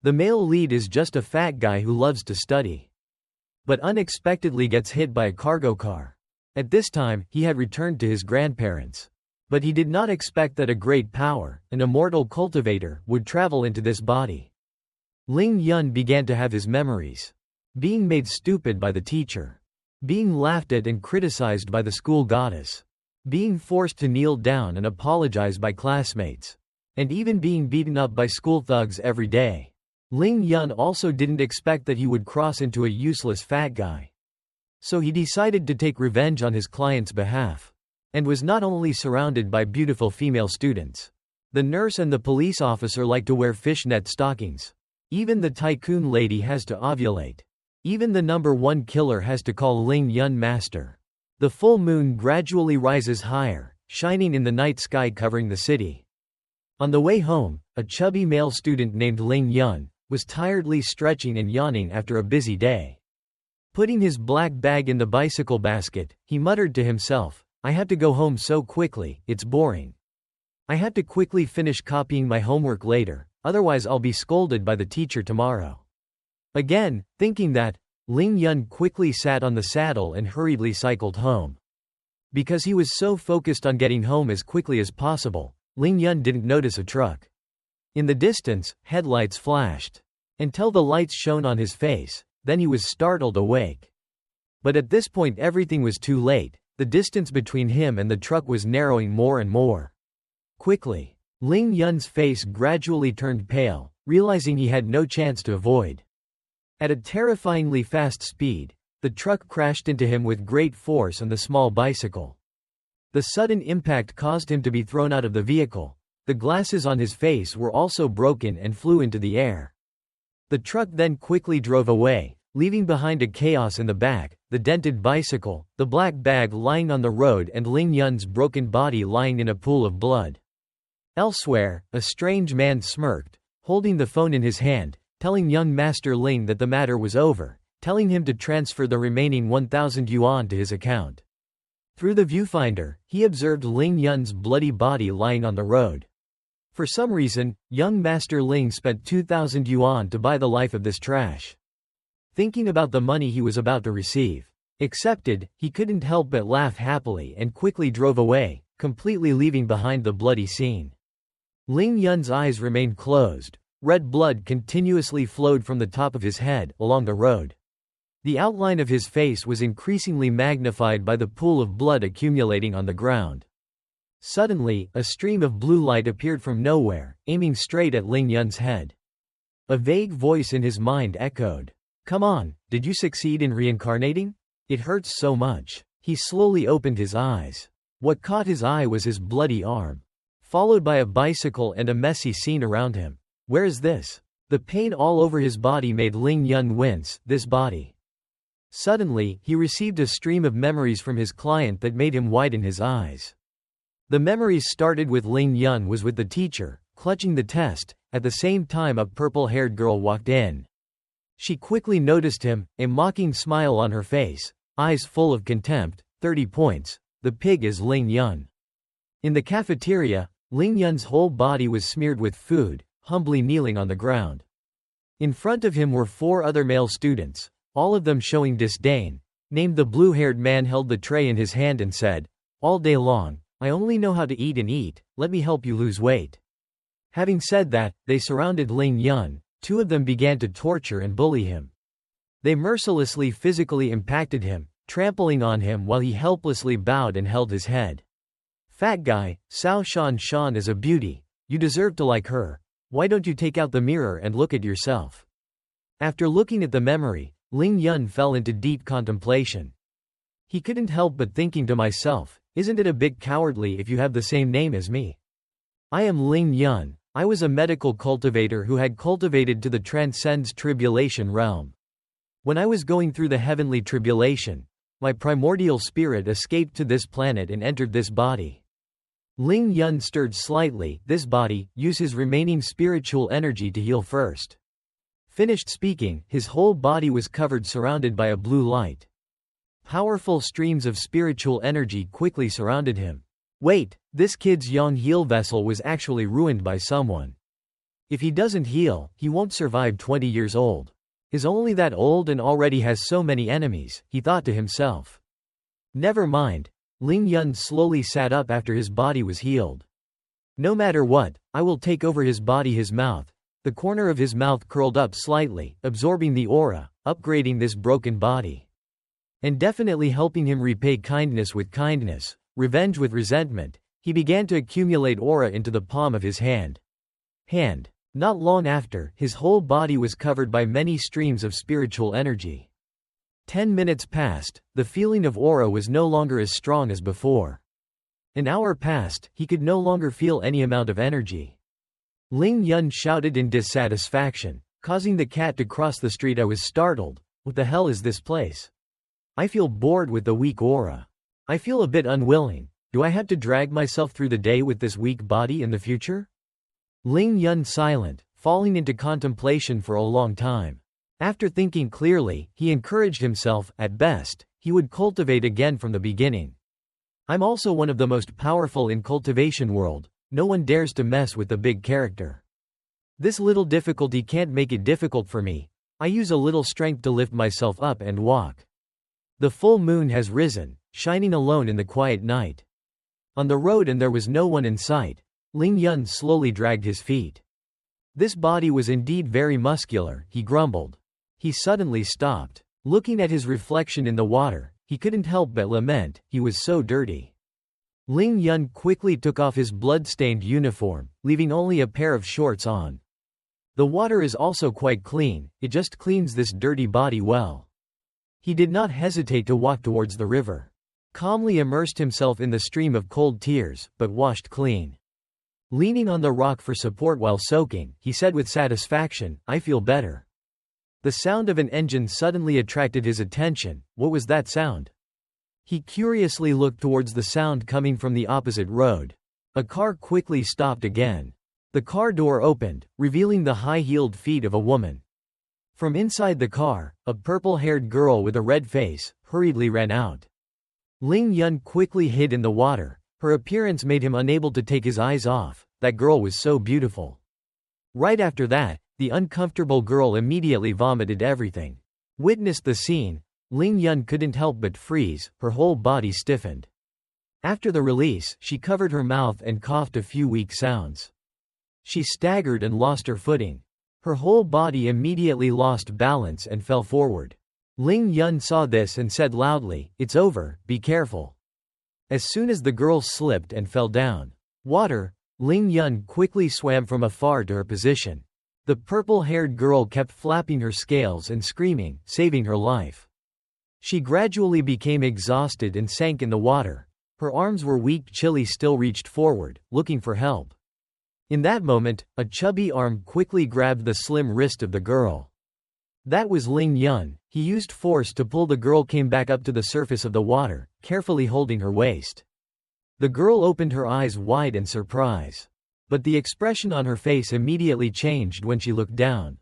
The male lead is just a fat guy who loves to study, but unexpectedly gets hit by a cargo car. At this time, he had returned to his grandparents. But he did not expect that a great power, an immortal cultivator, would travel into this body. Ling Yun began to have his memories. Being made stupid by the teacher. Being laughed at and criticized by the school goddess. Being forced to kneel down and apologize by classmates. And even being beaten up by school thugs every day. Ling Yun also didn't expect that he would cross into a useless fat guy. So he decided to take revenge on his client's behalf. And was not only surrounded by beautiful female students. The nurse and the police officer like to wear fishnet stockings. Even the tycoon lady has to ovulate. Even the number one killer has to call Ling Yun master. The full moon gradually rises higher, shining in the night sky covering the city. On the way home, a chubby male student named Ling Yun was tiredly stretching and yawning after a busy day. Putting his black bag in the bicycle basket, he muttered to himself, "I have to go home so quickly, it's boring. I have to quickly finish copying my homework later, otherwise I'll be scolded by the teacher tomorrow." Again, thinking that, Ling Yun quickly sat on the saddle and hurriedly cycled home. Because he was so focused on getting home as quickly as possible, Ling Yun didn't notice a truck. In the distance, headlights flashed. Until the lights shone on his face, then he was startled awake. But at this point everything was too late. The distance between him and the truck was narrowing more and more. Quickly, Ling Yun's face gradually turned pale, realizing he had no chance to avoid. At a terrifyingly fast speed, the truck crashed into him with great force on the small bicycle. The sudden impact caused him to be thrown out of the vehicle. The glasses on his face were also broken and flew into the air. The truck then quickly drove away, leaving behind a chaos in the back, the dented bicycle, the black bag lying on the road and Ling Yun's broken body lying in a pool of blood. Elsewhere, a strange man smirked, holding the phone in his hand, telling young Master Ling that the matter was over, telling him to transfer the remaining 1,000 yuan to his account. Through the viewfinder, he observed Ling Yun's bloody body lying on the road. For some reason, young Master Ling spent 2,000 yuan to buy the life of this trash. Thinking about the money he was about to receive. Accepted, he couldn't help but laugh happily and quickly drove away, completely leaving behind the bloody scene. Ling Yun's eyes remained closed. Red blood continuously flowed from the top of his head, along the road. The outline of his face was increasingly magnified by the pool of blood accumulating on the ground. Suddenly, a stream of blue light appeared from nowhere, aiming straight at Ling Yun's head. A vague voice in his mind echoed, "Come on, did you succeed in reincarnating? It hurts so much." He slowly opened his eyes. What caught his eye was his bloody arm, followed by a bicycle and a messy scene around him. Where is this? The pain all over his body made Ling Yun wince. This body. Suddenly, he received a stream of memories from his client that made him widen his eyes. The memories started with Ling Yun was with the teacher, clutching the test. At the same time a purple-haired girl walked in. She quickly noticed him, a mocking smile on her face, eyes full of contempt. 30 points. The pig is Ling Yun. In the cafeteria, Ling Yun's whole body was smeared with food, humbly kneeling on the ground. In front of him were 4 other male students, all of them showing disdain. Named the blue-haired man held the tray in his hand and said, "All day long, I only know how to eat and eat, let me help you lose weight." Having said that, they surrounded Ling Yun. 2 of them began to torture and bully him. They mercilessly physically impacted him, trampling on him while he helplessly bowed and held his head. "Fat guy, Cao Shan Shan is a beauty. You deserve to like her. Why don't you take out the mirror and look at yourself?" After looking at the memory, Ling Yun fell into deep contemplation. He couldn't help but thinking to myself, isn't it a bit cowardly if you have the same name as me? I am Ling Yun. I was a medical cultivator who had cultivated to the transcends tribulation realm. When I was going through the heavenly tribulation, my primordial spirit escaped to this planet and entered this body. Ling Yun stirred slightly. This body, use his remaining spiritual energy to heal first. Finished speaking, his whole body was covered surrounded by a blue light. Powerful streams of spiritual energy quickly surrounded him. Wait, this kid's yang heal vessel was actually ruined by someone. If he doesn't heal, he won't survive 20 years old. Is only that old and already has so many enemies, he thought to himself. Never mind. Ling Yun slowly sat up after his body was healed. No matter what, I will take over his body. His mouth. The corner of his mouth curled up slightly, absorbing the aura, upgrading this broken body. And definitely helping him repay kindness with kindness, revenge with resentment. He began to accumulate aura into the palm of his hand. Not long after, his whole body was covered by many streams of spiritual energy. 10 minutes passed, the feeling of aura was no longer as strong as before. An hour passed, he could no longer feel any amount of energy. Ling Yun shouted in dissatisfaction, causing the cat to cross the street. I was startled. What the hell is this place? I feel bored with the weak aura. I feel a bit unwilling. Do I have to drag myself through the day with this weak body in the future? Ling Yun silent, falling into contemplation for a long time. After thinking clearly, he encouraged himself, at best, he would cultivate again from the beginning. I'm also one of the most powerful in cultivation world, no one dares to mess with the big character. This little difficulty can't make it difficult for me, I use a little strength to lift myself up and walk. The full moon has risen, shining alone in the quiet night. On the road and there was no one in sight. Ling Yun slowly dragged his feet. This body was indeed very muscular, he grumbled. He suddenly stopped. Looking at his reflection in the water, he couldn't help but lament, he was so dirty. Ling Yun quickly took off his blood-stained uniform, leaving only a pair of shorts on. The water is also quite clean, it just cleans this dirty body well. He did not hesitate to walk towards the river. Calmly immersed himself in the stream of cold tears, but washed clean. Leaning on the rock for support while soaking, he said with satisfaction, I feel better. The sound of an engine suddenly attracted his attention. What was that sound? He curiously looked towards the sound coming from the opposite road. A car quickly stopped again. The car door opened, revealing the high-heeled feet of a woman. From inside the car, a purple-haired girl with a red face hurriedly ran out. Ling Yun quickly hid in the water. Her appearance made him unable to take his eyes off. That girl was so beautiful. Right after that, the uncomfortable girl immediately vomited everything. Witnessed the scene, Ling Yun couldn't help but freeze, her whole body stiffened. After the release, she covered her mouth and coughed a few weak sounds. She staggered and lost her footing. Her whole body immediately lost balance and fell forward. Ling Yun saw this and said loudly, It's over, be careful. As soon as the girl slipped and fell down water, Ling Yun quickly swam from afar to her position. The purple-haired girl kept flapping her scales and screaming, saving her life. She gradually became exhausted and sank in the water. Her arms were weak. Chili still reached forward, looking for help. In that moment, a chubby arm quickly grabbed the slim wrist of the girl. That was Ling Yun. He used force to pull the girl came back up to the surface of the water, carefully holding her waist. The girl opened her eyes wide in surprise. But the expression on her face immediately changed when she looked down.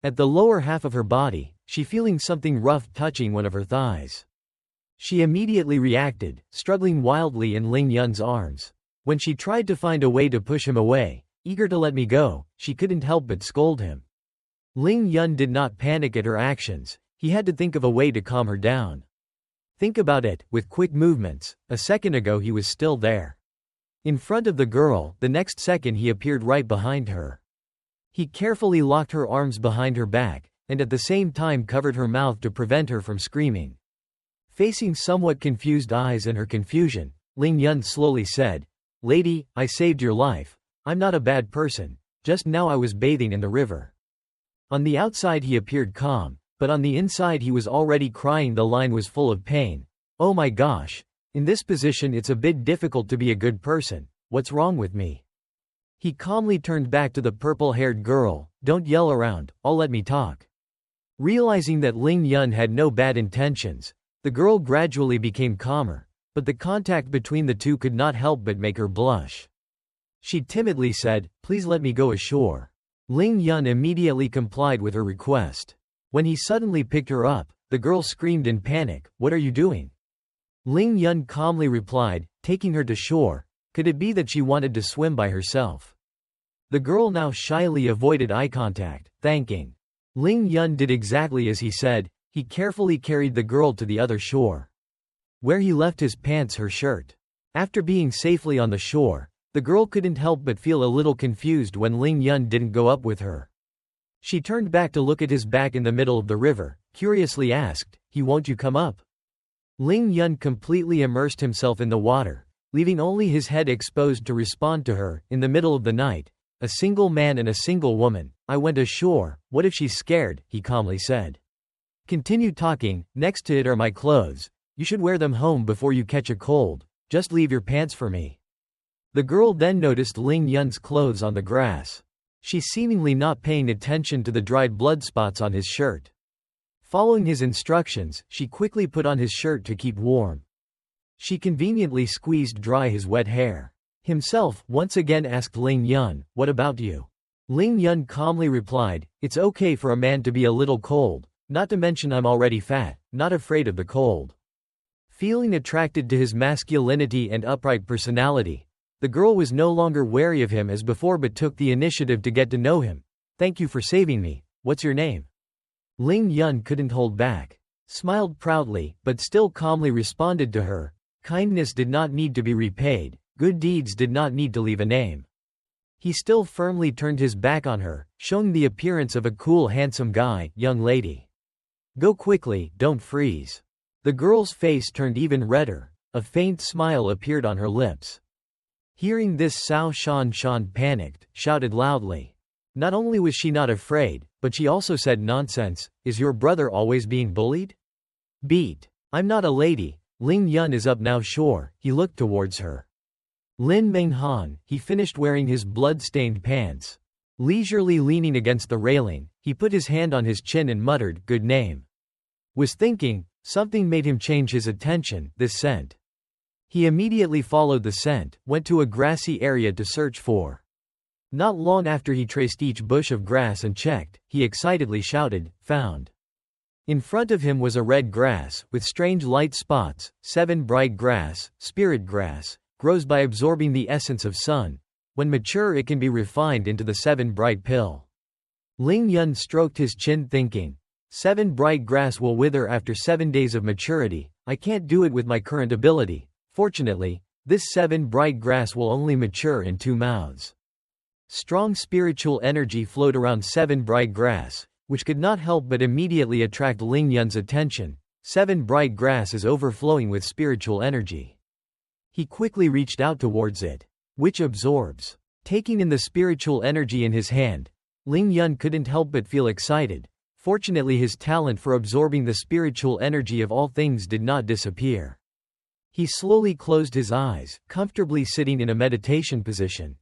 At the lower half of her body, she feeling something rough touching one of her thighs. She immediately reacted, struggling wildly in Ling Yun's arms. When she tried to find a way to push him away, eager to let me go, she couldn't help but scold him. Ling Yun did not panic at her actions, he had to think of a way to calm her down. Think about it, with quick movements, a second ago he was still there. In front of the girl, the next second he appeared right behind her. He carefully locked her arms behind her back, and at the same time covered her mouth to prevent her from screaming. Facing somewhat confused eyes and her confusion, Ling Yun slowly said, Lady, I saved your life. I'm not a bad person, just now I was bathing in the river. On the outside he appeared calm, but on the inside he was already crying. The line was full of pain. Oh my gosh. In this position it's a bit difficult to be a good person. What's wrong with me? He calmly turned back to the purple-haired girl. Don't yell around, all let me talk. Realizing that Ling Yun had no bad intentions, the girl gradually became calmer, but the contact between the two could not help but make her blush. She timidly said, Please let me go ashore. Ling Yun immediately complied with her request. When he suddenly picked her up, the girl screamed in panic, What are you doing? Ling Yun calmly replied, Taking her to shore. Could it be that she wanted to swim by herself? The girl now shyly avoided eye contact, thanking. Ling Yun did exactly as he said. He carefully carried the girl to the other shore, where he left his pants her shirt. After being safely on the shore, the girl couldn't help but feel a little confused when Ling Yun didn't go up with her. She turned back to look at his back in the middle of the river, curiously asked, Won't you come up? Ling Yun completely immersed himself in the water, leaving only his head exposed to respond to her. In the middle of the night, a single man and a single woman. I went ashore, what if she's scared, he calmly said. Continue talking, next to it are my clothes. You should wear them home before you catch a cold. Just leave your pants for me. The girl then noticed Ling Yun's clothes on the grass. She seemingly not paying attention to the dried blood spots on his shirt. Following his instructions, she quickly put on his shirt to keep warm. She conveniently squeezed dry his wet hair. Himself once again asked Ling Yun, what about you? Ling Yun calmly replied, it's okay for a man to be a little cold, not to mention I'm already fat, not afraid of the cold. Feeling attracted to his masculinity and upright personality, the girl was no longer wary of him as before but took the initiative to get to know him. Thank you for saving me. What's your name? Ling Yun couldn't hold back. Smiled proudly, but still calmly responded to her. Kindness did not need to be repaid. Good deeds did not need to leave a name. He still firmly turned his back on her, showing the appearance of a cool handsome guy. Young lady. Go quickly, don't freeze. The girl's face turned even redder. A faint smile appeared on her lips. Hearing this, Cao Shan panicked, shouted loudly. Not only was she not afraid, but she also said, nonsense, is your brother always being bullied? Beat. I'm not a lady. Ling Yun is up now shore, he looked towards her. Lin Menghan, he finished wearing his blood-stained pants. Leisurely leaning against the railing, he put his hand on his chin and muttered, good name. Was thinking, something made him change his attention, this scent. He immediately followed the scent, went to a grassy area to search for. Not long after he traced each bush of grass and checked, he excitedly shouted, found. In front of him was a red grass, with strange light spots. 7 bright grass, spirit grass, grows by absorbing the essence of sun. When mature it can be refined into the 7 bright pill. Ling Yun stroked his chin thinking, 7 bright grass will wither after 7 days of maturity. I can't do it with my current ability. Fortunately, this 7 bright grass will only mature in 2 mouths. Strong spiritual energy flowed around 7 bright grass, which could not help but immediately attract Ling Yun's attention. 7 bright grass is overflowing with spiritual energy. He quickly reached out towards it, which absorbs. Taking in the spiritual energy in his hand, Ling Yun couldn't help but feel excited. Fortunately, his talent for absorbing the spiritual energy of all things did not disappear. He slowly closed his eyes, comfortably sitting in a meditation position.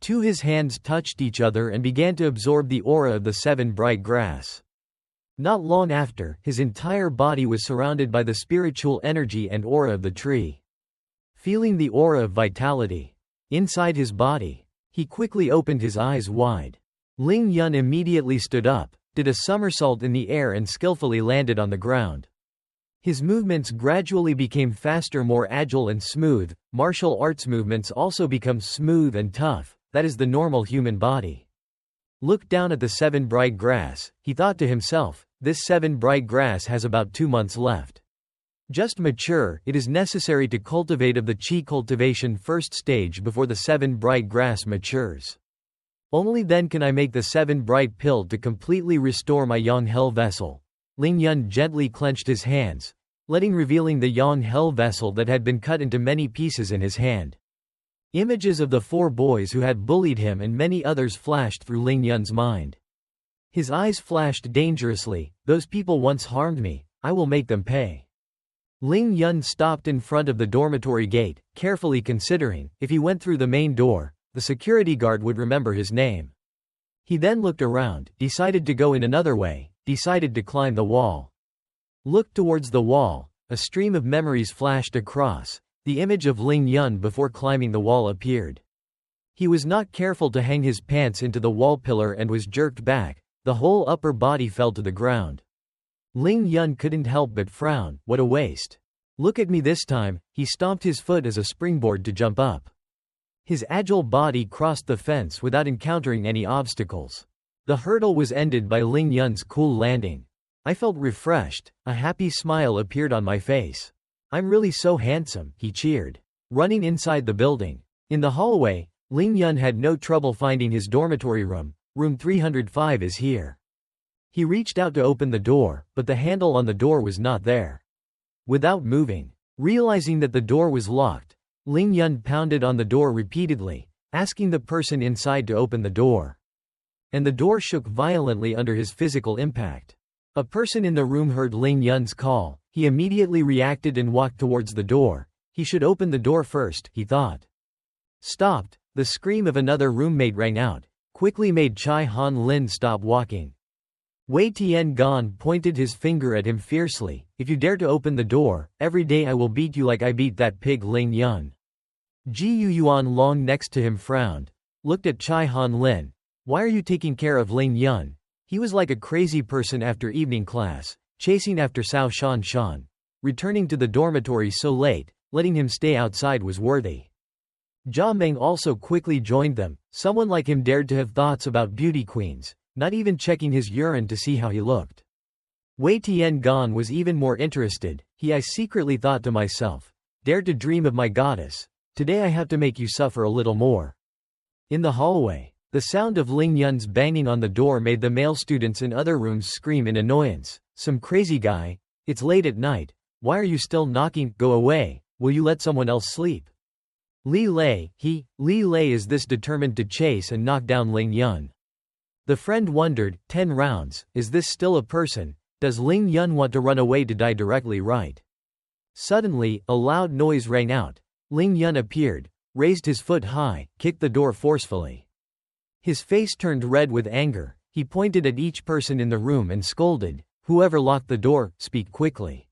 His hands touched each other and began to absorb the aura of the 7 bright grass. Not long after, his entire body was surrounded by the spiritual energy and aura of the tree. Feeling the aura of vitality inside his body, he quickly opened his eyes wide. Ling Yun immediately stood up, did a somersault in the air and skillfully landed on the ground. His movements gradually became faster, more agile and smooth. Martial arts movements also become smooth and tough. That is the normal human body. Looked down at the 7 bright grass, he thought to himself, this 7 bright grass has about 2 months left. Just mature, it is necessary to cultivate of the Qi cultivation first stage before the 7 bright grass matures. Only then can I make the 7 bright pill to completely restore my Yang Hell vessel. Ling Yun gently clenched his hands, revealing the Yang Hell vessel that had been cut into many pieces in his hand. Images of the 4 boys who had bullied him and many others flashed through Ling Yun's mind. His eyes flashed dangerously, those people once harmed me, I will make them pay. Ling Yun stopped in front of the dormitory gate, carefully considering, if he went through the main door, the security guard would remember his name. He then looked around, decided to go in another way, decided to climb the wall. Looked towards the wall, a stream of memories flashed across. The image of Ling Yun before climbing the wall appeared. He was not careful to hang his pants into the wall pillar and was jerked back. The whole upper body fell to the ground. Ling Yun couldn't help but frown, what a waste. Look at me this time, he stomped his foot as a springboard to jump up. His agile body crossed the fence without encountering any obstacles. The hurdle was ended by Ling Yun's cool landing. I felt refreshed, a happy smile appeared on my face. "I'm really so handsome," he cheered. Running inside the building. In the hallway, Ling Yun had no trouble finding his dormitory room. "Room 305 is here." He reached out to open the door, but the handle on the door was not there. Without moving, realizing that the door was locked, Ling Yun pounded on the door repeatedly, asking the person inside to open the door. And the door shook violently under his physical impact. A person in the room heard Ling Yun's call. He immediately reacted and walked towards the door. He should open the door first, he thought. Stopped. The scream of another roommate rang out, quickly made Chai Han Lin stop walking. Wei Tian-gan pointed his finger at him fiercely. "If you dare to open the door, every day I will beat you like I beat that pig Ling Yun." Ji Yuan Long next to him frowned, looked at Chai Han Lin. "Why are you taking care of Ling Yun? He was like a crazy person after evening class, chasing after Cao Shan Shan. Returning to the dormitory so late, letting him stay outside was worthy." Jia Meng also quickly joined them. Someone like him dared to have thoughts about beauty queens, not even checking his urine to see how he looked. Wei Tian-gan was even more interested. I secretly thought to myself, dared to dream of my goddess. Today I have to make you suffer a little more. In the hallway, the sound of Ling Yun's banging on the door made the male students in other rooms scream in annoyance. "Some crazy guy. It's late at night. Why are you still knocking? Go away. Will you let someone else sleep?" Li Lei is this determined to chase and knock down Ling Yun. The friend wondered, 10 rounds, is this still a person? Does Ling Yun want to run away to die directly right? Suddenly, a loud noise rang out. Ling Yun appeared, raised his foot high, kicked the door forcefully. His face turned red with anger. He pointed at each person in the room and scolded, "Whoever locked the door, speak quickly."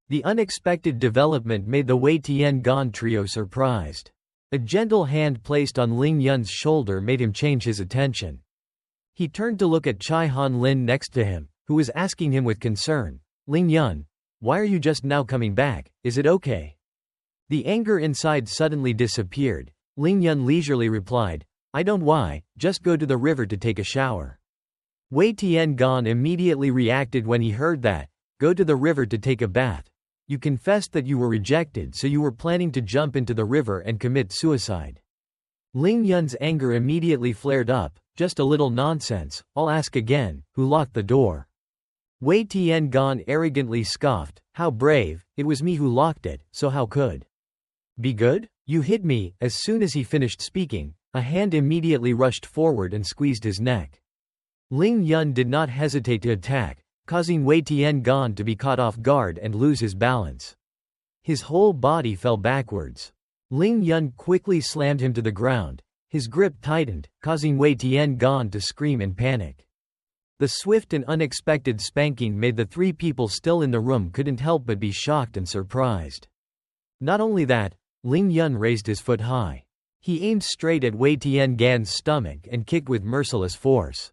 The unexpected development made the Wei Tian-gan trio surprised. A gentle hand placed on Ling Yun's shoulder made him change his attention. He turned to look at Chai Han Lin next to him, who was asking him with concern, "Ling Yun, why are you just now coming back? Is it okay?" The anger inside suddenly disappeared. Ling Yun leisurely replied, "I don't why, just go to the river to take a shower." Wei Tian-gan immediately reacted when he heard that, "Go to the river to take a bath. You confessed that you were rejected, so you were planning to jump into the river and commit suicide." Ling Yun's anger immediately flared up. "Just a little nonsense, I'll ask again, who locked the door?" Wei Tian-gan arrogantly scoffed, "How brave, it was me who locked it, so how could be good? You hit me." As soon as he finished speaking, a hand immediately rushed forward and squeezed his neck. Ling Yun did not hesitate to attack, causing Wei Tian-gan to be caught off guard and lose his balance. His whole body fell backwards. Ling Yun quickly slammed him to the ground. His grip tightened, causing Wei Tian-gan to scream in panic. The swift and unexpected spanking made the 3 people still in the room couldn't help but be shocked and surprised. Not only that, Ling Yun raised his foot high. He aimed straight at Wei Tian-gan's stomach and kicked with merciless force.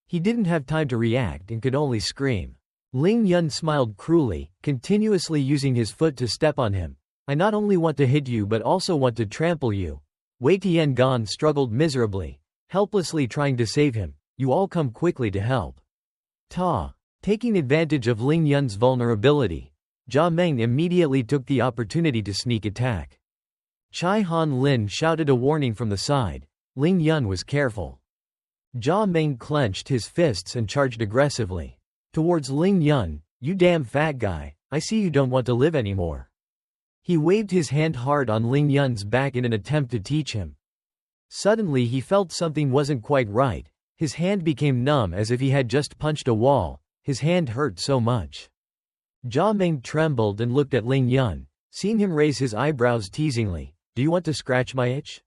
He didn't have time to react and could only scream. Ling Yun smiled cruelly, continuously using his foot to step on him. "I not only want to hit you but also want to trample you." Wei Tian-gan struggled miserably, helplessly trying to save him. "You all come quickly to help." Taking advantage of Ling Yun's vulnerability, Jia Meng immediately took the opportunity to sneak attack. Chai Han Lin shouted a warning from the side. Ling Yun was careful. Jia Meng clenched his fists and charged aggressively towards Ling Yun. "You damn fat guy, I see you don't want to live anymore." He waved his hand hard on Ling Yun's back in an attempt to teach him. Suddenly he felt something wasn't quite right. His hand became numb as if he had just punched a wall. His hand hurt so much. Jia Meng trembled and looked at Ling Yun, seeing him raise his eyebrows teasingly. "Do you want to scratch my itch?"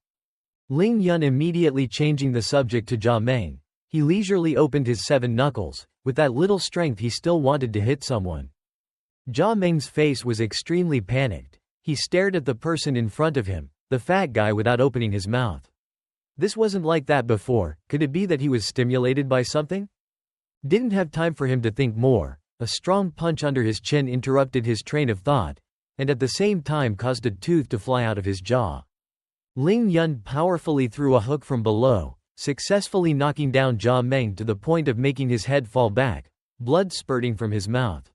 Ling Yun immediately changing the subject to Jia Meng. He leisurely opened his 7 knuckles. With that little strength he still wanted to hit someone. Jia Meng's face was extremely panicked. He stared at the person in front of him, the fat guy, without opening his mouth. This wasn't like that before. Could it be that he was stimulated by something? Didn't have time for him to think more. A strong punch under his chin interrupted his train of thought, and at the same time caused a tooth to fly out of his jaw. Ling Yun powerfully threw a hook from below, successfully knocking down Jia Meng to the point of making his head fall back, blood spurting from his mouth.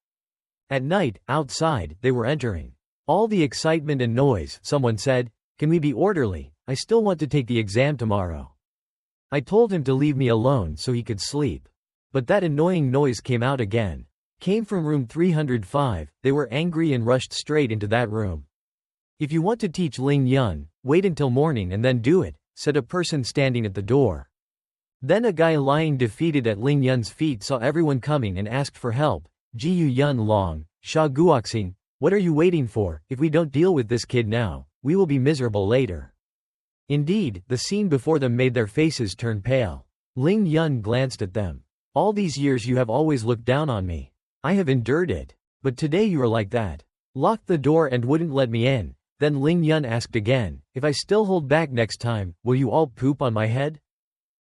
At night, outside, they were entering. All the excitement and noise, someone said, "Can we be orderly? I still want to take the exam tomorrow." I told him to leave me alone so he could sleep. But that annoying noise came out again. Came from room 305, they were angry and rushed straight into that room. "If you want to teach Ling Yun, wait until morning and then do it," said a person standing at the door. Then a guy lying defeated at Ling Yun's feet saw everyone coming and asked for help. "Jiyu Yun Long, Sha Guoxing, what are you waiting for? If we don't deal with this kid now, we will be miserable later." Indeed, the scene before them made their faces turn pale. Ling Yun glanced at them. "All these years you have always looked down on me. I have endured it. But today you are like that. Locked the door and wouldn't let me in." Then Ling Yun asked again, "If I still hold back next time, will you all poop on my head?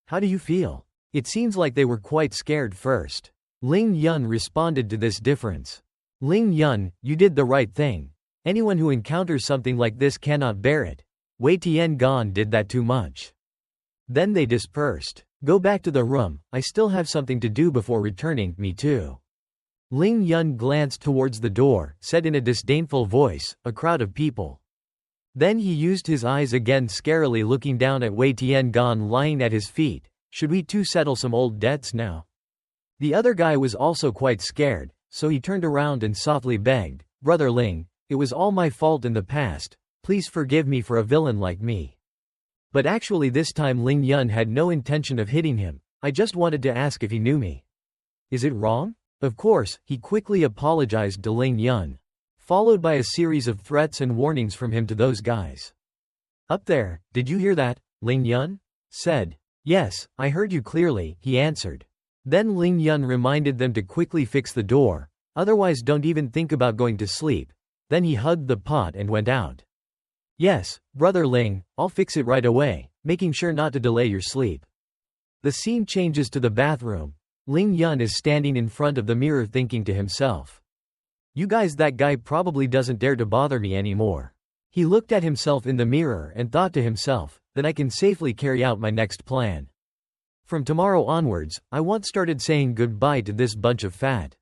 How do you feel?" It seems like they were quite scared first. Ling Yun responded to this difference. "Ling Yun, you did the right thing. Anyone who encounters something like this cannot bear it. Wei Tiangan did that too much." Then they dispersed. "Go back to the room, I still have something to do before returning." "Me too." Ling Yun glanced towards the door, said in a disdainful voice, "A crowd of people." Then he used his eyes again, scarily looking down at Wei Tiangan lying at his feet. "Should we too settle some old debts now?" The other guy was also quite scared, so he turned around and softly begged, "Brother Ling, it was all my fault in the past, please forgive me for a villain like me." But actually this time Ling Yun had no intention of hitting him. "I just wanted to ask if he knew me. Is it wrong?" Of course, he quickly apologized to Ling Yun, followed by a series of threats and warnings from him to those guys. "Up there, did you hear that?" Ling Yun said. "Yes, I heard you clearly," he answered. Then Ling Yun reminded them to quickly fix the door, "Otherwise don't even think about going to sleep." Then he hugged the pot and went out. "Yes, Brother Ling, I'll fix it right away, making sure not to delay your sleep." The scene changes to the bathroom. Ling Yun is standing in front of the mirror thinking to himself, "You guys, that guy probably doesn't dare to bother me anymore." He looked at himself in the mirror and thought to himself, "Then I can safely carry out my next plan. From tomorrow onwards, I once started saying goodbye to this bunch of fat."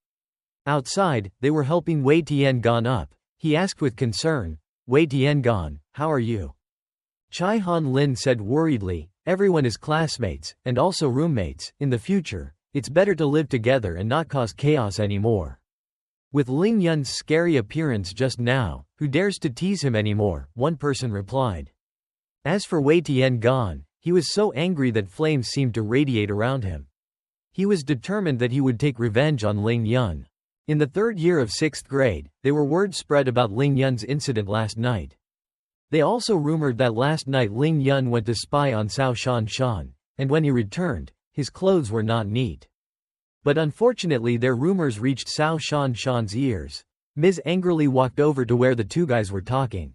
Outside, they were helping Wei Tiangan up. He asked with concern, "Wei Tiangan, how are you?" Chai Han Lin said worriedly, "Everyone is classmates, and also roommates. In the future, it's better to live together and not cause chaos anymore." With Ling Yun's scary appearance just now, who dares to tease him anymore, one person replied. As for Wei Tiangan, he was so angry that flames seemed to radiate around him. He was determined that he would take revenge on Ling Yun. In the third year of 6th grade, there were word spread about Ling Yun's incident last night. They also rumored that last night Ling Yun went to spy on Cao Shanshan, and when he returned, his clothes were not neat. But unfortunately their rumors reached Cao Shanshan's ears. Ms. angrily walked over to where the two guys were talking.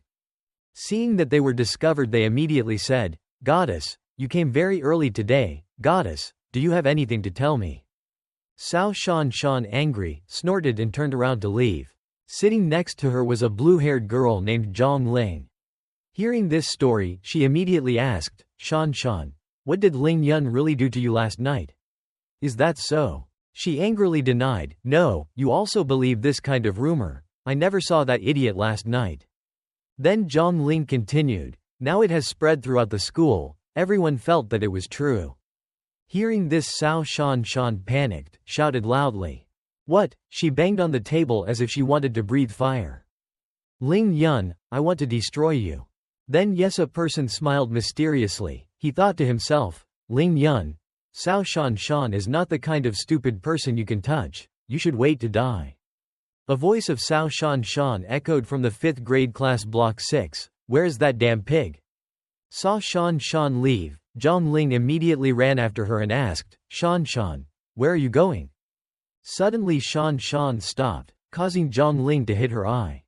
Seeing that they were discovered, they immediately said, "Goddess, you came very early today. Goddess, do you have anything to tell me?" Cao Shanshan, angry, snorted and turned around to leave. Sitting next to her was a blue-haired girl named Zhang Ling. Hearing this story, she immediately asked, "Shanshan, what did Ling Yun really do to you last night? Is that so?" She angrily denied, "No, you also believe this kind of rumor. I never saw that idiot last night." Then Zhang Ling continued, "Now it has spread throughout the school, everyone felt that it was true." Hearing this, Cao Shanshan panicked, shouted loudly, "What?" She banged on the table as if she wanted to breathe fire. "Ling Yun, I want to destroy you." Then yes, a person smiled mysteriously. He thought to himself, "Ling Yun, Cao Shanshan is not the kind of stupid person you can touch. You should wait to die." A voice of Cao Shanshan echoed from the 5th grade class block 6, "Where's that damn pig?" Saw Shanshan leave, Zhang Ling immediately ran after her and asked, "Shanshan, where are you going?" Suddenly Shanshan stopped, causing Zhang Ling to hit her eye.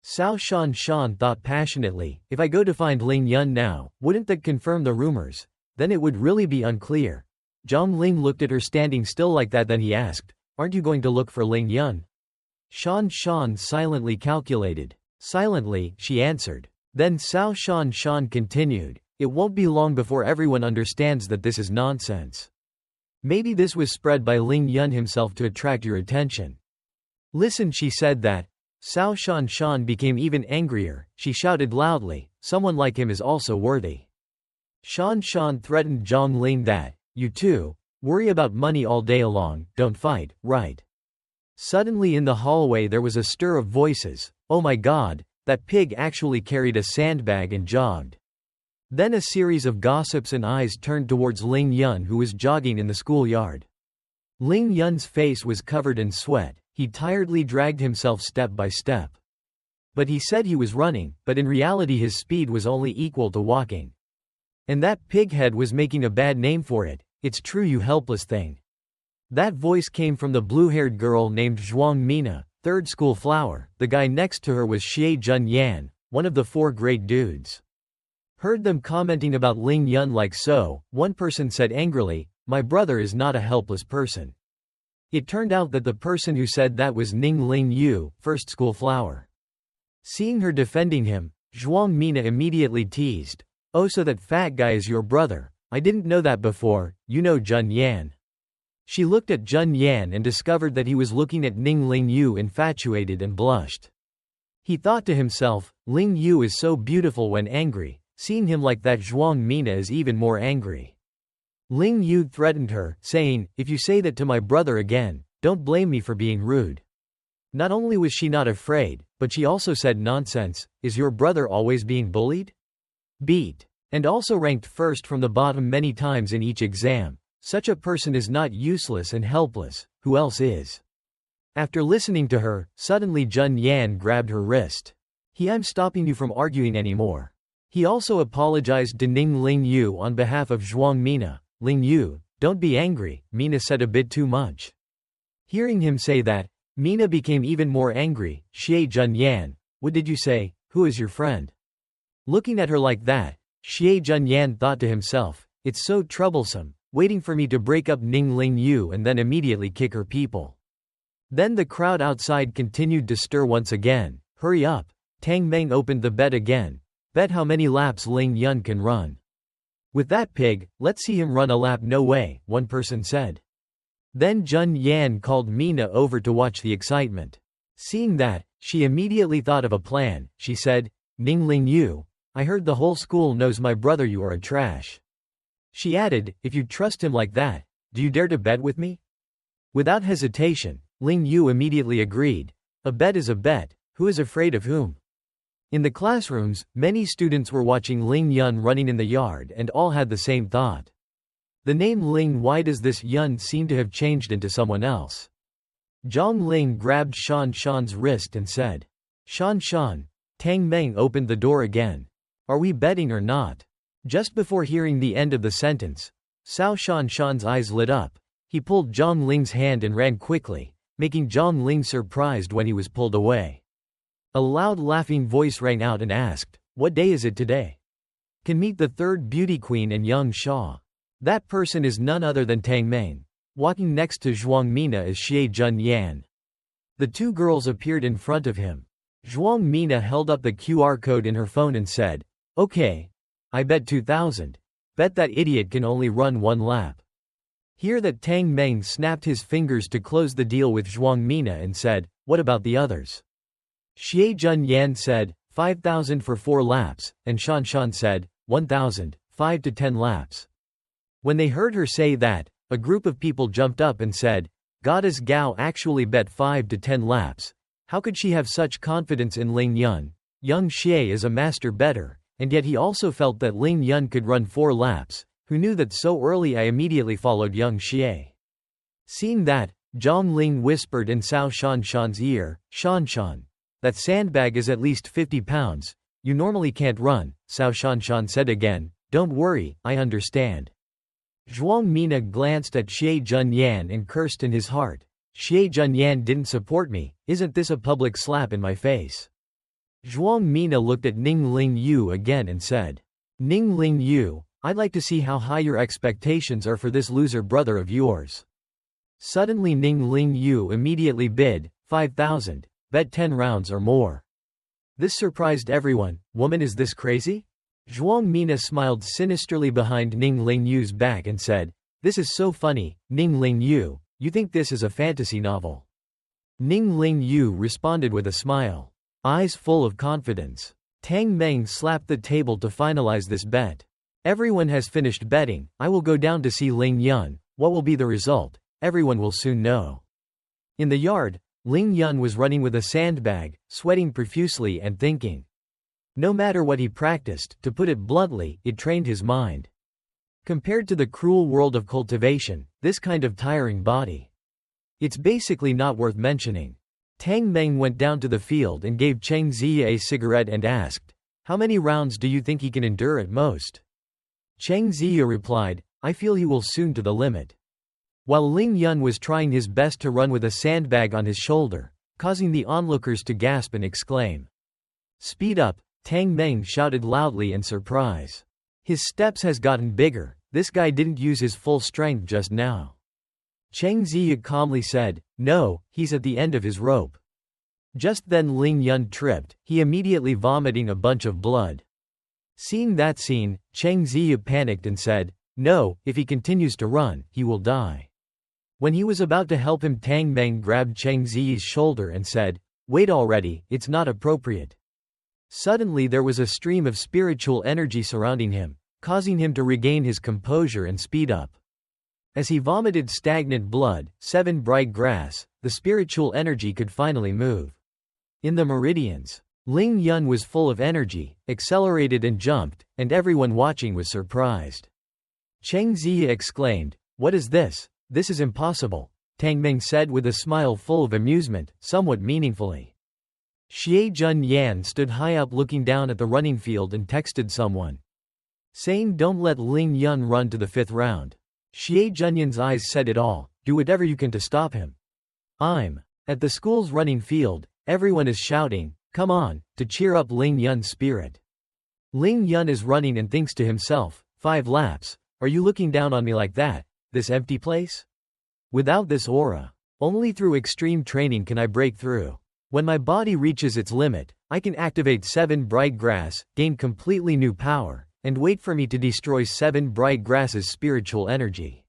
Cao Shanshan thought passionately, "If I go to find Ling Yun now, wouldn't that confirm the rumors? Then it would really be unclear." Zhang Ling looked at her standing still like that, then he asked, "Aren't you going to look for Ling Yun?" Shanshan silently calculated. "Silently," she answered. Then Sao Shan Shan continued, "It won't be long before everyone understands that this is nonsense. Maybe this was spread by Ling Yun himself to attract your attention." "Listen," she said that. Sao Shan Shan became even angrier. She shouted loudly, "Someone like him is also worthy." Shan Shan threatened Zhang Ling that, "You two, worry about money all day long, don't fight, right?" Suddenly in the hallway there was a stir of voices. "Oh my god, that pig actually carried a sandbag and jogged." Then a series of gossips and eyes turned towards Ling Yun, who was jogging in the schoolyard. Ling Yun's face was covered in sweat. He tiredly dragged himself step by step. But he said he was running, but in reality his speed was only equal to walking. "And that pighead was making a bad name for it. It's true, you helpless thing." That voice came from the blue-haired girl named Zhuang Mina, third school flower. The guy next to her was Xie Jun Yan, one of the 4 great dudes. Heard them commenting about Ling Yun like so. One person said angrily, "My brother is not a helpless person." It turned out that the person who said that was Ning Ling Yu, first school flower. Seeing her defending him, Zhuang Mina immediately teased, "Oh, so that fat guy is your brother? I didn't know that before, you know Jun Yan." She looked at Jun Yan and discovered that he was looking at Ning Ling Yu infatuated and blushed. He thought to himself, Ling Yu is so beautiful when angry. Seeing him like that, Zhuang Mina is even more angry. Ling Yu threatened her, saying, "If you say that to my brother again, don't blame me for being rude." Not only was she not afraid, but she also said, "Nonsense, is your brother always being bullied? Beat? And also ranked first from the bottom many times in each exam. Such a person is not useless and helpless, who else is?" After listening to her, suddenly Jun Yan grabbed her wrist. "I'm stopping you from arguing anymore." He also apologized to Ning Ling Yu on behalf of Zhuang Mina. "Ling Yu, don't be angry, Mina said a bit too much." Hearing him say that, Mina became even more angry. "Xie Jun Yan, what did you say? Who is your friend?" Looking at her like that, Xie Jun Yan thought to himself, "It's so troublesome, waiting for me to break up Ning Ling Yu and then immediately kick her people." Then the crowd outside continued to stir once again. "Hurry up." Tang Meng opened the bet again. "Bet how many laps Ling Yun can run." "With that pig, let's see him run a lap." "No way," one person said. Then Jun Yan called Mina over to watch the excitement. Seeing that, she immediately thought of a plan. She said, "Ning Ling Yu, I heard the whole school knows my brother you are a trash." She added, "If you trust him like that, do you dare to bet with me?" Without hesitation, Ling Yu immediately agreed. A bet is a bet, who is afraid of whom? In the classrooms, many students were watching Ling Yun running in the yard and all had the same thought. The name Ling, why does this Yun seem to have changed into someone else? Zhang Ling grabbed Shan Shan's wrist and said, "Shan Shan." Tang Meng opened the door again. "Are we betting or not?" Just before hearing the end of the sentence, Sao Shan Shan's eyes lit up. He pulled Zhang Ling's hand and ran quickly, making Zhang Ling surprised when he was pulled away. A loud laughing voice rang out and asked, "What day is it today? Can meet the third beauty queen and young Shaw." That person is none other than Tang Meng. Walking next to Zhuang Mina is Xie Jun Yan. The 2 girls appeared in front of him. Zhuang Mina held up the QR code in her phone and said, "Okay. I bet 2,000. Bet that idiot can only run 1 lap." Hear that Tang Meng snapped his fingers to close the deal with Zhuang Mina and said, "What about the others?" Xie Jun Yan said, 5,000 for 4 laps, and Shan Shan said, 1,000, 5 to 10 laps. When they heard her say that, a group of people jumped up and said, "Goddess Gao actually bet 5 to 10 laps. How could she have such confidence in Ling Yun? Young Xie is a master bettor, and yet he also felt that Ling Yun could run 4 laps. Who knew that so early?" I immediately followed young Xie. Seeing that, Zhang Ling whispered in Sao Shan Shan's ear, "Shan Shan, that sandbag is at least 50 pounds. You normally can't run." Sao Shan Shan said again, "Don't worry, I understand." Zhuang Mina glanced at Xie Jun Yan and cursed in his heart. Xie Jun Yan didn't support me, isn't this a public slap in my face? Zhuang Mina looked at Ning Ling Yu again and said, "Ning Ling Yu, I'd like to see how high your expectations are for this loser brother of yours." Suddenly Ning Ling Yu immediately bid, 5,000, bet 10 rounds or more. This surprised everyone. Woman, is this crazy? Zhuang Mina smiled sinisterly behind Ning Lingyu's back and said, "This is so funny, Ning Lingyu, you think this is a fantasy novel?" Ning Lingyu responded with a smile, eyes full of confidence. Tang Meng slapped the table to finalize this bet. Everyone has finished betting. I will go down to see Ling Yun. What will be the result? Everyone will soon know. In the yard, Ling Yun was running with a sandbag, sweating profusely and thinking. No matter what he practiced, to put it bluntly, it trained his mind. Compared to the cruel world of cultivation, this kind of tiring body, it's basically not worth mentioning. Tang Meng went down to the field and gave Cheng Ziya a cigarette and asked, "How many rounds do you think he can endure at most?" Cheng Ziya replied, "I feel he will soon to the limit." While Ling Yun was trying his best to run with a sandbag on his shoulder, causing the onlookers to gasp and exclaim, "Speed up," Tang Meng shouted loudly in surprise. His steps has gotten bigger, this guy didn't use his full strength just now. Cheng Ziya calmly said, "No, he's at the end of his rope." Just then Ling Yun tripped, he immediately vomiting a bunch of blood. Seeing that scene, Cheng Ziya panicked and said, "No, if he continues to run, he will die." When he was about to help him, Tang Meng grabbed Cheng Ziya's shoulder and said, "Wait already, it's not appropriate." Suddenly there was a stream of spiritual energy surrounding him, causing him to regain his composure and speed up. As he vomited stagnant blood, 7 bright grass, the spiritual energy could finally move. In the meridians, Ling Yun was full of energy, accelerated and jumped, and everyone watching was surprised. Cheng Ziya exclaimed, "What is this? This is impossible," Tang Meng said with a smile full of amusement, somewhat meaningfully. Xie Jun Yan stood high up looking down at the running field and texted someone, saying, "Don't let Ling Yun run to the 5th round." Xie Junyan's eyes said it all, "Do whatever you can to stop him." I'm at the school's running field, everyone is shouting, "Come on," to cheer up Ling Yun's spirit. Ling Yun is running and thinks to himself, 5 laps, are you looking down on me like that, this empty place? Without this aura, only through extreme training can I break through. When my body reaches its limit, I can activate 7 bright grass, gain completely new power, and wait for me to destroy 7 bright grasses' spiritual energy.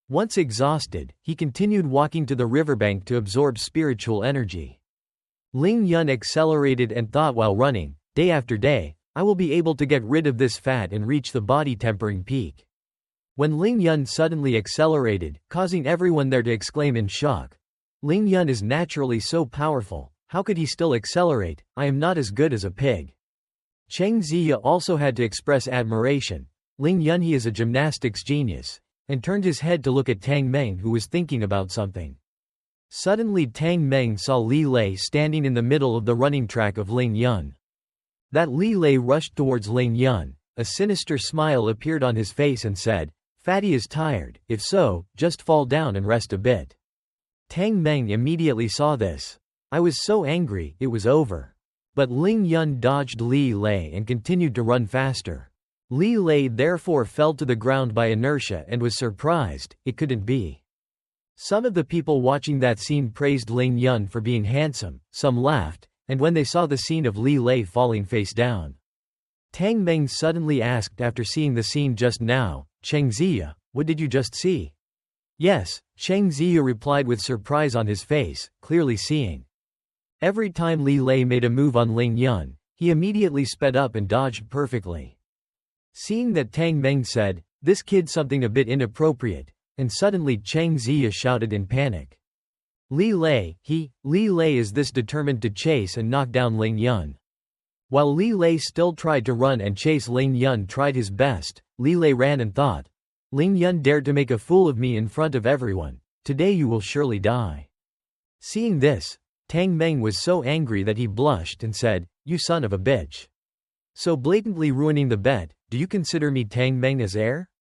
Once exhausted, he continued walking to the riverbank to absorb spiritual energy. Ling Yun accelerated and thought while running, day after day, I will be able to get rid of this fat and reach the body tempering peak. When Ling Yun suddenly accelerated, causing everyone there to exclaim in shock, Ling Yun is naturally so powerful, how could he still accelerate? I am not as good as a pig. Cheng Ziya also had to express admiration. Ling Yun, he is a gymnastics genius, and turned his head to look at Tang Meng, who was thinking about something. Suddenly Tang Meng saw Li Lei standing in the middle of the running track of Ling Yun. That Li Lei rushed towards Ling Yun, a sinister smile appeared on his face and said, "Fatty is tired, if so, just fall down and rest a bit." Tang Meng immediately saw this. I was so angry, it was over. But Ling Yun dodged Li Lei and continued to run faster. Li Lei therefore fell to the ground by inertia and was surprised, it couldn't be. Some of the people watching that scene praised Ling Yun for being handsome, some laughed, and when they saw the scene of Li Lei falling face down, Tang Meng suddenly asked after seeing the scene just now, "Cheng Ziya, what did you just see?" "Yes," Cheng Ziya replied with surprise on his face, clearly seeing. Every time Li Lei made a move on Ling Yun, he immediately sped up and dodged perfectly. Seeing that, Tang Meng said, "This kid's something a bit inappropriate," and suddenly Cheng Ziya shouted in panic, Li Lei is this determined to chase and knock down Ling Yun." While Li Lei still tried to run and chase, Ling Yun tried his best. Li Lei ran and thought, "Ling Yun dared to make a fool of me in front of everyone. Today you will surely die." Seeing this, Tang Meng was so angry that he blushed and said, "You son of a bitch. So blatantly ruining the bet, do you consider me Tang Meng as heir?"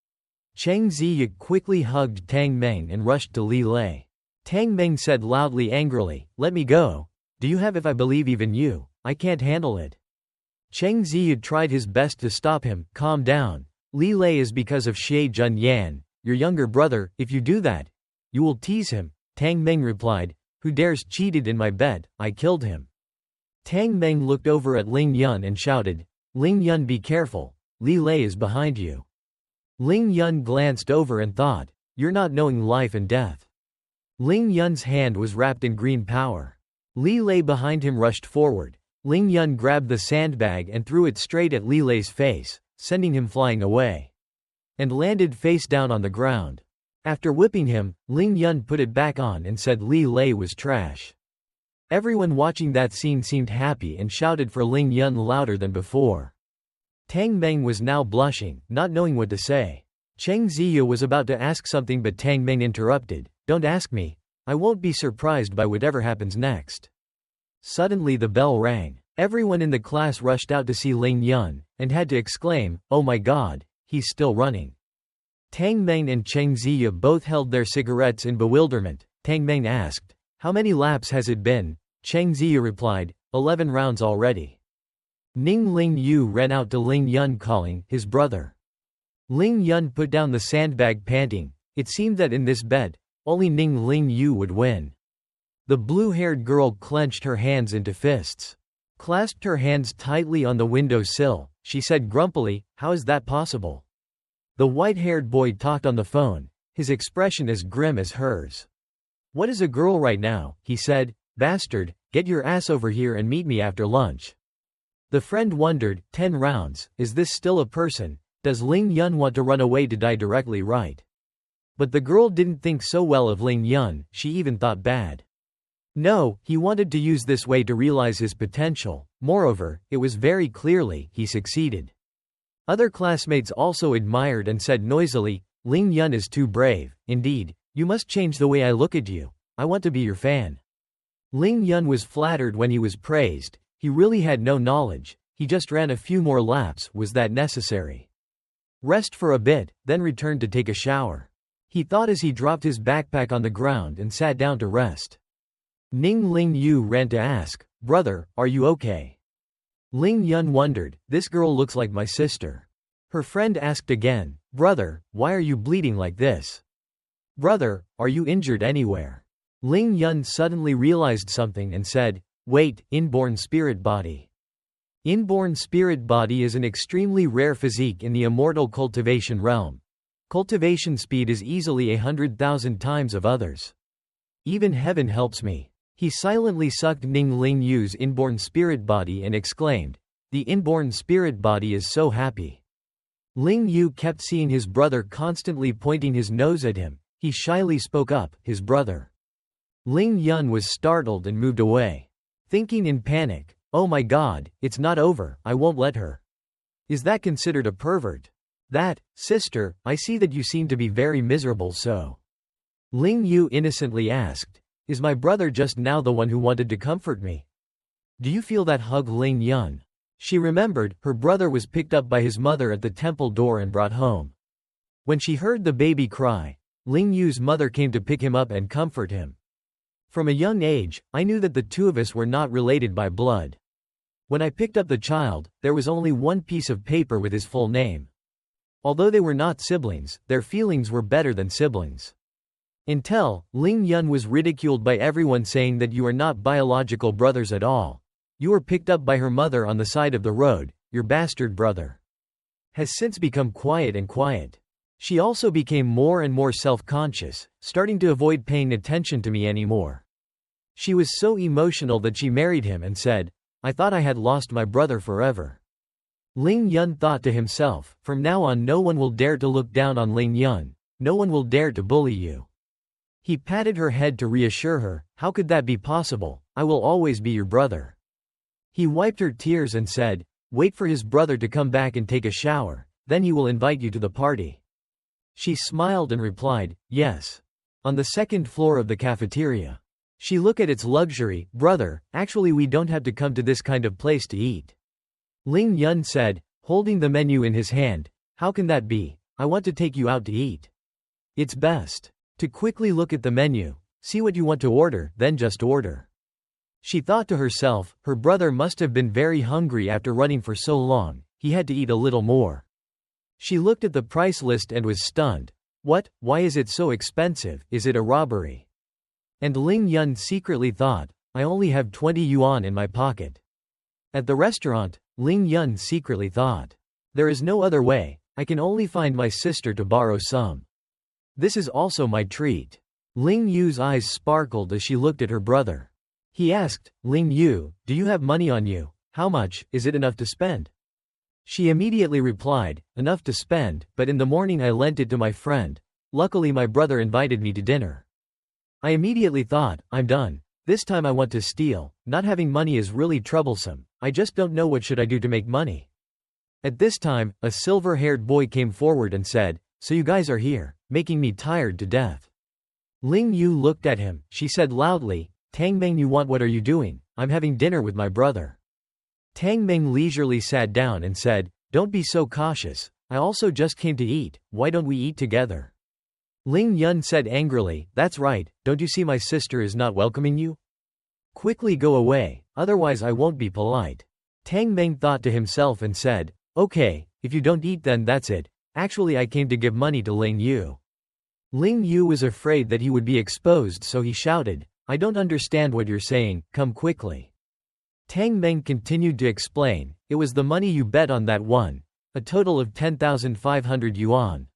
Cheng Ziya quickly hugged Tang Meng and rushed to Li Lei. Tang Meng said loudly angrily, "Let me go. Do you have if I believe even you, I can't handle it." Cheng Ziya tried his best to stop him, "Calm down. Li Lei is because of Xie Jun Yan, your younger brother, if you do that, you will tease him." Tang Meng replied, "Who dares cheated in my bet, I killed him." Tang Meng looked over at Ling Yun and shouted, "Ling Yun, be careful, Li Lei is behind you." Ling Yun glanced over and thought, "You're not knowing life and death." Ling Yun's hand was wrapped in green power. Li Lei behind him rushed forward. Ling Yun grabbed the sandbag and threw it straight at Li Lei's face, sending him flying away, and landed face down on the ground. After whipping him, Ling Yun put it back on and said Li Lei was trash. Everyone watching that scene seemed happy and shouted for Ling Yun louder than before. Tang Meng was now blushing, not knowing what to say. Cheng Ziya was about to ask something, but Tang Meng interrupted, "Don't ask me. I won't be surprised by whatever happens next." Suddenly the bell rang. Everyone in the class rushed out to see Ling Yun, and had to exclaim, "Oh my God, he's still running." Tang Meng and Cheng Ziya both held their cigarettes in bewilderment. Tang Meng asked, "How many laps has it been?" Cheng Ziya replied, 11 rounds already. Ning Ling Yu ran out to Ling Yun calling, his brother. Ling Yun put down the sandbag panting. It seemed that in this bet, only Ning Ling Yu would win. The blue-haired girl clenched her hands into fists. Clasped her hands tightly on the window sill, she said grumpily, "How is that possible?" The white-haired boy talked on the phone, his expression as grim as hers. "What is a girl right now?" he said. "Bastard, get your ass over here and meet me after lunch." The friend wondered, 10 rounds, is this still a person? Does Ling Yun want to run away to die directly, right? But the girl didn't think so well of Ling Yun, she even thought bad. No, he wanted to use this way to realize his potential. Moreover, it was very clearly, he succeeded. Other classmates also admired and said noisily, "Ling Yun is too brave. Indeed, you must change the way I look at you. I want to be your fan." Ling Yun was flattered when he was praised. He really had no knowledge. He just ran a few more laps. Was that necessary? Rest for a bit, then returned to take a shower. He thought as he dropped his backpack on the ground and sat down to rest. Ning Ling Yu ran to ask, "Brother, are you okay?" Ling Yun wondered, "This girl looks like my sister." Her friend asked again, "Brother, why are you bleeding like this? Brother, are you injured anywhere?" Ling Yun suddenly realized something and said, "Wait, inborn spirit body." Inborn spirit body is an extremely rare physique in the immortal cultivation realm. Cultivation speed is easily 100,000 times of others. Even heaven helps me. He silently sucked Ning Ling Yu's inborn spirit body and exclaimed, "The inborn spirit body is so happy." Ling Yu kept seeing his brother constantly pointing his nose at him. He shyly spoke up, "His brother." Ling Yun was startled and moved away, thinking in panic, "Oh my God, it's not over, I won't let her." Is that considered a pervert? "That, sister, I see that you seem to be very miserable, so." Ling Yu innocently asked, "Is my brother just now the one who wanted to comfort me? Do you feel that hug?" Ling Yun. She remembered, her brother was picked up by his mother at the temple door and brought home. When she heard the baby cry, Ling Yu's mother came to pick him up and comfort him. From a young age, I knew that the two of us were not related by blood. When I picked up the child, there was only one piece of paper with his full name. Although they were not siblings, their feelings were better than siblings. Until, Ling Yun was ridiculed by everyone saying that you are not biological brothers at all. You were picked up by her mother on the side of the road, your bastard brother. Has since become quiet and quiet. She also became more and more self-conscious, starting to avoid paying attention to me anymore. She was so emotional that she married him and said, "I thought I had lost my brother forever." Ling Yun thought to himself, from now on no one will dare to look down on Ling Yun, no one will dare to bully you. He patted her head to reassure her, "How could that be possible? I will always be your brother." He wiped her tears and said, "Wait for his brother to come back and take a shower, then he will invite you to the party." She smiled and replied, "Yes." On the second floor of the cafeteria. She looked at its luxury. "Brother, actually we don't have to come to this kind of place to eat." Ling Yun said, holding the menu in his hand, "How can that be? I want to take you out to eat. It's best to quickly look at the menu, see what you want to order, then just order." She thought to herself, her brother must have been very hungry after running for so long, he had to eat a little more. She looked at the price list and was stunned. What? Why is it so expensive? Is it a robbery? And Ling Yun secretly thought, I only have 20 yuan in my pocket. At the restaurant, Ling Yun secretly thought, there is no other way, I can only find my sister to borrow some. This is also my treat. Ling Yu's eyes sparkled as she looked at her brother. He asked, Ling Yu, do you have money on you? How much, is it enough to spend? She immediately replied, enough to spend, but in the morning I lent it to my friend. Luckily my brother invited me to dinner. I immediately thought, I'm done. This time I want to steal. Not having money is really troublesome. I just don't know what should I do to make money. At this time, a silver-haired boy came forward and said, so you guys are here, making me tired to death. Ling Yu looked at him. She said loudly, Tang Meng, you want? What are you doing? I'm having dinner with my brother. Tang Meng leisurely sat down and said, don't be so cautious. I also just came to eat. Why don't we eat together? Ling Yun said angrily, that's right, don't you see my sister is not welcoming you? Quickly go away, otherwise I won't be polite. Tang Meng thought to himself and said, okay, if you don't eat then that's it. Actually I came to give money to Ling Yu. Ling Yu was afraid that he would be exposed, so he shouted, I don't understand what you're saying, come quickly. Tang Meng continued to explain, it was the money you bet on that one. A total of 10,500 yuan.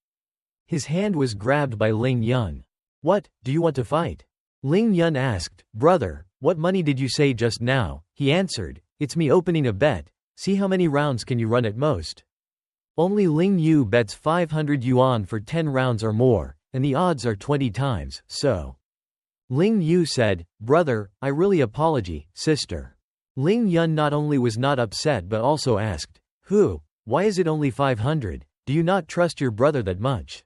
His hand was grabbed by Ling Yun. What, do you want to fight? Ling Yun asked, brother, what money did you say just now? He answered, it's me opening a bet. See how many rounds can you run at most? Only Ling Yu bets 500 yuan for 10 rounds or more, and the odds are 20 times, so. Ling Yu said, brother, I really apologize, sister. Ling Yun not only was not upset but also asked, who? Why is it only 500? Do you not trust your brother that much?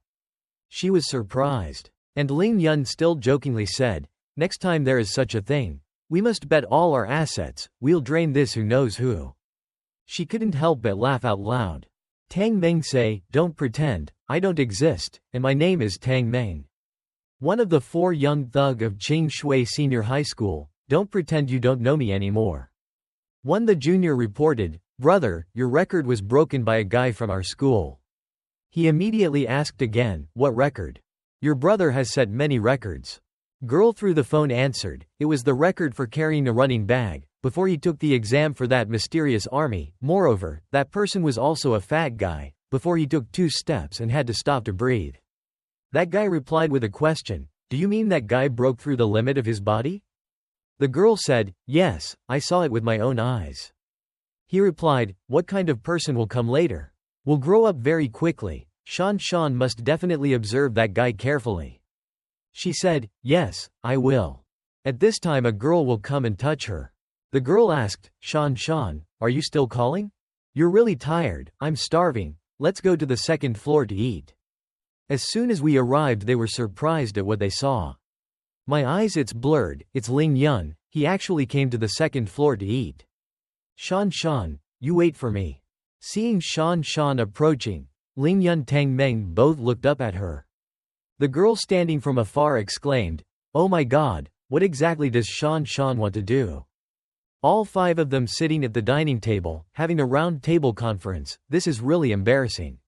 She was surprised. And Ling Yun still jokingly said, next time there is such a thing, we must bet all our assets, we'll drain this who knows who. She couldn't help but laugh out loud. Tang Meng say, don't pretend, I don't exist, and my name is Tang Meng. One of the 4 young thug of Qing Shui Senior High School, don't pretend you don't know me anymore. One the junior reported, brother, your record was broken by a guy from our school. He immediately asked again, what record? Your brother has set many records. Girl through the phone answered, it was the record for carrying a running bag, before he took the exam for that mysterious army. Moreover, that person was also a fat guy, before he took 2 steps and had to stop to breathe. That guy replied with a question, do you mean that guy broke through the limit of his body? The girl said, yes, I saw it with my own eyes. He replied, what kind of person will come later? Will grow up very quickly. Shan must definitely observe that guy carefully. She said, yes, I will. At this time a girl will come and touch her. The girl asked, Shan, are you still calling? You're really tired, I'm starving, let's go to the 2nd floor to eat. As soon as we arrived they were surprised at what they saw. My eyes, it's blurred, it's Ling Yun, he actually came to the 2nd floor to eat. Shan, you wait for me. Seeing Shan approaching, Ling Yun Tang Meng both looked up at her. The girl standing from afar exclaimed, oh my god, what exactly does Shan want to do? All 5 of them sitting at the dining table, having a round table conference, this is really embarrassing.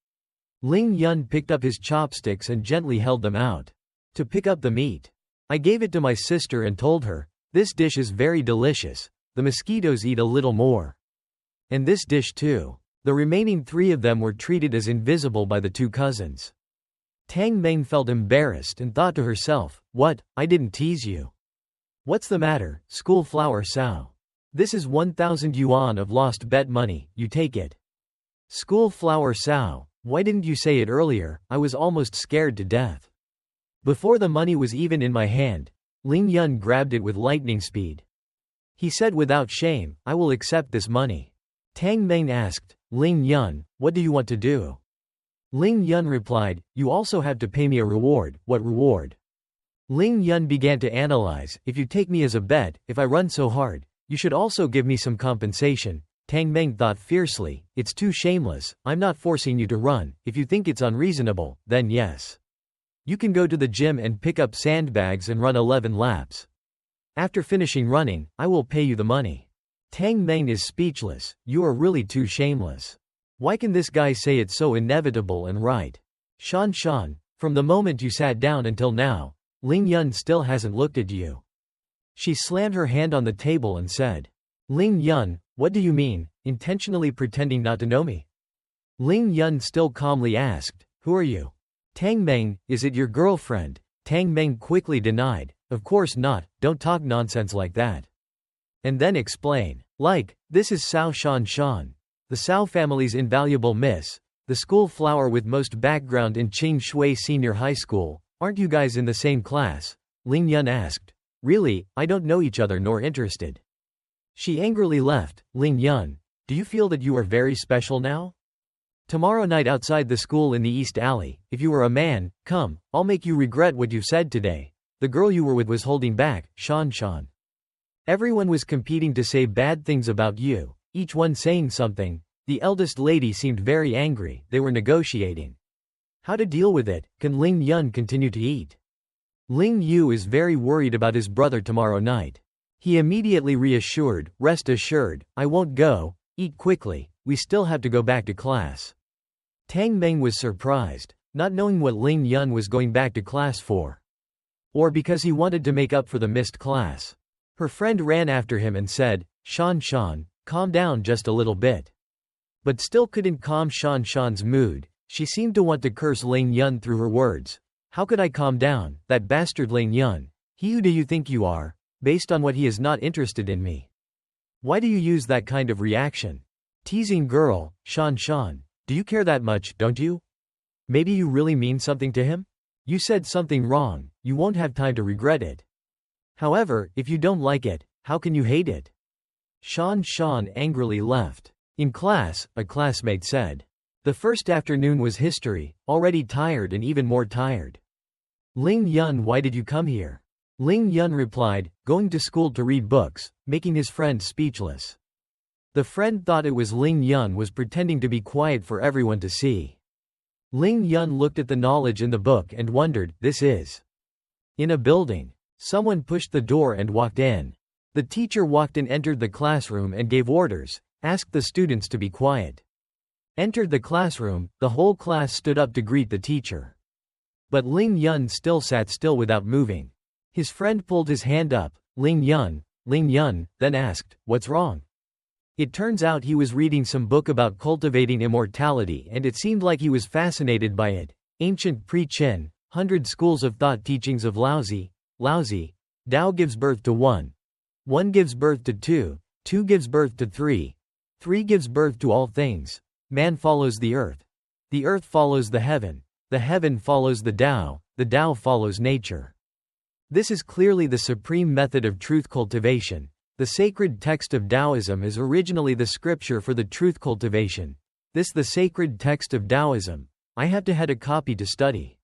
Ling Yun picked up his chopsticks and gently held them out. To pick up the meat. I gave it to my sister and told her, this dish is very delicious, the mosquitoes eat a little more. And this dish too. The remaining 3 of them were treated as invisible by the 2 cousins. Tang Meng felt embarrassed and thought to herself, what, I didn't tease you. What's the matter, school flower Sao? This is 1,000 yuan of lost bet money, you take it. School flower Sao, why didn't you say it earlier? I was almost scared to death. Before the money was even in my hand, Ling Yun grabbed it with lightning speed. He said without shame, I will accept this money. Tang Meng asked, Ling Yun, what do you want to do? Ling Yun replied, you also have to pay me a reward. What reward? Ling Yun began to analyze, if you take me as a bet, if I run so hard, you should also give me some compensation. Tang Meng thought fiercely, it's too shameless, I'm not forcing you to run, if you think it's unreasonable, then yes. You can go to the gym and pick up sandbags and run 11 laps. After finishing running, I will pay you the money. Tang Meng is speechless, you are really too shameless. Why can this guy say it's so inevitable and right? Shan, from the moment you sat down until now, Ling Yun still hasn't looked at you. She slammed her hand on the table and said, Ling Yun, What do you mean, intentionally pretending not to know me? Ling Yun still calmly asked, who are you? Tang Meng, is it your girlfriend? Tang Meng quickly denied, of course not, don't talk nonsense like that. And then explain. Like, this is Cao Shan Shan. The Cao family's invaluable miss, the school flower with most background in Qing Shui Senior High School. Aren't you guys in the same class? Ling Yun asked. Really, I don't know each other nor interested. She angrily left. Ling Yun, do you feel that you are very special now? Tomorrow night outside the school in the East Alley, if you are a man, come, I'll make you regret what you said today. The girl you were with was holding back, Shan Shan. Everyone was competing to say bad things about you, each one saying something. The eldest lady seemed very angry, they were negotiating. How to deal with it? Can Ling Yun continue to eat? Ling Yu is very worried about his brother tomorrow night. He immediately reassured, rest assured, I won't go, eat quickly, we still have to go back to class. Tang Meng was surprised, not knowing what Ling Yun was going back to class for. Or because he wanted to make up for the missed class. Her friend ran after him and said, Shan Shan, calm down just a little bit. But still couldn't calm Shan Shan's mood, she seemed to want to curse Ling Yun through her words. How could I calm down, that bastard Ling Yun? Who do you think you are? Based on what he is not interested in me. Why do you use that kind of reaction? Teasing girl, Shan Shan, do you care that much, don't you? Maybe you really mean something to him? You said something wrong, you won't have time to regret it. However, if you don't like it, how can you hate it? Shan Shan angrily left. In class, a classmate said. The first afternoon was history, already tired and even more tired. Ling Yun, why did you come here? Ling Yun replied, going to school to read books, making his friend speechless. The friend thought it was Ling Yun was pretending to be quiet for everyone to see. Ling Yun looked at the knowledge in the book and wondered, this is. In a building. Someone pushed the door and walked in. The teacher walked and entered the classroom and gave orders, asked the students to be quiet. Entered the classroom, the whole class stood up to greet the teacher. But Ling Yun still sat still without moving. His friend pulled his hand up, Ling Yun, then asked, what's wrong? It turns out he was reading some book about cultivating immortality and it seemed like he was fascinated by it. Ancient Pre-Qin, 100 schools of thought teachings of Laozi. Tao gives birth to 1. 1 gives birth to 2. 2 gives birth to 3. 3 gives birth to all things. Man follows the earth. The earth follows the heaven follows the Tao follows nature. This is clearly the supreme method of truth cultivation. The sacred text of Taoism is originally the scripture for the truth cultivation. This the sacred text of Taoism. I have to had a copy to study.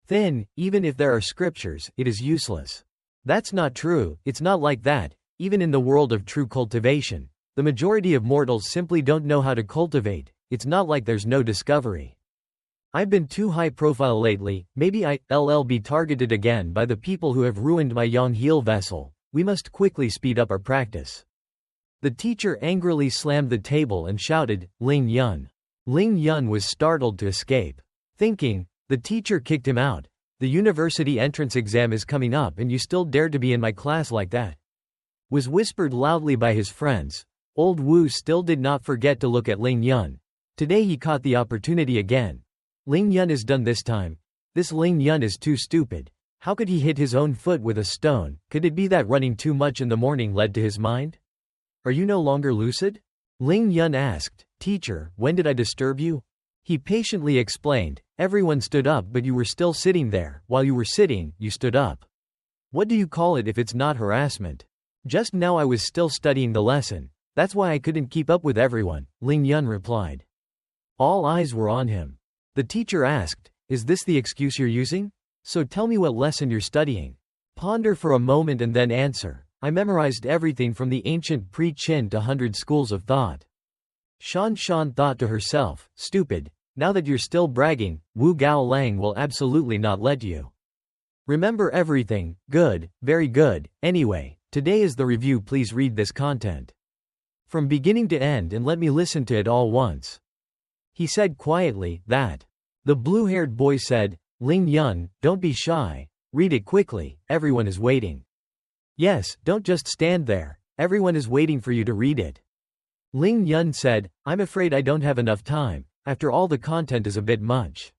Then, even if there are scriptures, it is useless. That's not true, it's not like that, even in the world of true cultivation. The majority of mortals simply don't know how to cultivate, it's not like there's no discovery. I've been too high profile lately, maybe I'll be targeted again by the people who have ruined my young heel vessel. We must quickly speed up our practice. The teacher angrily slammed the table and shouted, Ling Yun. Ling Yun was startled to escape. Thinking, the teacher kicked him out. The university entrance exam is coming up and you still dare to be in my class like that. Was whispered loudly by his friends. Old Wu still did not forget to look at Ling Yun. Today he caught the opportunity again. Ling Yun is done this time. This Ling Yun is too stupid. How could he hit his own foot with a stone? Could it be that running too much in the morning led to his mind? Are you no longer lucid? Ling Yun asked. Teacher, when did I disturb you? He patiently explained. Everyone stood up but you were still sitting there. While you were sitting, you stood up. What do you call it if it's not harassment? Just now I was still studying the lesson. That's why I couldn't keep up with everyone, Ling Yun replied. All eyes were on him. The teacher asked, is this the excuse you're using? So tell me what lesson you're studying. Ponder for a moment and then answer. I memorized everything from the ancient Pre-Qin to 100 schools of thought. Shan Shan thought to herself, stupid, now that you're still bragging, Wu Gao Lang will absolutely not let you. Remember everything, good, very good, anyway, today is the review, please read this content from beginning to end and let me listen to it all once. He said quietly, that. The blue-haired boy said, Ling Yun, don't be shy, read it quickly, everyone is waiting. Yes, don't just stand there, everyone is waiting for you to read it. Ling Yun said, I'm afraid I don't have enough time. After all, the content is a bit much.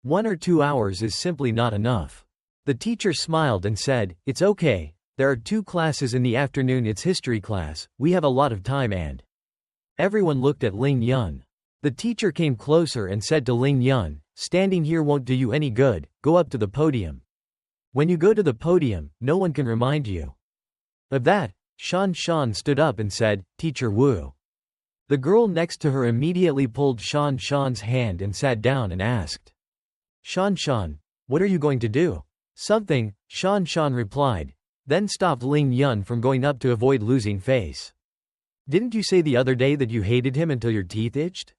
1 or 2 hours is simply not enough. The teacher smiled and said, it's okay. There are 2 classes in the afternoon. It's history class. We have a lot of time. And everyone looked at Ling Yun. The teacher came closer and said to Ling Yun, standing here won't do you any good. Go up to the podium. When you go to the podium, no one can remind you of that. Shan stood up and said, Teacher Wu. The girl next to her immediately pulled Shan's hand and sat down and asked, Shan, what are you going to do? Something, Shan replied, then stopped Ling Yun from going up to avoid losing face. Didn't you say the other day that you hated him until your teeth itched?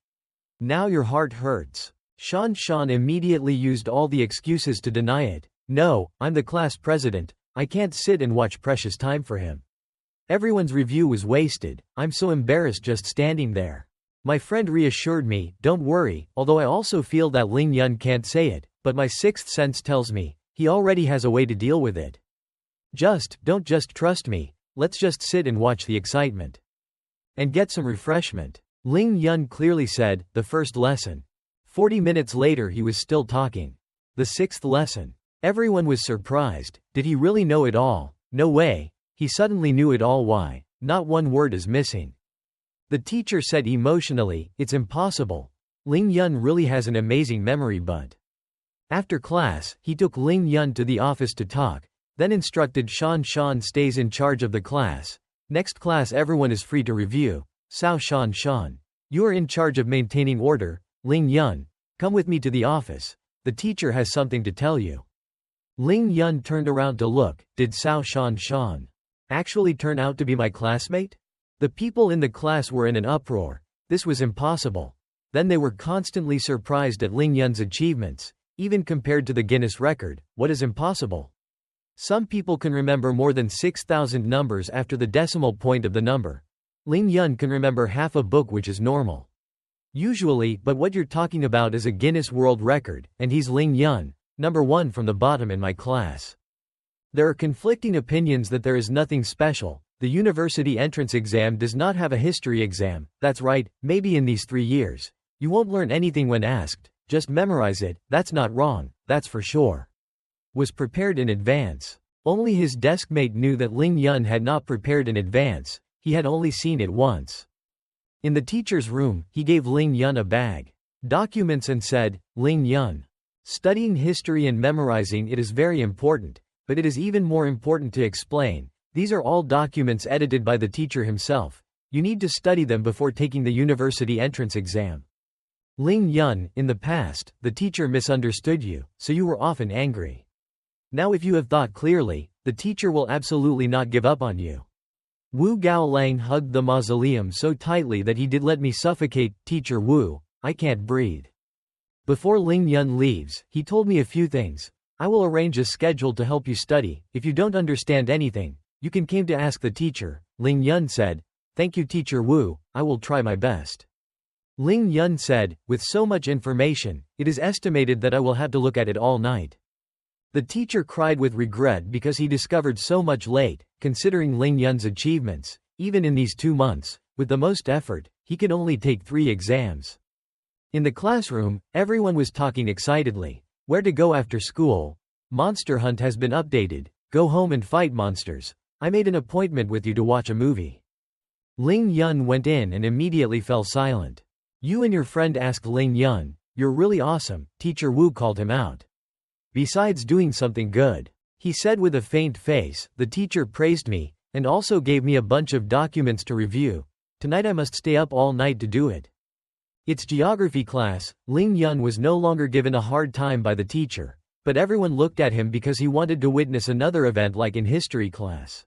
Now your heart hurts. Shan immediately used all the excuses to deny it. No, I'm the class president. I can't sit and watch precious time for him. Everyone's review was wasted. I'm so embarrassed just standing there. My friend reassured me, don't worry, although I also feel that Ling Yun can't say it, but my sixth sense tells me, he already has a way to deal with it. Don't just trust me, let's just sit and watch the excitement. And get some refreshment. Ling Yun clearly said, the first lesson. 40 minutes later he was still talking. The 6th lesson. Everyone was surprised. Did he really know it all? No way. He suddenly knew it all. Why? Not one word is missing. The teacher said emotionally, it's impossible. Ling Yun really has an amazing memory. But after class, he took Ling Yun to the office to talk, then instructed Shan stays in charge of the class. Next class everyone is free to review. Sao Shan, you are in charge of maintaining order. Ling Yun, come with me to the office. The teacher has something to tell you. Ling Yun turned around to look. Did Sao Shan actually turn out to be my classmate? The people in the class were in an uproar. This was impossible. Then they were constantly surprised at Ling Yun's achievements, even compared to the Guinness record. What is impossible? Some people can remember more than 6,000 numbers after the decimal point of the number. Ling Yun can remember half a book, which is normal. Usually, but what you're talking about is a Guinness World Record, and he's Ling Yun, number 1 from the bottom in my class. There are conflicting opinions that there is nothing special. The university entrance exam does not have a history exam. That's right, maybe in these 3 years. You won't learn anything when asked, just memorize it. That's not wrong, that's for sure. Was prepared in advance. Only his deskmate knew that Ling Yun had not prepared in advance, he had only seen it once. In the teacher's room, he gave Ling Yun a bag, documents and said, Ling Yun, studying history and memorizing it is very important, but it is even more important to explain. These are all documents edited by the teacher himself. You need to study them before taking the university entrance exam. Ling Yun, in the past, the teacher misunderstood you, so you were often angry. Now if you have thought clearly, the teacher will absolutely not give up on you. Wu Gaolang hugged the mausoleum so tightly that he did let me suffocate. Teacher Wu, I can't breathe. Before Ling Yun leaves, he told me a few things. I will arrange a schedule to help you study. If you don't understand anything, you can come to ask the teacher. Ling Yun said, thank you Teacher Wu, I will try my best. Ling Yun said, with so much information, it is estimated that I will have to look at it all night. The teacher cried with regret because he discovered so much late, considering Ling Yun's achievements. Even in these 2 months, with the most effort, he could only take 3 exams. In the classroom, everyone was talking excitedly. Where to go after school? Monster Hunt has been updated. Go home and fight monsters. I made an appointment with you to watch a movie. Ling Yun went in and immediately fell silent. You and your friend asked Ling Yun, you're really awesome. Teacher Wu called him out. Besides doing something good, he said with a faint face, the teacher praised me, and also gave me a bunch of documents to review. Tonight I must stay up all night to do it. It's geography class. Ling Yun was no longer given a hard time by the teacher, but everyone looked at him because he wanted to witness another event like in history class.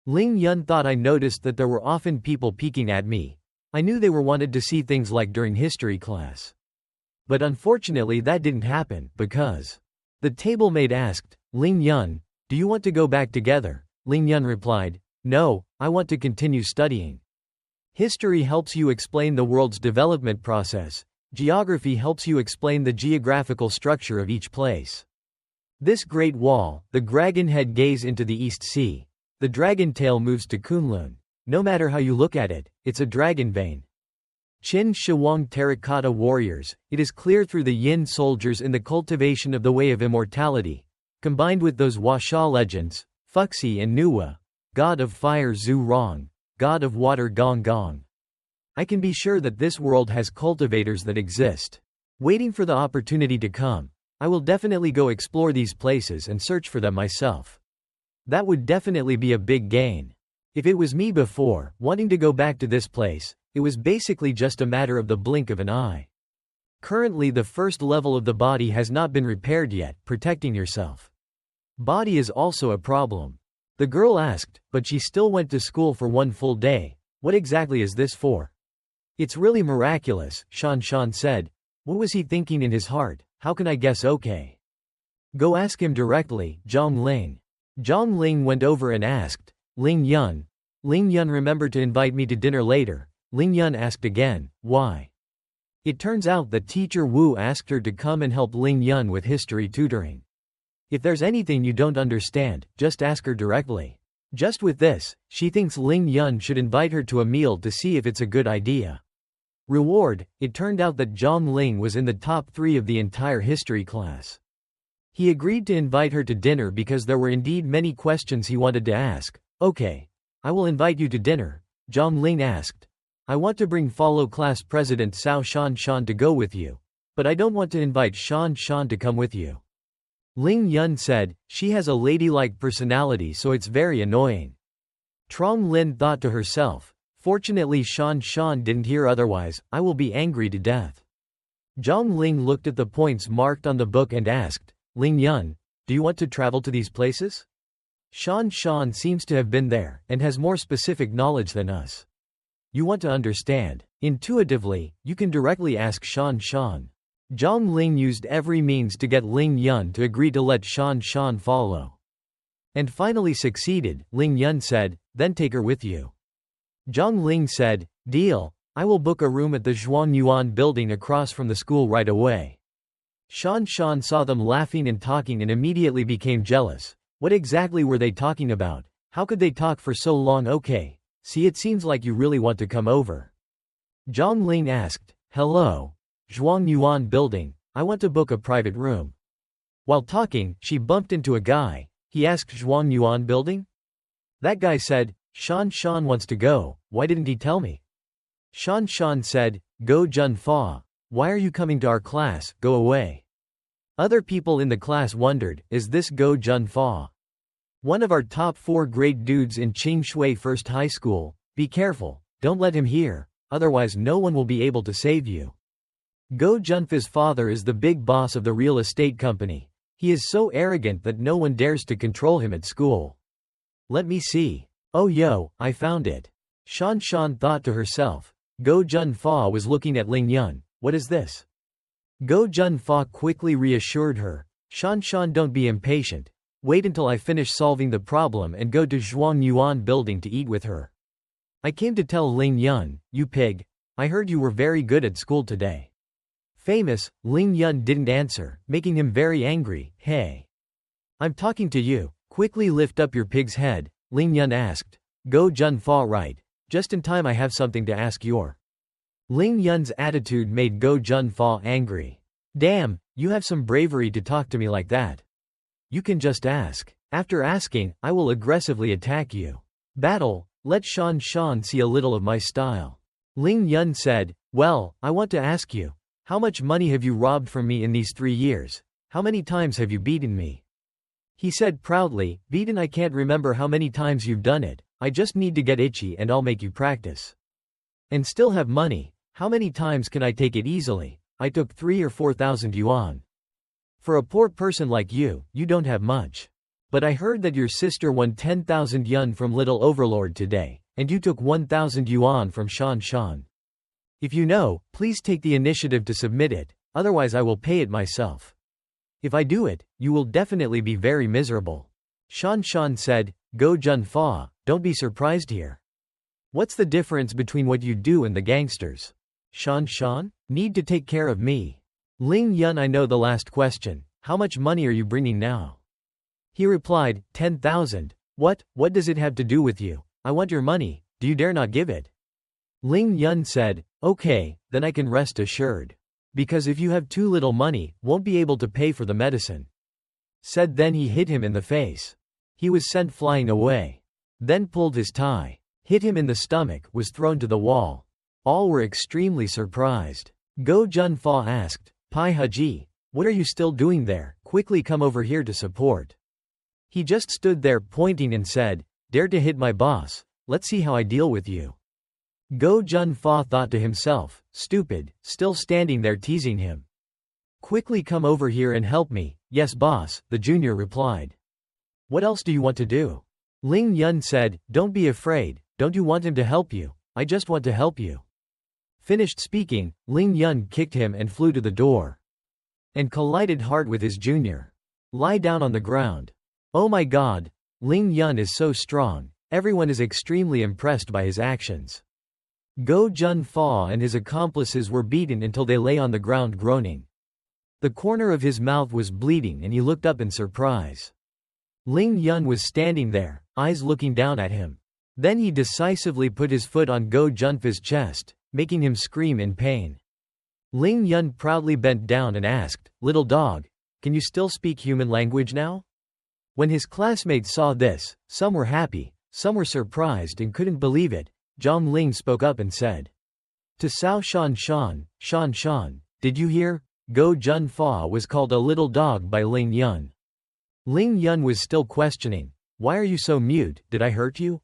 Ling Yun thought I noticed that there were often people peeking at me. I knew they were wanted to see things like during history class. But unfortunately that didn't happen, because the table mate asked, Ling Yun, do you want to go back together? Ling Yun replied, no, I want to continue studying. History helps you explain the world's development process. Geography helps you explain the geographical structure of each place. This great wall, the dragon head gaze into the East Sea. The dragon tail moves to Kunlun. No matter how you look at it, it's a dragon vein. Qin Shi Huang terracotta warriors, it is clear through the yin soldiers in the cultivation of the way of immortality, combined with those Huaxia legends, Fuxi and Nuwa, god of fire Zhu Rong, god of water Gong Gong. I can be sure that this world has cultivators that exist. Waiting for the opportunity to come, I will definitely go explore these places and search for them myself. That would definitely be a big gain. If it was me before, wanting to go back to this place, it was basically just a matter of the blink of an eye. Currently the first level of the body has not been repaired yet, protecting yourself. Body is also a problem. The girl asked, but she still went to school for one full day. What exactly is this for? It's really miraculous, Shan Shan said. What was he thinking in his heart? How can I guess? Okay. Go ask him directly, Zhang Ling. Zhang Ling went over and asked, Ling Yun. Ling Yun remembered to invite me to dinner later. Ling Yun asked again, why? It turns out that teacher Wu asked her to come and help Ling Yun with history tutoring. If there's anything you don't understand, just ask her directly. Just with this, she thinks Ling Yun should invite her to a meal to see if it's a good idea. Reward, it turned out that Zhang Ling was in the top 3 of the entire history class. He agreed to invite her to dinner because there were indeed many questions he wanted to ask. Okay. I will invite you to dinner, Zhang Ling asked. I want to bring follow class president Cao Shan Shan to go with you. But I don't want to invite Shan Shan to come with you. Ling Yun said, she has a ladylike personality so it's very annoying. Trong Lin thought to herself, fortunately Shan Shan didn't hear otherwise, I will be angry to death. Zhang Ling looked at the points marked on the book and asked, Ling Yun, do you want to travel to these places? Shan Shan seems to have been there, and has more specific knowledge than us. You want to understand. Intuitively, you can directly ask Shan Shan. Zhang Ling used every means to get Ling Yun to agree to let Shan Shan follow. And finally succeeded. Ling Yun said, then take her with you. Zhang Ling said, deal, I will book a room at the Zhuangyuan building across from the school right away. Shan Shan saw them laughing and talking and immediately became jealous. What exactly were they talking about? How could they talk for so long? Okay. See, it seems like you really want to come over. Zhang Ling asked, hello. Zhuangyuan building, I want to book a private room. While talking, she bumped into a guy. He asked, Zhuangyuan building? That guy said, Shan Shan wants to go, why didn't he tell me? Shan Shan said, Go Jun Fa. Why are you coming to our class? Go away. Other people in the class wondered, is this Go Jun Fa? One of our top 4 grade dudes in Qingshui First High School. Be careful, don't let him hear, otherwise no one will be able to save you. Go Junfa's father is the big boss of the real estate company. He is so arrogant that no one dares to control him at school. Let me see. Oh yo, I found it. Shan Shan thought to herself. Go Jun Fa was looking at Ling Yun. What is this? Go Jun Fa quickly reassured her. Shan Shan, don't be impatient. Wait until I finish solving the problem and go to Zhuangyuan building to eat with her. I came to tell Ling Yun, you pig. I heard you were very good at school today. Famous, Ling Yun didn't answer, making him very angry. Hey. I'm talking to you. Quickly lift up your pig's head, Ling Yun asked. Go Jun Fa right. Just in time, I have something to ask your. Ling Yun's attitude made Go Jun Fa angry. Damn, you have some bravery to talk to me like that. You can just ask. After asking, I will aggressively attack you. Battle, let Shan Shan see a little of my style. Ling Yun said, well, I want to ask you. How much money have you robbed from me in these 3 years? How many times have you beaten me? He said proudly, beaten, I can't remember how many times you've done it. I just need to get itchy and I'll make you practice. And still have money. How many times can I take it easily? I took 3 or 4,000 yuan. For a poor person like you, you don't have much. But I heard that your sister won 10,000 yuan from Little Overlord today, and you took 1,000 yuan from Shan Shan. If you know, please take the initiative to submit it, otherwise I will pay it myself. If I do it, you will definitely be very miserable. Shan Shan said, Go Jun Fa, don't be surprised here. What's the difference between what you do and the gangsters? Shan Shan? Need to take care of me. Ling Yun, I know the last question. How much money are you bringing now? He replied, 10,000. What does it have to do with you? I want your money. Do you dare not give it? Ling Yun said, okay, then I can rest assured. Because if you have too little money, won't be able to pay for the medicine. Said then he hit him in the face. He was sent flying away. Then pulled his tie. Hit him in the stomach, was thrown to the wall. All were extremely surprised. Go Junfa asked, Pai Haji, what are you still doing there? Quickly come over here to support. He just stood there pointing and said, dare to hit my boss, let's see how I deal with you. Go Junfa thought to himself, stupid, still standing there teasing him. Quickly come over here and help me. Yes boss, the junior replied. What else do you want to do? Ling Yun said, don't be afraid, don't you want him to help you? I just want to help you. Finished speaking, Ling Yun kicked him and flew to the door. And collided hard with his junior. Lie down on the ground. Oh my god, Ling Yun is so strong, everyone is extremely impressed by his actions. Go Junfa and his accomplices were beaten until they lay on the ground groaning. The corner of his mouth was bleeding and he looked up in surprise. Ling Yun was standing there, eyes looking down at him. Then he decisively put his foot on Go Junfa's chest, making him scream in pain. Ling Yun proudly bent down and asked, little dog, can you still speak human language now? When his classmates saw this, some were happy, some were surprised and couldn't believe it. Zhang Ling spoke up and said to Cao Shan, did you hear? Go Junfa was called a little dog by Ling Yun. Ling Yun was still questioning, why are you so mute, did I hurt you?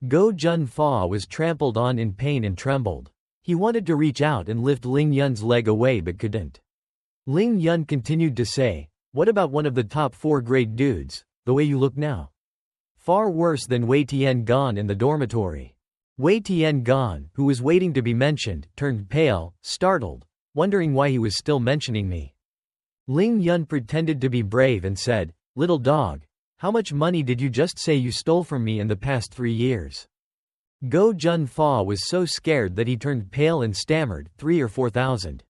Go Junfa was trampled on in pain and trembled. He wanted to reach out and lift Ling Yun's leg away but couldn't. Ling Yun continued to say, what about one of the top 4 grade dudes, the way you look now? Far worse than Wei Tiangan in the dormitory. Wei Tiangan, who was waiting to be mentioned, turned pale, startled, wondering why he was still mentioning me. Ling Yun pretended to be brave and said, little dog, how much money did you just say you stole from me in the past 3 years? Go Junfa was so scared that he turned pale and stammered, 3 or 4,000.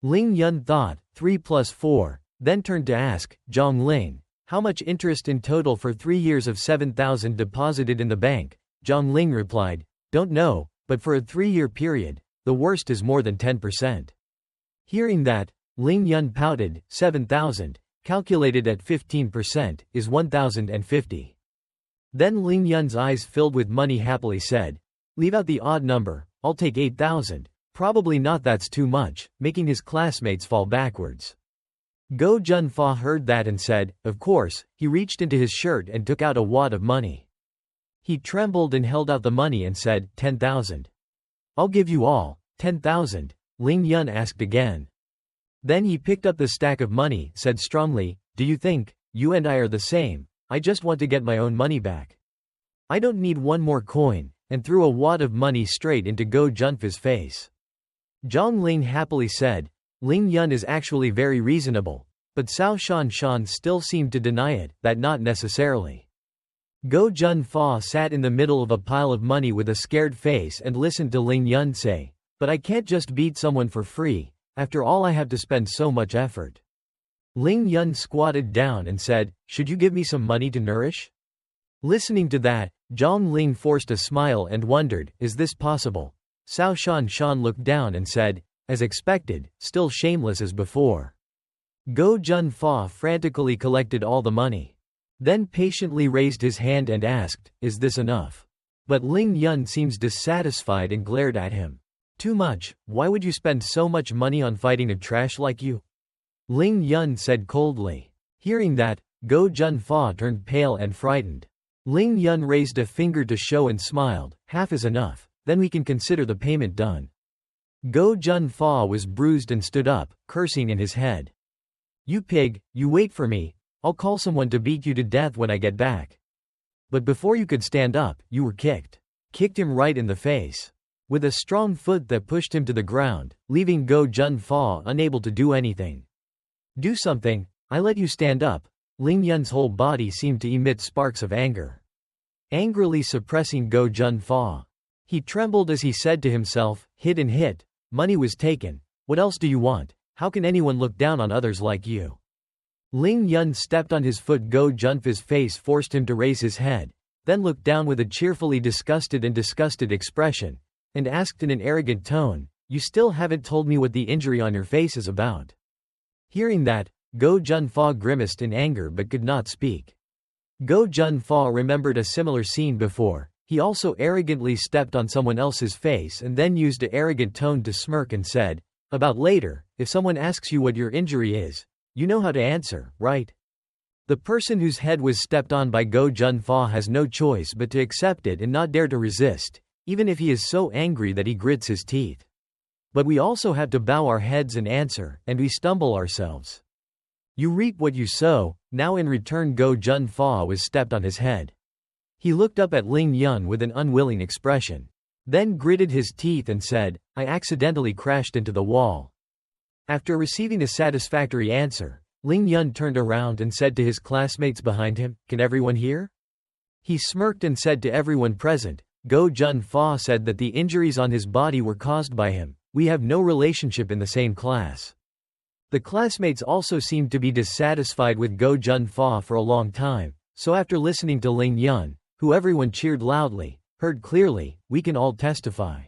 Ling Yun thought, 3 plus 4, then turned to ask, Zhang Ling, how much interest in total for 3 years of 7,000 deposited in the bank? Zhang Ling replied, don't know, but for a 3-year period, the worst is more than 10%. Hearing that, Ling Yun pouted, 7,000, calculated at 15%, is 1,050. Then Ling Yun's eyes filled with money happily said, leave out the odd number, I'll take 8,000, probably not that's too much, making his classmates fall backwards. Go Junfa heard that and said, of course, he reached into his shirt and took out a wad of money. He trembled and held out the money and said, 10,000. I'll give you all, 10,000, Ling Yun asked again. Then he picked up the stack of money, said strongly, do you think, you and I are the same? I just want to get my own money back. I don't need one more coin, and threw a wad of money straight into Go Junfa's face. Zhang Ling happily said, Ling Yun is actually very reasonable, but Cao Shan still seemed to deny it, that not necessarily. Go Junfa sat in the middle of a pile of money with a scared face and listened to Ling Yun say, but I can't just beat someone for free, after all I have to spend so much effort. Ling Yun squatted down and said, should you give me some money to nourish? Listening to that, Zhang Ling forced a smile and wondered, is this possible? Cao Shan looked down and said, as expected, still shameless as before. Go Junfa frantically collected all the money. Then patiently raised his hand and asked, is this enough? But Ling Yun seems dissatisfied and glared at him. Too much, why would you spend so much money on fighting a trash like you? Ling Yun said coldly. Hearing that, Go Junfa turned pale and frightened. Ling Yun raised a finger to show and smiled, half is enough, then we can consider the payment done. Go Junfa was bruised and stood up, cursing in his head. You pig, you wait for me, I'll call someone to beat you to death when I get back. But before you could stand up, you were kicked. Kicked him right in the face. With a strong foot that pushed him to the ground, leaving Go Junfa unable to do anything. Do something, I let you stand up. Ling Yun's whole body seemed to emit sparks of anger. Angrily suppressing Go Junfa. He trembled as he said to himself, hit and hit, money was taken, what else do you want? How can anyone look down on others like you? Ling Yun stepped on his foot. Go Junfa's face forced him to raise his head. then looked down with a cheerfully disgusted expression, and asked in an arrogant tone, "You still haven't told me what the injury on your face is about." Hearing that, Go Junfa grimaced in anger but could not speak. Go Junfa remembered a similar scene before. He also arrogantly stepped on someone else's face and then used an arrogant tone to smirk and said, "About later, if someone asks you what your injury is, you know how to answer, right?" The person whose head was stepped on by Go Junfa has no choice but to accept it and not dare to resist, even if he is so angry that he grits his teeth. But we also have to bow our heads and answer, and we stumble ourselves. You reap what you sow. Now in return Go Junfa was stepped on his head. He looked up at Ling Yun with an unwilling expression. Then gritted his teeth and said, "I accidentally crashed into the wall." After receiving a satisfactory answer, Ling Yun turned around and said to his classmates behind him, "Can everyone hear?" He smirked and said to everyone present, Go Junfa said that the injuries on his body were caused by him. We have no relationship in the same class. The classmates also seemed to be dissatisfied with Go Junfa for a long time, so after listening to Ling Yun, who everyone cheered loudly, heard clearly, we can all testify.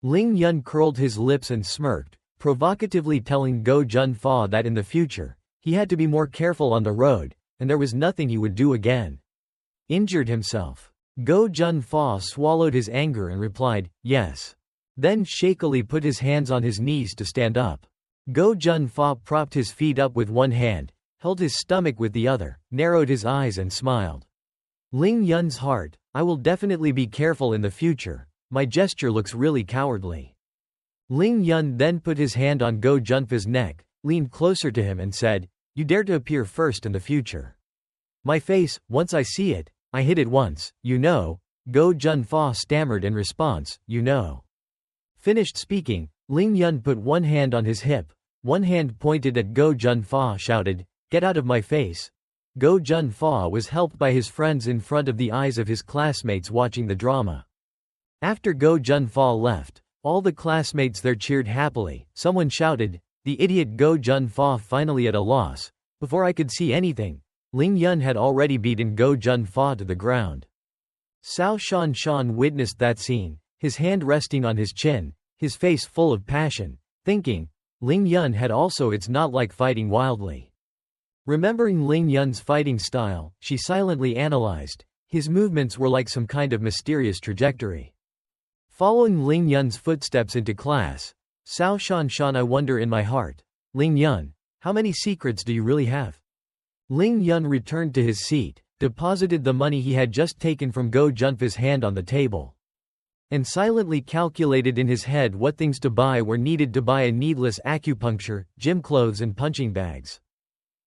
Ling Yun curled his lips and smirked, provocatively telling Go Junfa that in the future, he had to be more careful on the road, and there was nothing he would do again. Injured himself. Go Junfa swallowed his anger and replied, "Yes." Then shakily put his hands on his knees to stand up. Go Junfa propped his feet up with one hand, held his stomach with the other, narrowed his eyes and smiled. Ling Yun's heart, "I will definitely be careful in the future. My gesture looks really cowardly." Ling Yun then put his hand on Go Junfa's neck, leaned closer to him and said, "You dare to appear first in the future. My face, once I see it, I hit it once, you know." Go Junfa stammered in response, "You know." Finished speaking, Ling Yun put one hand on his hip, one hand pointed at Go Junfa, shouted, "Get out of my face." Go Junfa was helped by his friends in front of the eyes of his classmates watching the drama. After Go Junfa left, all the classmates there cheered happily. Someone shouted, "The idiot Go Junfa finally at a loss." Before I could see anything, Ling Yun had already beaten Go Junfa to the ground. Cao Shan witnessed that scene, his hand resting on his chin, his face full of passion, thinking, Ling Yun had also it's not like fighting wildly. Remembering Ling Yun's fighting style, she silently analyzed, his movements were like some kind of mysterious trajectory. Following Ling Yun's footsteps into class, Cao Shan, I wonder in my heart, Ling Yun, how many secrets do you really have? Ling Yun returned to his seat, deposited the money he had just taken from Go Junfa's hand on the table, and silently calculated in his head what things to buy were needed to buy a needless acupuncture, gym clothes and punching bags.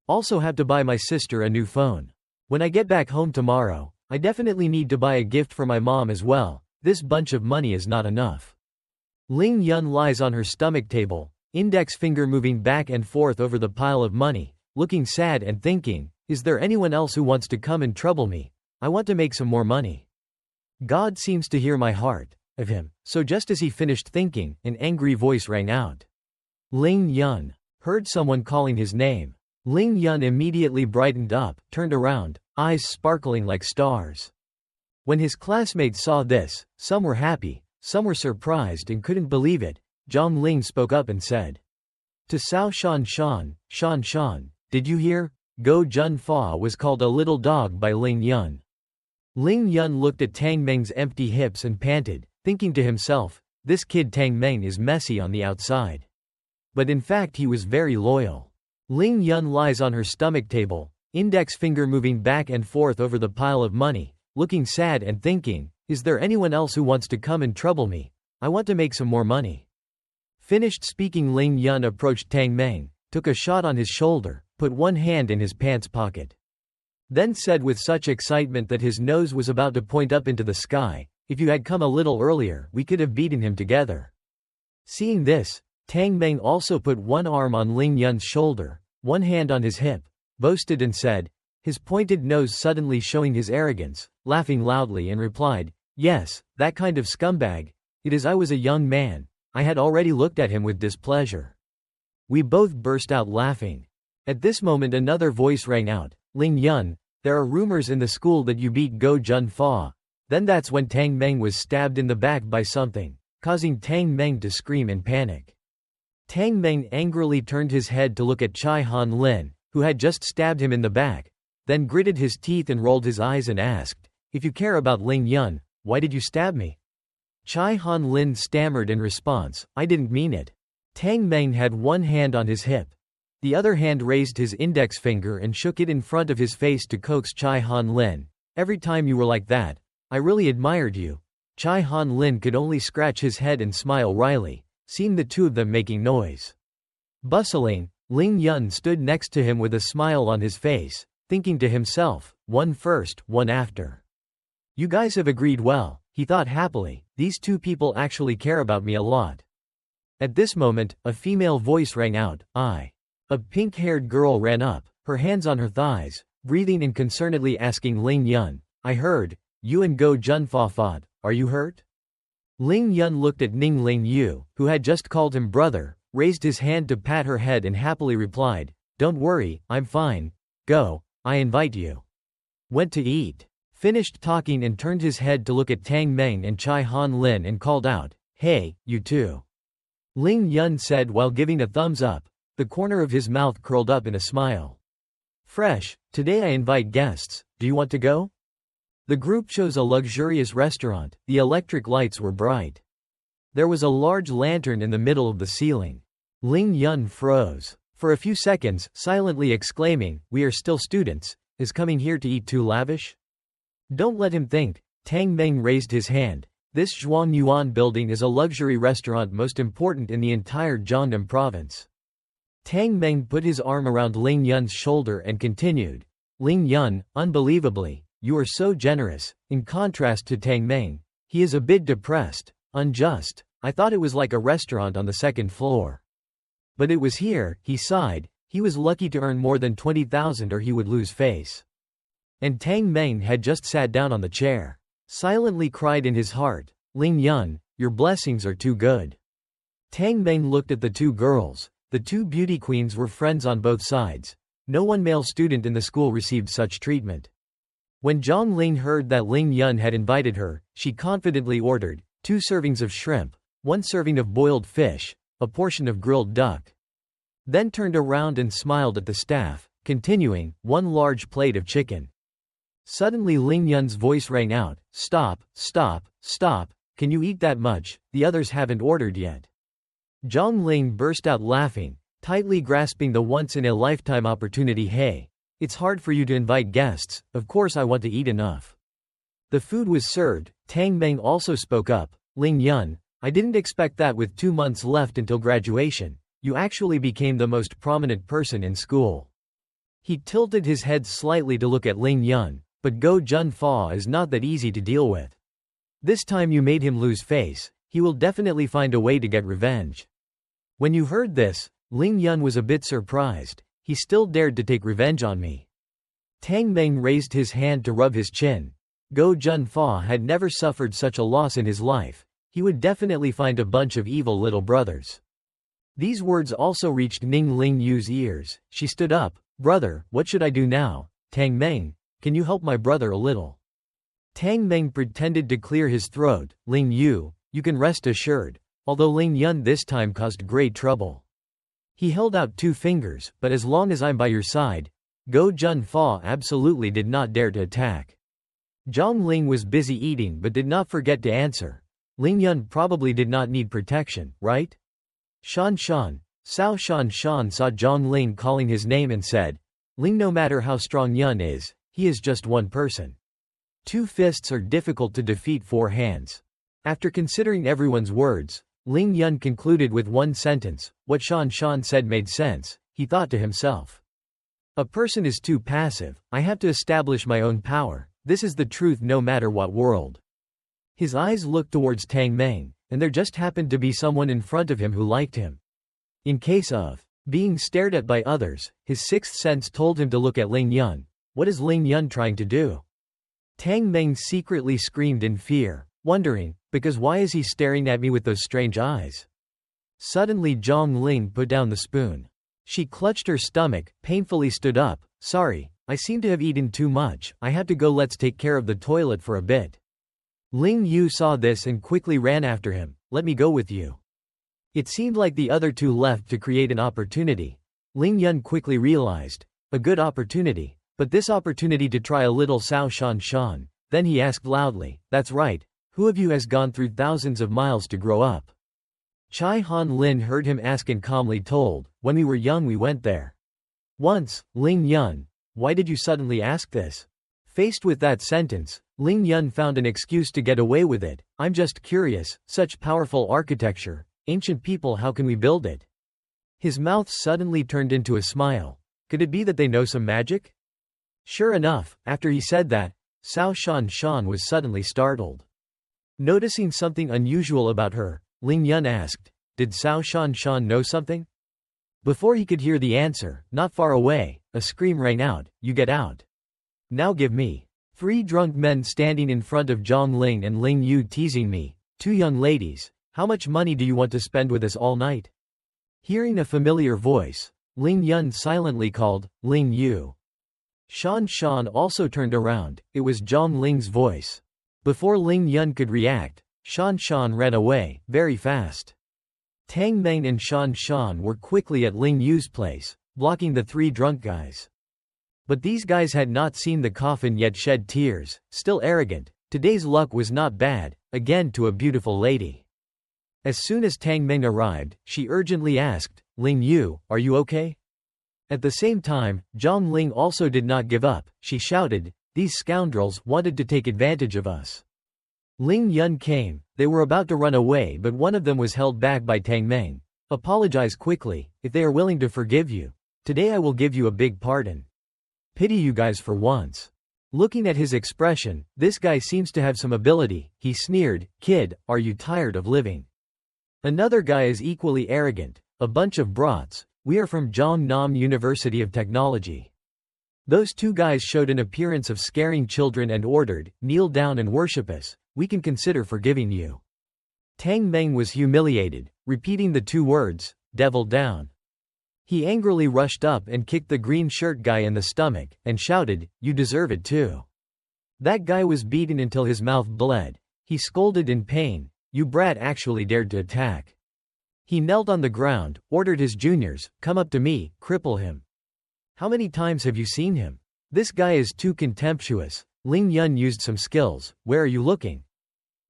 Also have to buy my sister a new phone. When I get back home tomorrow, I definitely need to buy a gift for my mom as well. This bunch of money is not enough. Ling Yun lies on her stomach table, index finger moving back and forth over the pile of money, looking sad and thinking, is there anyone else who wants to come and trouble me? I want to make some more money. God seems to hear my heart, of him. So just as he finished thinking, an angry voice rang out. Ling Yun heard someone calling his name. Ling Yun immediately brightened up, turned around, eyes sparkling like stars. When his classmates saw this, some were happy, some were surprised and couldn't believe it. Zhang Ling spoke up and said to Cao Shan, did you hear? Go Junfa was called a little dog by Ling Yun. Ling Yun looked at Tang Meng's empty hips and panted, thinking to himself, this kid Tang Meng is messy on the outside. But in fact he was very loyal. Ling Yun lies on her stomach table, index finger moving back and forth over the pile of money, looking sad and thinking, is there anyone else who wants to come and trouble me? I want to make some more money. Finished speaking, Ling Yun approached Tang Meng, took a shot on his shoulder, put one hand in his pants pocket. Then said with such excitement that his nose was about to point up into the sky, if you had come a little earlier, we could have beaten him together. Seeing this, Tang Meng also put one arm on Ling Yun's shoulder, one hand on his hip, boasted and said, his pointed nose suddenly showing his arrogance, laughing loudly and replied, yes, that kind of scumbag. It is I was a young man, I had already looked at him with displeasure. We both burst out laughing. At this moment another voice rang out, Ling Yun, there are rumors in the school that you beat Go Jun-fa. Then that's when Tang Meng was stabbed in the back by something, causing Tang Meng to scream in panic. Tang Meng angrily turned his head to look at Chai Han Lin, who had just stabbed him in the back, then gritted his teeth and rolled his eyes and asked, "If you care about Ling Yun, why did you stab me?" Chai Han Lin stammered in response, "I didn't mean it." Tang Meng had one hand on his hip. The other hand raised his index finger and shook it in front of his face to coax Chai Han Lin. "Every time you were like that, I really admired you." Chai Han Lin could only scratch his head and smile wryly, seeing the two of them making noise. Bustling, Ling Yun stood next to him with a smile on his face, thinking to himself, one first, one after. "You guys have agreed well," he thought happily, "these two people actually care about me a lot." At this moment, a female voice rang out, "I." A pink-haired girl ran up, her hands on her thighs, breathing and concernedly asking Ling Yun, "I heard, you and Go Jun-fa fought, are you hurt?" Ling Yun looked at Ning Ling Yu, who had just called him brother, raised his hand to pat her head and happily replied, "Don't worry, I'm fine. Go, I invite you." Went to eat. Finished talking and turned his head to look at Tang Meng and Chai Han Lin and called out, "Hey, you two." Ling Yun said while giving a thumbs up, the corner of his mouth curled up in a smile. "Fresh, today I invite guests, do you want to go?" The group chose a luxurious restaurant, the electric lights were bright. There was a large lantern in the middle of the ceiling. Ling Yun froze. For a few seconds, silently exclaiming, "We are still students, is coming here to eat too lavish?" "Don't let him think." Tang Meng raised his hand. "This Zhuangyuan building is a luxury restaurant most important in the entire Jiangnan province." Tang Meng put his arm around Ling Yun's shoulder and continued, "Ling Yun, unbelievably, you are so generous." In contrast to Tang Meng, he is a bit depressed, unjust. "I thought it was like a restaurant on the second floor. But it was here," he sighed. He was lucky to earn more than 20,000 or he would lose face. And Tang Meng had just sat down on the chair. Silently cried in his heart, "Ling Yun, your blessings are too good." Tang Meng looked at the two girls. The two beauty queens were friends on both sides. No one male student in the school received such treatment. When Zhang Ling heard that Ling Yun had invited her, she confidently ordered 2 servings of shrimp, 1 serving of boiled fish, a portion of grilled duck. Then turned around and smiled at the staff, continuing, 1 large plate of chicken. Suddenly Ling Yun's voice rang out, "Stop, stop, stop, can you eat that much? The others haven't ordered yet." Zhang Ling burst out laughing, tightly grasping the once-in-a-lifetime opportunity. "Hey, it's hard for you to invite guests, of course I want to eat enough." The food was served. Tang Meng also spoke up, "Ling Yun, I didn't expect that with 2 months left until graduation, you actually became the most prominent person in school." He tilted his head slightly to look at Ling Yun, "But Go Jun-fa is not that easy to deal with. This time you made him lose face, he will definitely find a way to get revenge." When you heard this, Ling Yun was a bit surprised. "He still dared to take revenge on me." Tang Meng raised his hand to rub his chin. Go Jun-fa had never suffered such a loss in his life. He would definitely find a bunch of evil little brothers. These words also reached Ning Ling Yu's ears. She stood up. "Brother, what should I do now? Tang Meng, can you help my brother a little?" Tang Meng pretended to clear his throat. "Ling Yu, you can rest assured." Although Ling Yun this time caused great trouble. He held out 2 fingers, "But as long as I'm by your side." Go Jun-fa absolutely did not dare to attack. Zhang Ling was busy eating but did not forget to answer. Ling Yun probably did not need protection, right? Shan Shan. Sao Shan Shan saw Zhang Ling calling his name and said, "Ling, no matter how strong Yun is, he is just one person. 2 fists are difficult to defeat 4 hands." After considering everyone's words, Ling Yun concluded with one sentence, "What Shan Shan said made sense," he thought to himself. "A person is too passive, I have to establish my own power, this is the truth no matter what world." His eyes looked towards Tang Meng, and there just happened to be someone in front of him who liked him. In case of being stared at by others, his 6th sense told him to look at Ling Yun. What is Ling Yun trying to do? Tang Meng secretly screamed in fear, wondering, because why is he staring at me with those strange eyes? Suddenly Zhang Ling put down the spoon. She clutched her stomach, painfully stood up. "Sorry, I seem to have eaten too much, I have to go, let's take care of the toilet for a bit. Ling Yu saw this and quickly ran after him, let me go with you. It seemed like the other two left to create an opportunity. Ling Yun quickly realized, a good opportunity, but this opportunity to try a little Sao Shan Shan. Then he asked loudly, that's right, who of you has gone through thousands of miles to grow up? Chai Han Lin heard him ask and calmly told, when we were young we went there. Once. Ling Yun, why did you suddenly ask this? Faced with that sentence, Ling Yun found an excuse to get away with it. I'm just curious, such powerful architecture, ancient people, how can we build it? His mouth suddenly turned into a smile. Could it be that they know some magic? Sure enough, after he said that, Sao Shan Shan was suddenly startled. Noticing something unusual about her, Ling Yun asked, did Sao Shan Shan know something? Before he could hear the answer, not far away, a scream rang out, you get out. Now give me. 3 drunk men standing in front of Zhang Ling and Ling Yu teasing me, 2 young ladies, how much money do you want to spend with us all night? Hearing a familiar voice, Ling Yun silently called, Ling Yu. Shan Shan also turned around, it was Zhang Ling's voice. Before Ling Yun could react, Shan Shan ran away, very fast. Tang Meng and Shan Shan were quickly at Ling Yu's place, blocking the 3 drunk guys. But these guys had not seen the coffin yet shed tears, still arrogant. Today's luck was not bad, again to a beautiful lady. As soon as Tang Meng arrived, she urgently asked, Ling Yu, are you okay? At the same time, Zhang Ling also did not give up, she shouted, these scoundrels wanted to take advantage of us. Ling Yun came, they were about to run away but one of them was held back by Tang Meng. Apologize quickly, if they are willing to forgive you. Today I will give you a big pardon. Pity you guys for once. Looking at his expression, this guy seems to have some ability, he sneered, kid, are you tired of living? Another guy is equally arrogant, a bunch of brats, we are from Jiangnam University of Technology. Those 2 guys showed an appearance of scaring children and ordered, kneel down and worship us, we can consider forgiving you. Tang Meng was humiliated, repeating the 2 words, devil down. He angrily rushed up and kicked the green shirt guy in the stomach, and shouted, you deserve it too. That guy was beaten until his mouth bled. He scolded in pain, you brat actually dared to attack. He knelt on the ground, ordered his juniors, come up to me, cripple him. How many times have you seen him? This guy is too contemptuous. Ling Yun used some skills, where are you looking?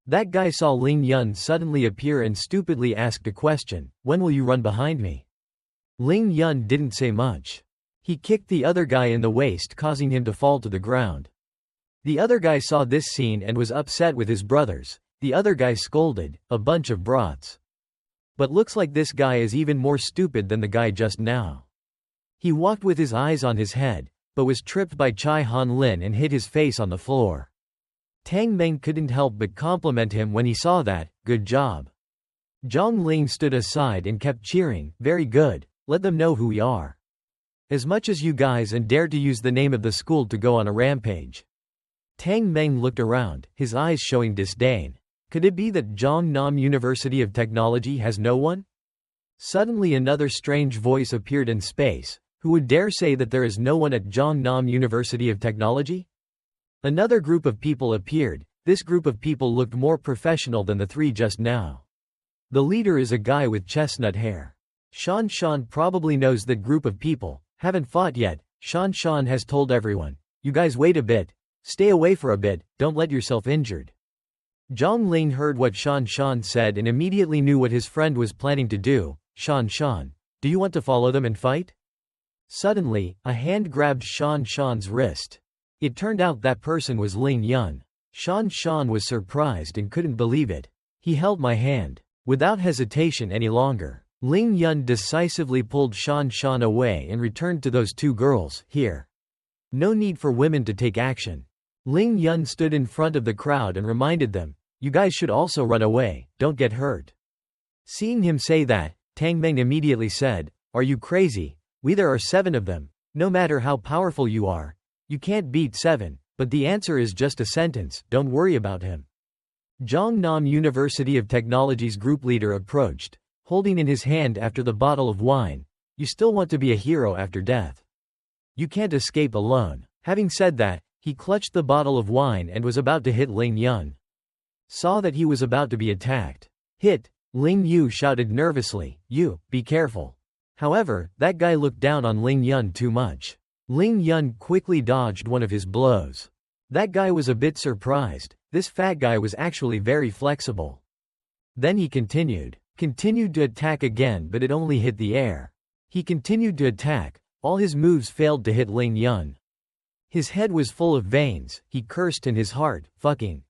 That guy saw Ling Yun suddenly appear and stupidly asked a question, when will you run behind me? Ling Yun didn't say much. He kicked the other guy in the waist causing him to fall to the ground. The other guy saw this scene and was upset with his brothers. The other guy scolded, a bunch of brats. But looks like this guy is even more stupid than the guy just now. He walked with his eyes on his head, but was tripped by Chai Han Lin and hit his face on the floor. Tang Meng couldn't help but compliment him when he saw that, good job. Zhang Ling stood aside and kept cheering, very good, let them know who we are. As much as you guys and dare to use the name of the school to go on a rampage. Tang Meng looked around, his eyes showing disdain. Could it be that Jiangnam University of Technology has no one? Suddenly another strange voice appeared in space. Who would dare say that there is no one at Jiangnam University of Technology? Another group of people appeared. This group of people looked more professional than the 3 just now. The leader is a guy with chestnut hair. Shan Shan probably knows that group of people. Haven't fought yet. Shan Shan has told everyone. You guys wait a bit. Stay away for a bit, don't let yourself injured. Zhang Ling heard what Shan Shan said and immediately knew what his friend was planning to do. Shan Shan, do you want to follow them and fight? Suddenly, a hand grabbed Shan Shan's wrist. It turned out that person was Ling Yun. Shan Shan was surprised and couldn't believe it. He held my hand. Without hesitation any longer, Ling Yun decisively pulled Shan Shan away and returned to those 2 girls, here. No need for women to take action. Ling Yun stood in front of the crowd and reminded them, you guys should also run away, don't get hurt. Seeing him say that, Tang Meng immediately said, are you crazy? There are 7 of them. No matter how powerful you are, you can't beat 7, but the answer is just a sentence, don't worry about him. Jiangnam University of Technology's group leader approached, holding in his hand after the bottle of wine. You still want to be a hero after death. You can't escape alone. Having said that, he clutched the bottle of wine and was about to hit Ling Yun. Saw that he was about to be attacked. Hit! Ling Yu shouted nervously, "You, be careful." However, that guy looked down on Ling Yun too much. Ling Yun quickly dodged one of his blows. That guy was a bit surprised. This fat guy was actually very flexible. Then he continued to attack again, but it only hit the air. He continued to attack. All his moves failed to hit Ling Yun. His head was full of veins. He cursed in his heart, "Fucking."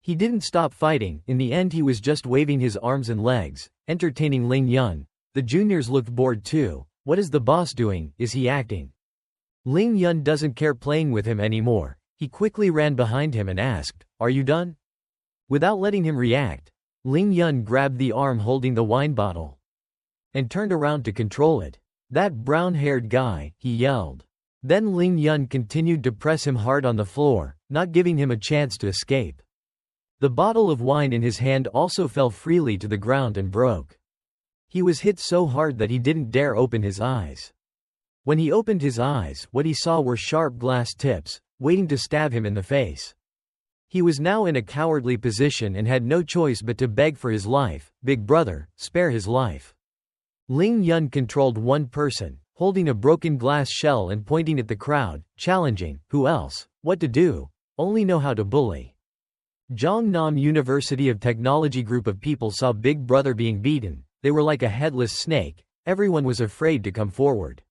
He didn't stop fighting. In the end he was just waving his arms and legs, entertaining Ling Yun. The juniors looked bored too. What is the boss doing? Is he acting? Ling Yun doesn't care playing with him anymore. He quickly ran behind him and asked, "Are you done?" Without letting him react, Ling Yun grabbed the arm holding the wine bottle and turned around to control it. "That brown-haired guy," he yelled. Then Ling Yun continued to press him hard on the floor, not giving him a chance to escape. The bottle of wine in his hand also fell freely to the ground and broke. He was hit so hard that he didn't dare open his eyes. When he opened his eyes, what he saw were sharp glass tips, waiting to stab him in the face. He was now in a cowardly position and had no choice but to beg for his life. "Big brother, spare his life." Ling Yun controlled one person, holding a broken glass shell and pointing at the crowd, challenging, "Who else? What to do? Only know how to bully." Jiangnam University of Technology group of people saw Big Brother being beaten. They were like a headless snake. Everyone was afraid to come forward.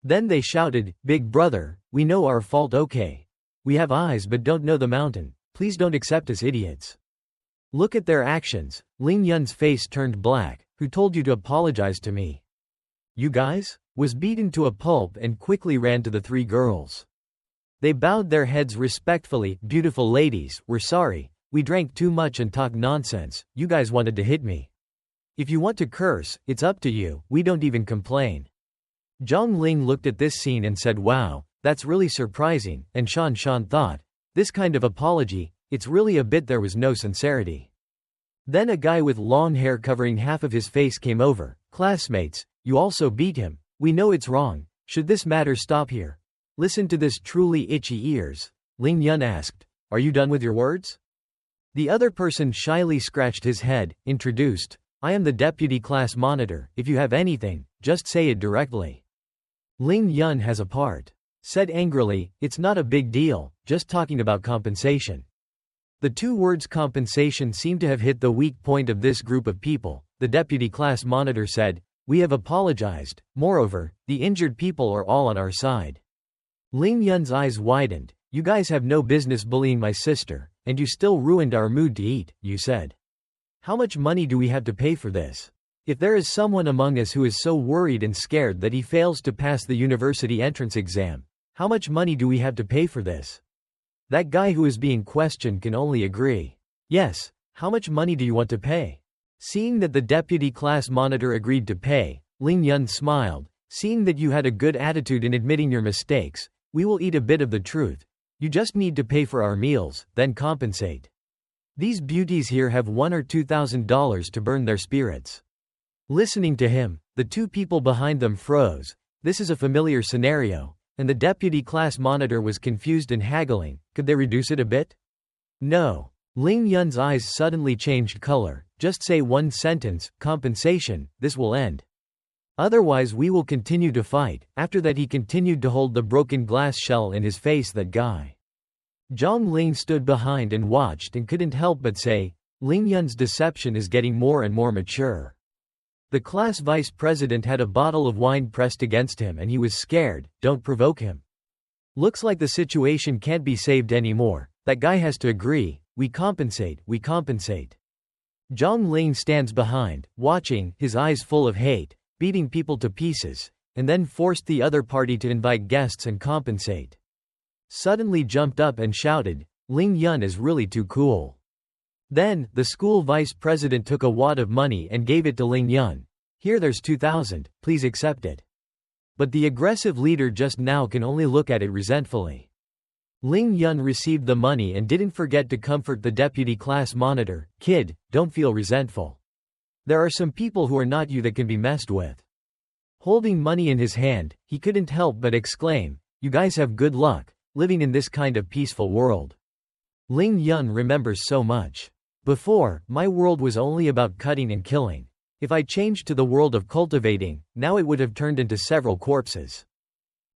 Then they shouted, "Big brother, we know our fault, okay? We have eyes but don't know the mountain. Please don't accept us idiots." Look at their actions. Ling Yun's face turned black. "Who told you to apologize to me? You guys?" Was beaten to a pulp and quickly ran to the three girls. They bowed their heads respectfully. "Beautiful ladies, we're sorry. We drank too much and talked nonsense. You guys wanted to hit me. If you want to curse, it's up to you. We don't even complain." Zhang Ling looked at this scene and said, "Wow, that's really surprising," and Shan thought, "This kind of apology, it's really a bit there was no sincerity." Then a guy with long hair covering half of his face came over. "Classmates, you also beat him. We know it's wrong. Should this matter stop here?" "Listen to this truly itchy ears." Ling Yun asked, "Are you done with your words?" The other person shyly scratched his head, introduced, "I am the deputy class monitor. If you have anything, just say it directly." Ling Yun has a part. Said angrily, "It's not a big deal, just talking about compensation." The two words compensation seem to have hit the weak point of this group of people. The deputy class monitor said, "We have apologized. Moreover, the injured people are all on our side." Ling Yun's eyes widened. "You guys have no business bullying my sister, and you still ruined our mood to eat," you said. "How much money do we have to pay for this? If there is someone among us who is so worried and scared that he fails to pass the university entrance exam, how much money do we have to pay for this?" That guy who is being questioned can only agree. "Yes, how much money do you want to pay?" Seeing that the deputy class monitor agreed to pay, Ling Yun smiled. "Seeing that you had a good attitude in admitting your mistakes, we will eat a bit of the truth. You just need to pay for our meals, then compensate. These beauties here have $1,000 or $2,000 to burn their spirits." Listening to him, the two people behind them froze. This is a familiar scenario, and the deputy class monitor was confused and haggling. Could they reduce it a bit? No. Ling Yun's eyes suddenly changed color. "Just say one sentence, compensation, this will end. Otherwise we will continue to fight." After that he continued to hold the broken glass shell in his face. That guy. Zhang Ling stood behind and watched and couldn't help but say, "Ling Yun's deception is getting more and more mature." The class vice president had a bottle of wine pressed against him and he was scared. "Don't provoke him. Looks like the situation can't be saved anymore. That guy has to agree. We compensate, we compensate." Zhang Ling stands behind, watching, his eyes full of hate, beating people to pieces, and then forced the other party to invite guests and compensate. Suddenly jumped up and shouted, "Ling Yun is really too cool." Then, the school vice president took a wad of money and gave it to Ling Yun. "Here, there's 2,000, please accept it." But the aggressive leader just now can only look at it resentfully. Ling Yun received the money and didn't forget to comfort the deputy class monitor. "Kid, don't feel resentful. There are some people who are not you that can be messed with." Holding money in his hand, he couldn't help but exclaim, "You guys have good luck, living in this kind of peaceful world." Ling Yun remembers so much. Before, my world was only about cutting and killing. If I changed to the world of cultivating, now it would have turned into several corpses.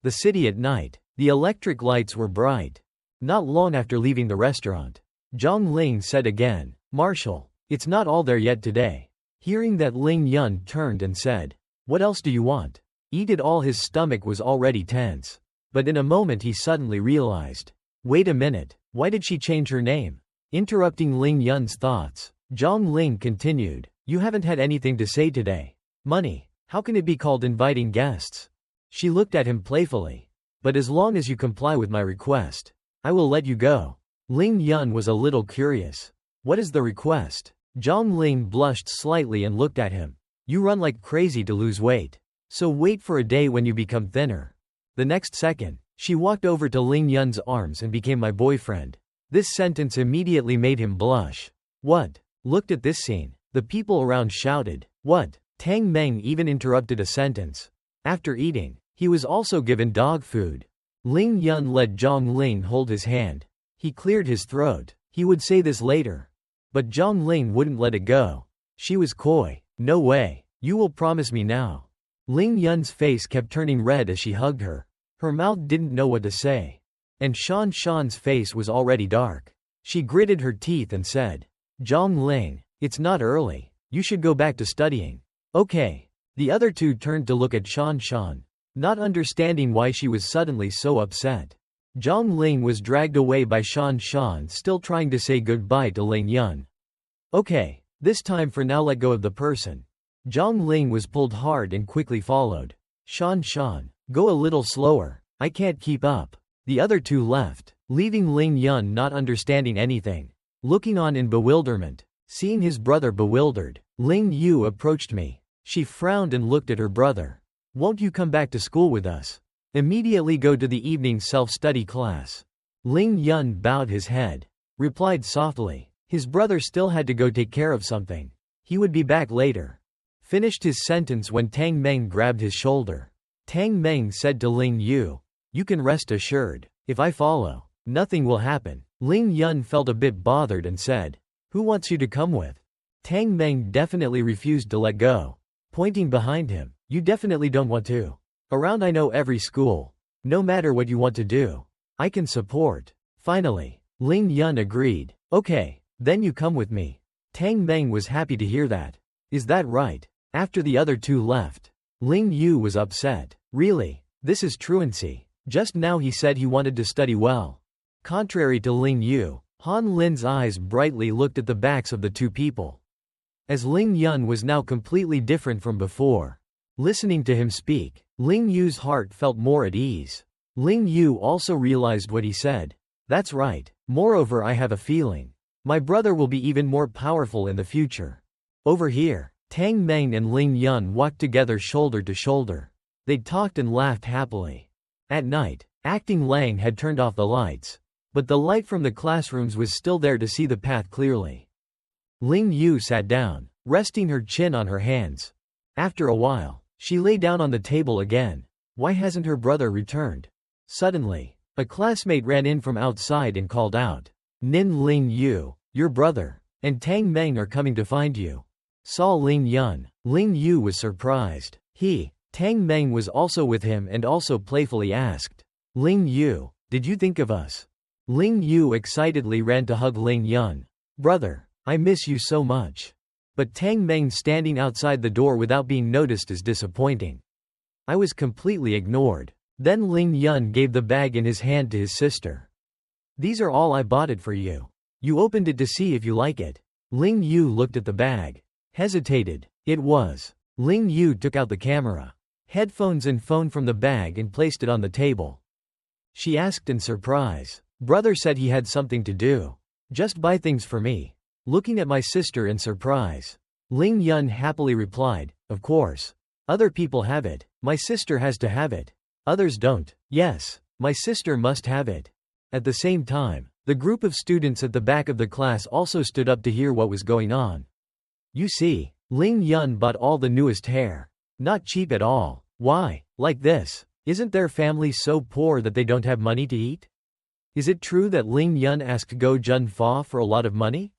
The city at night. The electric lights were bright. Not long after leaving the restaurant, Zhang Ling said again, "Marshall, it's not all there yet today." Hearing that, Ling Yun turned and said, "What else do you want?" Eat it all. His stomach was already tense. But in a moment he suddenly realized, wait a minute, why did she change her name? Interrupting Ling Yun's thoughts, Zhang Ling continued, "You haven't had anything to say today. Money, how can it be called inviting guests?" She looked at him playfully. "But as long as you comply with my request, I will let you go." Ling Yun was a little curious. "What is the request?" Zhang Ling blushed slightly and looked at him. "You run like crazy to lose weight. So wait for a day when you become thinner." The next second, she walked over to Ling Yun's arms and became my boyfriend. This sentence immediately made him blush. What? Looked at this scene. The people around shouted, "What?" Tang Meng even interrupted a sentence. After eating, he was also given dog food. Ling Yun let Zhang Ling hold his hand. He cleared his throat. He would say this later. But Zhang Ling wouldn't let it go. She was coy. "No way. You will promise me now." Ling Yun's face kept turning red as she hugged her. Her mouth didn't know what to say. And Shan's face was already dark. She gritted her teeth and said, "Zhang Ling, it's not early. You should go back to studying." "Okay." The other two turned to look at Shan, not understanding why she was suddenly so upset. Zhang Ling was dragged away by Shan, still trying to say goodbye to Ling Yun. "Okay, this time for now let go of the person." Zhang Ling was pulled hard and quickly followed. Shan, go a little slower. I can't keep up." The other two left, leaving Ling Yun not understanding anything, looking on in bewilderment. Seeing his brother bewildered, Ling Yu approached me. She frowned and looked at her brother. "Won't you come back to school with us? Immediately go to the evening self-study class." Ling Yun bowed his head, replied softly. His brother still had to go take care of something. He would be back later. Finished his sentence when Tang Meng grabbed his shoulder. Tang Meng said to Ling Yu, "You can rest assured, if I follow, nothing will happen." Ling Yun felt a bit bothered and said, "Who wants you to come with?" Tang Meng definitely refused to let go. Pointing behind him, "You definitely don't want to. Around I know every school. No matter what you want to do, I can support." Finally, Ling Yun agreed. "Okay, then you come with me." Tang Meng was happy to hear that. "Is that right?" After the other two left, Ling Yu was upset. "Really? This is truancy. Just now he said he wanted to study well." Contrary to Ling Yu, Han Lin's eyes brightly looked at the backs of the two people. As Ling Yun was now completely different from before. Listening to him speak, Ling Yu's heart felt more at ease. Ling Yu also realized what he said. "That's right. Moreover, I have a feeling my brother will be even more powerful in the future." Over here, Tang Meng and Ling Yun walked together shoulder to shoulder. They talked and laughed happily. At night, Acting Lang had turned off the lights, but the light from the classrooms was still there to see the path clearly. Ling Yu sat down, resting her chin on her hands. After a while, she lay down on the table again. Why hasn't her brother returned? Suddenly, a classmate ran in from outside and called out, "Nin Ling Yu, your brother and Tang Meng are coming to find you." Saw Ling Yun. Ling Yu was surprised. Tang Meng was also with him and also playfully asked, "Ling Yu, did you think of us?" Ling Yu excitedly ran to hug Ling Yun. "Brother, I miss you so much." But Tang Meng standing outside the door without being noticed is disappointing. "I was completely ignored." Then Ling Yun gave the bag in his hand to his sister. "These are all I bought it for you. You opened it to see if you like it." Ling Yu looked at the bag. Hesitated. It was. Ling Yu took out the camera, headphones and phone from the bag and placed it on the table. She asked in surprise, "Brother said he had something to do. Just buy things for me." Looking at my sister in surprise, Ling Yun happily replied, "Of course. Other people have it. My sister has to have it. Others don't. Yes, my sister must have it." At the same time, the group of students at the back of the class also stood up to hear what was going on. "You see, Ling Yun bought all the newest hair. Not cheap at all. Why, like this? Isn't their family so poor that they don't have money to eat? Is it true that Ling Yun asked Go Jun Fa for a lot of money?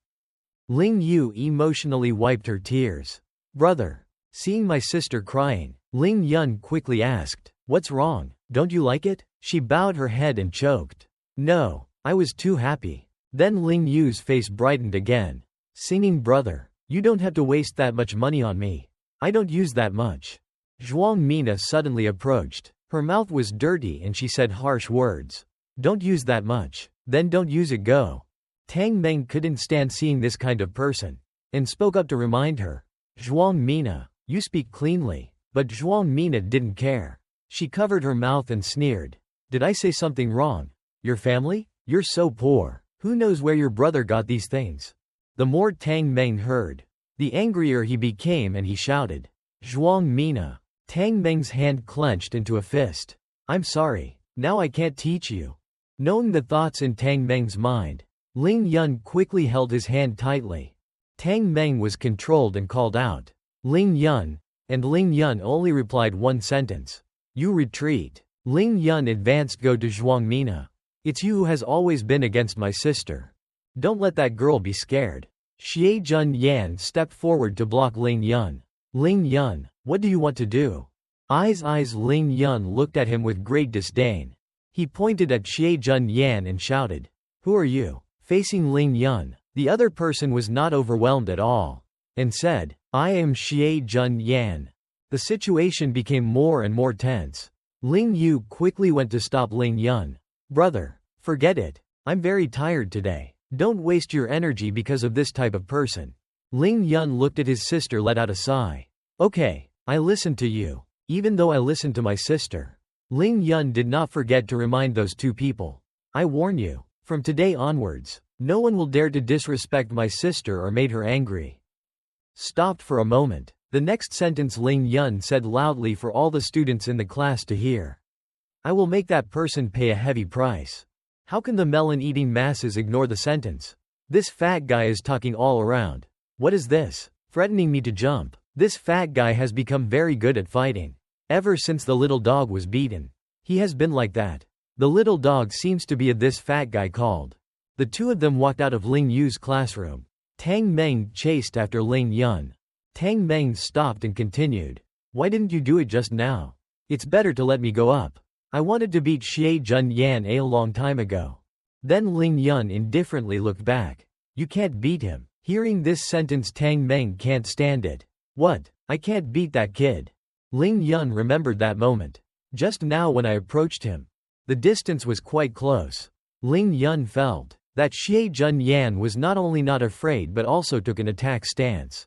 Ling Yu emotionally wiped her tears. Brother. Seeing my sister crying, Ling Yun quickly asked, "What's wrong? Don't you like it?" She bowed her head and choked. "No, I was too happy." Then Ling Yu's face brightened again. Singing, "Brother, you don't have to waste that much money on me. I don't use that much." Zhuang Mina suddenly approached. Her mouth was dirty and she said harsh words. "Don't use that much. Then don't use it, go." Tang Meng couldn't stand seeing this kind of person, and spoke up to remind her. "Zhuang Mina, you speak cleanly." But Zhuang Mina didn't care. She covered her mouth and sneered. "Did I say something wrong? Your family? You're so poor. Who knows where your brother got these things?" The more Tang Meng heard, the angrier he became, and he shouted, "Zhuang Mina." Tang Meng's hand clenched into a fist. "I'm sorry. Now I can't teach you." Knowing the thoughts in Tang Meng's mind, Ling Yun quickly held his hand tightly. Tang Meng was controlled and called out, "Ling Yun," and Ling Yun only replied one sentence, "You retreat." Ling Yun advanced go to Zhuang Mina. "It's you who has always been against my sister. Don't let that girl be scared." Xie Jun Yan stepped forward to block Ling Yun. "Ling Yun, what do you want to do?" Eyes Ling Yun looked at him with great disdain. He pointed at Xie Jun Yan and shouted, "Who are you?" Facing Ling Yun, the other person was not overwhelmed at all, and said, "I am Xie Jun Yan." The situation became more and more tense. Ling Yu quickly went to stop Ling Yun. "Brother, forget it. I'm very tired today. Don't waste your energy because of this type of person." Ling Yun looked at his sister, let out a sigh. "Okay, I listened to you, even though I listened to my sister." Ling Yun did not forget to remind those two people. "I warn you, from today onwards, no one will dare to disrespect my sister or made her angry." Stopped for a moment. The next sentence Ling Yun said loudly for all the students in the class to hear. "I will make that person pay a heavy price." How can the melon-eating masses ignore the sentence? "This fat guy is talking all around. What is this? Threatening me to jump. This fat guy has become very good at fighting. Ever since the little dog was beaten, he has been like that. The little dog seems to be a this fat guy called." The two of them walked out of Ling Yu's classroom. Tang Meng chased after Ling Yun. Tang Meng stopped and continued, "Why didn't you do it just now? It's better to let me go up. I wanted to beat Xie Jun Yan a long time ago." Then Ling Yun indifferently looked back. "You can't beat him." Hearing this sentence, Tang Meng can't stand it. "What? I can't beat that kid." Ling Yun remembered that moment. Just now when I approached him, the distance was quite close. Ling Yun felt that Xie Jun Yan was not only not afraid but also took an attack stance.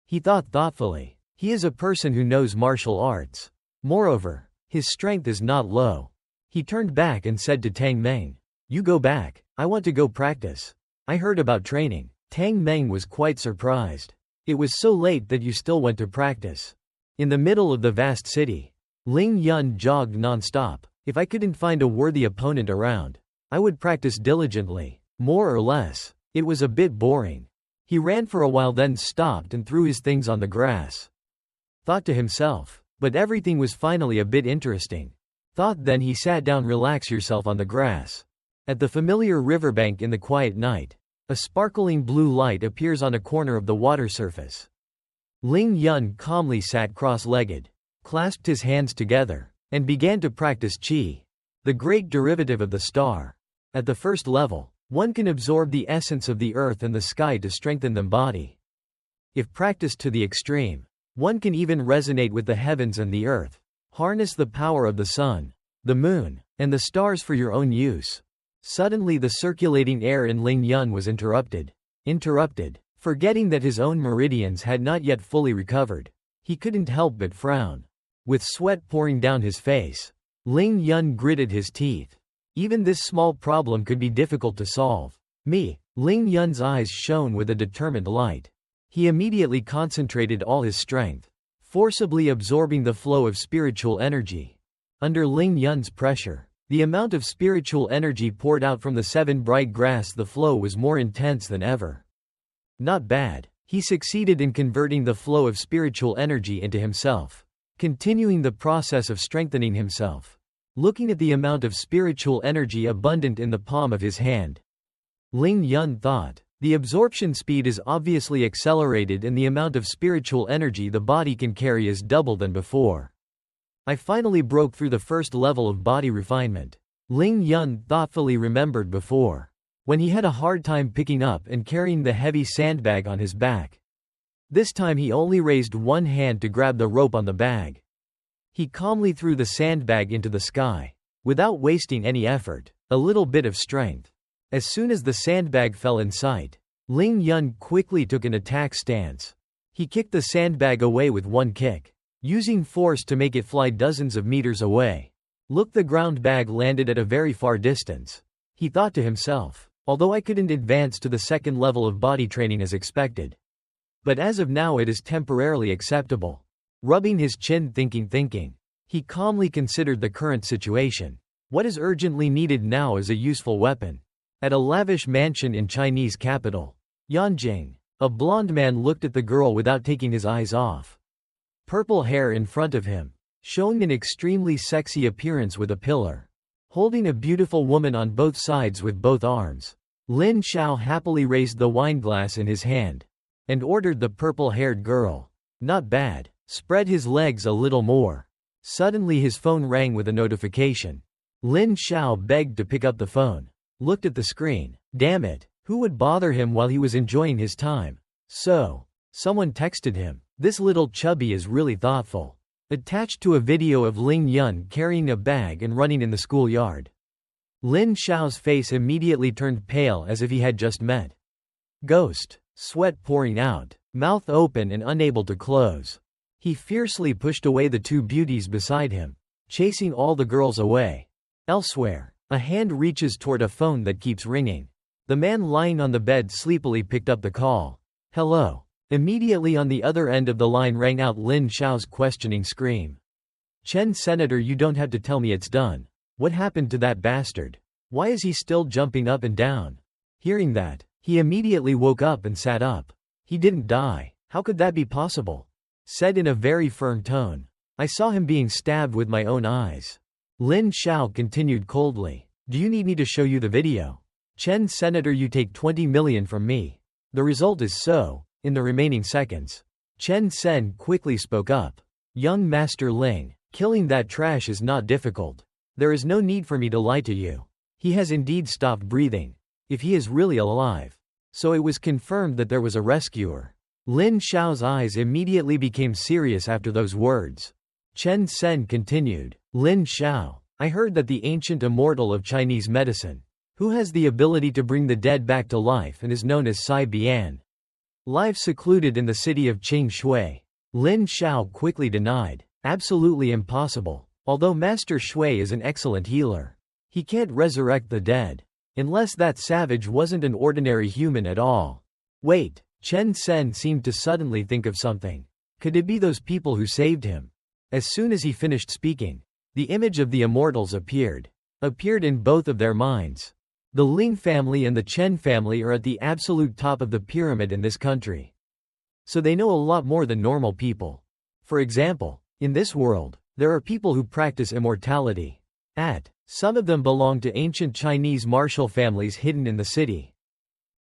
He thought thoughtfully. He is a person who knows martial arts. Moreover, his strength is not low. He turned back and said to Tang Meng, "You go back. I want to go practice. I heard about training." Tang Meng was quite surprised. "It was so late that you still went to practice." In the middle of the vast city, Ling Yun jogged non-stop. "If I couldn't find a worthy opponent around, I would practice diligently. More or less, it was a bit boring." He ran for a while, then stopped and threw his things on the grass. Thought to himself, "But everything was finally a bit interesting." Thought, then he sat down. "Relax yourself on the grass." At the familiar riverbank in the quiet night, a sparkling blue light appears on a corner of the water surface. Ling Yun calmly sat cross-legged, clasped his hands together, and began to practice qi, the great derivative of the star. At the first level, one can absorb the essence of the earth and the sky to strengthen the body. If practiced to the extreme, one can even resonate with the heavens and the earth, harness the power of the sun, the moon, and the stars for your own use. Suddenly the circulating air in Ling Yun was interrupted. Forgetting that his own meridians had not yet fully recovered, he couldn't help but frown. With sweat pouring down his face, Ling Yun gritted his teeth. Even this small problem could be difficult to solve. Ling Yun's eyes shone with a determined light. He immediately concentrated all his strength, forcibly absorbing the flow of spiritual energy. Under Ling Yun's pressure, the amount of spiritual energy poured out from the seven bright grass, the flow was more intense than ever. Not bad. He succeeded in converting the flow of spiritual energy into himself. continuing the process of strengthening himself. Looking at the amount of spiritual energy abundant in the palm of his hand, Ling Yun thought, the absorption speed is obviously accelerated and the amount of spiritual energy the body can carry is double than before. I finally broke through the first level of body refinement. Ling Yun thoughtfully remembered before, when he had a hard time picking up and carrying the heavy sandbag on his back. This time he only raised one hand to grab the rope on the bag. He calmly threw the sandbag into the sky, without wasting any effort, a little bit of strength. As soon as the sandbag fell in sight, Ling Yun quickly took an attack stance. He kicked the sandbag away with one kick, using force to make it fly dozens of meters away. Look, the ground bag landed at a very far distance. He thought to himself, although I couldn't advance to the second level of body training as expected. But as of now it is temporarily acceptable. Rubbing his chin thinking, he calmly considered the current situation. What is urgently needed now is a useful weapon. At a lavish mansion in Chinese capital, Yanjing, a blonde man looked at the girl without taking his eyes off. Purple hair in front of him, showing an extremely sexy appearance with a pillar. Holding a beautiful woman on both sides with both arms, Lin Xiao happily raised the wineglass in his hand, and ordered the purple-haired girl, not bad, spread his legs a little more. Suddenly his phone rang with a notification. Lin Xiao begged to pick up the phone. Looked at the screen. Damn it, who would bother him while he was enjoying his time? So, someone texted him. This little chubby is really thoughtful. Attached to a video of Ling Yun carrying a bag and running in the schoolyard. Lin Xiao's face immediately turned pale as if he had just met. Ghost, sweat pouring out, mouth open and unable to close. He fiercely pushed away the two beauties beside him, chasing all the girls away. Elsewhere, a hand reaches toward a phone that keeps ringing. The man lying on the bed sleepily picked up the call. Hello. Immediately on the other end of the line rang out Lin Xiao's questioning scream. Chen Senator, you don't have to tell me it's done. What happened to that bastard? Why is he still jumping up and down? Hearing that, he immediately woke up and sat up. He didn't die. How could that be possible? Said in a very firm tone. I saw him being stabbed with my own eyes. Lin Xiao continued coldly. Do you need me to show you the video? Chen Senator, you take 20 million from me. The result is so. In the remaining seconds, Chen Sen quickly spoke up. Young Master Ling, killing that trash is not difficult. There is no need for me to lie to you. He has indeed stopped breathing. If he is really alive. So it was confirmed that there was a rescuer. Lin Xiao's eyes immediately became serious after those words. Chen Sen continued. Lin Xiao, I heard that the ancient immortal of Chinese medicine, who has the ability to bring the dead back to life and is known as Sai Bian, live secluded in the city of Qing Shui. Lin Xiao quickly denied. Absolutely impossible. Although Master Shui is an excellent healer, he can't resurrect the dead. Unless that savage wasn't an ordinary human at all. Wait, Chen Sen seemed to suddenly think of something. Could it be those people who saved him? As soon as he finished speaking, the image of the immortals appeared in both of their minds. The Ling family and the Chen family are at the absolute top of the pyramid in this country. So they know a lot more than normal people. For example, in this world, there are people who practice immortality. Some of them belong to ancient Chinese martial families hidden in the city.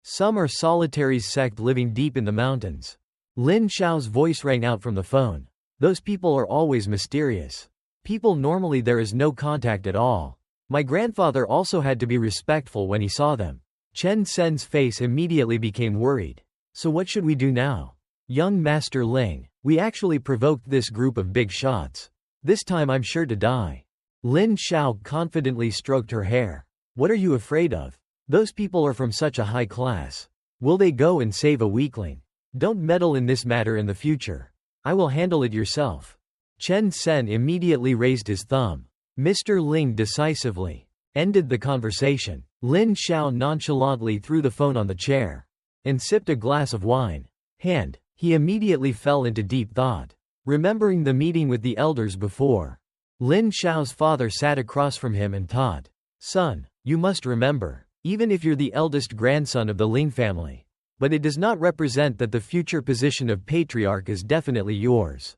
Some are solitary sect living deep in the mountains. Lin Xiao's voice rang out from the phone. Those people are always mysterious. People normally there is no contact at all. My grandfather also had to be respectful when he saw them. Chen Sen's face immediately became worried. So what should we do now? Young Master Ling, we actually provoked this group of big shots. This time I'm sure to die. Lin Xiao confidently stroked her hair. What are you afraid of? Those people are from such a high class. Will they go and save a weakling? Don't meddle in this matter in the future. I will handle it yourself. Chen Sen immediately raised his thumb. Mr. Ling decisively ended the conversation. Lin Xiao nonchalantly threw the phone on the chair and sipped a glass of wine. He immediately fell into deep thought. Remembering the meeting with the elders before, Lin Xiao's father sat across from him and taught. Son, you must remember, even if you're the eldest grandson of the Ling family, but it does not represent that the future position of patriarch is definitely yours.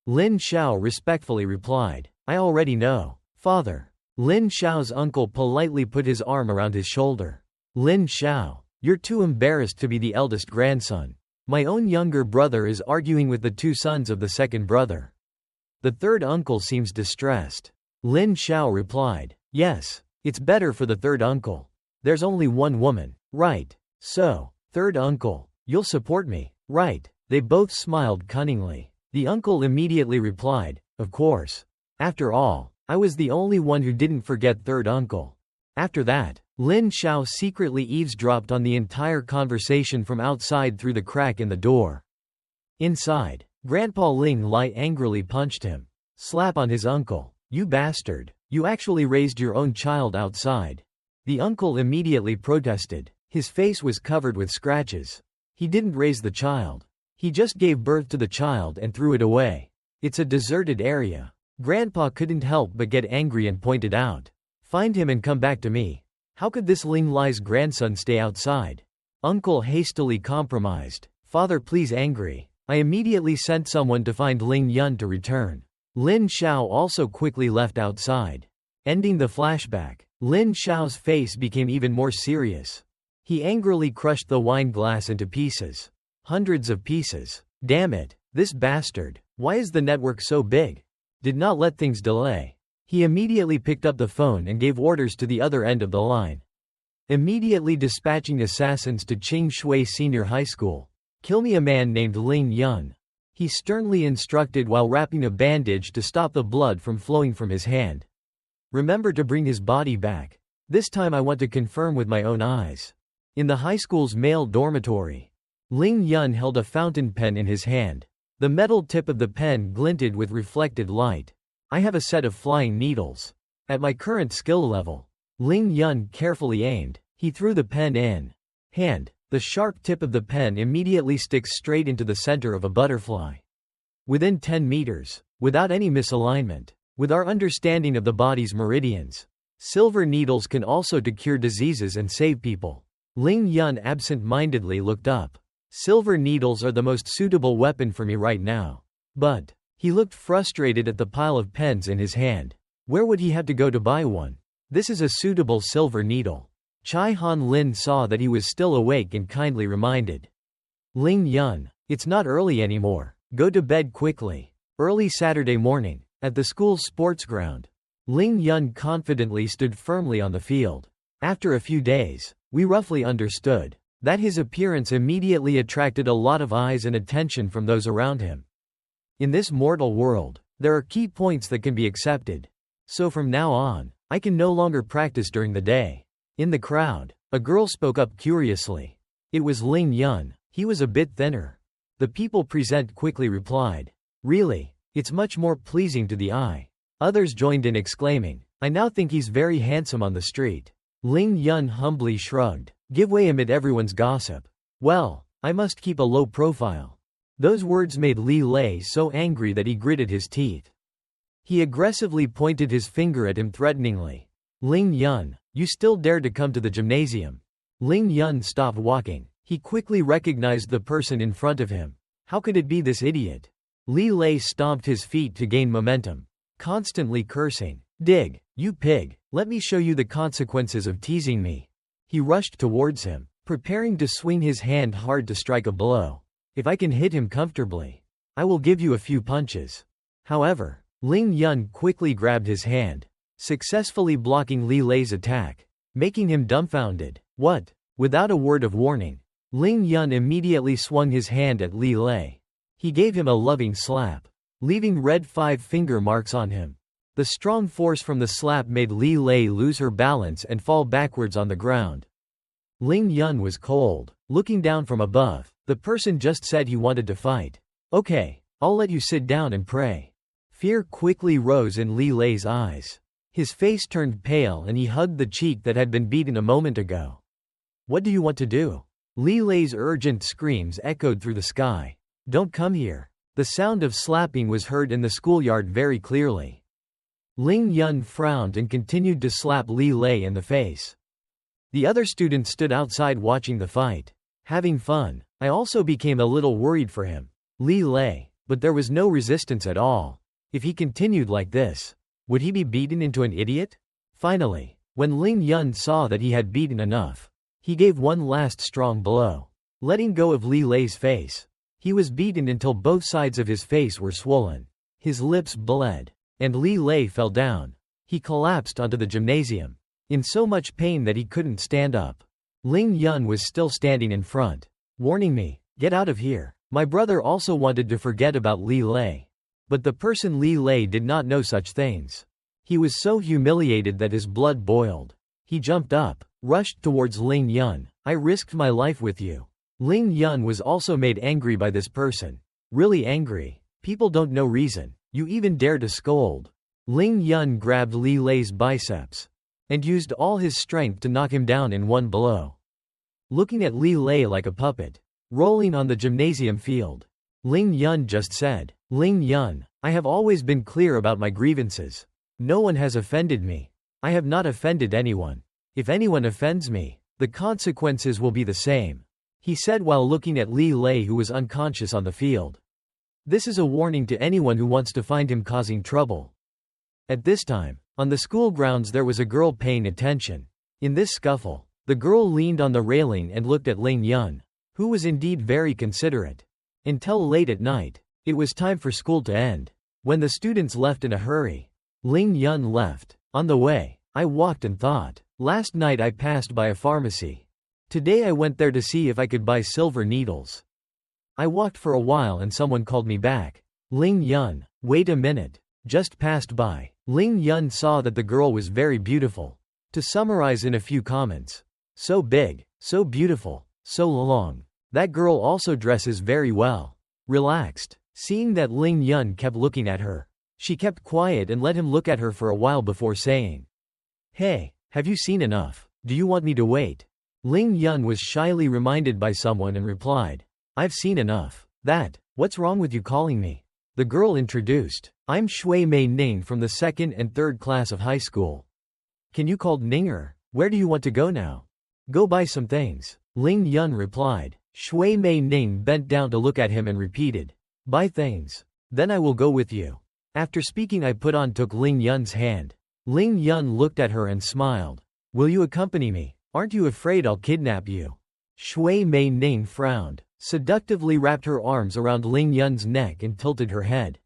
Lin Xiao respectfully replied. I already know, father. Lin Xiao's uncle politely put his arm around his shoulder. Lin Xiao, you're too embarrassed to be the eldest grandson. My own younger brother is arguing with the two sons of the second brother. The third uncle seems distressed. Lin Xiao replied. Yes, it's better for the third uncle. There's only one woman, right? So, third uncle, you'll support me, right? They both smiled cunningly. The uncle immediately replied, of course. After all, I was the only one who didn't forget third uncle. After that, Lin Xiao secretly eavesdropped on the entire conversation from outside through the crack in the door. Inside, Grandpa Ling Lai angrily punched him. Slap on his uncle. You bastard. You actually raised your own child outside. The uncle immediately protested. His face was covered with scratches. He didn't raise the child. He just gave birth to the child and threw it away. It's a deserted area. Grandpa couldn't help but get angry and pointed out. Find him and come back to me. How could this Ling Lai's grandson stay outside? Uncle hastily compromised. Father, please angry. I immediately sent someone to find Ling Yun to return. Lin Xiao also quickly left outside. Ending the flashback, Lin Xiao's face became even more serious. He angrily crushed the wine glass into pieces. Hundreds of pieces. Damn it, this bastard. Why is the network so big? Did not let things delay. He immediately picked up the phone and gave orders to the other end of the line. Immediately dispatching assassins to Qing Shui Senior High School. Kill me a man named Ling Yun. He sternly instructed while wrapping a bandage to stop the blood from flowing from his hand. Remember to bring his body back. This time I want to confirm with my own eyes. In the high school's male dormitory, Ling Yun held a fountain pen in his hand. The metal tip of the pen glinted with reflected light. I have a set of flying needles. At my current skill level, Ling Yun carefully aimed. He threw the pen in. Hand. The sharp tip of the pen immediately sticks straight into the center of a butterfly. Within 10 meters, without any misalignment, with our understanding of the body's meridians, silver needles can also cure diseases and save people. Ling Yun absent-mindedly looked up. Silver needles are the most suitable weapon for me right now. But, he looked frustrated at the pile of pens in his hand. Where would he have to go to buy one? This is a suitable silver needle. Chai Han Lin saw that he was still awake and kindly reminded. Ling Yun, it's not early anymore. Go to bed quickly. Early Saturday morning, at the school's sports ground, Ling Yun confidently stood firmly on the field. After a few days, we roughly understood that his appearance immediately attracted a lot of eyes and attention from those around him. In this mortal world, there are key points that can be accepted. So from now on, I can no longer practice during the day. In the crowd, a girl spoke up curiously. It was Ling Yun. He was a bit thinner. The people present quickly replied. Really, it's much more pleasing to the eye. Others joined in exclaiming, I now think he's very handsome on the street. Ling Yun humbly shrugged. Give way amid everyone's gossip. Well, I must keep a low profile. Those words made Li Lei so angry that he gritted his teeth. He aggressively pointed his finger at him threateningly. Ling Yun, you still dare to come to the gymnasium? Ling Yun stopped walking. He quickly recognized the person in front of him. How could it be this idiot? Li Lei stomped his feet to gain momentum, constantly cursing. Dig, you pig, let me show you the consequences of teasing me. He rushed towards him, preparing to swing his hand hard to strike a blow. If I can hit him comfortably, I will give you a few punches. However, Ling Yun quickly grabbed his hand, successfully blocking Li Lei's attack, making him dumbfounded. What? Without a word of warning, Ling Yun immediately swung his hand at Li Lei. He gave him a loving slap, leaving red 5-finger marks on him. The strong force from the slap made Li Lei lose her balance and fall backwards on the ground. Ling Yun was cold, looking down from above. The person just said he wanted to fight. Okay, I'll let you sit down and pray. Fear quickly rose in Li Lei's eyes. His face turned pale and he hugged the cheek that had been beaten a moment ago. What do you want to do? Li Lei's urgent screams echoed through the sky. Don't come here. The sound of slapping was heard in the schoolyard very clearly. Ling Yun frowned and continued to slap Li Lei in the face. The other students stood outside watching the fight. Having fun. I also became a little worried for him. Li Lei, But there was no resistance at all. If he continued like this, would he be beaten into an idiot? Finally, when Ling Yun saw that he had beaten enough, he gave one last strong blow, letting go of Li Lei's face. He was beaten until both sides of his face were swollen. His lips bled, and Li Lei fell down. He collapsed onto the gymnasium, in so much pain that he couldn't stand up. Ling Yun was still standing in front, warning me, "Get out of here." My brother also wanted to forget about Li Lei. But the person Li Lei did not know such things. He was so humiliated that his blood boiled. He jumped up, rushed towards Ling Yun. "I risked my life with you." Ling Yun was also made angry by this person. Really angry. People don't know reason. You even dare to scold. Ling Yun grabbed Li Lei's biceps and used all his strength to knock him down in one blow. Looking at Li Lei like a puppet, rolling on the gymnasium field, Ling Yun just said, "Ling Yun, I have always been clear about my grievances. No one has offended me. I have not offended anyone. If anyone offends me, the consequences will be the same," he said while looking at Li Lei, who was unconscious on the field. This is a warning to anyone who wants to find him causing trouble. At this time, on the school grounds there was a girl paying attention. In this scuffle, the girl leaned on the railing and looked at Ling Yun, who was indeed very considerate. Until late at night, it was time for school to end. When the students left in a hurry, Ling Yun left. On the way, I walked and thought. Last night I passed by a pharmacy. Today I went there to see if I could buy silver needles. I walked for a while and someone called me back. Ling Yun, wait a minute. Just passed by. Ling Yun saw that the girl was very beautiful. To summarize in a few comments. So big, so beautiful, so long. That girl also dresses very well. Relaxed. Seeing that Ling Yun kept looking at her, she kept quiet and let him look at her for a while before saying, "Hey, have you seen enough? Do you want me to wait?" Ling Yun was shyly reminded by someone and replied, "I've seen enough. What's wrong with you calling me?" The girl introduced, "I'm Shui Mei Ning from the 2nd and 3rd class of high school. Can you call Ninger? Where do you want to go now?" "Go buy some things," Ling Yun replied. Shui Mei Ning bent down to look at him and repeated, "Buy things. Then I will go with you." After speaking I took Ling Yun's hand. Ling Yun looked at her and smiled. "Will you accompany me? Aren't you afraid I'll kidnap you?" Shui Mei Ning frowned, seductively wrapped her arms around Ling Yun's neck and tilted her head.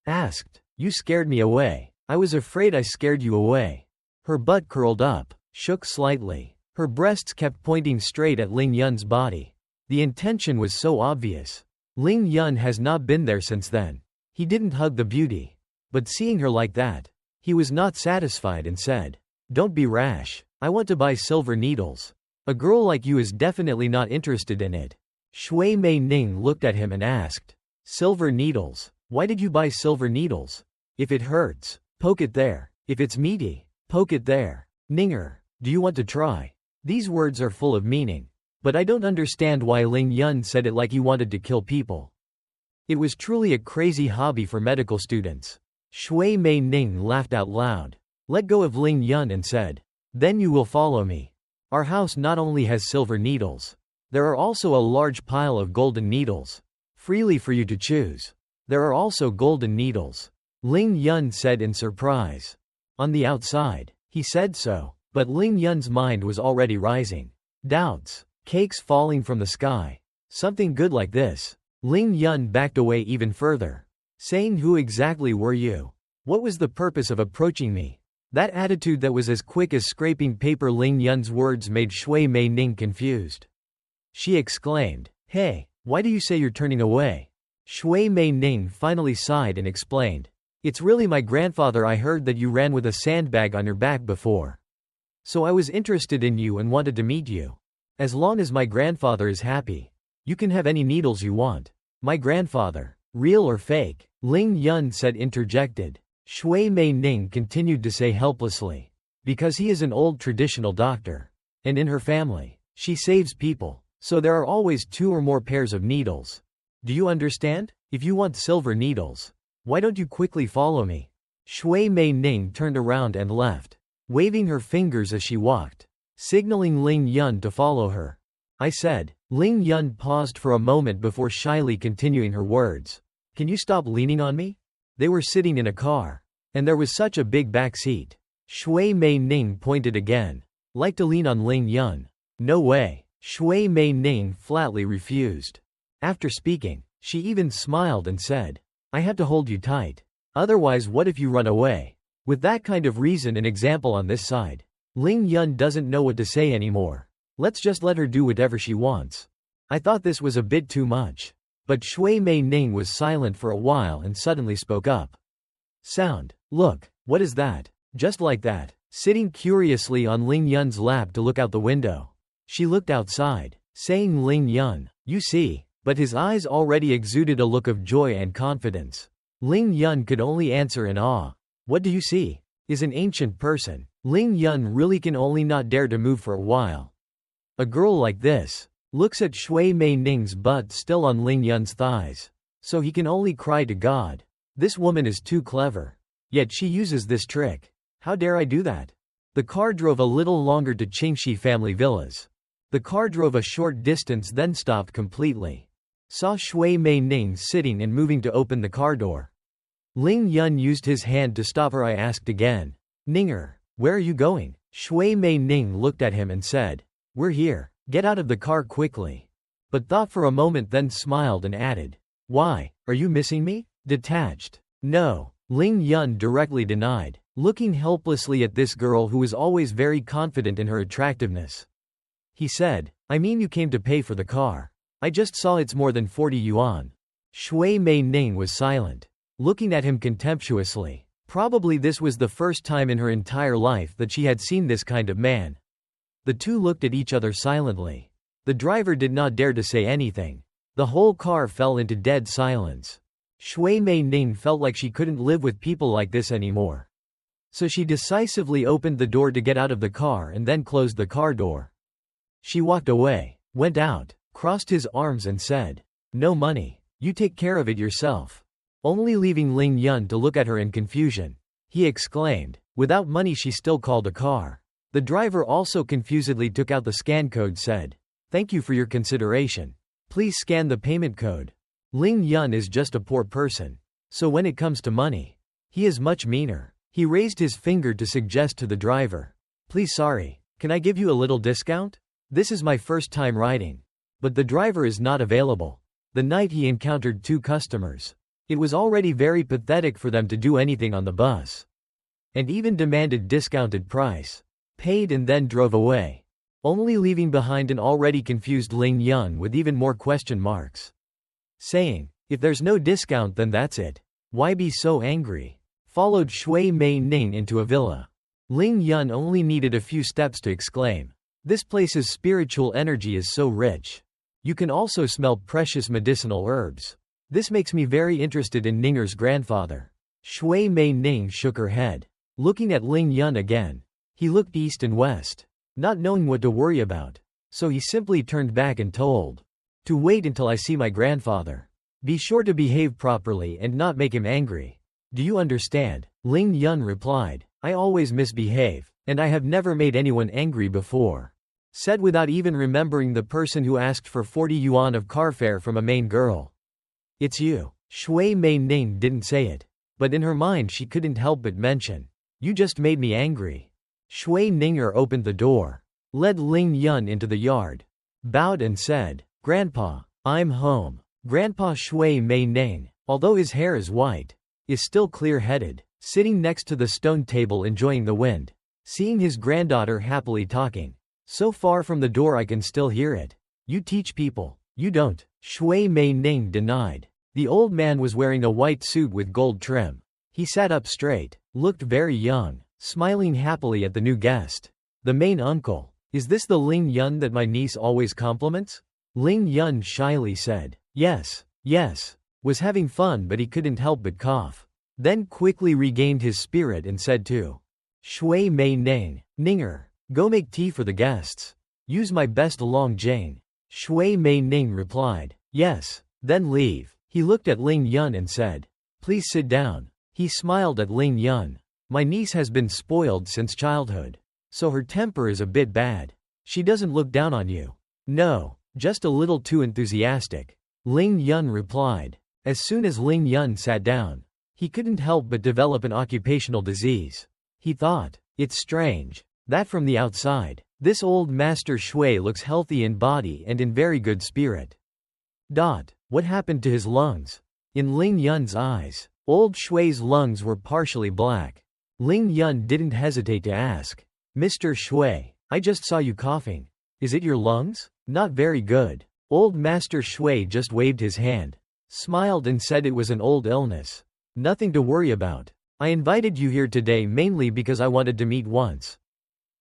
Asked, "You scared me away. I was afraid I scared you away." Her butt curled up, shook slightly. Her breasts kept pointing straight at Ling Yun's body. The intention was so obvious. Ling Yun has not been there since then. He didn't hug the beauty. But seeing her like that, he was not satisfied and said, "Don't be rash. I want to buy silver needles. A girl like you is definitely not interested in it." Shui Mei Ning looked at him and asked, "Silver needles? Why did you buy silver needles? If it hurts, poke it there. If it's meaty, poke it there. Ninger, do you want to try?" These words are full of meaning. But I don't understand why Ling Yun said it like he wanted to kill people. It was truly a crazy hobby for medical students. Shui Mei Ning laughed out loud, let go of Ling Yun and said, "Then you will follow me. Our house not only has silver needles. There are also a large pile of golden needles. Freely for you to choose. There are also golden needles." Ling Yun said in surprise. On the outside, he said so, but Ling Yun's mind was already rising. Doubts. Cakes falling from the sky. Something good like this. Ling Yun backed away even further, saying, "Who exactly were you? What was the purpose of approaching me?" That attitude that was as quick as scraping paper. Ling Yun's words made Shui Mei Ning confused. She exclaimed, "Hey, why do you say you're turning away?" Shui Mei Ning finally sighed and explained, "It's really my grandfather. I heard that you ran with a sandbag on your back before. So I was interested in you and wanted to meet you. As long as my grandfather is happy, you can have any needles you want." "My grandfather, real or fake?" Ling Yun said interjected. Shui Mei Ning continued to say helplessly, "Because he is an old traditional doctor. And in her family, she saves people. So there are always 2 or more pairs of needles. Do you understand? If you want silver needles, why don't you quickly follow me?" Shui Mei Ning turned around and left, waving her fingers as she walked, signaling Ling Yun to follow her. I said. Ling Yun paused for a moment before shyly continuing her words. Can you stop leaning on me? They were sitting in a car. And there was such a big back seat. Shui Mei Ning pointed again. Like to lean on Ling Yun. No way. Shui Mei Ning flatly refused. After speaking, she even smiled and said, I have to hold you tight. Otherwise, what if you run away? With that kind of reason and example on this side, Ling Yun doesn't know what to say anymore. Let's just let her do whatever she wants. I thought this was a bit too much. But Shui Mei Ning was silent for a while and suddenly spoke up. Sound. Look, what is that? Just like that, sitting curiously on Ling Yun's lap to look out the window. She looked outside, saying Ling Yun, you see, but his eyes already exuded a look of joy and confidence. Ling Yun could only answer in awe. What do you see? Is an ancient person. Ling Yun really can only not dare to move for a while. A girl like this looks at Shui Mei Ning's butt still on Ling Yun's thighs. So he can only cry to God. This woman is too clever. Yet she uses this trick. How dare I do that? The car drove a little longer to Qingxi family villas. The car drove a short distance then stopped completely. Saw Shui Mei Ning sitting and moving to open the car door. Ling Yun used his hand to stop her. I asked again. Ninger, where are you going? Shui Mei Ning looked at him and said, we're here. Get out of the car quickly. But thought for a moment then smiled and added, why, are you missing me? Detached. No, Ling Yun directly denied, looking helplessly at this girl who was always very confident in her attractiveness. He said, I mean you came to pay for the car. I just saw it's more than 40 yuan. Shui Mei Ning was silent, looking at him contemptuously. Probably this was the first time in her entire life that she had seen this kind of man. The two looked at each other silently. The driver did not dare to say anything. The whole car fell into dead silence. Shui Mei Ning felt like she couldn't live with people like this anymore. So she decisively opened the door to get out of the car and then closed the car door. She walked away, went out, crossed his arms and said, no money. You take care of it yourself. Only leaving Ling Yun to look at her in confusion. He exclaimed, without money she still called a car. The driver also confusedly took out the scan code said, thank you for your consideration. Please scan the payment code. Ling Yun is just a poor person. So when it comes to money, he is much meaner. He raised his finger to suggest to the driver, please sorry, can I give you a little discount? This is my first time riding. But the driver is not available. The night he encountered two customers. It was already very pathetic for them to do anything on the bus. And even demanded discounted price. Paid and then drove away. Only leaving behind an already confused Ling Yun with even more question marks. Saying, if there's no discount then that's it. Why be so angry? Followed Shui Mei Ning into a villa. Ling Yun only needed a few steps to exclaim, this place's spiritual energy is so rich. You can also smell precious medicinal herbs. This makes me very interested in Ninger's grandfather. Shui Mei Ning shook her head. Looking at Ling Yun again. He looked east and west, not knowing what to worry about. So he simply turned back and told, to wait until I see my grandfather. Be sure to behave properly and not make him angry. Do you understand? Ling Yun replied, I always misbehave, and I have never made anyone angry before. Said without even remembering the person who asked for 40 yuan of car fare from a main girl. It's you. Shui Mei Ning didn't say it, but in her mind she couldn't help but mention, you just made me angry. Shui Ninger opened the door, led Ling Yun into the yard, bowed and said, Grandpa, I'm home. Grandpa Shui Mei Ning, although his hair is white, is still clear-headed, sitting next to the stone table enjoying the wind, seeing his granddaughter happily talking. So far from the door I can still hear it. You teach people, you don't. Shui Mei Ning denied. The old man was wearing a white suit with gold trim. He sat up straight, looked very young, smiling happily at the new guest. The main uncle. Is this the Ling Yun that my niece always compliments? Ling Yun shyly said, yes, yes. Was having fun but he couldn't help but cough. Then quickly regained his spirit and said to Shui Mei Ning, Ninger, go make tea for the guests. Use my best long jane. Shui Mei Ning replied, yes, then leave. He looked at Ling Yun and said, please sit down. He smiled at Ling Yun. My niece has been spoiled since childhood. So her temper is a bit bad. She doesn't look down on you. No, just a little too enthusiastic. Ling Yun replied. As soon as Ling Yun sat down, he couldn't help but develop an occupational disease. He thought, it's strange that from the outside, this old master Shui looks healthy in body and in very good spirit. What happened to his lungs? In Ling Yun's eyes, old Shui's lungs were partially black. Ling Yun didn't hesitate to ask, Mr. Shui, I just saw you coughing. Is it your lungs? Not very good. Old Master Shui just waved his hand, smiled and said it was an old illness. Nothing to worry about. I invited you here today mainly because I wanted to meet once.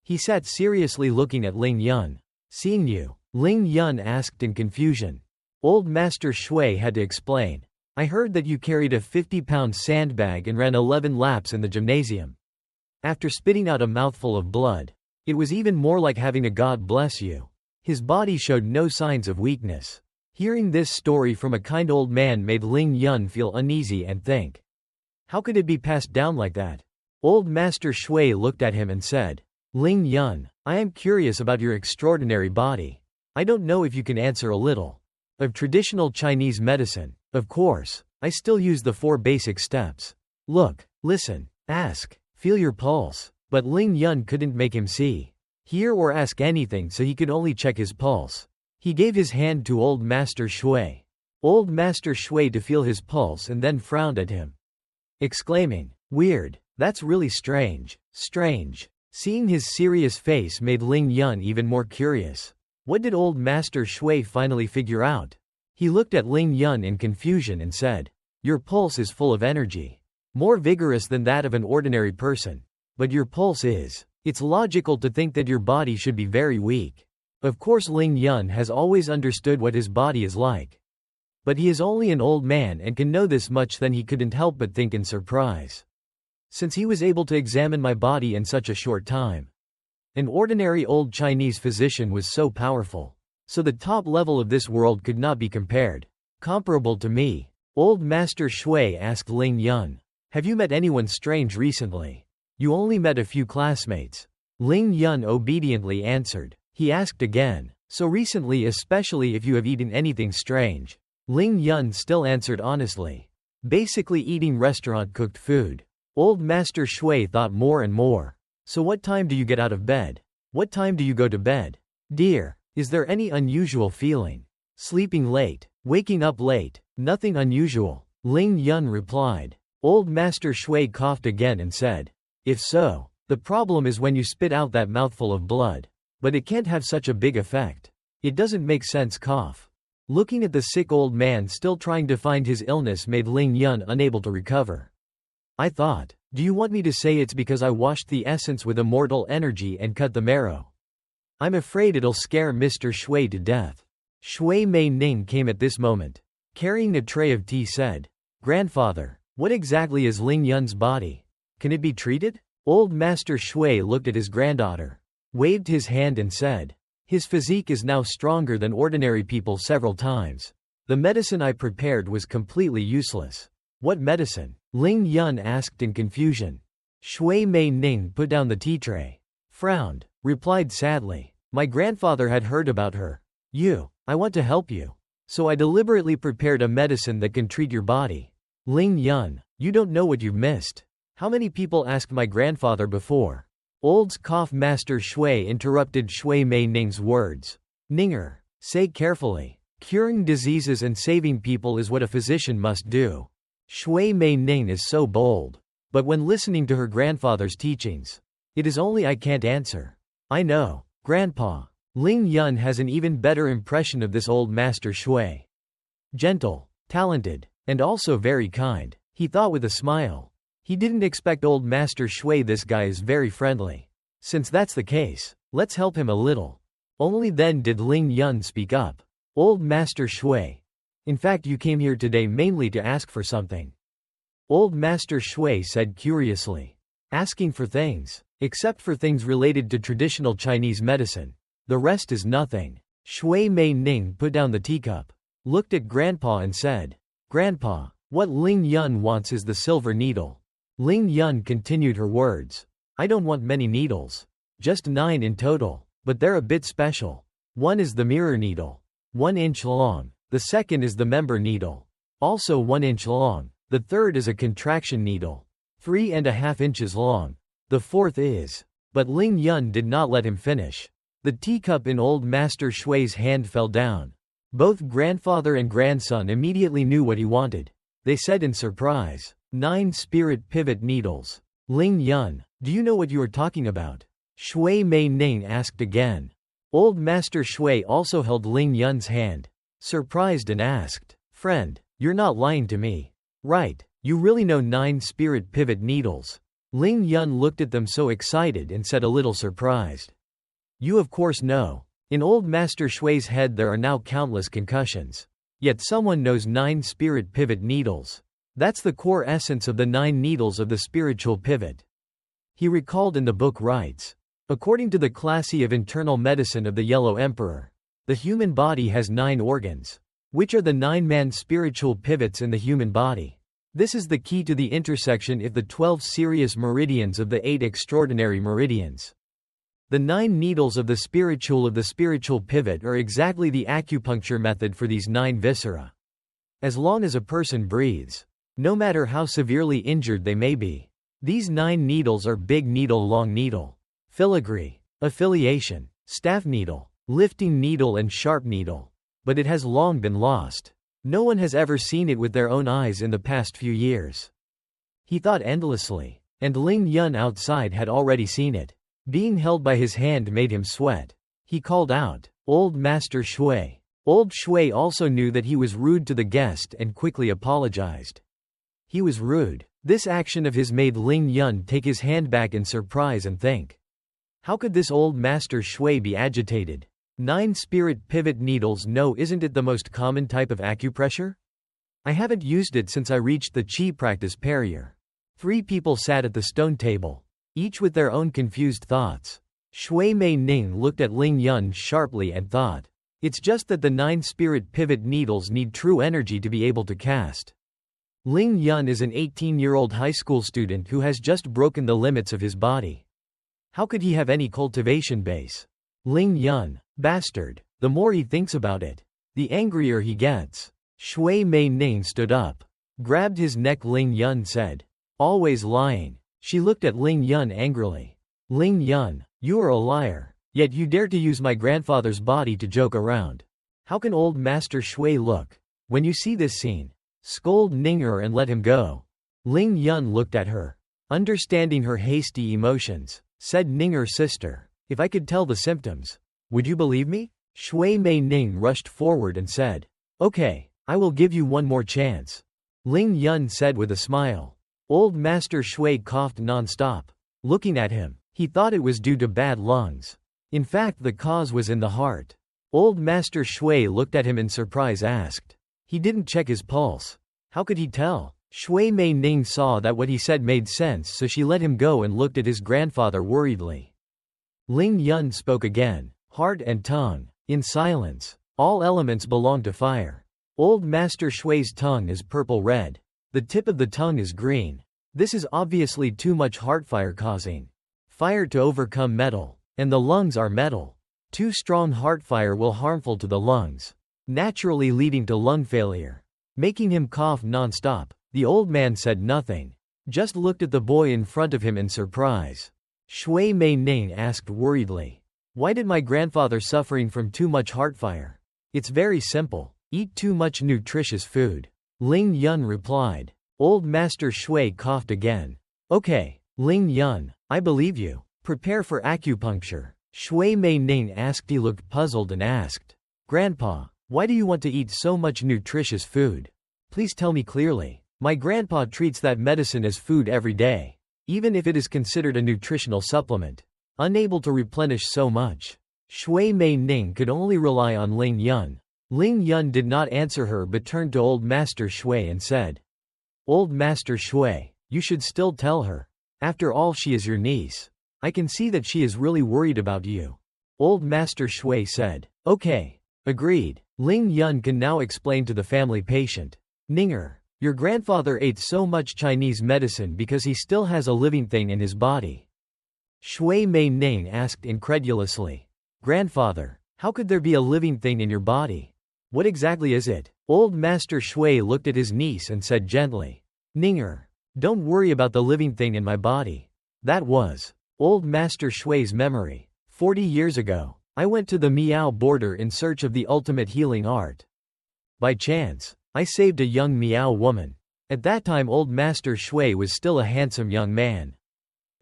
He sat seriously looking at Ling Yun. Seeing you? Ling Yun asked in confusion. Old Master Shui had to explain. I heard that you carried a 50-pound sandbag and ran 11 laps in the gymnasium. After spitting out a mouthful of blood, it was even more like having a God bless you. His body showed no signs of weakness. Hearing this story from a kind old man made Ling Yun feel uneasy and think, how could it be passed down like that? Old Master Shui looked at him and said, Ling Yun, I am curious about your extraordinary body. I don't know if you can answer a little of traditional Chinese medicine. Of course, I still use the 4 basic steps. Look, listen, ask, feel your pulse. But Ling Yun couldn't make him see, hear or ask anything, so he could only check his pulse. He gave his hand to Old Master Shui. Old Master Shui to feel his pulse and then frowned at him, exclaiming, weird, that's really strange. Seeing his serious face made Ling Yun even more curious. What did Old Master Shui finally figure out? He looked at Ling Yun in confusion and said, your pulse is full of energy, more vigorous than that of an ordinary person. But your pulse is. It's logical to think that your body should be very weak. Of course Ling Yun has always understood what his body is like. But he is only an old man and can know this much, then he couldn't help but think in surprise. Since he was able to examine my body in such a short time. An ordinary old Chinese physician was so powerful. So the top level of this world could not be comparable to me. Old Master Shui asked Ling Yun, have you met anyone strange recently? You only met a few classmates. Ling Yun obediently answered. He asked again, so recently, especially if you have eaten anything strange. Ling Yun still answered honestly. Basically eating restaurant-cooked food. Old Master Shui thought more and more. So what time do you get out of bed? What time do you go to bed? Dear, is there any unusual feeling? Sleeping late? Waking up late? Nothing unusual. Ling Yun replied. Old Master Shui coughed again and said, if so, the problem is when you spit out that mouthful of blood. But it can't have such a big effect. It doesn't make sense. Cough. Looking at the sick old man still trying to find his illness made Ling Yun unable to recover. I thought, do you want me to say it's because I washed the essence with immortal energy and cut the marrow? I'm afraid it'll scare Mr. Shui to death. Shui Mei Ning came at this moment, carrying a tray of tea. Said, Grandfather, what exactly is Ling Yun's body? Can it be treated? Old Master Shui looked at his granddaughter, waved his hand and said, his physique is now stronger than ordinary people several times. The medicine I prepared was completely useless. What medicine? Ling Yun asked in confusion. Shui Mei Ning put down the tea tray, frowned, replied sadly, my grandfather had heard about her. I want to help you. So I deliberately prepared a medicine that can treat your body. Ling Yun, you don't know what you've missed. How many people asked my grandfather before? Old's cough. Master Shui interrupted Shui Mei Ning's words. Ninger, say carefully. Curing diseases and saving people is what a physician must do. Shui Mei Ning is so bold. But when listening to her grandfather's teachings, it is only I can't answer. I know, Grandpa. Ling Yun has an even better impression of this old Master Shui. Gentle, talented, and also very kind, he thought with a smile. He didn't expect old Master Shui. This guy is very friendly. Since that's the case, let's help him a little. Only then did Ling Yun speak up. Old Master Shui. In fact, you came here today mainly to ask for something. Old Master Shui said curiously. Asking for things, except for things related to traditional Chinese medicine. The rest is nothing. Shui Mei Ning put down the teacup, looked at Grandpa and said, Grandpa, what Ling Yun wants is the silver needle. Ling Yun continued her words. I don't want many needles. Just 9 in total, but they're a bit special. One is the mirror needle, 1 inch long. The second is the member needle, also 1 inch long. The third is a contraction needle, 3.5 inches long. The fourth is. But Ling Yun did not let him finish. The teacup in old Master Shui's hand fell down. Both grandfather and grandson immediately knew what he wanted. They said in surprise, 9 spirit pivot needles. Ling Yun, do you know what you are talking about? Shui Mei Ning asked again. Old Master Shui also held Ling Yun's hand, surprised, and asked, Friend, you're not lying to me, right? You really know 9 spirit pivot needles? Ling Yun looked at them so excited and said, a little surprised. You of course know. In old Master Shui's head there are now countless concussions. Yet someone knows 9 spirit pivot needles. That's the core essence of the 9 needles of the spiritual pivot. He recalled in the book writes, according to the Classy of Internal Medicine of the Yellow Emperor, the human body has 9 organs, which are the 9-man spiritual pivots in the human body. This is the key to the intersection of the 12 serious meridians of the 8 extraordinary meridians. The 9 needles of the spiritual pivot are exactly the acupuncture method for these 9 viscera. As long as a person breathes, no matter how severely injured they may be, these 9 needles are big needle, long needle, filigree, affiliation, staff needle, lifting needle, and sharp needle. But it has long been lost. No one has ever seen it with their own eyes in the past few years. He thought endlessly, and Ling Yun outside had already seen it. Being held by his hand made him sweat. He called out, Old Master Shui. Old Shui also knew that he was rude to the guest and quickly apologized. He was rude. This action of his made Ling Yun take his hand back in surprise and think, how could this old Master Shui be agitated? 9 spirit pivot needles, no, isn't it the most common type of acupressure? I haven't used it since I reached the Qi practice period. 3 people sat at the stone table, each with their own confused thoughts. Shui Mei Ning looked at Ling Yun sharply and thought, it's just that the 9 spirit pivot needles need true energy to be able to cast. Ling Yun is an 18-year-old high school student who has just broken the limits of his body. How could he have any cultivation base? Ling Yun, bastard. The more he thinks about it, the angrier he gets. Shui Mei Ning stood up, grabbed his neck. Ling Yun said, always lying. She looked at Ling Yun angrily. Ling Yun, you are a liar. Yet you dare to use my grandfather's body to joke around. How can old Master Shui look? When you see this scene, scold Ninger and let him go. Ling Yun looked at her. Understanding her hasty emotions, said, Ninger sister, if I could tell the symptoms, would you believe me? Shui Mei Ning rushed forward and said, okay, I will give you one more chance. Ling Yun said with a smile. Old Master Shui coughed non-stop. Looking at him, he thought it was due to bad lungs. In fact, the cause was in the heart. Old Master Shui looked at him in surprise, asked. He didn't check his pulse. How could he tell? Shui Mei Ning saw that what he said made sense, so she let him go and looked at his grandfather worriedly. Ling Yun spoke again, heart and tongue, in silence. All elements belong to fire. Old Master Shui's tongue is purple-red. The tip of the tongue is green. This is obviously too much heart fire, causing fire to overcome metal, and the lungs are metal. Too strong heart fire will harmful to the lungs, naturally leading to lung failure, making him cough non-stop. The old man said nothing, just looked at the boy in front of him in surprise. Shui Mei Ning asked worriedly, why did my grandfather suffering from too much heart fire? It's very simple. Eat too much nutritious food. Ling Yun replied. Old Master Shui coughed again. Okay, Ling Yun, I believe you. Prepare for acupuncture. Shui Mei Ning asked. He looked puzzled and asked, Grandpa, why do you want to eat so much nutritious food? Please tell me clearly. My grandpa treats that medicine as food every day, even if it is considered a nutritional supplement. Unable to replenish so much, Shui Mei Ning could only rely on Ling Yun. Ling Yun did not answer her but turned to Old Master Shui and said, Old Master Shui, you should still tell her. After all, she is your niece. I can see that she is really worried about you. Old Master Shui said, okay, agreed. Ling Yun can now explain to the family patient. Ninger, your grandfather ate so much Chinese medicine because he still has a living thing in his body. Shui Mei Ning asked incredulously, Grandfather, how could there be a living thing in your body? What exactly is it? Old Master Shui looked at his niece and said gently, "Ninger, don't worry about the living thing in my body." That was Old Master Shui's memory. 40 years ago, I went to the Miao border in search of the ultimate healing art. By chance, I saved a young Miao woman. At that time Old Master Shui was still a handsome young man,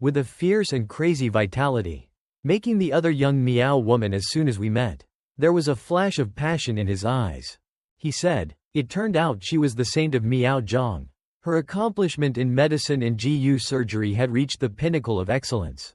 with a fierce and crazy vitality, making the other young Miao woman as soon as we met. There was a flash of passion in his eyes. He said, it turned out she was the saint of Miao Zhang. Her accomplishment in medicine and GU surgery had reached the pinnacle of excellence.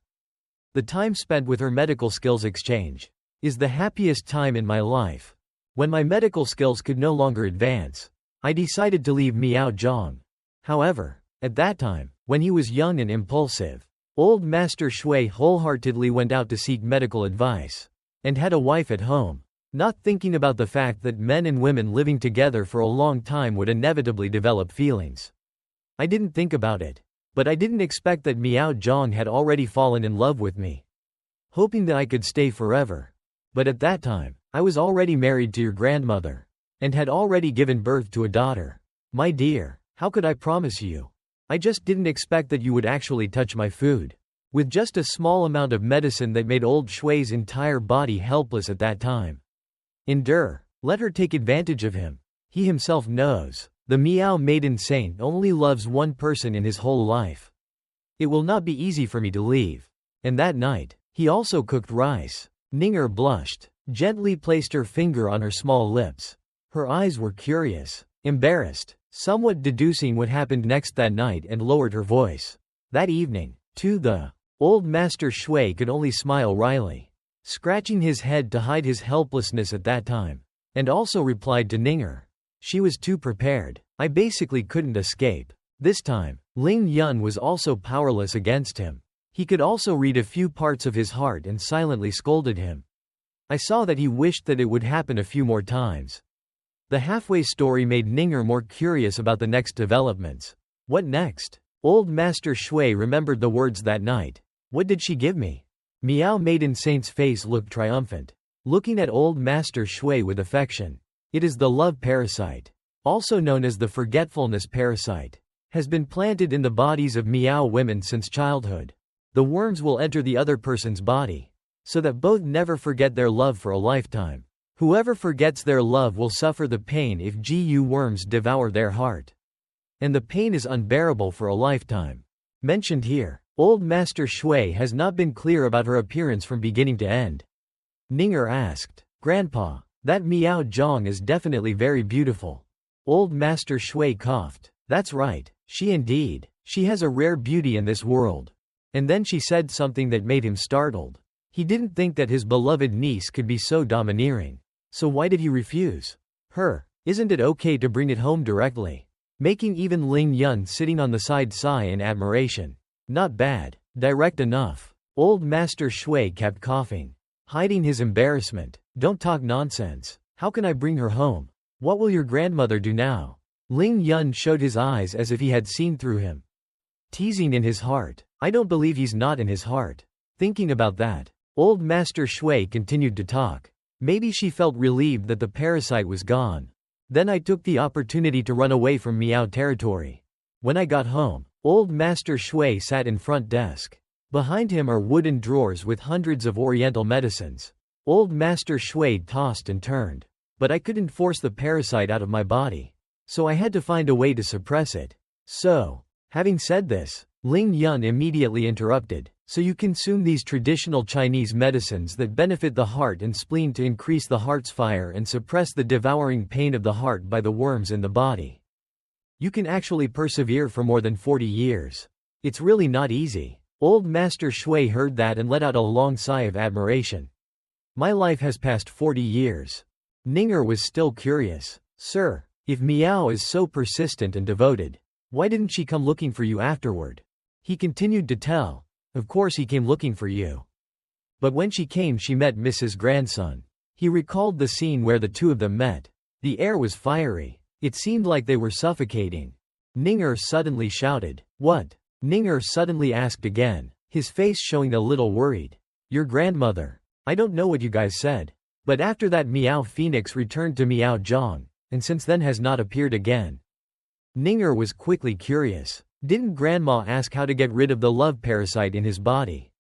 The time spent with her medical skills exchange is the happiest time in my life. When my medical skills could no longer advance, I decided to leave Miao Zhang. However, at that time, when he was young and impulsive, Old Master Shui wholeheartedly went out to seek medical advice, and had a wife at home, not thinking about the fact that men and women living together for a long time would inevitably develop feelings. I didn't think about it, but I didn't expect that Miao Zhang had already fallen in love with me, hoping that I could stay forever. But at that time, I was already married to your grandmother, and had already given birth to a daughter. My dear, how could I promise you? I just didn't expect that you would actually touch my food. With just a small amount of medicine that made old Shui's entire body helpless at that time. Endure, let her take advantage of him. He himself knows. The Miao maiden saint only loves one person in his whole life. It will not be easy for me to leave. And that night, he also cooked rice. Ninger blushed, gently placed her finger on her small lips. Her eyes were curious, embarrassed, somewhat deducing what happened next that night, and lowered her voice. That evening, too, the Old Master Shui could only smile wryly, scratching his head to hide his helplessness at that time, and also replied to Ninger. She was too prepared. I basically couldn't escape. This time, Ling Yun was also powerless against him. He could also read a few parts of his heart and silently scolded him. I saw that he wished that it would happen a few more times. The halfway story made Ninger more curious about the next developments. What next? Old Master Shui remembered the words that night. What did she give me? Miao Maiden Saint's face looked triumphant, looking at Old Master Shui with affection. It is the love parasite, also known as the forgetfulness parasite, has been planted in the bodies of Miao women since childhood. The worms will enter the other person's body, so that both never forget their love for a lifetime. Whoever forgets their love will suffer the pain if GU worms devour their heart. And the pain is unbearable for a lifetime. Mentioned here, Old Master Shui has not been clear about her appearance from beginning to end. Ninger asked, Grandpa, that Miao Zhang is definitely very beautiful. Old Master Shui coughed. That's right, she indeed. She has a rare beauty in this world. And then she said something that made him startled. He didn't think that his beloved niece could be so domineering. So why did he refuse her? Isn't it okay to bring it home directly? Making even Ling Yun sitting on the side sigh in admiration. Not bad. Direct enough. Old Master Shui kept coughing, hiding his embarrassment. Don't talk nonsense. How can I bring her home? What will your grandmother do now? Ling Yun showed his eyes as if he had seen through him. Teasing in his heart. I don't believe he's not in his heart. Thinking about that, Old Master Shui continued to talk. Maybe she felt relieved that the parasite was gone. Then I took the opportunity to run away from Miao territory. When I got home, Old Master Shui sat in front desk. Behind him are wooden drawers with hundreds of oriental medicines. Old Master Shui tossed and turned. But I couldn't force the parasite out of my body. So I had to find a way to suppress it. So, having said this, Ling Yun immediately interrupted. So you consume these traditional Chinese medicines that benefit the heart and spleen to increase the heart's fire and suppress the devouring pain of the heart by the worms in the body. You can actually persevere for more than 40 years. It's really not easy. Old Master Shui heard that and let out a long sigh of admiration. My life has passed 40 years. Ninger was still curious. Sir, if Miao is so persistent and devoted, why didn't she come looking for you afterward? He continued to tell. Of course he came looking for you. But when she came she met Mrs. Grandson. He recalled the scene where the two of them met. The air was fiery. It seemed like they were suffocating. Ninger suddenly shouted. What? Ninger suddenly asked again, his face showing a little worried. Your grandmother. I don't know what you guys said. But after that Miao Phoenix returned to Miao Zhang, and since then has not appeared again. Ninger was quickly curious. Didn't Grandma ask how to get rid of the love parasite in his body?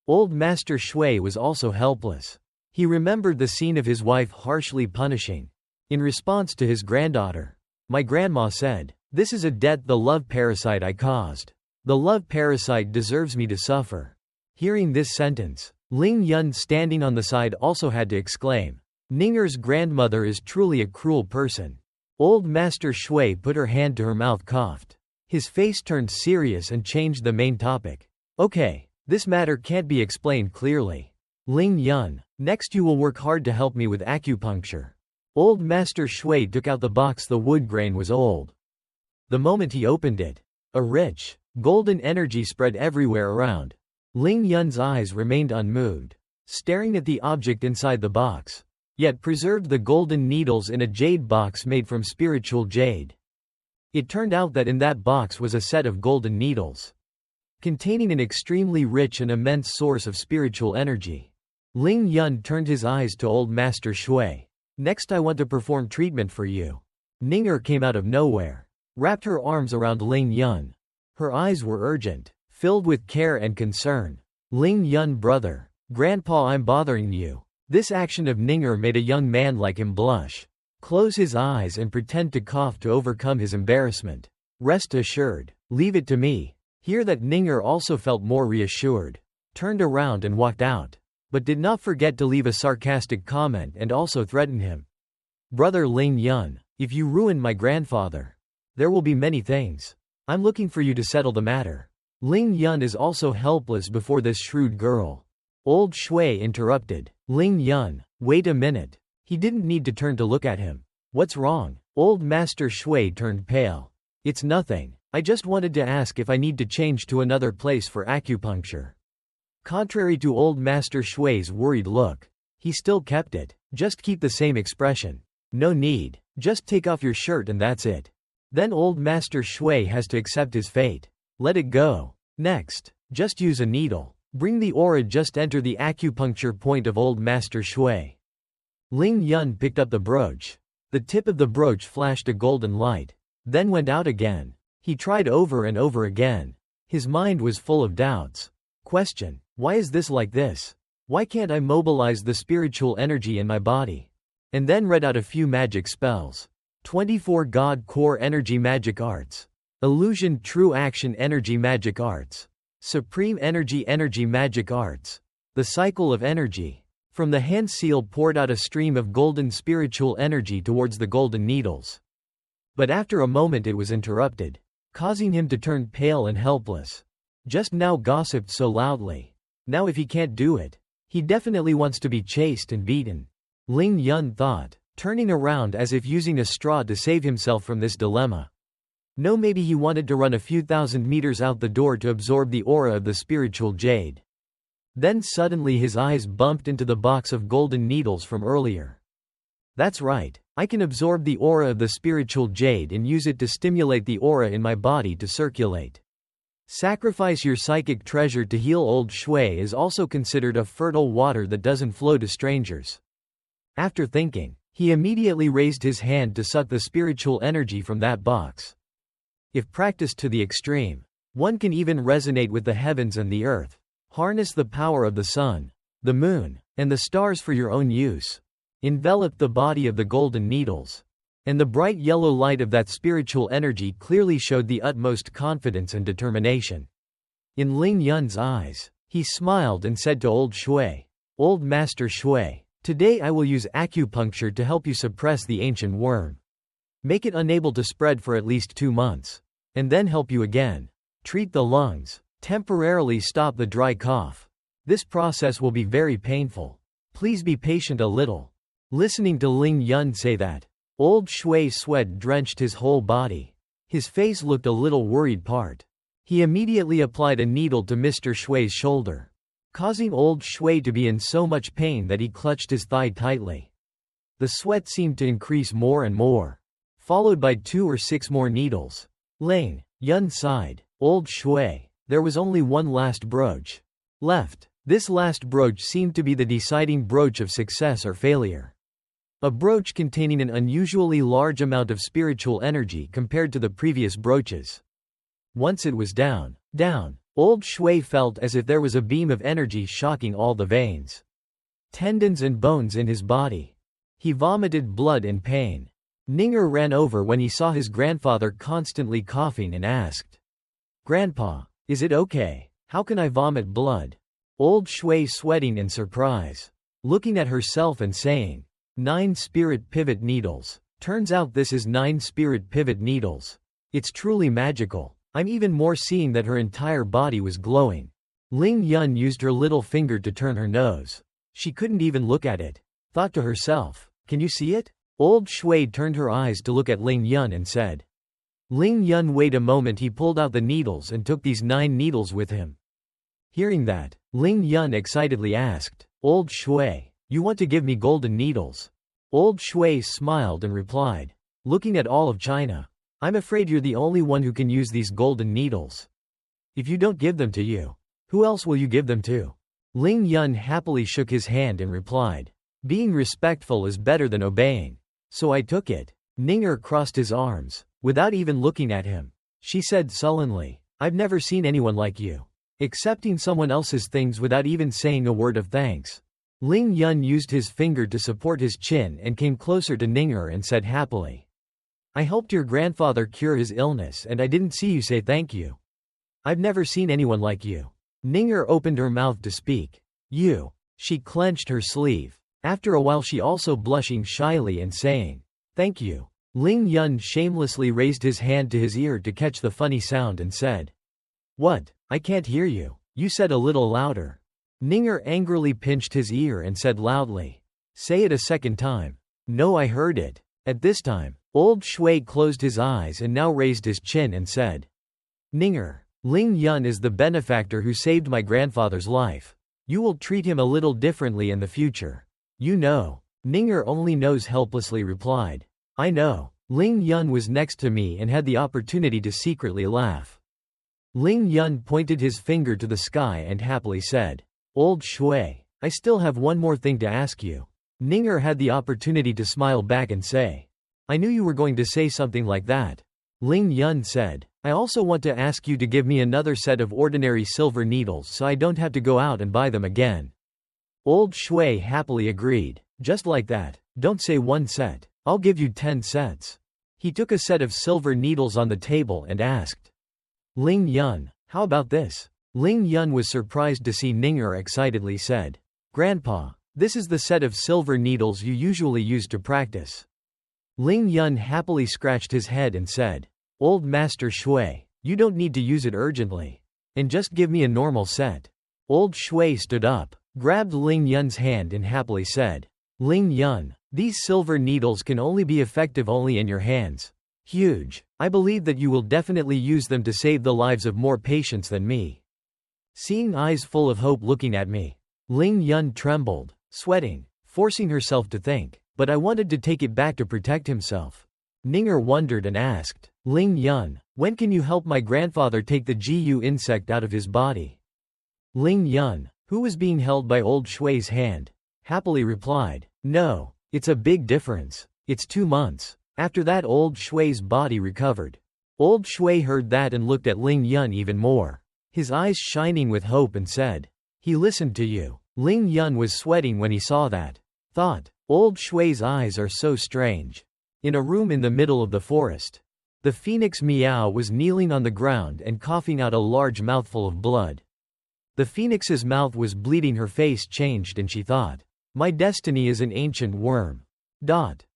Old Master Shui was also helpless. He remembered the scene of his wife harshly punishing. In response to his granddaughter, "My grandma said, this is a debt the love parasite I caused. The love parasite deserves me to suffer." Hearing this sentence, Ling Yun standing on the side also had to exclaim, "Ninger's grandmother is truly a cruel person." Old Master Shui put her hand to her mouth, coughed. His face turned serious and changed the main topic. "Okay, this matter can't be explained clearly. Ling Yun, next you will work hard to help me with acupuncture." Old Master Shui took out the box. The wood grain was old. The moment he opened it, a rich, golden energy spread everywhere around. Ling Yun's eyes remained unmoved, staring at the object inside the box, yet preserved the golden needles in a jade box made from spiritual jade. It turned out that in that box was a set of golden needles, containing an extremely rich and immense source of spiritual energy. Ling Yun turned his eyes to Old Master Shui. "Next I want to perform treatment for you." Ninger came out of nowhere, wrapped her arms around Ling Yun. Her eyes were urgent, filled with care and concern. "Ling Yun brother, Grandpa, I'm bothering you." This action of Ninger made a young man like him blush, close his eyes and pretend to cough to overcome his embarrassment. "Rest assured, leave it to me." Here that Ninger also felt more reassured, turned around and walked out, but did not forget to leave a sarcastic comment and also threaten him. "Brother Ling Yun, if you ruin my grandfather, there will be many things. I'm looking for you to settle the matter." Ling Yun is also helpless before this shrewd girl. Old Shui interrupted. "Ling Yun, wait a minute." He didn't need to turn to look at him. "What's wrong?" Old Master Shui turned pale. "It's nothing. I just wanted to ask if I need to change to another place for acupuncture." Contrary to Old Master Shui's worried look, he still kept it. "Just keep the same expression. No need. Just take off your shirt and that's it." Then Old Master Shui has to accept his fate. Let it go. Next, just use a needle. Bring the aura. Just enter the acupuncture point of Old Master Shui. Ling Yun picked up the brooch. The tip of the brooch flashed a golden light, then went out again. He tried over and over again. His mind was full of doubts. Question: why is this like this? Why can't I mobilize the spiritual energy in my body? And then read out a few magic spells. 24 God Core Energy Magic Arts. Illusion True Action Energy Magic Arts. Supreme Energy Energy Magic Arts. The Cycle of Energy. From the hand seal poured out a stream of golden spiritual energy towards the golden needles. But after a moment it was interrupted, causing him to turn pale and helpless. Just now gossiped so loudly. Now if he can't do it, he definitely wants to be chased and beaten. Ling Yun thought, turning around as if using a straw to save himself from this dilemma. No, maybe he wanted to run a few thousand meters out the door to absorb the aura of the spiritual jade. Then suddenly his eyes bumped into the box of golden needles from earlier. That's right, I can absorb the aura of the spiritual jade and use it to stimulate the aura in my body to circulate. Sacrifice your psychic treasure to heal. Old Shui is also considered a fertile water that doesn't flow to strangers. After thinking, he immediately raised his hand to suck the spiritual energy from that box. If practiced to the extreme, one can even resonate with the heavens and the earth. Harness the power of the sun, the moon, and the stars for your own use. Envelop the body of the golden needles. And the bright yellow light of that spiritual energy clearly showed the utmost confidence and determination. In Ling Yun's eyes, he smiled and said to Old Shui, "Old Master Shui, today I will use acupuncture to help you suppress the ancient worm. Make it unable to spread for at least 2 months. And then help you again. Treat the lungs. Temporarily stop the dry cough. This process will be very painful. Please be patient a little." Listening to Ling Yun say that, Old Shui's sweat drenched his whole body. His face looked a little worried. He immediately applied a needle to Mr. Shui's shoulder, causing Old Shui to be in so much pain that he clutched his thigh tightly. The sweat seemed to increase more and more, followed by 2 or 6 more needles. Ling Yun sighed. "Old Shui, there was only one last brooch left." This last brooch seemed to be the deciding brooch of success or failure. A brooch containing an unusually large amount of spiritual energy compared to the previous brooches. Once it was down. Old Shui felt as if there was a beam of energy shocking all the veins, tendons and bones in his body. He vomited blood in pain. Ninger ran over when he saw his grandfather constantly coughing and asked, "Grandpa, is it okay? How can I vomit blood?" Old Shui sweating in surprise, looking at herself and saying, 9 spirit pivot needles. Turns out this is 9 spirit pivot needles. It's truly magical. I'm even more seeing that her entire body was glowing. Ling Yun used her little finger to turn her nose. She couldn't even look at it. Thought to herself, "Can you see it?" Old Shui turned her eyes to look at Ling Yun and said. Ling Yun wait a moment. He pulled out the needles and took these 9 needles with him. Hearing that, Ling Yun excitedly asked, "Old Shui, you want to give me golden needles?" Old Shui smiled and replied, looking at all of China, "I'm afraid you're the only one who can use these golden needles. If you don't give them to you, who else will you give them to?" Ling Yun happily shook his hand and replied, "Being respectful is better than obeying. So I took it." Ninger crossed his arms, without even looking at him. She said sullenly, "I've never seen anyone like you. Accepting someone else's things without even saying a word of thanks." Ling Yun used his finger to support his chin and came closer to Ninger and said happily, "I helped your grandfather cure his illness and I didn't see you say thank you. I've never seen anyone like you." Ninger opened her mouth to speak. "You." She clenched her sleeve. After a while she also blushing shyly and saying, "Thank you." Ling Yun shamelessly raised his hand to his ear to catch the funny sound and said, "What? I can't hear you. You said a little louder." Ninger angrily pinched his ear and said loudly, "Say it a second time." "No, I heard it." At this time, Old Shui closed his eyes and now raised his chin and said, "Ninger, Ling Yun is the benefactor who saved my grandfather's life. You will treat him a little differently in the future. You know." Ninger only knows helplessly replied, "I know." Ling Yun was next to me and had the opportunity to secretly laugh. Ling Yun pointed his finger to the sky and happily said, "Old Shui, I still have one more thing to ask you." Ninger had the opportunity to smile back and say, "I knew you were going to say something like that." Ling Yun said, "I also want to ask you to give me another set of ordinary silver needles so I don't have to go out and buy them again." Old Shui happily agreed, "Just like that. Don't say 1 set. I'll give you 10 sets. He took a set of silver needles on the table and asked, "Ling Yun, how about this?" Ling Yun was surprised to see Ninger excitedly said, "Grandpa, this is the set of silver needles you usually use to practice." Ling Yun happily scratched his head and said, "Old Master Shui, you don't need to use it urgently. And just give me a normal set." Old Shui stood up, grabbed Ling Yun's hand and happily said, "Ling Yun, these silver needles can only be effective only in your hands. Huge. I believe that you will definitely use them to save the lives of more patients than me." Seeing eyes full of hope looking at me, Ling Yun trembled, sweating, forcing herself to think, "But I wanted to take it back to protect himself." Ninger wondered and asked, "Ling Yun, when can you help my grandfather take the Gu insect out of his body?" Ling Yun, who was being held by Old Shui's hand, happily replied, "No, it's a big difference. It's 2 months." After that Old Shui's body recovered. Old Shui heard that and looked at Ling Yun even more, his eyes shining with hope and said, "He listened to you." Ling Yun was sweating when he saw that. Thought, Old Shui's eyes are so strange. In a room in the middle of the forest, the phoenix Miao was kneeling on the ground and coughing out a large mouthful of blood. The phoenix's mouth was bleeding, her face changed and she thought, "My destiny is an ancient worm."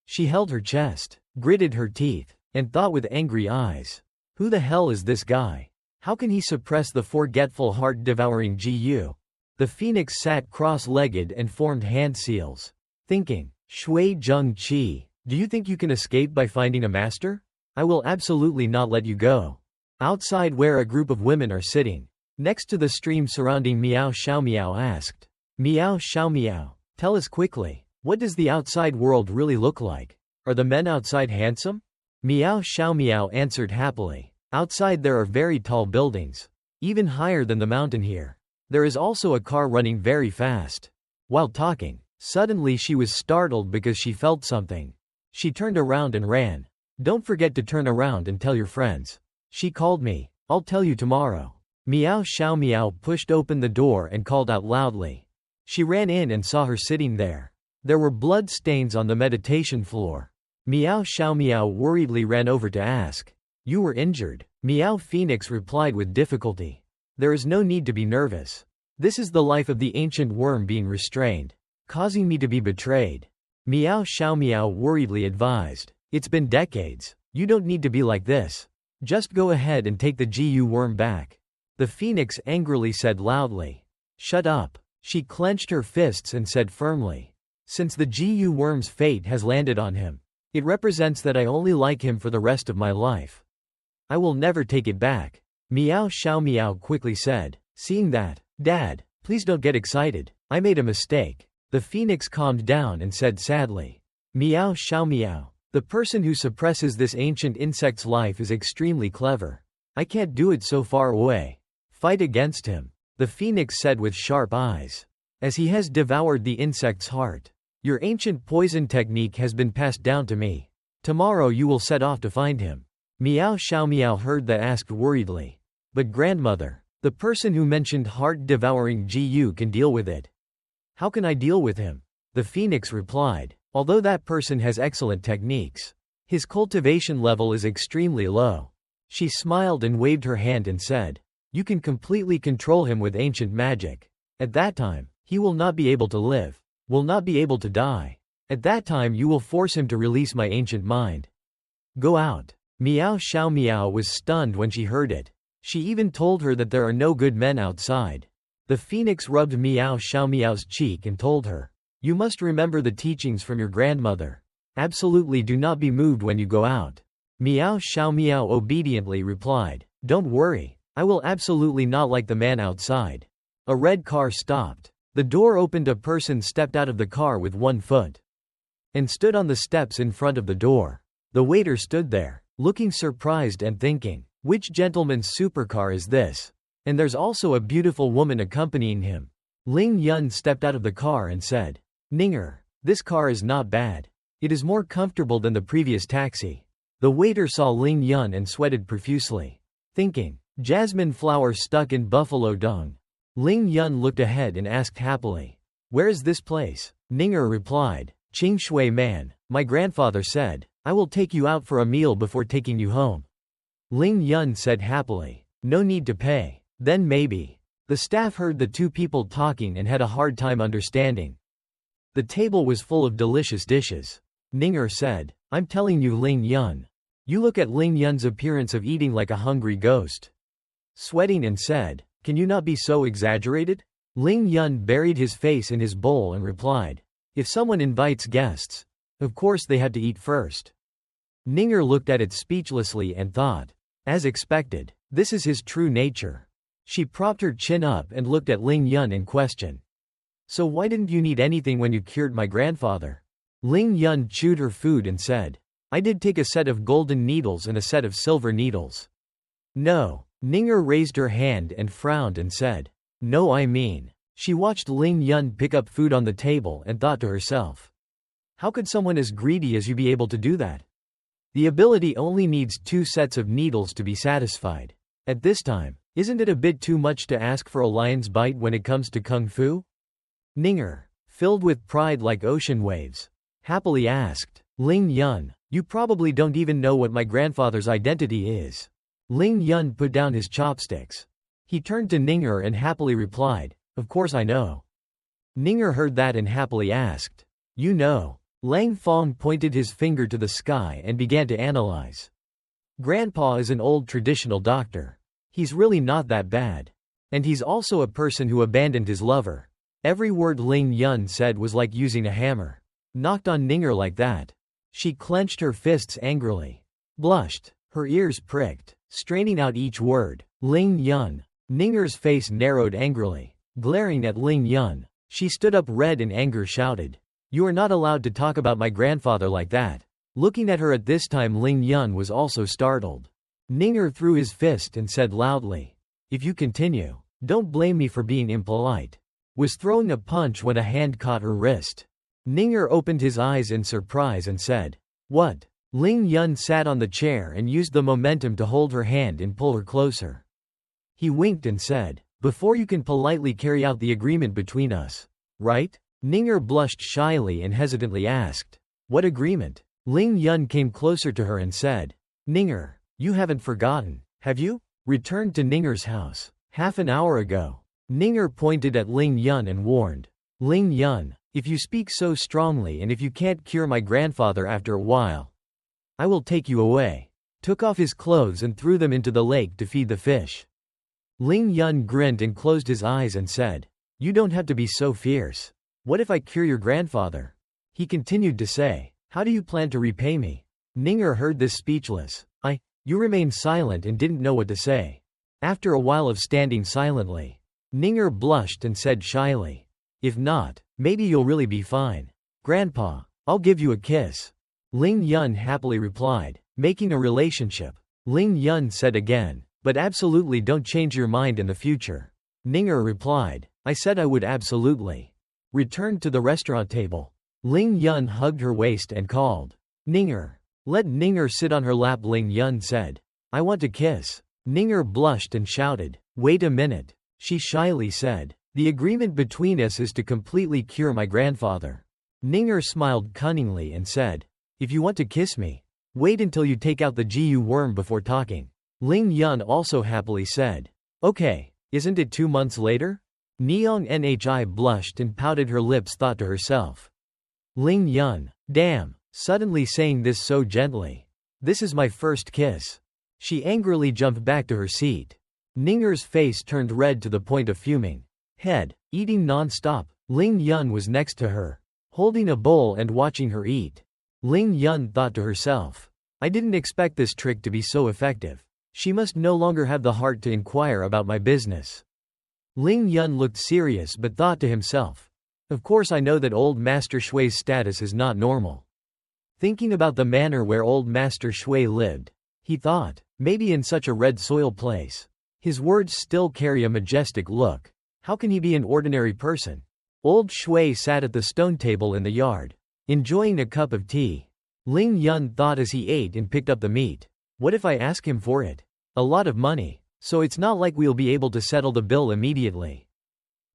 She held her chest, gritted her teeth, and thought with angry eyes, "Who the hell is this guy? How can he suppress the forgetful heart-devouring Gu?" The phoenix sat cross-legged and formed hand seals, thinking, "Shui Zheng Qi, do you think you can escape by finding a master? I will absolutely not let you go." Outside where a group of women are sitting, next to the stream surrounding Miao Xiaomiao asked, "Miao Xiaomiao, tell us quickly, what does the outside world really look like? Are the men outside handsome?" Miao Xiaomiao answered happily, "Outside there are very tall buildings, even higher than the mountain here. There is also a car running very fast." While talking, Suddenly she was startled because she felt something. She turned around and ran. "Don't forget to turn around and tell your friends. She called me. I'll tell you tomorrow." Meow Xiao Meow pushed open the door and called out loudly. She ran in and saw her sitting there. There were blood stains on the meditation floor. Meow Xiao Meow worriedly ran over to ask, "You were injured?" Meow Phoenix replied with difficulty, "There is no need to be nervous. This is the life of the ancient worm being restrained, causing me to be betrayed." Meow Xiao Meow worriedly advised, "It's been decades. You don't need to be like this. Just go ahead and take the GU worm back." The phoenix angrily said loudly, "Shut up." She clenched her fists and said firmly, "Since the GU worm's fate has landed on him, it represents that I only like him for the rest of my life. I will never take it back." Meow Xiao Meow quickly said, "Seeing that, Dad, please don't get excited. I made a mistake." The phoenix calmed down and said sadly, "Meow Xiao Meow, the person who suppresses this ancient insect's life is extremely clever. I can't do it so far away. Fight against him," the phoenix said with sharp eyes, "as he has devoured the insect's heart. Your ancient poison technique has been passed down to me. Tomorrow you will set off to find him." Meow Xiao Meow heard that asked worriedly, "But grandmother, the person who mentioned heart-devouring GU can deal with it. How can I deal with him?" The phoenix replied, "Although that person has excellent techniques, his cultivation level is extremely low." She smiled and waved her hand and said, "You can completely control him with ancient magic. At that time, he will not be able to live, will not be able to die. At that time you will force him to release my ancient mind. Go out." Meow Xiao Meow was stunned when she heard it. She even told her that there are no good men outside. The phoenix rubbed Meow Xiao Meow's cheek and told her, "You must remember the teachings from your grandmother. Absolutely do not be moved when you go out." Meow Xiao Meow obediently replied, "Don't worry, I will absolutely not like the man outside." A red car stopped. The door opened. A person stepped out of the car with one foot and stood on the steps in front of the door. The waiter stood there, looking surprised and thinking, "Which gentleman's supercar is this? And there's also a beautiful woman accompanying him." Ling Yun stepped out of the car and said, "Ninger, this car is not bad. It is more comfortable than the previous taxi." The waiter saw Ling Yun and sweated profusely, thinking, "Jasmine flower stuck in buffalo dung." Ling Yun looked ahead and asked happily, "Where is this place?" Ninger replied, "Qingshui Man, my grandfather said, I will take you out for a meal before taking you home." Ling Yun said happily, "No need to pay. Then maybe." The staff heard the two people talking and had a hard time understanding. The table was full of delicious dishes. Ninger said, "I'm telling you, Ling Yun. You look at Ling Yun's appearance of eating like a hungry ghost." Sweating and said, "Can you not be so exaggerated?" Ling Yun buried his face in his bowl and replied, "If someone invites guests, of course they had to eat first." Ninger looked at it speechlessly and thought, as expected, this is his true nature. She propped her chin up and looked at Ling Yun in question. "So why didn't you need anything when you cured my grandfather?" Ling Yun chewed her food and said, "I did take a set of golden needles and a set of silver needles." "No." Ninger raised her hand and frowned and said, "No, I mean." She watched Ling Yun pick up food on the table and thought to herself, how could someone as greedy as you be able to do that? The ability only needs 2 sets of needles to be satisfied. At this time, isn't it a bit too much to ask for a lion's bite when it comes to kung fu? Ninger, filled with pride like ocean waves, happily asked, "Ling Yun, you probably don't even know what my grandfather's identity is." Ling Yun put down his chopsticks. He turned to Ninger and happily replied, "Of course I know." Ninger heard that and happily asked, "You know?" Lang Fong pointed his finger to the sky and began to analyze. "Grandpa is an old traditional doctor. He's really not that bad. And he's also a person who abandoned his lover." Every word Ling Yun said was like using a hammer, knocked on Ninger like that. She clenched her fists angrily, blushed, her ears pricked, straining out each word. "Ling Yun." Ninger's face narrowed angrily, glaring at Ling Yun. She stood up red in anger, shouted, "You are not allowed to talk about my grandfather like that." Looking at her at this time, Ling Yun was also startled. Ninger threw his fist and said loudly, "If you continue, don't blame me for being impolite." was throwing a punch when a hand caught her wrist. Ninger opened his eyes in surprise and said, "What?" Ling Yun sat on the chair and used the momentum to hold her hand and pull her closer. He winked and said, "Before you can politely carry out the agreement between us, right?" Ninger blushed shyly and hesitantly asked, "What agreement?" Ling Yun came closer to her and said, "Ninger, you haven't forgotten, have you? Returned to Ninger's house half an hour ago." Ninger pointed at Ling Yun and warned, "Ling Yun, if you speak so strongly and if you can't cure my grandfather after a while, I will take you away." Took off his clothes and threw them into the lake to feed the fish. Ling Yun grinned and closed his eyes and said, "You don't have to be so fierce. What if I cure your grandfather?" He continued to say, "How do you plan to repay me?" Ninger heard this speechless. You remained silent and didn't know what to say. After a while of standing silently, Ninger blushed and said shyly, "If not, maybe you'll really be fine. Grandpa, I'll give you a kiss." Ling Yun happily replied, "Making a relationship." Ling Yun said again, "But absolutely don't change your mind in the future." Ninger replied, "I said I would absolutely." Returned to the restaurant table. Ling Yun hugged her waist and called, "Ninger." Let Ninger sit on her lap. Ling Yun said, "I want to kiss." Ninger blushed and shouted, "Wait a minute." She shyly said, "The agreement between us is to completely cure my grandfather." Ninger smiled cunningly and said, "If you want to kiss me, wait until you take out the GU worm before talking." Ling Yun also happily said, "Okay, isn't it 2 months later?" Neong Nhi blushed and pouted her lips, thought to herself, "Ling Yun, damn. Suddenly saying this so gently. This is my first kiss." She angrily jumped back to her seat. Ninger's face turned red to the point of fuming. Eating non-stop. Ling Yun was next to her, holding a bowl and watching her eat. Ling Yun thought to herself, "I didn't expect this trick to be so effective. She must no longer have the heart to inquire about my business." Ling Yun looked serious but thought to himself, "Of course I know that old Master Shui's status is not normal." Thinking about the manor where old Master Shui lived, he thought, maybe in such a red soil place. His words still carry a majestic look. How can he be an ordinary person? Old Shui sat at the stone table in the yard, enjoying a cup of tea. Ling Yun thought as he ate and picked up the meat. What if I ask him for it? A lot of money, so it's not like we'll be able to settle the bill immediately.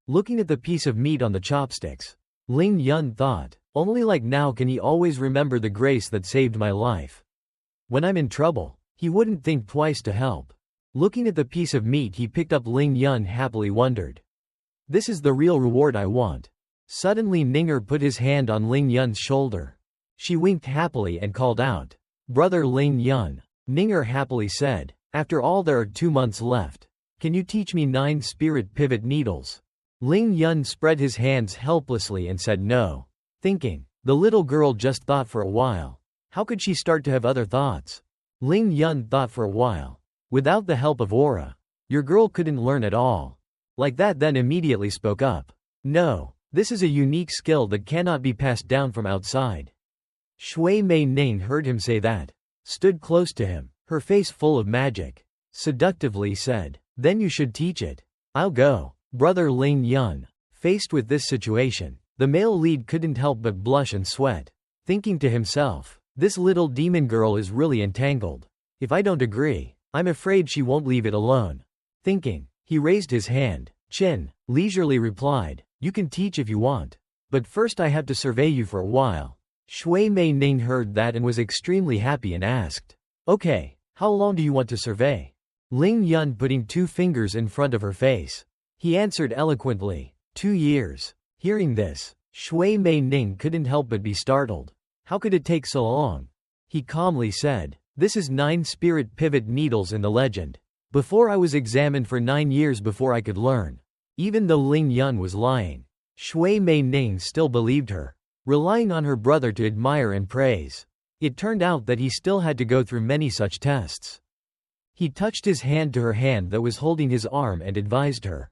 Looking at the piece of meat on the chopsticks, Ling Yun thought, only like now can he always remember the grace that saved my life. When I'm in trouble, he wouldn't think twice to help. Looking at the piece of meat he picked up, Ling Yun happily wondered, "This is the real reward I want." Suddenly Ninger put his hand on Ling Yun's shoulder. She winked happily and called out, "Brother Ling Yun." Ninger happily said, "After all there are 2 months left. Can you teach me 9 spirit pivot needles?" Ling Yun spread his hands helplessly and said no. Thinking, the little girl just thought for a while. How could she start to have other thoughts? Ling Yun thought for a while. Without the help of aura, your girl couldn't learn at all. Like that, then immediately spoke up. "No, this is a unique skill that cannot be passed down from outside." Shui Mei Ning heard him say that, stood close to him, her face full of magic. Seductively said, "Then you should teach it." "I'll go." Brother Ling Yun. Faced with this situation, the male lead couldn't help but blush and sweat, thinking to himself, this little demon girl is really entangled. If I don't agree, I'm afraid she won't leave it alone. Thinking, he raised his hand. Chin leisurely replied, "You can teach if you want. But first I have to survey you for a while." Shui Mei Ning heard that and was extremely happy and asked, "Okay, how long do you want to survey?" Ling Yun putting 2 fingers in front of her face. He answered eloquently, 2 years. Hearing this, Shui Mei Ning couldn't help but be startled. How could it take so long? He calmly said, "This is 9 spirit pivot needles in the legend. Before I was examined for 9 years before I could learn." Even though Ling Yun was lying, Shui Mei Ning still believed her, relying on her brother to admire and praise. It turned out that he still had to go through many such tests. He touched his hand to her hand that was holding his arm and advised her,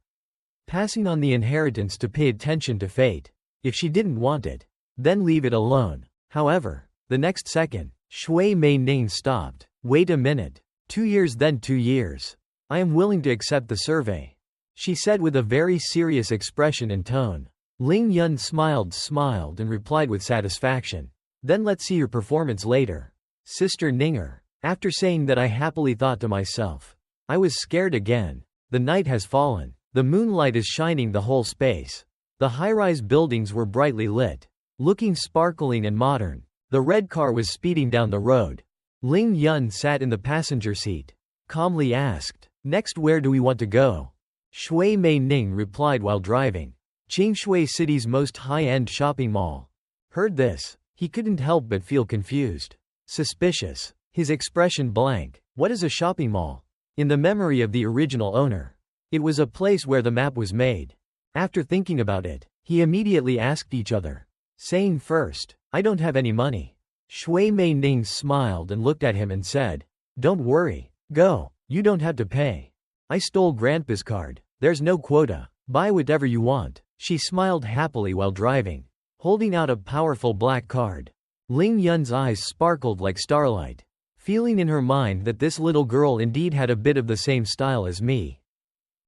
passing on the inheritance, to pay attention to fate. If she didn't want it, then leave it alone. However, the next second, Shui Mei Ning stopped. "Wait a minute. 2 years, then 2 years. I am willing to accept the survey." she said with a very serious expression and tone. Ling Yun smiled and replied with satisfaction. Then let's see your performance later. Sister Ninger. After saying that I happily thought to myself. I was scared again. The night has fallen. The moonlight is shining the whole space. The high-rise buildings were brightly lit. Looking sparkling and modern. The red car was speeding down the road. Ling Yun sat in the passenger seat. Calmly asked, next where do we want to go? Shui Mei Ning replied while driving. Qingshui City's most high-end shopping mall. Heard this. He couldn't help but feel confused. Suspicious. His expression blank. What is a shopping mall? In the memory of the original owner. It was a place where the map was made. After thinking about it, he immediately asked each other. Saying first, I don't have any money. Shui Mei Ning smiled and looked at him and said, don't worry. Go. You don't have to pay. I stole Grandpa's card. There's no quota. Buy whatever you want. She smiled happily while driving, holding out a powerful black card. Ling Yun's eyes sparkled like starlight, feeling in her mind that this little girl indeed had a bit of the same style as me.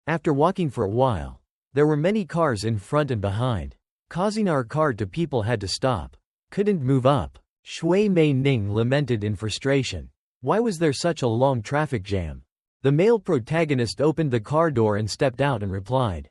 After walking for a while, there were many cars in front and behind, causing our card to people had to stop. Couldn't move up. Shui Mei Ning lamented in frustration. Why was there such a long traffic jam? The male protagonist opened the car door and stepped out and replied.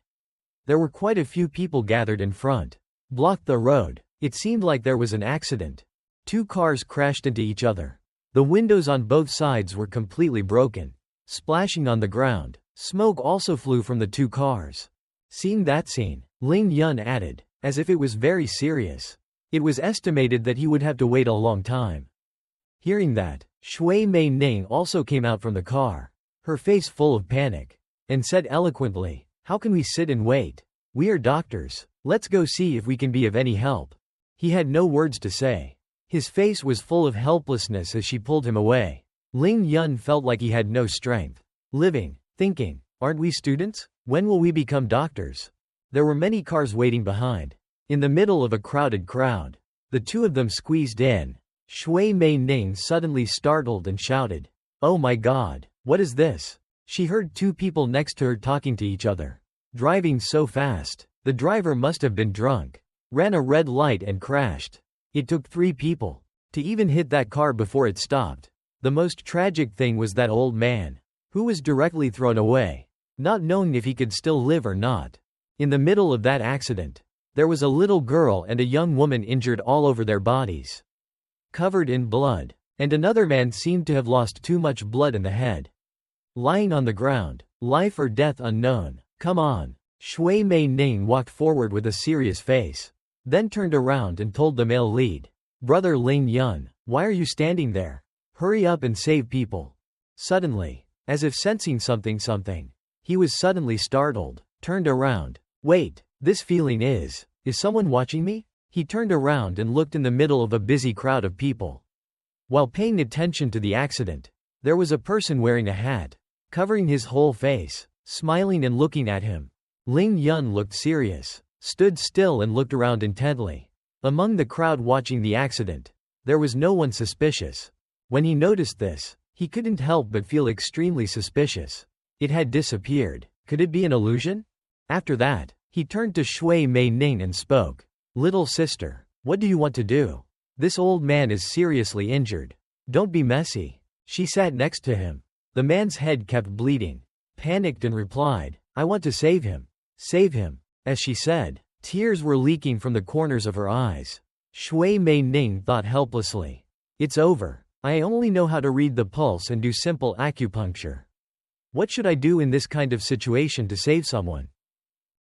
There were quite a few people gathered in front. Blocked the road. It seemed like there was an accident. 2 cars crashed into each other. The windows on both sides were completely broken. Splashing on the ground. Smoke also flew from the 2 cars. Seeing that scene, Ling Yun added, as if it was very serious. It was estimated that he would have to wait a long time. Hearing that, Shui Mei Ning also came out from the car, her face full of panic, and said eloquently, how can we sit and wait? We are doctors. Let's go see if we can be of any help. He had no words to say. His face was full of helplessness as she pulled him away. Ling Yun felt like he had no strength. Living, thinking, aren't we students? When will we become doctors? There were many cars waiting behind. In the middle of a crowded crowd, the 2 of them squeezed in. Shui Mei Ning suddenly startled and shouted, oh my god, what is this? She heard 2 people next to her talking to each other. Driving so fast, the driver must have been drunk. Ran a red light and crashed. It took 3 people to even hit that car before it stopped. The most tragic thing was that old man, who was directly thrown away, not knowing if he could still live or not. In the middle of that accident, there was a little girl and a young woman injured all over their bodies, covered in blood, and another man seemed to have lost too much blood in the head. Lying on the ground, life or death unknown. Come on. Shui Mei Ning walked forward with a serious face, then turned around and told the male lead, Brother Ling Yun, why are you standing there? Hurry up and save people. Suddenly, as if sensing something, he was suddenly startled, turned around. Wait, this feeling is someone watching me? He turned around and looked in the middle of a busy crowd of people. While paying attention to the accident, there was a person wearing a hat, covering his whole face, smiling and looking at him. Ling Yun looked serious, stood still and looked around intently. Among the crowd watching the accident, there was no one suspicious. When he noticed this, he couldn't help but feel extremely suspicious. It had disappeared. Could it be an illusion? After that, he turned to Shui Mei Ning and spoke. Little sister, what do you want to do? This old man is seriously injured. Don't be messy. She sat next to him. The man's head kept bleeding. Panicked and replied, I want to save him. Save him. As she said, tears were leaking from the corners of her eyes. Shui Mei Ning thought helplessly. It's over. I only know how to read the pulse and do simple acupuncture. What should I do in this kind of situation to save someone?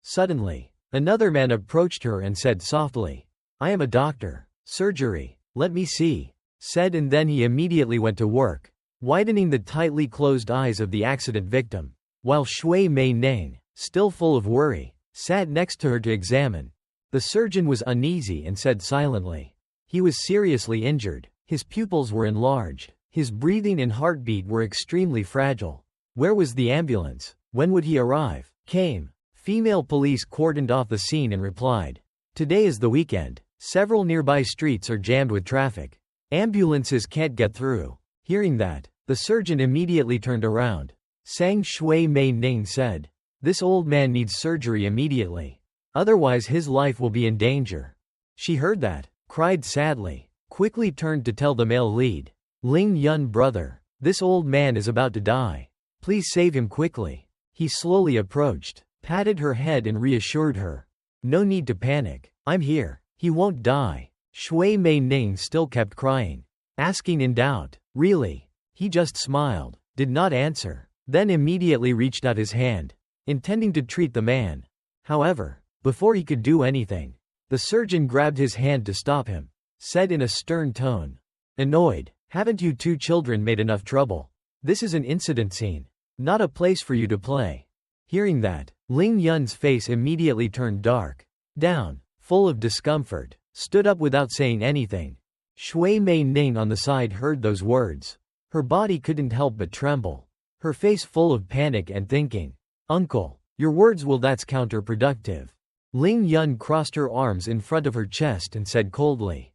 Suddenly, another man approached her and said softly, I am a doctor. Surgery. Let me see. Said, and then he immediately went to work, widening the tightly closed eyes of the accident victim, while Shui Mei Ning, still full of worry, sat next to her to examine. The surgeon was uneasy and said silently, he was seriously injured. His pupils were enlarged. His breathing and heartbeat were extremely fragile. Where was the ambulance? When would he arrive? Came. Female police cordoned off the scene and replied, today is the weekend. Several nearby streets are jammed with traffic. Ambulances can't get through. Hearing that, the surgeon immediately turned around. Sang Shui Mei Ning said, This old man needs surgery immediately. Otherwise his life will be in danger. She heard that, cried sadly, quickly turned to tell the male lead. Ling Yun, brother, this old man is about to die. Please save him quickly. He slowly approached, patted her head and reassured her. No need to panic. I'm here. He won't die. Shui Mei Ning still kept crying, asking in doubt. Really? He just smiled, did not answer, then immediately reached out his hand, intending to treat the man. However, before he could do anything, the surgeon grabbed his hand to stop him, said in a stern tone. Annoyed, haven't you two children made enough trouble? This is an incident scene, not a place for you to play. Hearing that, Ling Yun's face immediately turned dark, down, full of discomfort, stood up without saying anything. Shui Mei Ning on the side heard those words. Her body couldn't help but tremble, her face full of panic and thinking. Uncle, your words that's counterproductive. Ling Yun crossed her arms in front of her chest and said coldly.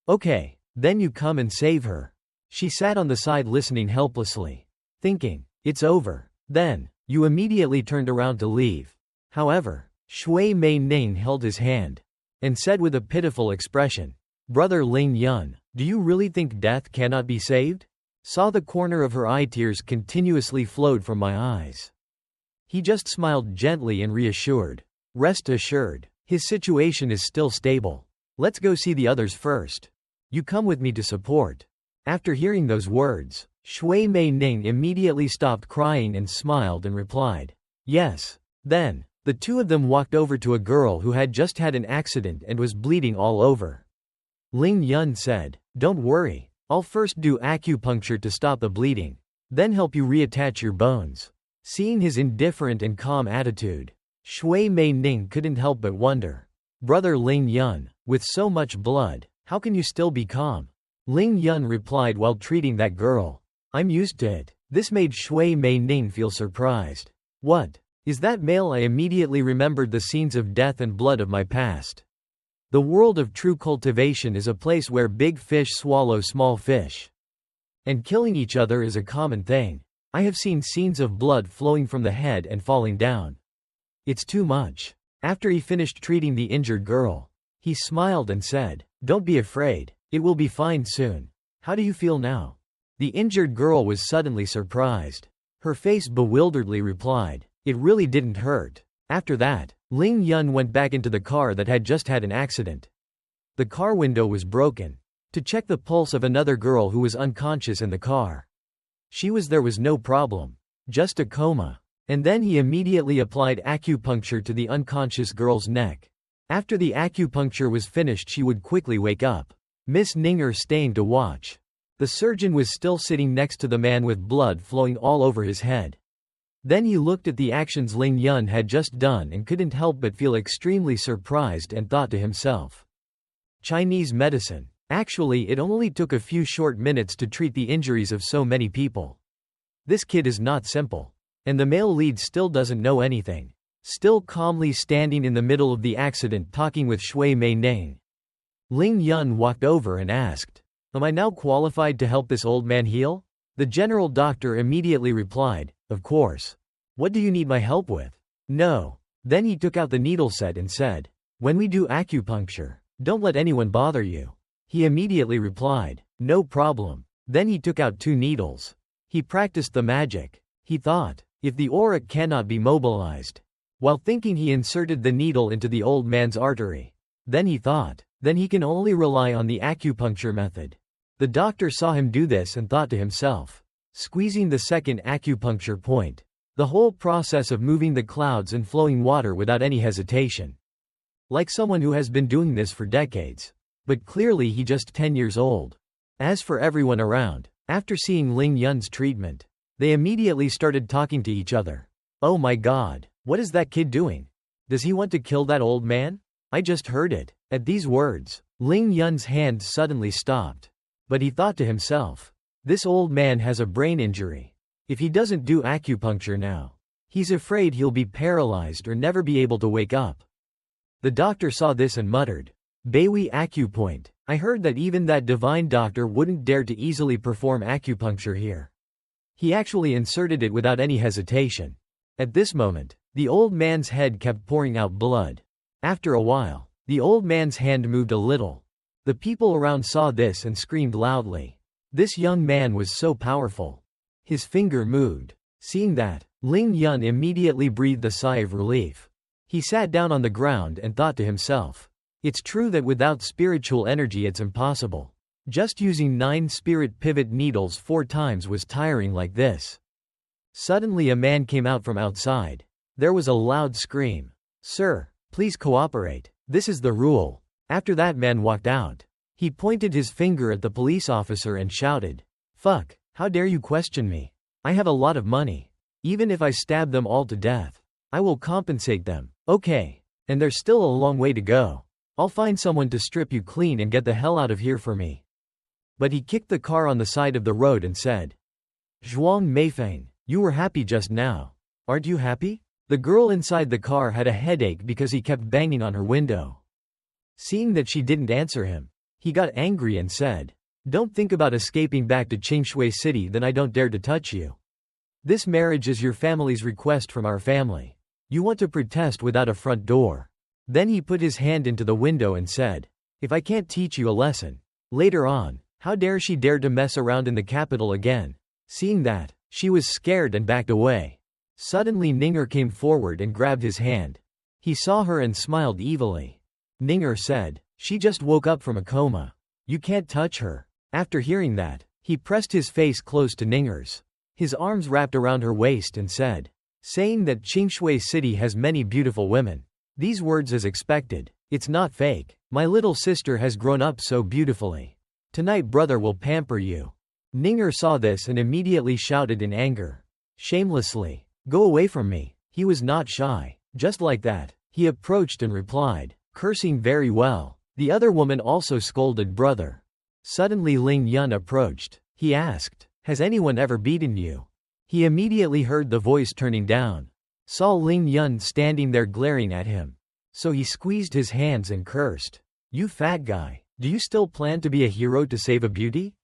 Okay, then you come and save her. She sat on the side listening helplessly, thinking, it's over. Then, you immediately turned around to leave. However, Shui Mei Ning held his hand, and said with a pitiful expression, Brother Ling Yun, do you really think death cannot be saved? Saw the corner of her eye, tears continuously flowed from my eyes. He just smiled gently and reassured. Rest assured, his situation is still stable. Let's go see the others first. You come with me to support. After hearing those words, Shui Mei Ning immediately stopped crying and smiled and replied, yes. Then, the two of them walked over to a girl who had just had an accident and was bleeding all over. Ling Yun said, don't worry, I'll first do acupuncture to stop the bleeding, then help you reattach your bones. Seeing his indifferent and calm attitude, Shui Mei Ning couldn't help but wonder. Brother Ling Yun, with so much blood, how can you still be calm? Ling Yun replied while treating that girl. I'm used to it. This made Shui Mei Ning feel surprised. What? Is that male? I immediately remembered the scenes of death and blood of my past. The world of true cultivation is a place where big fish swallow small fish. And killing each other is a common thing. I have seen scenes of blood flowing from the head and falling down. It's too much. After he finished treating the injured girl, he smiled and said, don't be afraid, it will be fine soon. How do you feel now? The injured girl was suddenly surprised. Her face bewilderedly replied, it really didn't hurt. After that, Ling Yun went back into the car that had just had an accident. The car window was broken, to check the pulse of another girl who was unconscious in the car. There was no problem, just a coma. And then he immediately applied acupuncture to the unconscious girl's neck. After the acupuncture was finished, she would quickly wake up. Miss Ninger staying to watch. The surgeon was still sitting next to the man with blood flowing all over his head. Then he looked at the actions Ling Yun had just done and couldn't help but feel extremely surprised and thought to himself. Chinese medicine. Actually, it only took a few short minutes to treat the injuries of so many people. This kid is not simple. And the male lead still doesn't know anything. Still calmly standing in the middle of the accident talking with Shui Mei Ning. Ling Yun walked over and asked, am I now qualified to help this old man heal? The general doctor immediately replied, of course. What do you need my help with? No. Then he took out the needle set and said, when we do acupuncture, don't let anyone bother you. He immediately replied, no problem. Then he took out 2 needles. He practiced the magic. He thought, if the aura cannot be mobilized. While thinking, he inserted the needle into the old man's artery. Then he thought, then he can only rely on the acupuncture method. The doctor saw him do this and thought to himself, squeezing the second acupuncture point. The whole process of moving the clouds and flowing water without any hesitation. Like someone who has been doing this for decades. But clearly he just 10 years old. As for everyone around, after seeing Ling Yun's treatment, they immediately started talking to each other. Oh my god, what is that kid doing? Does he want to kill that old man? I just heard it. At these words, Ling Yun's hand suddenly stopped. But he thought to himself, this old man has a brain injury. If he doesn't do acupuncture now, he's afraid he'll be paralyzed or never be able to wake up. The doctor saw this and muttered, Baihui acupoint. I heard that even that divine doctor wouldn't dare to easily perform acupuncture here. He actually inserted it without any hesitation. At this moment, The old man's head kept pouring out blood. After a while, the old man's hand moved a little. The people around saw this and screamed loudly. This young man was so powerful. His finger moved. Seeing that, Ling Yun immediately breathed a sigh of relief. He sat down on the ground and thought to himself, it's true that without spiritual energy it's impossible. Just using 9 spirit pivot needles 4 times was tiring like this. Suddenly a man came out from outside. There was a loud scream. Sir, please cooperate. This is the rule. After that man walked out. He pointed his finger at the police officer and shouted, fuck, how dare you question me? I have a lot of money. Even if I stab them all to death, I will compensate them. Okay. And there's still a long way to go. I'll find someone to strip you clean and get the hell out of here for me. But he kicked the car on the side of the road and said, Zhuang Meifeng, you were happy just now. Aren't you happy? The girl inside the car had a headache because he kept banging on her window. Seeing that she didn't answer him, he got angry and said, don't think about escaping back to Qingshui City, then I don't dare to touch you. This marriage is your family's request from our family. You want to protest without a front door. Then he put his hand into the window and said, if I can't teach you a lesson, later on, how dare she dare to mess around in the capital again? Seeing that, she was scared and backed away. Suddenly Ninger came forward and grabbed his hand. He saw her and smiled evilly. Ninger said, she just woke up from a coma. You can't touch her. After hearing that, he pressed his face close to Ninger's. His arms wrapped around her waist and said, saying that Qingshui City has many beautiful women. These words as expected. It's not fake. My little sister has grown up so beautifully. Tonight brother will pamper you. Ninger saw this and immediately shouted in anger. Shamelessly. Go away from me. He was not shy. Just like that, he approached and replied, cursing very well. The other woman also scolded brother. Suddenly Ling Yun approached. He asked, has anyone ever beaten you? He immediately heard the voice turning down. Saw Ling Yun standing there glaring at him. So he squeezed his hands and cursed. You fat guy, do you still plan to be a hero to save a beauty?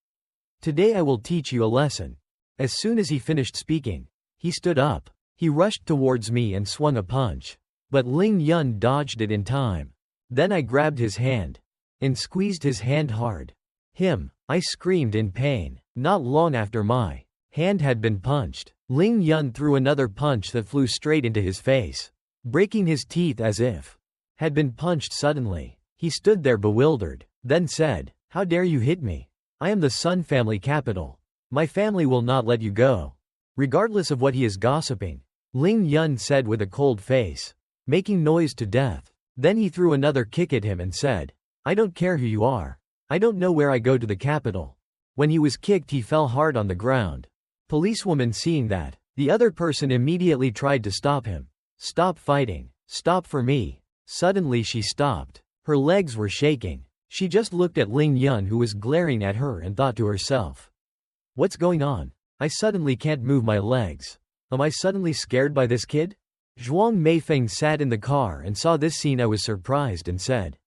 Today I will teach you a lesson. As soon as he finished speaking, he stood up. He rushed towards me and swung a punch. But Ling Yun dodged it in time. Then I grabbed his hand and squeezed his hand hard. I screamed in pain. Not long after my hand had been punched, Ling Yun threw another punch that flew straight into his face, breaking his teeth as if had been punched suddenly. He stood there bewildered, then said, how dare you hit me? I am the Sun family capital. My family will not let you go. Regardless of what he is gossiping, Ling Yun said with a cold face, making noise to death. Then he threw another kick at him and said, I don't care who you are. I don't know where I go to the capital. When he was kicked he fell hard on the ground. Policewoman seeing that, the other person immediately tried to stop him. Stop fighting. Stop for me. Suddenly she stopped. Her legs were shaking. She just looked at Ling Yun who was glaring at her and thought to herself, what's going on? I suddenly can't move my legs. Am I suddenly scared by this kid? Zhuang Meifeng sat in the car and saw this scene. I was surprised and said,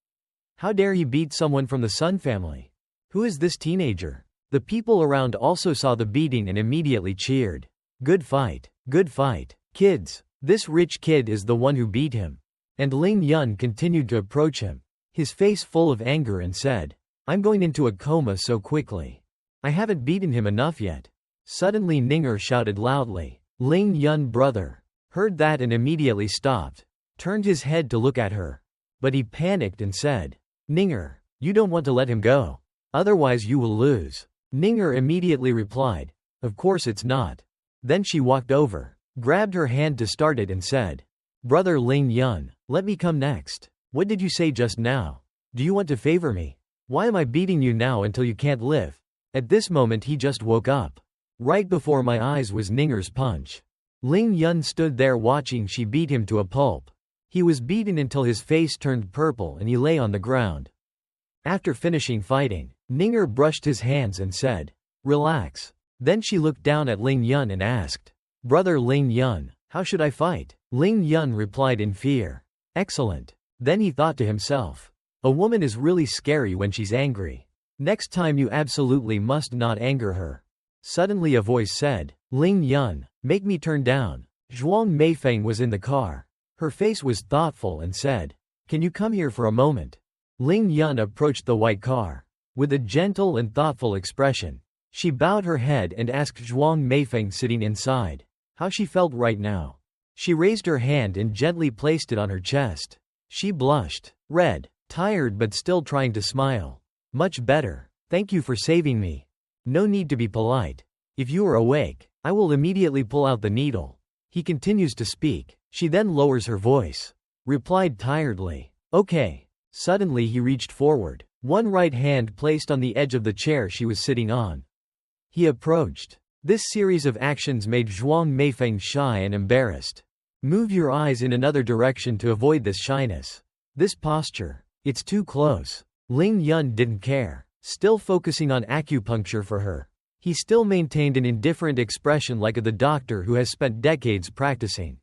how dare he beat someone from the Sun family? Who is this teenager? The people around also saw the beating and immediately cheered. Good fight. Good fight. Kids, this rich kid is the one who beat him. And Ling Yun continued to approach him, his face full of anger and said, I'm going into a coma so quickly. I haven't beaten him enough yet. Suddenly Ninger shouted loudly. Ling Yun brother heard that and immediately stopped, turned his head to look at her. But he panicked and said, Ninger, you don't want to let him go. Otherwise you will lose. Ninger immediately replied, of course it's not. Then she walked over, grabbed her hand to start it and said, brother Ling Yun, let me come next. What did you say just now? Do you want to favor me? Why am I beating you now until you can't live? At this moment he just woke up. Right before my eyes was Ninger's punch. Ling Yun stood there watching she beat him to a pulp. He was beaten until his face turned purple and he lay on the ground. After finishing fighting, Ninger brushed his hands and said, relax. Then she looked down at Ling Yun and asked, brother Ling Yun, how should I fight? Ling Yun replied in fear, excellent. Then he thought to himself, a woman is really scary when she's angry. Next time you absolutely must not anger her. Suddenly a voice said, Ling Yun, make me turn down. Zhuang Meifeng was in the car. Her face was thoughtful and said, "Can you come here for a moment?" Ling Yun approached the white car. With a gentle and thoughtful expression, she bowed her head and asked Zhuang Meifeng sitting inside how she felt right now. She raised her hand and gently placed it on her chest. She blushed, red, tired but still trying to smile. "Much better. Thank you for saving me. No need to be polite. If you are awake, I will immediately pull out the needle." He continues to speak. She then lowers her voice. Replied tiredly, "Okay." Suddenly he reached forward, one right hand placed on the edge of the chair she was sitting on. He approached. This series of actions made Zhuang Meifeng shy and embarrassed. "Move your eyes in another direction to avoid this shyness. This posture, it's too close." Ling Yun didn't care, still focusing on acupuncture for her. He still maintained an indifferent expression like the doctor who has spent decades practicing.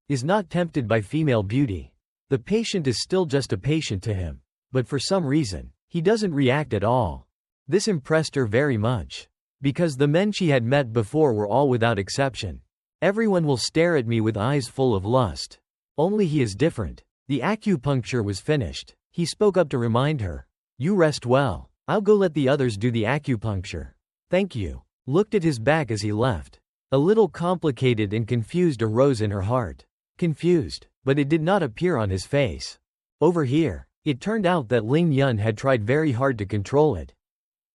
Is not tempted by female beauty. The patient is still just a patient to him. But for some reason, he doesn't react at all. This impressed her very much. Because the men she had met before were all without exception. "Everyone will stare at me with eyes full of lust. Only he is different." The acupuncture was finished. He spoke up to remind her. "You rest well. I'll go let the others do the acupuncture." "Thank you." Looked at his back as he left. A little complicated and confused arose in her heart. Confused, but it did not appear on his face. Over here, it turned out that Ling Yun had tried very hard to control it.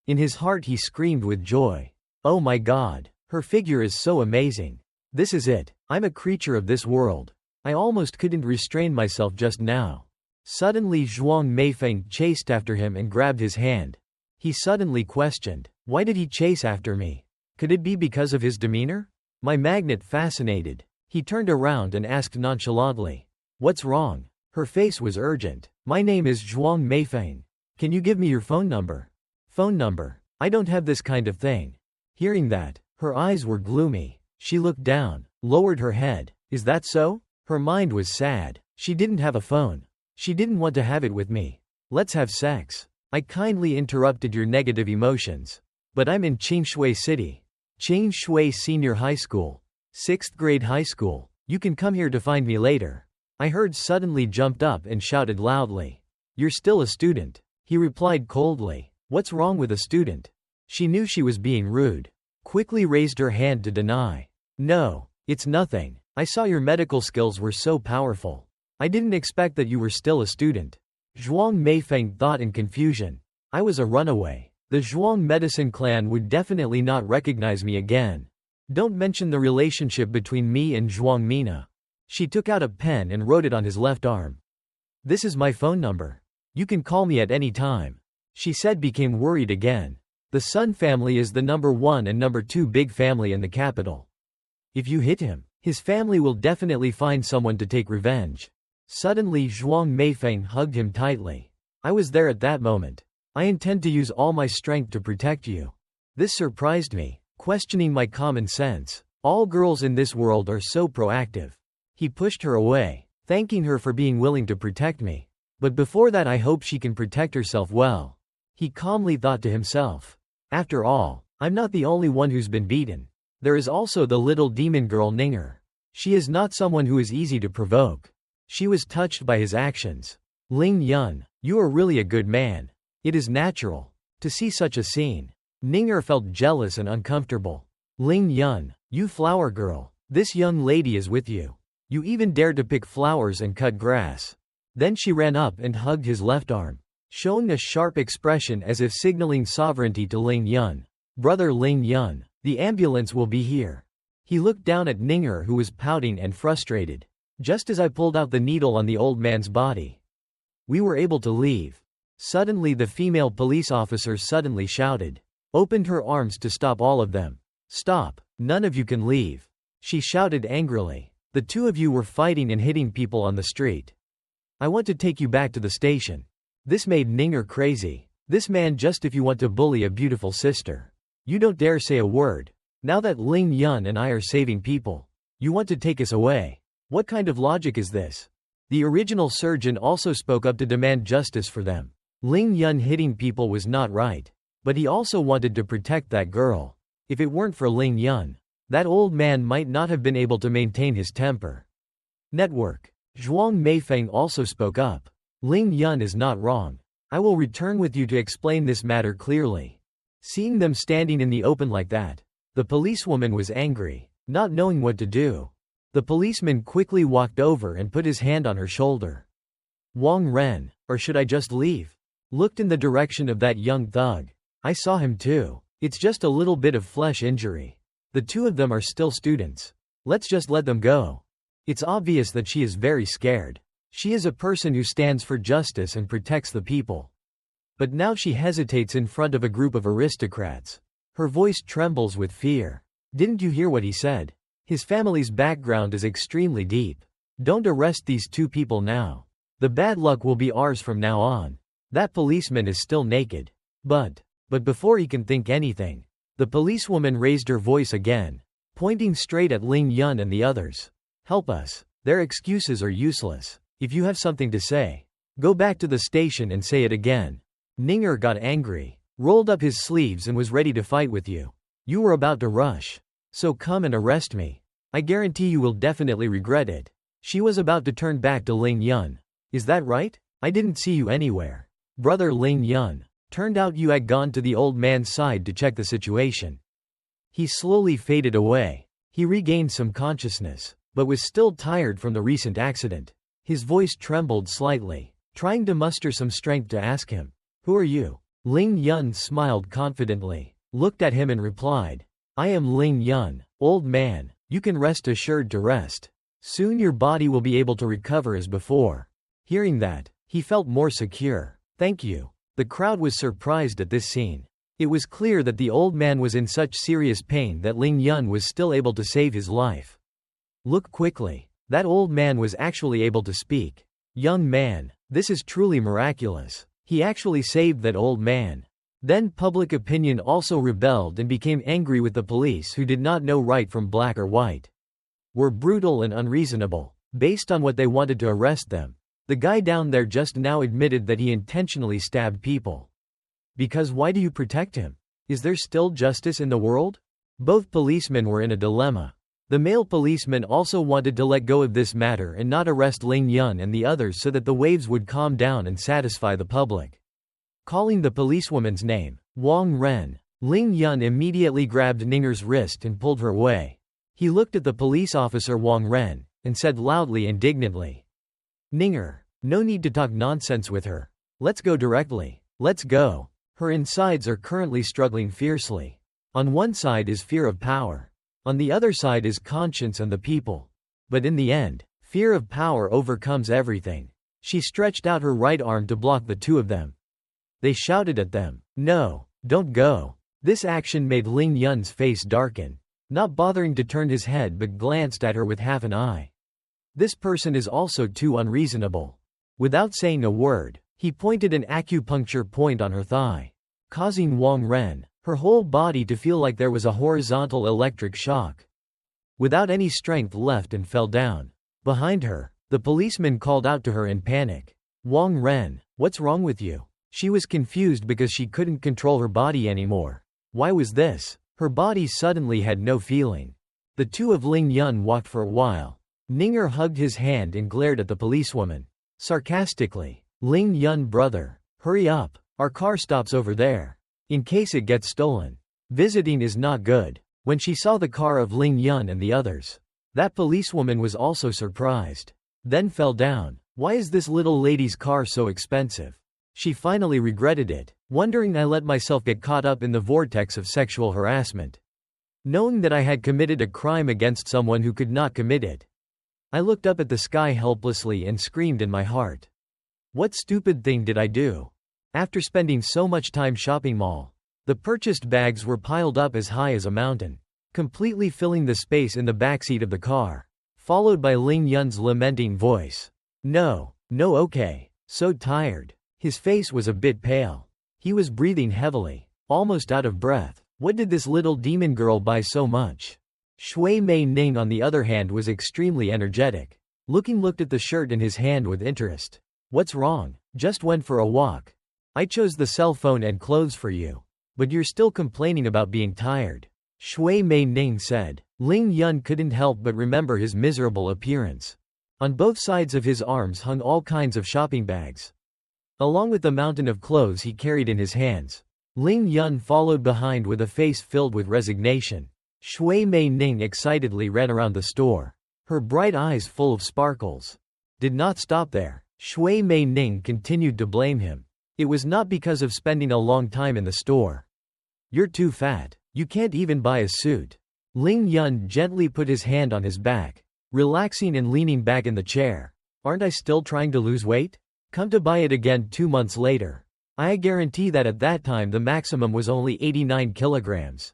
In his heart he screamed with joy. "Oh my God, her figure is so amazing. This is it. I'm a creature of this world. I almost couldn't restrain myself just now." Suddenly Zhuang Meifeng chased after him and grabbed his hand. He suddenly questioned, "Why did he chase after me? Could it be because of his demeanor?" My magnet fascinated. He turned around and asked nonchalantly, "What's wrong?" Her face was urgent. "My name is Zhuang Meifeng. Can you give me your phone number?" "Phone number? I don't have this kind of thing." Hearing that, her eyes were gloomy. She looked down, lowered her head. "Is that so?" Her mind was sad. She didn't have a phone. She didn't want to have it with me. "Let's have sex." "I kindly interrupted your negative emotions. But I'm in Qingshui City. Qingshui Senior High School. 6th grade high school. You can come here to find me later." I heard suddenly jumped up and shouted loudly. "You're still a student." He replied coldly. "What's wrong with a student?" She knew she was being rude. Quickly raised her hand to deny. "No, it's nothing. I saw your medical skills were so powerful. I didn't expect that you were still a student." Zhuang Meifeng thought in confusion. I was a runaway. The Zhuang medicine clan would definitely not recognize me again. Don't mention the relationship between me and Zhuang Mina. She took out a pen and wrote it on his left arm. "This is my phone number. You can call me at any time." She said, became worried again. The Sun family is the number 1 and number 2 big family in the capital. If you hit him, his family will definitely find someone to take revenge. Suddenly Zhuang Meifeng hugged him tightly. "I was there at that moment. I intend to use all my strength to protect you." This surprised me, questioning my common sense. All girls in this world are so proactive. He pushed her away, thanking her for being willing to protect me. "But before that, I hope she can protect herself well." He calmly thought to himself. "After all, I'm not the only one who's been beaten. There is also the little demon girl Ninger. She is not someone who is easy to provoke." She was touched by his actions. "Ling Yun, you are really a good man. It is natural to see such a scene." Ninger felt jealous and uncomfortable. "Ling Yun, you flower girl, this young lady is with you. You even dare to pick flowers and cut grass." Then she ran up and hugged his left arm, showing a sharp expression as if signaling sovereignty to Ling Yun. "Brother Ling Yun, the ambulance will be here." He looked down at Ninger, who was pouting and frustrated. Just as I pulled out the needle on the old man's body, we were able to leave. Suddenly the female police officer suddenly shouted, opened her arms to stop all of them. "Stop, none of you can leave," she shouted angrily. "The two of you were fighting and hitting people on the street. I want to take you back to the station." This made Ninger crazy. "This man, just if you want to bully a beautiful sister. You don't dare say a word. Now that Ling Yun and I are saving people, you want to take us away. What kind of logic is this?" The original surgeon also spoke up to demand justice for them. Ling Yun hitting people was not right. But he also wanted to protect that girl. If it weren't for Ling Yun, That old man might not have been able to maintain his temper. Network. Zhuang Meifeng also spoke up. Ling Yun is not wrong. I will return with you to explain this matter clearly. Seeing them standing in the open like that, the policewoman was angry, not knowing what to do. The policeman quickly walked over and put his hand on her shoulder. Wang Ren, or should I just leave? Looked in the direction of that young thug. I saw him too. It's just a little bit of flesh injury. The two of them are still students. Let's just let them go. It's obvious that she is very scared. She is a person who stands for justice and protects the people. But now she hesitates in front of a group of aristocrats. Her voice trembles with fear. Didn't you hear what he said? His family's background is extremely deep. Don't arrest these two people now. The bad luck will be ours from now on. That policeman is still naked. But before he can think anything, the policewoman raised her voice again, pointing straight at Ling Yun and the others. Help us. Their excuses are useless. If you have something to say, go back to the station and say it again. Ninger got angry, rolled up his sleeves and was ready to fight with you. You were about to rush. So come and arrest me. I guarantee you will definitely regret it. She was about to turn back to Ling Yun. Is that right? I didn't see you anywhere. Brother Ling Yun. Turned out you had gone to the old man's side to check the situation. He slowly faded away. He regained some consciousness, but was still tired from the recent accident. His voice trembled slightly, trying to muster some strength to ask him, "Who are you?" Ling Yun smiled confidently, looked at him and replied, "I am Ling Yun, old man, you can rest assured to rest. Soon your body will be able to recover as before." Hearing that, he felt more secure. Thank you. The crowd was surprised at this scene. It was clear that the old man was in such serious pain that Ling Yun was still able to save his life. Look quickly. That old man was actually able to speak. Young man, this is truly miraculous. He actually saved that old man. Then public opinion also rebelled and became angry with the police who did not know right from black or white. Were brutal and unreasonable, based on what they wanted to arrest them. The guy down there just now admitted that he intentionally stabbed people. Because why do you protect him? Is there still justice in the world? Both policemen were in a dilemma. The male policeman also wanted to let go of this matter and not arrest Ling Yun and the others so that the waves would calm down and satisfy the public. Calling the policewoman's name, Wang Ren, Ling Yun immediately grabbed Ninger's wrist and pulled her away. He looked at the police officer Wang Ren, and said loudly and indignantly, "Ninger, no need to talk nonsense with her. Let's go directly. Let's go." Her insides are currently struggling fiercely. On one side is fear of power. On the other side is conscience and the people. But in the end, fear of power overcomes everything. She stretched out her right arm to block the two of them. They shouted at them, "No, don't go." This action made Ling Yun's face darken, not bothering to turn his head but glanced at her with half an eye. This person is also too unreasonable. Without saying a word, he pointed an acupuncture point on her thigh, causing Wang Ren, her whole body to feel like there was a horizontal electric shock. Without any strength left and fell down. Behind her, the policeman called out to her in panic, "Wang Ren, what's wrong with you?" She was confused because she couldn't control her body anymore. Why was this? Her body suddenly had no feeling. The two of Ling Yun walked for a while. Ninger hugged his hand and glared at the policewoman. Sarcastically, "Ling Yun brother, hurry up, our car stops over there. In case it gets stolen. Visiting is not good." When she saw the car of Ling Yun and the others, that policewoman was also surprised. Then fell down. Why is this little lady's car so expensive? She finally regretted it, wondering I let myself get caught up in the vortex of sexual harassment. Knowing that I had committed a crime against someone who could not commit it. I looked up at the sky helplessly and screamed in my heart. What stupid thing did I do? After spending so much time shopping mall, the purchased bags were piled up as high as a mountain, completely filling the space in the backseat of the car, followed by Ling Yun's lamenting voice. No, okay. So tired. His face was a bit pale. He was breathing heavily, almost out of breath. What did this little demon girl buy so much? Shui Mei Ning on the other hand was extremely energetic. Looked at the shirt in his hand with interest. What's wrong? Just went for a walk. I chose the cell phone and clothes for you. But you're still complaining about being tired. Shui Mei Ning said. Ling Yun couldn't help but remember his miserable appearance. On both sides of his arms hung all kinds of shopping bags, along with the mountain of clothes he carried in his hands. Ling Yun followed behind with a face filled with resignation. Shui Mei Ning excitedly ran around the store, her bright eyes full of sparkles. Did not stop there. Shui Mei Ning continued to blame him. It was not because of spending a long time in the store. You're too fat. You can't even buy a suit. Ling Yun gently put his hand on his back, relaxing and leaning back in the chair. Aren't I still trying to lose weight? Come to buy it again 2 months later. I guarantee that at that time the maximum was only 89 kilograms.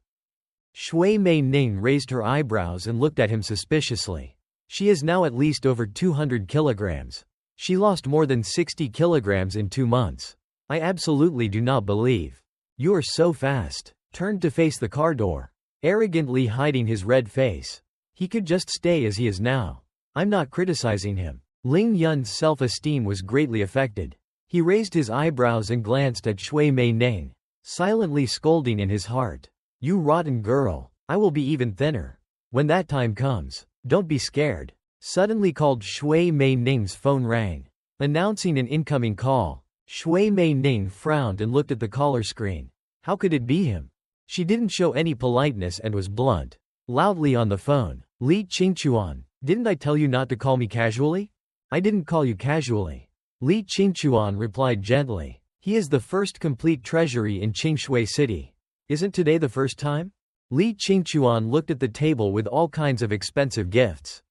Shui Mei Ning raised her eyebrows and looked at him suspiciously. She is now at least over 200 kilograms. She lost more than 60 kilograms in 2 months. I absolutely do not believe. You are so fast. Turned to face the car door, arrogantly hiding his red face. He could just stay as he is now. I'm not criticizing him. Ling Yun's self-esteem was greatly affected. He raised his eyebrows and glanced at Shui Mei Ning, silently scolding in his heart. You rotten girl. I will be even thinner. When that time comes, don't be scared. Suddenly called Shui Mei Ning's phone rang, announcing an incoming call. Shui Mei Ning frowned and looked at the caller screen. How could it be him? She didn't show any politeness and was blunt. Loudly on the phone. Li Qingchuan, didn't I tell you not to call me casually? I didn't call you casually. Li Qingchuan replied gently. He is the first complete treasury in Qingshui City. Isn't today the first time? Li Qingchuan looked at the table with all kinds of expensive gifts,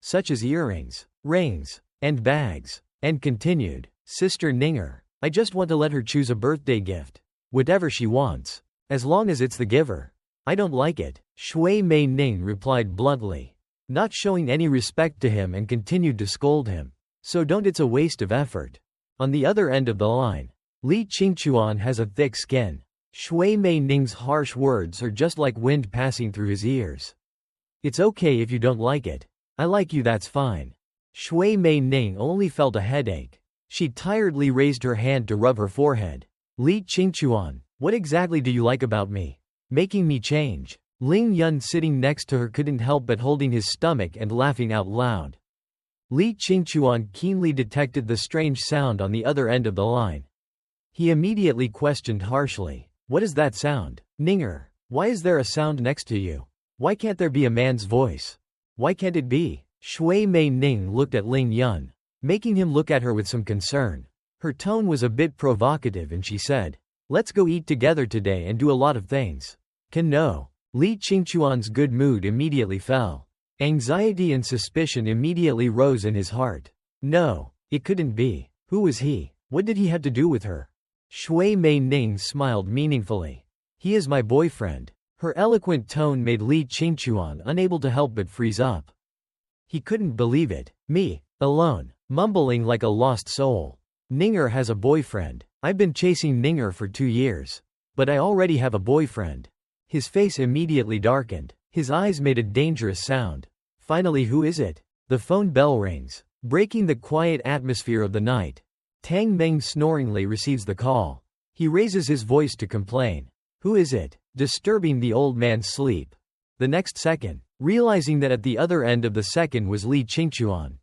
such as earrings, rings, and bags, and continued. Sister Ninger, I just want to let her choose a birthday gift. Whatever she wants. As long as it's the giver. I don't like it. Shui Mei Ning replied bluntly, not showing any respect to him, and continued to scold him. So don't, it's a waste of effort. On the other end of the line, Li Qingchuan has a thick skin. Shui Mei Ning's harsh words are just like wind passing through his ears. It's okay if you don't like it. I like you, that's fine. Shui Mei Ning only felt a headache. She tiredly raised her hand to rub her forehead. Li Qingchuan, what exactly do you like about me? Making me change. Ling Yun sitting next to her couldn't help but holding his stomach and laughing out loud. Li Qingchuan keenly detected the strange sound on the other end of the line. He immediately questioned harshly. What is that sound? Ninger, why is there a sound next to you? Why can't there be a man's voice? Why can't it be? Shui Mei Ning looked at Ling Yun, making him look at her with some concern. Her tone was a bit provocative and she said, let's go eat together today and do a lot of things. Can no. Li Qingchuan's good mood immediately fell. Anxiety and suspicion immediately rose in his heart. No, it couldn't be. Who was he? What did he have to do with her? Shui Mei Ning smiled meaningfully. He is my boyfriend. Her eloquent tone made Li Qingchuan unable to help but freeze up. He couldn't believe it. Me, alone, mumbling like a lost soul. Ninger has a boyfriend. I've been chasing Ninger for 2 years. But I already have a boyfriend. His face immediately darkened. His eyes made a dangerous sound. Finally, who is it? The phone bell rings, breaking the quiet atmosphere of the night. Tang Meng snoringly receives the call. He raises his voice to complain. Who is it? Disturbing the old man's sleep. The next second, realizing that at the other end of the second was Li Qingchuan,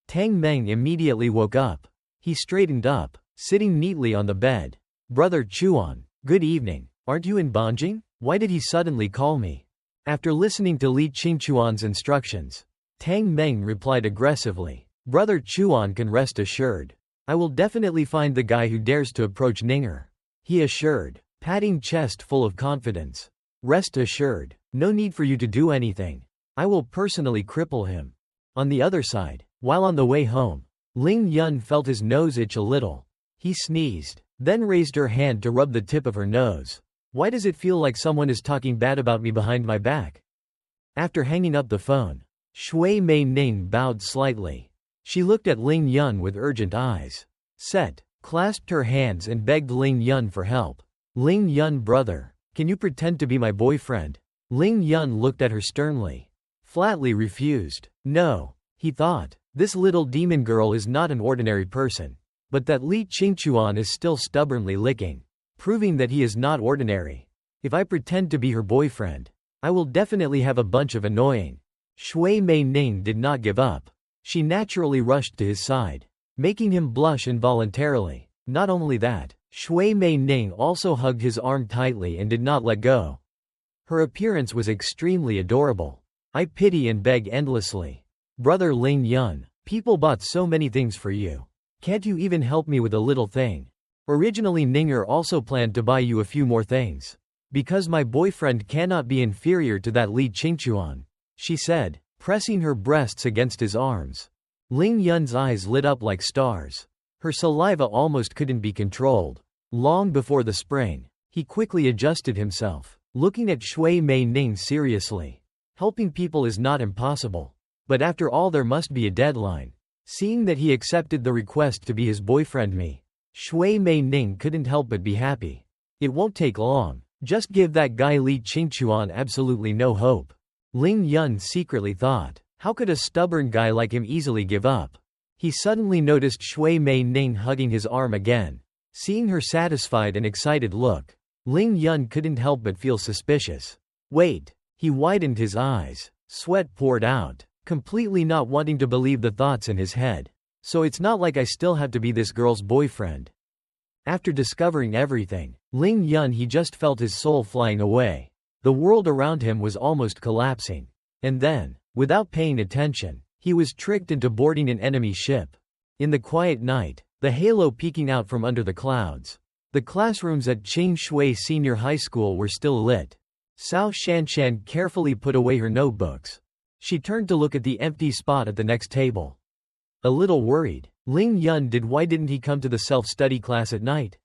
Tang Meng immediately woke up. He straightened up, sitting neatly on the bed. Brother Chuan, good evening. Aren't you in Banjing? Why did he suddenly call me? After listening to Li Qingchuan's instructions, Tang Meng replied aggressively. Brother Chuan can rest assured. I will definitely find the guy who dares to approach Ninger. He assured, patting chest full of confidence. Rest assured. No need for you to do anything. I will personally cripple him. On the other side, while on the way home, Ling Yun felt his nose itch a little. He sneezed, then raised her hand to rub the tip of her nose. Why does it feel like someone is talking bad about me behind my back? After hanging up the phone, Shui Mei Ning bowed slightly. She looked at Ling Yun with urgent eyes. Clasped her hands and begged Ling Yun for help. Ling Yun, brother, can you pretend to be my boyfriend? Ling Yun looked at her sternly. Flatly refused. No, he thought. This little demon girl is not an ordinary person. But that Li Qingchuan is still stubbornly licking, proving that he is not ordinary. If I pretend to be her boyfriend, I will definitely have a bunch of annoying. Shui Mei Ning did not give up. She naturally rushed to his side, making him blush involuntarily. Not only that, Shui Mei Ning also hugged his arm tightly and did not let go. Her appearance was extremely adorable. I pity and beg endlessly. Brother Ling Yun, people bought so many things for you. Can't you even help me with a little thing? Originally Ninger also planned to buy you a few more things. Because my boyfriend cannot be inferior to that Li Qingchuan, she said, pressing her breasts against his arms. Ling Yun's eyes lit up like stars. Her saliva almost couldn't be controlled. Long before the spring, he quickly adjusted himself, looking at Shui Mei Ning seriously. Helping people is not impossible. But after all there must be a deadline. Seeing that he accepted the request to be his boyfriend Shui Mei Ning couldn't help but be happy. It won't take long. Just give that guy Li Qingchuan absolutely no hope. Ling Yun secretly thought, how could a stubborn guy like him easily give up? He suddenly noticed Shui Mei Ning hugging his arm again. Seeing her satisfied and excited look, Ling Yun couldn't help but feel suspicious. Wait. He widened his eyes. Sweat poured out, completely not wanting to believe the thoughts in his head. So it's not like I still have to be this girl's boyfriend. After discovering everything, Ling Yun he just felt his soul flying away. The world around him was almost collapsing. And then, without paying attention, he was tricked into boarding an enemy ship. In the quiet night, the halo peeking out from under the clouds. The classrooms at Qing Shui Senior High School were still lit. Cao Shanshan carefully put away her notebooks. She turned to look at the empty spot at the next table. A little worried, Ling Yun why didn't he come to the self-study class at night?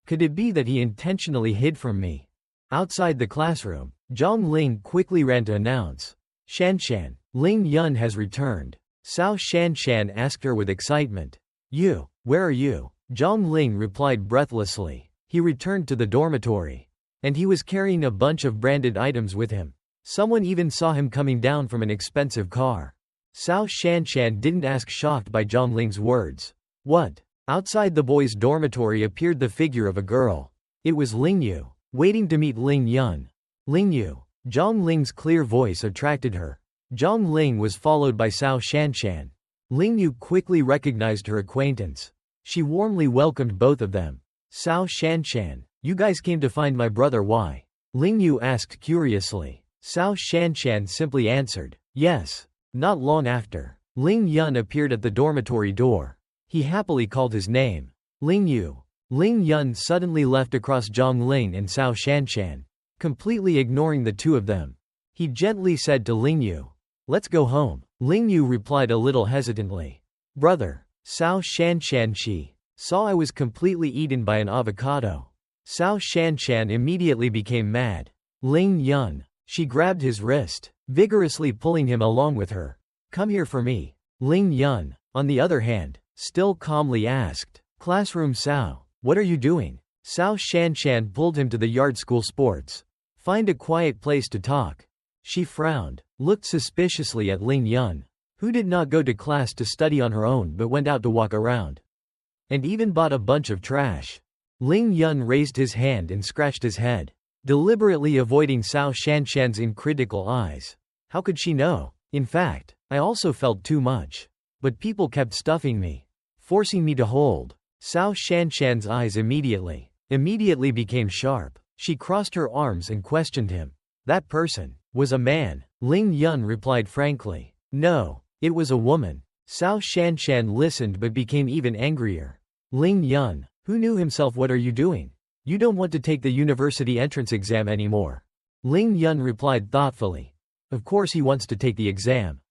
Could it be that he intentionally hid from me? Outside the classroom, Zhang Ling quickly ran to announce, Shanshan, Ling Yun has returned. Cao Shanshan asked her with excitement. You, where are you? Zhang Ling replied breathlessly. He returned to the dormitory. And he was carrying a bunch of branded items with him. Someone even saw him coming down from an expensive car. Cao Shanshan didn't ask, shocked by Zhang Ling's words. What? Outside the boys' dormitory appeared the figure of a girl. It was Ling Yu, waiting to meet Ling Yun. Ling Yu. Zhang Ling's clear voice attracted her. Zhang Ling was followed by Cao Shanshan. Ling Yu quickly recognized her acquaintance. She warmly welcomed both of them. Cao Shanshan. You guys came to find my brother, why? Ling Yu asked curiously. Cao Shanshan simply answered, yes. Not long after, Ling Yun appeared at the dormitory door. He happily called his name. Ling Yu. Ling Yun suddenly left across Zhang Ling and Cao Shanshan, completely ignoring the two of them. He gently said to Ling Yu, let's go home. Ling Yu replied a little hesitantly. Brother. Cao Shanshan she saw I was completely eaten by an avocado. Cao Shanshan immediately became mad. Ling Yun. She grabbed his wrist, vigorously pulling him along with her. Come here for me. Ling Yun, on the other hand, still calmly asked. Classroom Cao, what are you doing? Cao Shanshan pulled him to the yard school sports. Find a quiet place to talk. She frowned, looked suspiciously at Ling Yun, who did not go to class to study on her own but went out to walk around. And even bought a bunch of trash. Ling Yun raised his hand and scratched his head, deliberately avoiding Cao Shanshan's uncritical eyes. How could she know? In fact, I also felt too much. But people kept stuffing me, forcing me to hold. Cao Shanshan's eyes immediately became sharp. She crossed her arms and questioned him. That person was a man. Ling Yun replied frankly. No, it was a woman. Cao Shanshan listened but became even angrier. Ling Yun, who knew himself, what are you doing? You don't want to take the university entrance exam anymore. Ling Yun replied thoughtfully. Of course he wants to take the exam.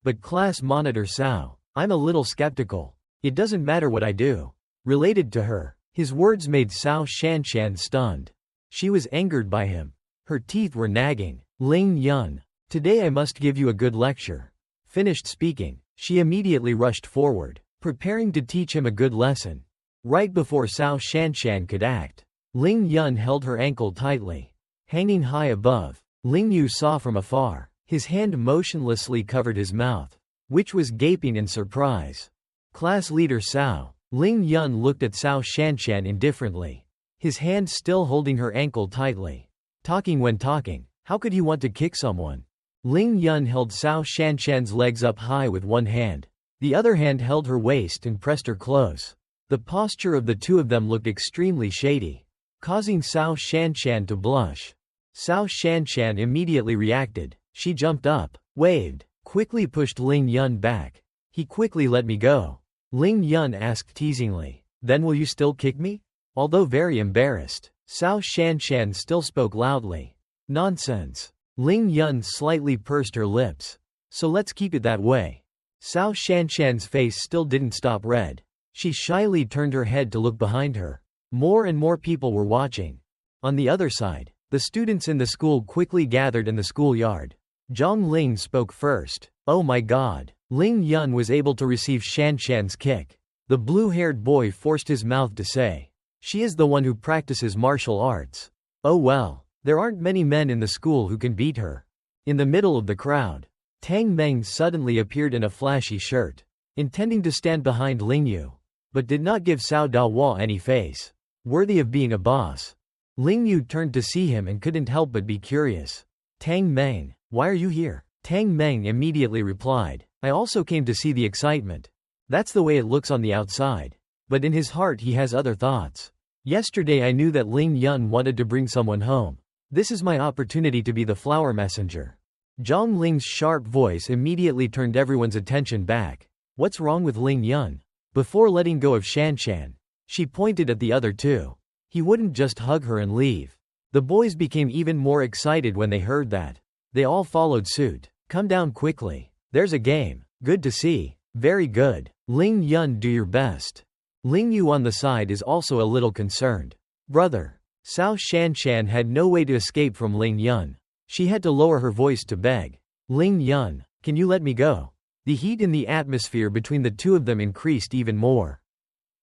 But class monitor Cao, I'm a little skeptical. It doesn't matter what I do. Related to her. His words made Cao Shanshan stunned. She was angered by him. Her teeth were nagging. Ling Yun, today I must give you a good lecture. Finished speaking, she immediately rushed forward, preparing to teach him a good lesson. Right before Cao Shanshan could act, Ling Yun held her ankle tightly. Hanging high above, Ling Yu saw from afar. His hand motionlessly covered his mouth, which was gaping in surprise. Class leader Cao. Ling Yun looked at Cao Shanshan indifferently, his hand still holding her ankle tightly. Talking when talking, How could he want to kick someone? Ling Yun held Cao Shanshan's legs up high with one hand. The other hand held her waist and pressed her close. The posture of the two of them looked extremely shady, causing Cao Shanshan to blush. Cao Shanshan immediately reacted. She jumped up, waved, quickly pushed Ling Yun back. He quickly let me go. Ling Yun asked teasingly, "Then will you still kick me?" Although very embarrassed, Cao Shanshan still spoke loudly. "Nonsense." Ling Yun slightly pursed her lips. "So let's keep it that way." Cao Shanshan's face still didn't stop red. She shyly turned her head to look behind her. More and more people were watching. On the other side, the students in the school quickly gathered in the schoolyard. Zhang Ling spoke first. "Oh my god." Ling Yun was able to receive Shanshan's kick. The blue-haired boy forced his mouth to say, "She is the one who practices martial arts. Oh well, there aren't many men in the school who can beat her." In the middle of the crowd, Tang Meng suddenly appeared in a flashy shirt, intending to stand behind Ling Yu, but did not give Cao Dahua any face worthy of being a boss. Ling Yu turned to see him and couldn't help but be curious. "Tang Meng, why are you here?" Tang Meng immediately replied, "I also came to see the excitement. That's the way it looks on the outside. But in his heart he has other thoughts. Yesterday I knew that Ling Yun wanted to bring someone home. This is my opportunity to be the flower messenger." Zhang Ling's sharp voice immediately turned everyone's attention back. What's wrong with Ling Yun? Before letting go of Shanshan, she pointed at the other two. He wouldn't just hug her and leave. The boys became even more excited when they heard that. They all followed suit. "Come down quickly. There's a game. Good to see. Very good. Ling Yun, do your best." Ling Yu on the side is also a little concerned. "Brother." Cao Shanshan had no way to escape from Ling Yun. She had to lower her voice to beg. "Ling Yun, can you let me go?" The heat in the atmosphere between the two of them increased even more.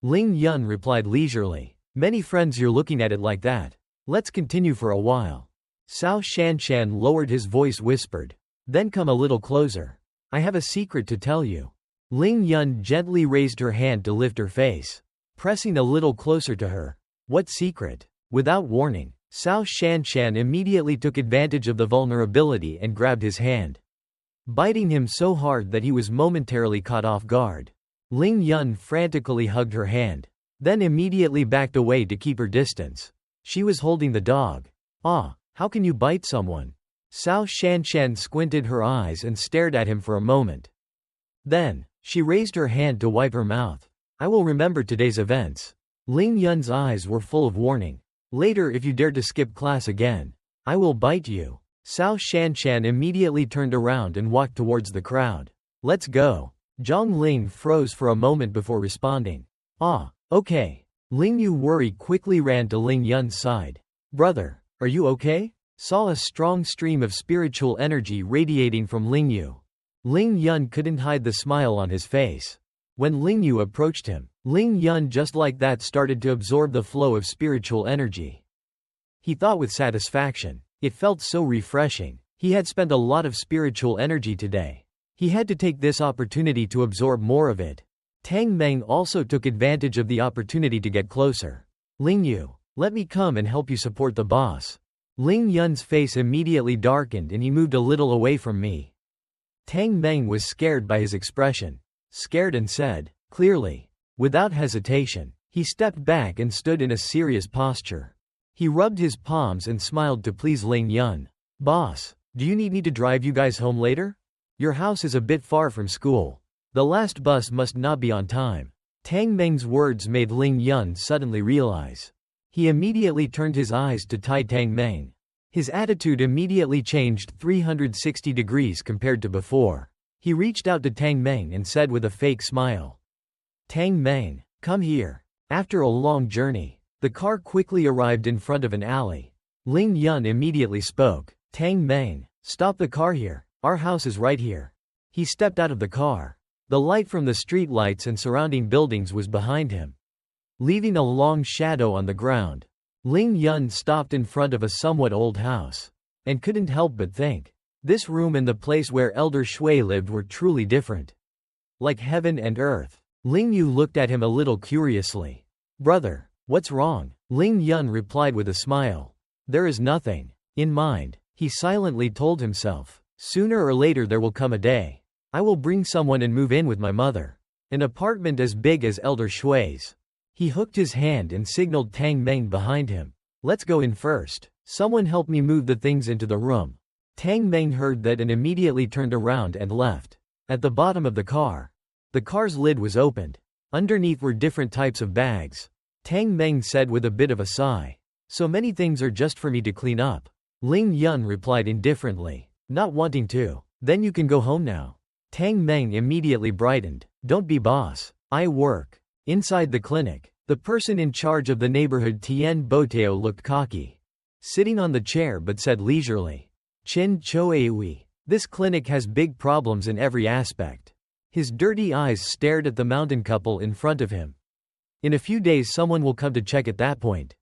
Ling Yun replied leisurely, "Many friends, you're looking at it like that. Let's continue for a while." Cao Shanshan lowered his voice, whispered, "Then come a little closer. I have a secret to tell you." Ling Yun gently raised her hand to lift her face, pressing a little closer to her. What secret? Without warning, Cao Shanshan immediately took advantage of the vulnerability and grabbed his hand, biting him so hard that he was momentarily caught off guard. Ling Yun frantically hugged her hand, then immediately backed away to keep her distance. She was holding the dog. "Ah, how can you bite someone?" Cao Shanshan squinted her eyes and stared at him for a moment. Then, she raised her hand to wipe her mouth. "I will remember today's events." Ling Yun's eyes were full of warning. "Later, if you dare to skip class again, I will bite you." Cao Shanshan immediately turned around and walked towards the crowd. "Let's go." Zhang Ling froze for a moment before responding. "Ah, okay." Ling Yu worried quickly ran to Ling Yun's side. "Brother, are you okay?" Saw a strong stream of spiritual energy radiating from Ling Yu. Ling Yun couldn't hide the smile on his face. When Ling Yu approached him, Ling Yun just like that started to absorb the flow of spiritual energy. He thought with satisfaction. It felt so refreshing. He had spent a lot of spiritual energy today. He had to take this opportunity to absorb more of it. Tang Meng also took advantage of the opportunity to get closer. "Ling Yu, let me come and help you support the boss." Ling Yun's face immediately darkened and he moved a little away from me. Tang Meng was scared by his expression. Scared and said, clearly, without hesitation, he stepped back and stood in a serious posture. He rubbed his palms and smiled to please Ling Yun. "Boss, do you need me to drive you guys home later? Your house is a bit far from school. The last bus must not be on time." Tang Meng's words made Ling Yun suddenly realize. He immediately turned his eyes to Tang Meng. His attitude immediately changed 360 degrees compared to before. He reached out to Tang Meng and said with a fake smile, "Tang Meng, come here." After a long journey, the car quickly arrived in front of an alley. Ling Yun immediately spoke. "Tang Meng, stop the car here. Our house is right here." He stepped out of the car. The light from the street lights and surrounding buildings was behind him, leaving a long shadow on the ground. Ling Yun stopped in front of a somewhat old house, and couldn't help but think. This room and the place where Elder Shui lived were truly different. Like heaven and earth. Ling Yu looked at him a little curiously. "Brother, what's wrong?" Ling Yun replied with a smile. "There is nothing." In mind, He silently told himself, "Sooner or later there will come a day. I will bring someone and move in with my mother. An apartment as big as Elder Shui's." He hooked his hand and signaled Tang Meng behind him. "Let's go in first. Someone help me move the things into the room." Tang Meng heard that and immediately turned around and left. At the bottom of the car's lid was opened. Underneath were different types of bags. Tang Meng said with a bit of a sigh, "So many things are just for me to clean up." Ling Yun replied indifferently, not wanting to. "Then you can go home now." Tang Meng immediately brightened. "Don't be boss. I work." Inside the clinic, the person in charge of the neighborhood Tien Boteo looked cocky. Sitting on the chair but said leisurely, "Chin Choeui. This clinic has big problems in every aspect." His dirty eyes stared at the mountain couple in front of him. "In a few days someone will come to check at that point."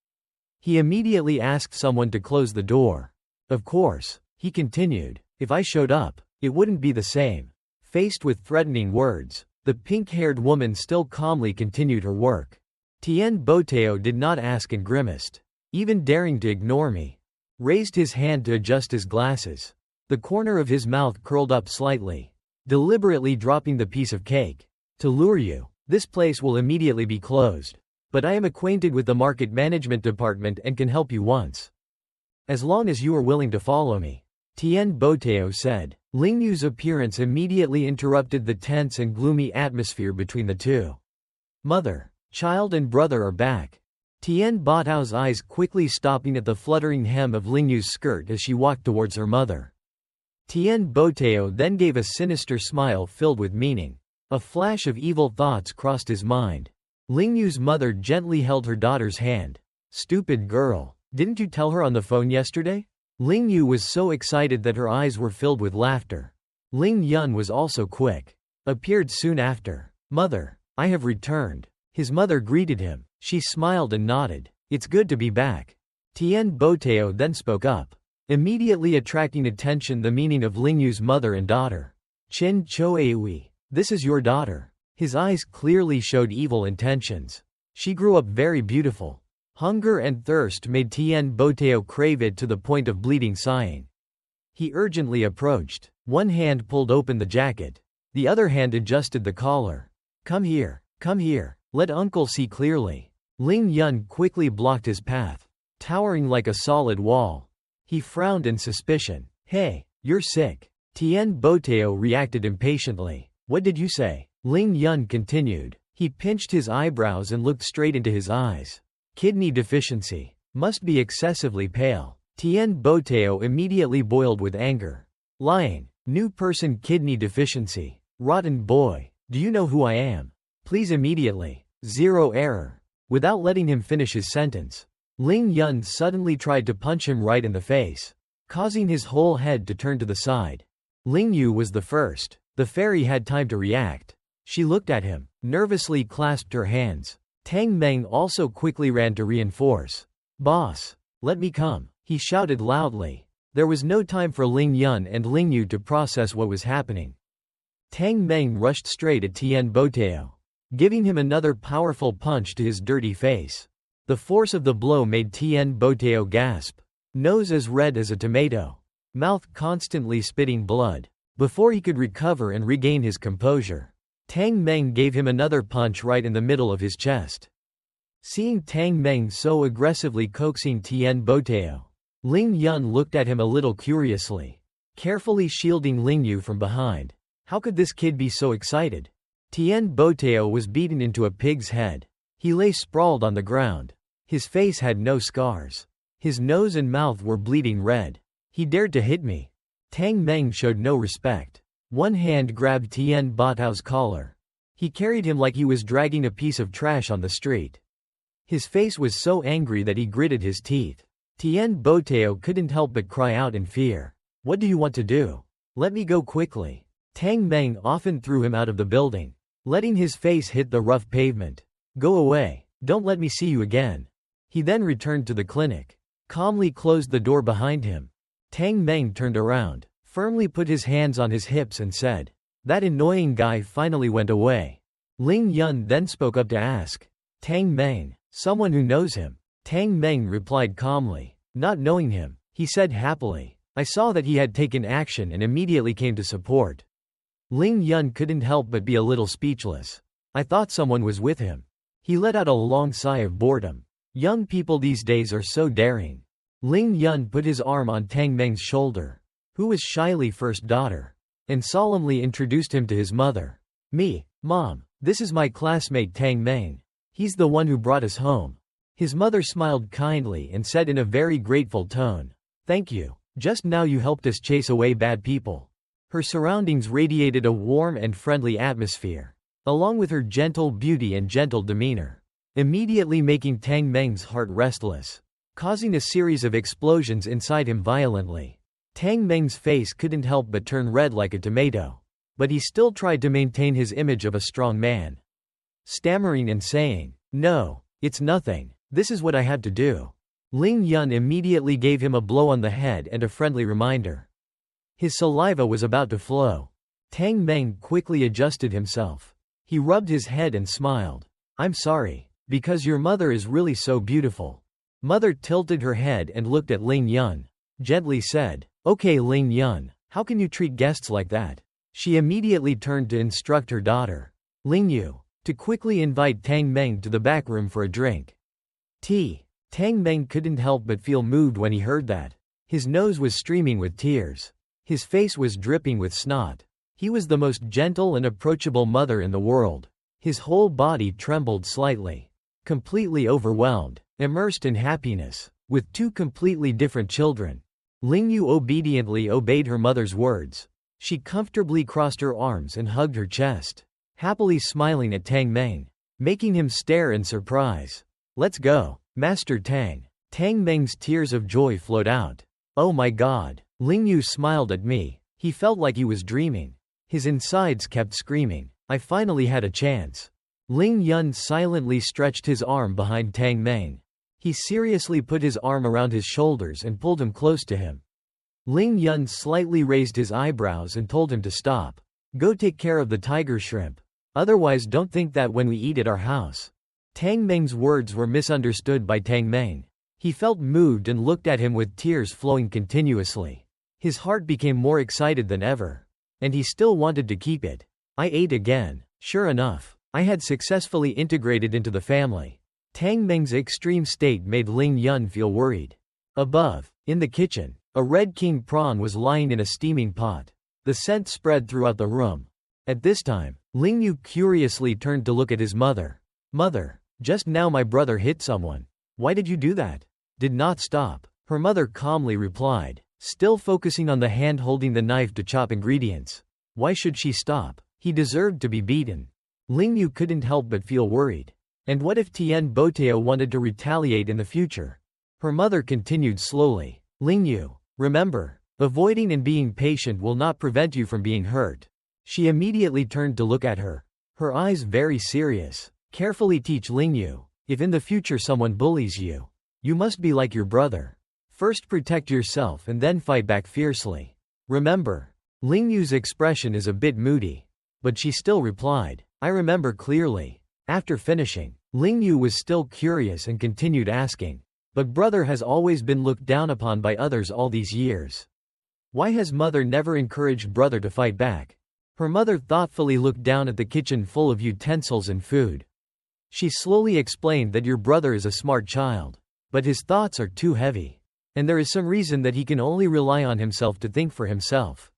He immediately asked someone to close the door. "Of course," he continued, "if I showed up, it wouldn't be the same." Faced with threatening words, the pink-haired woman still calmly continued her work. Tien Boteo did not ask and grimaced. "Even daring to ignore me." Raised his hand to adjust his glasses. The corner of his mouth curled up slightly, deliberately dropping the piece of cake. "To lure you, this place will immediately be closed. But I am acquainted with the market management department and can help you once. As long as you are willing to follow me," Tien Boteo said. Ling Yu's appearance immediately interrupted the tense and gloomy atmosphere between the two. "Mother, child and brother are back." Tien Botao's eyes quickly stopping at the fluttering hem of Ling Yu's skirt as she walked towards her mother. Tien Boteo then gave a sinister smile filled with meaning. A flash of evil thoughts crossed his mind. Ling Yu's mother gently held her daughter's hand. "Stupid girl, didn't you tell her on the phone yesterday?" Ling Yu was so excited that her eyes were filled with laughter. Ling Yun was also quick. Appeared soon after. "Mother, I have returned." His mother greeted him. She smiled and nodded. "It's good to be back." Tien Boteo then spoke up, immediately attracting attention the meaning of Ling Yu's mother and daughter. "Chin Choeui, this is your daughter." His eyes clearly showed evil intentions. "She grew up very beautiful." Hunger and thirst made Tien Boteo crave it to the point of bleeding sighing. He urgently approached. One hand pulled open the jacket. The other hand adjusted the collar. Come here, let uncle see clearly." Ling Yun quickly blocked his path, towering like a solid wall. He frowned in suspicion. "Hey, you're sick." Tien Boteo reacted impatiently. "What did you say?" Ling Yun continued. He pinched his eyebrows and looked straight into his eyes. "Kidney deficiency. Must be excessively pale." Tien Boteo immediately boiled with anger. "Lying. New person kidney deficiency. Rotten boy. Do you know who I am? Please immediately." Zero error. Without letting him finish his sentence, Ling Yun suddenly tried to punch him right in the face, causing his whole head to turn to the side. Ling Yu was the first. The fairy had time to react. She looked at him, nervously clasped her hands. Tang Meng also quickly ran to reinforce. "Boss, let me come," he shouted loudly. There was no time for Ling Yun and Ling Yu to process what was happening. Tang Meng rushed straight at Tien Boteo, giving him another powerful punch to his dirty face. The force of the blow made Tien Boteo gasp. Nose as red as a tomato, mouth constantly spitting blood. Before he could recover and regain his composure, Tang Meng gave him another punch right in the middle of his chest. Seeing Tang Meng so aggressively coaxing Tien Boteo, Ling Yun looked at him a little curiously, carefully shielding Ling Yu from behind. How could this kid be so excited? Tien Boteo was beaten into a pig's head. He lay sprawled on the ground. His face had no scars. His nose and mouth were bleeding red. "He dared to hit me." Tang Meng showed no respect. One hand grabbed Tien Botao's collar. He carried him like he was dragging a piece of trash on the street. His face was so angry that he gritted his teeth. Tien Boteo couldn't help but cry out in fear. "What do you want to do? Let me go quickly." Tang Meng often threw him out of the building, letting his face hit the rough pavement. "Go away. Don't let me see you again." He then returned to the clinic, calmly closed the door behind him. Tang Meng turned around, firmly put his hands on his hips and said, "That annoying guy finally went away." Ling Yun then spoke up to ask, "Tang Meng, someone who knows him?" Tang Meng replied calmly, "Not knowing him," he said happily, I saw that he had taken action and immediately came to support. Ling Yun couldn't help but be a little speechless. I thought someone was with him. He let out a long sigh of boredom. Young people these days are so daring. Ling Yun put his arm on Tang Meng's shoulder, who was Shyly first daughter, and solemnly introduced him to his mother. Me, Mom, this is my classmate Tang Meng. He's the one who brought us home. His mother smiled kindly and said in a very grateful tone, "Thank you. Just now you helped us chase away bad people." Her surroundings radiated a warm and friendly atmosphere, along with her gentle beauty and gentle demeanor, immediately making Tang Meng's heart restless, causing a series of explosions inside him violently. Tang Meng's face couldn't help but turn red like a tomato, but he still tried to maintain his image of a strong man, stammering and saying, "No, it's nothing. This is what I had to do." Ling Yun immediately gave him a blow on the head and a friendly reminder. His saliva was about to flow. Tang Meng quickly adjusted himself. He rubbed his head and smiled. "I'm sorry, because your mother is really so beautiful." Mother tilted her head and looked at Ling Yun, gently said, "Okay Ling Yun, how can you treat guests like that?" She immediately turned to instruct her daughter, Ling Yu, to quickly invite Tang Meng to the back room for a drink. Tea. Tang Meng couldn't help but feel moved when he heard that. His nose was streaming with tears. His face was dripping with snot. He was the most gentle and approachable mother in the world. His whole body trembled slightly. Completely overwhelmed, immersed in happiness, with two completely different children. Ling Yu obediently obeyed her mother's words. She comfortably crossed her arms and hugged her chest, happily smiling at Tang Meng, making him stare in surprise. "Let's go, Master Tang." Tang Meng's tears of joy flowed out. "Oh my God." Ling Yu smiled at me. He felt like he was dreaming. His insides kept screaming, "I finally had a chance." Ling Yun silently stretched his arm behind Tang Meng. He seriously put his arm around his shoulders and pulled him close to him. Ling Yun slightly raised his eyebrows and told him to stop. "Go take care of the tiger shrimp. Otherwise don't think that when we eat at our house." Tang Meng's words were misunderstood by Tang Meng. He felt moved and looked at him with tears flowing continuously. His heart became more excited than ever. And he still wanted to keep it. I ate again. Sure enough, I had successfully integrated into the family. Tang Meng's extreme state made Ling Yun feel worried. Above, in the kitchen, a red king prawn was lying in a steaming pot. The scent spread throughout the room. At this time, Ling Yu curiously turned to look at his mother. "Mother, just now my brother hit someone. Why did you do that?" "Did not stop," her mother calmly replied, still focusing on the hand holding the knife to chop ingredients. Why should she stop? He deserved to be beaten. Ling Yu couldn't help but feel worried. And what if Tian Boteo wanted to retaliate in the future? Her mother continued slowly. "Ling Yu, remember, avoiding and being patient will not prevent you from being hurt." She immediately turned to look at her, her eyes very serious. "Carefully teach Ling Yu, if in the future someone bullies you, you must be like your brother. First protect yourself and then fight back fiercely. Remember." Ling Yu's expression is a bit moody, but she still replied, "I remember clearly." After finishing, Ling Yu was still curious and continued asking, "But brother has always been looked down upon by others all these years. Why has mother never encouraged brother to fight back?" Her mother thoughtfully looked down at the kitchen full of utensils and food. She slowly explained that your brother is a smart child, but his thoughts are too heavy. And there is some reason that he can only rely on himself to think for himself.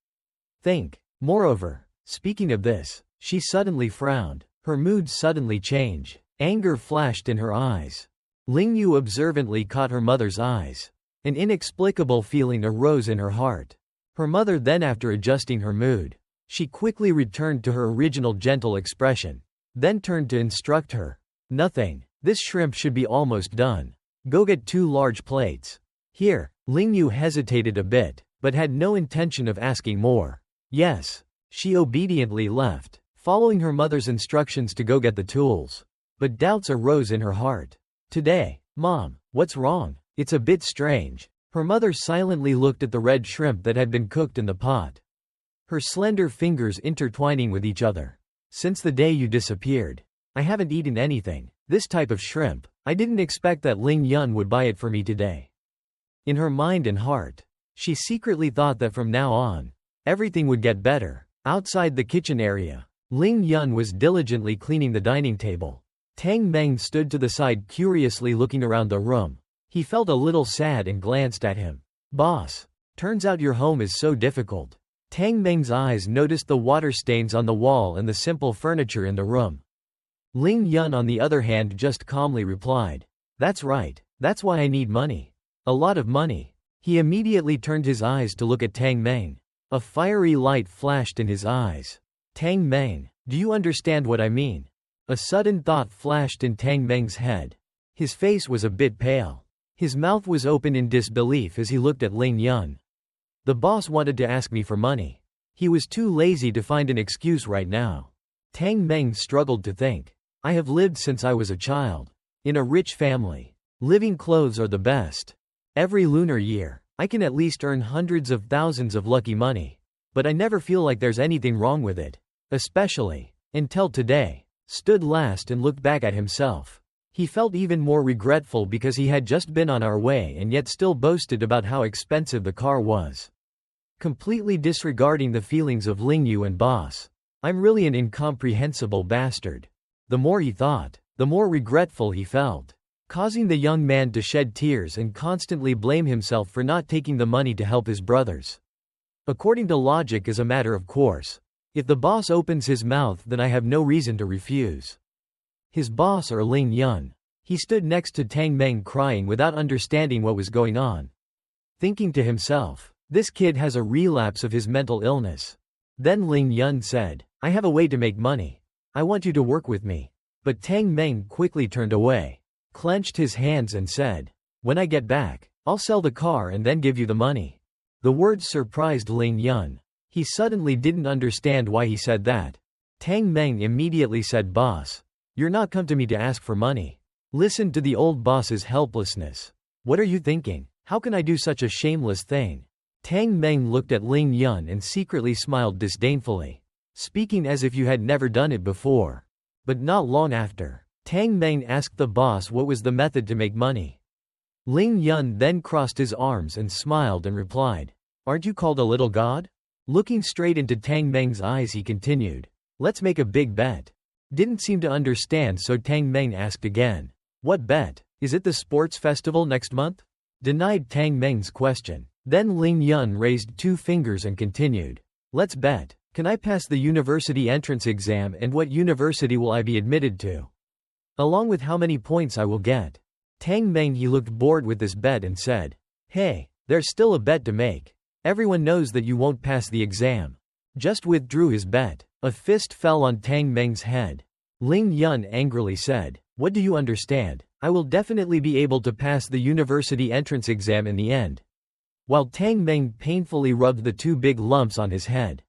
Moreover, speaking of this, she suddenly frowned. Her mood suddenly changed. Anger flashed in her eyes. Ling Yu observantly caught her mother's eyes. An inexplicable feeling arose in her heart. Her mother then, after adjusting her mood, she quickly returned to her original gentle expression, then turned to instruct her. "Nothing. This shrimp should be almost done. Go get 2 large plates." Here, Ling Yu hesitated a bit, but had no intention of asking more. "Yes." She obediently left, following her mother's instructions to go get the tools. But doubts arose in her heart. "Today, Mom, what's wrong? It's a bit strange." Her mother silently looked at the red shrimp that had been cooked in the pot, her slender fingers intertwining with each other. "Since the day you disappeared, I haven't eaten anything. This type of shrimp, I didn't expect that Ling Yun would buy it for me today." In her mind and heart, She secretly thought that from now on, everything would get better. Outside the kitchen area, Ling Yun was diligently cleaning the dining table. Tang Meng stood to the side curiously looking around the room. He felt a little sad and glanced at him. Boss, turns out your home is so difficult. Tang Meng's eyes noticed the water stains on the wall and the simple furniture in the room. Ling Yun on the other hand just calmly replied, "That's right, that's why I need money. A lot of money." He immediately turned his eyes to look at Tang Meng. A fiery light flashed in his eyes. "Tang Meng, do you understand what I mean?" A sudden thought flashed in Tang Meng's head. His face was a bit pale. His mouth was open in disbelief as he looked at Ling Yun. The boss wanted to ask me for money. He was too lazy to find an excuse right now. Tang Meng struggled to think. I have lived since I was a child. In a rich family. Living clothes are the best. Every lunar year, I can at least earn hundreds of thousands of lucky money. But I never feel like there's anything wrong with it. Especially, until today. Stood last and looked back at himself. He felt even more regretful because he had just been on our way and yet still boasted about how expensive the car was. Completely disregarding the feelings of Ling Yu and boss. I'm really an incomprehensible bastard. The more he thought, the more regretful he felt, causing the young man to shed tears and constantly blame himself for not taking the money to help his brothers. According to logic as a matter of course, if the boss opens his mouth then I have no reason to refuse. His boss or Ling Yun. He stood next to Tang Meng crying without understanding what was going on. Thinking to himself, this kid has a relapse of his mental illness. Then Ling Yun said, I have a way to make money. I want you to work with me. But Tang Meng quickly turned away, clenched his hands and said, when I get back, I'll sell the car and then give you the money. The words surprised Ling Yun. He suddenly didn't understand why he said that. Tang Meng immediately said, boss, you're not come to me to ask for money. Listen to the old boss's helplessness. What are you thinking? How can I do such a shameless thing? Tang Meng looked at Ling Yun and secretly smiled disdainfully, speaking as if you had never done it before. But not long after, Tang Meng asked the boss what was the method to make money. Ling Yun then crossed his arms and smiled and replied, aren't you called a little god? Looking straight into Tang Meng's eyes he continued, let's make a big bet. Didn't seem to understand so Tang Meng asked again, what bet? Is it the sports festival next month? Denied Tang Meng's question. Then Ling Yun raised 2 fingers and continued, let's bet. Can I pass the university entrance exam and what university will I be admitted to? Along with how many points I will get. Tang Meng he looked bored with this bet and said, hey, there's still a bet to make. Everyone knows that you won't pass the exam. Just withdrew his bet. A fist fell on Tang Meng's head. Ling Yun angrily said, what do you understand? I will definitely be able to pass the university entrance exam in the end. While Tang Meng painfully rubbed the 2 big lumps on his head.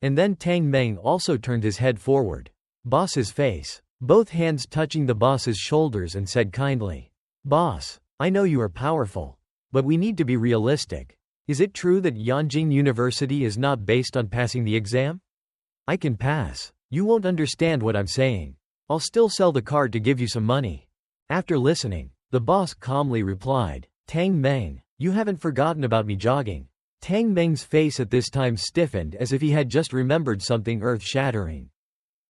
And then Tang Meng also turned his head forward. Boss's face. Both hands touching the boss's shoulders and said kindly, boss, I know you are powerful. But we need to be realistic. Is it true that Yanjing University is not based on passing the exam? I can pass. You won't understand what I'm saying. I'll still sell the car to give you some money. After listening, the boss calmly replied, Tang Meng, you haven't forgotten about me jogging. Tang Meng's face at this time stiffened as if he had just remembered something earth-shattering.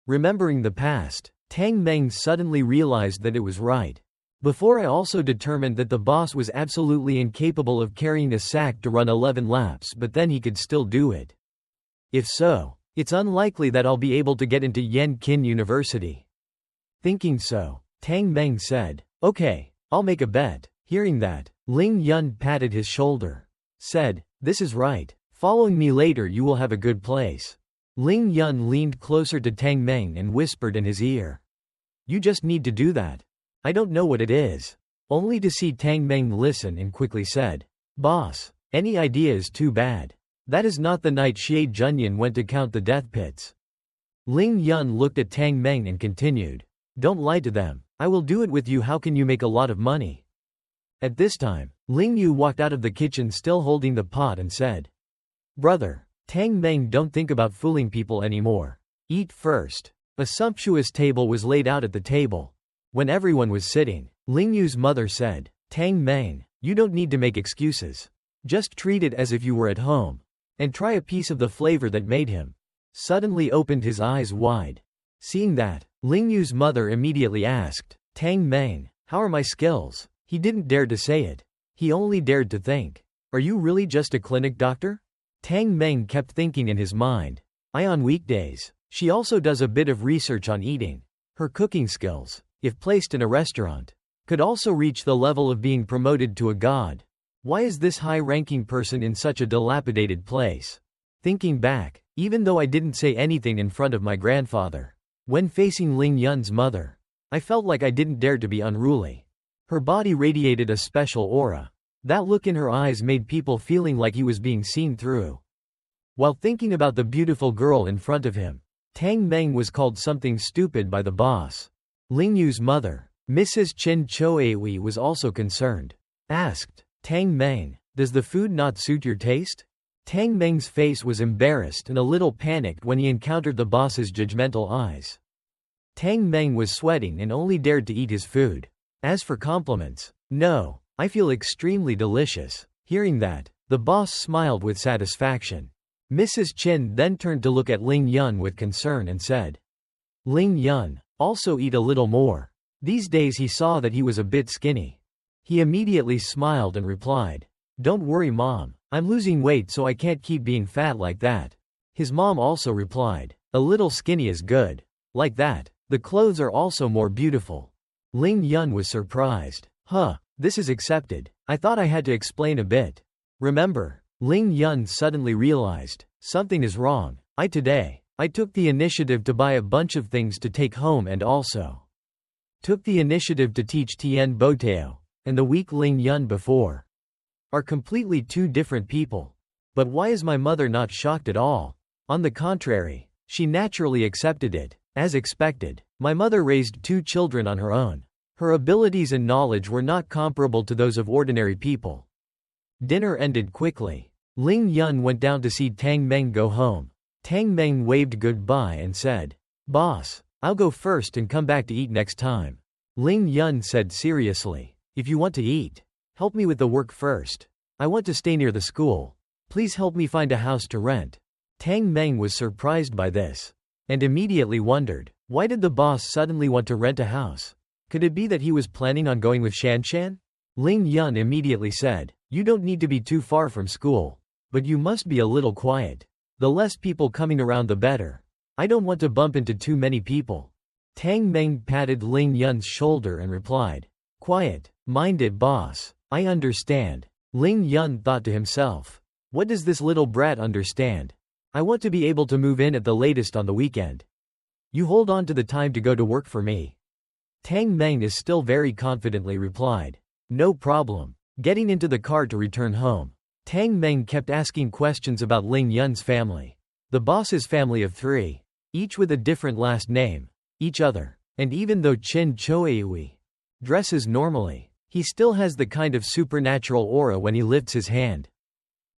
Remembering the past, Tang Meng suddenly realized that it was right. Before I also determined that the boss was absolutely incapable of carrying a sack to run 11 laps but then he could still do it. If so, it's unlikely that I'll be able to get into Yanqin University. Thinking so, Tang Meng said, okay, I'll make a bet. Hearing that, Ling Yun patted his shoulder. Said, this is right. Following me later you will have a good place. Ling Yun leaned closer to Tang Meng and whispered in his ear. You just need to do that. I don't know what it is. Only to see Tang Meng listen and quickly said, boss, any idea is too bad. That is not the night Xie Junyan went to count the death pits. Ling Yun looked at Tang Meng and continued, don't lie to them. I will do it with you. How can you make a lot of money? At this time, Ling Yu walked out of the kitchen still holding the pot and said, brother, Tang Meng, don't think about fooling people anymore. Eat first. A sumptuous table was laid out at the table. When everyone was sitting, Ling Yu's mother said, Tang Meng, you don't need to make excuses. Just treat it as if you were at home. And try a piece of the flavor that made him suddenly opened his eyes wide. Seeing that, Lingyu's mother immediately asked, Tang Meng, how are my skills? He didn't dare to say it. He only dared to think. Are you really just a clinic doctor? Tang Meng kept thinking in his mind. On weekdays, she also does a bit of research on eating. Her cooking skills, if placed in a restaurant, could also reach the level of being promoted to a god. Why is this high-ranking person in such a dilapidated place? Thinking back, even though I didn't say anything in front of my grandfather, when facing Ling Yun's mother, I felt like I didn't dare to be unruly. Her body radiated a special aura. That look in her eyes made people feeling like he was being seen through. While thinking about the beautiful girl in front of him, Tang Meng was called something stupid by the boss. Lingyu's mother, Mrs. Chen Choewi, was also concerned. Asked, Tang Meng, does the food not suit your taste? Tang Meng's face was embarrassed and a little panicked when he encountered the boss's judgmental eyes. Tang Meng was sweating and only dared to eat his food. As for compliments, no, I feel extremely delicious. Hearing that, the boss smiled with satisfaction. Mrs. Chen then turned to look at Ling Yun with concern and said, Ling Yun, also eat a little more. These days he saw that he was a bit skinny. He immediately smiled and replied, Don't worry mom, I'm losing weight so I can't keep being fat like that. His mom also replied, A little skinny is good. Like that, the clothes are also more beautiful. Ling Yun was surprised. This is accepted. I thought I had to explain a bit. Remember, Ling Yun suddenly realized, something is wrong. I took the initiative to buy a bunch of things to take home and also took the initiative to teach Tien Boteo, and the weak Ling Yun before are completely two different people. But why is my mother not shocked at all? On the contrary, she naturally accepted it. As expected, my mother raised 2 children on her own. Her abilities and knowledge were not comparable to those of ordinary people. Dinner ended quickly. Ling Yun went down to see Tang Meng go home. Tang Meng waved goodbye and said, Boss, I'll go first and come back to eat next time. Ling Yun said seriously, If you want to eat, help me with the work first. I want to stay near the school. Please help me find a house to rent. Tang Meng was surprised by this, and immediately wondered, why did the boss suddenly want to rent a house? Could it be that he was planning on going with Shanshan? Ling Yun immediately said, You don't need to be too far from school. But you must be a little quiet. The less people coming around the better. I don't want to bump into too many people. Tang Meng patted Ling Yun's shoulder and replied, Quiet, mind it boss. I understand. Ling Yun thought to himself, What does this little brat understand? I want to be able to move in at the latest on the weekend. You hold on to the time to go to work for me. Tang Meng is still very confidently replied, No problem. Getting into the car to return home, Tang Meng kept asking questions about Ling Yun's family. The boss's family of 3, each with a different last name, each other, and even though Chen Choeui dresses normally, he still has the kind of supernatural aura when he lifts his hand.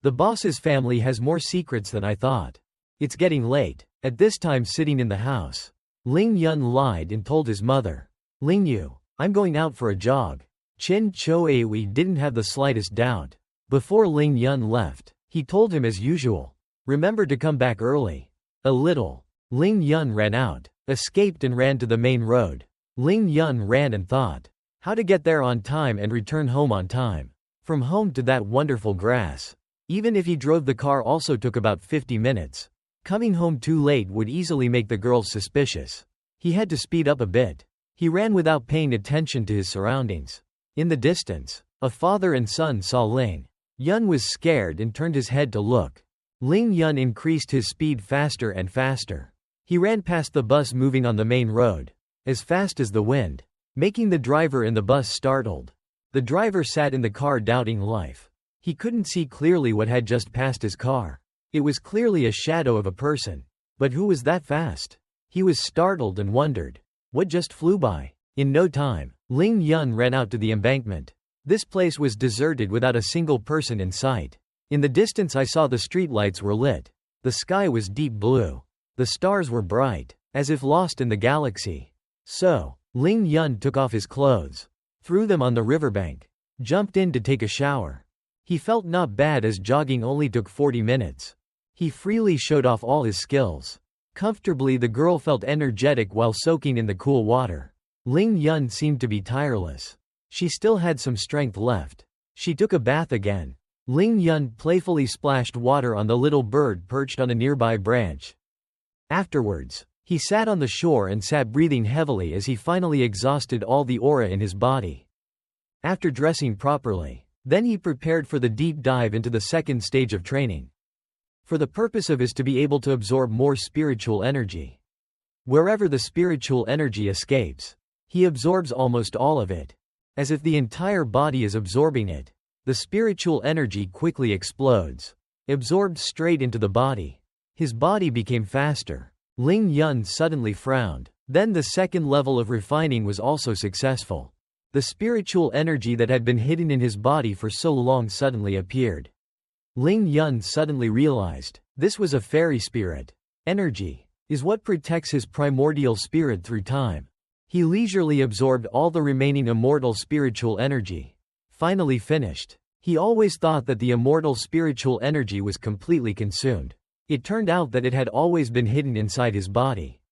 The boss's family has more secrets than I thought. It's getting late. At this time sitting in the house, Ling Yun lied and told his mother, Lingyu, I'm going out for a jog. Chen Choeui didn't have the slightest doubt. Before Ling Yun left, he told him as usual, Remember to come back early. A little. Ling Yun ran out, escaped and ran to the main road. Ling Yun ran and thought how to get there on time and return home on time. From home to that wonderful grass. Even if he drove the car also took about 50 minutes. Coming home too late would easily make the girls suspicious. He had to speed up a bit. He ran without paying attention to his surroundings. In the distance, a father and son saw Ling Yun was scared and turned his head to look. Ling Yun increased his speed faster and faster. He ran past the bus moving on the main road, as fast as the wind, making the driver in the bus startled. The driver sat in the car doubting life. He couldn't see clearly what had just passed his car. It was clearly a shadow of a person. But who was that fast? He was startled and wondered, what just flew by? In no time, Ling Yun ran out to the embankment. This place was deserted without a single person in sight. In the distance I saw the streetlights were lit. The sky was deep blue. The stars were bright, as if lost in the galaxy. So, Ling Yun took off his clothes, threw them on the riverbank, jumped in to take a shower. He felt not bad as jogging only took 40 minutes. He freely showed off all his skills. Comfortably, the girl felt energetic while soaking in the cool water. Ling Yun seemed to be tireless. She still had some strength left. She took a bath again. Ling Yun playfully splashed water on the little bird perched on a nearby branch. Afterwards, he sat on the shore and sat breathing heavily as he finally exhausted all the aura in his body. After dressing properly, then he prepared for the deep dive into the second stage of training. For the purpose of is to be able to absorb more spiritual energy. Wherever the spiritual energy escapes, he absorbs almost all of it. As if the entire body is absorbing it, the spiritual energy quickly explodes, absorbed straight into the body. His body became faster. Ling Yun suddenly frowned. Then the second level of refining was also successful. The spiritual energy that had been hidden in his body for so long suddenly appeared. Ling Yun suddenly realized, this was a fairy spirit. Energy is what protects his primordial spirit through time. He leisurely absorbed all the remaining immortal spiritual energy. Finally finished. He always thought that the immortal spiritual energy was completely consumed. It turned out that it had always been hidden inside his body,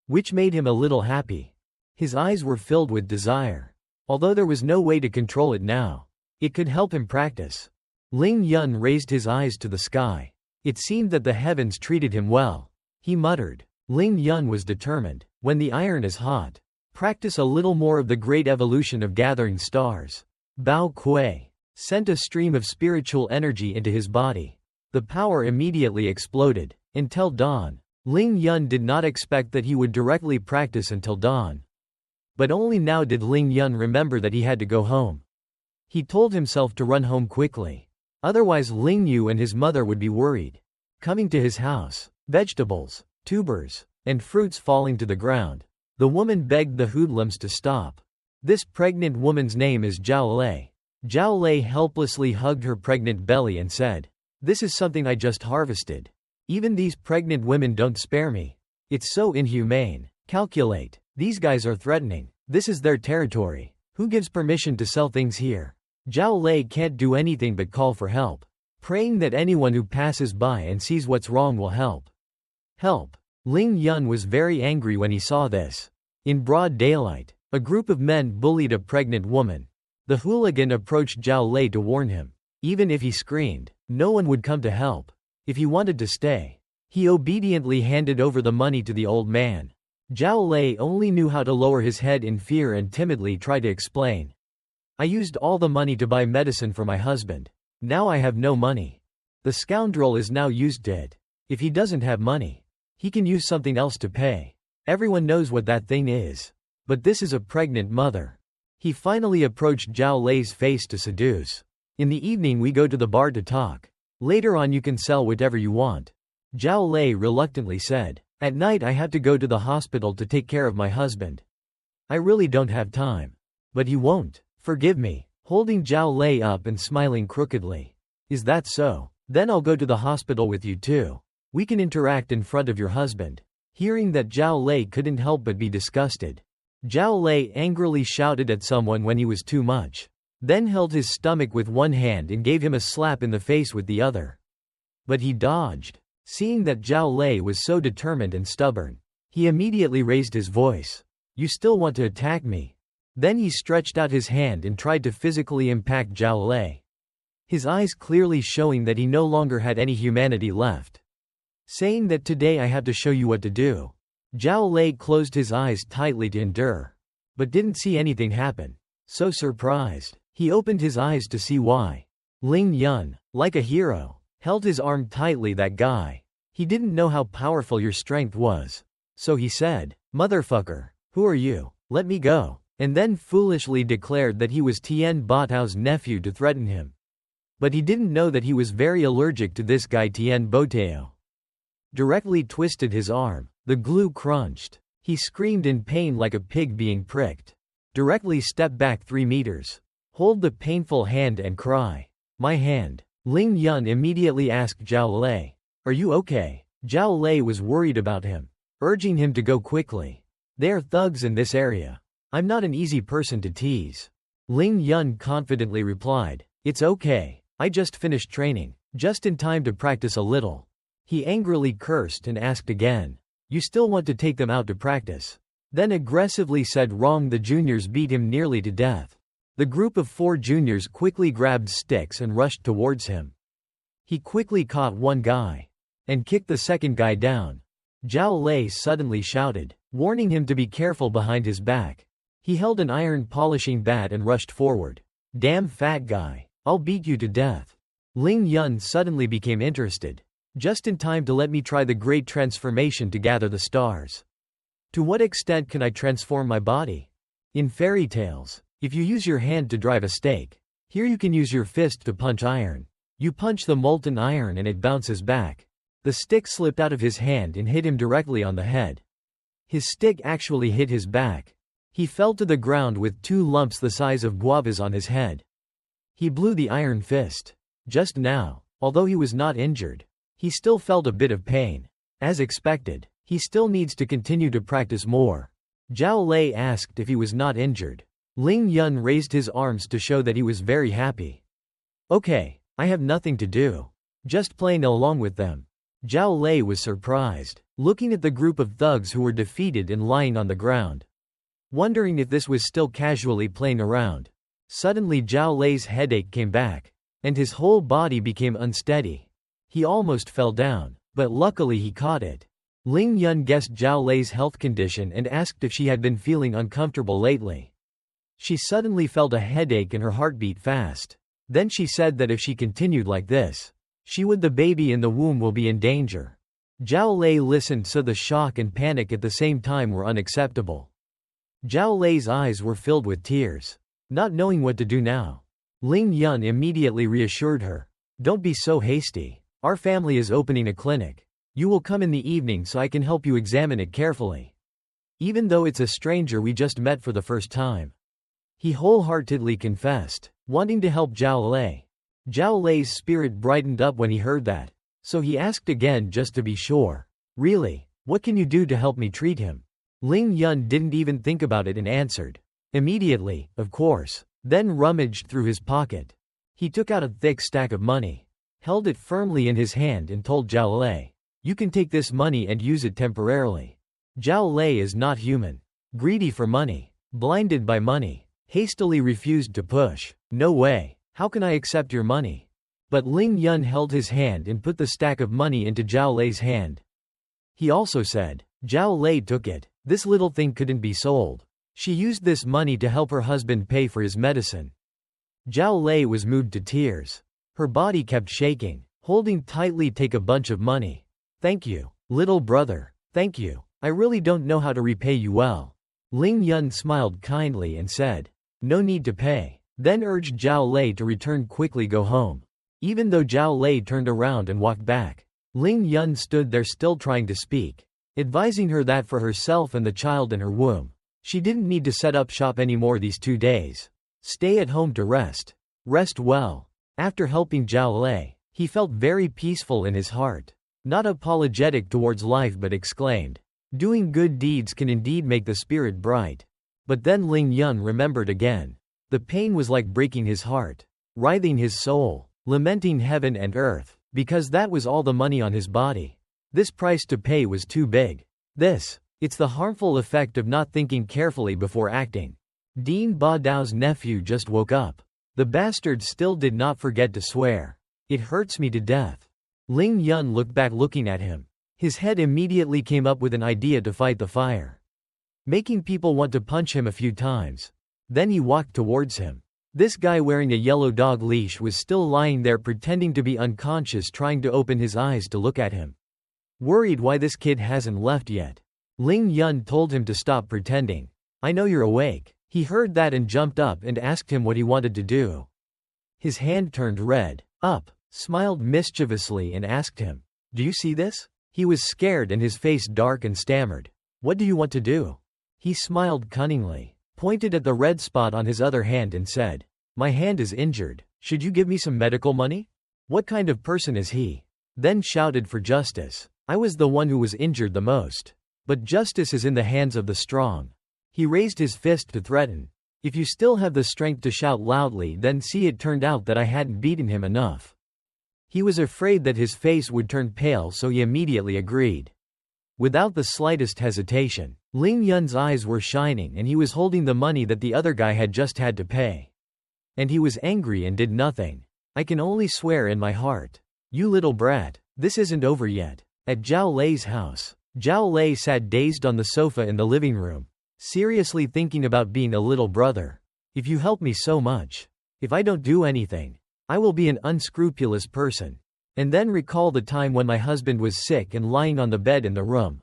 which made him a little happy. His eyes were filled with desire. Although there was no way to control it now, it could help him practice. Ling Yun raised his eyes to the sky. It seemed that the heavens treated him well. He muttered. Ling Yun was determined. When the iron is hot, practice a little more of the great evolution of gathering stars. Bao Kuei sent a stream of spiritual energy into his body. The power immediately exploded. Until dawn, Ling Yun did not expect that he would directly practice until dawn. But only now did Ling Yun remember that he had to go home. He told himself to run home quickly. Otherwise Ling Yu and his mother would be worried. Coming to his house, vegetables, tubers, and fruits falling to the ground, the woman begged the hoodlums to stop. This pregnant woman's name is Zhao Lei. Zhao Lei helplessly hugged her pregnant belly and said, "This is something I just harvested. Even these pregnant women don't spare me. It's so inhumane. Calculate. These guys are threatening. This is their territory. Who gives permission to sell things here?" Zhao Lei can't do anything but call for help, praying that anyone who passes by and sees what's wrong will help. Help. Ling Yun was very angry when he saw this. In broad daylight, a group of men bullied a pregnant woman. The hooligan approached Zhao Lei to warn him. Even if he screamed, no one would come to help. If he wanted to stay, he obediently handed over the money to the old man. Zhao Lei only knew how to lower his head in fear and timidly try to explain. "I used all the money to buy medicine for my husband. Now I have no money. The scoundrel is now used to it. If he doesn't have money, he can use something else to pay. Everyone knows what that thing is. But this is a pregnant mother." He finally approached Zhao Lei's face to seduce. "In the evening we go to the bar to talk. Later on you can sell whatever you want." Zhao Lei reluctantly said, "At night I have to go to the hospital to take care of my husband. I really don't have time." "But he won't. Forgive me," holding Zhao Lei up and smiling crookedly. "Is that so? Then I'll go to the hospital with you too. We can interact in front of your husband." Hearing that, Zhao Lei couldn't help but be disgusted. Zhao Lei angrily shouted at someone when he was too much, then held his stomach with one hand and gave him a slap in the face with the other. But he dodged. Seeing that Zhao Lei was so determined and stubborn, he immediately raised his voice. "You still want to attack me?" Then he stretched out his hand and tried to physically impact Zhao Lei, his eyes clearly showing that he no longer had any humanity left. Saying that, "Today I have to show you what to do." Zhao Lei closed his eyes tightly to endure, but didn't see anything happen. So surprised, he opened his eyes to see why. Ling Yun, like a hero, held his arm tightly. "That guy. He didn't know how powerful your strength was. So he said, 'Motherfucker, who are you? Let me go.' And then foolishly declared that he was Tian Batao's nephew to threaten him. But he didn't know that he was very allergic to this guy Tian Botao. Directly twisted his arm. The glue crunched. He screamed in pain like a pig being pricked. Directly step back 3 meters. Hold the painful hand and cry. "My hand." Ling Yun immediately asked Zhao Lei, "Are you okay?" Zhao Lei was worried about him, urging him to go quickly. "They are thugs in this area. I'm not an easy person to tease." Ling Yun confidently replied, "It's okay. I just finished training, just in time to practice a little. He angrily cursed and asked again. You still want to take them out to practice? Then aggressively said wrong. The juniors beat him nearly to death. The group of 4 juniors quickly grabbed sticks and rushed towards him. He quickly caught one guy and kicked the second guy down. Zhao Lei suddenly shouted, warning him to be careful behind his back. He held an iron polishing bat and rushed forward. Damn fat guy, I'll beat you to death. Ling Yun suddenly became interested. Just in time to let me try the great transformation to gather the stars. To what extent can I transform my body? In fairy tales, if you use your hand to drive a stake, here you can use your fist to punch iron. You punch the molten iron and it bounces back. The stick slipped out of his hand and hit him directly on the head. His stick actually hit his back. He fell to the ground with 2 lumps the size of guavas on his head. He blew the iron fist. Just now, although he was not injured, he still felt a bit of pain. As expected, he still needs to continue to practice more. Zhao Lei asked if he was not injured. Ling Yun raised his arms to show that he was very happy. Okay, I have nothing to do. Just playing along with them. Zhao Lei was surprised, looking at the group of thugs who were defeated and lying on the ground. Wondering if this was still casually playing around. Suddenly Zhao Lei's headache came back, and his whole body became unsteady. He almost fell down, but luckily he caught it. Ling Yun guessed Zhao Lei's health condition and asked if she had been feeling uncomfortable lately. She suddenly felt a headache and her heart beat fast. Then she said that if she continued like this, the baby in the womb will be in danger. Zhao Lei listened, so the shock and panic at the same time were unacceptable. Zhao Lei's eyes were filled with tears, not knowing what to do now. Ling Yun immediately reassured her. Don't be so hasty. Our family is opening a clinic. You will come in the evening so I can help you examine it carefully. Even though it's a stranger we just met for the first time. He wholeheartedly confessed, wanting to help Zhao Lei. Zhao Lei's spirit brightened up when he heard that, so he asked again just to be sure. Really, what can you do to help me treat him? Ling Yun didn't even think about it and answered. Immediately, of course, then rummaged through his pocket. He took out a thick stack of money, held it firmly in his hand and told Zhao Lei, you can take this money and use it temporarily. Zhao Lei is not human. Greedy for money, blinded by money, hastily refused to push. No way, how can I accept your money? But Ling Yun held his hand and put the stack of money into Zhao Lei's hand. He also said, Zhao Lei took it. This little thing couldn't be sold. She used this money to help her husband pay for his medicine. Zhao Lei was moved to tears. Her body kept shaking, holding tightly. Take a bunch of money. Thank you, little brother. Thank you. I really don't know how to repay you well. Ling Yun smiled kindly and said, no need to pay. Then urged Zhao Lei to return quickly, go home. Even though Zhao Lei turned around and walked back, Ling Yun stood there still trying to speak, advising her that for herself and the child in her womb, she didn't need to set up shop anymore these 2 days. Stay at home to rest. Rest well. After helping Zhao Lei, he felt very peaceful in his heart. Not apologetic towards life but exclaimed, doing good deeds can indeed make the spirit bright. But then Ling Yun remembered again. The pain was like breaking his heart, writhing his soul, lamenting heaven and earth, because that was all the money on his body. This price to pay was too big. It's the harmful effect of not thinking carefully before acting. Dean Ba Dao's nephew just woke up. The bastard still did not forget to swear. It hurts me to death. Ling Yun looked back looking at him. His head immediately came up with an idea to fight the fire, making people want to punch him a few times. Then he walked towards him. This guy wearing a yellow dog leash was still lying there pretending to be unconscious, trying to open his eyes to look at him. Worried why this kid hasn't left yet, Ling Yun told him to stop pretending. I know you're awake. He heard that and jumped up and asked him what he wanted to do. His hand turned red, smiled mischievously and asked him, do you see this? He was scared and his face dark and stammered. What do you want to do? He smiled cunningly, pointed at the red spot on his other hand and said, my hand is injured. Should you give me some medical money? What kind of person is he? Then shouted for justice. I was the one who was injured the most. But justice is in the hands of the strong. He raised his fist to threaten. If you still have the strength to shout loudly, then see, it turned out that I hadn't beaten him enough. He was afraid that his face would turn pale, so he immediately agreed. Without the slightest hesitation, Ling Yun's eyes were shining and he was holding the money that the other guy had just had to pay. And he was angry and did nothing. I can only swear in my heart. You little brat, this isn't over yet. At Zhao Lei's house, Zhao Lei sat dazed on the sofa in the living room, seriously thinking about being a little brother. If you help me so much, if I don't do anything, I will be an unscrupulous person. And then recall the time when my husband was sick and lying on the bed in the room,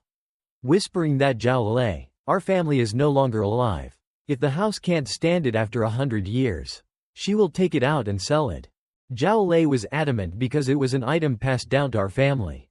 whispering that Zhao Lei, our family is no longer alive. If the house can't stand it after 100 years, she will take it out and sell it. Zhao Lei was adamant because it was an item passed down to our family.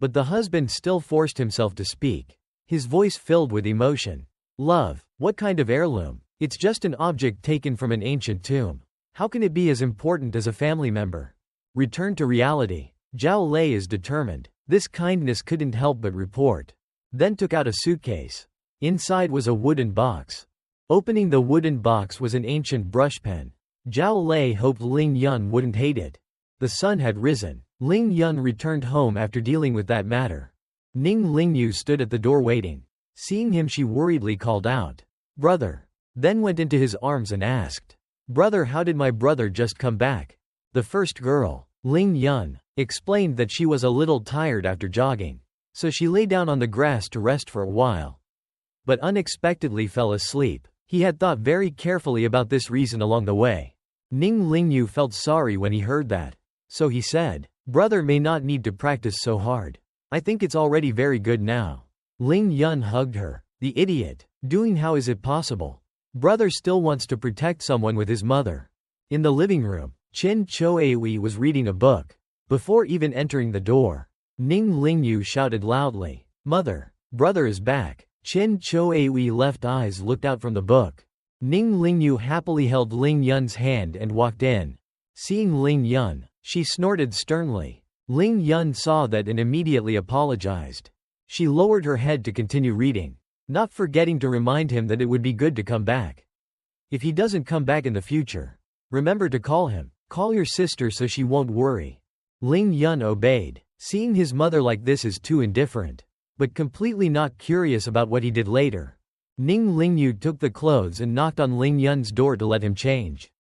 But the husband still forced himself to speak, his voice filled with emotion. Love, what kind of heirloom? It's just an object taken from an ancient tomb. How can it be as important as a family member? Return to reality. Zhao Lei is determined. This kindness couldn't help but report. Then took out a suitcase. Inside was a wooden box. Opening the wooden box was an ancient brush pen. Zhao Lei hoped Ling Yun wouldn't hate it. The sun had risen. Ling Yun returned home after dealing with that matter. Ning Lingyu stood at the door waiting. Seeing him, she worriedly called out, "Brother." Then went into his arms and asked, "Brother, how did my brother just come back?" The first girl, Ling Yun, explained that she was a little tired after jogging, so she lay down on the grass to rest for a while. But unexpectedly fell asleep. He had thought very carefully about this reason along the way. Ning Lingyu felt sorry when he heard that. So he said, "Brother may not need to practice so hard. I think it's already very good now." Ling Yun hugged her. The idiot. Doing how is it possible? Brother still wants to protect someone with his mother. In the living room, Qin Choewi was reading a book. Before even entering the door, Ning Lingyu shouted loudly, "Mother, brother is back." Qin Choewi's left eyes looked out from the book. Ning Lingyu happily held Ling Yun's hand and walked in. Seeing Ling Yun, she snorted sternly. Ling Yun saw that and immediately apologized. She lowered her head to continue reading, not forgetting to remind him that it would be good to come back. If he doesn't come back in the future, remember to call him. Call your sister so she won't worry. Ling Yun obeyed. Seeing his mother like this is too indifferent, but completely not curious about what he did later. Ning Lingyu took the clothes and knocked on Ling Yun's door to let him change.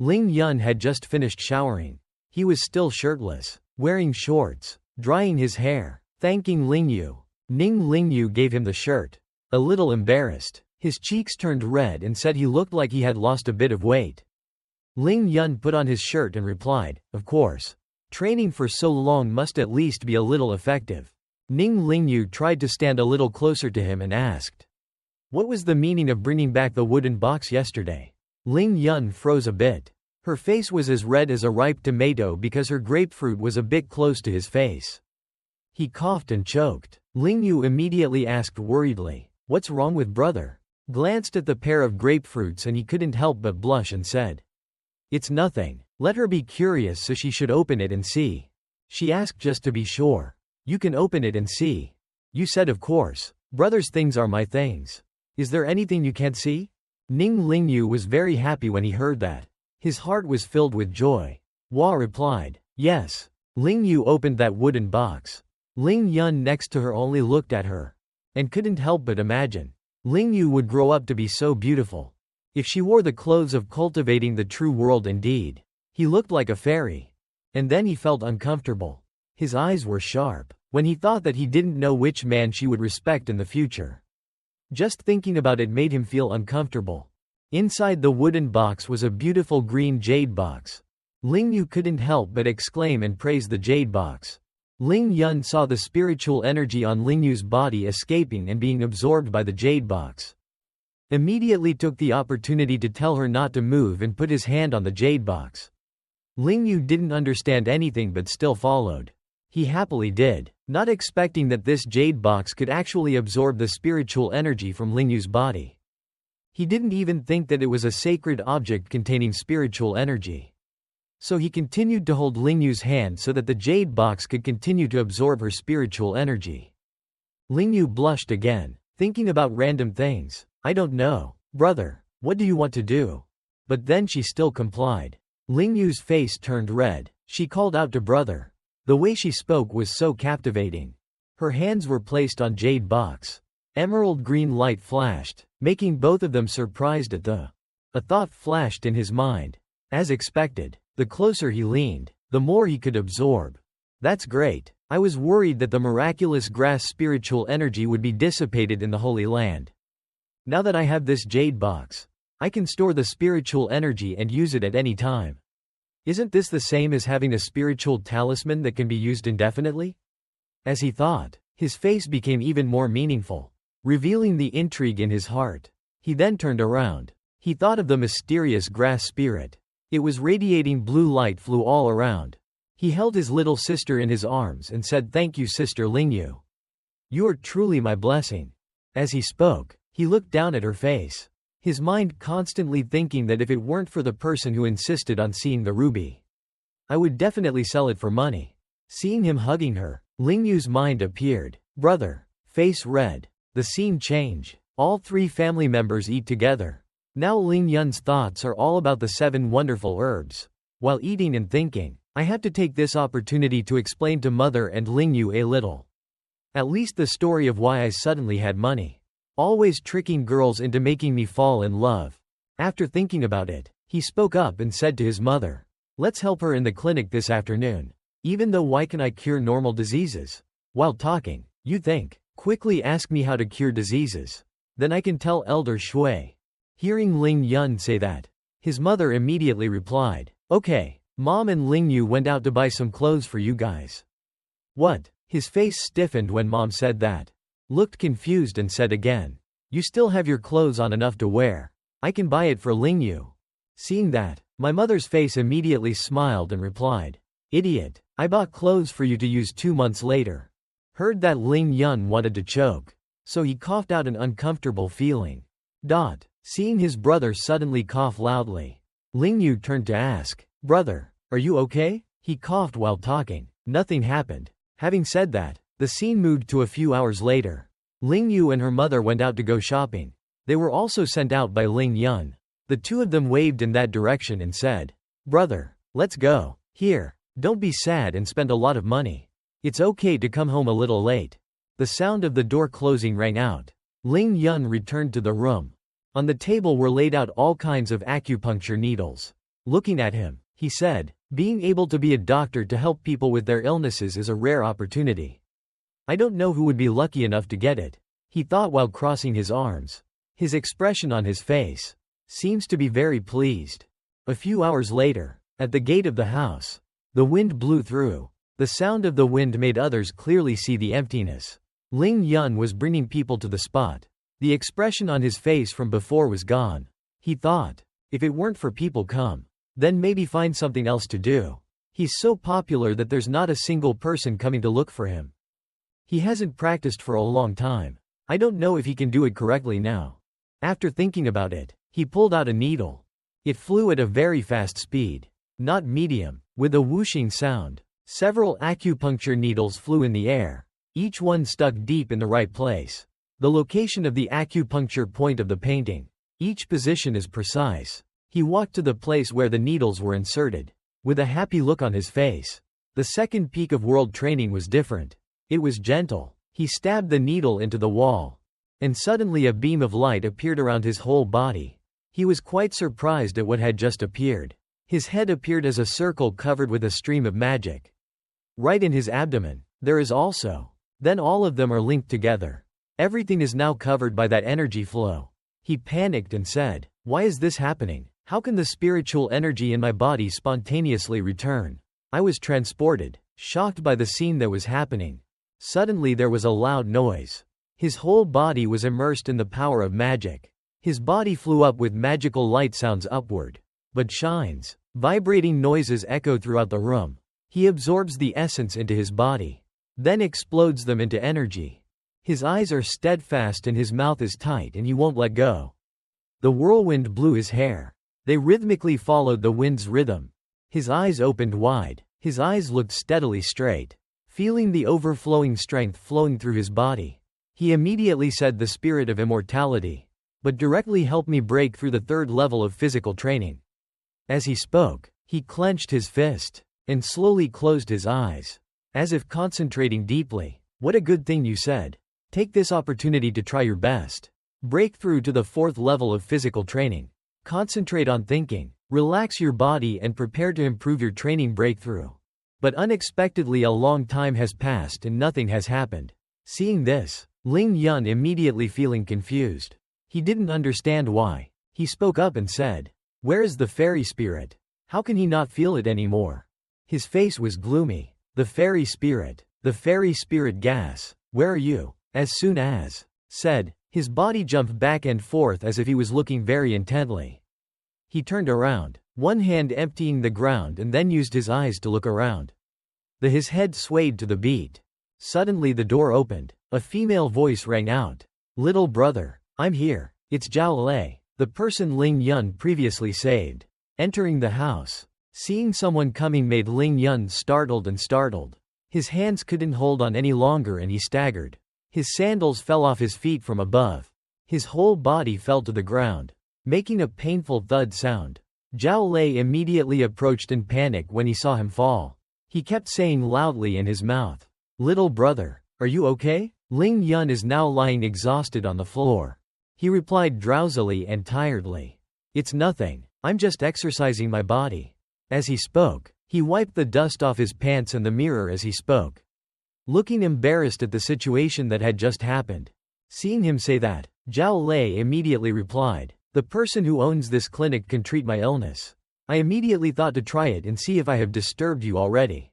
Ling Yun had just finished showering. He was still shirtless, wearing shorts, drying his hair, thanking Lingyu. Ning Lingyu gave him the shirt. A little embarrassed, his cheeks turned red and said he looked like he had lost a bit of weight. Ling Yun put on his shirt and replied, "Of course. Training for so long must at least be a little effective." Ning Lingyu tried to stand a little closer to him and asked, "What was the meaning of bringing back the wooden box yesterday?" Ling Yun froze a bit. Her face was as red as a ripe tomato because her grapefruit was a bit close to his face. He coughed and choked. Lingyu immediately asked worriedly, "What's wrong with brother?" Glanced at the pair of grapefruits and he couldn't help but blush and said, "It's nothing. Let her be curious, so she should open it and see." She asked just to be sure. "You can open it and see." You said, "Of course. Brother's things are my things. Is there anything you can't see?" Ning Lingyu was very happy when he heard that. His heart was filled with joy. Hua replied, "Yes." Lingyu opened that wooden box. Ling Yun next to her only looked at her and couldn't help but imagine Lingyu would grow up to be so beautiful. If she wore the clothes of cultivating the true world indeed. He looked like a fairy. And then he felt uncomfortable. His eyes were sharp when he thought that he didn't know which man she would respect in the future. Just thinking about it made him feel uncomfortable. Inside the wooden box was a beautiful green jade box. Lingyu couldn't help but exclaim and praise the jade box. Ling Yun saw the spiritual energy on Lingyu's body escaping and being absorbed by the jade box. Immediately took the opportunity to tell her not to move and put his hand on the jade box. Lingyu didn't understand anything but still followed. He happily did, not expecting that this jade box could actually absorb the spiritual energy from Lingyu's body. He didn't even think that it was a sacred object containing spiritual energy. So he continued to hold Lingyu's hand so that the jade box could continue to absorb her spiritual energy. Lingyu blushed again, thinking about random things. "I don't know, brother. What do you want to do? But then she still complied. Lingyu's face turned red. She called out to brother. The way she spoke was so captivating. Her hands were placed on jade box. Emerald green light flashed, making both of them surprised at the. A thought flashed in his mind. As expected, the closer he leaned, the more he could absorb. That's great. I was worried that the miraculous grass spiritual energy would be dissipated in the Holy Land. Now that I have this jade box, I can store the spiritual energy and use it at any time. Isn't this the same as having a spiritual talisman that can be used indefinitely? As he thought, his face became even more meaningful, revealing the intrigue in his heart. He then turned around. He thought of the mysterious grass spirit. It was radiating blue light flew all around. He held his little sister in his arms and said, "Thank you, Sister Lingyu. You are truly my blessing." As he spoke, he looked down at her face, his mind constantly thinking that if it weren't for the person who insisted on seeing the ruby, I would definitely sell it for money. Seeing him hugging her, Lingyu's mind appeared. Brother. Face red. The scene change. All three family members eat together. Now Lingyun's thoughts are all about the 7 wonderful herbs. While eating and thinking, I have to take this opportunity to explain to Mother and Lingyu a little. At least the story of why I suddenly had money. Always tricking girls into making me fall in love. After thinking about it, he spoke up and said to his mother, "Let's help her in the clinic this afternoon. Even though why can I cure normal diseases?" While talking, "You think, quickly ask me how to cure diseases. Then I can tell Elder Shui." Hearing Ling Yun say that, his mother immediately replied, "Okay." Mom and Lingyu went out to buy some clothes for you guys. What? His face stiffened when Mom said that. Looked confused and said again, "You still have your clothes on enough to wear. I can buy it for Lingyu." Seeing that, my mother's face immediately smiled and replied, "Idiot, I bought clothes for you to use 2 months later." Heard that Ling Yun wanted to choke, so he coughed out an uncomfortable feeling. Seeing his brother suddenly cough loudly, Lingyu turned to ask, "Brother, are you okay?" He coughed while talking. Nothing happened. Having said that, the scene moved to a few hours later. Lingyu and her mother went out to go shopping. They were also sent out by Ling Yun. The two of them waved in that direction and said, "Brother, let's go. Here, don't be sad and spend a lot of money. It's okay to come home a little late." The sound of the door closing rang out. Ling Yun returned to the room. On the table were laid out all kinds of acupuncture needles. Looking at him, he said, "Being able to be a doctor to help people with their illnesses is a rare opportunity. I don't know who would be lucky enough to get it," he thought while crossing his arms. His expression on his face seems to be very pleased. A few hours later, at the gate of the house, the wind blew through. The sound of the wind made others clearly see the emptiness. Ling Yun was bringing people to the spot. The expression on his face from before was gone. He thought, if it weren't for people come, then maybe find something else to do. He's so popular that there's not a single person coming to look for him. He hasn't practiced for a long time. I don't know if he can do it correctly now. After thinking about it, he pulled out a needle. It flew at a very fast speed. Not medium, with a whooshing sound. Several acupuncture needles flew in the air. Each one stuck deep in the right place. The location of the acupuncture point of the painting. Each position is precise. He walked to the place where the needles were inserted, with a happy look on his face. The second peak of world training was different. It was gentle. He stabbed the needle into the wall, and suddenly a beam of light appeared around his whole body. He was quite surprised at what had just appeared. His head appeared as a circle covered with a stream of magic. Right in his abdomen, there is also. Then all of them are linked together. Everything is now covered by that energy flow. He panicked and said, "Why is this happening? How can the spiritual energy in my body spontaneously return?" I was transported, shocked by the scene that was happening. Suddenly there was a loud noise. His whole body was immersed in the power of magic. His body flew up with magical light sounds upward. But shines. Vibrating noises echoed throughout the room. He absorbs the essence into his body, then explodes them into energy. His eyes are steadfast and his mouth is tight and he won't let go. The whirlwind blew his hair. They rhythmically followed the wind's rhythm. His eyes opened wide. His eyes looked steadily straight. Feeling the overflowing strength flowing through his body, he immediately said the spirit of immortality. but directly help me break through the third level of physical training." As he spoke, he clenched his fist and slowly closed his eyes, as if concentrating deeply. "What a good thing you said. Take this opportunity to try your best. Break through to the fourth level of physical training. Concentrate on thinking. Relax your body and prepare to improve your training breakthrough." But unexpectedly a long time has passed and nothing has happened. Seeing this, Ling Yun immediately feeling confused. He didn't understand why. He spoke up and said, "Where is the fairy spirit? How can he not feel it anymore?" His face was gloomy. The fairy spirit gas, where are you?" As soon as said, his body jumped back and forth as if he was looking very intently. He turned around, one hand emptying the ground, and then used his eyes to look around. His head swayed to the beat. Suddenly the door opened. A female voice rang out. "Little brother, I'm here. It's Zhao Lei, the person Ling Yun previously saved." Entering the house, seeing someone coming made Ling Yun startled. His hands couldn't hold on any longer and he staggered. His sandals fell off his feet from above. His whole body fell to the ground, making a painful thud sound. Zhao Lei immediately approached in panic when he saw him fall. He kept saying loudly in his mouth, "Little brother, are you okay?" Ling Yun is now lying exhausted on the floor. He replied drowsily and tiredly, "It's nothing. I'm just exercising my body." As he spoke, he wiped the dust off his pants and the mirror as he spoke, looking embarrassed at the situation that had just happened. Seeing him say that, Zhao Lei immediately replied, "The person who owns this clinic can treat my illness. I immediately thought to try it and see if I have disturbed you already,"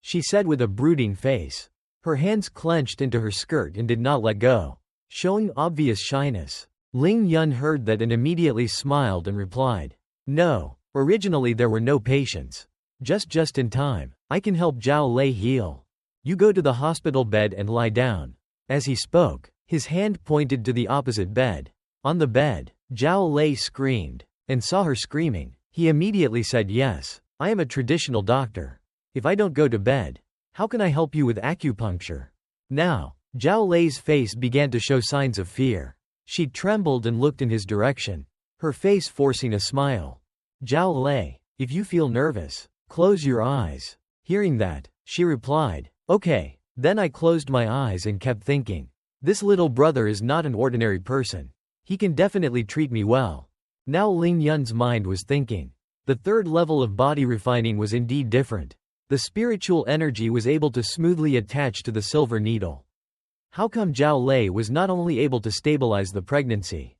she said with a brooding face. Her hands clenched into her skirt and did not let go, showing obvious shyness. Ling Yun heard that and immediately smiled and replied, "No, originally there were no patients. Just in time. I can help Zhao Lei heal. You go to the hospital bed and lie down." As he spoke, his hand pointed to the opposite bed. On the bed, Zhao Lei screamed, and saw her screaming. He immediately said, "Yes, I am a traditional doctor. If I don't go to bed, how can I help you with acupuncture?" Now, Zhao Lei's face began to show signs of fear. She trembled and looked in his direction, her face forcing a smile. "Zhao Lei, if you feel nervous, close your eyes." Hearing that, she replied, "Okay." Then I closed my eyes and kept thinking, "This little brother is not an ordinary person. He can definitely treat me well." Now Ling Yun's mind was thinking. The third level of body refining was indeed different. The spiritual energy was able to smoothly attach to the silver needle. How come Zhao Lei was not only able to stabilize the pregnancy,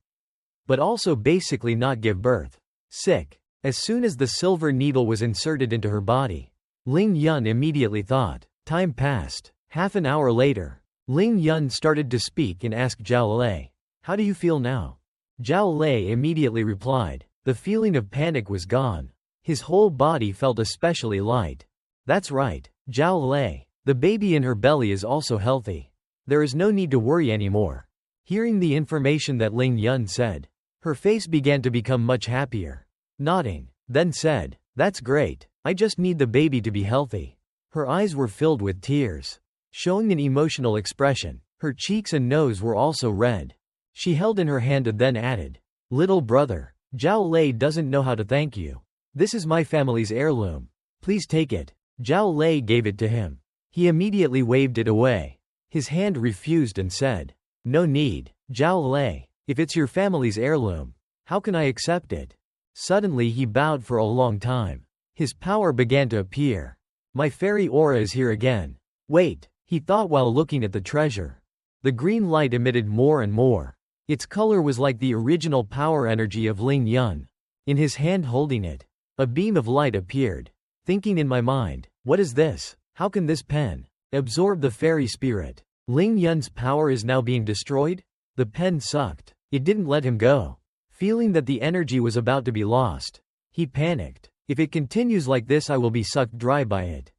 but also basically not give birth? Sick. As soon as the silver needle was inserted into her body, Ling Yun immediately thought. Time passed. Half an hour later, Ling Yun started to speak and asked Zhao Lei, "How do you feel now?" Zhao Lei immediately replied. The feeling of panic was gone. His whole body felt especially light. "That's right, Zhao Lei. The baby in her belly is also healthy. There is no need to worry anymore." Hearing the information that Ling Yun said, her face began to become much happier. Nodding, then said, "That's great. I just need the baby to be healthy." Her eyes were filled with tears, showing an emotional expression. Her cheeks and nose were also red. She held in her hand and then added, "Little brother, Zhao Lei doesn't know how to thank you. This is my family's heirloom. Please take it." Zhao Lei gave it to him. He immediately waved it away. His hand refused and said, "No need, Zhao Lei. If it's your family's heirloom, how can I accept it?" Suddenly he bowed for a long time. His power began to appear. "My fairy aura is here again. Wait," he thought while looking at the treasure. The green light emitted more and more. Its color was like the original power energy of Ling Yun. In his hand holding it, a beam of light appeared. Thinking in my mind, "What is this? How can this pen absorb the fairy spirit? Ling Yun's power is now being destroyed?" The pen sucked. It didn't let him go. Feeling that the energy was about to be lost, he panicked. "If it continues like this, I will be sucked dry by it."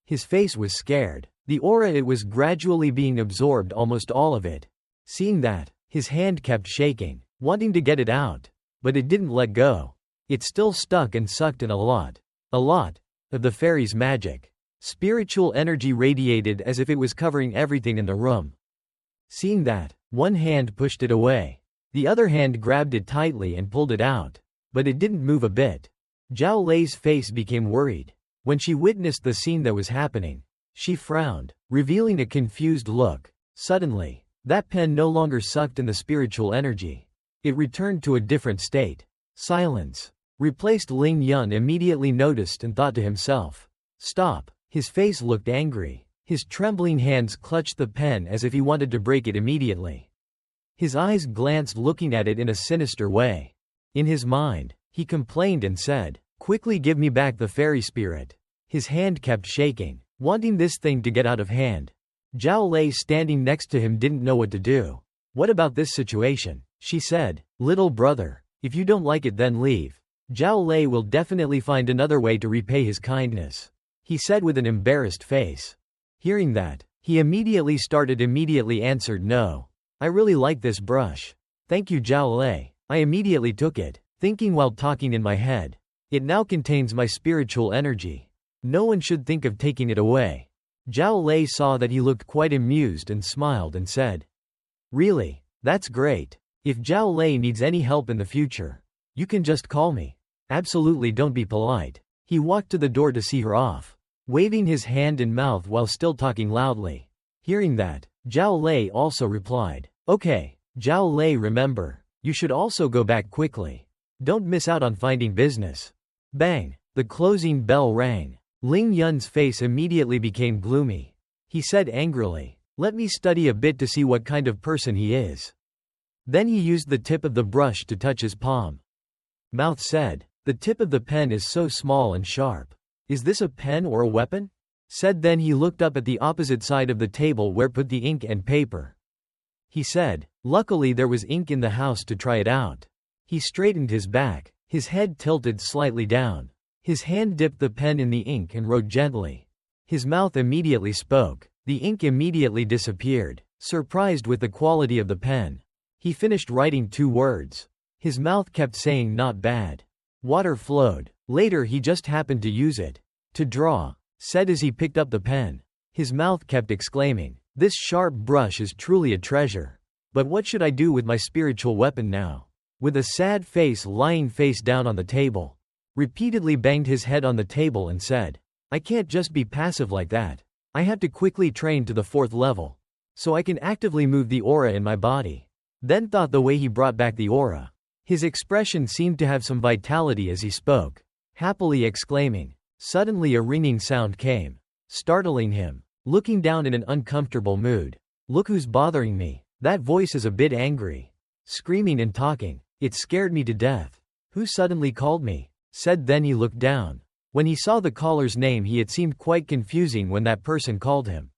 His face was scared. The aura, it was gradually being absorbed, almost all of it. Seeing that, his hand kept shaking, wanting to get it out, but it didn't let go. It still stuck and sucked in a lot of the fairy's magic. Spiritual energy radiated as if it was covering everything in the room. Seeing that, one hand pushed it away. The other hand grabbed it tightly and pulled it out. But it didn't move a bit. Zhao Lei's face became worried. When she witnessed the scene that was happening, she frowned, revealing a confused look. Suddenly, that pen no longer sucked in the spiritual energy. It returned to a different state. Silence. Replaced. Ling Yun immediately noticed and thought to himself, "Stop." His face looked angry. His trembling hands clutched the pen as if he wanted to break it immediately. His eyes glanced, looking at it in a sinister way. In his mind, he complained and said, "Quickly give me back the fairy spirit." His hand kept shaking, wanting this thing to get out of hand. Zhao Lei standing next to him didn't know what to do. "What about this situation?" she said. "Little brother, if you don't like it then leave. Zhao Lei will definitely find another way to repay his kindness," he said with an embarrassed face. Hearing that, he immediately answered, "No. I really like this brush. Thank you, Zhao Lei." I immediately took it, thinking while talking in my head, "It now contains my spiritual energy. No one should think of taking it away." Zhao Lei saw that he looked quite amused and smiled and said, "Really? That's great. If Zhao Lei needs any help in the future, you can just call me. Absolutely don't be polite." He walked to the door to see her off, waving his hand and mouth while still talking loudly. Hearing that, Zhao Lei also replied, "Okay, Zhao Lei, remember, you should also go back quickly. Don't miss out on finding business." Bang! The closing bell rang. Ling Yun's face immediately became gloomy. He said angrily, "Let me study a bit to see what kind of person he is." Then he used the tip of the brush to touch his palm. Mouth said, "The tip of the pen is so small and sharp. Is this a pen or a weapon?" Said. Then he looked up at the opposite side of the table where put the ink and paper. He said, "Luckily there was ink in the house to try it out." He straightened his back, his head tilted slightly down. His hand dipped the pen in the ink and wrote gently. His mouth immediately spoke. The ink immediately disappeared, surprised with the quality of the pen. He finished writing 2 words. His mouth kept saying, "Not bad." Water flowed. Later he just happened to use it to draw, said as he picked up the pen. His mouth kept exclaiming, "This sharp brush is truly a treasure. But what should I do with my spiritual weapon now?" With a sad face lying face down on the table, repeatedly banged his head on the table and said, "I can't just be passive like that. I have to quickly train to the 4th level, so I can actively move the aura in my body." Then thought the way he brought back the aura. His expression seemed to have some vitality as he spoke, happily exclaiming. Suddenly a ringing sound came, startling him. Looking down in an uncomfortable mood. "Look who's bothering me." That voice is a bit angry. Screaming and talking. It scared me to death. "Who suddenly called me?" Said. Then he looked down. When he saw the caller's name, it seemed quite confusing when that person called him.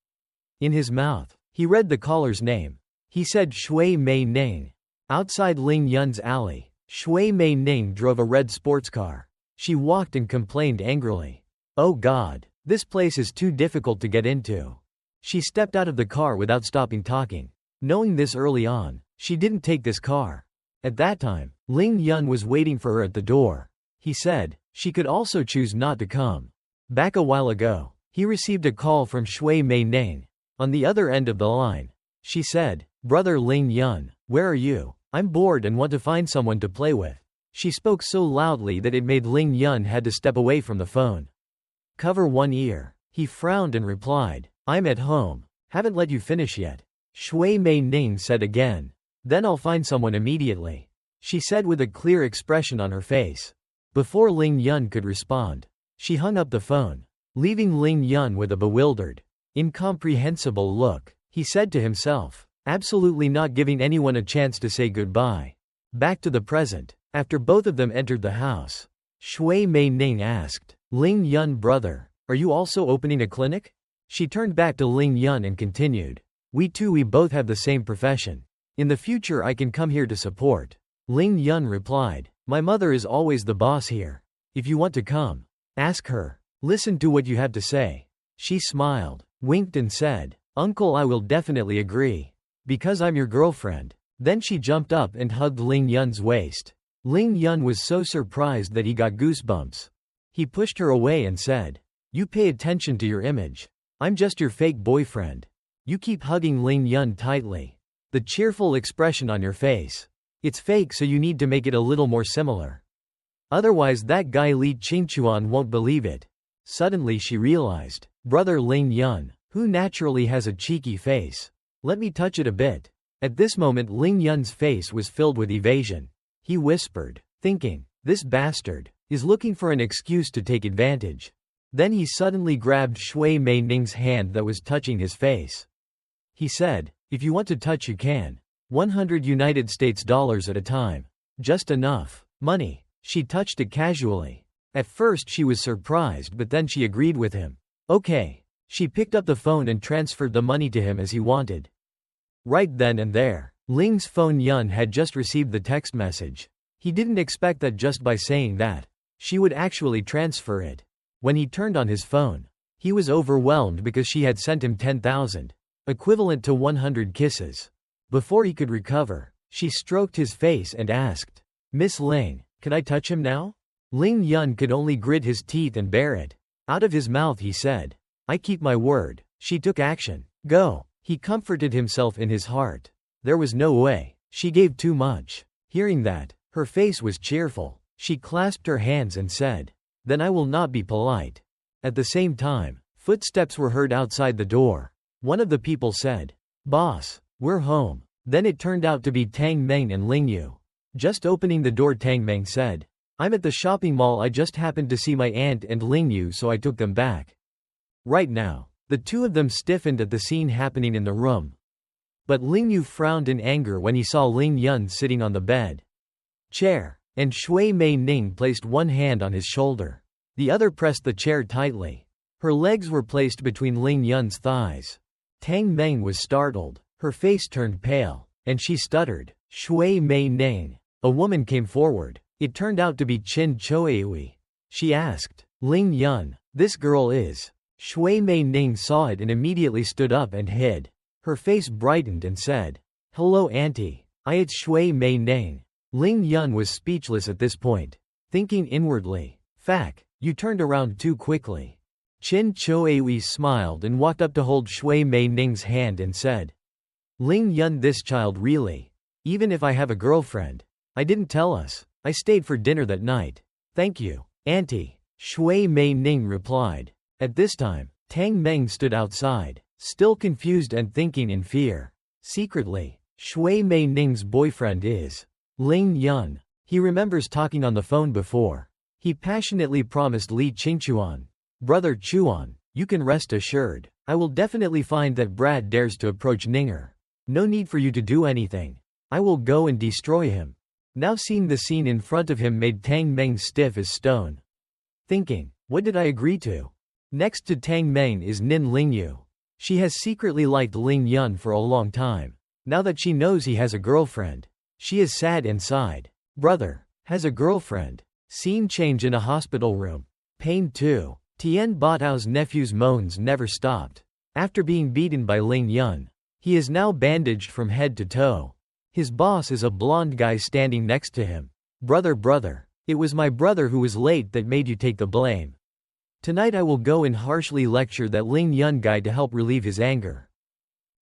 In his mouth, he read the caller's name. He said Shui Mei Ning. Outside Ling Yun's alley, Shui Mei Ning drove a red sports car. She walked and complained angrily. "Oh God, this place is too difficult to get into." She stepped out of the car without stopping talking. Knowing this early on, she didn't take this car. At that time, Ling Yun was waiting for her at the door. He said, she could also choose not to come. Back a while ago, he received a call from Shui Mei Ning. On the other end of the line, she said, "Brother Ling Yun, where are you? I'm bored and want to find someone to play with." She spoke so loudly that it made Ling Yun had to step away from the phone. Cover one ear. He frowned and replied, "I'm at home. Haven't let you finish yet." Shui Mei Ning said again. "Then I'll find someone immediately," she said with a clear expression on her face. Before Ling Yun could respond, she hung up the phone, leaving Ling Yun with a bewildered, incomprehensible look. He said to himself, absolutely not giving anyone a chance to say goodbye. Back to the present. After both of them entered the house, Shui Mei Ning asked, "Ling Yun brother, are you also opening a clinic?" She turned back to Ling Yun and continued, we both have the same profession. In the future I can come here to support." Ling Yun replied, "My mother is always the boss here. If you want to come, ask her. Listen to what you have to say." She smiled, winked and said, "Uncle, I will definitely agree. Because I'm your girlfriend." Then she jumped up and hugged Ling Yun's waist. Ling Yun was so surprised that he got goosebumps. He pushed her away and said, "You pay attention to your image. I'm just your fake boyfriend. You keep hugging Ling Yun tightly. The cheerful expression on your face. It's fake, so you need to make it a little more similar. Otherwise that guy Li Qingchuan won't believe it. Suddenly she realized. Brother Ling Yun, who naturally has a cheeky face. Let me touch it a bit. At this moment Ling Yun's face was filled with evasion. He whispered, thinking, this bastard is looking for an excuse to take advantage. Then he suddenly grabbed Shui Mei Ning's hand that was touching his face. He said, if you want to touch you can. 100 United States dollars at a time. Just enough money. She touched it casually. At first she was surprised, but then she agreed with him. Okay. She picked up the phone and transferred the money to him as he wanted. Right then and there, Ling's phone Yun had just received the text message. He didn't expect that just by saying that, she would actually transfer it. When he turned on his phone, he was overwhelmed because she had sent him 10,000, equivalent to 100 kisses. Before he could recover, she stroked his face and asked, Miss Ling, can I touch him now? Ling Yun could only grit his teeth and bear it. Out of his mouth he said, I keep my word. She took action. Go. He comforted himself in his heart. There was no way. She gave too much. Hearing that, her face was cheerful. She clasped her hands and said, then I will not be polite. At the same time, footsteps were heard outside the door. One of the people said, Boss, we're home. Then it turned out to be Tang Meng and Ling Yu. Just opening the door, Tang Meng said, I'm at the shopping mall. I just happened to see my aunt and Ling Yu, so I took them back. Right now, the two of them stiffened at the scene happening in the room. But Ling Yu frowned in anger when he saw Ling Yun sitting on the bed chair, and Shui Mei Ning placed one hand on his shoulder. The other pressed the chair tightly. Her legs were placed between Ling Yun's thighs. Tang Meng was startled. Her face turned pale, and she stuttered, Shui Mei Ning. A woman came forward. It turned out to be Qin Choeui. She asked, Ling Yun, this girl is. Shui Mei Ning saw it and immediately stood up and hid. Her face brightened and said, hello auntie. It's Shui Mei Ning. Ling Yun was speechless at this point, thinking inwardly, Fuck, you turned around too quickly. Qin Choeui smiled and walked up to hold Shui Mei Ning's hand and said, Ling Yun, this child really. Even if I have a girlfriend. I didn't tell us. I stayed for dinner that night. Thank you, auntie. Shui Mei Ning replied. At this time, Tang Meng stood outside, still confused and thinking in fear. Secretly, Shui Mei Ning's boyfriend is Ling Yun. He remembers talking on the phone before. He passionately promised Li Qingchuan, Brother Chuan, you can rest assured. I will definitely find that Brad dares to approach Ninger. No need for you to do anything. I will go and destroy him. Now seeing the scene in front of him made Tang Meng stiff as stone. Thinking, what did I agree to? Next to Tang Meng is Nin Lingyu. She has secretly liked Ling Yun for a long time. Now that she knows he has a girlfriend, she is sad inside. Brother has a girlfriend. Scene change in a hospital room. Pain 2. Tian Batao's nephew's moans never stopped. After being beaten by Ling Yun, he is now bandaged from head to toe. His boss is a blonde guy standing next to him. Brother, it was my brother who was late that made you take the blame. Tonight I will go and harshly lecture that Ling Yun guy to help relieve his anger.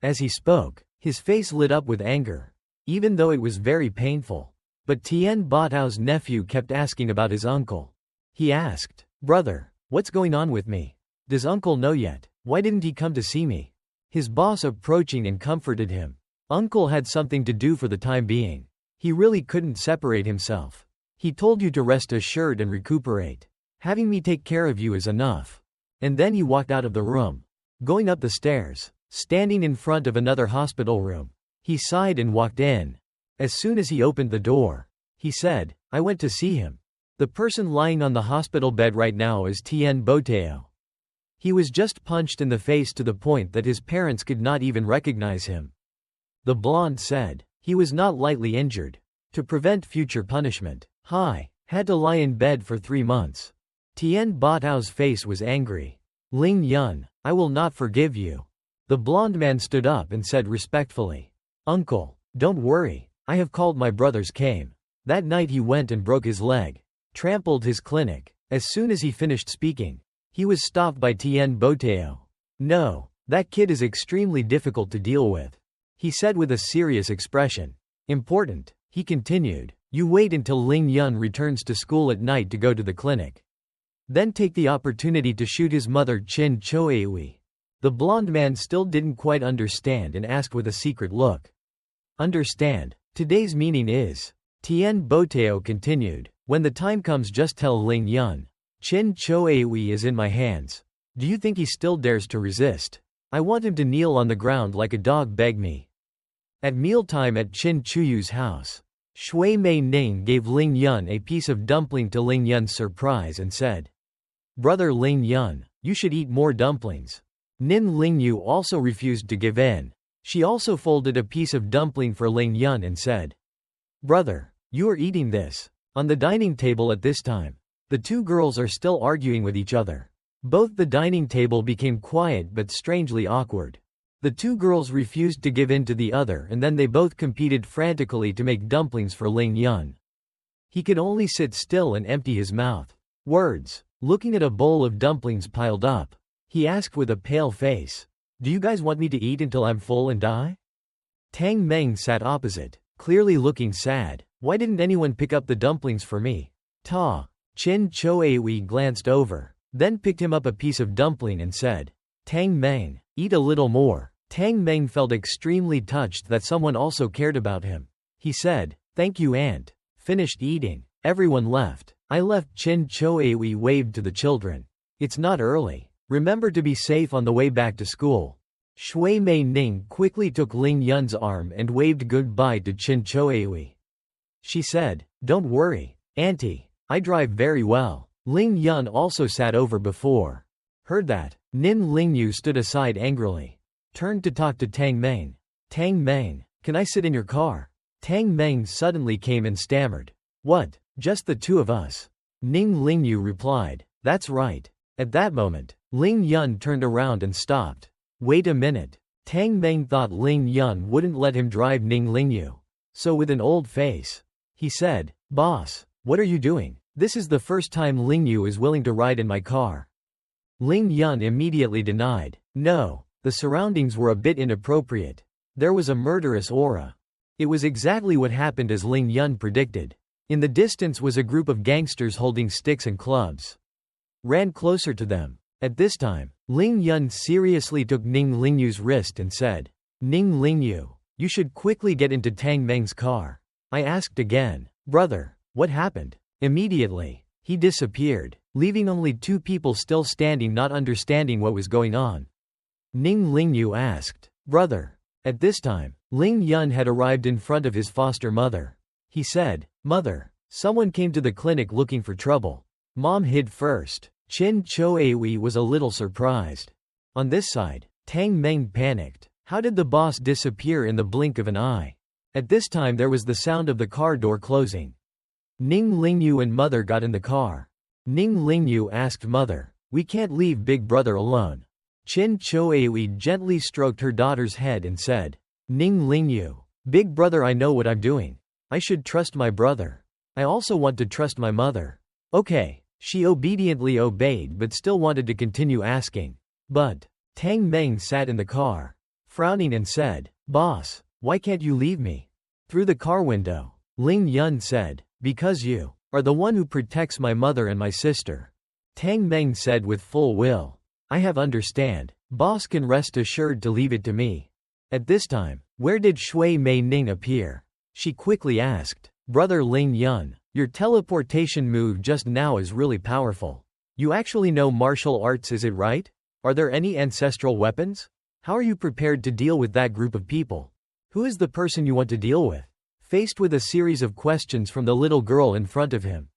As he spoke, his face lit up with anger, even though it was very painful. But Tian Batao's nephew kept asking about his uncle. He asked, Brother, what's going on with me? Does uncle know yet? Why didn't he come to see me? His boss approaching and comforted him. Uncle had something to do for the time being. He really couldn't separate himself. He told you to rest assured and recuperate. Having me take care of you is enough. And then he walked out of the room. Going up the stairs, standing in front of another hospital room, he sighed and walked in. As soon as he opened the door, he said, I went to see him. The person lying on the hospital bed right now is Tian Boteo. He was just punched in the face to the point that his parents could not even recognize him. The blonde said, he was not lightly injured. To prevent future punishment, had to lie in bed for 3 months. Tian Batao's face was angry. Ling Yun, I will not forgive you. The blonde man stood up and said respectfully, Uncle, don't worry, I have called my brothers came. That night he went and broke his leg, trampled his clinic. As soon as he finished speaking, he was stopped by Tian Boteo. No, that kid is extremely difficult to deal with, he said with a serious expression. Important, He continued, "You wait until Ling Yun returns to school at night to go to the clinic. Then take the opportunity to shoot his mother Chin Choeui." The blonde man still didn't quite understand and asked with a secret look. "Understand. Today's meaning is," Tien Boteo continued, "when the time comes just tell Ling Yun, Chin Choeui is in my hands. Do you think he still dares to resist? I want him to kneel on the ground like a dog beg me." At mealtime at Chin Chuyu's house, Shui Mei Ning gave Ling Yun a piece of dumpling to Ling Yun's surprise and said, "Brother Ling Yun, you should eat more dumplings." Nin Lingyu also refused to give in. She also folded a piece of dumpling for Ling Yun and said, "Brother, you are eating this." On the dining table at this time, the two girls are still arguing with each other. Both the dining table became quiet but strangely awkward. The two girls refused to give in to the other and then they both competed frantically to make dumplings for Ling Yun. He could only sit still and empty his mouth. Words. Looking at a bowl of dumplings piled up, he asked with a pale face, "Do you guys want me to eat until I'm full and die?" Tang Meng sat opposite, clearly looking sad. "Why didn't anyone pick up the dumplings for me?" Chin Choeui glanced over, then picked him up a piece of dumpling and said, "Tang Meng, eat a little more." Tang Meng felt extremely touched that someone also cared about him. He said, "Thank you, aunt." Finished eating, everyone left. I left. Chin Choeui waved to the children. "It's not early. Remember to be safe on the way back to school." Shui Mei Ning quickly took Ling Yun's arm and waved goodbye to Chin Choeui. She said, "Don't worry, auntie. I drive very well." Ling Yun also sat over before. Heard that, Nin Lingyu stood aside angrily. Turned to talk to Tang Meng. "Tang Meng, can I sit in your car?" Tang Meng suddenly came and stammered. "What, just the two of us?" Ning Lingyu replied, "That's right." At that moment, Ling Yun turned around and stopped. "Wait a minute." Tang Meng thought Ling Yun wouldn't let him drive Ning Lingyu. So with an old face, he said, "Boss, what are you doing? This is the first time Lingyu is willing to ride in my car." Ling Yun immediately denied. No, the surroundings were a bit inappropriate. There was a murderous aura. It was exactly what happened as Ling Yun predicted. In the distance was a group of gangsters holding sticks and clubs. Ran closer to them. At this time, Ling Yun seriously took Ning Lingyu's wrist and said, "Ning Lingyu, you should quickly get into Tang Meng's car." I asked again, "Brother, what happened?" Immediately, he disappeared, leaving only two people still standing not understanding what was going on. Ning Lingyu asked, "Brother." At this time, Ling Yun had arrived in front of his foster mother. He said, "Mother, someone came to the clinic looking for trouble." Mom hid first. Chin Choeui was a little surprised. On this side, Tang Meng panicked. How did the boss disappear in the blink of an eye? At this time there was the sound of the car door closing. Ning Lingyu and mother got in the car. Ning Lingyu asked mother, "We can't leave big brother alone." Chin Choeui gently stroked her daughter's head and said, "Ning Lingyu, big brother, I know what I'm doing. I should trust my brother. I also want to trust my mother." "Okay." She obediently obeyed but still wanted to continue asking. But Tang Meng sat in the car, frowning and said, "Boss, why can't you leave me?" Through the car window, Ling Yun said, "Because you are the one who protects my mother and my sister." Tang Meng said with full will, "I have understand. Boss can rest assured to leave it to me." At this time, where did Shui Mei Ning appear? She quickly asked, "Brother Ling Yun, your teleportation move just now is really powerful. You actually know martial arts, is it right? Are there any ancestral weapons? How are you prepared to deal with that group of people? Who is the person you want to deal with?" Faced with a series of questions from the little girl in front of him,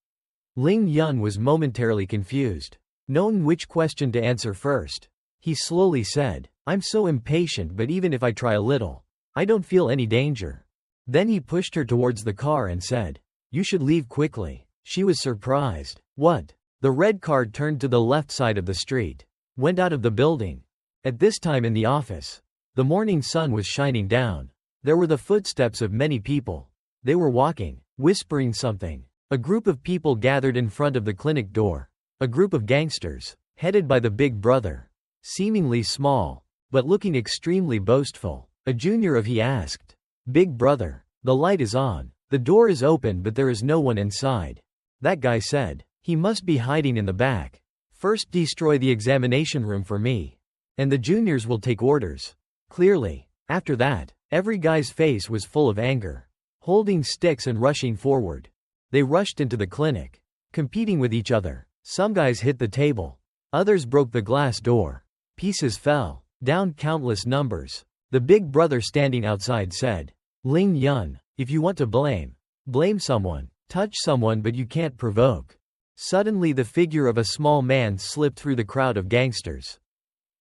Ling Yun was momentarily confused. Knowing which question to answer first, he slowly said, "I'm so impatient, but even if I try a little, I don't feel any danger." Then he pushed her towards the car and said, "You should leave quickly." She was surprised. What? The red car turned to the left side of the street, went out of the building. At this time in the office, the morning sun was shining down. There were the footsteps of many people. They were walking, whispering something. A group of people gathered in front of the clinic door. A group of gangsters, headed by the big brother. Seemingly small, but looking extremely boastful. A junior of he asked, "Big brother, the light is on. The door is open but there is no one inside. That guy said. He must be hiding in the back. First destroy the examination room for me. And the juniors will take orders. Clearly. After that, every guy's face was full of anger. Holding sticks and rushing forward. They rushed into the clinic. Competing with each other. Some guys hit the table. Others broke the glass door. Pieces fell. Down countless numbers. The big brother standing outside said, Ling Yun, if you want to blame someone. Touch someone but you can't provoke. Suddenly the figure of a small man slipped through the crowd of gangsters.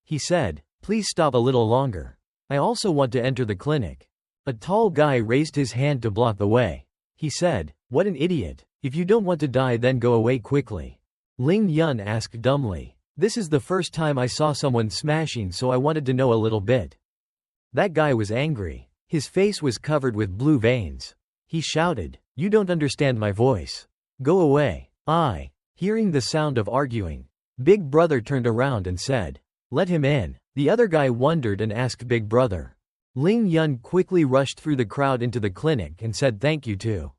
He said, please stop a little longer. I also want to enter the clinic. A tall guy raised his hand to block the way. He said, what an idiot. If you don't want to die then go away quickly. Ling Yun asked dumbly. This is the first time I saw someone smashing so I wanted to know a little bit. That guy was angry. His face was covered with blue veins. He shouted, you don't understand my voice. Go away. Hearing the sound of arguing, Big Brother turned around and said, let him in. The other guy wondered and asked Big Brother. Ling Yun quickly rushed through the crowd into the clinic and said thank you too.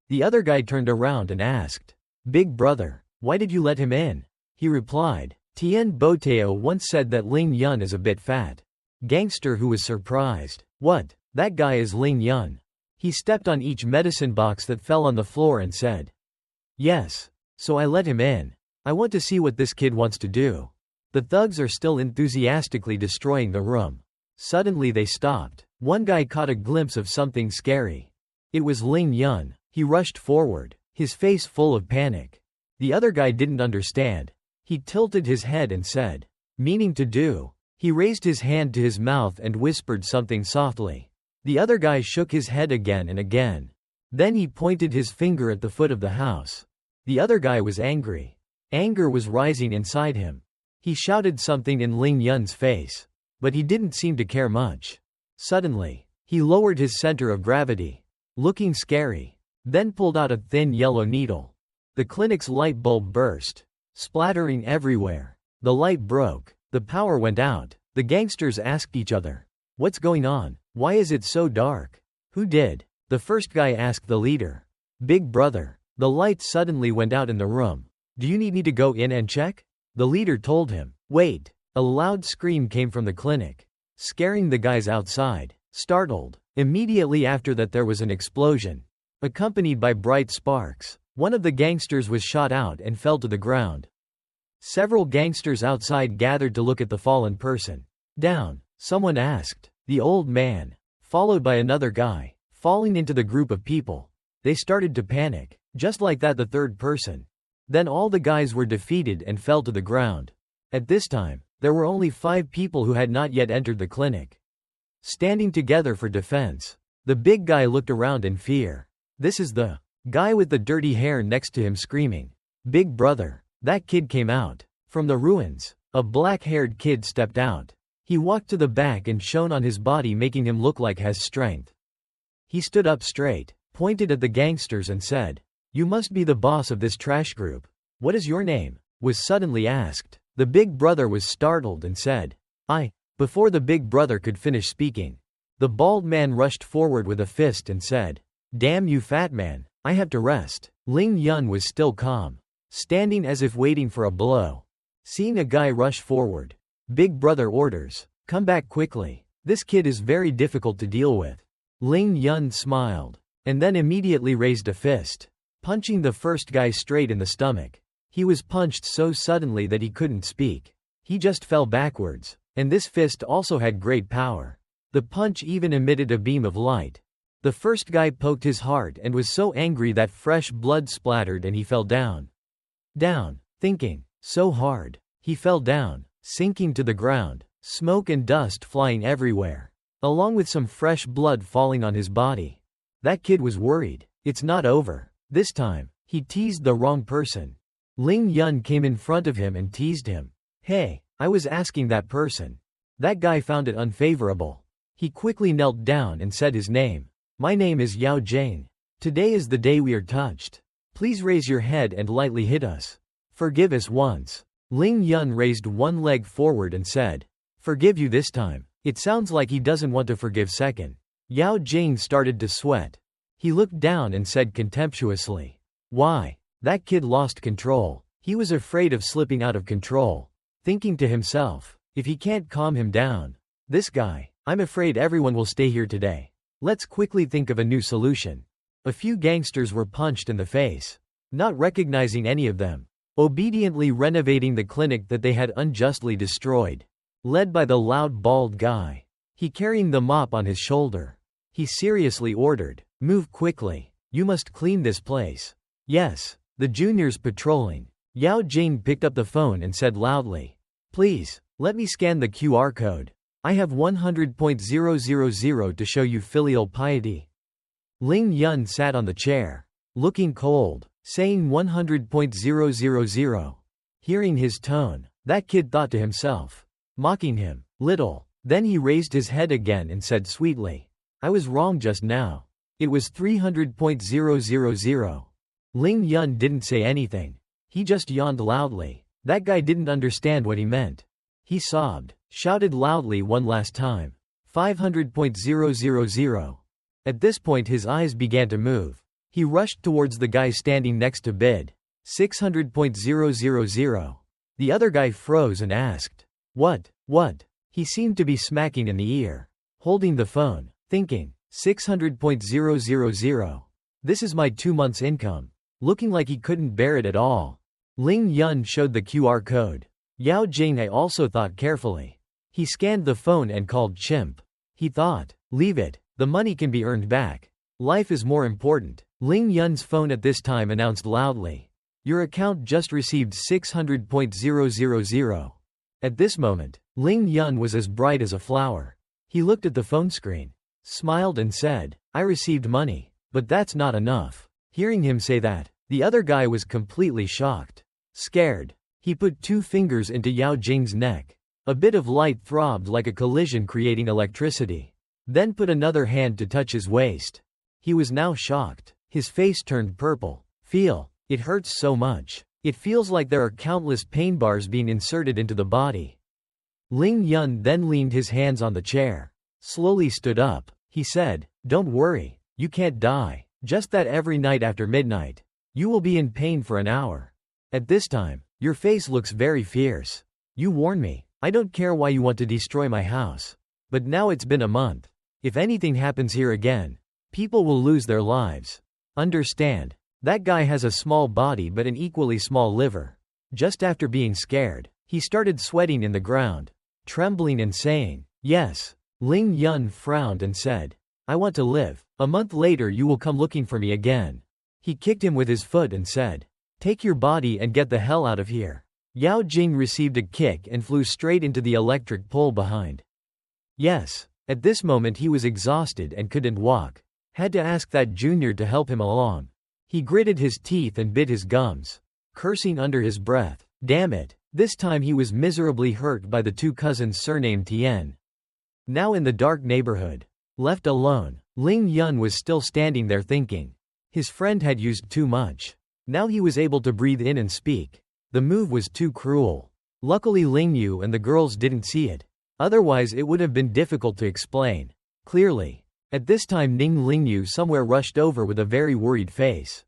The other guy turned around and asked, Big Brother, why did you let him in? He replied, Tien Boteo once said that Ling Yun is a bit fat. Gangster who was surprised. What? That guy is Ling Yun. He stepped on each medicine box that fell on the floor and said, yes. So I let him in. I want to see what this kid wants to do. The thugs are still enthusiastically destroying the room. Suddenly they stopped. One guy caught a glimpse of something scary. It was Ling Yun. He rushed forward, his face full of panic. The other guy didn't understand. He tilted his head and said, meaning to do. He raised his hand to his mouth and whispered something softly. The other guy shook his head again and again. Then he pointed his finger at the foot of the house. The other guy was angry. Anger was rising inside him. He shouted something in Ling Yun's face. But he didn't seem to care much. Suddenly, he lowered his center of gravity, looking scary, then pulled out a thin yellow needle. The clinic's light bulb burst, splattering everywhere. The light broke. The power went out. The gangsters asked each other, what's going on? Why is it so dark? Who did? The first guy asked the leader. Big Brother. The light suddenly went out in the room. Do you need me to go in and check? The leader told him. Wait. A loud scream came from the clinic, scaring the guys outside. Startled. Immediately after that there was an explosion, accompanied by bright sparks. One of the gangsters was shot out and fell to the ground. Several gangsters outside gathered to look at the fallen person. Down, someone asked. The old man, followed by another guy, falling into the group of people. They started to panic. Just like that the third person. Then all the guys were defeated and fell to the ground. At this time, there were only 5 people who had not yet entered the clinic, standing together for defense. The big guy looked around in fear. This is the guy with the dirty hair next to him screaming, Big Brother. That kid came out. From the ruins, a black-haired kid stepped out. He walked to the back and shone on his body making him look like has strength. He stood up straight, pointed at the gangsters and said, you must be the boss of this trash group. What is your name? Was suddenly asked. The big brother was startled and said, Before the big brother could finish speaking, the bald man rushed forward with a fist and said, damn you fat man, I have to rest. Ling Yun was still calm, standing as if waiting for a blow. Seeing a guy rush forward, Big Brother orders, come back quickly. This kid is very difficult to deal with. Ling Yun smiled, and then immediately raised a fist, punching the first guy straight in the stomach. He was punched so suddenly that he couldn't speak. He just fell backwards, and this fist also had great power. The punch even emitted a beam of light. The first guy poked his heart and was so angry that fresh blood splattered and he fell down. Thinking, so hard. He fell down, sinking to the ground, smoke and dust flying everywhere, along with some fresh blood falling on his body. That kid was worried. It's not over. This time, he teased the wrong person. Ling Yun came in front of him and teased him. Hey, I was asking that person. That guy found it unfavorable. He quickly knelt down and said his name. My name is Yao Jane. Today is the day we are touched. Please raise your head and lightly hit us. Forgive us once. Ling Yun raised one leg forward and said, forgive you this time. It sounds like he doesn't want to forgive second. Yao Jing started to sweat. He looked down and said contemptuously, "Why? That kid lost control." He was afraid of slipping out of control, thinking to himself, if he can't calm him down, this guy, I'm afraid everyone will stay here today. Let's quickly think of a new solution. A few gangsters were punched in the face, not recognizing any of them, obediently renovating the clinic that they had unjustly destroyed, led by the loud bald guy. He carrying the mop on his shoulder. He seriously ordered, "Move quickly. You must clean this place." Yes, the juniors patrolling. Yao Jing picked up the phone and said loudly, "Please, let me scan the QR code. I have 100.000 to show you filial piety." Ling Yun sat on the chair, looking cold, saying 100.000. Hearing his tone, that kid thought to himself, mocking him, little. Then he raised his head again and said sweetly, "I was wrong just now. It was 300.000. Ling Yun didn't say anything. He just yawned loudly. That guy didn't understand what he meant. He sobbed, shouted loudly one last time, 500.000. At this point his eyes began to move. He rushed towards the guy standing next to bid, 600.000. The other guy froze and asked, What? He seemed to be smacking in the ear, holding the phone, thinking, 600.000. This is my 2 months' income. Looking like he couldn't bear it at all. Ling Yun showed the QR code. Yao Jinghai also thought carefully. He scanned the phone and called chimp. He thought, leave it, the money can be earned back. Life is more important. Ling Yun's phone at this time announced loudly, your account just received 600.000. At this moment, Ling Yun was as bright as a flower. He looked at the phone screen, smiled and said, I received money, but that's not enough. Hearing him say that, the other guy was completely shocked. Scared. He put 2 fingers into Yao Jing's neck. A bit of light throbbed like a collision creating electricity. Then put another hand to touch his waist. He was now shocked. His face turned purple. Feel. It hurts so much. It feels like there are countless pain bars being inserted into the body. Ling Yun then leaned his hands on the chair. Slowly stood up. He said, don't worry. You can't die. Just that every night after midnight, you will be in pain for an hour. At this time, your face looks very fierce. You warn me. I don't care why you want to destroy my house. But now it's been a month. If anything happens here again, people will lose their lives. Understand? That guy has a small body but an equally small liver. Just after being scared, he started sweating in the ground, trembling and saying, yes. Ling Yun frowned and said, I want to live. A month later you will come looking for me again. He kicked him with his foot and said, take your body and get the hell out of here. Yao Jing received a kick and flew straight into the electric pole behind. Yes. At this moment he was exhausted and couldn't walk. Had to ask that junior to help him along. He gritted his teeth and bit his gums, cursing under his breath. Damn it. This time he was miserably hurt by the 2 cousins surnamed Tian. Now in the dark neighborhood, left alone, Ling Yun was still standing there thinking. His friend had used too much. Now he was able to breathe in and speak. The move was too cruel. Luckily Ling Yu and the girls didn't see it. Otherwise it would have been difficult to explain clearly. At this time Ning Ling Yu somewhere rushed over with a very worried face,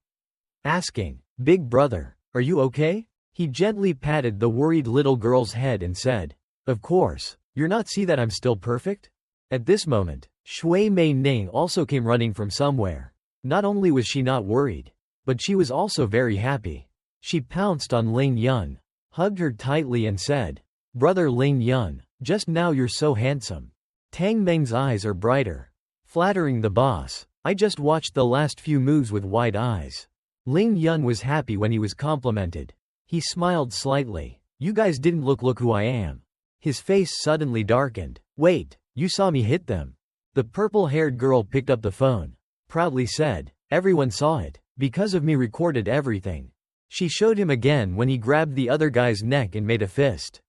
asking, Big brother, are you okay? He gently patted the worried little girl's head and said, of course, you're not see that I'm still perfect? At this moment, Shui Mei Ning also came running from somewhere. Not only was she not worried, but she was also very happy. She pounced on Ling Yun, hugged her tightly and said, brother Ling Yun, just now you're so handsome. Tang Meng's eyes are brighter. Flattering the boss, I just watched the last few moves with wide eyes. Ling Yun was happy when he was complimented. He smiled slightly. You guys didn't look who I am. His face suddenly darkened. Wait, you saw me hit them. The purple-haired girl picked up the phone. Proudly said, everyone saw it. Because of me recorded everything. She showed him again when he grabbed the other guy's neck and made a fist.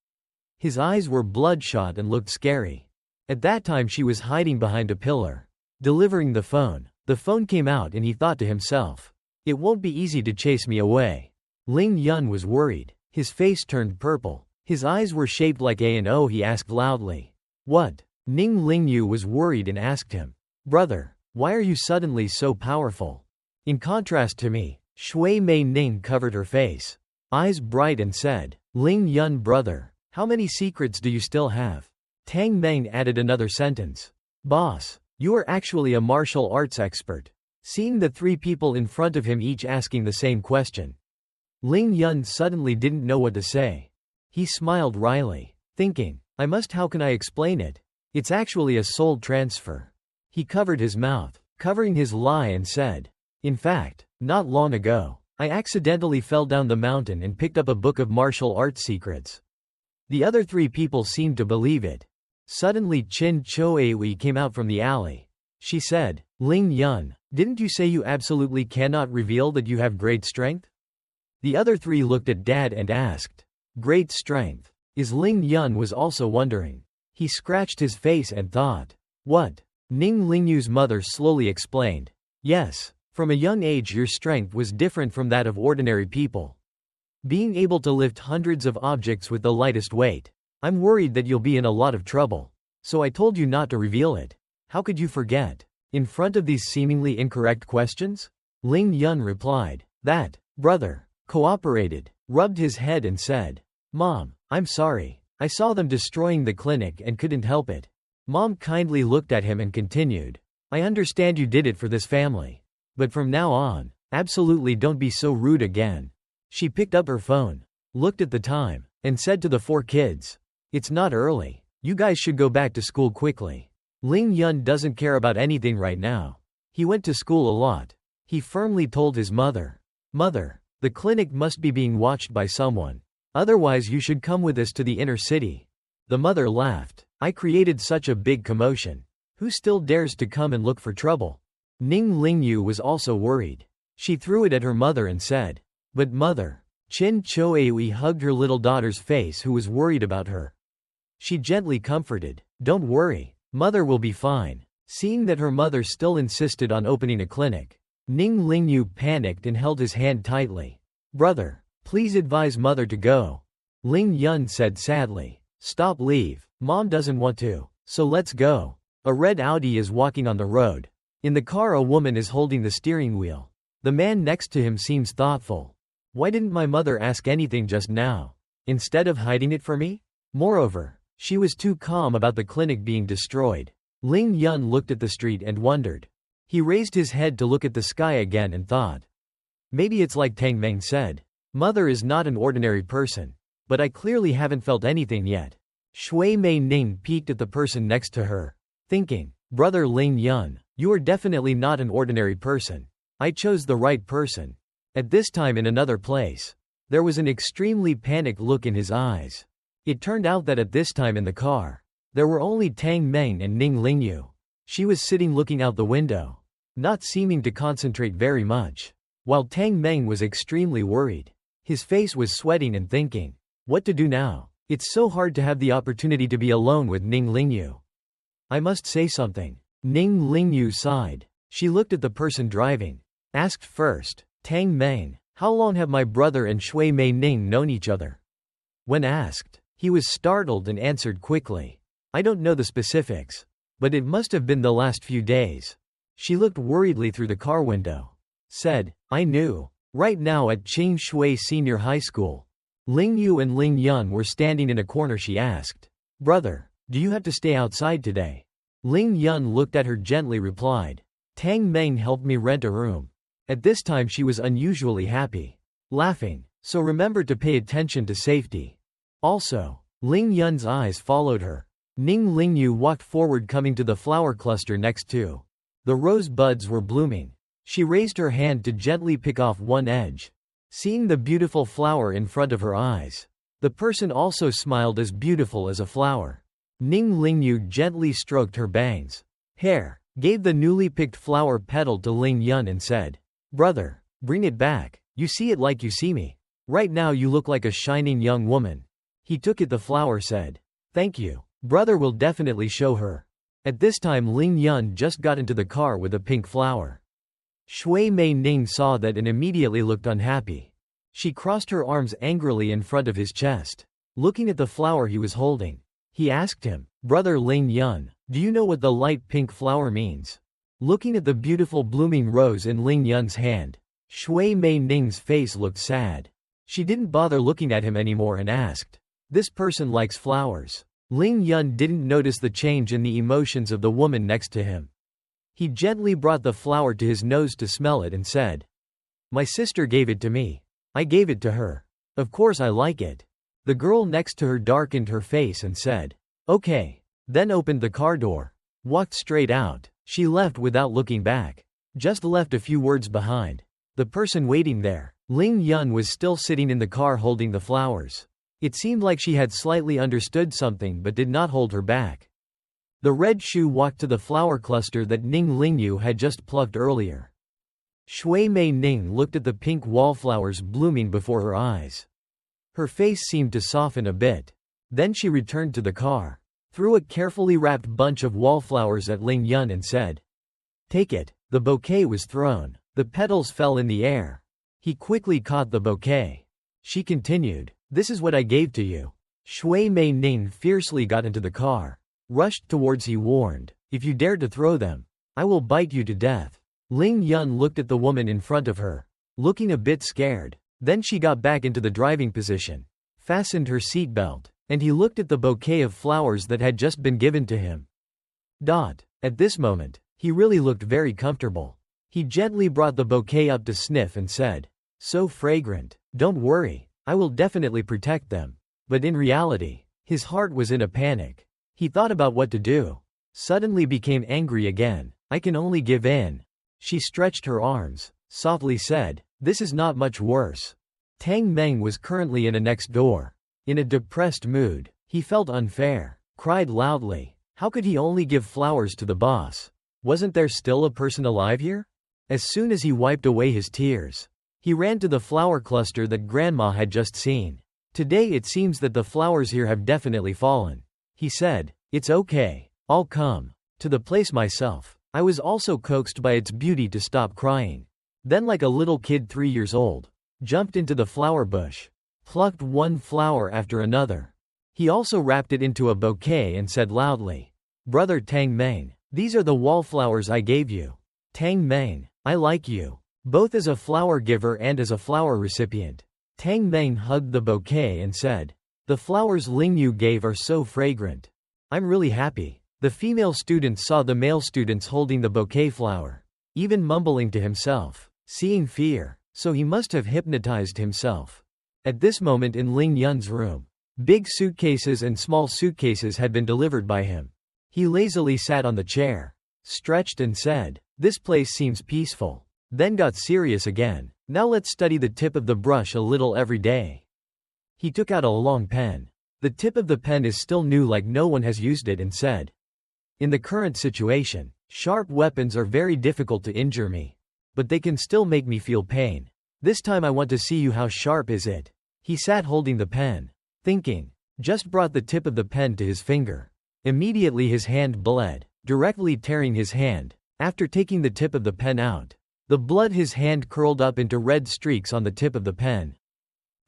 His eyes were bloodshot and looked scary. At that time she was hiding behind a pillar. Delivering the phone came out and he thought to himself, it won't be easy to chase me away. Ling Yun was worried. His face turned purple. His eyes were shaped like A and O. He asked loudly, what? Ning Ling Yu was worried and asked him, brother, Why are you suddenly so powerful? In contrast to me, Shui Mei Ning covered her face, eyes bright, and said, Ling Yun brother, how many secrets do you still have? Tang Meng added another sentence. Boss, you are actually a martial arts expert. Seeing the three people in front of him each asking the same question, Ling Yun suddenly didn't know what to say. He smiled wryly, thinking, how can I explain it? It's actually a soul transfer. He covered his mouth, covering his lie, and said, in fact, not long ago, I accidentally fell down the mountain and picked up a book of martial arts secrets. The other three people seemed to believe it. Suddenly Chin Choeui came out from the alley. She said, Ling Yun, didn't you say you absolutely cannot reveal that you have great strength? The other three looked at Dad and asked, great strength? Is Ling Yun was also wondering. He scratched his face and thought, what? Ning Lingyu's mother slowly explained, yes, from a young age your strength was different from that of ordinary people. Being able to lift hundreds of objects with the lightest weight. I'm worried that you'll be in a lot of trouble. So I told you not to reveal it. How could you forget? In front of these seemingly incorrect questions? Ling Yun replied, that, brother, cooperated, rubbed his head and said, Mom, I'm sorry. I saw them destroying the clinic and couldn't help it. Mom kindly looked at him and continued, I understand you did it for this family. But from now on, absolutely don't be so rude again. She picked up her phone, looked at the time, and said to the four kids, it's not early. You guys should go back to school quickly. Ling Yun doesn't care about anything right now. He went to school a lot. He firmly told his mother, Mother, the clinic must be being watched by someone. Otherwise you should come with us to the inner city. The mother laughed. I created such a big commotion. Who still dares to come and look for trouble? Ning Lingyu was also worried. She threw it at her mother and said, but mother. Chin Choeui hugged her little daughter's face who was worried about her. She gently comforted, don't worry, mother will be fine. Seeing that her mother still insisted on opening a clinic, Ning Lingyu panicked and held his hand tightly. Brother, please advise mother to go. Ling Yun said sadly, stop, leave. Mom doesn't want to, so let's go. A red Audi is walking on the road. In the car a woman is holding the steering wheel. The man next to him seems thoughtful. Why didn't my mother ask anything just now? Instead of hiding it for me? Moreover, she was too calm about the clinic being destroyed. Ling Yun looked at the street and wondered. He raised his head to look at the sky again and thought. Maybe it's like Tang Meng said. Mother is not an ordinary person. But I clearly haven't felt anything yet. Shui Mei Ning peeked at the person next to her, thinking, Brother Ling Yun, you are definitely not an ordinary person. I chose the right person. At this time in another place, there was an extremely panicked look in his eyes. It turned out that at this time in the car, there were only Tang Meng and Ning Lingyu. She was sitting looking out the window, not seeming to concentrate very much, while Tang Meng was extremely worried. His face was sweating and thinking, what to do now? It's so hard to have the opportunity to be alone with Ning Lingyu. I must say something. Ning Lingyu sighed. She looked at the person driving. Asked first, Tang Meng, how long have my brother and Shui Mei Ning known each other? When asked, he was startled and answered quickly. I don't know the specifics. But it must have been the last few days. She looked worriedly through the car window. Said, I knew. Right now at Qing Shui Senior High School. Ling Yu and Ling Yun were standing in a corner. She asked, Brother, do you have to stay outside today? Ling Yun looked at her gently replied, Tang Meng helped me rent a room. At this time she was unusually happy. Laughing, so remember to pay attention to safety. Also, Ling Yun's eyes followed her. Ning Lingyu walked forward coming to the flower cluster next to. The rose buds were blooming. She raised her hand to gently pick off one edge. Seeing the beautiful flower in front of her eyes, the person also smiled as beautiful as a flower. Ning Lingyu gently stroked her bangs. Hair, gave the newly picked flower petal to Ling Yun and said, Brother, bring it back. You see it like you see me. Right now you look like a shining young woman. He took it. The flower said, Thank you. Brother will definitely show her. At this time Ling Yun just got into the car with a pink flower. Shui Mei Ning saw that and immediately looked unhappy. She crossed her arms angrily in front of his chest, looking at the flower he was holding. He asked him, Brother Ling Yun, do you know what the light pink flower means? Looking at the beautiful blooming rose in Ling Yun's hand, Shui Mei Ning's face looked sad. She didn't bother looking at him anymore and asked, "This person likes flowers." Ling Yun didn't notice the change in the emotions of the woman next to him. He gently brought the flower to his nose to smell it and said, "My sister gave it to me. I gave it to her. Of course I like it." The girl next to her darkened her face and said, "Okay," then opened the car door, walked straight out. She left without looking back. Just left a few words behind. The person waiting there, Ling Yun, was still sitting in the car holding the flowers. It seemed like she had slightly understood something but did not hold her back. The red shoe walked to the flower cluster that Ning Lingyu had just plucked earlier. Shui Mei Ning looked at the pink wallflowers blooming before her eyes. Her face seemed to soften a bit. Then she returned to the car, threw a carefully wrapped bunch of wallflowers at Ling Yun and said, "Take it." The bouquet was thrown. The petals fell in the air. He quickly caught the bouquet. She continued, "This is what I gave to you." Shui Mei Ning fiercely got into the car, rushed towards. He warned, "If you dare to throw them, I will bite you to death." Ling Yun looked at the woman in front of her, looking a bit scared. Then she got back into the driving position, fastened her seatbelt, and he looked at the bouquet of flowers that had just been given to him. At this moment, he really looked very comfortable. He gently brought the bouquet up to sniff and said, "So fragrant. Don't worry, I will definitely protect them." But in reality, his heart was in a panic. He thought about what to do. Suddenly became angry again. "I can only give in." She stretched her arms, softly said, "This is not much worse." Tang Meng was currently in a next door. In a depressed mood, he felt unfair, cried loudly. How could he only give flowers to the boss? Wasn't there still a person alive here? As soon as he wiped away his tears, he ran to the flower cluster that Grandma had just seen. "Today it seems that the flowers here have definitely fallen," he said. "It's okay, I'll come to the place myself." I was also coaxed by its beauty to stop crying. Then, like a little kid 3 years old, jumped into the flower bush, plucked one flower after another. He also wrapped it into a bouquet and said loudly, "Brother Tang Meng, these are the wallflowers I gave you. Tang Meng, I like you, both as a flower giver and as a flower recipient." Tang Meng hugged the bouquet and said, "The flowers Lingyu gave are so fragrant. I'm really happy." The female students saw the male students holding the bouquet flower, even mumbling to himself, seeing fear, so he must have hypnotized himself. At this moment in Ling Yun's room, big suitcases and small suitcases had been delivered by him. He lazily sat on the chair, stretched and said, "This place seems peaceful." Then got serious again. "Now let's study the tip of the brush a little every day." He took out a long pen. The tip of the pen is still new, like no one has used it, and said, "In the current situation, sharp weapons are very difficult to injure me. But they can still make me feel pain. This time I want to see you, how sharp is it?" He sat holding the pen, thinking, just brought the tip of the pen to his finger. Immediately his hand bled, directly tearing his hand. After taking the tip of the pen out, the blood, his hand curled up into red streaks on the tip of the pen.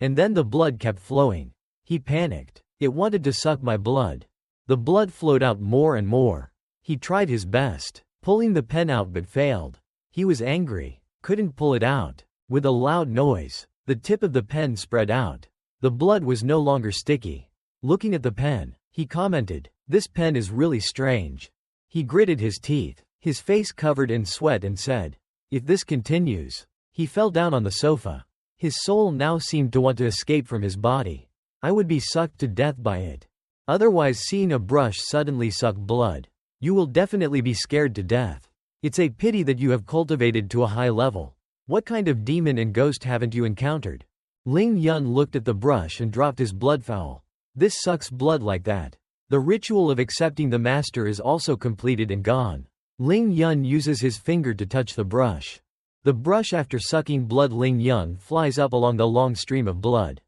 And then the blood kept flowing. He panicked. "It wanted to suck my blood." The blood flowed out more and more. He tried his best, pulling the pen out, but failed. He was angry, couldn't pull it out. With a loud noise, the tip of the pen spread out. The blood was no longer sticky. Looking at the pen, he commented, "This pen is really strange." He gritted his teeth, his face covered in sweat, and said, "If this continues." He fell down on the sofa. His soul now seemed to want to escape from his body. "I would be sucked to death by it. Otherwise, seeing a brush suddenly suck blood, you will definitely be scared to death. It's a pity that you have cultivated to a high level. What kind of demon and ghost haven't you encountered?" Ling Yun looked at the brush and dropped his blood fowl. "This sucks blood like that." The ritual of accepting the master is also completed and gone. Ling Yun uses his finger to touch the brush. The brush, after sucking blood, Ling Yun flies up along the long stream of blood.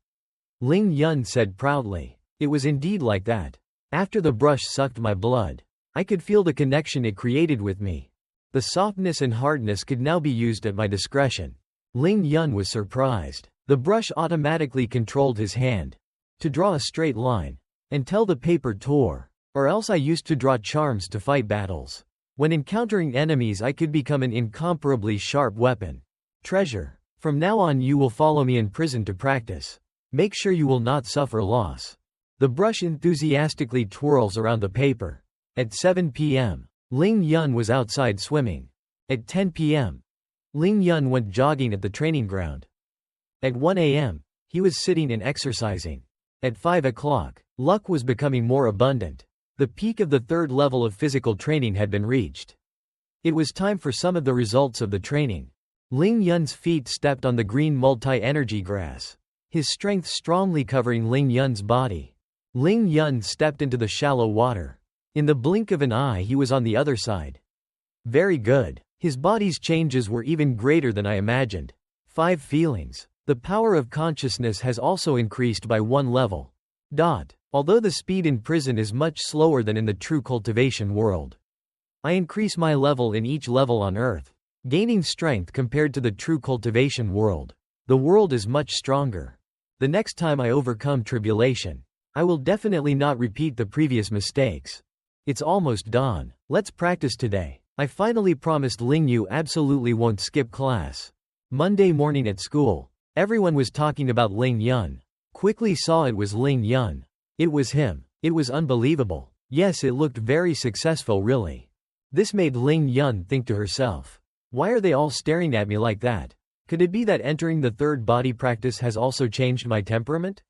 Ling Yun said proudly, "It was indeed like that. After the brush sucked my blood, I could feel the connection it created with me. The softness and hardness could now be used at my discretion." Ling Yun was surprised. The brush automatically controlled his hand to draw a straight line until the paper tore. "Or else I used to draw charms to fight battles. When encountering enemies I could become an incomparably sharp weapon. Treasure. From now on you will follow me in prison to practice. Make sure you will not suffer loss. The brush enthusiastically twirls around the paper. At 7 p.m., Ling Yun was outside swimming. At 10 p.m., Ling Yun went jogging at the training ground. At 1 a.m., he was sitting and exercising. At 5 o'clock, luck was becoming more abundant. The peak of the third level of physical training had been reached. It was time for some of the results of the training. Ling Yun's feet stepped on the green multi-energy grass, his strength strongly covering Ling Yun's body. Ling Yun stepped into the shallow water. In the blink of an eye he was on the other side. Very good. His body's changes were even greater than I imagined. 5 feelings. The power of consciousness has also increased by 1 level. Although the speed in prison is much slower than in the true cultivation world, I increase my level in each level on earth, gaining strength compared to the true cultivation world. The world is much stronger. The next time I overcome tribulation, I will definitely not repeat the previous mistakes. It's almost dawn. Let's practice today. I finally promised Ling Yu absolutely won't skip class. Monday morning at school, everyone was talking about Ling Yun. Quickly saw it was Ling Yun. It was him. It was unbelievable. Yes, it looked very successful really. This made Ling Yun think to herself, why are they all staring at me like that? Could it be that entering the third body practice has also changed my temperament?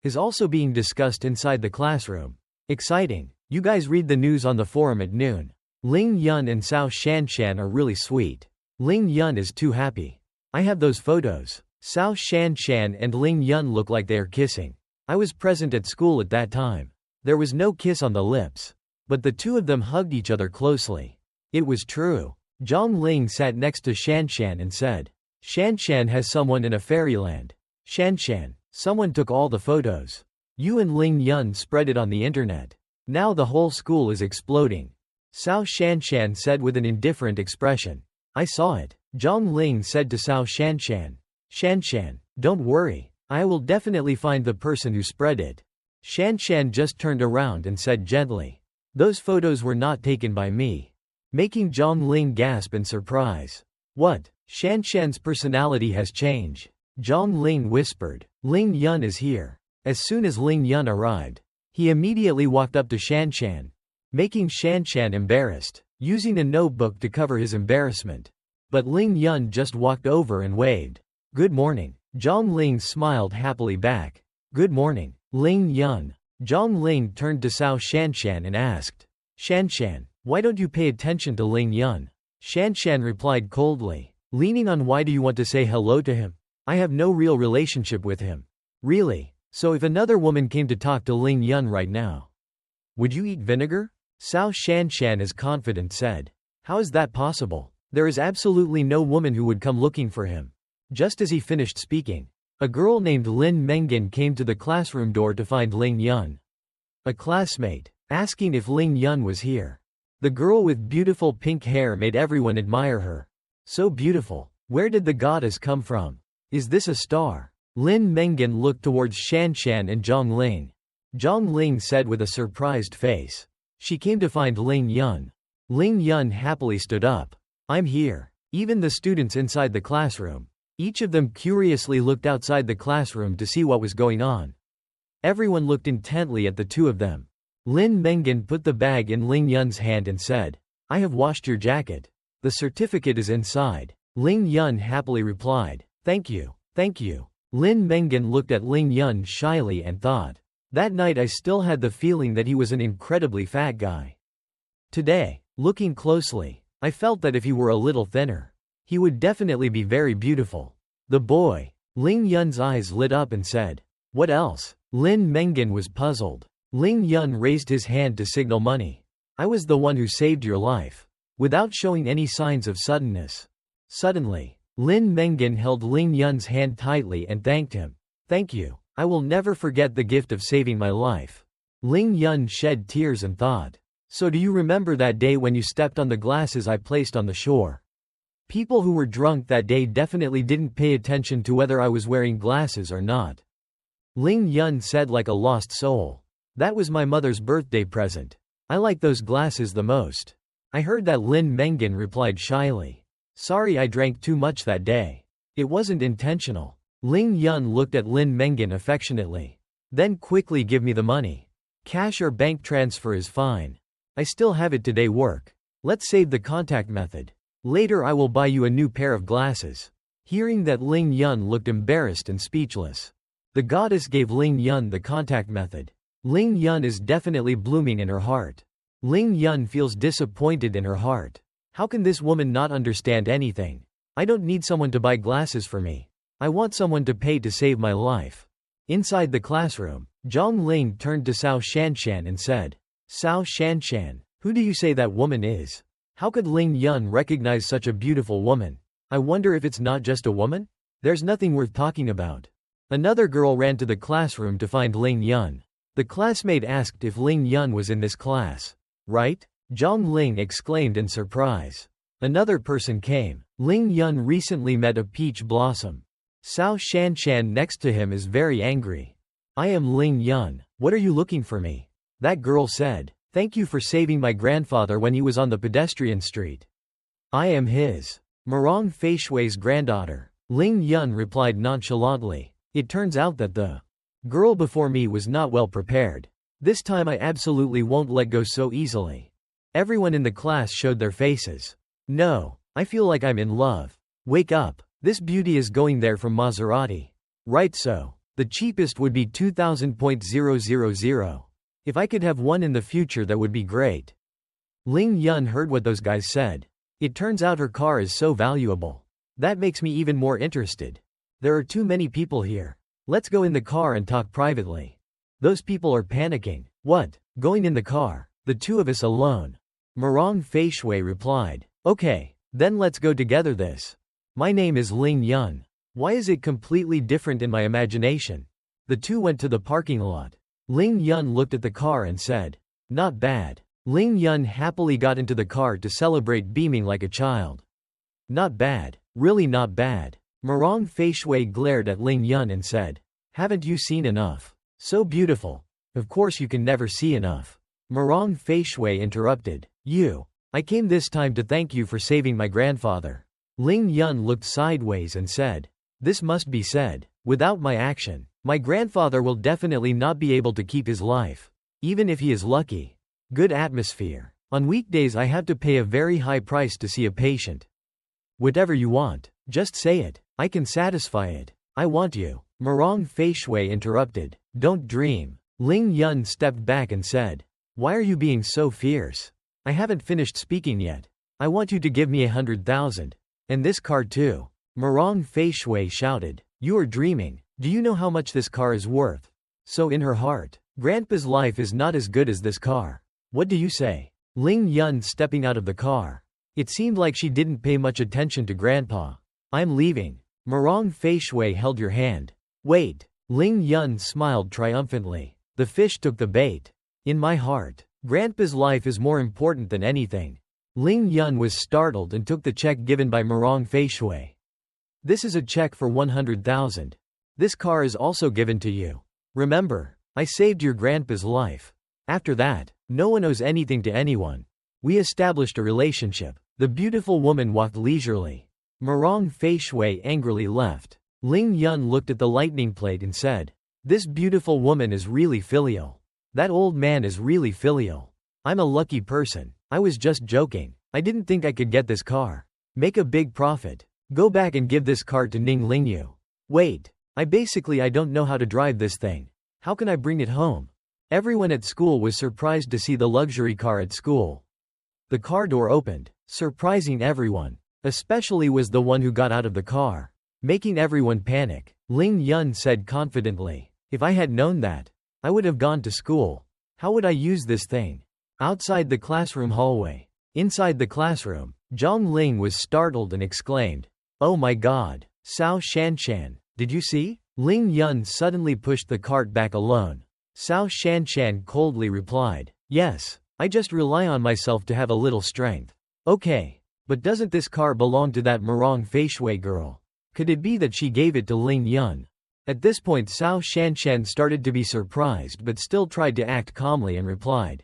Is also being discussed inside the classroom. Exciting. You guys read the news on the forum at noon. Ling Yun and Cao Shanshan are really sweet. Ling Yun is too happy. I have those photos. Cao Shanshan and Ling Yun look like they are kissing. I was present at school at that time. There was no kiss on the lips, but the two of them hugged each other closely. It was true. Zhang Ling sat next to Shanshan and said, Shanshan has someone in a fairyland. Shanshan, someone took all the photos. You and Ling Yun spread it on the internet. Now the whole school is exploding. Cao Shanshan said with an indifferent expression. I saw it. Zhang Ling said to Cao Shanshan. Shanshan, don't worry. I will definitely find the person who spread it. Shanshan just turned around and said gently. Those photos were not taken by me. Making Zhang Ling gasp in surprise. What? Shanshan's personality has changed. Zhang Ling whispered. Ling Yun is here. As soon as Ling Yun arrived, he immediately walked up to Shanshan, making Shanshan embarrassed, using a notebook to cover his embarrassment. But Ling Yun just walked over and waved. Good morning. Zhang Ling smiled happily back. Good morning, Ling Yun. Zhang Ling turned to Cao Shanshan and asked, Shanshan, why don't you pay attention to Ling Yun? Shanshan replied coldly, leaning on why do you want to say hello to him? I have no real relationship with him. Really? So if another woman came to talk to Ling Yun right now, would you eat vinegar? Cao Shanshan as confident said. How is that possible? There is absolutely no woman who would come looking for him. Just as he finished speaking, a girl named Lin Mengan came to the classroom door to find Ling Yun. A classmate, asking if Ling Yun was here. The girl with beautiful pink hair made everyone admire her. So beautiful. Where did the goddess come from? Is this a star? Lin Mengan looked towards Shanshan and Zhang Ling. Zhang Ling said with a surprised face. She came to find Ling Yun. Ling Yun happily stood up. I'm here. Even the students inside the classroom. Each of them curiously looked outside the classroom to see what was going on. Everyone looked intently at the two of them. Lin Mengan put the bag in Ling Yun's hand and said, I have washed your jacket. The certificate is inside. Ling Yun happily replied, Thank you, thank you. Lin Mengan looked at Ling Yun shyly and thought. That night I still had the feeling that he was an incredibly fat guy. Today, looking closely, I felt that if he were a little thinner, he would definitely be very beautiful. The boy. Ling Yun's eyes lit up and said, What else? Lin Mengan was puzzled. Ling Yun raised his hand to signal money. I was the one who saved your life. Without showing any signs of suddenness. Suddenly, Lin Mengan held Ling Yun's hand tightly and thanked him. Thank you. I will never forget the gift of saving my life. Ling Yun shed tears and thought. So do you remember that day when you stepped on the glasses I placed on the shore? People who were drunk that day definitely didn't pay attention to whether I was wearing glasses or not. Ling Yun said like a lost soul. That was my mother's birthday present. I like those glasses the most. I heard that. Lin Mengan replied shyly. Sorry, I drank too much that day. It wasn't intentional. Ling Yun looked at Lin Mengan affectionately. Then quickly give me the money. Cash or bank transfer is fine. I still have it today. Work. Let's save the contact method. Later I will buy you a new pair of glasses. Hearing that, Ling Yun looked embarrassed and speechless. The goddess gave Ling Yun the contact method. Ling Yun is definitely blooming in her heart. Ling Yun feels disappointed in her heart. How can this woman not understand anything? I don't need someone to buy glasses for me. I want someone to pay to save my life. Inside the classroom, Zhang Ling turned to Cao Shanshan and said, Cao Shanshan, who do you say that woman is? How could Ling Yun recognize such a beautiful woman? I wonder if it's not just a woman? There's nothing worth talking about. Another girl ran to the classroom to find Ling Yun. The classmate asked if Ling Yun was in this class. Right? Zhang Ling exclaimed in surprise. Another person came. Ling Yun recently met a peach blossom. Cao Shanshan next to him is very angry. I am Ling Yun. What are you looking for me? That girl said. Thank you for saving my grandfather when he was on the pedestrian street. I am his. Marong Feishui's granddaughter. Ling Yun replied nonchalantly. It turns out that the girl before me was not well prepared. This time I absolutely won't let go so easily. Everyone in the class showed their faces. No, I feel like I'm in love. Wake up. This beauty is going there from Maserati. Right, so. The cheapest would be 2000.000. If I could have one in the future, that would be great. Ling Yun heard what those guys said. It turns out her car is so valuable. That makes me even more interested. There are too many people here. Let's go in the car and talk privately. Those people are panicking. What? Going in the car? The two of us alone? Marong Feishui replied. Okay, then let's go together. My name is Ling Yun. Why is it completely different in my imagination? The two went to the parking lot. Ling Yun looked at the car and said, not bad. Ling Yun happily got into the car to celebrate, beaming like a child. Not bad. Really not bad. Marong Feishui glared at Ling Yun and said, haven't you seen enough? So beautiful. Of course you can never see enough. Marong Feishui interrupted. I came this time to thank you for saving my grandfather. Ling Yun looked sideways and said, this must be said. Without my action, my grandfather will definitely not be able to keep his life. Even if he is lucky. Good atmosphere. On weekdays I have to pay a very high price to see a patient. Whatever you want, just say it. I can satisfy it. I want you. Marong Feishui interrupted. Don't dream. Ling Yun stepped back and said, why are you being so fierce? I haven't finished speaking yet. I want you to give me 100,000. And this car too. Marong Feishui shouted. You are dreaming. Do you know how much this car is worth? So in her heart, Grandpa's life is not as good as this car. What do you say? Ling Yun stepping out of the car. It seemed like she didn't pay much attention to Grandpa. I'm leaving. Marong Feishui held your hand. Wait. Ling Yun smiled triumphantly. The fish took the bait. In my heart, Grandpa's life is more important than anything. Ling Yun was startled and took the check given by Marong Feishui. This is a check for 100,000. This car is also given to you. Remember, I saved your grandpa's life. After that, no one owes anything to anyone. We established a relationship. The beautiful woman walked leisurely. Marong Feishui angrily left. Ling Yun looked at the lightning plate and said, this beautiful woman is really filial. That old man is really filial. I'm a lucky person. I was just joking. I didn't think I could get this car. Make a big profit. Go back and give this car to Ning Lingyu. Wait. I don't know how to drive this thing. How can I bring it home? Everyone at school was surprised to see the luxury car at school. The car door opened, surprising everyone. Especially was the one who got out of the car, making everyone panic. Ling Yun said confidently, if I had known that, I would have gone to school. How would I use this thing? Outside the classroom hallway. Inside the classroom, Zhang Ling was startled and exclaimed, oh my god, Cao Shanshan, did you see? Ling Yun suddenly pushed the cart back alone. Cao Shanshan coldly replied, yes, I just rely on myself to have a little strength. Okay, but doesn't this car belong to that Marong Feishui girl? Could it be that she gave it to Ling Yun? At this point Cao Shanshan started to be surprised but still tried to act calmly and replied,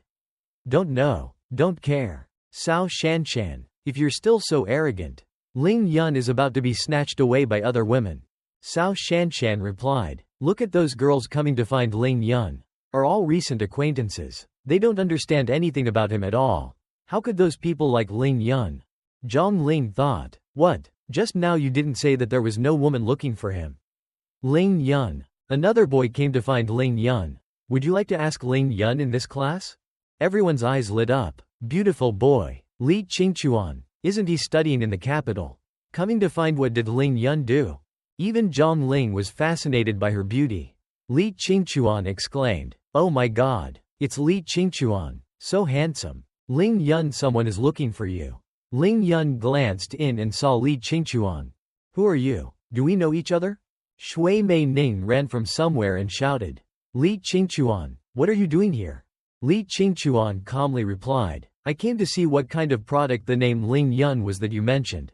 don't know, don't care. Cao Shanshan, if you're still so arrogant. Ling Yun is about to be snatched away by other women. Cao Shanshan replied, look at those girls coming to find Ling Yun. Are all recent acquaintances. They don't understand anything about him at all. How could those people like Ling Yun? Zhang Ling thought, what? Just now you didn't say that there was no woman looking for him. Ling Yun. Another boy came to find Ling Yun. Would you like to ask Ling Yun in this class? Everyone's eyes lit up. Beautiful boy. Li Qingchuan. Isn't he studying in the capital? Coming to find what did Ling Yun do? Even Zhang Ling was fascinated by her beauty. Li Qingchuan exclaimed, oh my god. It's Li Qingchuan. So handsome. Ling Yun, someone is looking for you. Ling Yun glanced in and saw Li Qingchuan. Who are you? Do we know each other? Shui Mei Ning ran from somewhere and shouted. Li Qingchuan, what are you doing here? Li Qingchuan calmly replied, I came to see what kind of product the name Ling Yun was that you mentioned.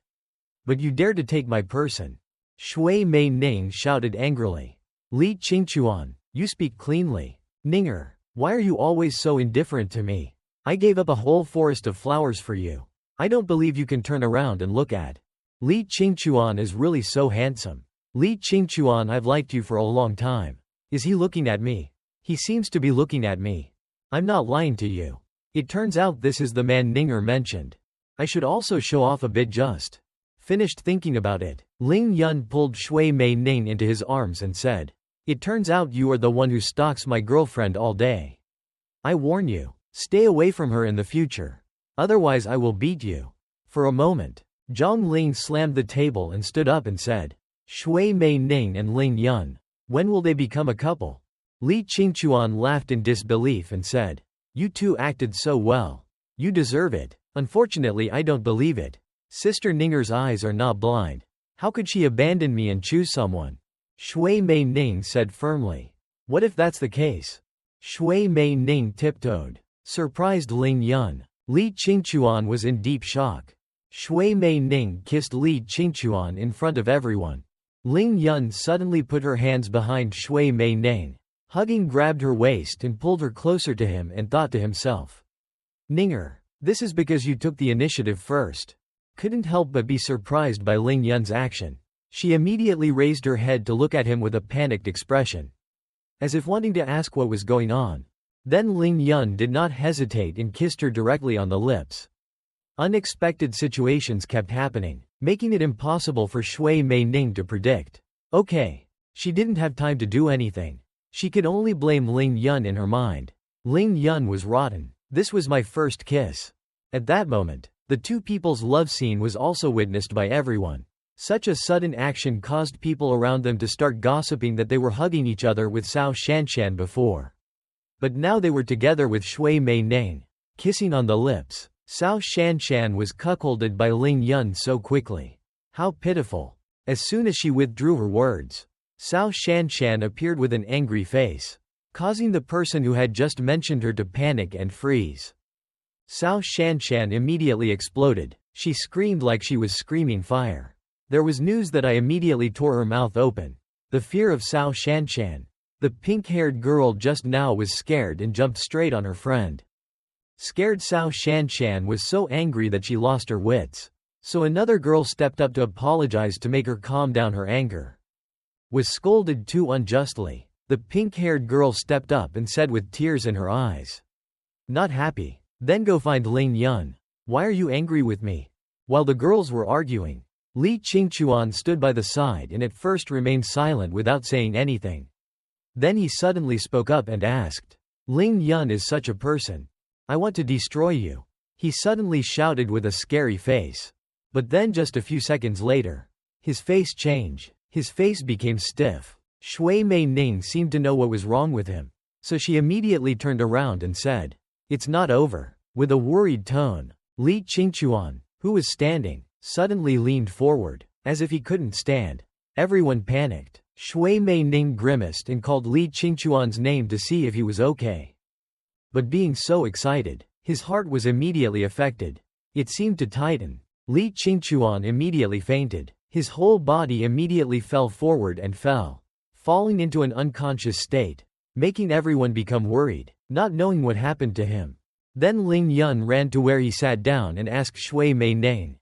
But you dare to take my person. Shui Mei Ning shouted angrily. Li Qingchuan, you speak cleanly. Ninger, why are you always so indifferent to me? I gave up a whole forest of flowers for you. I don't believe you can turn around and look at. Li Qingchuan is really so handsome. Li Qingchuan, I've liked you for a long time. Is he looking at me? He seems to be looking at me. I'm not lying to you. It turns out this is the man Ninger mentioned. I should also show off a bit just. Finished thinking about it, Ling Yun pulled Shui Mei Ning into his arms and said, it turns out you are the one who stalks my girlfriend all day. I warn you, stay away from her in the future. Otherwise I will beat you. For a moment, Zhang Ling slammed the table and stood up and said, Shui Mei Ning and Ling Yun, when will they become a couple? Li Qingchuan laughed in disbelief and said, you two acted so well. You deserve it. Unfortunately I don't believe it. Sister Ninger's eyes are not blind. How could she abandon me and choose someone? Shui Mei Ning said firmly. What if that's the case? Shui Mei Ning tiptoed. Surprised Ling Yun. Li Qingchuan was in deep shock. Shui Mei Ning kissed Li Qingchuan in front of everyone. Ling Yun suddenly put her hands behind Shui Mei Ning, hugging, grabbed her waist and pulled her closer to him and thought to himself, Ninger, this is because you took the initiative first. Couldn't help but be surprised by Ling Yun's action. She immediately raised her head to look at him with a panicked expression, as if wanting to ask what was going on. Then Ling Yun did not hesitate and kissed her directly on the lips. Unexpected situations kept happening, making it impossible for Shui Mei Ning to predict. Okay. She didn't have time to do anything. She could only blame Ling Yun in her mind. Ling Yun was rotten. This was my first kiss. At that moment, the two people's love scene was also witnessed by everyone. Such a sudden action caused people around them to start gossiping that they were hugging each other with Cao Shanshan before. But now they were together with Shui Mei Ning, kissing on the lips. Cao Shanshan was cuckolded by Ling Yun so quickly. How pitiful. As soon as she withdrew her words, Cao Shanshan appeared with an angry face, causing the person who had just mentioned her to panic and freeze. Cao Shanshan immediately exploded. She screamed like she was screaming fire. There was news that I immediately tore her mouth open. The fear of Cao Shanshan. The pink-haired girl just now was scared and jumped straight on her friend. Scared Cao Shanshan was so angry that she lost her wits. So another girl stepped up to apologize to make her calm down her anger. Was scolded too unjustly. The pink-haired girl stepped up and said with tears in her eyes, not happy. Then go find Ling Yun. Why are you angry with me? While the girls were arguing, Li Qingchuan stood by the side and at first remained silent without saying anything. Then he suddenly spoke up and asked, Ling Yun is such a person. I want to destroy you. He suddenly shouted with a scary face. But then just a few seconds later, his face changed. His face became stiff. Shui Mei Ning seemed to know what was wrong with him. So she immediately turned around and said, it's not over. With a worried tone, Li Qingchuan, who was standing, suddenly leaned forward, as if he couldn't stand. Everyone panicked. Shui Mei Ning grimaced and called Li Qingchuan's name to see if he was okay. But being so excited, his heart was immediately affected. It seemed to tighten. Li Qingchuan immediately fainted. His whole body immediately fell forward and fell, falling into an unconscious state, making everyone become worried, not knowing what happened to him. Then Ling Yun ran to where he sat down and asked Shui Mei Ning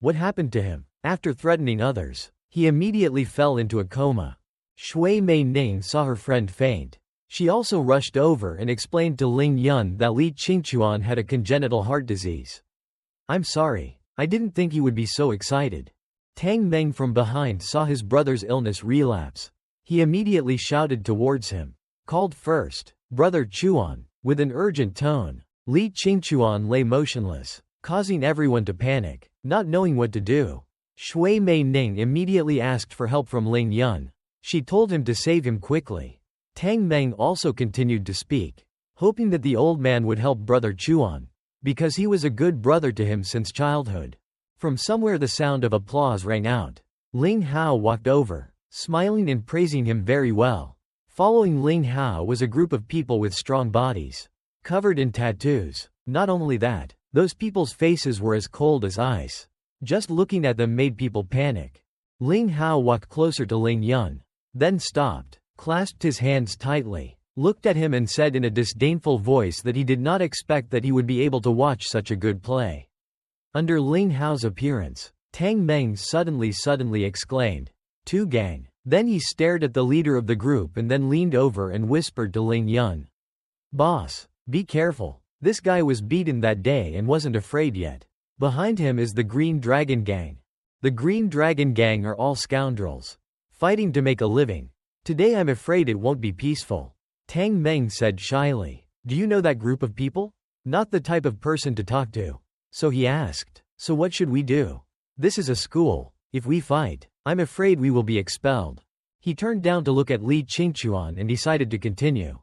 what happened to him. After threatening others, he immediately fell into a coma. Shui Mei Ning saw her friend faint. She also rushed over and explained to Ling Yun that Li Qingchuan had a congenital heart disease. "I'm sorry. I didn't think he would be so excited." Tang Meng from behind saw his brother's illness relapse. He immediately shouted towards him, called first, "Brother Chuan," with an urgent tone. Li Qingchuan lay motionless, causing everyone to panic, not knowing what to do. Shui Mei Ning immediately asked for help from Ling Yun. She told him to save him quickly. Tang Meng also continued to speak, hoping that the old man would help Brother Chuan, because he was a good brother to him since childhood. From somewhere the sound of applause rang out. Ling Hao walked over, smiling and praising him very well. Following Ling Hao was a group of people with strong bodies, covered in tattoos. Not only that, those people's faces were as cold as ice. Just looking at them made people panic. Ling Hao walked closer to Ling Yun, then stopped, clasped his hands tightly, looked at him and said in a disdainful voice that he did not expect that he would be able to watch such a good play. Under Ling Hao's appearance, Tang Meng suddenly exclaimed, "Tu gang." Then he stared at the leader of the group and then leaned over and whispered to Ling Yun, "Boss, be careful. This guy was beaten that day and wasn't afraid yet. Behind him is the Green Dragon Gang. The Green Dragon Gang are all scoundrels, fighting to make a living. Today I'm afraid it won't be peaceful." Tang Meng said shyly, "Do you know that group of people?" Not the type of person to talk to. So he asked, "So what should we do? This is a school. If we fight, I'm afraid we will be expelled." He turned down to look at Li Qingchuan and decided to continue.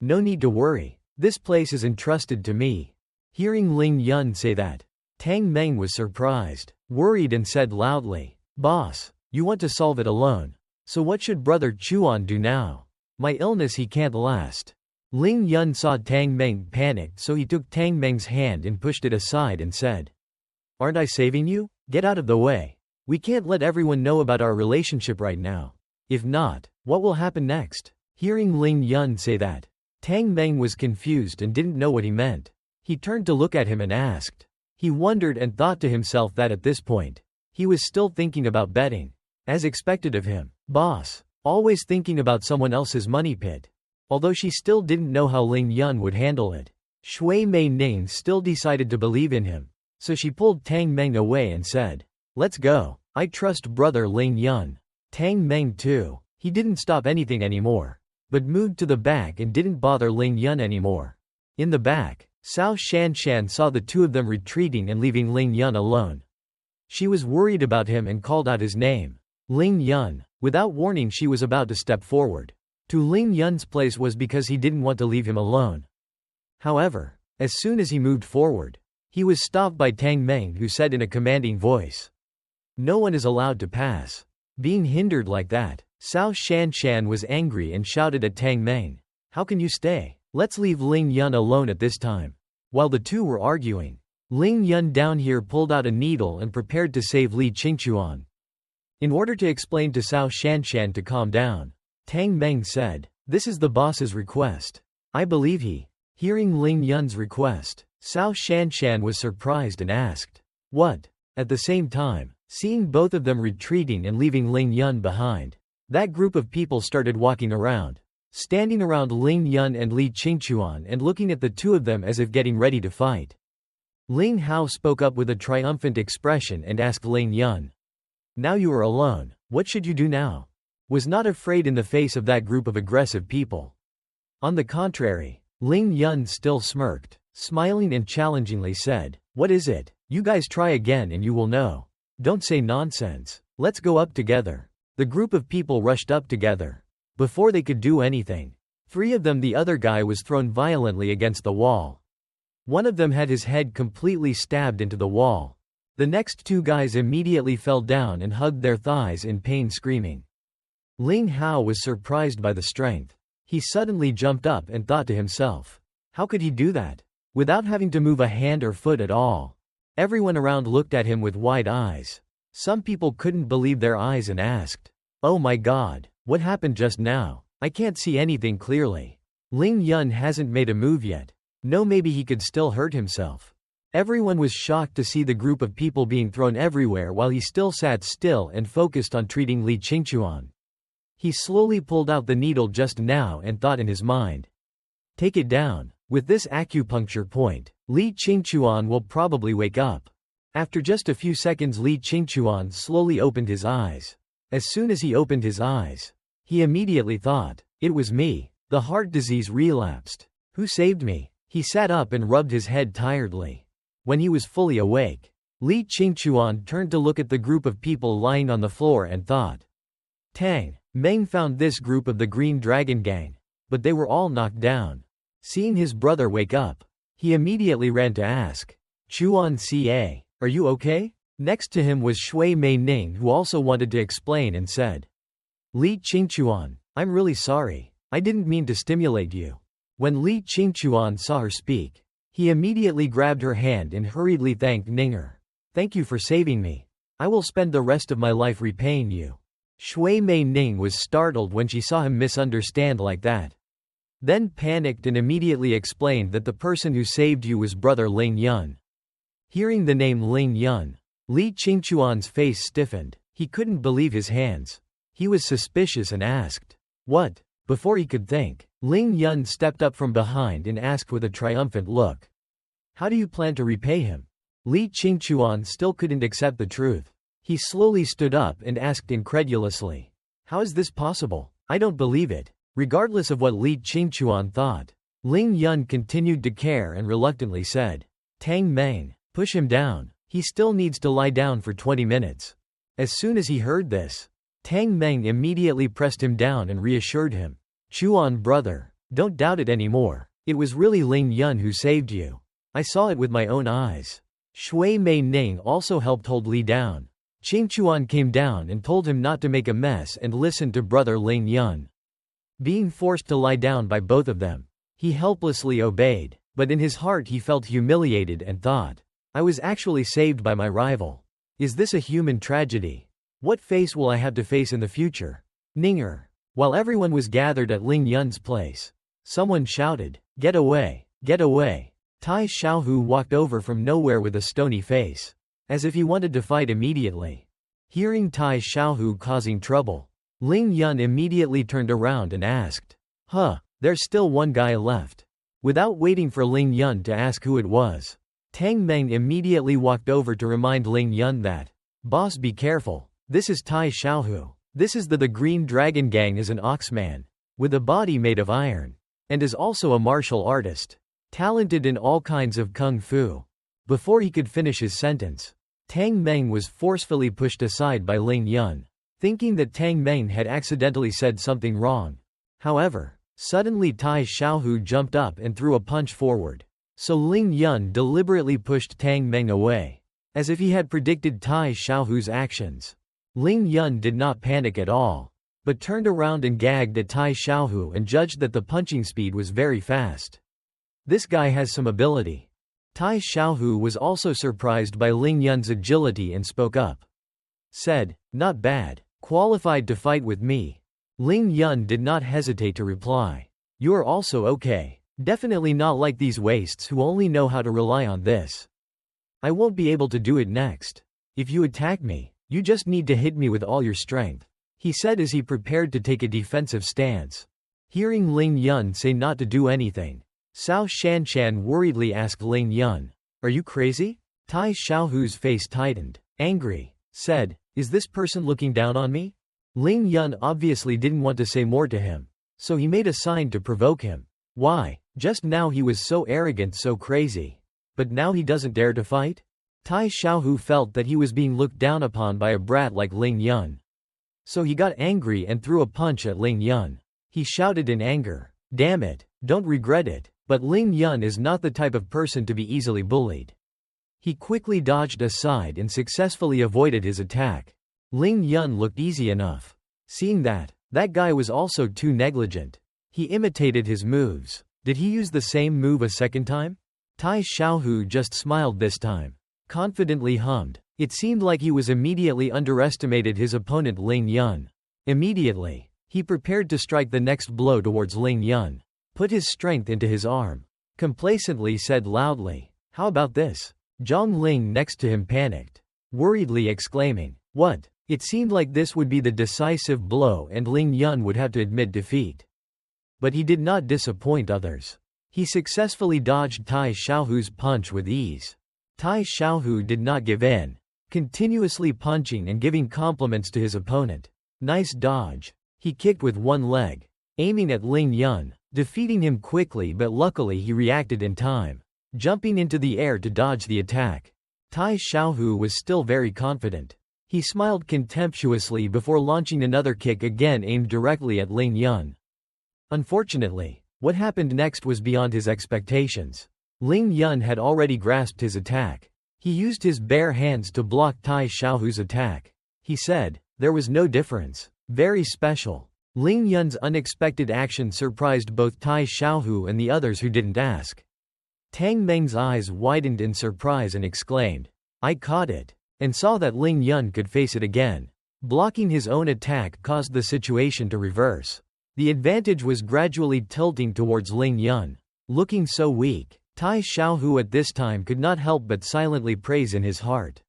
"No need to worry. This place is entrusted to me." Hearing Ling Yun say that, Tang Meng was surprised, worried and said loudly, "Boss, you want to solve it alone. So what should Brother Chuan do now? My illness he can't last." Ling Yun saw Tang Meng panicked, so he took Tang Meng's hand and pushed it aside and said, "Aren't I saving you? Get out of the way. We can't let everyone know about our relationship right now. If not, what will happen next?" Hearing Ling Yun say that, Tang Meng was confused and didn't know what he meant. He turned to look at him and asked. He wondered and thought to himself that at this point, he was still thinking about betting. As expected of him, boss, always thinking about someone else's money pit. Although she still didn't know how Ling Yun would handle it, Shui Mei Ning still decided to believe in him, so she pulled Tang Meng away and said, "Let's go. I trust Brother Ling Yun." Tang Meng too. He didn't stop anything anymore, but moved to the back and didn't bother Ling Yun anymore. In the back, Cao Shanshan saw the two of them retreating and leaving Ling Yun alone. She was worried about him and called out his name, Ling Yun. Without warning, she was about to step forward to Ling Yun's place was because he didn't want to leave him alone. However, as soon as he moved forward, he was stopped by Tang Meng, who said in a commanding voice, "No one is allowed to pass." Being hindered like that, Cao Shanshan was angry and shouted at Tang Meng, "How can you stay? Let's leave Ling Yun alone at this time." While the two were arguing, Ling Yun down here pulled out a needle and prepared to save Li Qingchuan. In order to explain to Cao Shanshan to calm down, Tang Meng said, "This is the boss's request. I believe he." Hearing Ling Yun's request, Cao Shanshan was surprised and asked, "What?" At the same time, seeing both of them retreating and leaving Ling Yun behind, that group of people started walking around, standing around Ling Yun and Li Qingchuan and looking at the two of them as if getting ready to fight. Ling Hao spoke up with a triumphant expression and asked Ling Yun, "Now you are alone, what should you do now?" Was not afraid in the face of that group of aggressive people. On the contrary, Ling Yun still smirked, smiling and challengingly said, "What is it? You guys try again and you will know. Don't say nonsense. Let's go up together." The group of people rushed up together. Before they could do anything, three of them, the other guy was thrown violently against the wall. One of them had his head completely stabbed into the wall. The next two guys immediately fell down and hugged their thighs in pain, screaming. Ling Hao was surprised by the strength. He suddenly jumped up and thought to himself, how could he do that? Without having to move a hand or foot at all. Everyone around looked at him with wide eyes. Some people couldn't believe their eyes and asked, "Oh my God, what happened just now? I can't see anything clearly. Ling Yun hasn't made a move yet." No, maybe he could still hurt himself. Everyone was shocked to see the group of people being thrown everywhere while he still sat still and focused on treating Li Qingchuan. He slowly pulled out the needle just now and thought in his mind. Take it down. With this acupuncture point, Li Qingchuan will probably wake up. After just a few seconds, Li Qingchuan slowly opened his eyes. As soon as he opened his eyes, he immediately thought, it was me. The heart disease relapsed. Who saved me? He sat up and rubbed his head tiredly. When he was fully awake, Li Qingchuan turned to look at the group of people lying on the floor and thought. Tang Meng found this group of the Green Dragon Gang, but they were all knocked down. Seeing his brother wake up, he immediately ran to ask, Chuan Ca, are you okay? Next to him was Shui Mei Ning, who also wanted to explain and said, Li Qingchuan, I'm really sorry. I didn't mean to stimulate you. When Li Qingchuan saw her speak, he immediately grabbed her hand and hurriedly thanked Ninger. Thank you for saving me. I will spend the rest of my life repaying you. Shui Mei Ning was startled when she saw him misunderstand like that. Then panicked and immediately explained that the person who saved you was brother Ling Yun. Hearing the name Ling Yun, Li Qingchuan's face stiffened. He couldn't believe his hands. He was suspicious and asked, what? Before he could think, Ling Yun stepped up from behind and asked with a triumphant look. How do you plan to repay him? Li Qingchuan still couldn't accept the truth. He slowly stood up and asked incredulously, how is this possible? I don't believe it. Regardless of what Li Qingchuan thought, Ling Yun continued to care and reluctantly said, Tang Meng, push him down. He still needs to lie down for 20 minutes. As soon as he heard this, Tang Meng immediately pressed him down and reassured him. Chuan brother, don't doubt it anymore. It was really Ling Yun who saved you. I saw it with my own eyes. Shui Mei Ning also helped hold Li down. Qingchuan came down and told him not to make a mess and listened to brother Ling Yun. Being forced to lie down by both of them, he helplessly obeyed, but in his heart he felt humiliated and thought, I was actually saved by my rival. Is this a human tragedy? What face will I have to face in the future? Ninger. While everyone was gathered at Ling Yun's place, someone shouted, get away, get away. Tai Xiaohu walked over from nowhere with a stony face, as if he wanted to fight immediately. Hearing Tai Xiaohu causing trouble, Ling Yun immediately turned around and asked, there's still one guy left. Without waiting for Ling Yun to ask who it was, Tang Meng immediately walked over to remind Ling Yun that, boss, be careful, this is Tai Xiaohu. This is the Green Dragon Gang, is an Oxman, with a body made of iron, and is also a martial artist, talented in all kinds of kung fu. Before he could finish his sentence, Tang Meng was forcefully pushed aside by Ling Yun, thinking that Tang Meng had accidentally said something wrong. However, suddenly Tai Xiaohu jumped up and threw a punch forward, so Ling Yun deliberately pushed Tang Meng away, as if he had predicted Tai Xiaohu's actions. Ling Yun did not panic at all, but turned around and gagged at Tai Xiaohu and judged that the punching speed was very fast. This guy has some ability. Tai Xiaohu was also surprised by Ling Yun's agility and spoke up. Said, not bad, qualified to fight with me. Ling Yun did not hesitate to reply. You are also okay. Definitely not like these wastes who only know how to rely on this. I won't be able to do it next. If you attack me, you just need to hit me with all your strength, he said as he prepared to take a defensive stance. Hearing Ling Yun say not to do anything, Cao Shanshan worriedly asked Ling Yun, are you crazy? Tai Xiaohu's face tightened, angry, said, is this person looking down on me? Ling Yun obviously didn't want to say more to him, so he made a sign to provoke him. Why, just now he was so arrogant, so crazy. But now he doesn't dare to fight? Tai Xiaohu felt that he was being looked down upon by a brat like Ling Yun. So he got angry and threw a punch at Ling Yun. He shouted in anger, damn it, don't regret it. But Ling Yun is not the type of person to be easily bullied. He quickly dodged aside and successfully avoided his attack. Ling Yun looked easy enough. Seeing that guy was also too negligent. He imitated his moves. Did he use the same move a second time? Tai Xiaohu just smiled this time. Confidently hummed. It seemed like he was immediately underestimated his opponent Ling Yun. Immediately, he prepared to strike the next blow towards Ling Yun. Put his strength into his arm. complacently said loudly, "How about this?" Zhang Ling next to him panicked, worriedly exclaiming, "What?" It seemed like this would be the decisive blow and Ling Yun would have to admit defeat. But he did not disappoint others. He successfully dodged Tai Xiaohu's punch with ease. Tai Xiaohu did not give in, continuously punching and giving compliments to his opponent. "Nice dodge." He kicked with one leg, aiming at Ling Yun, defeating him quickly, but luckily he reacted in time, jumping into the air to dodge the attack. Tai Xiaohu was still very confident. He smiled contemptuously before launching another kick again aimed directly at Ling Yun. Unfortunately, what happened next was beyond his expectations. Ling Yun had already grasped his attack. He used his bare hands to block Tai Xiaohu's attack. He said, "There was no difference. Very special." Ling Yun's unexpected action surprised both Tai Xiaohu and the others who didn't ask. Tang Meng's eyes widened in surprise and exclaimed, "I caught it," and saw that Ling Yun could face it again. Blocking his own attack caused the situation to reverse. The advantage was gradually tilting towards Ling Yun. Looking so weak, Tai Xiaohu at this time could not help but silently praise in his heart.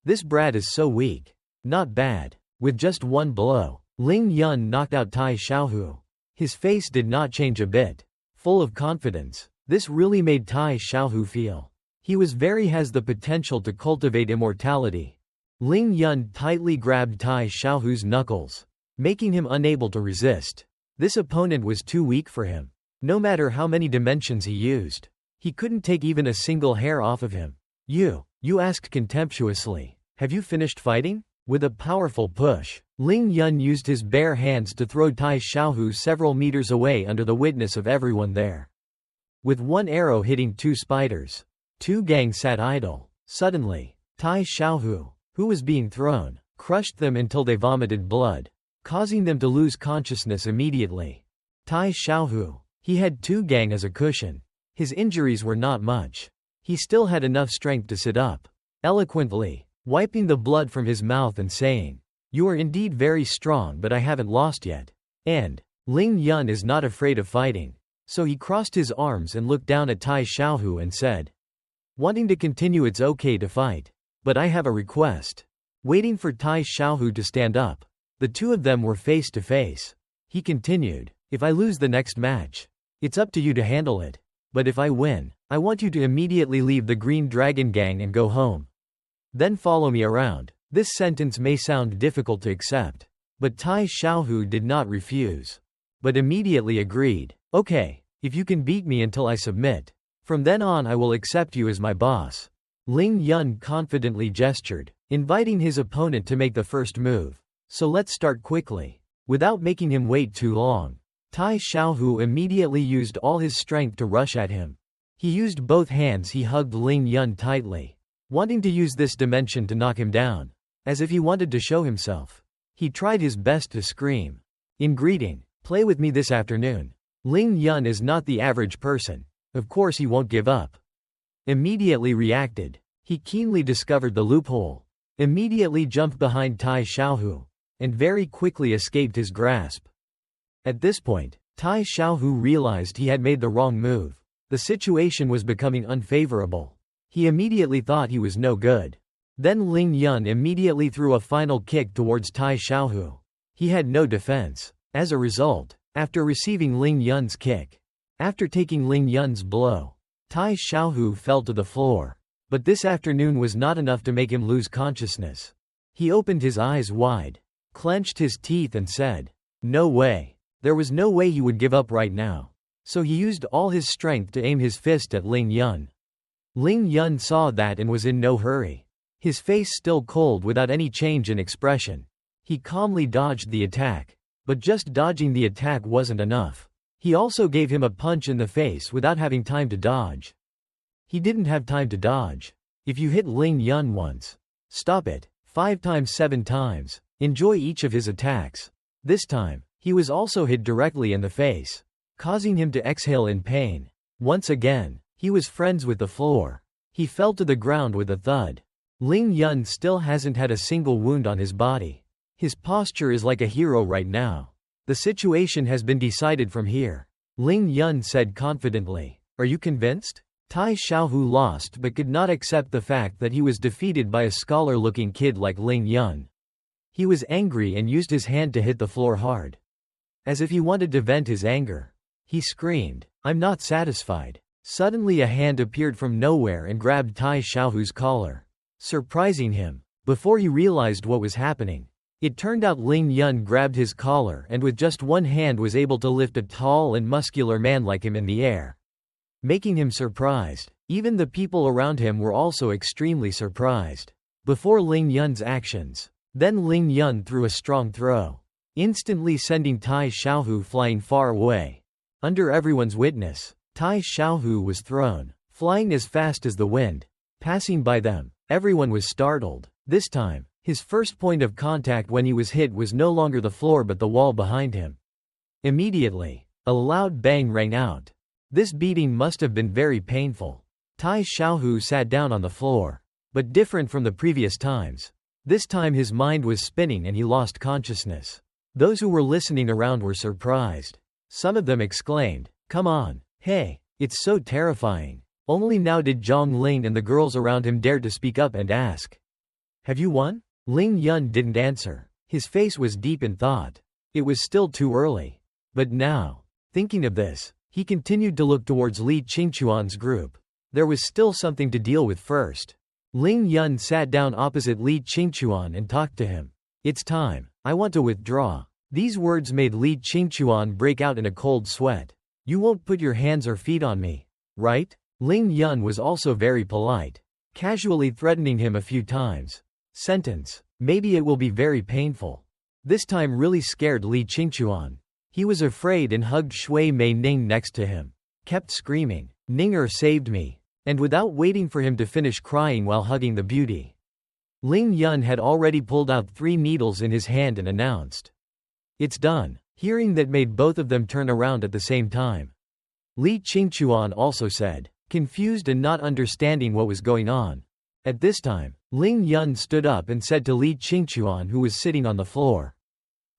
"This brat is so weak. Not bad." With just one blow, Ling Yun knocked out Tai Xiaohu. His face did not change a bit. Full of confidence, this really made Tai Xiaohu feel he has the potential to cultivate immortality. Ling Yun tightly grabbed Tai Xiaohu's knuckles, making him unable to resist. This opponent was too weak for him. No matter how many dimensions he used, he couldn't take even a single hair off of him. You asked contemptuously, "Have you finished fighting?" With a powerful push, Ling Yun used his bare hands to throw Tai Xiaohu several meters away under the witness of everyone there. With one arrow hitting two spiders, two gangs sat idle. Suddenly, Tai Xiaohu, who was being thrown, crushed them until they vomited blood, causing them to lose consciousness immediately. Tai Xiaohu, he had two gang as a cushion. His injuries were not much. He still had enough strength to sit up, eloquently, wiping the blood from his mouth and saying, "You are indeed very strong, but I haven't lost yet. And Ling Yun is not afraid of fighting." So he crossed his arms and looked down at Tai Xiaohu and said, "Wanting to continue, it's okay to fight. But I have a request." Waiting for Tai Xiaohu to stand up, the two of them were face to face. He continued, "If I lose the next match, it's up to you to handle it. But if I win, I want you to immediately leave the Green Dragon Gang and go home. Then follow me around." This sentence may sound difficult to accept, but Tai Xiaohu did not refuse, but immediately agreed. "Okay, if you can beat me until I submit, from then on I will accept you as my boss." Ling Yun confidently gestured, inviting his opponent to make the first move. "So let's start quickly." Without making him wait too long, Tai Xiaohu immediately used all his strength to rush at him. He used both hands. He hugged Ling Yun tightly, wanting to use this dimension to knock him down, as if he wanted to show himself. He tried his best to scream, "In greeting, play with me this afternoon." Ling Yun is not the average person. Of course he won't give up. Immediately reacted. He keenly discovered the loophole, immediately jumped behind Tai Xiaohu, and very quickly escaped his grasp. At this point, Tai Xiaohu realized he had made the wrong move. The situation was becoming unfavorable. He immediately thought he was no good. Then Ling Yun immediately threw a final kick towards Tai Xiaohu. He had no defense. As a result, after receiving Ling Yun's kick, after taking Ling Yun's blow, Tai Xiaohu fell to the floor. But this afternoon was not enough to make him lose consciousness. He opened his eyes wide, clenched his teeth and said, "No way." There was no way he would give up right now. So he used all his strength to aim his fist at Ling Yun. Ling Yun saw that and was in no hurry. His face still cold without any change in expression. He calmly dodged the attack. But just dodging the attack wasn't enough. He also gave him a punch in the face without having time to dodge. He didn't have time to dodge. If you hit Ling Yun once, stop it 5 times 7 times. Enjoy each of his attacks. This time, he was also hit directly in the face, causing him to exhale in pain. Once again, he was friends with the floor. He fell to the ground with a thud. Ling Yun still hasn't had a single wound on his body. His posture is like a hero right now. The situation has been decided from here, Ling Yun said confidently. Are you convinced? Tai Xiaohu lost but could not accept the fact that he was defeated by a scholar-looking kid like Ling Yun. He was angry and used his hand to hit the floor hard. As if he wanted to vent his anger. He screamed, "I'm not satisfied." Suddenly a hand appeared from nowhere and grabbed Tai Xiaohu's collar, surprising him. Before he realized what was happening, it turned out Ling Yun grabbed his collar and with just one hand was able to lift a tall and muscular man like him in the air, making him surprised. Even the people around him were also extremely surprised. Before Ling Yun's actions, then Ling Yun threw a strong throw, instantly sending Tai Xiaohu flying far away. Under everyone's witness, Tai Xiaohu was thrown, flying as fast as the wind, passing by them. Everyone was startled. This time, his first point of contact when he was hit was no longer the floor but the wall behind him. Immediately, a loud bang rang out. This beating must have been very painful. Tai Xiaohu sat down on the floor. But different from the previous times. This time his mind was spinning and he lost consciousness. Those who were listening around were surprised. Some of them exclaimed, "Come on, hey, it's so terrifying." Only now did Zhang Ling and the girls around him dare to speak up and ask, "Have you won?" Ling Yun didn't answer. His face was deep in thought. It was still too early. But now, thinking of this, he continued to look towards Li Qingquan's group. There was still something to deal with first. Ling Yun sat down opposite Li Qingquan and talked to him. "It's time. I want to withdraw." These words made Li Qingquan break out in a cold sweat. "You won't put your hands or feet on me, right?" Ling Yun was also very polite, casually threatening him a few times. Sentence. "Maybe it will be very painful." This time really scared Li Qingquan. He was afraid and hugged Shui Mei Ning next to him, kept screaming, "Ninger saved me," and without waiting for him to finish crying while hugging the beauty, Ling Yun had already pulled out 3 needles in his hand and announced, "It's done." Hearing that made both of them turn around at the same time. Li Qingquan also said, confused and not understanding what was going on. At this time, Ling Yun stood up and said to Li Qingquan, who was sitting on the floor,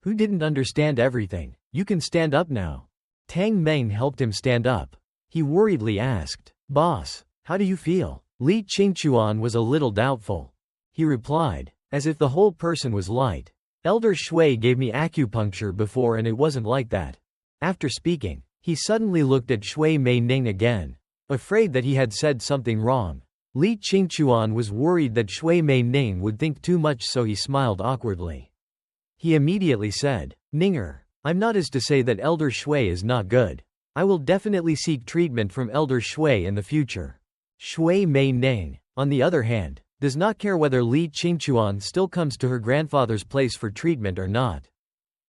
who didn't understand everything, "You can stand up now." Tang Meng helped him stand up. He worriedly asked, "Boss, how do you feel?" Li Qingquan was a little doubtful. He replied, as if the whole person was light. "Elder Shui gave me acupuncture before and it wasn't like that." After speaking, he suddenly looked at Shui Mei Ning again, afraid that he had said something wrong. Li Qingquan was worried that Shui Mei Ning would think too much, so he smiled awkwardly. He immediately said, "Ninger, I'm not as to say that Elder Shui is not good. I will definitely seek treatment from Elder Shui in the future." Shui Mei Ning, on the other hand, does not care whether Li Qingquan still comes to her grandfather's place for treatment or not.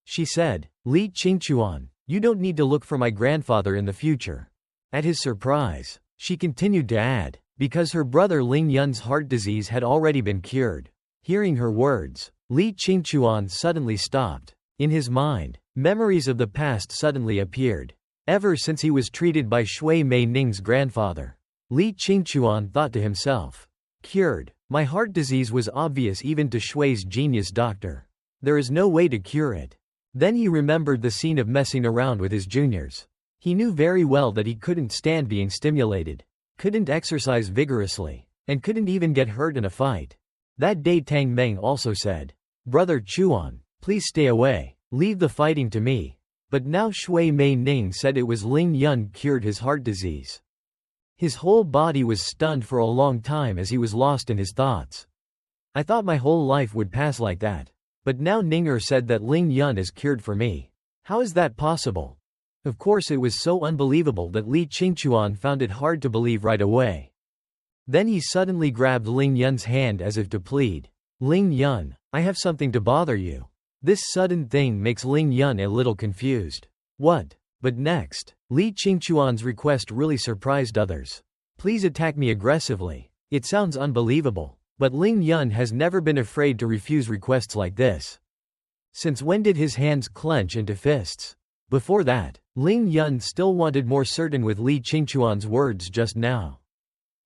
She said, "Li Qingquan, you don't need to look for my grandfather in the future." At his surprise, she continued to add, because her brother Ling Yun's heart disease had already been cured. Hearing her words, Li Qingquan suddenly stopped. In his mind, memories of the past suddenly appeared. Ever since he was treated by Shui Mei Ning's grandfather, Li Qingquan thought to himself, "Cured? My heart disease was obvious even to Shui's genius doctor. There is no way to cure it." Then he remembered the scene of messing around with his juniors. He knew very well that he couldn't stand being stimulated, couldn't exercise vigorously, and couldn't even get hurt in a fight. That day Tang Meng also said, "Brother Chuan, please stay away, leave the fighting to me." But now Shui Mei Ning said it was Ling Yun cured his heart disease. His whole body was stunned for a long time as he was lost in his thoughts. "I thought my whole life would pass like that. But now Ninger said that Ling Yun is cured for me. How is that possible?" Of course, it was so unbelievable that Li Qingquan found it hard to believe right away. Then he suddenly grabbed Ling Yun's hand as if to plead, "Ling Yun, I have something to bother you." This sudden thing makes Ling Yun a little confused. What? But next, Li Qingquan's request really surprised others. "Please attack me aggressively." It sounds unbelievable, but Ling Yun has never been afraid to refuse requests like this. Since when did his hands clench into fists? Before that, Ling Yun still wanted more, certain with Li Qingquan's words just now.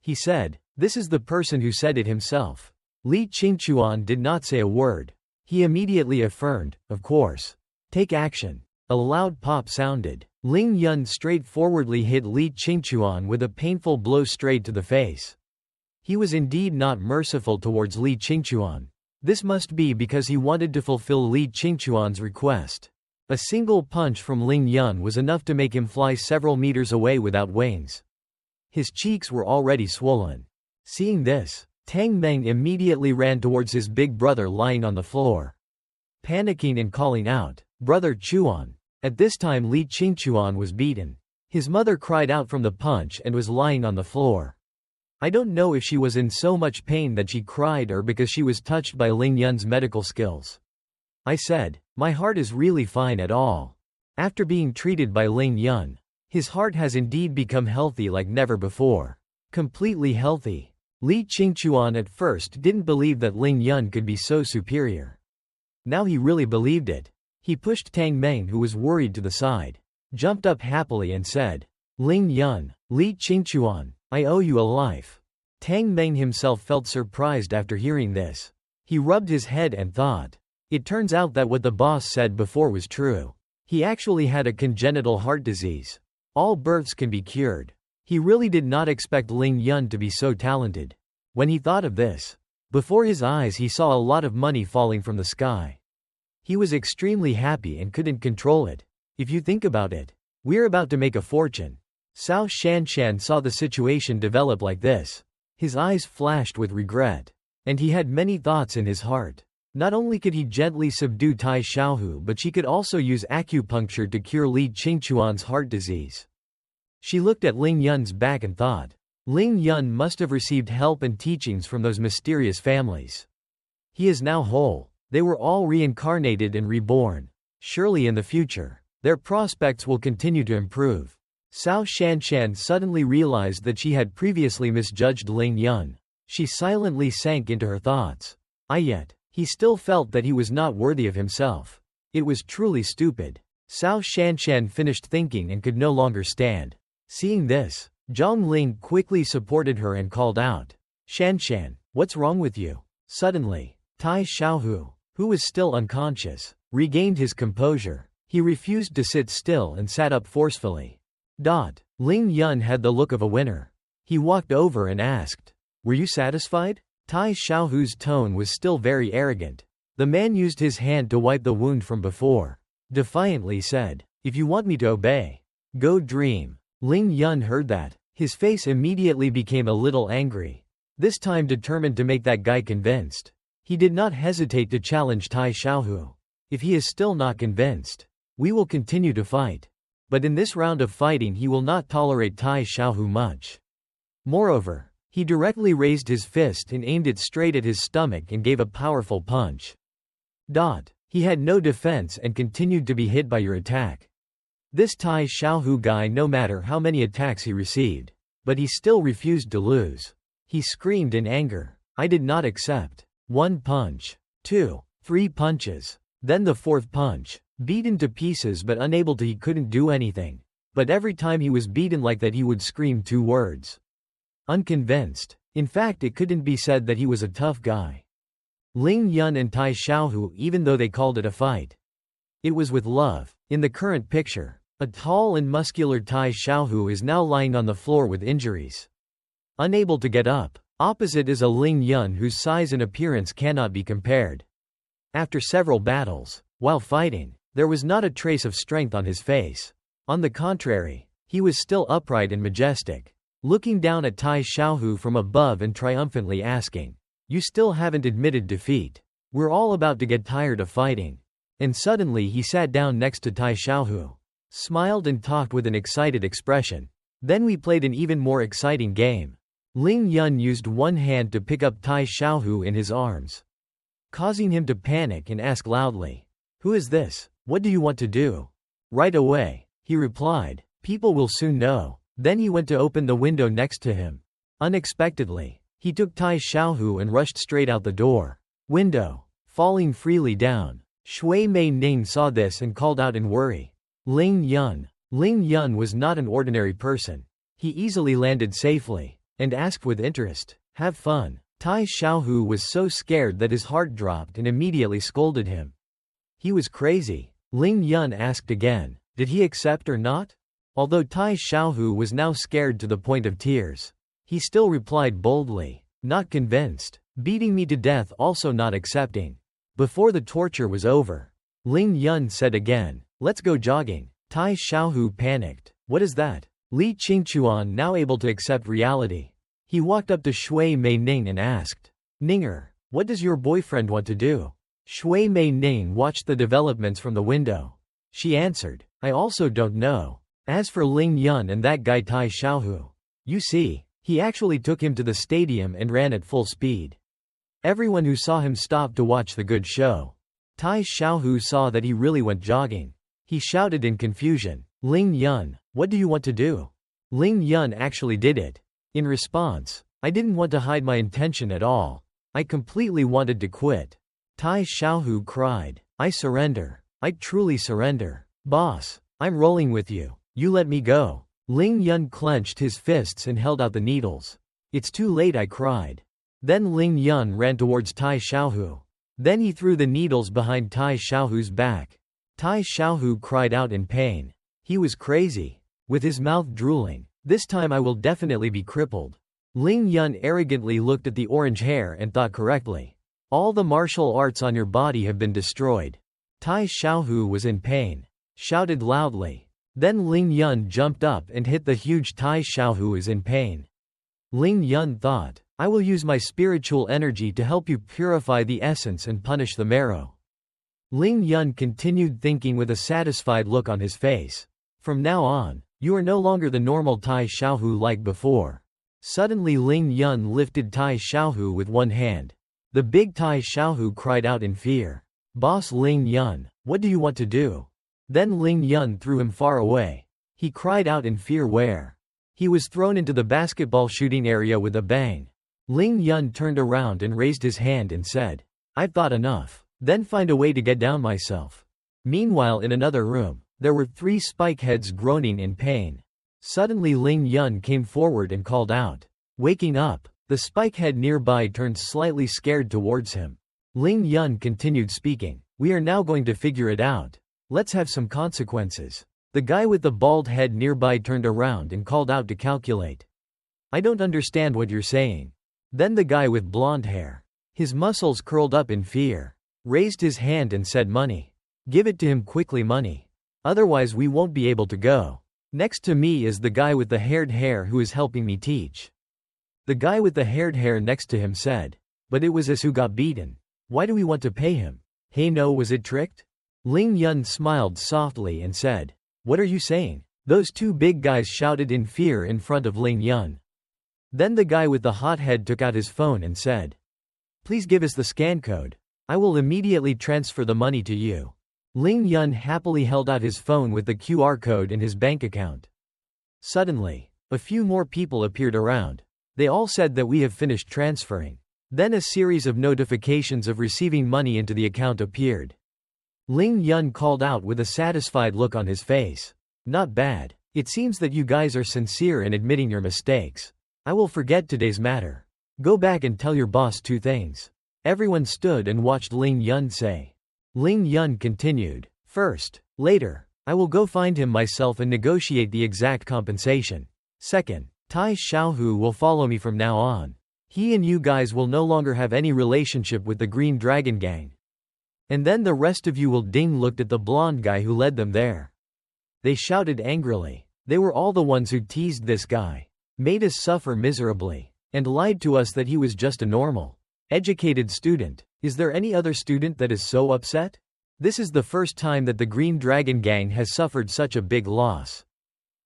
He said, "This is the person who said it himself." Li Qingquan did not say a word. He immediately affirmed, "Of course. Take action." A loud pop sounded. Ling Yun straightforwardly hit Li Qingchuan with a painful blow straight to the face. He was indeed not merciful towards Li Qingchuan. This must be because he wanted to fulfill Li Qingchuan's request. A single punch from Ling Yun was enough to make him fly several meters away without wings. His cheeks were already swollen. Seeing this, Tang Meng immediately ran towards his big brother lying on the floor, panicking and calling out, "Brother Chuan!" At this time Li Qingchuan was beaten. His mother cried out from the punch and was lying on the floor. I don't know if she was in so much pain that she cried or because she was touched by Ling Yun's medical skills. I said, "My heart is really fine at all." After being treated by Ling Yun, his heart has indeed become healthy like never before. Completely healthy. Li Qingchuan at first didn't believe that Ling Yun could be so superior. Now he really believed it. He pushed Tang Meng, who was worried, to the side, jumped up happily and said, "Ling Yun, Li Qingchuan, I owe you a life." Tang Meng himself felt surprised after hearing this. He rubbed his head and thought. It turns out that what the boss said before was true. He actually had a congenital heart disease. All births can be cured. He really did not expect Ling Yun to be so talented. When he thought of this, before his eyes he saw a lot of money falling from the sky. He was extremely happy and couldn't control it. If you think about it, we're about to make a fortune. Cao Shanshan saw the situation develop like this. His eyes flashed with regret. And he had many thoughts in his heart. Not only could he gently subdue Tai Xiaohu, but she could also use acupuncture to cure Li Qingchuan's heart disease. She looked at Ling Yun's back and thought, Ling Yun must have received help and teachings from those mysterious families. He is now whole. They were all reincarnated and reborn. Surely in the future, their prospects will continue to improve. Cao Shanshan suddenly realized that she had previously misjudged Ling Yun. She silently sank into her thoughts. Yet, he still felt that he was not worthy of himself. It was truly stupid. Cao Shanshan finished thinking and could no longer stand. Seeing this, Zhang Ling quickly supported her and called out, "Shanshan, what's wrong with you?" Suddenly, Tai Xiaohu, who was still unconscious, regained his composure. He refused to sit still and sat up forcefully. Ling Yun had the look of a winner. He walked over and asked, "Were you satisfied?" Tai Xiaohu's tone was still very arrogant. The man used his hand to wipe the wound from before. Defiantly said, "If you want me to obey, go dream." Ling Yun heard that. His face immediately became a little angry. This time determined to make that guy convinced. He did not hesitate to challenge Tai Xiaohu. If he is still not convinced, we will continue to fight. But in this round of fighting he will not tolerate Tai Xiaohu much. Moreover, he directly raised his fist and aimed it straight at his stomach and gave a powerful punch. He had no defense and continued to be hit by your attack. This Tai Xiaohu guy, no matter how many attacks he received, but he still refused to lose. He screamed in anger, "I did not accept." 1 punch. 2. 3 punches. Then the 4th punch. Beaten to pieces but unable to, he couldn't do anything. But every time he was beaten like that he would scream 2 words. Unconvinced. In fact, it couldn't be said that he was a tough guy. Ling Yun and Tai Xiaohu, even though they called it a fight, it was with love. In the current picture, a tall and muscular Tai Xiaohu is now lying on the floor with injuries, unable to get up. Opposite is a Ling Yun whose size and appearance cannot be compared. After several battles, while fighting, there was not a trace of strength on his face. On the contrary, he was still upright and majestic, looking down at Tai Xiaohu from above and triumphantly asking, "You still haven't admitted defeat. We're all about to get tired of fighting." And suddenly he sat down next to Tai Xiaohu, smiled and talked with an excited expression. Then we played an even more exciting game. Ling Yun used one hand to pick up Tai Xiaohu in his arms, causing him to panic and ask loudly, "Who is this? What do you want to do?" "Right away," he replied. "People will soon know." Then he went to open the window next to him. Unexpectedly, he took Tai Xiaohu and rushed straight out the door. Window, falling freely down. Shui Mei Ning saw this and called out in worry, "Ling Yun." Ling Yun was not an ordinary person. He easily landed safely, and asked with interest, "Have fun." Tai Xiaohu was so scared that his heart dropped and immediately scolded him. He was crazy. Ling Yun asked again. Did he accept or not? Although Tai Xiaohu was now scared to the point of tears, he still replied boldly, not convinced. Beating me to death, also not accepting. Before the torture was over, Ling Yun said again, let's go jogging. Tai Xiaohu panicked. What is that? Li Qingchuan, now able to accept reality. He walked up to Shui Mei Ning and asked, Ninger, what does your boyfriend want to do? Shui Mei Ning watched the developments from the window. She answered, I also don't know. As for Ling Yun and that guy Tai Xiaohu, you see, he actually took him to the stadium and ran at full speed. Everyone who saw him stopped to watch the good show. Tai Xiaohu saw that he really went jogging. He shouted in confusion, Ling Yun, what do you want to do? Ling Yun actually did it. In response, I didn't want to hide my intention at all. I completely wanted to quit. Tai Xiaohu cried, I surrender. I truly surrender. Boss, I'm rolling with you. You let me go. Ling Yun clenched his fists and held out the needles. It's too late, I cried. Then Ling Yun ran towards Tai Xiaohu. Then he threw the needles behind Tai Xiaohu's back. Tai Xiaohu cried out in pain. He was crazy. With his mouth drooling, this time I will definitely be crippled. Ling Yun arrogantly looked at the orange hair and thought correctly. All the martial arts on your body have been destroyed. Tai Xiaohu was in pain. Shouted loudly. Then Ling Yun jumped up and hit the huge Tai Xiaohu is in pain. Ling Yun thought, I will use my spiritual energy to help you purify the essence and punish the marrow. Ling Yun continued thinking with a satisfied look on his face. From now on, you are no longer the normal Tai Xiaohu like before. Suddenly Ling Yun lifted Tai Xiaohu with one hand. The big Tai Xiaohu cried out in fear. Boss Ling Yun, what do you want to do? Then Ling Yun threw him far away. He cried out in fear where? He was thrown into the basketball shooting area with a bang. Ling Yun turned around and raised his hand and said, I've thought enough. Then find a way to get down myself. Meanwhile in another room, there were 3 spike heads groaning in pain. Suddenly Ling Yun came forward and called out. Waking up, the spike head nearby turned slightly scared towards him. Ling Yun continued speaking. We are now going to figure it out. Let's have some consequences. The guy with the bald head nearby turned around and called out to calculate. I don't understand what you're saying. Then the guy with blonde hair, his muscles curled up in fear, raised his hand and said money. Give it to him quickly, money. Otherwise we won't be able to go. Next to me is the guy with the haired hair who is helping me teach. The guy with the haired hair next to him said, but it was us who got beaten. Why do we want to pay him? Hey no, was it tricked? Ling Yun smiled softly and said, what are you saying? Those 2 big guys shouted in fear in front of Ling Yun. Then the guy with the hot head took out his phone and said, please give us the scan code. I will immediately transfer the money to you. Ling Yun happily held out his phone with the QR code in his bank account. Suddenly, a few more people appeared around. They all said that we have finished transferring. Then a series of notifications of receiving money into the account appeared. Ling Yun called out with a satisfied look on his face. Not bad. It seems that you guys are sincere in admitting your mistakes. I will forget today's matter. Go back and tell your boss 2 things. Everyone stood and watched Ling Yun say. Ling Yun continued. First, later, I will go find him myself and negotiate the exact compensation. Second, Tai Xiaohu will follow me from now on. He and you guys will no longer have any relationship with the Green Dragon Gang. And then the rest of you will. Ding looked at the blonde guy who led them there. They shouted angrily. They were all the ones who teased this guy, made us suffer miserably, and lied to us that he was just a normal, educated student. Is there any other student that is so upset? This is the first time that the Green Dragon Gang has suffered such a big loss.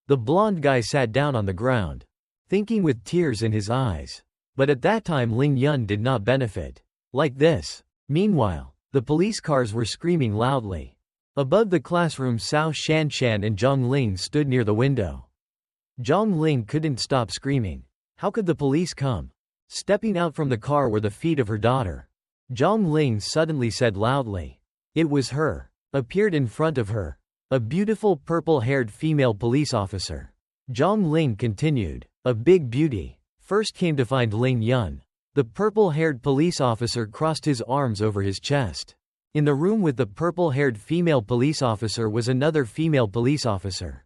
The blonde guy sat down on the ground, thinking with tears in his eyes. But at that time Ling Yun did not benefit. Like this. Meanwhile, the police cars were screaming loudly. Above the classroom, Cao Shanshan and Zhang Ling stood near the window. Zhang Ling couldn't stop screaming. How could the police come? Stepping out from the car were the feet of her daughter. Zhang Ling suddenly said loudly. It was her. Appeared in front of her. A beautiful purple-haired female police officer. Zhang Ling continued. A big beauty. First came to find Ling Yun. The purple-haired police officer crossed his arms over his chest. In the room with the purple-haired female police officer was another female police officer.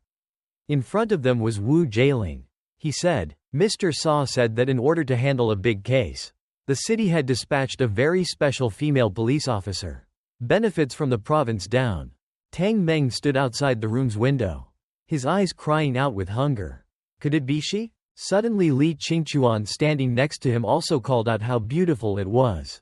In front of them was Wu Jailing. He said, Mr. Saw said that in order to handle a big case, the city had dispatched a very special female police officer. Benefits from the province down. Tang Meng stood outside the room's window, his eyes crying out with hunger. Could it be she? Suddenly Li Qingchuan standing next to him also called out how beautiful it was.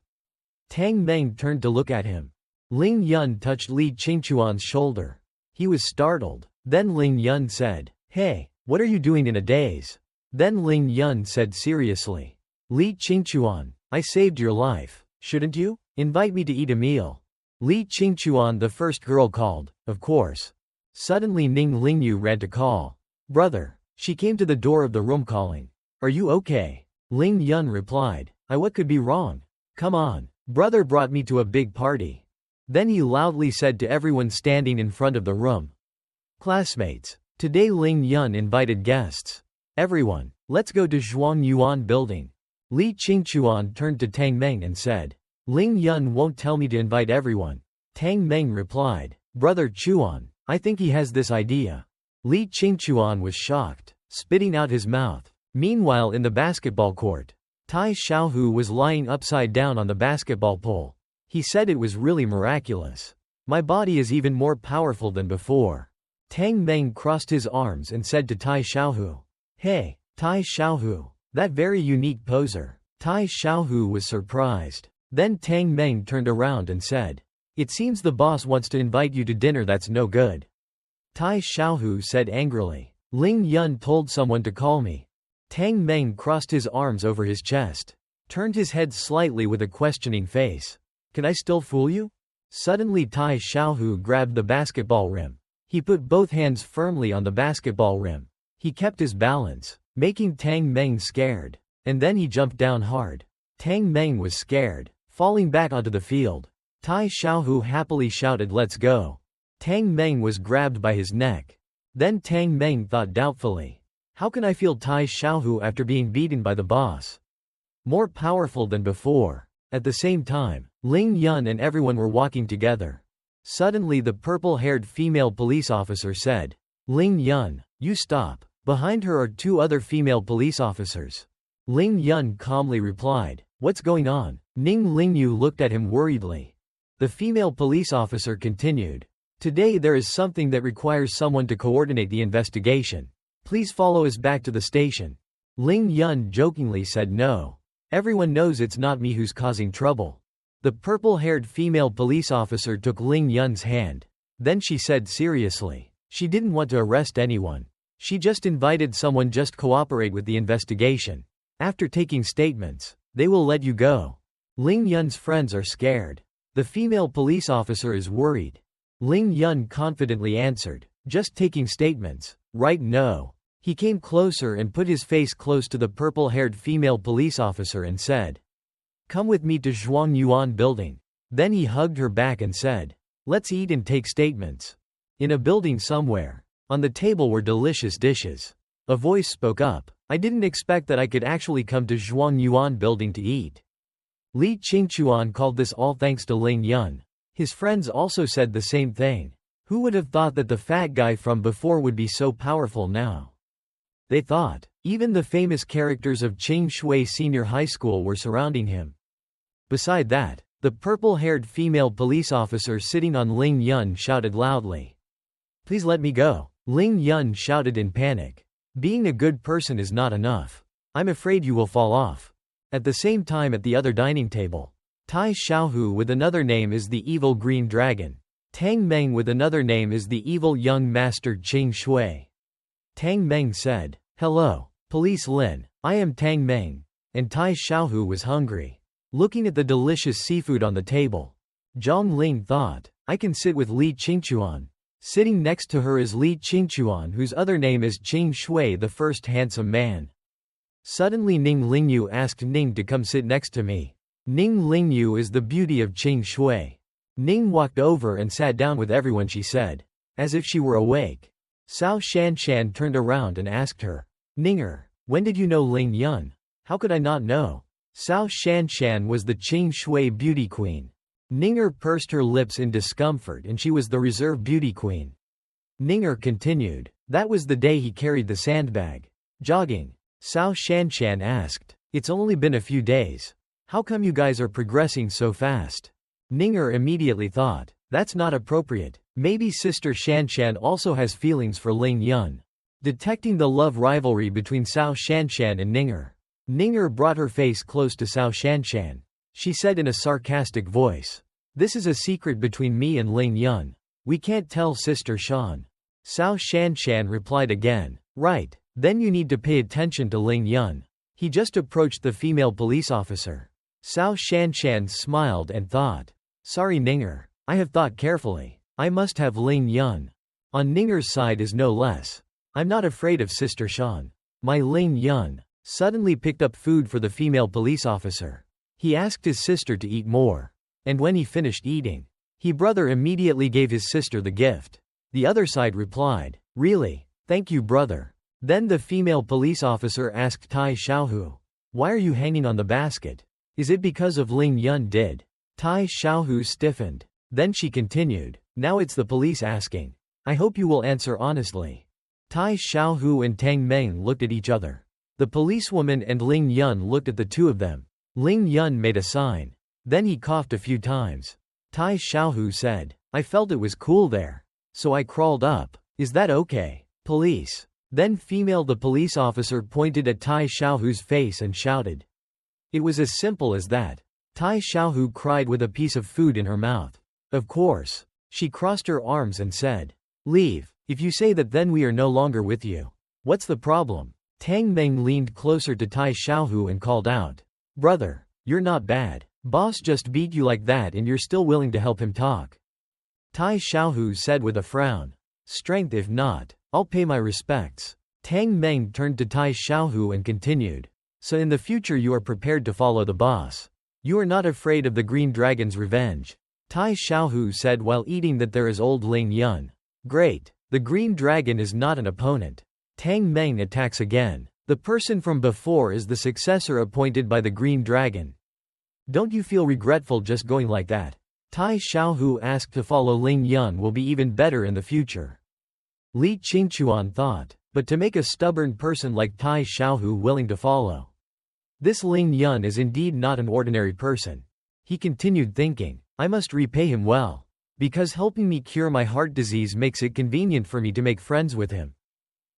Tang Meng turned to look at him. Ling Yun touched Li Qingchuan's shoulder. He was startled. Then Ling Yun said, Hey, what are you doing in a daze? Then Ling Yun said seriously, Li Qingchuan, I saved your life. Shouldn't you invite me to eat a meal? Li Qingchuan, the first girl, called, of course. Suddenly Ning Lingyu ran to call, Brother. She came to the door of the room calling, Are you okay? Ling Yun replied, What could be wrong? Come on. Brother brought me to a big party. Then he loudly said to everyone standing in front of the room, Classmates, today Ling Yun invited guests. Everyone, let's go to Zhuangyuan building. Li Qingchuan turned to Tang Meng and said, Ling Yun won't tell me to invite everyone. Tang Meng replied, Brother Chuan, I think he has this idea. Li Qingchuan was shocked, spitting out his mouth. Meanwhile in the basketball court, Tai Xiaohu was lying upside down on the basketball pole. He said it was really miraculous. My body is even more powerful than before. Tang Meng crossed his arms and said to Tai Xiaohu, Hey, Tai Xiaohu, that very unique poser. Tai Xiaohu was surprised. Then Tang Meng turned around and said, It seems the boss wants to invite you to dinner. That's no good. Tai Xiaohu said angrily, Ling Yun told someone to call me. Tang Meng crossed his arms over his chest, turned his head slightly with a questioning face. Can I still fool you? Suddenly Tai Xiaohu grabbed the basketball rim. He put both hands firmly on the basketball rim. He kept his balance, making Tang Meng scared. And then he jumped down hard. Tang Meng was scared, falling back onto the field. Tai Xiaohu happily shouted, Let's go. Tang Meng was grabbed by his neck. Then Tang Meng thought doubtfully, How can I feel Tai Xiaohu after being beaten by the boss? More powerful than before. At the same time, Ling Yun and everyone were walking together. Suddenly the purple-haired female police officer said, Ling Yun, you stop. Behind her are two other female police officers. Ling Yun calmly replied, What's going on? Ning Lingyu looked at him worriedly. The female police officer continued, Today there is something that requires someone to coordinate the investigation. Please follow us back to the station. Ling Yun jokingly said no. Everyone knows it's not me who's causing trouble. The purple-haired female police officer took Ling Yun's hand. Then she said seriously, She didn't want to arrest anyone. She just invited someone just cooperate with the investigation. After taking statements, they will let you go. Ling Yun's friends are scared. The female police officer is worried. Ling Yun confidently answered, Just taking statements, right? No. He came closer and put his face close to the purple-haired female police officer and said, Come with me to Zhuangyuan building. Then he hugged her back and said, Let's eat and take statements. In a building somewhere, on the table were delicious dishes. A voice spoke up, I didn't expect that I could actually come to Zhuangyuan building to eat. Li Qingchuan called this all thanks to Ling Yun. His friends also said the same thing. Who would have thought that the fat guy from before would be so powerful now? They thought. Even the famous characters of Qing Shui Senior High School were surrounding him. Beside that, the purple-haired female police officer sitting on Ling Yun shouted loudly, Please let me go. Ling Yun shouted in panic. Being a good person is not enough. I'm afraid you will fall off. At the same time at the other dining table, Tai Xiaohu with another name is the evil green dragon. Tang Meng with another name is the evil young master Qing Shui. Tang Meng said, Hello, Police Lin, I am Tang Meng. And Tai Xiaohu was hungry. Looking at the delicious seafood on the table, Zhang Ling thought, I can sit with Li Qingchuan. Sitting next to her is Li Qingchuan, whose other name is Qing Shui, the first handsome man. Suddenly Ning Lingyu asked Ning to come sit next to me. Ning Lingyu is the beauty of Qing Shui. Ning walked over and sat down with everyone, she said, as if she were awake. Cao Shanshan turned around and asked her, Ninger, when did you know Ling Yun? How could I not know? Cao Shanshan was the Qing Shui beauty queen. Ninger pursed her lips in discomfort, and she was the reserve beauty queen. Ninger continued. That was the day he carried the sandbag. Jogging. Cao Shanshan asked. It's only been a few days. How come you guys are progressing so fast? Ninger immediately thought. That's not appropriate. Maybe Sister Shanshan also has feelings for Ling Yun. Detecting the love rivalry between Cao Shanshan and Ninger. Ninger brought her face close to Cao Shanshan. She said in a sarcastic voice. This is a secret between me and Ling Yun. We can't tell Sister Shan. Cao Shanshan replied again. Right, then you need to pay attention to Ling Yun. He just approached the female police officer. Cao Shanshan smiled and thought. Sorry Ninger, I have thought carefully. I must have Ling Yun. On Ninger's side is no less. I'm not afraid of Sister Shan. My Ling Yun suddenly picked up food for the female police officer. He asked his sister to eat more. And when he finished eating, his brother immediately gave his sister the gift. The other side replied, Really? Thank you brother. Then the female police officer asked Tai Xiaohu. Why are you hanging on the basket? Is it because of Ling Yun did? Tai Xiaohu stiffened. Then she continued. Now it's the police asking. I hope you will answer honestly. Tai Xiaohu and Tang Meng looked at each other. The policewoman and Ling Yun looked at the two of them. Ling Yun made a sign. Then he coughed a few times. Tai Xiaohu said, I felt it was cool there. So I crawled up. Is that okay? Police. Then the police officer pointed at Tai Xiaohu's face and shouted. It was as simple as that. Tai Xiaohu cried with a piece of food in her mouth. Of course. She crossed her arms and said. Leave. If you say that then we are no longer with you. What's the problem? Tang Meng leaned closer to Tai Xiaohu and called out. Brother, you're not bad. Boss just beat you like that and you're still willing to help him talk. Tai Xiaohu said with a frown. Strength if not, I'll pay my respects. Tang Meng turned to Tai Xiaohu and continued. So in the future you are prepared to follow the boss. You are not afraid of the Green Dragon's revenge. Tai Xiaohu said while eating that there is old Ling Yun. Great. The Green Dragon is not an opponent. Tang Meng attacks again. The person from before is the successor appointed by the Green Dragon. Don't you feel regretful just going like that? Tai Xiaohu asked to follow Ling Yun will be even better in the future. Li Qingchuan thought, but to make a stubborn person like Tai Xiaohu willing to follow. This Ling Yun is indeed not an ordinary person. He continued thinking, I must repay him well. Because helping me cure my heart disease makes it convenient for me to make friends with him.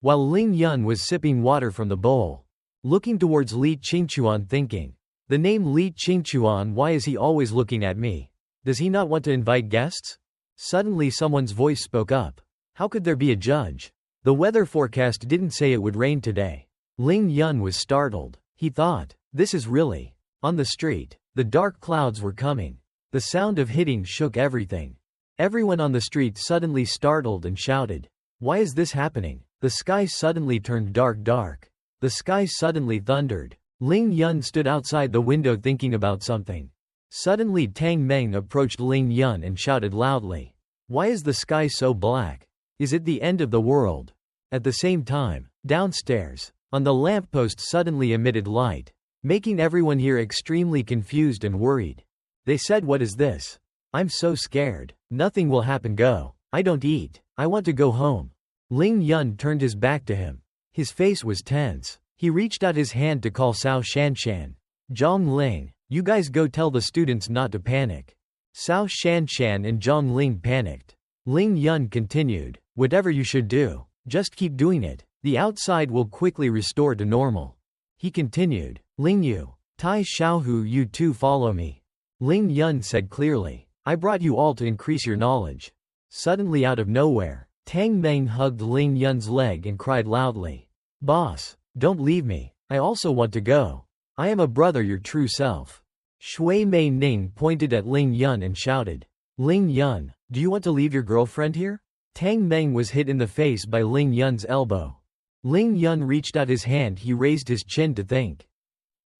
While Ling Yun was sipping water from the bowl, looking towards Li Qingchuan thinking, the name Li Qingchuan, why is he always looking at me? Does he not want to invite guests? Suddenly someone's voice spoke up. How could there be a judge? The weather forecast didn't say it would rain today. Ling Yun was startled. He thought, this is really. On the street, the dark clouds were coming. The sound of hitting shook everything. Everyone on the street suddenly startled and shouted. Why is this happening? The sky suddenly turned dark. The sky suddenly thundered. Ling Yun stood outside the window thinking about something. Suddenly Tang Meng approached Ling Yun and shouted loudly. Why is the sky so black? Is it the end of the world? At the same time, downstairs, on the lamppost suddenly emitted light, making everyone here extremely confused and worried. They said, what is this? I'm so scared. Nothing will happen. Go. I don't eat. I want to go home. Ling Yun turned his back to him. His face was tense. He reached out his hand to call Cao Shanshan. Zhang Ling, you guys go tell the students not to panic. Cao Shanshan and Zhang Ling panicked. Ling Yun continued, whatever you should do, just keep doing it. The outside will quickly restore to normal. He continued, Ling Yu, Tai Xiaohu, you two follow me. Ling Yun said clearly, I brought you all to increase your knowledge. Suddenly out of nowhere, Tang Meng hugged Ling Yun's leg and cried loudly. Boss, don't leave me. I also want to go. I am a brother, your true self. Shui Mei Ning pointed at Ling Yun and shouted. Ling Yun, do you want to leave your girlfriend here? Tang Meng was hit in the face by Ling Yun's elbow. Ling Yun reached out his hand. He raised his chin to think.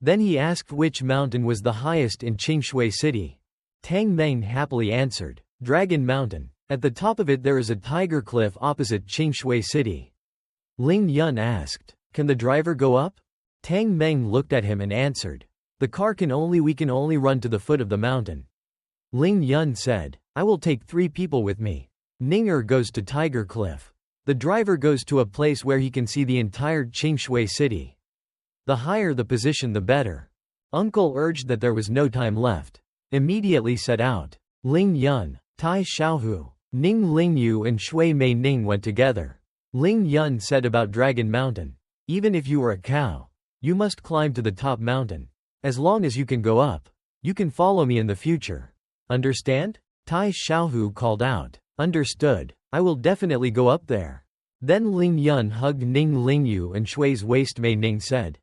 Then he asked which mountain was the highest in Qingshui City. Tang Meng happily answered, Dragon Mountain. At the top of it there is a tiger cliff opposite Qingshui City. Ling Yun asked, can the driver go up? Tang Meng looked at him and answered, we can only run to the foot of the mountain. Ling Yun said, I will take 3 people with me. Ninger goes to Tiger Cliff. The driver goes to a place where he can see the entire Qingshui city. The higher the position the better. Uncle urged that there was no time left. Immediately set out. Ling Yun, Tai Xiaohu, Ning Lingyu and Shui Mei Ning went together. Ling Yun said about Dragon Mountain. Even if you are a cow, you must climb to the top mountain. As long as you can go up, you can follow me in the future. Understand? Tai Xiaohu called out. Understood. I will definitely go up there. Then Ling Yun hugged Ning Lingyu and Shui's waist. Mei Ning said,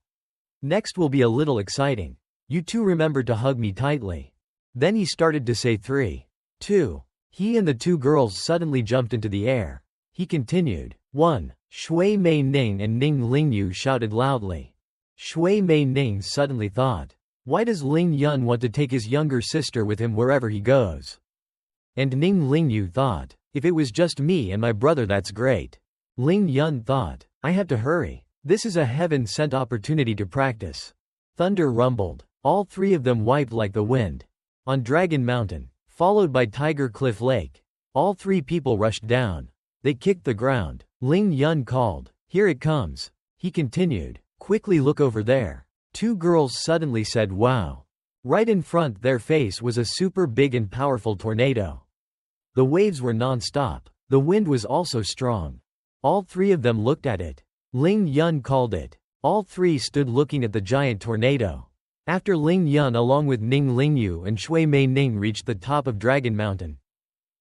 next will be a little exciting. You two remember to hug me tightly. Then he started to say 3, 2. He and the 2 girls suddenly jumped into the air. He continued. 1. Shui Mei Ning and Ning Lingyu shouted loudly. Shui Mei Ning suddenly thought, why does Ling Yun want to take his younger sister with him wherever he goes? And Ning Lingyu thought, if it was just me and my brother, that's great. Ling Yun thought, I have to hurry. This is a heaven-sent opportunity to practice. Thunder rumbled. All 3 of them wiped like the wind. On Dragon Mountain, followed by Tiger Cliff Lake, all 3 people rushed down. They kicked the ground. Ling Yun called, here it comes. He continued, quickly look over there. 2 girls suddenly said wow. Right in front their face was a super big and powerful tornado. The waves were non-stop. The wind was also strong. All 3 of them looked at it. Ling Yun called it. All 3 stood looking at the giant tornado. After Ling Yun along with Ning Lingyu and Shui Mei Ning reached the top of Dragon Mountain,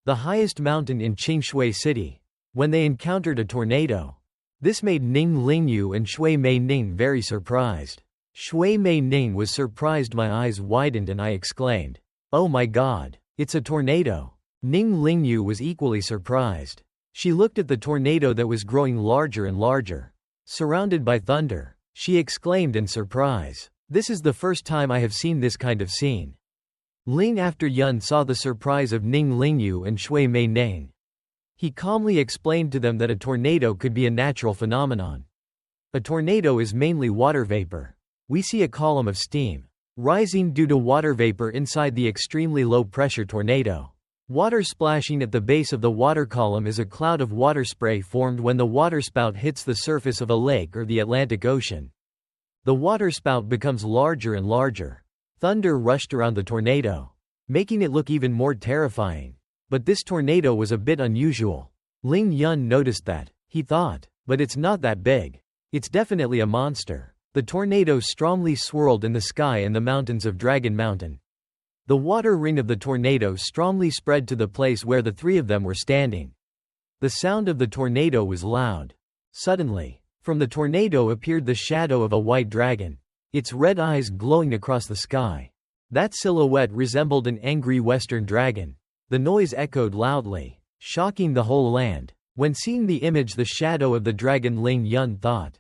the highest mountain in Qingshui City, when they encountered a tornado. This made Ning Lingyu and Shui Mei Ning very surprised. Shui Mei Ning was surprised. My eyes widened and I exclaimed, oh my god, it's a tornado. Ning Lingyu was equally surprised. She looked at the tornado that was growing larger and larger. Surrounded by thunder, she exclaimed in surprise, this is the first time I have seen this kind of scene. Ling after Yun saw the surprise of Ning Lingyu and Shui Mei Ning. He calmly explained to them that a tornado could be a natural phenomenon. A tornado is mainly water vapor. We see a column of steam rising due to water vapor inside the extremely low pressure tornado. Water splashing at the base of the water column is a cloud of water spray formed when the waterspout hits the surface of a lake or the Atlantic Ocean. The waterspout becomes larger and larger. Thunder rushed around the tornado, making it look even more terrifying. But this tornado was a bit unusual. Ling Yun noticed that. He thought, but it's not that big. It's definitely a monster. The tornado strongly swirled in the sky and the mountains of Dragon Mountain. The water ring of the tornado strongly spread to the place where the 3 of them were standing. The sound of the tornado was loud. Suddenly, from the tornado appeared the shadow of a white dragon, its red eyes glowing across the sky. That silhouette resembled an angry western dragon. The noise echoed loudly, shocking the whole land. When seeing the image, the shadow of the dragon, Ling Yun thought,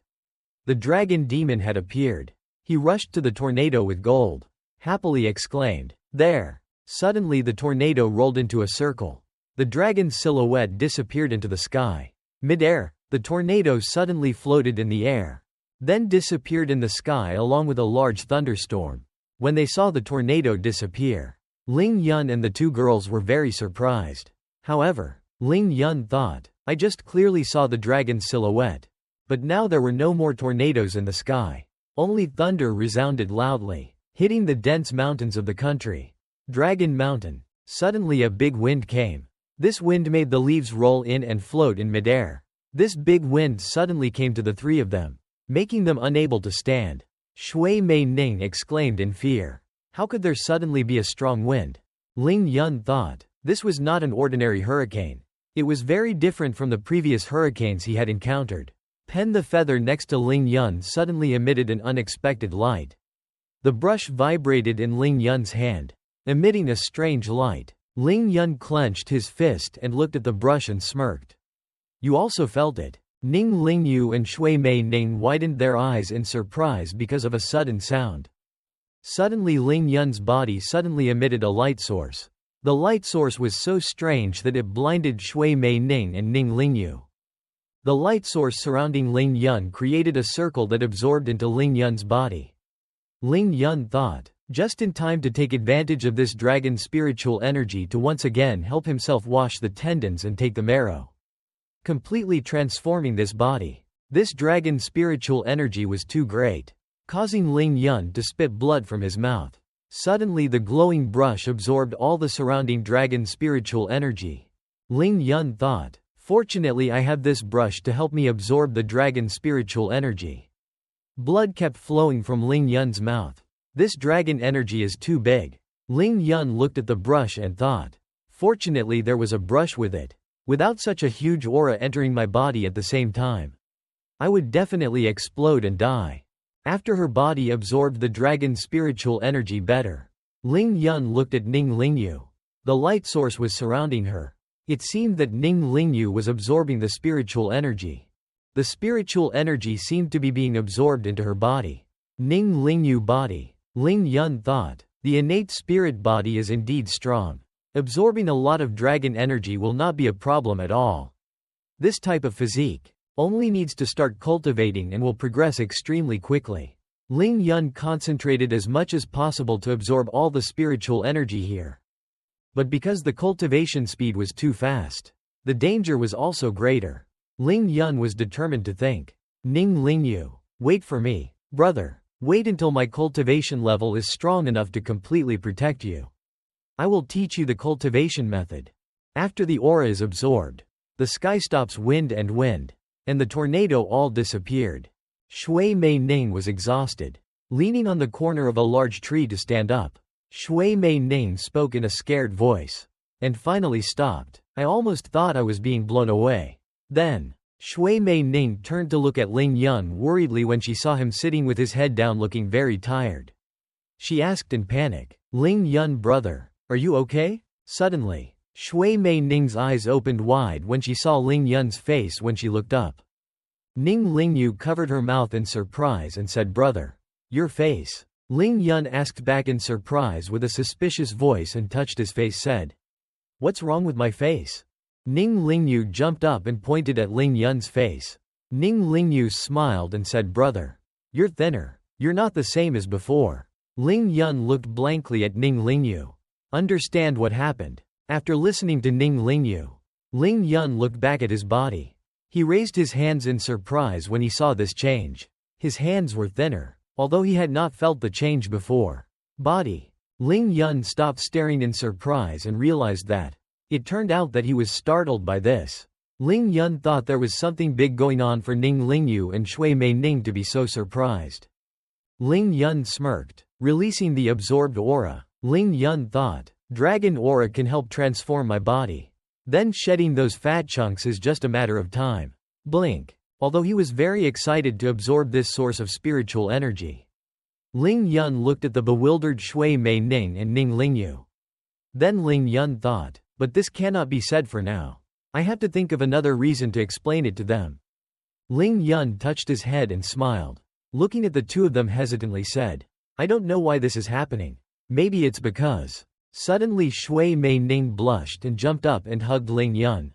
the dragon demon had appeared. He rushed to the tornado with gold, happily exclaimed, there! Suddenly the tornado rolled into a circle. The dragon's silhouette disappeared into the sky. Mid-air, the tornado suddenly floated in the air, then disappeared in the sky along with a large thunderstorm. When they saw the tornado disappear, Ling Yun and the 2 girls were very surprised. However, Ling Yun thought, I just clearly saw the dragon's silhouette. But now there were no more tornadoes in the sky. Only thunder resounded loudly, hitting the dense mountains of the country. Dragon Mountain. Suddenly a big wind came. This wind made the leaves roll in and float in midair. This big wind suddenly came to the 3 of them, making them unable to stand. Shui Mei Ning exclaimed in fear. How could there suddenly be a strong wind? Ling Yun thought, this was not an ordinary hurricane. It was very different from the previous hurricanes he had encountered. Pen the feather next to Ling Yun suddenly emitted an unexpected light. The brush vibrated in Ling Yun's hand, emitting a strange light. Ling Yun clenched his fist and looked at the brush and smirked. You also felt it. Ning Lingyu and Shui Mei Ning widened their eyes in surprise because of a sudden sound. Suddenly Ling Yun's body suddenly emitted a light source. The light source was so strange that it blinded Shui Mei Ning and Ning Lingyu. The light source surrounding Ling Yun created a circle that absorbed into Ling Yun's body. Ling Yun thought, just in time to take advantage of this dragon's spiritual energy to once again help himself wash the tendons and take the marrow, completely transforming this body. This dragon's spiritual energy was too great, causing Ling Yun to spit blood from his mouth. Suddenly the glowing brush absorbed all the surrounding dragon's spiritual energy. Ling Yun thought, fortunately I have this brush to help me absorb the dragon's spiritual energy. Blood kept flowing from Ling Yun's mouth. This dragon energy is too big. Ling Yun looked at the brush and thought, fortunately there was a brush with it. Without such a huge aura entering my body at the same time, I would definitely explode and die. After her body absorbed the dragon's spiritual energy better, Ling Yun looked at Ning Lingyu. The light source was surrounding her. It seemed that Ning Lingyu was absorbing the spiritual energy. The spiritual energy seemed to be being absorbed into her body. Ning Lingyu body. Ling Yun thought, the innate spirit body is indeed strong. Absorbing a lot of dragon energy will not be a problem at all. This type of physique only needs to start cultivating and will progress extremely quickly. Ling Yun concentrated as much as possible to absorb all the spiritual energy here. But because the cultivation speed was too fast, the danger was also greater. Ling Yun was determined to think. Ning Lingyu, wait for me, brother. Wait until my cultivation level is strong enough to completely protect you. I will teach you the cultivation method. After the aura is absorbed, the sky stops wind, and the tornado all disappeared. Shui Mei Ning was exhausted, leaning on the corner of a large tree to stand up. Shui Mei Ning spoke in a scared voice, and finally stopped. I almost thought I was being blown away. Then, Shui Mei Ning turned to look at Ling Yun worriedly when she saw him sitting with his head down looking very tired. She asked in panic, Ling Yun brother, are you okay? Suddenly, Shui Mei Ning's eyes opened wide when she saw Ling Yun's face when she looked up. Ning Lingyu covered her mouth in surprise and said, brother, your face. Ling Yun asked back in surprise with a suspicious voice and touched his face said, what's wrong with my face? Ning Lingyu jumped up and pointed at Ling Yun's face. Ning Lingyu smiled and said, brother, you're thinner. You're not the same as before. Ling Yun looked blankly at Ning Lingyu. Understand what happened. After listening to Ning Lingyu, Ling Yun looked back at his body. He raised his hands in surprise when he saw this change. His hands were thinner, although he had not felt the change before. Body. Ling Yun stopped staring in surprise and realized that it turned out that he was startled by this. Ling Yun thought there was something big going on for Ning Lingyu and Shui Mei Ning to be so surprised. Ling Yun smirked, releasing the absorbed aura. Ling Yun thought, dragon aura can help transform my body. Then shedding those fat chunks is just a matter of time. Blink. Although he was very excited to absorb this source of spiritual energy, Ling Yun looked at the bewildered Shui Mei Ning and Ning Lingyu. Then Ling Yun thought, but this cannot be said for now. I have to think of another reason to explain it to them. Ling Yun touched his head and smiled. Looking at the two of them hesitantly said, I don't know why this is happening. Maybe it's because. Suddenly Shui Mei Ning blushed and jumped up and hugged Ling Yun.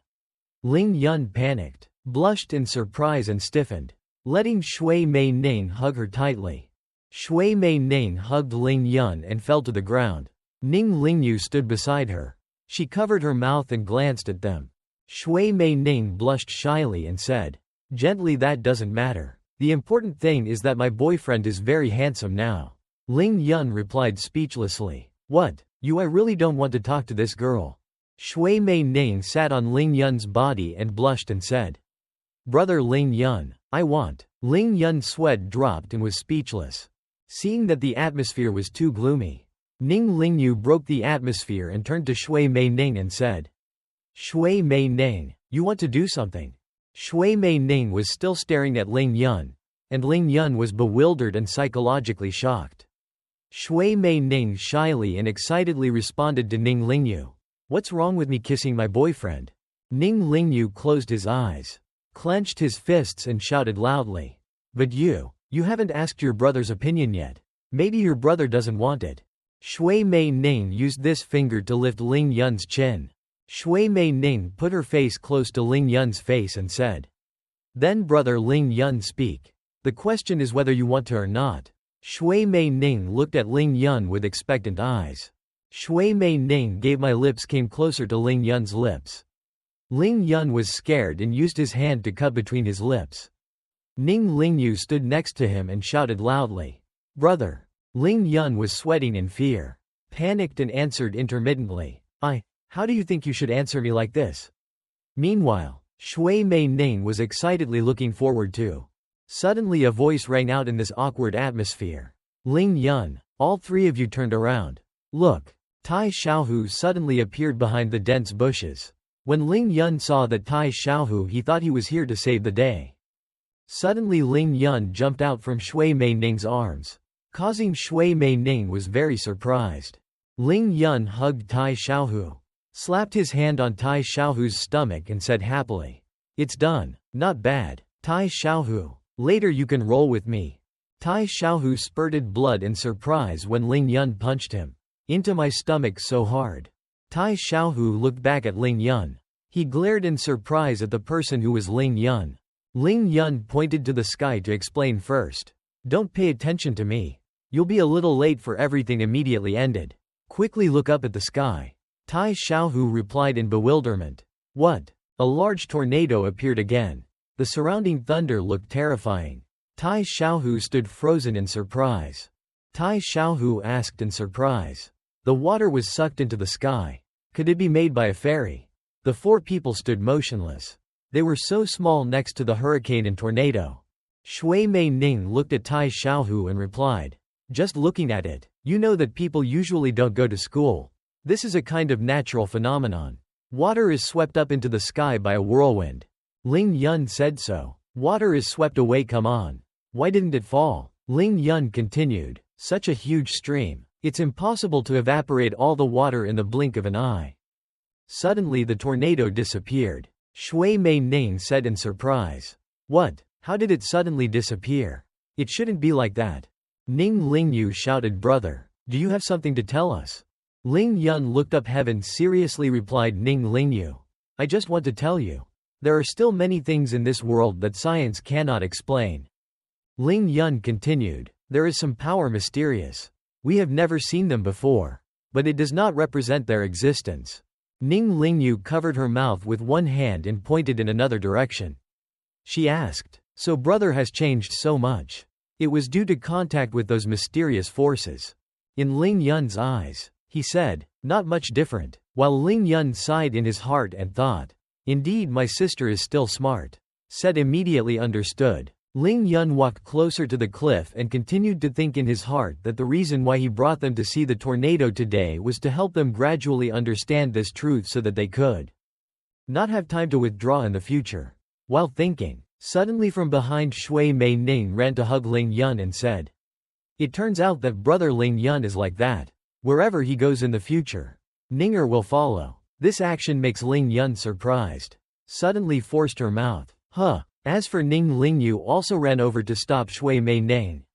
Ling Yun panicked, blushed in surprise and stiffened, letting Shui Mei Ning hug her tightly. Shui Mei Ning hugged Ling Yun and fell to the ground. Ning Lingyu stood beside her. She covered her mouth and glanced at them. Shui Mei Ning blushed shyly and said, gently, that doesn't matter. The important thing is that my boyfriend is very handsome now. Ling Yun replied speechlessly. What? I really don't want to talk to this girl. Shui Mei Ning sat on Ling Yun's body and blushed and said, brother Ling Yun, I want. Ling Yun's sweat dropped and was speechless. Seeing that the atmosphere was too gloomy, Ning Lingyu broke the atmosphere and turned to Shui Mei Ning and said, Shui Mei Ning, you want to do something? Shui Mei Ning was still staring at Ling Yun, and Ling Yun was bewildered and psychologically shocked. Shui Mei Ning shyly and excitedly responded to Ning Lingyu. What's wrong with me kissing my boyfriend? Ning Lingyu closed his eyes, clenched his fists and shouted loudly. But you haven't asked your brother's opinion yet. Maybe your brother doesn't want it. Shui Mei Ning used this finger to lift Ling Yun's chin. Shui Mei Ning put her face close to Ling Yun's face and said, then brother Ling Yun, speak. The question is whether you want to or not. Shui Mei Ning looked at Ling Yun with expectant eyes. Shui Mei Ning gave my lips came closer to Ling Yun's lips. Ling Yun was scared and used his hand to cut between his lips. Ning Lingyu stood next to him and shouted loudly, "Brother!" Ling Yun was sweating in fear. Panicked and answered intermittently, How do you think you should answer me like this?" Meanwhile, Shui Mei Ning was excitedly looking forward to. Suddenly a voice rang out in this awkward atmosphere. "Ling Yun, all three of you turned around. Look." Tai Xiaohu suddenly appeared behind the dense bushes. When Ling Yun saw that Tai Xiaohu, he thought he was here to save the day. Suddenly Ling Yun jumped out from Shui Mei Ning's arms, causing Shui Mei Ning was very surprised. Ling Yun hugged Tai Xiaohu, slapped his hand on Tai Xiaohu's stomach and said happily, "It's done. Not bad, Tai Xiaohu. Later you can roll with me." Tai Xiaohu spurted blood in surprise when Ling Yun punched him into my stomach so hard. Tai Xiaohu looked back at Ling Yun. He glared in surprise at the person who was Ling Yun. Ling Yun pointed to the sky to explain first. "Don't pay attention to me. You'll be a little late for everything immediately ended. Quickly look up at the sky." Tai Xiaohu replied in bewilderment. "What?" A large tornado appeared again. The surrounding thunder looked terrifying. Tai Xiaohu stood frozen in surprise. Tai Xiaohu asked in surprise. The water was sucked into the sky. Could it be made by a fairy? The four people stood motionless. They were so small next to the hurricane and tornado. Shui Mei Ning looked at Tai Xiaohu and replied, "Just looking at it, you know that people usually don't go to school. This is a kind of natural phenomenon. Water is swept up into the sky by a whirlwind." Ling Yun said so. "Water is swept away, come on. Why didn't it fall?" Ling Yun continued, "Such a huge stream. It's impossible to evaporate all the water in the blink of an eye." Suddenly the tornado disappeared. Shui Mei Ning said in surprise, "What? How did it suddenly disappear? It shouldn't be like that." Ning Lingyu shouted, "Brother, do you have something to tell us?" Ling Yun looked up heaven seriously replied Ning Lingyu, "I just want to tell you. There are still many things in this world that science cannot explain." Ling Yun continued, "There is some power mysterious. We have never seen them before. But it does not represent their existence." Ning Lingyu covered her mouth with one hand and pointed in another direction. She asked, "So brother has changed so much? It was due to contact with those mysterious forces?" In Ling Yun's eyes, he said, "Not much different," while Ling Yun sighed in his heart and thought, "Indeed my sister is still smart." Said immediately understood. Ling Yun walked closer to the cliff and continued to think in his heart that the reason why he brought them to see the tornado today was to help them gradually understand this truth so that they could not have time to withdraw in the future. While thinking, suddenly from behind Shui Mei Ning ran to hug Ling Yun and said, "It turns out that brother Ling Yun is like that. Wherever he goes in the future, Ninger will follow." This action makes Ling Yun surprised. Suddenly forced her mouth. As for Ning Lingyu also ran over to stop Shui Mei Ning.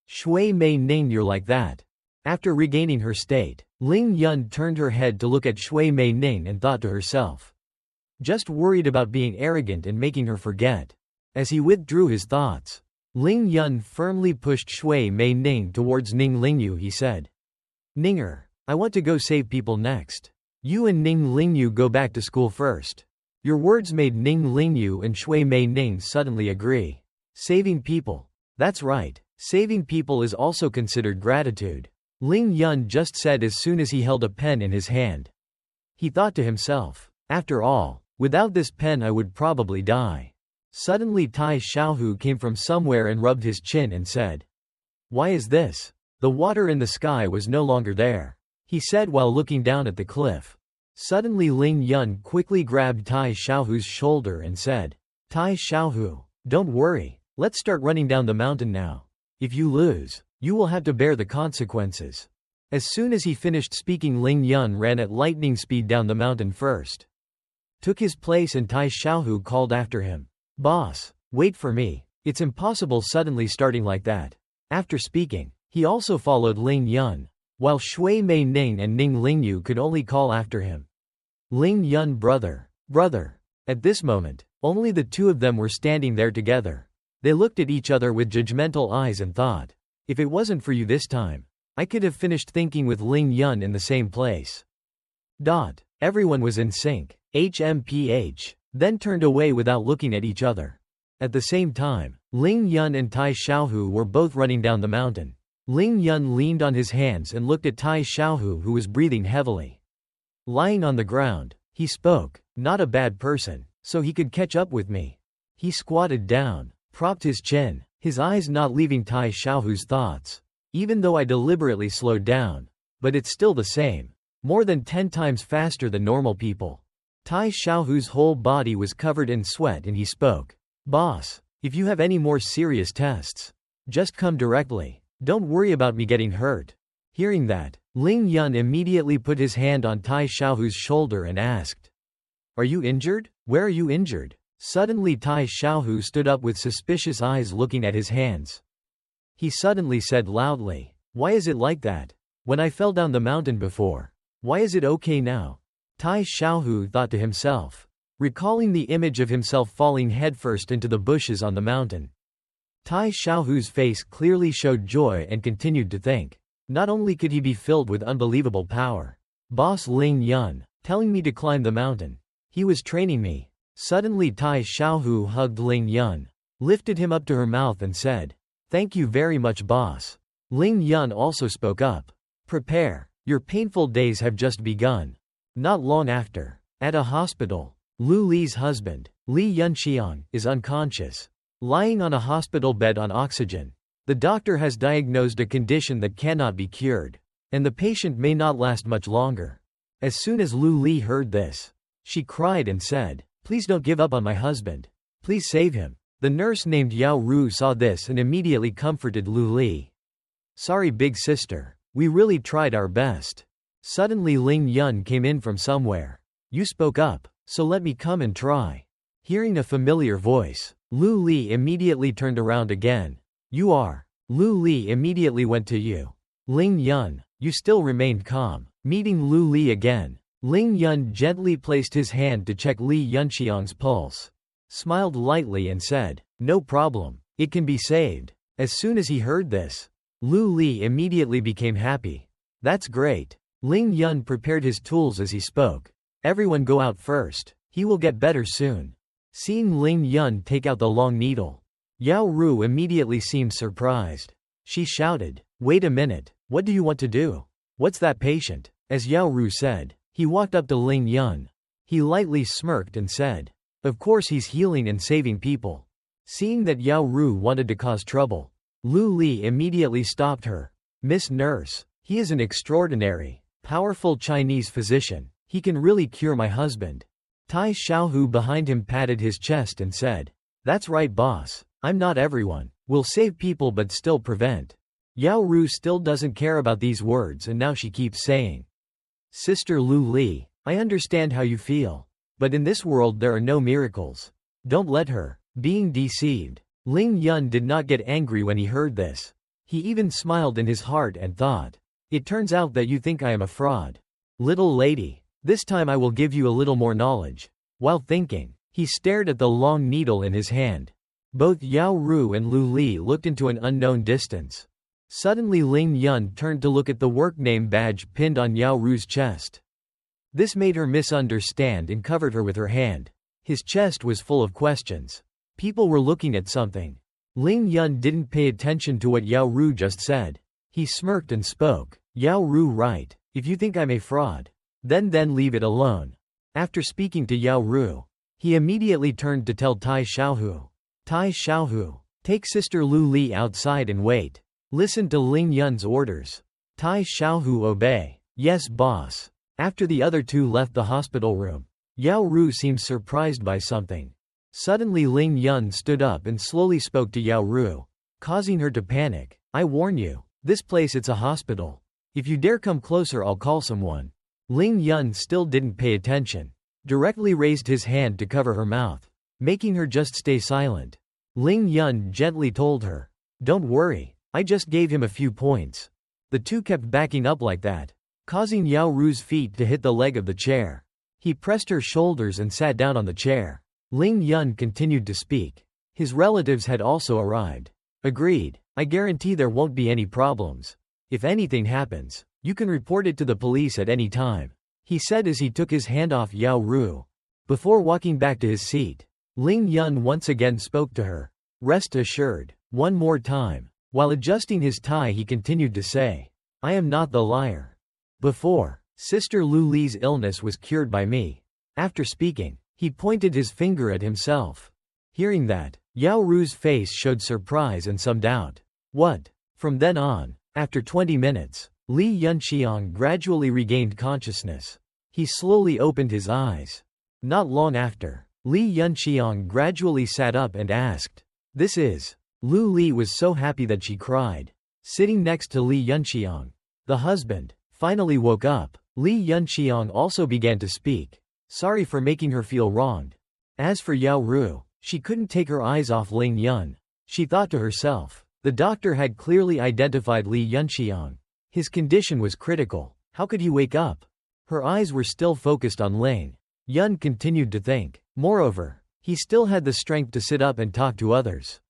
"Shui Mei Ning, you're like that." After regaining her state, Ling Yun turned her head to look at Shui Mei Ning and thought to herself, just worried about being arrogant and making her forget. As he withdrew his thoughts, Ling Yun firmly pushed Shui Mei Ning towards Ning Lingyu. He said, "Ninger, I want to go save people next. You and Ning Lingyu go back to school first." Your words made Ning Lingyu and Shui Mei Ning suddenly agree. Saving people. That's right. Saving people is also considered gratitude. Ling Yun just said as soon as he held a pen in his hand. He thought to himself, after all, without this pen I would probably die. Suddenly Tai Xiaohu came from somewhere and rubbed his chin and said, "Why is this?" The water in the sky was no longer there, he said while looking down at the cliff. Suddenly Ling Yun quickly grabbed Tai Xiaohu's shoulder and said, "Tai Xiaohu, don't worry, let's start running down the mountain now. If you lose, you will have to bear the consequences." As soon as he finished speaking, Ling Yun ran at lightning speed down the mountain first. Took his place and Tai Xiaohu called after him, "Boss, wait for me. It's impossible suddenly starting like that." After speaking, he also followed Ling Yun, while Shui Mei Ning and Ning Lingyu could only call after him, "Ling Yun, brother, brother." At this moment, only the two of them were standing there together. They looked at each other with judgmental eyes and thought, If it wasn't for you this time, I could have finished thinking with Ling Yun in the same place. Everyone was in sync. HMPH. Then turned away without looking at each other. At the same time, Ling Yun and Tai Xiaohu were both running down the mountain. Ling Yun leaned on his hands and looked at Tai Xiaohu, who was breathing heavily. Lying on the ground, he spoke, "Not a bad person, so he could catch up with me." He squatted down, propped his chin, his eyes not leaving Tai Xiaohu's thoughts. "Even though I deliberately slowed down, but it's still the same. More than 10 times faster than normal people." Tai Xiaohu's whole body was covered in sweat and he spoke. "Boss, if you have any more serious tests, just come directly. Don't worry about me getting hurt." Hearing that, Ling Yun immediately put his hand on Tai Xiaohu's shoulder and asked, "Are you injured? Where are you injured?" Suddenly Tai Xiaohu stood up with suspicious eyes looking at his hands. He suddenly said loudly, "Why is it like that? When I fell down the mountain before, why is it okay now?" Tai Xiaohu thought to himself, recalling the image of himself falling headfirst into the bushes on the mountain. Tai Xiaohu's face clearly showed joy and continued to think. Not only could he be filled with unbelievable power, Boss Ling Yun, telling me to climb the mountain. He was training me. Suddenly Tai Xiaohu hugged Ling Yun, lifted him up to her mouth and said, "Thank you very much, boss." Ling Yun also spoke up. "Prepare. Your painful days have just begun." Not long after, at a hospital, Lu Li's husband, Li Yunxiang, is unconscious, lying on a hospital bed on oxygen. The doctor has diagnosed a condition that cannot be cured, and the patient may not last much longer. As soon as Lu Li heard this, she cried and said, "Please don't give up on my husband. Please save him." The nurse named Yao Ru saw this and immediately comforted Lu Li. "Sorry, big sister. We really tried our best." Suddenly Ling Yun came in from somewhere. "You spoke up, so let me come and try." Hearing a familiar voice, Lu Li immediately turned around again. "You are." Lu Li immediately went to you. Ling Yun, you still remained calm. Meeting Lu Li again, Ling Yun gently placed his hand to check Li Yunxiang's pulse, smiled lightly and said, "No problem, it can be saved." As soon as he heard this, Lu Li immediately became happy. "That's great." Ling Yun prepared his tools as he spoke. "Everyone go out first. He will get better soon." Seeing Ling Yun take out the long needle, Yao Ru immediately seemed surprised. She shouted, "Wait a minute, what do you want to do? What's that patient?" As Yao Ru said, he walked up to Ling Yun. He lightly smirked and said, "Of course he's healing and saving people." Seeing that Yao Ru wanted to cause trouble, Lu Li immediately stopped her. "Miss Nurse, he is an extraordinary, powerful Chinese physician. He can really cure my husband." Tai Xiaohu behind him patted his chest and said, "That's right, boss. I'm not everyone. We'll save people but still prevent." Yao Ru still doesn't care about these words and now she keeps saying, "Sister Lu Li, I understand how you feel. But in this world there are no miracles. Don't let her." Being deceived, Ling Yun did not get angry when he heard this. He even smiled in his heart and thought, "It turns out that you think I am a fraud. Little lady, this time I will give you a little more knowledge." While thinking, he stared at the long needle in his hand. Both Yao Ru and Lu Li looked into an unknown distance. Suddenly Ling Yun turned to look at the work name badge pinned on Yao Ru's chest. This made her misunderstand and covered her with her hand. His chest was full of questions. People were looking at something. Ling Yun didn't pay attention to what Yao Ru just said. He smirked and spoke, "Yao Ru, right. If you think I'm a fraud, then leave it alone." After speaking to Yao Ru, he immediately turned to tell Tai Xiaohu. "Tai Xiaohu, take Sister Lu Li outside and wait. Listen to Ling Yun's orders." Tai Xiaohu obey. "Yes, boss." After the other two left the hospital room, Yao Ru seemed surprised by something. Suddenly Ling Yun stood up and slowly spoke to Yao Ru, causing her to panic. "I warn you, this place it's a hospital. If you dare come closer I'll call someone." Ling Yun still didn't pay attention, directly raised his hand to cover her mouth, making her just stay silent. Ling Yun gently told her, "Don't worry, I just gave him a few points." The two kept backing up like that, causing Yao Ru's feet to hit the leg of the chair. He pressed her shoulders and sat down on the chair. Ling Yun continued to speak. His relatives had also arrived. "Agreed. I guarantee there won't be any problems. If anything happens, you can report it to the police at any time," he said as he took his hand off Yao Ru. Before walking back to his seat, Ling Yun once again spoke to her. "Rest assured, one more time." While adjusting his tie he continued to say, "I am not the liar. Before, Sister Lu Li's illness was cured by me." After speaking, he pointed his finger at himself. Hearing that, Yao Ru's face showed surprise and some doubt. "What?" From then on, after 20 minutes, Li Yunxiang gradually regained consciousness. He slowly opened his eyes. Not long after, Li Yunxiang gradually sat up and asked, "This is?" Lu Li was so happy that she cried. Sitting next to Li Yunxiang, the husband, finally woke up. Li Yunxiang also began to speak, sorry for making her feel wronged. As for Yao Ru, she couldn't take her eyes off Ling Yun. She thought to herself, the doctor had clearly identified Li Yunxiang. His condition was critical. How could he wake up? Her eyes were still focused on Ling Yun continued to think. Moreover, he still had the strength to sit up and talk to others.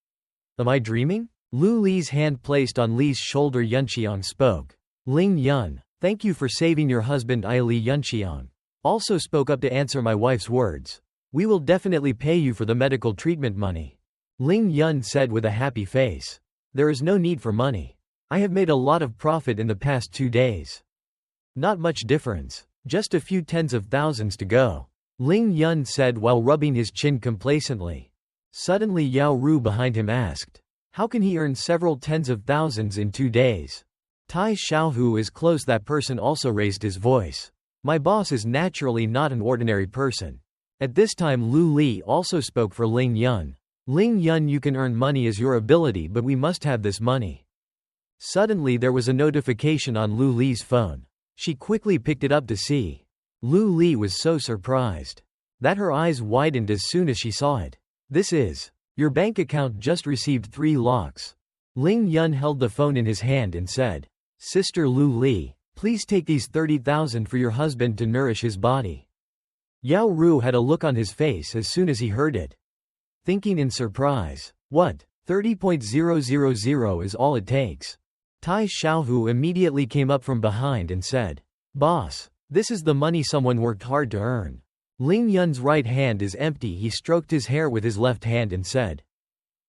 Am I dreaming? Lu Li's hand placed on Li's shoulder. Yunxiang spoke. Ling Yun, thank you for saving your husband. Li Yunxiang also spoke up to answer my wife's words. We will definitely pay you for the medical treatment money. Ling Yun said with a happy face. There is no need for money. I have made a lot of profit in the past 2 days. Not much difference. Just a few tens of thousands to go. Ling Yun said while rubbing his chin complacently. Suddenly Yao Ru behind him asked, how can he earn several tens of thousands in 2 days? Tai Xiaohu is close. That person also raised his voice. My boss is naturally not an ordinary person. At this time Lu Li also spoke for Ling Yun. Ling Yun, you can earn money as your ability, but we must have this money. Suddenly there was a notification on Lu Li's phone. She quickly picked it up to see. Lu Li was so surprised that her eyes widened as soon as she saw it. This is, your bank account just received 3 lakhs. Ling Yun held the phone in his hand and said, Sister Lu Li, please take these 30,000 for your husband to nourish his body. Yao Ru had a look on his face as soon as he heard it. Thinking in surprise, what, 30,000 is all it takes? Tai Xiaohu immediately came up from behind and said, Boss, this is the money someone worked hard to earn. Ling Yun's right hand is empty. He stroked his hair with his left hand and said,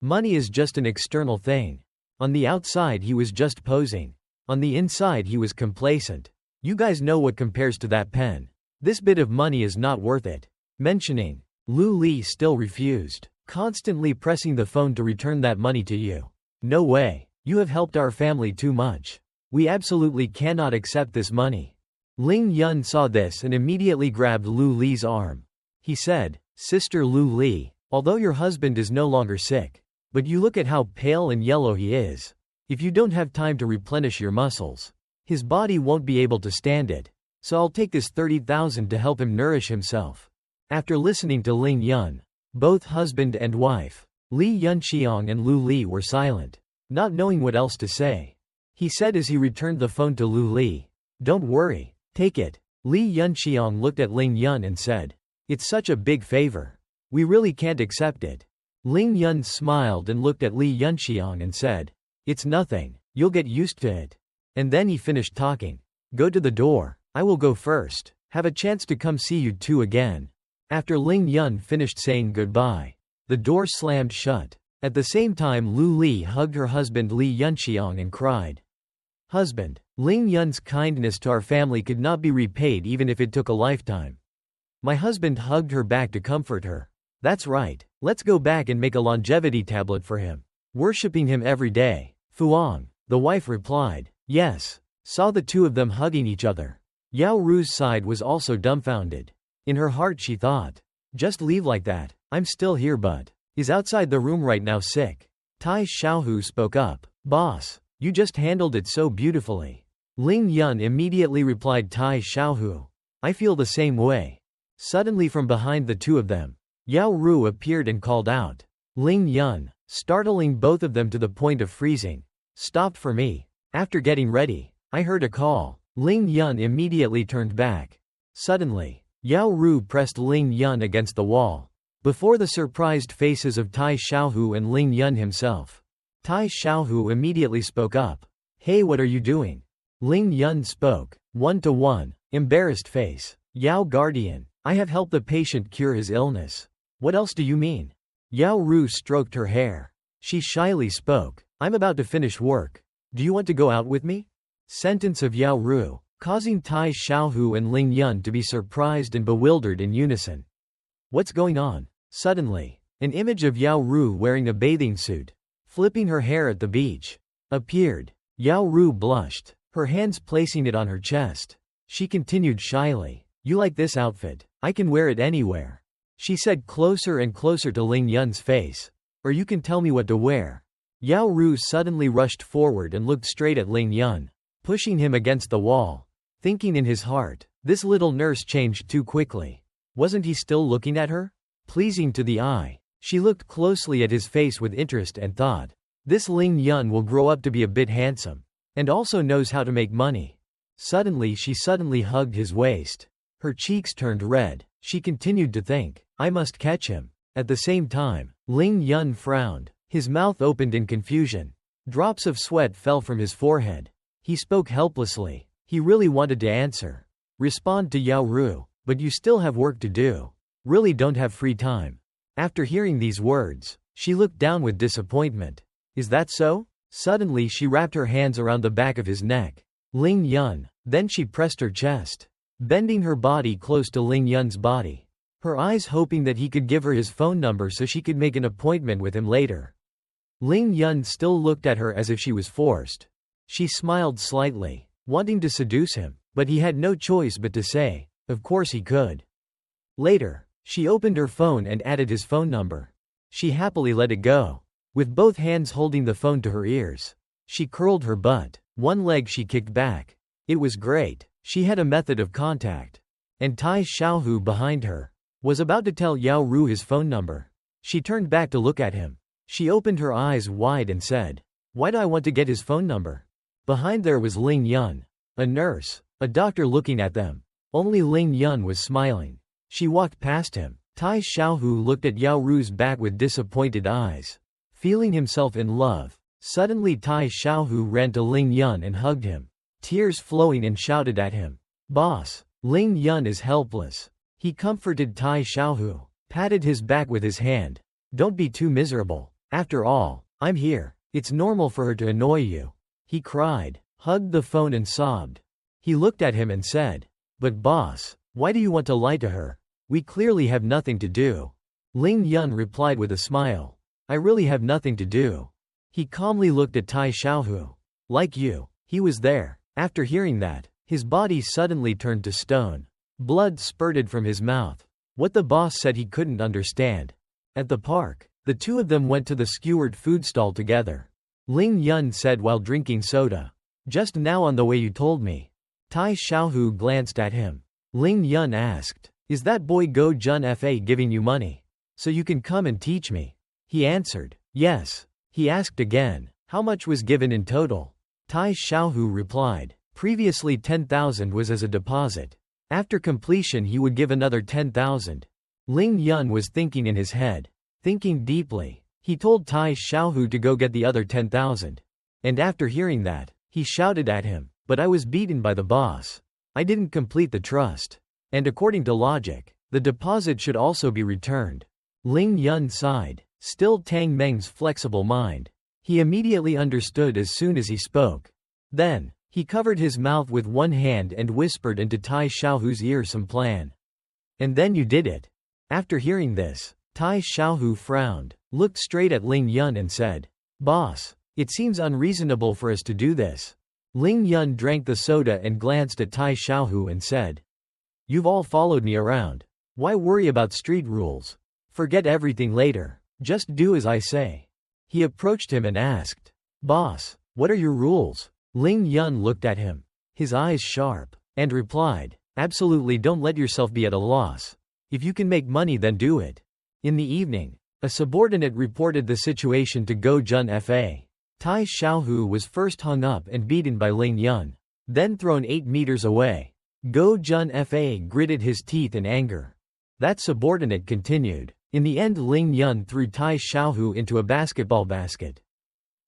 money is just an external thing. On the outside he was just posing. On the inside he was complacent. You guys know what compares to that pen. This bit of money is not worth it. Mentioning, Lu Li still refused, constantly pressing the phone to return that money to you. No way. You have helped our family too much. We absolutely cannot accept this money. Ling Yun saw this and immediately grabbed Lu Li's arm. He said, Sister Lu Li, although your husband is no longer sick, but you look at how pale and yellow he is. If you don't have time to replenish your muscles, his body won't be able to stand it. So I'll take this 30,000 to help him nourish himself. After listening to Ling Yun, both husband and wife, Li Yunxiang and Lu Li were silent, not knowing what else to say. He said as he returned the phone to Lu Li, don't worry, take it. Li Yunxiang looked at Ling Yun and said, it's such a big favor. We really can't accept it. Ling Yun smiled and looked at Li Yunxiang and said, it's nothing, you'll get used to it. And then he finished talking. Go to the door, I will go first, have a chance to come see you two again. After Ling Yun finished saying goodbye, the door slammed shut. At the same time Lu Li hugged her husband Li Yunxiang and cried. Husband, Ling Yun's kindness to our family could not be repaid even if it took a lifetime. My husband hugged her back to comfort her. That's right, let's go back and make a longevity tablet for him. Worshipping him every day. Fuang, the wife replied, yes. Saw the two of them hugging each other. Yao Ru's side was also dumbfounded. In her heart she thought, just leave like that, I'm still here but is outside the room right now sick. Tai Xiaohu spoke up, boss, you just handled it so beautifully. Ling Yun immediately replied Tai Xiaohu, I feel the same way. Suddenly from behind the two of them, Yao Ru appeared and called out, Ling Yun, startling both of them to the point of freezing. Stopped for me. After getting ready, I heard a call. Ling Yun immediately turned back. Suddenly, Yao Ru pressed Ling Yun against the wall. Before the surprised faces of Tai Xiaohu and Ling Yun himself. Tai Xiaohu immediately spoke up. Hey, what are you doing? Ling Yun spoke. 1-to-1, embarrassed face. Yao guardian, I have helped the patient cure his illness. What else do you mean? Yao Ru stroked her hair. She shyly spoke. I'm about to finish work. Do you want to go out with me? Sentence of Yao Ru, causing Tai Xiaohu and Ling Yun to be surprised and bewildered in unison. What's going on? Suddenly, an image of Yao Ru wearing a bathing suit, flipping her hair at the beach, appeared. Yao Ru blushed, her hands placing it on her chest. She continued shyly. You like this outfit? I can wear it anywhere. She said closer and closer to Ling Yun's face. Or you can tell me what to wear. Yao Ru suddenly rushed forward and looked straight at Ling Yun, pushing him against the wall, thinking in his heart, this little nurse changed too quickly. Wasn't he still looking at her? Pleasing to the eye. She looked closely at his face with interest and thought, this Ling Yun will grow up to be a bit handsome, and also knows how to make money. Suddenly she hugged his waist. Her cheeks turned red. She continued to think, I must catch him. At the same time, Ling Yun frowned. His mouth opened in confusion. Drops of sweat fell from his forehead. He spoke helplessly. He really wanted to answer. Respond to Yao Ru, but you still have work to do. Really don't have free time. After hearing these words, she looked down with disappointment. Is that so? Suddenly she wrapped her hands around the back of his neck. Ling Yun. Then she pressed her chest, bending her body close to Ling Yun's body, her eyes hoping that he could give her his phone number so she could make an appointment with him later. Ling Yun still looked at her as if she was forced. She smiled slightly, wanting to seduce him, but he had no choice but to say, of course he could. Later, she opened her phone and added his phone number. She happily let it go, with both hands holding the phone to her ears. She curled her butt, one leg she kicked back. It was great. She had a method of contact. And Tai Xiaohu behind her was about to tell Yao Ru his phone number. She turned back to look at him. She opened her eyes wide and said, why do I want to get his phone number? Behind there was Ling Yun, a nurse, a doctor looking at them. Only Ling Yun was smiling. She walked past him. Tai Xiaohu looked at Yao Ru's back with disappointed eyes, feeling himself in love. Suddenly Tai Xiaohu ran to Ling Yun and hugged him, tears flowing, and shouted at him. Boss, Ling Yun is helpless. He comforted Tai Xiaohu, patted his back with his hand. Don't be too miserable. After all, I'm here. It's normal for her to annoy you. He cried, hugged the phone and sobbed. He looked at him and said, but boss, why do you want to lie to her? We clearly have nothing to do. Ling Yun replied with a smile. I really have nothing to do. He calmly looked at Tai Xiaohu. Like you. He was there. After hearing that, his body suddenly turned to stone. Blood spurted from his mouth. What the boss said he couldn't understand. At the park, the two of them went to the skewered food stall together. Ling Yun said while drinking soda. Just now on the way you told me. Tai Xiaohu glanced at him. Ling Yun asked, is that boy Go Jun Fa giving you money? So you can come and teach me? He answered, yes. He asked again, how much was given in total? Tai Xiaohu replied, previously 10,000 was as a deposit. After completion he would give another 10,000. Ling Yun was thinking in his head. Thinking deeply, he told Tai Xiaohu to go get the other 10,000. And after hearing that, he shouted at him, but I was beaten by the boss. I didn't complete the trust. And according to logic, the deposit should also be returned. Ling Yun sighed, still Tang Meng's flexible mind. He immediately understood as soon as he spoke. Then, he covered his mouth with one hand and whispered into Tai Xiaohu's ear some plan. And then you did it. After hearing this, Tai Xiaohu frowned, looked straight at Ling Yun and said, boss, it seems unreasonable for us to do this. Ling Yun drank the soda and glanced at Tai Xiaohu and said, you've all followed me around. Why worry about street rules? Forget everything later. Just do as I say. He approached him and asked, boss, what are your rules? Ling Yun looked at him, his eyes sharp, and replied, absolutely don't let yourself be at a loss. If you can make money then do it. In the evening, a subordinate reported the situation to Go Jun Fa. Tai Xiaohu was first hung up and beaten by Ling Yun, then thrown 8 meters away. Go Jun Fa gritted his teeth in anger. That subordinate continued. In the end Ling Yun threw Tai Xiaohu into a basketball basket.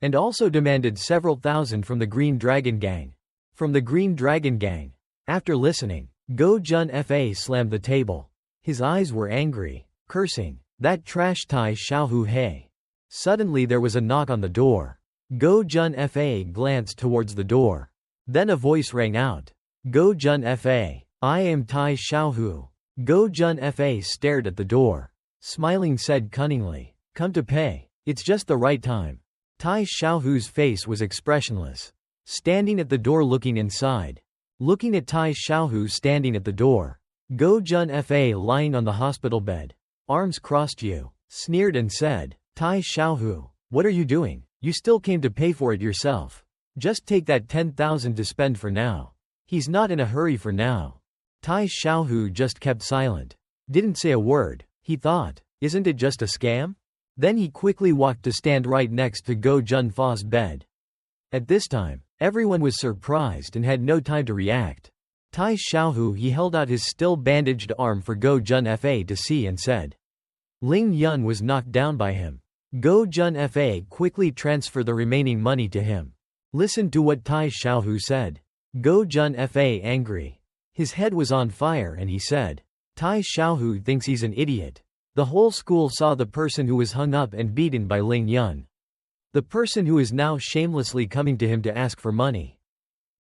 and also demanded several thousand from the Green Dragon Gang. From the Green Dragon Gang. After listening, Go Jun-fa slammed the table. His eyes were angry, cursing, "That trash Tai Xiaohu hey." Suddenly there was a knock on the door. Go Jun-fa glanced towards the door. Then a voice rang out. "Go Jun-fa, I am Tai Xiaohu." Go Jun-fa stared at the door. Smiling said cunningly, "Come to pay. It's just the right time." Tai Xiaohu's face was expressionless. Standing at the door looking inside. Looking at Tai Xiaohu standing at the door. Go Jun-fa lying on the hospital bed. Arms crossed sneered and said, "Tai Xiaohu, what are you doing? You still came to pay for it yourself. Just take that 10,000 to spend for now." He's not in a hurry for now. Tai Xiaohu just kept silent. Didn't say a word. He thought, isn't it just a scam? Then he quickly walked to stand right next to Go Jun-fa's bed. At this time, everyone was surprised and had no time to react. Tai Xiaohu he held out his still bandaged arm for Go Jun-fa to see and said. Ling Yun was knocked down by him. Go Jun-fa quickly transferred the remaining money to him. Listen to what Tai Xiaohu said. Go Jun-fa angry. His head was on fire and he said. Tai Xiaohu thinks he's an idiot. The whole school saw the person who was hung up and beaten by Ling Yun. The person who is now shamelessly coming to him to ask for money.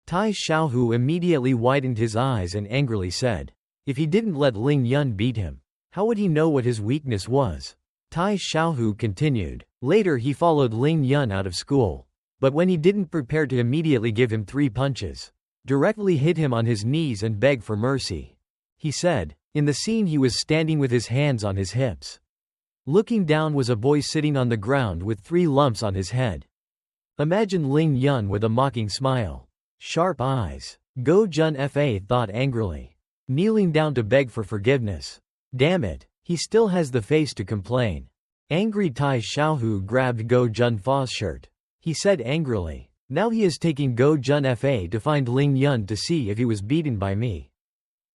Tai Xiaohu immediately widened his eyes and angrily said. If he didn't let Ling Yun beat him, how would he know what his weakness was? Tai Xiaohu continued. Later he followed Ling Yun out of school. But when he didn't prepare to immediately give him 3 punches, directly hit him on his knees and beg for mercy. He said. In the scene he was standing with his hands on his hips. Looking down was a boy sitting on the ground with 3 lumps on his head. Imagine Ling Yun with a mocking smile. Sharp eyes. Go Jun-fa thought angrily. Kneeling down to beg for forgiveness. Damn it, he still has the face to complain. Angry Tai Xiaohu grabbed Go Jun-fa's shirt. He said angrily, now he is taking Go Jun-fa to find Ling Yun to see if he was beaten by me.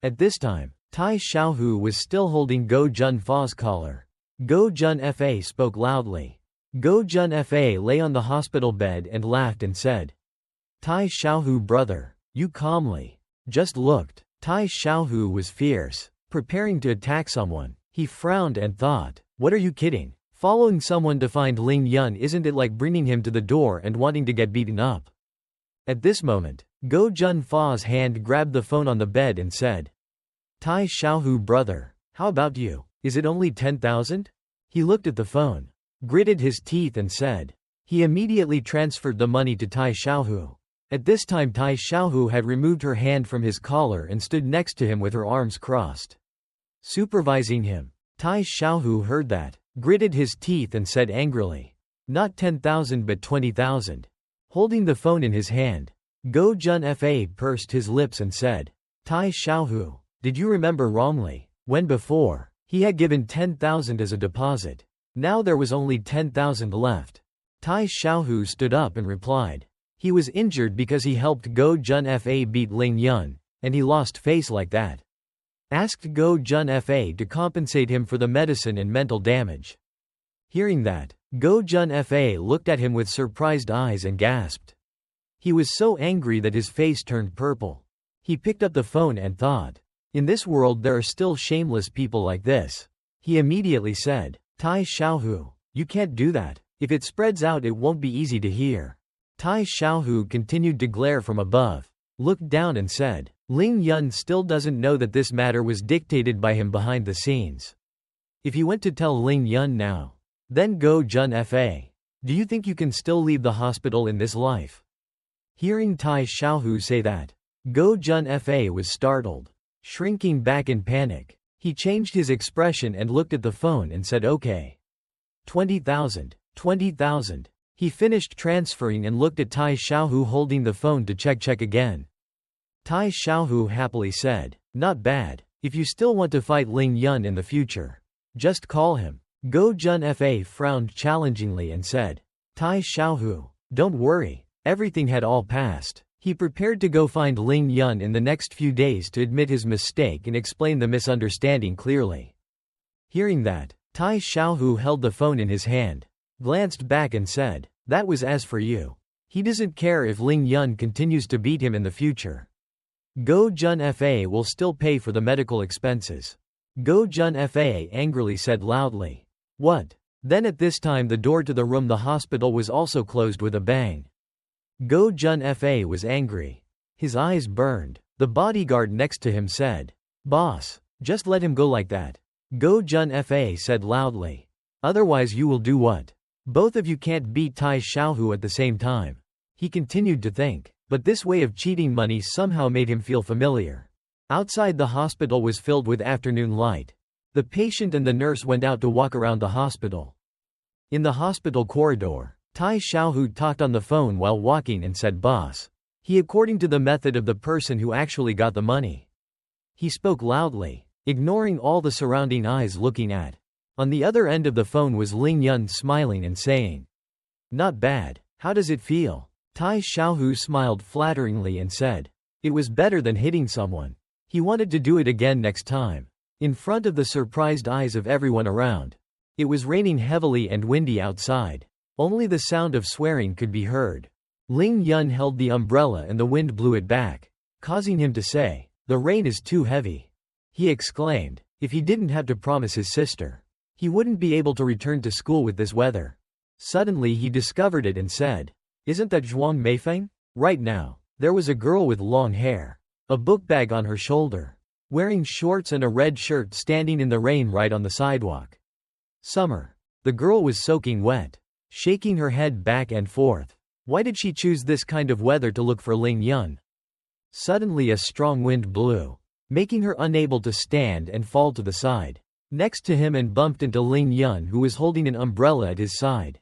At this time, Tai Xiaohu was still holding Go Jun-fa's collar. Go Jun-fa spoke loudly. Go Jun-fa lay on the hospital bed and laughed and said. Tai Xiaohu brother, you calmly. Just looked. Tai Xiaohu was fierce, preparing to attack someone. He frowned and thought, what are you kidding? Following someone to find Ling Yun isn't it like bringing him to the door and wanting to get beaten up? At this moment, Go Jun-fa's hand grabbed the phone on the bed and said. Tai Xiaohu brother, how about you? Is it only 10,000? He looked at the phone, gritted his teeth and said. He immediately transferred the money to Tai Xiaohu. At this time Tai Xiaohu had removed her hand from his collar and stood next to him with her arms crossed. Supervising him. Tai Xiaohu heard that, gritted his teeth and said angrily. Not 10,000 but 20,000. Holding the phone in his hand, Go Jun-fa pursed his lips and said. Tai Xiaohu. Did you remember wrongly? When before, he had given 10,000 as a deposit. Now there was only 10,000 left. Tai Xiaohu stood up and replied. He was injured because he helped Go Jun-fa beat Ling Yun, and he lost face like that. Asked Go Jun-fa to compensate him for the medicine and mental damage. Hearing that, Go Jun-fa looked at him with surprised eyes and gasped. He was so angry that his face turned purple. He picked up the phone and thought. In this world there are still shameless people like this. He immediately said, Tai Xiaohu, you can't do that. If it spreads out it won't be easy to hear. Tai Xiaohu continued to glare from above, looked down and said, Ling Yun still doesn't know that this matter was dictated by him behind the scenes. If he went to tell Ling Yun now, then Go Jun-fa. Do you think you can still leave the hospital in this life? Hearing Tai Xiaohu say that, Go Jun-fa was startled. Shrinking back in panic, he changed his expression and looked at the phone and said okay. 20,000, 20,000. He finished transferring and looked at Tai Xiaohu holding the phone to check again. Tai Xiaohu happily said, not bad, if you still want to fight Ling Yun in the future. Just call him. Go Jun-fa frowned challengingly and said, Tai Xiaohu, don't worry, everything had all passed. He prepared to go find Ling Yun in the next few days to admit his mistake and explain the misunderstanding clearly. Hearing that, Tai Xiaohu held the phone in his hand, glanced back and said, That was as for you. He doesn't care if Ling Yun continues to beat him in the future. Go Jun Fa will still pay for the medical expenses. Go Jun Fa angrily said loudly. What? Then at this time the door to the room the hospital was also closed with a bang. Go Jun Fa was angry. His eyes burned. The bodyguard next to him said, Boss, just let him go like that. Go Jun Fa said loudly. Otherwise you will do what? Both of you can't beat Tai Xiaohu at the same time. He continued to think, but this way of cheating money somehow made him feel familiar. Outside the hospital was filled with afternoon light. The patient and the nurse went out to walk around the hospital. In the hospital corridor, Tai Xiaohu talked on the phone while walking and said boss. He according to the method of the person who actually got the money. He spoke loudly, ignoring all the surrounding eyes looking at. On the other end of the phone was Ling Yun smiling and saying, Not bad, how does it feel? Tai Xiaohu smiled flatteringly and said, It was better than hitting someone. He wanted to do it again next time. In front of the surprised eyes of everyone around. It was raining heavily and windy outside. Only the sound of swearing could be heard. Ling Yun held the umbrella and the wind blew it back, causing him to say, The rain is too heavy. He exclaimed, if he didn't have to promise his sister, he wouldn't be able to return to school with this weather. Suddenly he discovered it and said, Isn't that Zhuang Meifeng? Right now, there was a girl with long hair, a book bag on her shoulder, wearing shorts and a red shirt standing in the rain right on the sidewalk. Summer. The girl was soaking wet, shaking her head back and forth. Why did she choose this kind of weather to look for Ling Yun? Suddenly a strong wind blew, making her unable to stand and fall to the side, next to him and bumped into Ling Yun who was holding an umbrella at his side.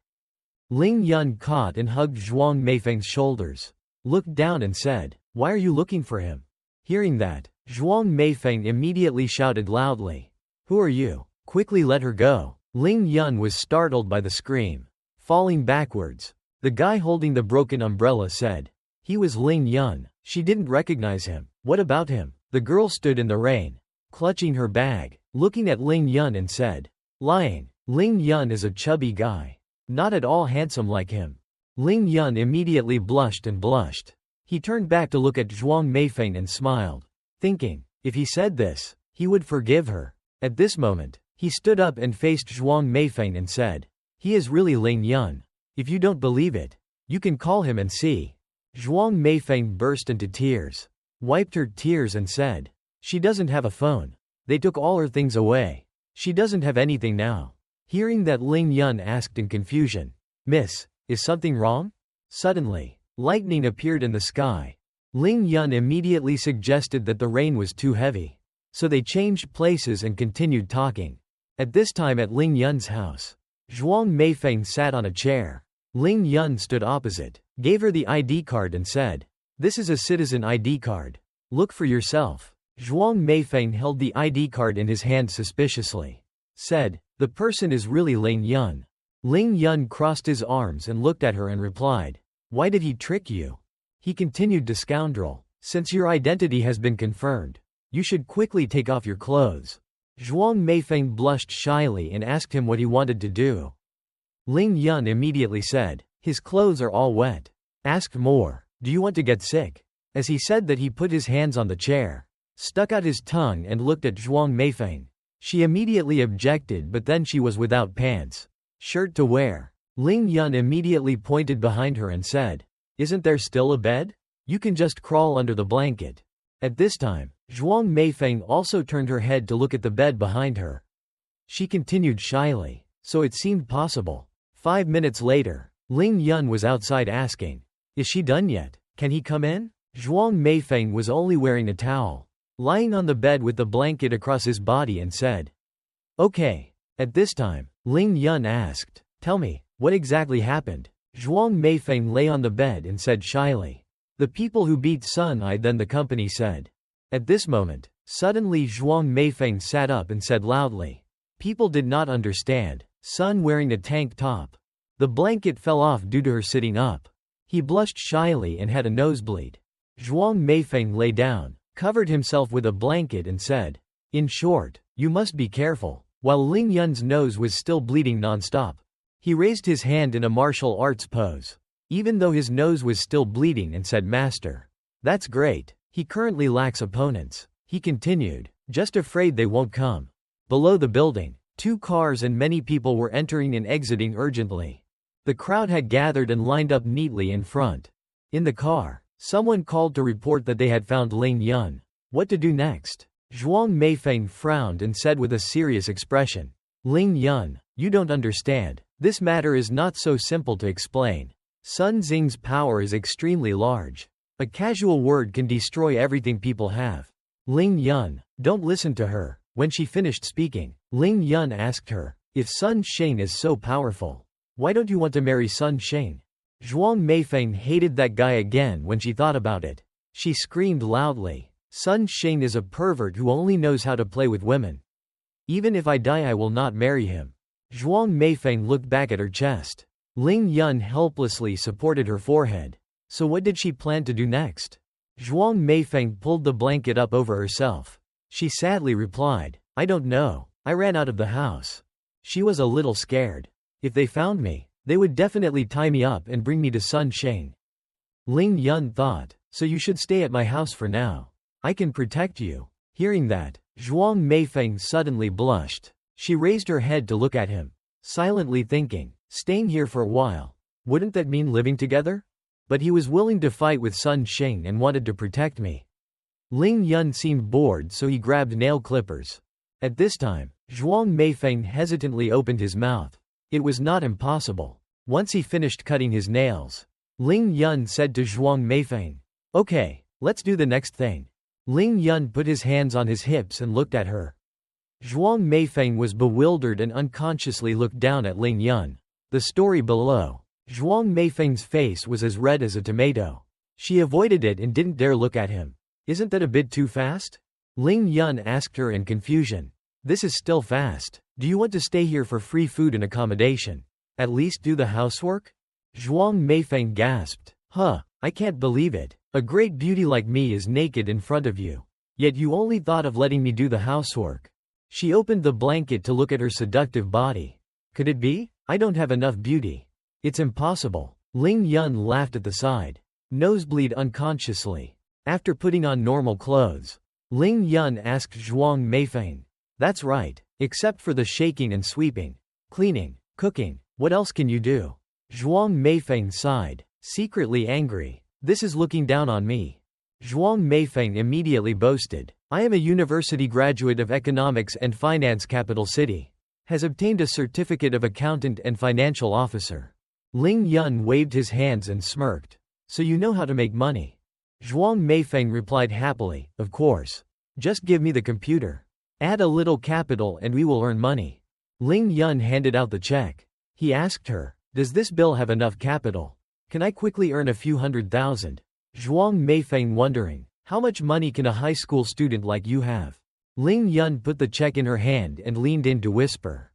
Ling Yun caught and hugged Zhuang Meifeng's shoulders, looked down and said, Why are you looking for him? Hearing that, Zhuang Meifeng immediately shouted loudly, Who are you? Quickly let her go. Ling Yun was startled by the scream. Falling backwards, the guy holding the broken umbrella said, He was Ling Yun. She didn't recognize him. What about him? The girl stood in the rain, clutching her bag, looking at Ling Yun and said, Lying. Ling Yun is a chubby guy. Not at all handsome like him. Ling Yun immediately blushed and blushed. He turned back to look at Zhuang Meifeng and smiled, thinking, if he said this, he would forgive her. At this moment, he stood up and faced Zhuang Meifeng and said, He is really Ling Yun. If you don't believe it, you can call him and see. Zhuang Meifeng burst into tears, wiped her tears and said, She doesn't have a phone. They took all her things away. She doesn't have anything now. Hearing that, Ling Yun asked in confusion, Miss, is something wrong? Suddenly, lightning appeared in the sky. Ling Yun immediately suggested that the rain was too heavy. So they changed places and continued talking. At this time at Ling Yun's house, Zhuang Meifeng sat on a chair. Ling Yun stood opposite, gave her the ID card and said, This is a citizen ID card. Look for yourself. Zhuang Meifeng held the ID card in his hand suspiciously. Said, The person is really Ling Yun. Ling Yun crossed his arms and looked at her and replied, Why did he trick you? He continued to scoundrel, since your identity has been confirmed, you should quickly take off your clothes. Zhuang Meifeng blushed shyly and asked him what he wanted to do. Ling Yun immediately said, His clothes are all wet. Asked more, Do you want to get sick? As he said that, he put his hands on the chair, stuck out his tongue and looked at Zhuang Meifeng. She immediately objected, but then she was without pants, shirt to wear. Ling Yun immediately pointed behind her and said, Isn't there still a bed? You can just crawl under the blanket. At this time, Zhuang Meifeng also turned her head to look at the bed behind her. She continued shyly, so it seemed possible. 5 minutes later, Ling Yun was outside asking, Is she done yet? Can he come in? Zhuang Meifeng was only wearing a towel, lying on the bed with the blanket across his body and said, Okay. At this time, Ling Yun asked, Tell me, what exactly happened? Zhuang Meifeng lay on the bed and said shyly, The people who beat Sun I, then the company said. At this moment, suddenly Zhuang Meifeng sat up and said loudly, People did not understand, Sun wearing a tank top. The blanket fell off due to her sitting up. He blushed shyly and had a nosebleed. Zhuang Meifeng lay down, covered himself with a blanket and said, In short, you must be careful, while Ling Yun's nose was still bleeding non-stop. He raised his hand in a martial arts pose, even though his nose was still bleeding, and said, "Master. That's great. He currently lacks opponents." He continued, "Just afraid they won't come." Below the building, 2 cars and many people were entering and exiting urgently. The crowd had gathered and lined up neatly in front. In the car, someone called to report that they had found Ling Yun. What to do next? Zhuang Meifeng frowned and said with a serious expression, "Ling Yun, you don't understand. This matter is not so simple to explain. Sun Xing's power is extremely large. A casual word can destroy everything people have. Ling Yun, don't listen to her." When she finished speaking, Ling Yun asked her, "If Sun Sheng is so powerful, why don't you want to marry Sun Sheng?" Zhuang Meifeng hated that guy again when she thought about it. She screamed loudly, "Sun Sheng is a pervert who only knows how to play with women. Even if I die, I will not marry him." Zhuang Meifeng looked back at her chest. Ling Yun helplessly supported her forehead. So what did she plan to do next? Zhuang Meifeng pulled the blanket up over herself. She sadly replied, "I don't know. I ran out of the house." She was a little scared. If they found me, they would definitely tie me up and bring me to Sun Sheng. Ling Yun thought, "So you should stay at my house for now. I can protect you." Hearing that, Zhuang Meifeng suddenly blushed. She raised her head to look at him, silently thinking, staying here for a while, wouldn't that mean living together? But he was willing to fight with Sun Sheng and wanted to protect me. Ling Yun seemed bored, so he grabbed nail clippers. At this time, Zhuang Meifeng hesitantly opened his mouth. It was not impossible. Once he finished cutting his nails, Ling Yun said to Zhuang Meifeng, "Okay, let's do the next thing." Ling Yun put his hands on his hips and looked at her. Zhuang Meifeng was bewildered and unconsciously looked down at Ling Yun. The story below. Zhuang Meifeng's face was as red as a tomato. She avoided it and didn't dare look at him. "Isn't that a bit too fast?" Ling Yun asked her in confusion. "This is still fast. Do you want to stay here for free food and accommodation? At least do the housework?" Zhuang Meifeng gasped. I can't believe it. A great beauty like me is naked in front of you. Yet you only thought of letting me do the housework." She opened the blanket to look at her seductive body. "Could it be? I don't have enough beauty. It's impossible." Ling Yun laughed at the side. Nosebleed unconsciously. After putting on normal clothes, Ling Yun asked Zhuang Meifeng, "That's right. Except for the shaking and sweeping, cleaning, cooking, what else can you do?" Zhuang Meifeng sighed, secretly angry. "This is looking down on me." Zhuang Meifeng immediately boasted, "I am a university graduate of economics and finance, capital city. Has obtained a certificate of accountant and financial officer." Ling Yun waved his hands and smirked. "So you know how to make money?" Zhuang Meifeng replied happily, "Of course. Just give me the computer. Add a little capital and we will earn money." Ling Yun handed out the check. He asked her, "Does this bill have enough capital? Can I quickly earn a few 100,000? Zhuang Meifeng wondering, "How much money can a high school student like you have?" Ling Yun put the check in her hand and leaned in to whisper,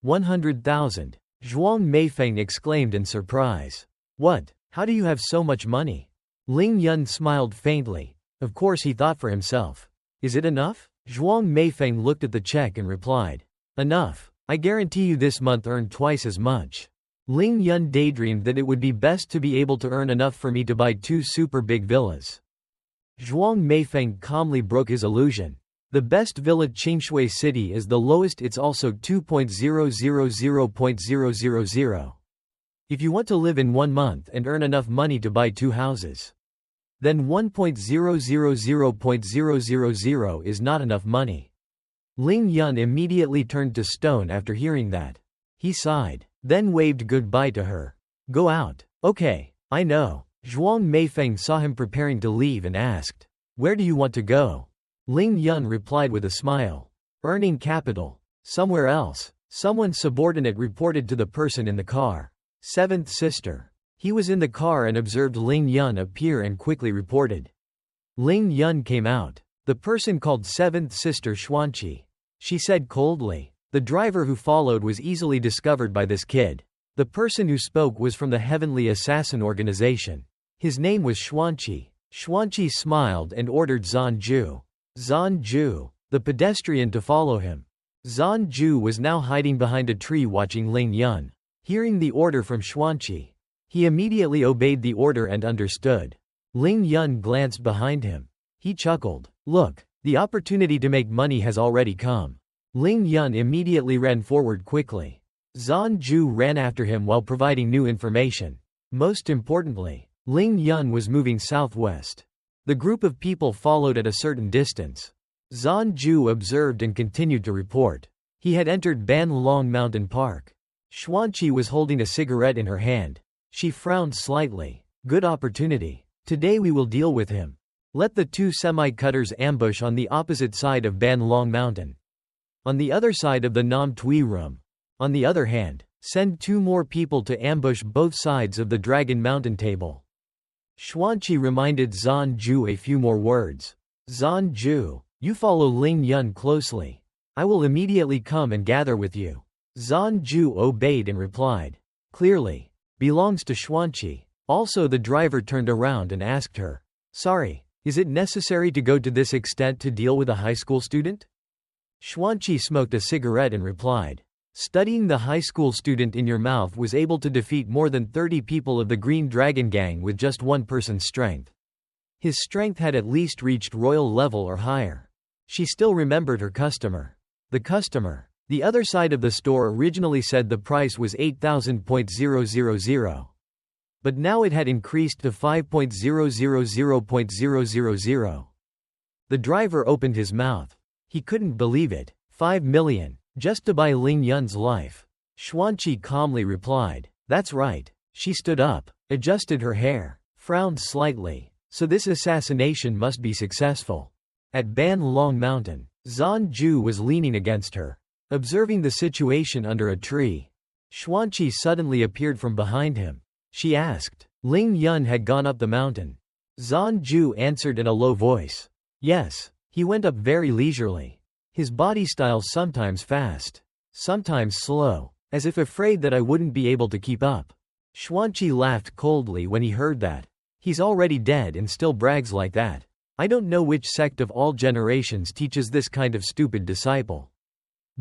100,000. Zhuang Meifeng exclaimed in surprise. "What? How do you have so much money?" Ling Yun smiled faintly. Of course, he thought for himself. "Is it enough?" Zhuang Meifeng looked at the check and replied, "Enough. I guarantee you this month earn twice as much." Ling Yun daydreamed that it would be best to be able to earn enough for me to buy 2 super big villas. Zhuang Meifeng calmly broke his illusion. The best villa Qingshui City is the lowest, it's also 2.000.000. If you want to live in 1 month and earn enough money to buy 2 houses, then 1.000.000 is not enough money. Ling Yun immediately turned to stone after hearing that. He sighed, then waved goodbye to her. "Go out." "Okay, I know." Zhuang Meifeng saw him preparing to leave and asked, "Where do you want to go?" Ling Yun replied with a smile, "Earning capital. Somewhere else." Someone subordinate reported to the person in the car. "Seventh sister." He was in the car and observed Ling Yun appear and quickly reported. Ling Yun came out. The person called seventh sister Xuanqi. She said coldly. The driver who followed was easily discovered by this kid. The person who spoke was from the Heavenly Assassin Organization. His name was Xuanqi. Xuanqi smiled and ordered Zanju, the pedestrian, to follow him. Zanju was now hiding behind a tree watching Ling Yun. Hearing the order from Xuanqi, he immediately obeyed the order and understood. Ling Yun glanced behind him. He chuckled. Look, the opportunity to make money has already come. Ling Yun immediately ran forward quickly. Zhan Zhu ran after him while providing new information. Most importantly, Ling Yun was moving southwest. The group of people followed at a certain distance. Zhan Zhu observed and continued to report. He had entered Ban Long Mountain Park. Xuanqi was holding a cigarette in her hand. She frowned slightly. Good opportunity. Today we will deal with him. Let the two semi-cutters ambush on the opposite side of Ban Long Mountain. On the other side of the Nam Tui Room. On the other hand, send 2 more people to ambush both sides of the Dragon Mountain table. Xuanqi reminded Zhan Zhu a few more words. Zhan Zhu, you follow Ling Yun closely. I will immediately come and gather with you. Zhan Zhu obeyed and replied. Clearly. Belongs to Xuanqi. Also the driver turned around and asked her. Sorry, is it necessary to go to this extent to deal with a high school student? Xuanqi smoked a cigarette and replied. Studying the high school student in your mouth was able to defeat more than 30 people of the Green Dragon Gang with just one person's strength. His strength had at least reached royal level or higher. She still remembered her customer. The customer. The other side of the store originally said the price was 8,000.000. But now it had increased to 5,000.000. The driver opened his mouth. He couldn't believe it. 5 million. Just to buy Ling Yun's life. Xuanqi calmly replied. That's right. She stood up, adjusted her hair, frowned slightly. So this assassination must be successful. At Ban Long Mountain, Zhan Zhu was leaning against her, observing the situation under a tree. Xuanqi suddenly appeared from behind him. She asked. Ling Yun had gone up the mountain. Zhan Zhu answered in a low voice. Yes, he went up very leisurely. His body style sometimes fast, sometimes slow, as if afraid that I wouldn't be able to keep up. Xuanqi laughed coldly when he heard that. He's already dead and still brags like that. I don't know which sect of all generations teaches this kind of stupid disciple.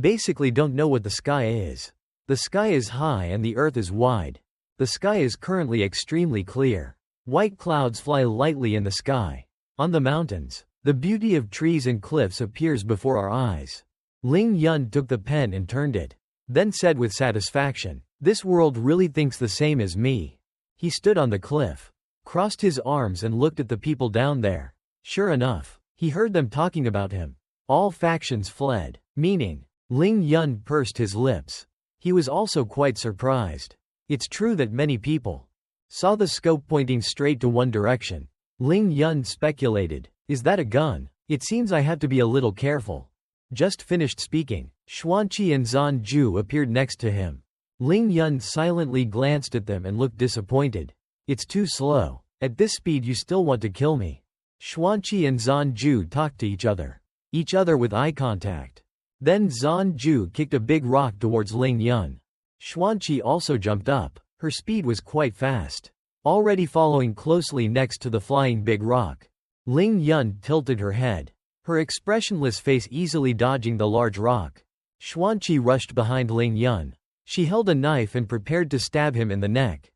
Basically don't know what the sky is. The sky is high and the earth is wide. The sky is currently extremely clear. White clouds fly lightly in the sky. On the mountains, the beauty of trees and cliffs appears before our eyes. Ling Yun took the pen and turned it. Then said with satisfaction, this world really thinks the same as me. He stood on the cliff, crossed his arms and looked at the people down there. Sure enough, he heard them talking about him. All factions fled, meaning, Ling Yun pursed his lips. He was also quite surprised. It's true that many people saw the scope pointing straight to one direction. Ling Yun speculated, is that a gun? It seems I have to be a little careful. Just finished speaking, Xuanqi and Zhan Zhu appeared next to him. Ling Yun silently glanced at them and looked disappointed. It's too slow. At this speed you still want to kill me. Xuanqi and Zhan Zhu talked to each other with eye contact. Then Zhan Zhu kicked a big rock towards Ling Yun. Xuanqi also jumped up. Her speed was quite fast, already following closely next to the flying big rock. Ling Yun tilted her head, her expressionless face easily dodging the large rock. Xuanqi rushed behind Ling Yun. She held a knife and prepared to stab him in the neck.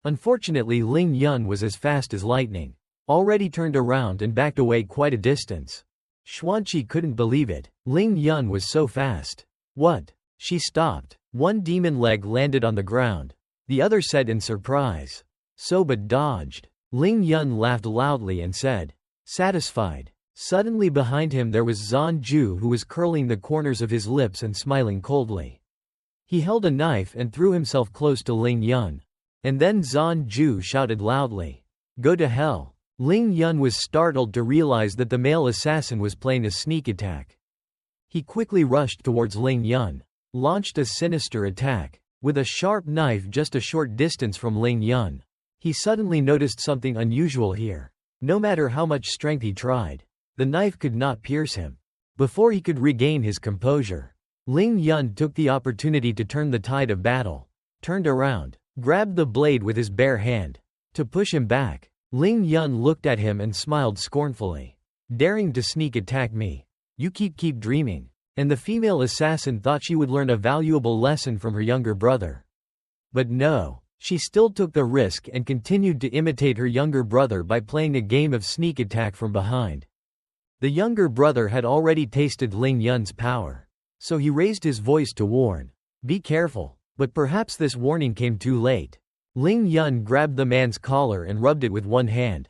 Unfortunately, Ling Yun was as fast as lightning, already turned around and backed away quite a distance. Xuanqi couldn't believe it. Ling Yun was so fast. What? She stopped. One demon leg landed on the ground. The other said in surprise. So but dodged. Ling Yun laughed loudly and said, satisfied. Suddenly behind him there was Zhan Zhu, who was curling the corners of his lips and smiling coldly. He held a knife and threw himself close to Ling Yun. And then Zhan Zhu shouted loudly, go to hell. Ling Yun was startled to realize that the male assassin was playing a sneak attack. He quickly rushed towards Ling Yun, launched a sinister attack. With a sharp knife just a short distance from Ling Yun, he suddenly noticed something unusual here. No matter how much strength he tried, the knife could not pierce him. Before he could regain his composure, Ling Yun took the opportunity to turn the tide of battle, turned around, grabbed the blade with his bare hand. To push him back, Ling Yun looked at him and smiled scornfully. Daring to sneak attack me? You keep dreaming. And the female assassin thought she would learn a valuable lesson from her younger brother. But no, she still took the risk and continued to imitate her younger brother by playing a game of sneak attack from behind. The younger brother had already tasted Ling Yun's power, so he raised his voice to warn, "Be careful," but perhaps this warning came too late. Ling Yun grabbed the man's collar and rubbed it with one hand,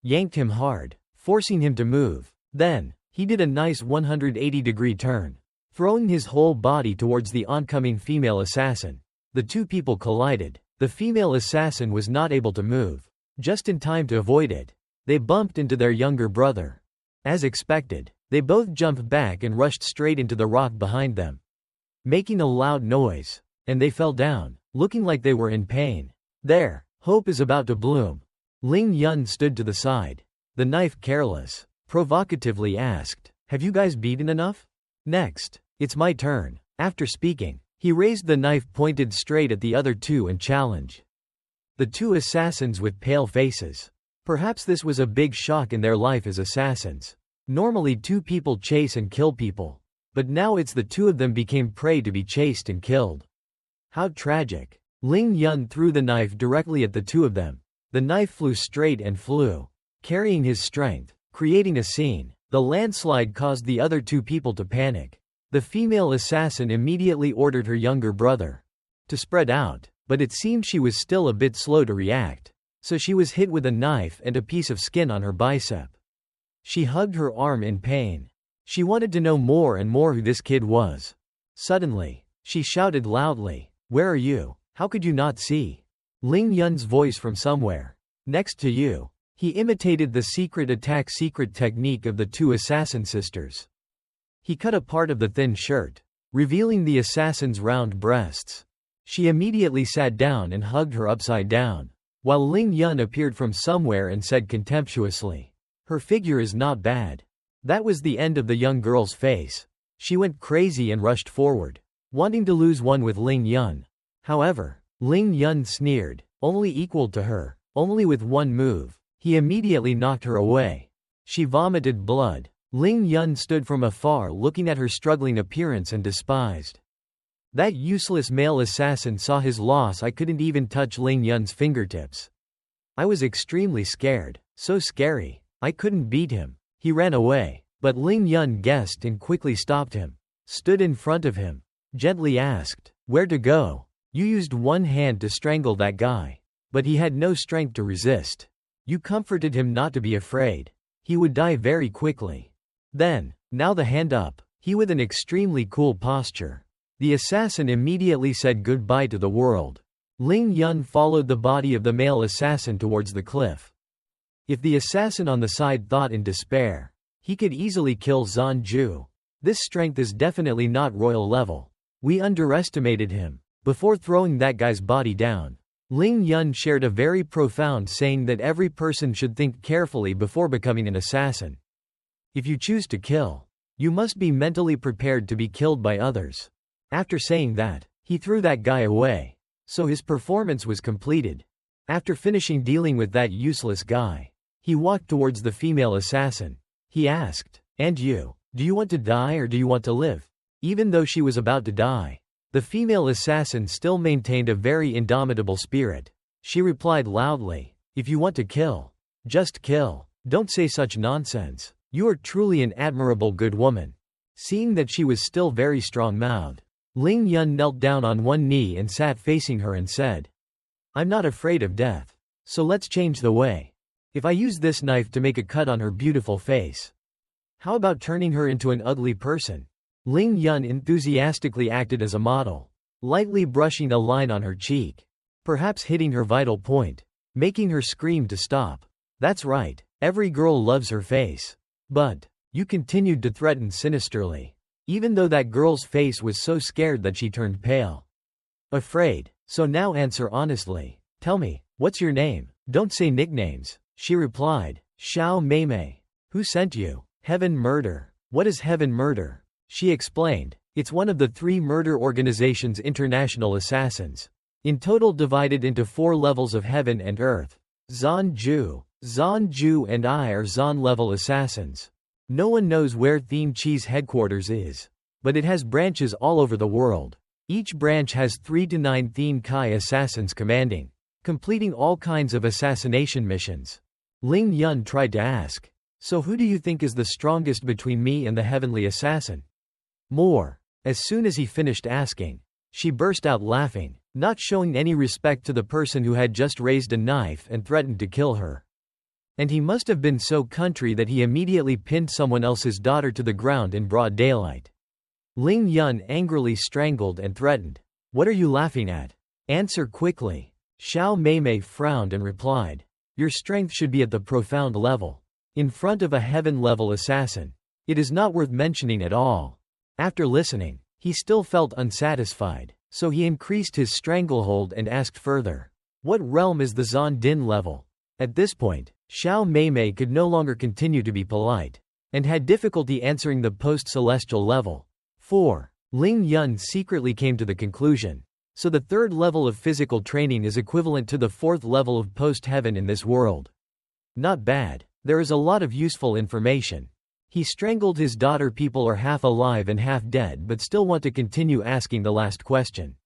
yanked him hard, forcing him to move. Then, he did a nice 180-degree turn, throwing his whole body towards the oncoming female assassin. The two people collided. The female assassin was not able to move. Just in time to avoid it, they bumped into their younger brother. As expected, they both jumped back and rushed straight into the rock behind them, making a loud noise, and they fell down, looking like they were in pain. There, hope is about to bloom. Ling Yun stood to the side, the knife careless, provocatively asked, "Have you guys beaten enough? Next, it's my turn." After speaking, he raised the knife pointed straight at the other two and challenged the two assassins with pale faces. Perhaps this was a big shock in their life as assassins. Normally two people chase and kill people, but now it's the two of them became prey to be chased and killed. How tragic. Ling Yun threw the knife directly at the two of them. The knife flew straight and flew, carrying his strength, creating a scene. The landslide caused the other two people to panic. The female assassin immediately ordered her younger brother to spread out, but it seemed she was still a bit slow to react, so she was hit with a knife and a piece of skin on her bicep. She hugged her arm in pain. She wanted to know more and more who this kid was. Suddenly, she shouted loudly, "Where are you? How could you not see?" Ling Yun's voice from somewhere next to you. He imitated the secret technique of the two assassin sisters. He cut a part of the thin shirt, revealing the assassin's round breasts. She immediately sat down and hugged her upside down, while Ling Yun appeared from somewhere and said contemptuously, "Her figure is not bad." That was the end of the young girl's face. She went crazy and rushed forward, wanting to lose one with Ling Yun. However, Ling Yun sneered, only equal to her, only with one move. He immediately knocked her away. She vomited blood. Ling Yun stood from afar looking at her struggling appearance and despised. That useless male assassin saw his loss. I couldn't even touch Ling Yun's fingertips. I was extremely scared, so scary, I couldn't beat him. He ran away, but Ling Yun guessed and quickly stopped him, stood in front of him, gently asked, "Where to go?" "You used one hand to strangle that guy, but he had no strength to resist. You comforted him not to be afraid. He would die very quickly. Then, now the hand up." He with an extremely cool posture. The assassin immediately said goodbye to the world. Ling Yun followed the body of the male assassin towards the cliff. If the assassin on the side thought in despair, he could easily kill Zanju. This strength is definitely not royal level. We underestimated him. Before throwing that guy's body down, Ling Yun shared a very profound saying that every person should think carefully before becoming an assassin. If you choose to kill, you must be mentally prepared to be killed by others. After saying that, he threw that guy away, so his performance was completed. After finishing dealing with that useless guy, he walked towards the female assassin. He asked, "And you, do you want to die or do you want to live?" Even though she was about to die, the female assassin still maintained a very indomitable spirit. She replied loudly, "If you want to kill, just kill. Don't say such nonsense. You are truly an admirable good woman." Seeing that she was still very strong-mouthed, Ling Yun knelt down on one knee and sat facing her and said, "I'm not afraid of death. So let's change the way. If I use this knife to make a cut on her beautiful face, how about turning her into an ugly person?" Ling Yun enthusiastically acted as a model, lightly brushing a line on her cheek, perhaps hitting her vital point, making her scream to stop. "That's right, every girl loves her face." But, you continued to threaten sinisterly, even though that girl's face was so scared that she turned pale. "Afraid, so now answer honestly. Tell me, what's your name? Don't say nicknames." She replied, "Xiao Meimei." "Who sent you?" "Heaven Murder." "What is Heaven Murder?" She explained, "It's one of the 3 murder organizations, international assassins, in total divided into 4 levels of heaven and earth. Zanju and I are Zan-level assassins. No one knows where Theme Chi's headquarters is, but it has branches all over the world. Each branch has 3 to 9 Thien Kai assassins commanding, completing all kinds of assassination missions. Ling Yun tried to ask, "So who do you think is the strongest between me and the heavenly assassin?" More. As soon as he finished asking, she burst out laughing, not showing any respect to the person who had just raised a knife and threatened to kill her. And he must have been so country that he immediately pinned someone else's daughter to the ground in broad daylight. Ling Yun angrily strangled and threatened, "What are you laughing at? Answer quickly." Xiao Meimei frowned and replied, "Your strength should be at the profound level. In front of a heaven-level assassin. It is not worth mentioning at all." After listening, he still felt unsatisfied, so he increased his stranglehold and asked further, "What realm is the Zon Din level?" At this point, Xiao Meimei could no longer continue to be polite, and had difficulty answering the post-celestial level. 4. Ling Yun secretly came to the conclusion, so the third level of physical training is equivalent to the fourth level of post-heaven in this world. Not bad, there is a lot of useful information. He strangled his daughter. People are half alive and half dead but still want to continue asking the last question.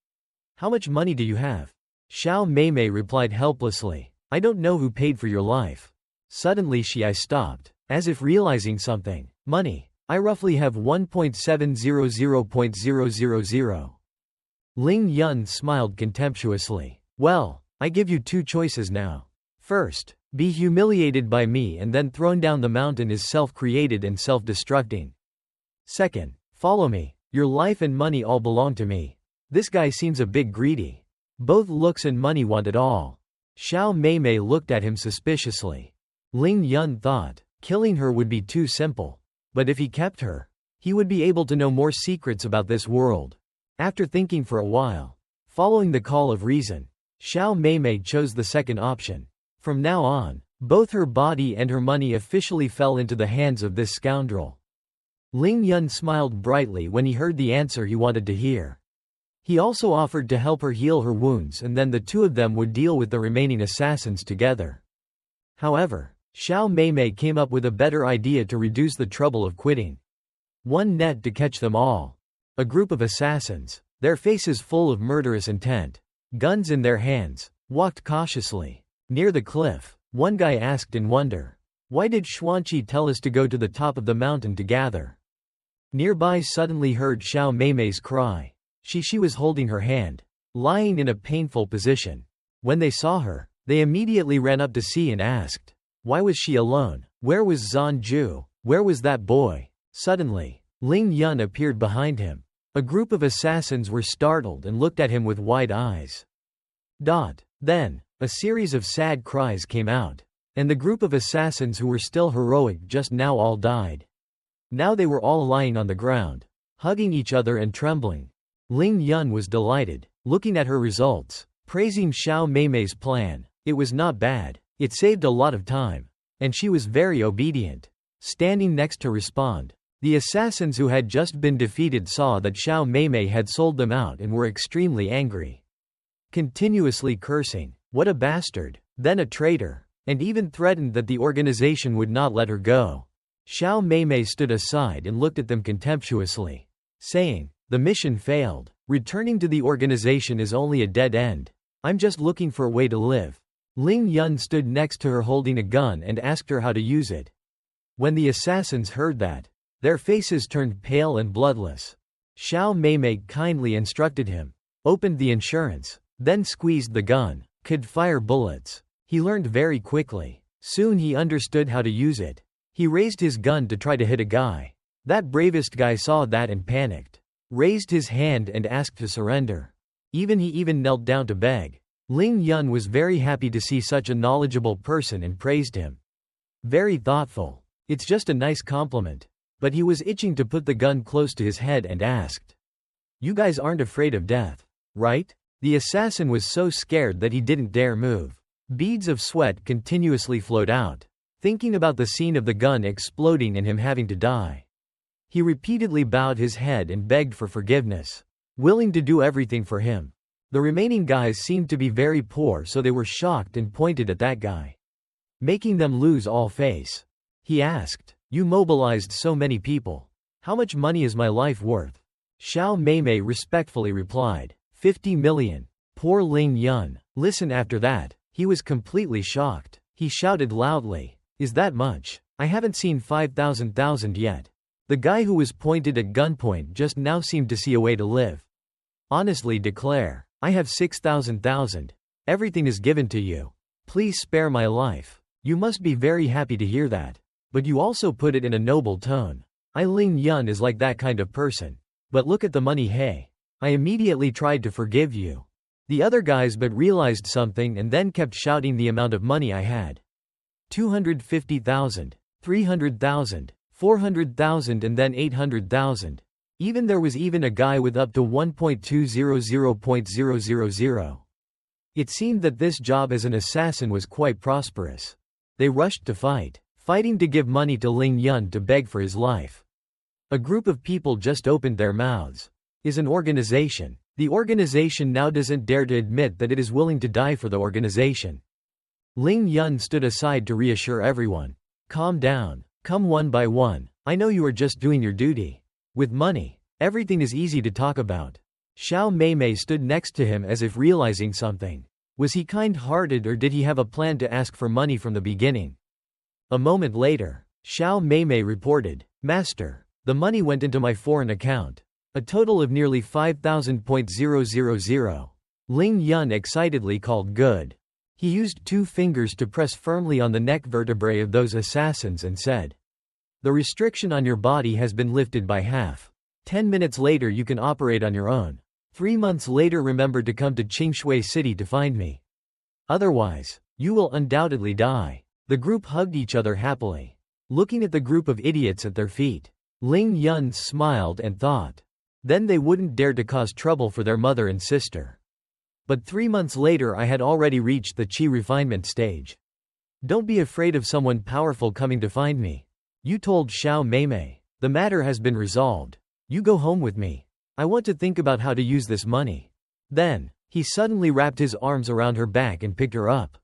"How much money do you have?" Xiao Meimei replied helplessly, "I don't know who paid for your life." Suddenly I stopped, as if realizing something. "Money. I roughly have 1.700.000. Ling Yun smiled contemptuously. "Well, I give you 2 choices now. First, be humiliated by me and then thrown down the mountain is self-created and self-destructing. Second, follow me. Your life and money all belong to me." This guy seems a bit greedy. Both looks and money want it all. Xiao Meimei looked at him suspiciously. Ling Yun thought, killing her would be too simple. But if he kept her, he would be able to know more secrets about this world. After thinking for a while, following the call of reason, Xiao Meimei chose the second option. From now on, both her body and her money officially fell into the hands of this scoundrel. Ling Yun smiled brightly when he heard the answer he wanted to hear. He also offered to help her heal her wounds and then the two of them would deal with the remaining assassins together. However, Xiao Meimei came up with a better idea to reduce the trouble of quitting. One net to catch them all. A group of assassins, their faces full of murderous intent, guns in their hands, walked cautiously. Near the cliff, one guy asked in wonder, "Why did Xuanqi tell us to go to the top of the mountain to gather?" Nearby suddenly heard Xiao Meimei's cry. She was holding her hand, lying in a painful position. When they saw her, they immediately ran up to see and asked, "Why was she alone? Where was Zanju? Where was that boy?" Suddenly, Ling Yun appeared behind him. A group of assassins were startled and looked at him with wide eyes. Then, a series of sad cries came out, and the group of assassins who were still heroic just now all died. Now they were all lying on the ground, hugging each other and trembling. Ling Yun was delighted, looking at her results, praising Xiao Meimei's plan. It was not bad. It saved a lot of time. And she was very obedient, standing next to respond. The assassins who had just been defeated saw that Xiao Meimei had sold them out and were extremely angry. Continuously cursing, "What a bastard," then a traitor, and even threatened that the organization would not let her go. Xiao Meimei stood aside and looked at them contemptuously, saying, "The mission failed. Returning to the organization is only a dead end. I'm just looking for a way to live." Ling Yun stood next to her holding a gun and asked her how to use it. When the assassins heard that, their faces turned pale and bloodless. Xiao Meimei kindly instructed him, opened the insurance, then squeezed the gun, could fire bullets. He learned very quickly. Soon he understood how to use it. He raised his gun to try to hit a guy. That bravest guy saw that and panicked, raised his hand and asked to surrender. He even knelt down to beg. Ling Yun was very happy to see such a knowledgeable person and praised him. Very thoughtful. It's just a nice compliment. But he was itching to put the gun close to his head and asked, "You guys aren't afraid of death, right?" The assassin was so scared that he didn't dare move. Beads of sweat continuously flowed out, thinking about the scene of the gun exploding and him having to die. He repeatedly bowed his head and begged for forgiveness, willing to do everything for him. The remaining guys seemed to be very poor, so they were shocked and pointed at that guy, making them lose all face. He asked, "You mobilized so many people. How much money is my life worth?" Xiao Meimei respectfully replied. 50 million. Poor Ling Yun. Listen, after that, he was completely shocked. He shouted loudly, "Is that much? I haven't seen 5,000 yet." The guy who was pointed at gunpoint just now seemed to see a way to live. Honestly declare, "I have 6,000. Everything is given to you. Please spare my life." You must be very happy to hear that. But you also put it in a noble tone. Ling Yun is like that kind of person. But look at the money, hey. I immediately tried to forgive you. The other guys but realized something and then kept shouting the amount of money I had. 250,000, 300,000, 400,000 and then 800,000. There was even a guy with up to 1.200.000. It seemed that this job as an assassin was quite prosperous. They rushed to fight, fighting to give money to Ling Yun to beg for his life. A group of people just opened their mouths. Is an organization. The organization now doesn't dare to admit that it is willing to die for the organization. Ling Yun stood aside to reassure everyone. Calm down. Come one by one. I know you are just doing your duty. With money, everything is easy to talk about. Xiao Meimei stood next to him as if realizing something. Was he kind-hearted or did he have a plan to ask for money from the beginning? A moment later, Xiao Meimei reported, "Master, the money went into my foreign account. A total of nearly 5,000.000. Ling Yun excitedly called good. He used 2 fingers to press firmly on the neck vertebrae of those assassins and said, "The restriction on your body has been lifted by half. 10 minutes later you can operate on your own. 3 months later remember to come to Qingshui City to find me. Otherwise, you will undoubtedly die." The group hugged each other happily. Looking at the group of idiots at their feet, Ling Yun smiled and thought, then they wouldn't dare to cause trouble for their mother and sister. But 3 months later I had already reached the Qi refinement stage. Don't be afraid of someone powerful coming to find me. You told Xiao Meimei. The matter has been resolved. You go home with me. I want to think about how to use this money. Then, he suddenly wrapped his arms around her back and picked her up.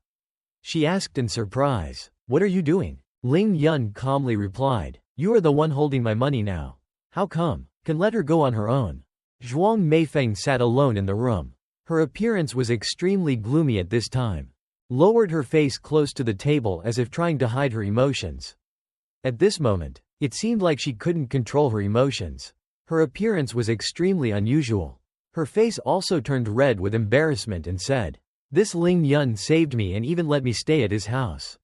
She asked in surprise, "What are you doing?" Ling Yun calmly replied, "You are the one holding my money now. How come? Can let her go on her own." Zhuang Meifeng sat alone in the room. Her appearance was extremely gloomy at this time. Lowered her face close to the table as if trying to hide her emotions. At this moment, it seemed like she couldn't control her emotions. Her appearance was extremely unusual. Her face also turned red with embarrassment and said, "This Ling Yun saved me and even let me stay at his house.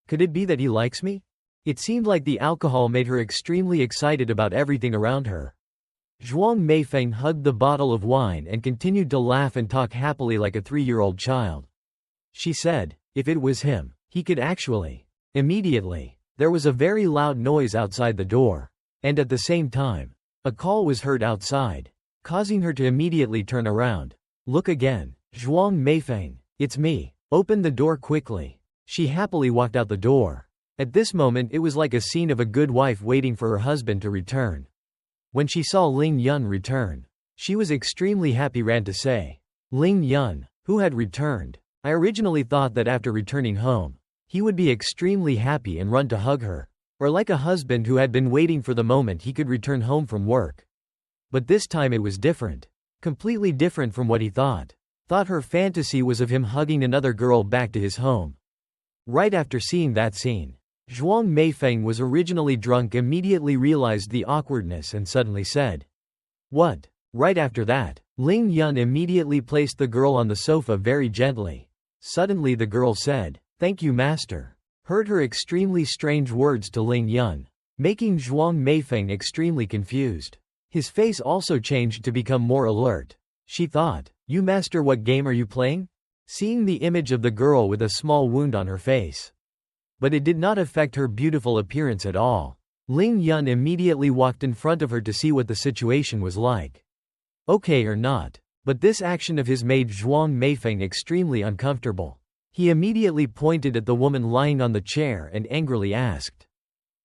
Could it be that he likes me?" It seemed like the alcohol made her extremely excited about everything around her. Zhuang Meifeng hugged the bottle of wine and continued to laugh and talk happily like a 3-year-old child. She said, if it was him, he could actually. Immediately, there was a very loud noise outside the door. And at the same time, a call was heard outside, causing her to immediately turn around. Look again. Zhuang Meifeng, it's me. Open the door quickly. She happily walked out the door. At this moment it was like a scene of a good wife waiting for her husband to return. When she saw Ling Yun return, she was extremely happy, ran to say, "Ling Yun, who had returned. I originally thought that after returning home, he would be extremely happy and run to hug her, or like a husband who had been waiting for the moment he could return home from work. But this time it was different. Completely different from what he thought. Thought her fantasy was of him hugging another girl back to his home." Right after seeing that scene, Zhuang Meifeng was originally drunk, immediately realized the awkwardness and suddenly said, "What?" Right after that, Ling Yun immediately placed the girl on the sofa very gently. Suddenly the girl said, "Thank you, master." Heard her extremely strange words to Ling Yun, making Zhuang Meifeng extremely confused. His face also changed to become more alert. She thought, "You master, what game are you playing?" Seeing the image of the girl with a small wound on her face. But it did not affect her beautiful appearance at all. Ling Yun immediately walked in front of her to see what the situation was like. Okay or not. But this action of his made Zhuang Meifeng extremely uncomfortable. He immediately pointed at the woman lying on the chair and angrily asked,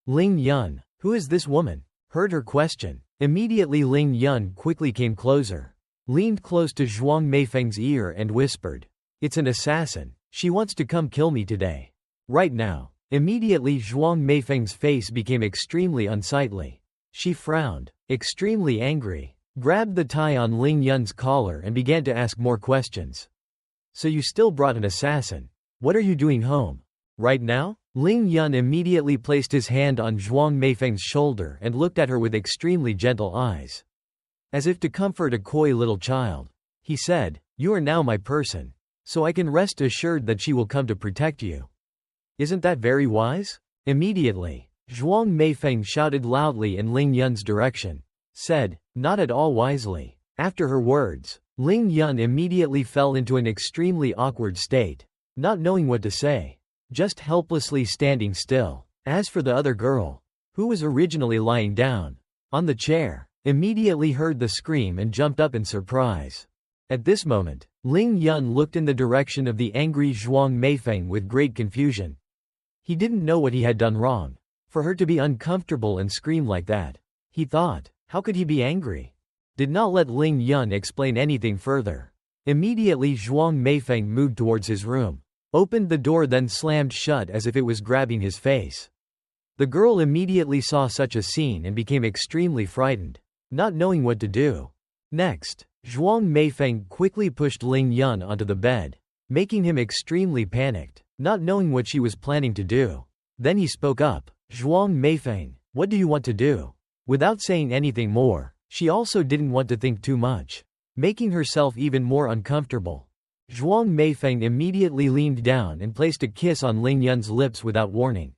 "Ling Yun, who is this woman?" Heard her question. Immediately Ling Yun quickly came closer, leaned close to Zhuang Meifeng's ear and whispered, "It's an assassin. She wants to come kill me today. Right now." Immediately Zhuang Meifeng's face became extremely unsightly. She frowned, extremely angry. grabbed the tie on Ling Yun's collar and began to ask more questions. So you still brought an assassin. What are you doing home? Right now? Ling Yun immediately placed his hand on Zhuang Meifeng's shoulder and looked at her with extremely gentle eyes. As if to comfort a coy little child. He said, "You are now my person. So I can rest assured that she will come to protect you. Isn't that very wise?" Immediately, Zhuang Meifeng shouted loudly in Ling Yun's direction. Said, "Not at all wisely." After her words, Ling Yun immediately fell into an extremely awkward state, not knowing what to say, just helplessly standing still. As for the other girl, who was originally lying down on the chair, immediately heard the scream and jumped up in surprise. At this moment, Ling Yun looked in the direction of the angry Zhuang Meifeng with great confusion. He didn't know what he had done wrong. For her to be uncomfortable and scream like that. He thought, how could he be angry? Did not let Ling Yun explain anything further. Immediately Zhuang Meifeng moved towards his room, opened the door then slammed shut as if it was grabbing his face. The girl immediately saw such a scene and became extremely frightened, not knowing what to do. Next, Zhuang Meifeng quickly pushed Ling Yun onto the bed, making him extremely panicked, not knowing what she was planning to do. Then he spoke up, "Zhuang Meifeng, what do you want to do?" Without saying anything more, she also didn't want to think too much, making herself even more uncomfortable. Zhuang Meifeng immediately leaned down and placed a kiss on Ling Yun's lips without warning,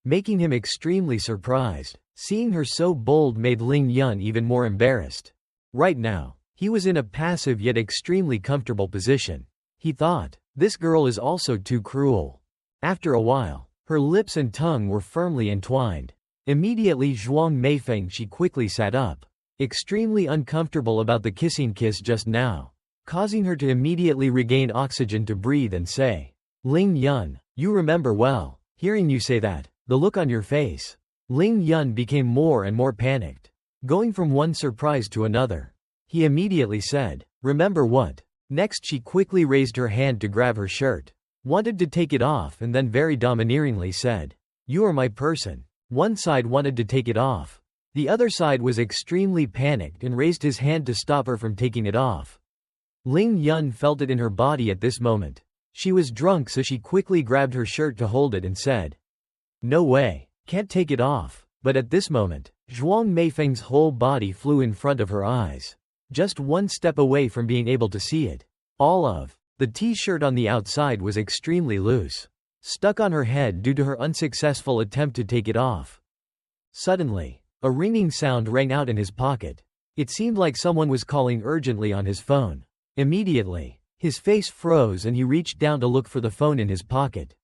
making him extremely surprised. Seeing her so bold made Ling Yun even more embarrassed. Right now, he was in a passive yet extremely comfortable position. He thought, this girl is also too cruel. After a while, her lips and tongue were firmly entwined. Immediately Zhuang Meifeng she quickly sat up, extremely uncomfortable about the kissing kiss just now, causing her to immediately regain oxygen to breathe and say, "Ling Yun, you remember well." Hearing you say that, the look on your face, Ling Yun became more and more panicked, going from one surprise to another. He immediately said, "Remember what?" Next she quickly raised her hand to grab her shirt, wanted to take it off and then very domineeringly said, "You are my person." One side wanted to take it off. The other side was extremely panicked and raised his hand to stop her from taking it off. Ling Yun felt it in her body at this moment. She was drunk so she quickly grabbed her shirt to hold it and said, "No way, can't take it off." But at this moment, Zhuang Meifeng's whole body flew in front of her eyes, just one step away from being able to see it. All of the t-shirt on the outside was extremely loose, stuck on her head due to her unsuccessful attempt to take it off. Suddenly, a ringing sound rang out in his pocket. It seemed like someone was calling urgently on his phone. Immediately, his face froze and he reached down to look for the phone in his pocket.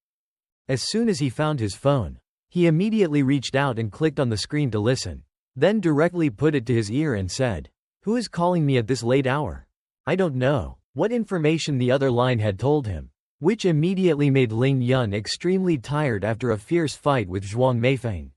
As soon as he found his phone, he immediately reached out and clicked on the screen to listen, then directly put it to his ear and said, "Who is calling me at this late hour?" I don't know what information the other line had told him, which immediately made Ling Yun extremely tired after a fierce fight with Zhuang Meifeng.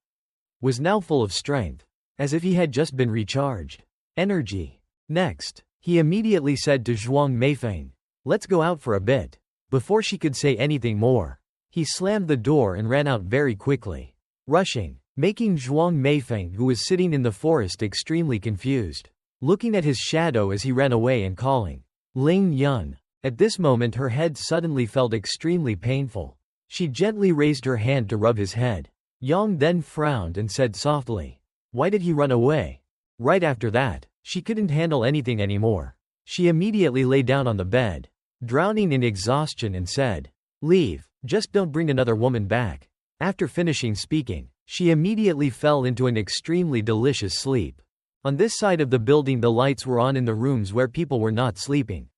Was now full of strength, as if he had just been recharged. Energy. Next, he immediately said to Zhuang Meifeng, "Let's go out for a bit." Before she could say anything more, he slammed the door and ran out very quickly, rushing, making Zhuang Meifeng, who was sitting in the forest, extremely confused, looking at his shadow as he ran away and calling, "Ling Yun." At this moment her head suddenly felt extremely painful. She gently raised her hand to rub his head. Yang then frowned and said softly, "Why did he run away?" Right after that, she couldn't handle anything anymore. She immediately lay down on the bed, drowning in exhaustion, and said, "Leave, just don't bring another woman back." After finishing speaking, she immediately fell into an extremely delicious sleep. On this side of the building the lights were on in the rooms where people were not sleeping.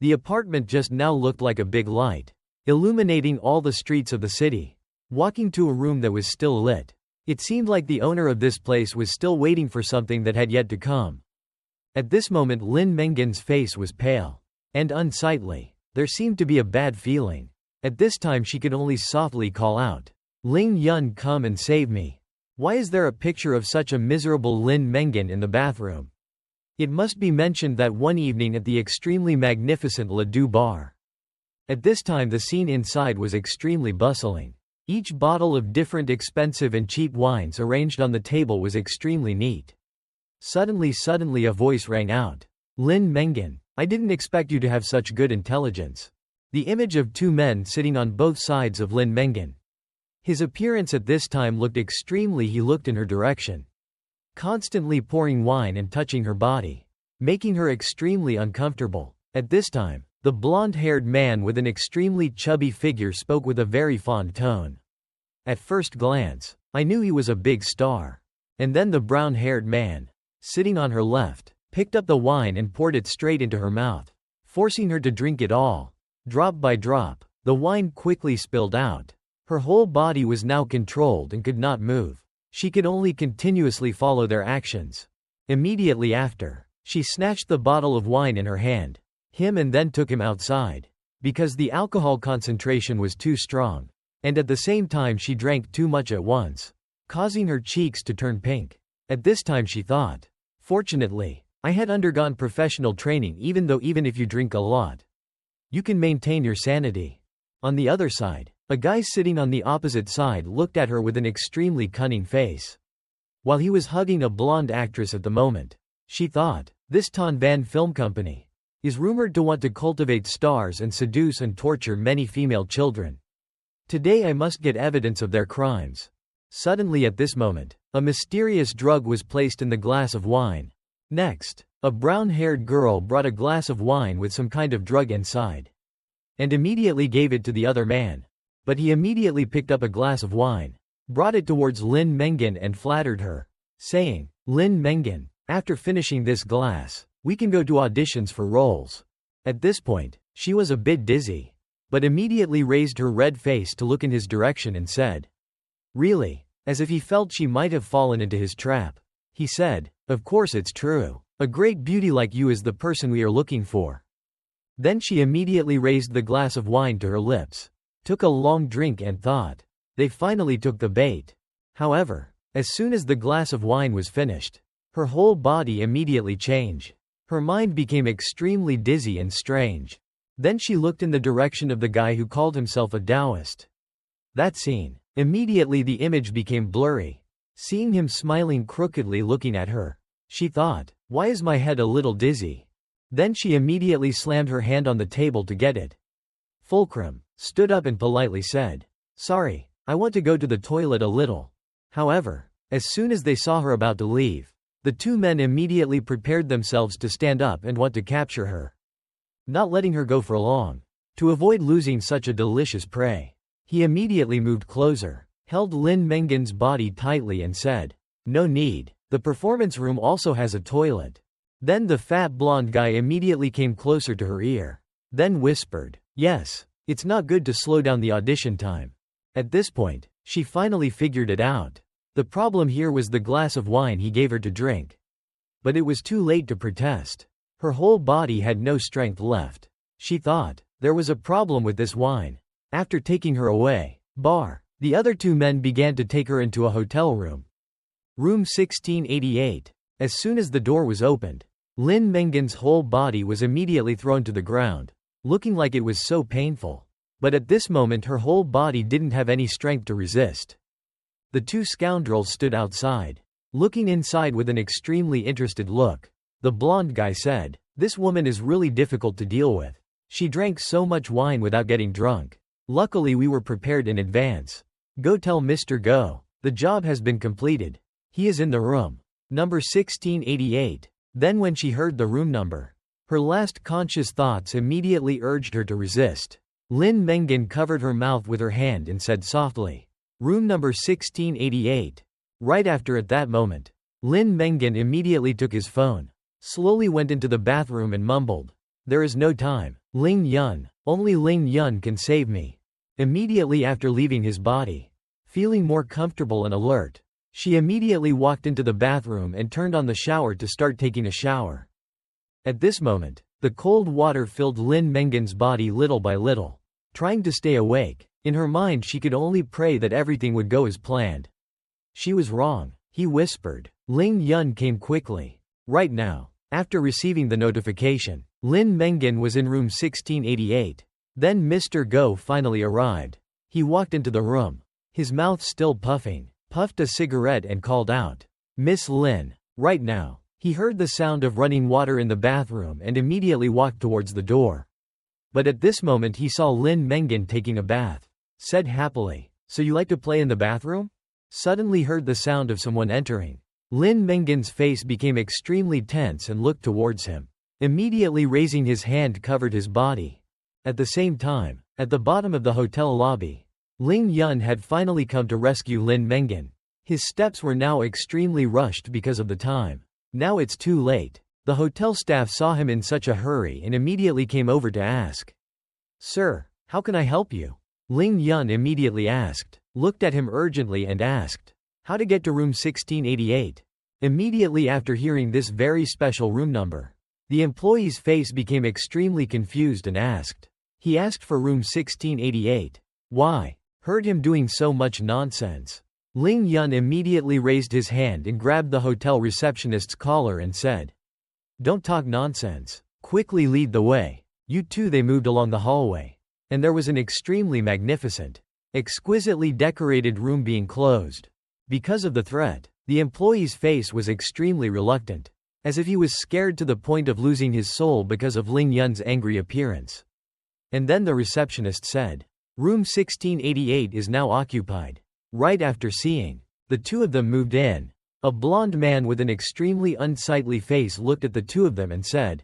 The apartment just now looked like a big light, illuminating all the streets of the city. Walking to a room that was still lit, it seemed like the owner of this place was still waiting for something that had yet to come. At this moment Lin Mengen's face was pale and unsightly. There seemed to be a bad feeling. At this time she could only softly call out, "Ling Yun, come and save me." Why is there a picture of such a miserable Lin Mengen in the bathroom? It must be mentioned that one evening at the extremely magnificent Le Deux bar. At this time the scene inside was extremely bustling. Each bottle of different expensive and cheap wines arranged on the table was extremely neat. Suddenly a voice rang out. Lin Mengen, I didn't expect you to have such good intelligence. The image of two men sitting on both sides of Lin Mengen. His appearance at this time looked extremely. He looked in her direction, constantly pouring wine and touching her body, making her extremely uncomfortable. At this time, the blonde-haired man with an extremely chubby figure spoke with a very fond tone. At first glance, I knew he was a big star. And then the brown-haired man, sitting on her left, picked up the wine and poured it straight into her mouth, forcing her to drink it all. Drop by drop, the wine quickly spilled out. Her whole body was now controlled and could not move. She could only continuously follow their actions. Immediately after, she snatched the bottle of wine in her hand, and then took him outside, because the alcohol concentration was too strong, and at the same time she drank too much at once, causing her cheeks to turn pink. At this time she thought, fortunately, I had undergone professional training. Even if you drink a lot, you can maintain your sanity. On the other side, a guy sitting on the opposite side looked at her with an extremely cunning face. While he was hugging a blonde actress at the moment, she thought, this Tan Van Film Company is rumored to want to cultivate stars and seduce and torture many female children. Today I must get evidence of their crimes. Suddenly at this moment, a mysterious drug was placed in the glass of wine. Next, a brown-haired girl brought a glass of wine with some kind of drug inside, and immediately gave it to the other man. But he immediately picked up a glass of wine, brought it towards Lin Mengen and flattered her, saying, Lin Mengen, after finishing this glass, we can go to auditions for roles. At this point, she was a bit dizzy, but immediately raised her red face to look in his direction and said, really? As if he felt she might have fallen into his trap. He said, of course it's true. A great beauty like you is the person we are looking for. Then she immediately raised the glass of wine to her lips, took a long drink and thought, they finally took the bait. However, as soon as the glass of wine was finished, her whole body immediately changed. Her mind became extremely dizzy and strange. Then she looked in the direction of the guy who called himself a Taoist. That scene, immediately the image became blurry. Seeing him smiling crookedly looking at her, she thought, why is my head a little dizzy? Then she immediately slammed her hand on the table to get it. Fulcrum stood up and politely said, sorry, I want to go to the toilet a little. However, as soon as they saw her about to leave, the two men immediately prepared themselves to stand up and want to capture her, not letting her go for long. To avoid losing such a delicious prey, he immediately moved closer, held Lin Mengen's body tightly and said, no need, the performance room also has a toilet. Then the fat blonde guy immediately came closer to her ear, then whispered, yes, it's not good to slow down the audition time. At this point, she finally figured it out. The problem here was the glass of wine he gave her to drink. But it was too late to protest. Her whole body had no strength left. She thought, there was a problem with this wine. After taking her away, the other two men began to take her into a hotel room. Room 1688. As soon as the door was opened, Lin Mengen's whole body was immediately thrown to the ground, looking like it was so painful. But at this moment her whole body didn't have any strength to resist. The two scoundrels stood outside, looking inside with an extremely interested look. The blonde guy said, this woman is really difficult to deal with. She drank so much wine without getting drunk. Luckily we were prepared in advance. Go tell Mr. Go. The job has been completed. He is in the room. Number 1688. Then when she heard the room number, her last conscious thoughts immediately urged her to resist. Lin Mengen covered her mouth with her hand and said softly, room number 1688. Right after at that moment, Lin Mengen immediately took his phone, slowly went into the bathroom and mumbled, there is no time. Ling Yun, only Ling Yun can save me. Immediately after leaving his body, feeling more comfortable and alert, she immediately walked into the bathroom and turned on the shower to start taking a shower. At this moment, the cold water filled Lin Mengen's body little by little. Trying to stay awake, in her mind she could only pray that everything would go as planned. She was wrong, he whispered. Ling Yun came quickly. Right now, after receiving the notification, Lin Mengen was in room 1688. Then Mr. Go finally arrived. He walked into the room, his mouth still puffing, puffed a cigarette and called out, Miss Lin. Right now, He heard the sound of running water in the bathroom and immediately walked towards the door. But at this moment he saw Lin Mengen taking a bath. Said happily, "So you like to play in the bathroom?" Suddenly heard the sound of someone entering. Lin Mengen's face became extremely tense and looked towards him. Immediately raising his hand covered his body. At the same time, at the bottom of the hotel lobby, Ling Yun had finally come to rescue Lin Mengen. His steps were now extremely rushed because of the time. Now it's too late. The hotel staff saw him in such a hurry and immediately came over to ask, "Sir, how can I help you?" Ling Yun immediately asked, looked at him urgently and asked, "How to get to room 1688? Immediately after hearing this very special room number, the employee's face became extremely confused and asked. He asked for room 1688. Why? Heard him doing so much nonsense. Ling Yun immediately raised his hand and grabbed the hotel receptionist's collar and said, "Don't talk nonsense. Quickly lead the way." You two. They moved along the hallway. And there was an extremely magnificent, exquisitely decorated room being closed. Because of the threat, the employee's face was extremely reluctant, as if he was scared to the point of losing his soul because of Ling Yun's angry appearance. And then the receptionist said, "Room 1688 is now occupied." Right after seeing the two of them moved in, a blonde man with an extremely unsightly face looked at the two of them and said,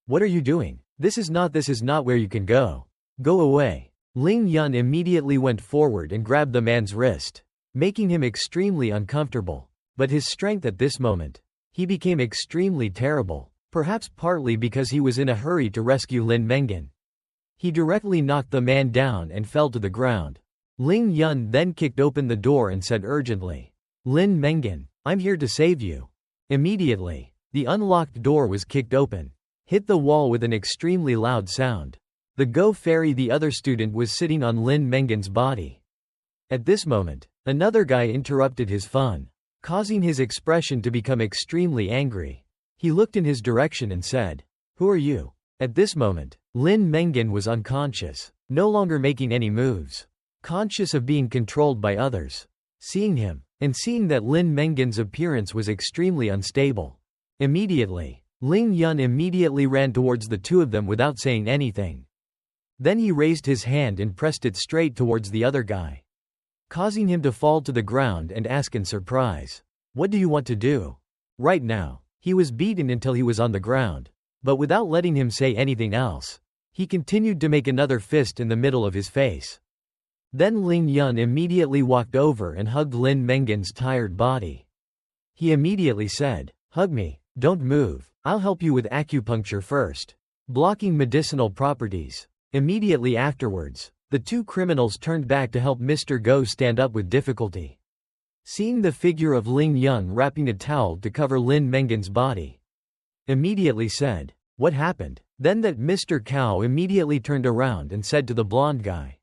"What are you doing? This is not where you can go. Go away." Ling Yun immediately went forward and grabbed the man's wrist, making him extremely uncomfortable. But his strength at this moment, he became extremely terrible, perhaps partly because he was in a hurry to rescue Lin Mengen. He directly knocked the man down and fell to the ground. Ling Yun then kicked open the door and said urgently, "Lin Mengen, I'm here to save you." Immediately, the unlocked door was kicked open, hit the wall with an extremely loud sound. The Go Fairy, the other student, was sitting on Lin Mengen's body. At this moment, another guy interrupted his fun, causing his expression to become extremely angry. He looked in his direction and said, "Who are you?" At this moment, Lin Mengen was unconscious, no longer making any moves, conscious of being controlled by others. Seeing him, and seeing that Lin Mengen's appearance was extremely unstable, immediately, Ling Yun immediately ran towards the two of them without saying anything. Then he raised his hand and pressed it straight towards the other guy, causing him to fall to the ground and ask in surprise, "What do you want to do?" Right now, he was beaten until he was on the ground, but without letting him say anything else, he continued to make another fist in the middle of his face. Then Ling Yun immediately walked over and hugged Lin Mengen's tired body. He immediately said, "Hug me, don't move, I'll help you with acupuncture first. Blocking medicinal properties." Immediately afterwards, the two criminals turned back to help Mr. Go stand up with difficulty. Seeing the figure of Ling Yun wrapping a towel to cover Lin Mengen's body, immediately said, "What happened?" Then that Mr. Cao immediately turned around and said to the blonde guy,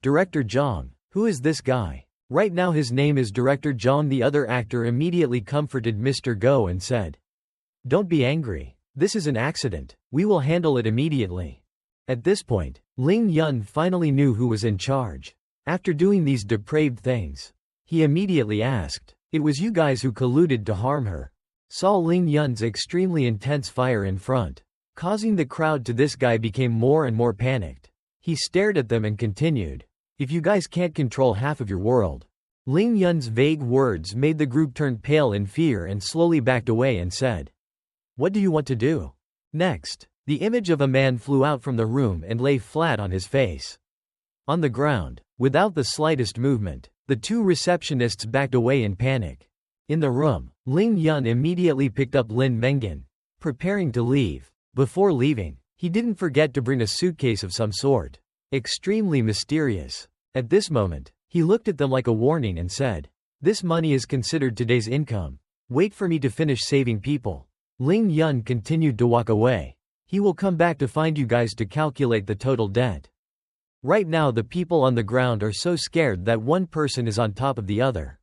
"Director Zhang, who is this guy?" Right now his name is Director Zhang. The other actor immediately comforted Mr. Go and said, "Don't be angry. This is an accident. We will handle it immediately." At this point, Ling Yun finally knew who was in charge. After doing these depraved things, he immediately asked, "It was you guys who colluded to harm her?" Saw Ling Yun's extremely intense fire in front, causing the crowd to this guy became more and more panicked. He stared at them and continued, "If you guys can't control half of your world." Ling Yun's vague words made the group turn pale in fear and slowly backed away and said, "What do you want to do?" Next, the image of a man flew out from the room and lay flat on his face. On the ground, without the slightest movement, the two receptionists backed away in panic. In the room, Ling Yun immediately picked up Lin Mengen, preparing to leave. Before leaving, he didn't forget to bring a suitcase of some sort, extremely mysterious. At this moment, he looked at them like a warning and said, "This money is considered today's income. Wait for me to finish saving people." Ling Yun continued to walk away. "He will come back to find you guys to calculate the total debt." Right now the people on the ground are so scared that one person is on top of the other.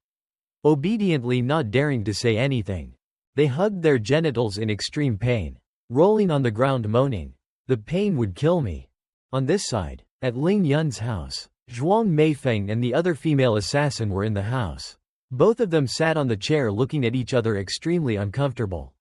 Obediently not daring to say anything, they hugged their genitals in extreme pain, rolling on the ground moaning, "The pain would kill me." On this side, at Ling Yun's house, Zhuang Meifeng and the other female assassin were in the house. Both of them sat on the chair looking at each other extremely uncomfortable.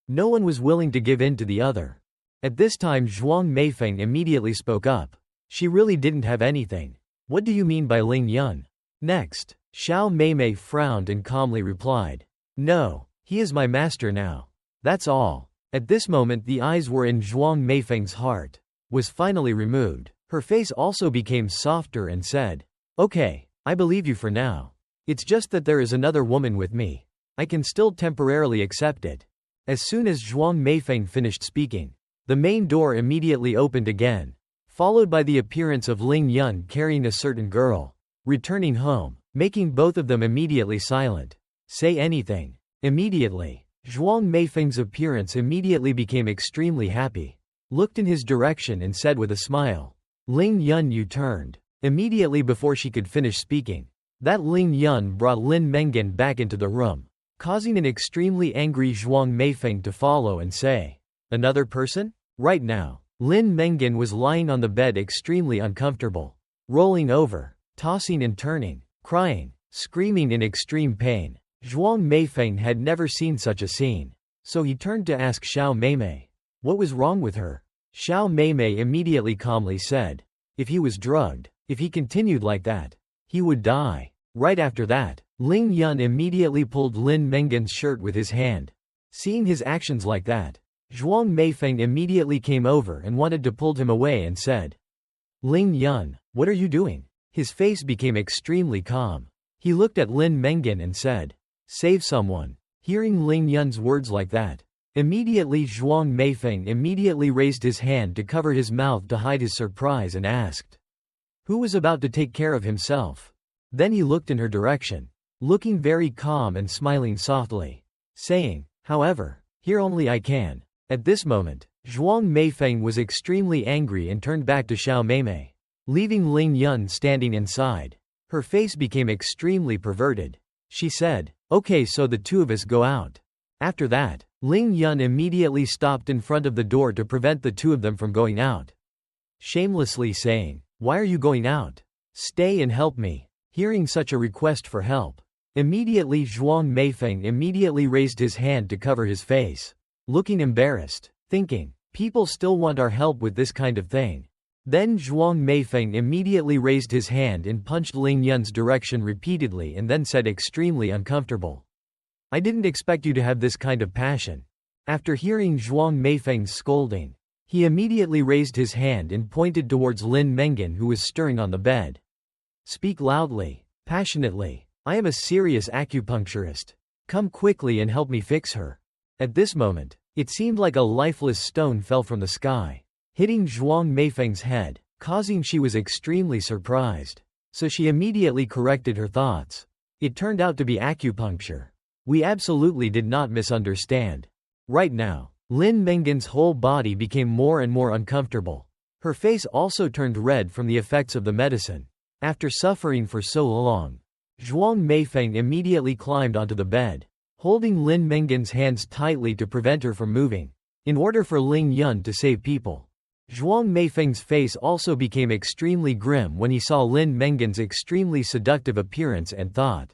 No one was willing to give in to the other. At this time Zhuang Meifeng immediately spoke up. She really didn't have anything. What do you mean by Ling Yun? Next, Xiao Meimei frowned and calmly replied. No, he is my master now. That's all. At this moment the eyes were in Zhuang Meifeng's heart. Was finally removed. Her face also became softer and said, Okay, I believe you for now. It's just that there is another woman with me. I can still temporarily accept it. As soon as Zhuang Meifeng finished speaking, the main door immediately opened again, followed by the appearance of Ling Yun carrying a certain girl, returning home, making both of them immediately silent. Say anything. Immediately, Zhuang Meifeng's appearance immediately became extremely happy, looked in his direction and said with a smile, Ling Yun, you turned. Immediately before she could finish speaking, that Ling Yun brought Lin Mengen back into the room, causing an extremely angry Zhuang Meifeng to follow and say, Another person? Right now, Lin Mengen was lying on the bed extremely uncomfortable, rolling over, tossing and turning, crying, screaming in extreme pain. Zhuang Meifeng had never seen such a scene, so he turned to ask Xiao Meimei, what was wrong with her? Xiao Meimei immediately calmly said, if he was drugged, if he continued like that, he would die. Right after that, Ling Yun immediately pulled Lin Mengen's shirt with his hand. Seeing his actions like that, Zhuang Meifeng immediately came over and wanted to pull him away and said, Ling Yun, what are you doing? His face became extremely calm. He looked at Lin Mengen and said, Save someone. Hearing Ling Yun's words like that, immediately Zhuang Meifeng immediately raised his hand to cover his mouth to hide his surprise and asked, who was about to take care of himself? Then he looked in her direction, looking very calm and smiling softly, saying, however, here only I can. At this moment, Zhuang Meifeng was extremely angry and turned back to Xiao Meimei, leaving Ling Yun standing inside. Her face became extremely perverted. She said, okay, so the two of us go out. After that, Ling Yun immediately stopped in front of the door to prevent the two of them from going out, shamelessly saying, why are you going out? Stay and help me. Hearing such a request for help, immediately Zhuang Meifeng immediately raised his hand to cover his face, looking embarrassed, thinking, people still want our help with this kind of thing. Then Zhuang Meifeng immediately raised his hand and punched Ling Yun's direction repeatedly and then said extremely uncomfortable, I didn't expect you to have this kind of passion. After hearing Zhuang Meifeng's scolding, he immediately raised his hand and pointed towards Lin Mengen who was stirring on the bed. Speak loudly, passionately. I am a serious acupuncturist. Come quickly and help me fix her. At this moment, it seemed like a lifeless stone fell from the sky, hitting Zhuang Meifeng's head, causing she was extremely surprised. So she immediately corrected her thoughts. It turned out to be acupuncture. We absolutely did not misunderstand. Right now, Lin Mengen's whole body became more and more uncomfortable. Her face also turned red from the effects of the medicine. After suffering for so long, Zhuang Meifeng immediately climbed onto the bed, holding Lin Mengen's hands tightly to prevent her from moving, in order for Ling Yun to save people. Zhuang Meifeng's face also became extremely grim when he saw Lin Mengen's extremely seductive appearance and thought,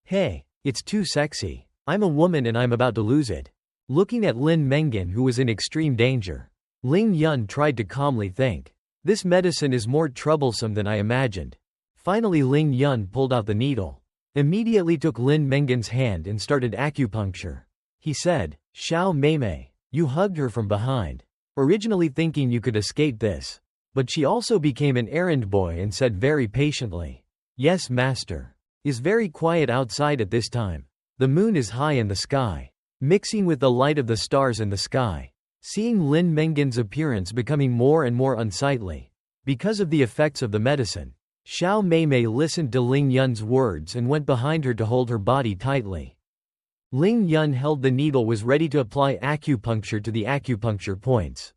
hey, it's too sexy. I'm a woman and I'm about to lose it. Looking at Lin Mengen who was in extreme danger, Ling Yun tried to calmly think, this medicine is more troublesome than I imagined. Finally Ling Yun pulled out the needle, immediately took Lin Mengen's hand and started acupuncture. He said, Xiao Meimei, you hugged her from behind, originally thinking you could escape this. But she also became an errand boy and said very patiently, yes master. Is very quiet outside at this time. The moon is high in the sky, mixing with the light of the stars in the sky. Seeing Lin Mengen's appearance becoming more and more unsightly, because of the effects of the medicine, Xiao Meimei listened to Ling Yun's words and went behind her to hold her body tightly. Ling Yun held the needle, was ready to apply acupuncture to the acupuncture points.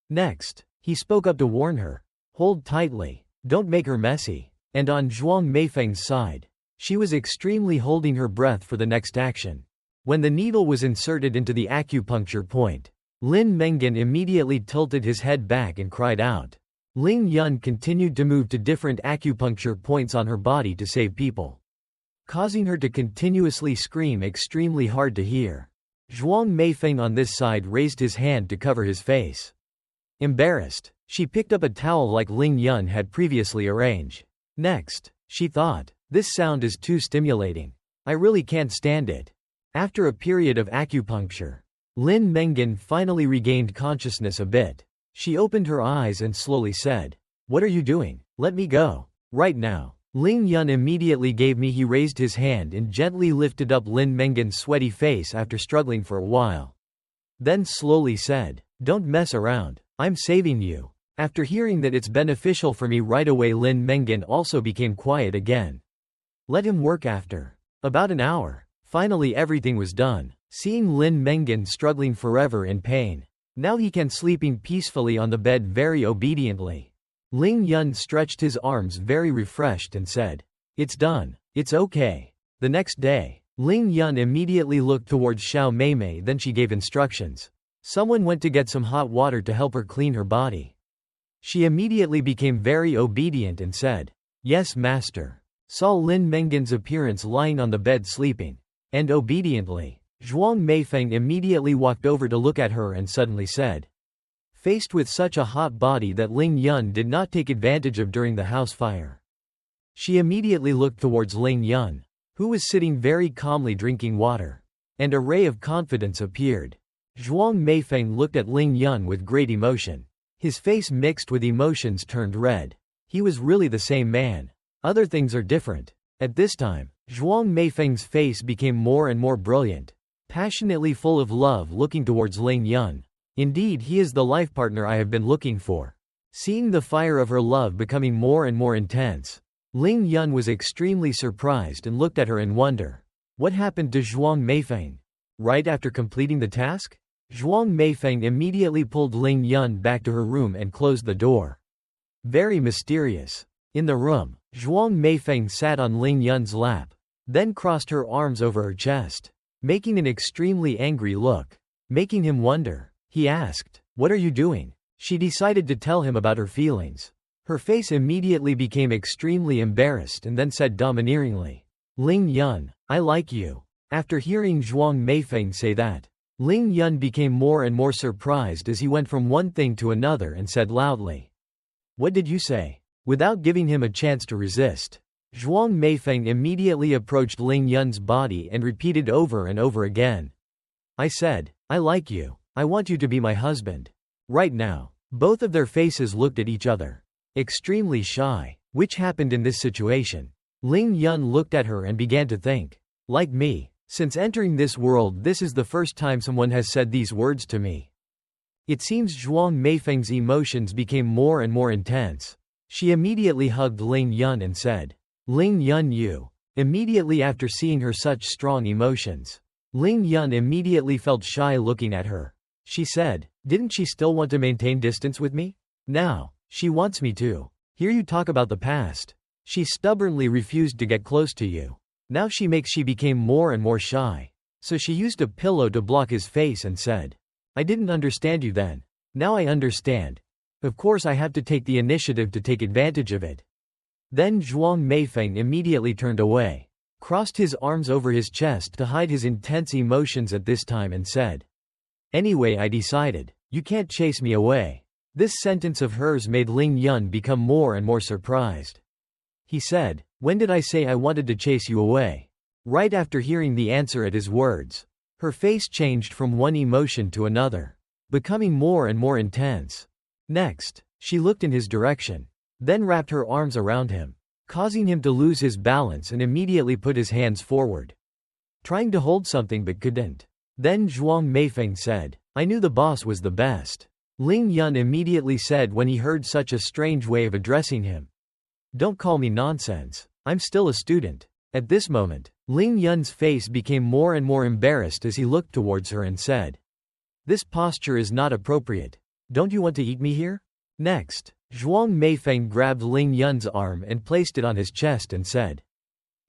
Next, he spoke up to warn her, hold tightly, don't make her messy. And on Zhuang Meifeng's side, she was extremely holding her breath for the next action. When the needle was inserted into the acupuncture point, Lin Mengen immediately tilted his head back and cried out. Ling Yun continued to move to different acupuncture points on her body to save people, causing her to continuously scream extremely hard to hear. Zhuang Meifeng on this side raised his hand to cover his face. Embarrassed, she picked up a towel like Ling Yun had previously arranged. Next, she thought, this sound is too stimulating. I really can't stand it. After a period of acupuncture, Lin Mengan finally regained consciousness a bit. She opened her eyes and slowly said, "What are you doing? Let me go. Right now." Ling Yun immediately gave me. He raised his hand and gently lifted up Lin Mengan's sweaty face after struggling for a while. Then slowly said, "Don't mess around. I'm saving you." After hearing that it's beneficial for me right away, Lin Mengan also became quiet again. Let him work. After about an hour, finally everything was done. Seeing Lin Mengan struggling forever in pain, now he can sleeping peacefully on the bed very obediently. Ling Yun stretched his arms very refreshed and said, "It's done. It's okay." The next day, Ling Yun immediately looked towards Xiao Meimei. Then she gave instructions. Someone went to get some hot water to help her clean her body. She immediately became very obedient and said, "Yes, master." Saw Lin Mengan's appearance lying on the bed sleeping. And obediently, Zhuang Meifeng immediately walked over to look at her and suddenly said, faced with such a hot body that Ling Yun did not take advantage of during the house fire. She immediately looked towards Ling Yun, who was sitting very calmly drinking water. And a ray of confidence appeared. Zhuang Meifeng looked at Ling Yun with great emotion. His face mixed with emotions turned red. He was really the same man. Other things are different. At this time, Zhuang Meifeng's face became more and more brilliant, passionately full of love, looking towards Ling Yun. Indeed, he is the life partner I have been looking for. Seeing the fire of her love becoming more and more intense, Ling Yun was extremely surprised and looked at her in wonder. What happened to Zhuang Meifeng? Right after completing the task, Zhuang Meifeng immediately pulled Ling Yun back to her room and closed the door. Very mysterious. In the room, Zhuang Meifeng sat on Ling Yun's lap, then crossed her arms over her chest, making an extremely angry look, making him wonder. He asked, "What are you doing?" She decided to tell him about her feelings. Her face immediately became extremely embarrassed and then said domineeringly, "Ling Yun, I like you." After hearing Zhuang Meifeng say that, Ling Yun became more and more surprised as he went from one thing to another and said loudly, "What did you say?" Without giving him a chance to resist, Zhuang Meifeng immediately approached Ling Yun's body and repeated over and over again, "I said, I like you. I want you to be my husband." Right now, both of their faces looked at each other, extremely shy. Which happened in this situation? Ling Yun looked at her and began to think, like me, since entering this world, this is the first time someone has said these words to me. It seems Zhuang Meifeng's emotions became more and more intense. She immediately hugged Ling Yun and said, "Ling Yun, you." Immediately after seeing her such strong emotions, Ling Yun immediately felt shy looking at her. She said, "Didn't she still want to maintain distance with me? Now, she wants me to hear you talk about the past. She stubbornly refused to get close to you. Now she became more and more shy. So she used a pillow to block his face and said, I didn't understand you then. Now I understand. Of course I have to take the initiative to take advantage of it." Then Zhuang Meifeng immediately turned away, crossed his arms over his chest to hide his intense emotions at this time and said, "Anyway, I decided. You can't chase me away." This sentence of hers made Ling Yun become more and more surprised. He said, "When did I say I wanted to chase you away?" Right after hearing the answer at his words, her face changed from one emotion to another, becoming more and more intense. Next, she looked in his direction, then wrapped her arms around him, causing him to lose his balance and immediately put his hands forward, trying to hold something but couldn't. Then Zhuang Meifeng said, "I knew the boss was the best." Ling Yun immediately said when he heard such a strange way of addressing him, "Don't call me nonsense. I'm still a student." At this moment, Ling Yun's face became more and more embarrassed as he looked towards her and said, "This posture is not appropriate. Don't you want to eat me here?" Next, Zhuang Meifeng grabbed Ling Yun's arm and placed it on his chest and said,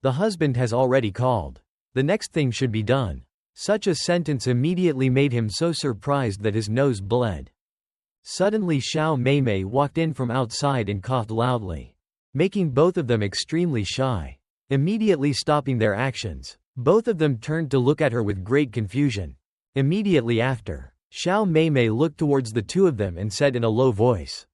"The husband has already called. The next thing should be done." Such a sentence immediately made him so surprised that his nose bled. Suddenly Xiao Meimei walked in from outside and coughed loudly, making both of them extremely shy. Immediately stopping their actions, both of them turned to look at her with great confusion. Immediately after, Xiao Meimei looked towards the two of them and said in a low voice,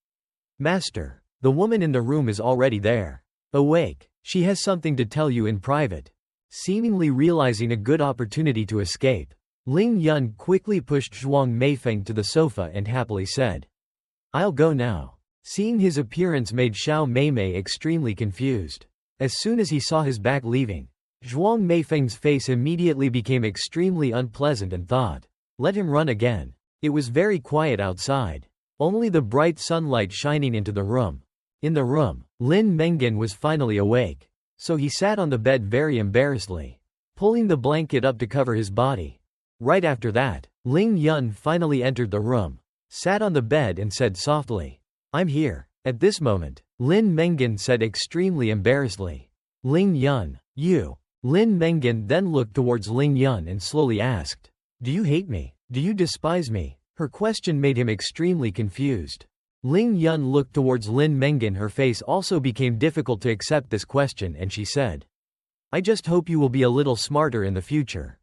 "Master, the woman in the room is already there. Awake, she has something to tell you in private." Seemingly realizing a good opportunity to escape, Ling Yun quickly pushed Zhuang Meifeng to the sofa and happily said, "I'll go now." Seeing his appearance made Xiao Meimei extremely confused. As soon as he saw his back leaving, Zhuang Meifeng's face immediately became extremely unpleasant and thought, "Let him run again." It was very quiet outside, only the bright sunlight shining into the room. In the room, Lin Mengen was finally awake, so he sat on the bed very embarrassedly, pulling the blanket up to cover his body. Right after that, Ling Yun finally entered the room, sat on the bed and said softly, "I'm here." At this moment, Lin Mengen said extremely embarrassedly, "Ling Yun, you." Lin Mengen then looked towards Ling Yun and slowly asked, "Do you hate me? Do you despise me?" Her question made him extremely confused. Ling Yun looked towards Lin Mengen. Her face also became difficult to accept this question and she said, "I just hope you will be a little smarter in the future.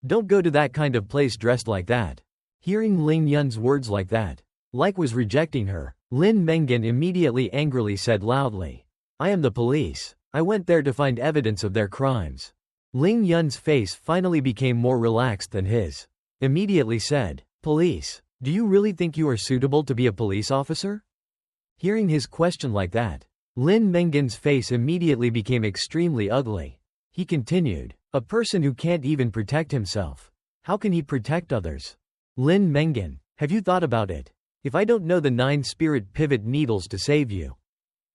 Don't go to that kind of place dressed like that." Hearing Ling Yun's words like that, like was rejecting her, Lin Mengen immediately angrily said loudly, "I am the police. I went there to find evidence of their crimes." Ling Yun's face finally became more relaxed than his. Immediately said, "Police? Do you really think you are suitable to be a police officer?" Hearing his question like that, Lin Mengen's face immediately became extremely ugly. He continued, "A person who can't even protect himself. How can he protect others?" "Lin Mengen, have you thought about it? If I don't know the 9 spirit pivot needles to save you,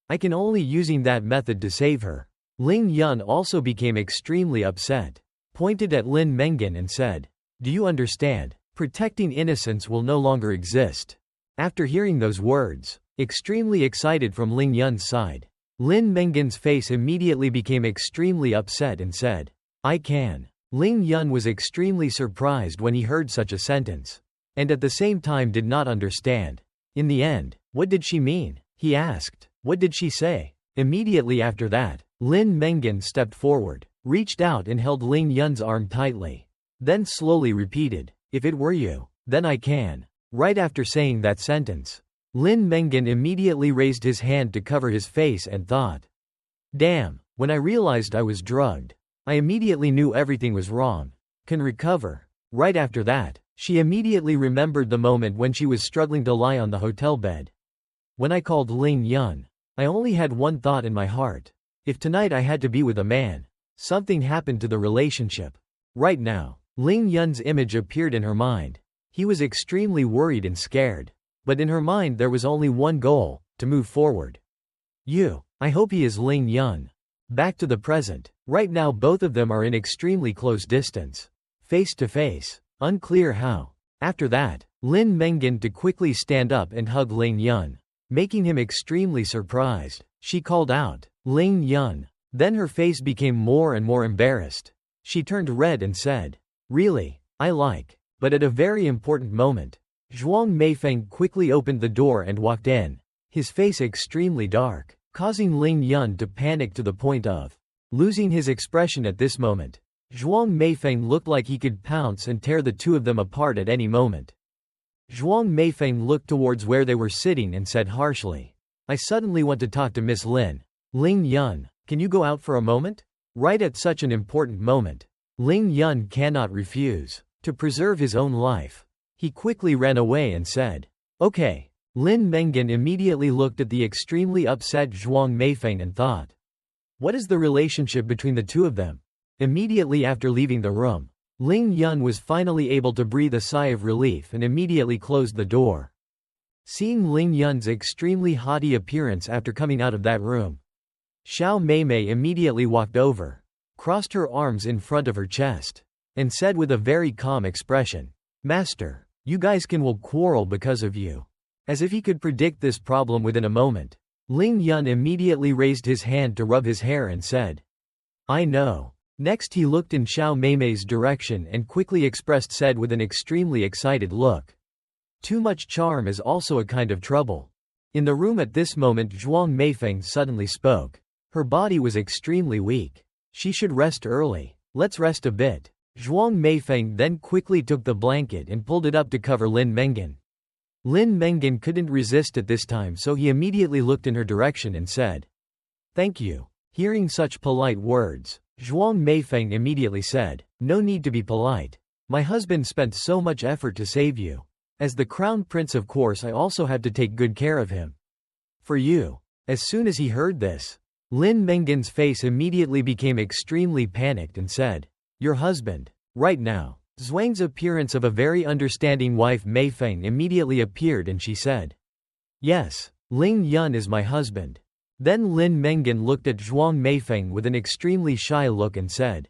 I can only using that method to save her." Ling Yun also became extremely upset, pointed at Lin Mengen and said, "Do you understand? Protecting innocence will no longer exist." After hearing those words, extremely excited from Ling Yun's side, Lin Mengen's face immediately became extremely upset and said, "I can." Ling Yun was extremely surprised when he heard such a sentence, and at the same time did not understand. In the end, what did she mean? He asked, "What did she say?" Immediately after that, Lin Mengen stepped forward, reached out and held Ling Yun's arm tightly. Then slowly repeated, "If it were you, then I can." Right after saying that sentence, Lin Mengen immediately raised his hand to cover his face and thought, "Damn, when I realized I was drugged, I immediately knew everything was wrong. Can recover." Right after that, she immediately remembered the moment when she was struggling to lie on the hotel bed. "When I called Ling Yun, I only had one thought in my heart. If tonight I had to be with a man, something happened to the relationship." Right now, Ling Yun's image appeared in her mind. He was extremely worried and scared, but in her mind there was only one goal, to move forward. I hope he is Ling Yun. Back to the present. Right now both of them are in extremely close distance, face to face, unclear how. After that, Lin Mengen to quickly stand up and hug Ling Yun, making him extremely surprised. She called out, "Ling Yun." Then her face became more and more embarrassed. She turned red and said, "Really, I like." But at a very important moment, Zhuang Meifeng quickly opened the door and walked in, his face extremely dark, causing Ling Yun to panic to the point of losing his expression at this moment. Zhuang Meifeng looked like he could pounce and tear the two of them apart at any moment. Zhuang Meifeng looked towards where they were sitting and said harshly, "I suddenly want to talk to Miss Lin. Ling Yun, can you go out for a moment?" Right at such an important moment, Ling Yun cannot refuse. To preserve his own life, he quickly ran away and said, "Okay." Lin Mengen immediately looked at the extremely upset Zhuang Meifeng and thought, what is the relationship between the two of them? Immediately after leaving the room, Ling Yun was finally able to breathe a sigh of relief and immediately closed the door. Seeing Ling Yun's extremely haughty appearance after coming out of that room, Xiao Meimei immediately walked over, crossed her arms in front of her chest, and said with a very calm expression, "Master, you guys will quarrel because of you." As if he could predict this problem within a moment, Ling Yun immediately raised his hand to rub his hair and said, "I know." Next he looked in Xiao Meimei's direction and quickly expressed said with an extremely excited look, "Too much charm is also a kind of trouble." In the room at this moment Zhuang Meifeng suddenly spoke. Her body was extremely weak. She should rest early. "Let's rest a bit." Zhuang Meifeng then quickly took the blanket and pulled it up to cover Lin Mengan. Lin Mengan couldn't resist at this time, so he immediately looked in her direction and said, "Thank you." Hearing such polite words, Zhuang Meifeng immediately said, "No need to be polite. My husband spent so much effort to save you. As the crown prince, of course I also had to take good care of him. For you." As soon as he heard this, Lin Mengan's face immediately became extremely panicked and said, "Your husband." Right now, Zhuang's appearance of a very understanding wife Meifeng immediately appeared and she said, "Yes, Ling Yun is my husband." Then Lin Mengan looked at Zhuang Meifeng with an extremely shy look and said,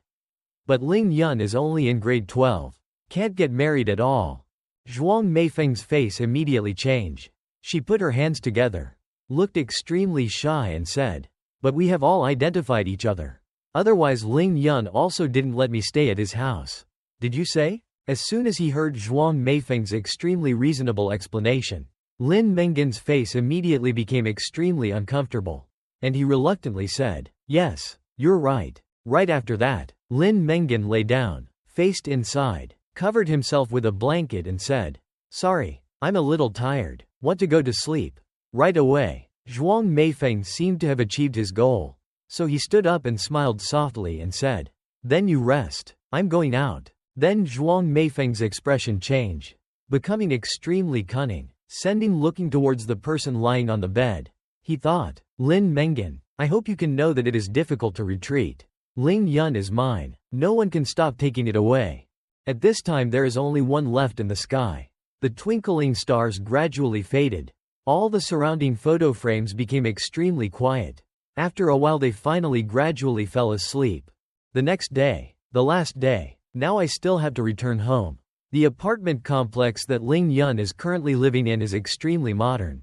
"But Ling Yun is only in grade 12. Can't get married at all." Zhuang Meifeng's face immediately changed. She put her hands together, looked extremely shy and said, "But we have all identified each other. Otherwise Ling Yun also didn't let me stay at his house. Did you say?" As soon as he heard Zhuang Meifeng's extremely reasonable explanation, Lin Mengan's face immediately became extremely uncomfortable, and he reluctantly said, "Yes, you're right." Right after that, Lin Mengan lay down, faced inside, covered himself with a blanket and said, "Sorry, I'm a little tired. Want to go to sleep." Right away, Zhuang Meifeng seemed to have achieved his goal, so he stood up and smiled softly and said, "Then you rest. I'm going out." Then Zhuang Meifeng's expression changed, becoming extremely cunning, looking towards the person lying on the bed. He thought, "Lin Mengan, I hope you can know that it is difficult to retreat. Ling Yun is mine. No one can stop taking it away." At this time there is only one left in the sky. The twinkling stars gradually faded. All the surrounding photo frames became extremely quiet. After a while they finally gradually fell asleep. The next day, the last day, now I still have to return home. The apartment complex that Ling Yun is currently living in is extremely modern.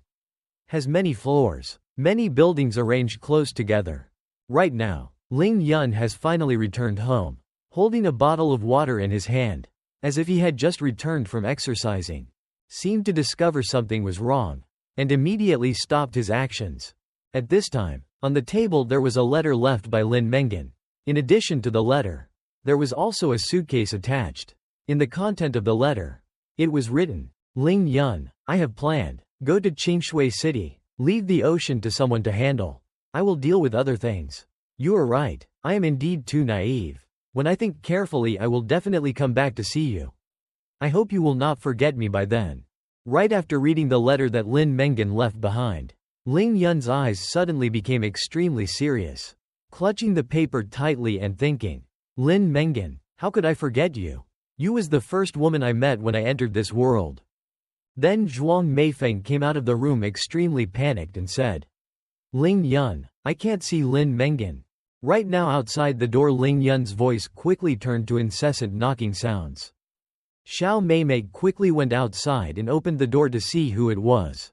Has many floors, many buildings arranged close together. Right now, Ling Yun has finally returned home, holding a bottle of water in his hand, as if he had just returned from exercising. Seemed to discover something was wrong, and immediately stopped his actions. At this time, on the table there was a letter left by Lin Mengan. In addition to the letter, there was also a suitcase attached. In the content of the letter, it was written, "Ling Yun, I have planned. Go to Qingshui City. Leave the ocean to someone to handle. I will deal with other things. You are right, I am indeed too naive. When I think carefully I will definitely come back to see you. I hope you will not forget me by then." Right after reading the letter that Lin Mengan left behind, Ling Yun's eyes suddenly became extremely serious, clutching the paper tightly and thinking, "Lin Mengan, how could I forget you? You was the first woman I met when I entered this world." Then Zhuang Meifeng came out of the room extremely panicked and said, "Ling Yun, I can't see Lin Mengan." Right now outside the door Ling Yun's voice quickly turned to incessant knocking sounds. Xiao Meimei quickly went outside and opened the door to see who it was.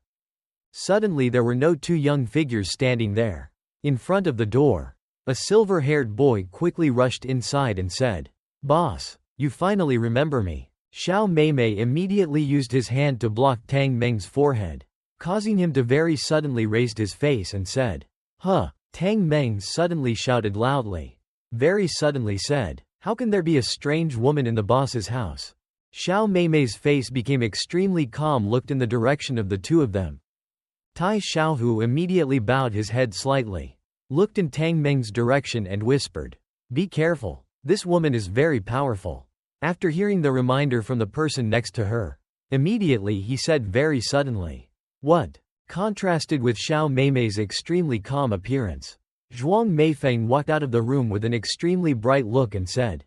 Suddenly there were no two young figures standing there. In front of the door, a silver-haired boy quickly rushed inside and said, "Boss, you finally remember me." Xiao Meimei immediately used his hand to block Tang Meng's forehead, causing him to very suddenly raise his face and said, "Huh." Tang Meng suddenly shouted loudly. Very suddenly said, "How can there be a strange woman in the boss's house?" Xiao Meimei's face became extremely calm, looked in the direction of the two of them. Tai Xiaohu immediately bowed his head slightly, looked in Tang Meng's direction and whispered, "Be careful, this woman is very powerful." After hearing the reminder from the person next to her, immediately he said very suddenly, "What?" Contrasted with Xiao Meimei's extremely calm appearance, Zhuang Meifeng walked out of the room with an extremely bright look and said,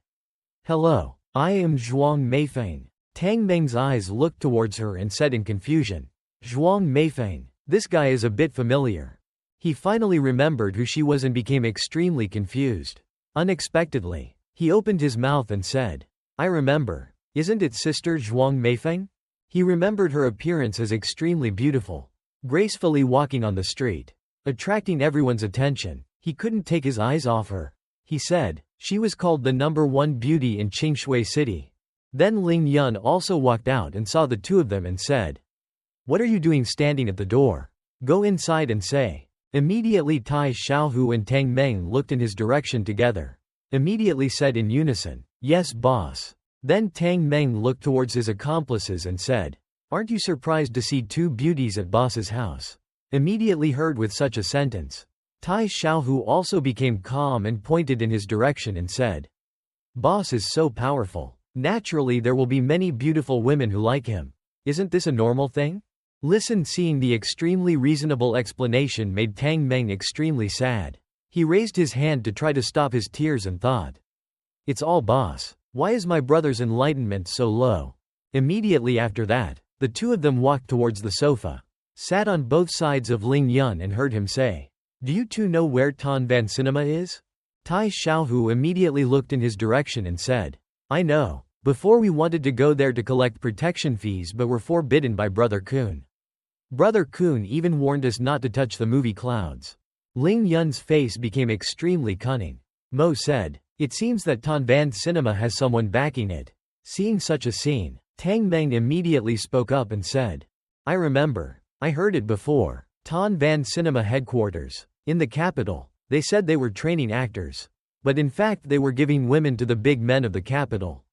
"Hello, I am Zhuang Meifeng." Tang Meng's eyes looked towards her and said in confusion, "Zhuang Meifeng, this guy is a bit familiar." He finally remembered who she was and became extremely confused. Unexpectedly, he opened his mouth and said, "I remember, isn't it Sister Zhuang Meifeng?" He remembered her appearance as extremely beautiful, gracefully walking on the street, attracting everyone's attention. He couldn't take his eyes off her. He said, she was called the #1 beauty in Qingshui City. Then Ling Yun also walked out and saw the two of them and said, "What are you doing standing at the door? Go inside and say." Immediately Tai Xiaohu and Tang Meng looked in his direction together, immediately said in unison, "Yes, boss." Then Tang Meng looked towards his accomplices and said, "Aren't you surprised to see two beauties at boss's house?" Immediately heard with such a sentence, Tai Xiaohu also became calm and pointed in his direction and said, "Boss is so powerful. Naturally there will be many beautiful women who like him. Isn't this a normal thing?" Listen, seeing the extremely reasonable explanation made Tang Meng extremely sad. He raised his hand to try to stop his tears and thought, "It's all boss. Why is my brother's enlightenment so low?" Immediately after that, the two of them walked towards the sofa, sat on both sides of Ling Yun and heard him say, "Do you two know where Tan Van Cinema is?" Tai Xiaohu immediately looked in his direction and said, "I know. Before we wanted to go there to collect protection fees but were forbidden by Brother Kun. Brother Kun even warned us not to touch the movie clouds." Ling Yun's face became extremely cunning. Mo said, "It seems that Tan Van Cinema has someone backing it." Seeing such a scene, Tang Meng immediately spoke up and said, "I remember. I heard it before. Tan Van Cinema headquarters. In the capital. They said they were training actors. But in fact they were giving women to the big men of the capital."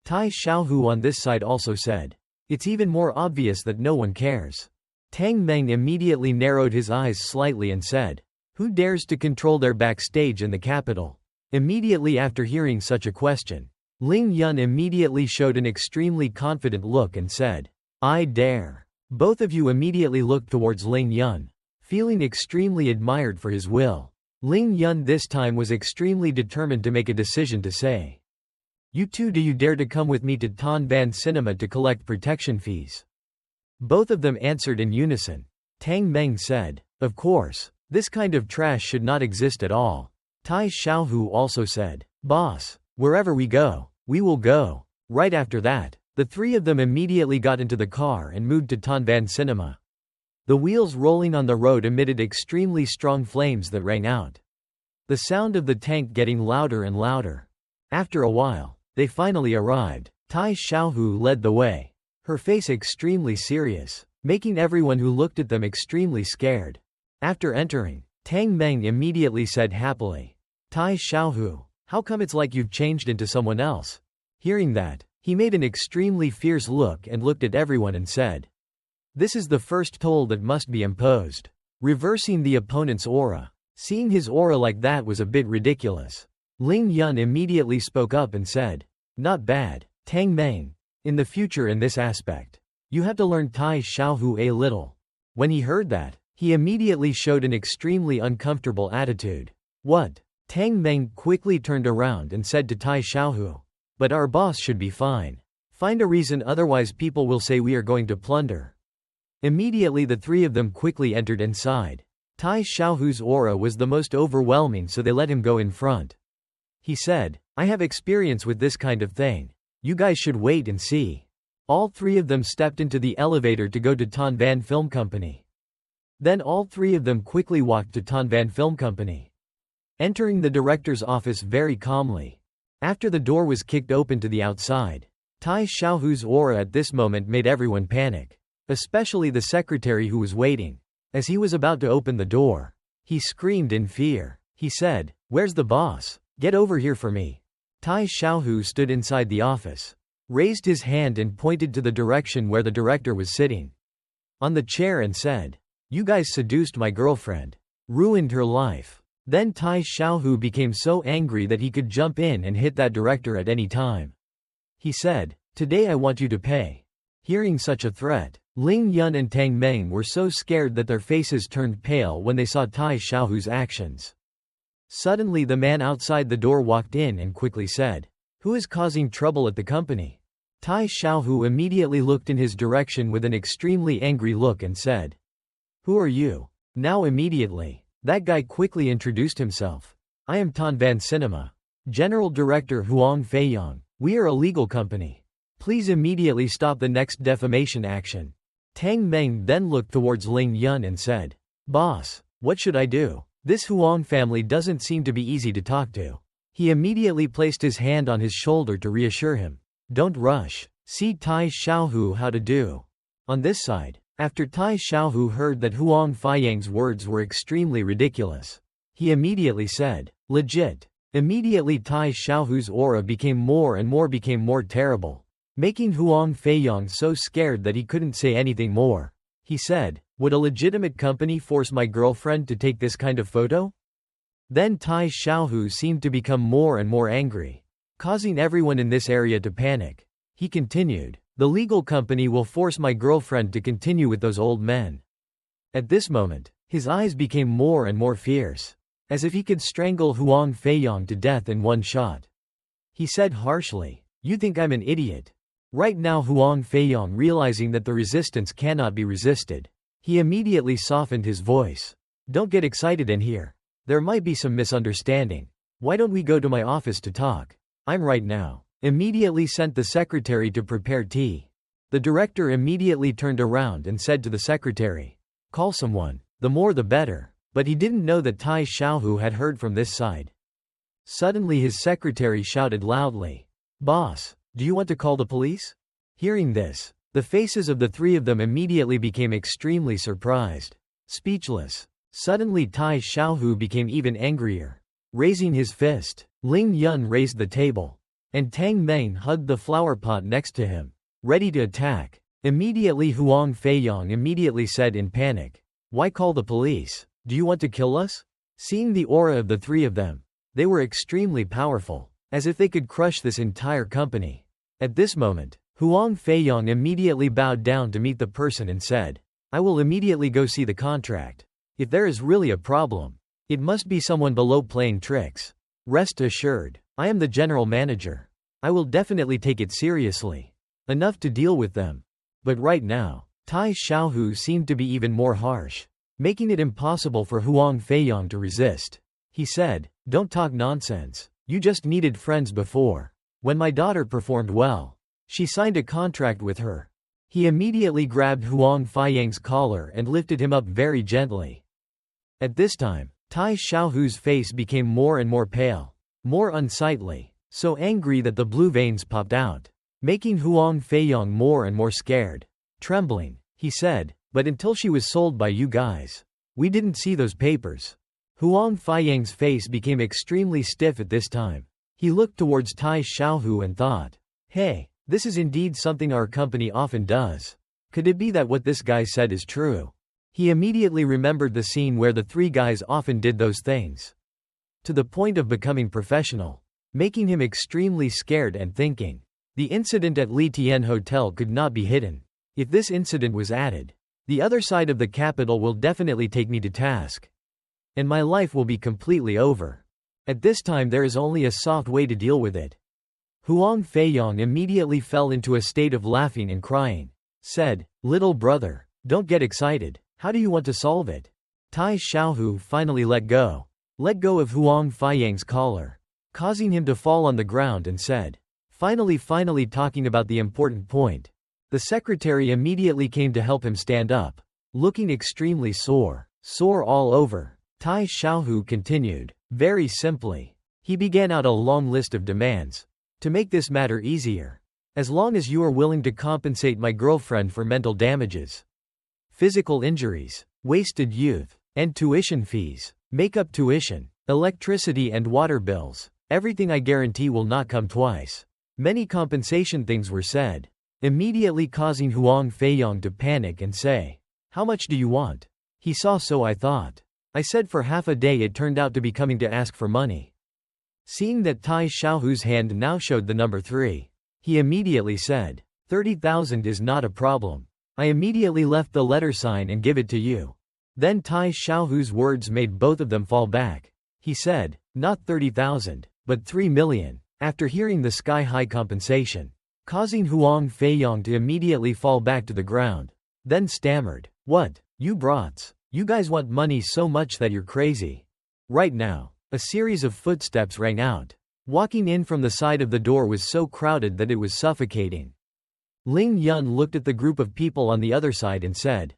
Tai Xiaohu on this side also said, "It's even more obvious that no one cares." Tang Meng immediately narrowed his eyes slightly and said, "Who dares to control their backstage in the capital?" Immediately after hearing such a question, Ling Yun immediately showed an extremely confident look and said, "I dare." Both of you immediately looked towards Ling Yun, feeling extremely admired for his will. Ling Yun this time was extremely determined to make a decision to say, "You two, do you dare to come with me to Tan Van Cinema to collect protection fees?" Both of them answered in unison. Tang Meng said, "Of course. This kind of trash should not exist at all." Tai Xiaohu also said, "Boss, wherever we go, we will go." Right after that, the three of them immediately got into the car and moved to Tan Van Cinema. The wheels rolling on the road emitted extremely strong flames that rang out. The sound of the tank getting louder and louder. After a while, they finally arrived. Tai Xiaohu led the way, her face extremely serious, making everyone who looked at them extremely scared. After entering, Tang Meng immediately said happily, "Tai Xiaohu, how come it's like you've changed into someone else?" Hearing that, he made an extremely fierce look and looked at everyone and said, "This is the first toll that must be imposed." Reversing the opponent's aura. Seeing his aura like that was a bit ridiculous. Ling Yun immediately spoke up and said, "Not bad, Tang Meng. In the future in this aspect, you have to learn Tai Xiaohu a little." When he heard that, he immediately showed an extremely uncomfortable attitude. "What?" Tang Meng quickly turned around and said to Tai Xiaohu, "But our boss should be fine. Find a reason, otherwise people will say we are going to plunder." Immediately the three of them quickly entered inside. Tai Xiaohu's aura was the most overwhelming, so they let him go in front. He said, "I have experience with this kind of thing. You guys should wait and see." All three of them stepped into the elevator to go to Tan Van Film Company. Then all three of them quickly walked to Tan Van Film Company, entering the director's office very calmly. After the door was kicked open to the outside, Tai Xiaohu's aura at this moment made everyone panic, especially the secretary who was waiting. As he was about to open the door, he screamed in fear. He said, "Where's the boss? Get over here for me." Tai Xiaohu stood inside the office, raised his hand and pointed to the direction where the director was sitting on the chair and said, "You guys seduced my girlfriend, ruined her life." Then Tai Xiaohu became so angry that he could jump in and hit that director at any time. He said, "Today I want you to pay." Hearing such a threat, Ling Yun and Tang Meng were so scared that their faces turned pale when they saw Tai Xiaohu's actions. Suddenly the man outside the door walked in and quickly said, "Who is causing trouble at the company?" Tai Xiaohu immediately looked in his direction with an extremely angry look and said, "Who are you?" Now immediately, that guy quickly introduced himself. "I am Tan Van Cinema, General Director Huang Feiyang. We are a legal company. Please immediately stop the next defamation action." Tang Meng then looked towards Ling Yun and said, "Boss, what should I do? This Huang family doesn't seem to be easy to talk to." He immediately placed his hand on his shoulder to reassure him. "Don't rush. See Tai Xiaohu how to do." On this side, after Tai Xiaohu heard that Huang Feiyang's words were extremely ridiculous, he immediately said, "Legit. Immediately Tai Xiaohu's aura became more terrible, making Huang Feiyang so scared that he couldn't say anything more. He said, "Would a legitimate company force my girlfriend to take this kind of photo?" Then Tai Xiaohu seemed to become more and more angry, causing everyone in this area to panic. He continued, "The legal company will force my girlfriend to continue with those old men." At this moment, his eyes became more and more fierce, as if he could strangle Huang Feiyang to death in one shot. He said harshly, "You think I'm an idiot?" Right now Huang Feiyang, realizing that the resistance cannot be resisted, he immediately softened his voice. "Don't get excited in here. There might be some misunderstanding. Why don't we go to my office to talk? I'm right now." Immediately sent the secretary to prepare tea. The director immediately turned around and said to the secretary, "Call someone, the more the better." But he didn't know that Tai Xiaohu had heard from this side. Suddenly his secretary shouted loudly, "Boss, do you want to call the police?" Hearing this, the faces of the three of them immediately became extremely surprised. Speechless. Suddenly Tai Xiaohu became even angrier. Raising his fist, Ling Yun raised the table, and Tang Meng hugged the flower pot next to him, ready to attack. Immediately Huang Feiyang immediately said in panic, "Why call the police? Do you want to kill us?" Seeing the aura of the three of them, they were extremely powerful, as if they could crush this entire company. At this moment, Huang Feiyang immediately bowed down to meet the person and said, "I will immediately go see the contract. If there is really a problem, it must be someone below playing tricks. Rest assured, I am the general manager. I will definitely take it seriously. Enough to deal with them." But right now, Tai Xiaohu seemed to be even more harsh, making it impossible for Huang Feiyang to resist. He said, "Don't talk nonsense. You just needed friends before. When my daughter performed well, she signed a contract with her." He immediately grabbed Huang Feiyang's collar and lifted him up very gently. At this time, Tai Xiaohu's face became more and more pale, more unsightly, so angry that the blue veins popped out, making Huang Feiyang more and more scared. Trembling, he said, "But until she was sold by you guys, we didn't see those papers." Huang Feiyang's face became extremely stiff at this time. He looked towards Tai Xiaohu and thought, "Hey, this is indeed something our company often does. Could it be that what this guy said is true?" He immediately remembered the scene where the three guys often did those things, to the point of becoming professional, making him extremely scared and thinking, the incident at Li Tian Hotel could not be hidden. If this incident was added, the other side of the capital will definitely take me to task, and my life will be completely over. At this time there is only a soft way to deal with it. Huang Feiyang immediately fell into a state of laughing and crying. Said, "Little brother, don't get excited. How do you want to solve it?" Tai Xiaohu finally let go of Huang Feiyang's collar, causing him to fall on the ground and said, Finally talking about the important point." The secretary immediately came to help him stand up, looking extremely sore all over. Tai Xiaohu continued, very simply. He began out a long list of demands. To make this matter easier, as long as you are willing to compensate my girlfriend for mental damages, physical injuries, wasted youth, and tuition fees, makeup tuition, electricity and water bills, everything I guarantee will not come twice. Many compensation things were said, immediately causing Huang Feiyang to panic and say, "How much do you want?" He saw, "So I thought. I said for half a day, it turned out to be coming to ask for money." Seeing that Tai Xiaohu's hand now showed the number 3, he immediately said, 30,000 is not a problem. I immediately left the letter sign and give it to you." Then Tai Xiaohu's words made both of them fall back. He said, "Not 30,000, but 3 million, after hearing the sky-high compensation, causing Huang Feiyang to immediately fall back to the ground. Then stammered, "What, you brats? You guys want money so much that you're crazy." Right now, a series of footsteps rang out. Walking in from the side of the door was so crowded that it was suffocating. Ling Yun looked at the group of people on the other side and said,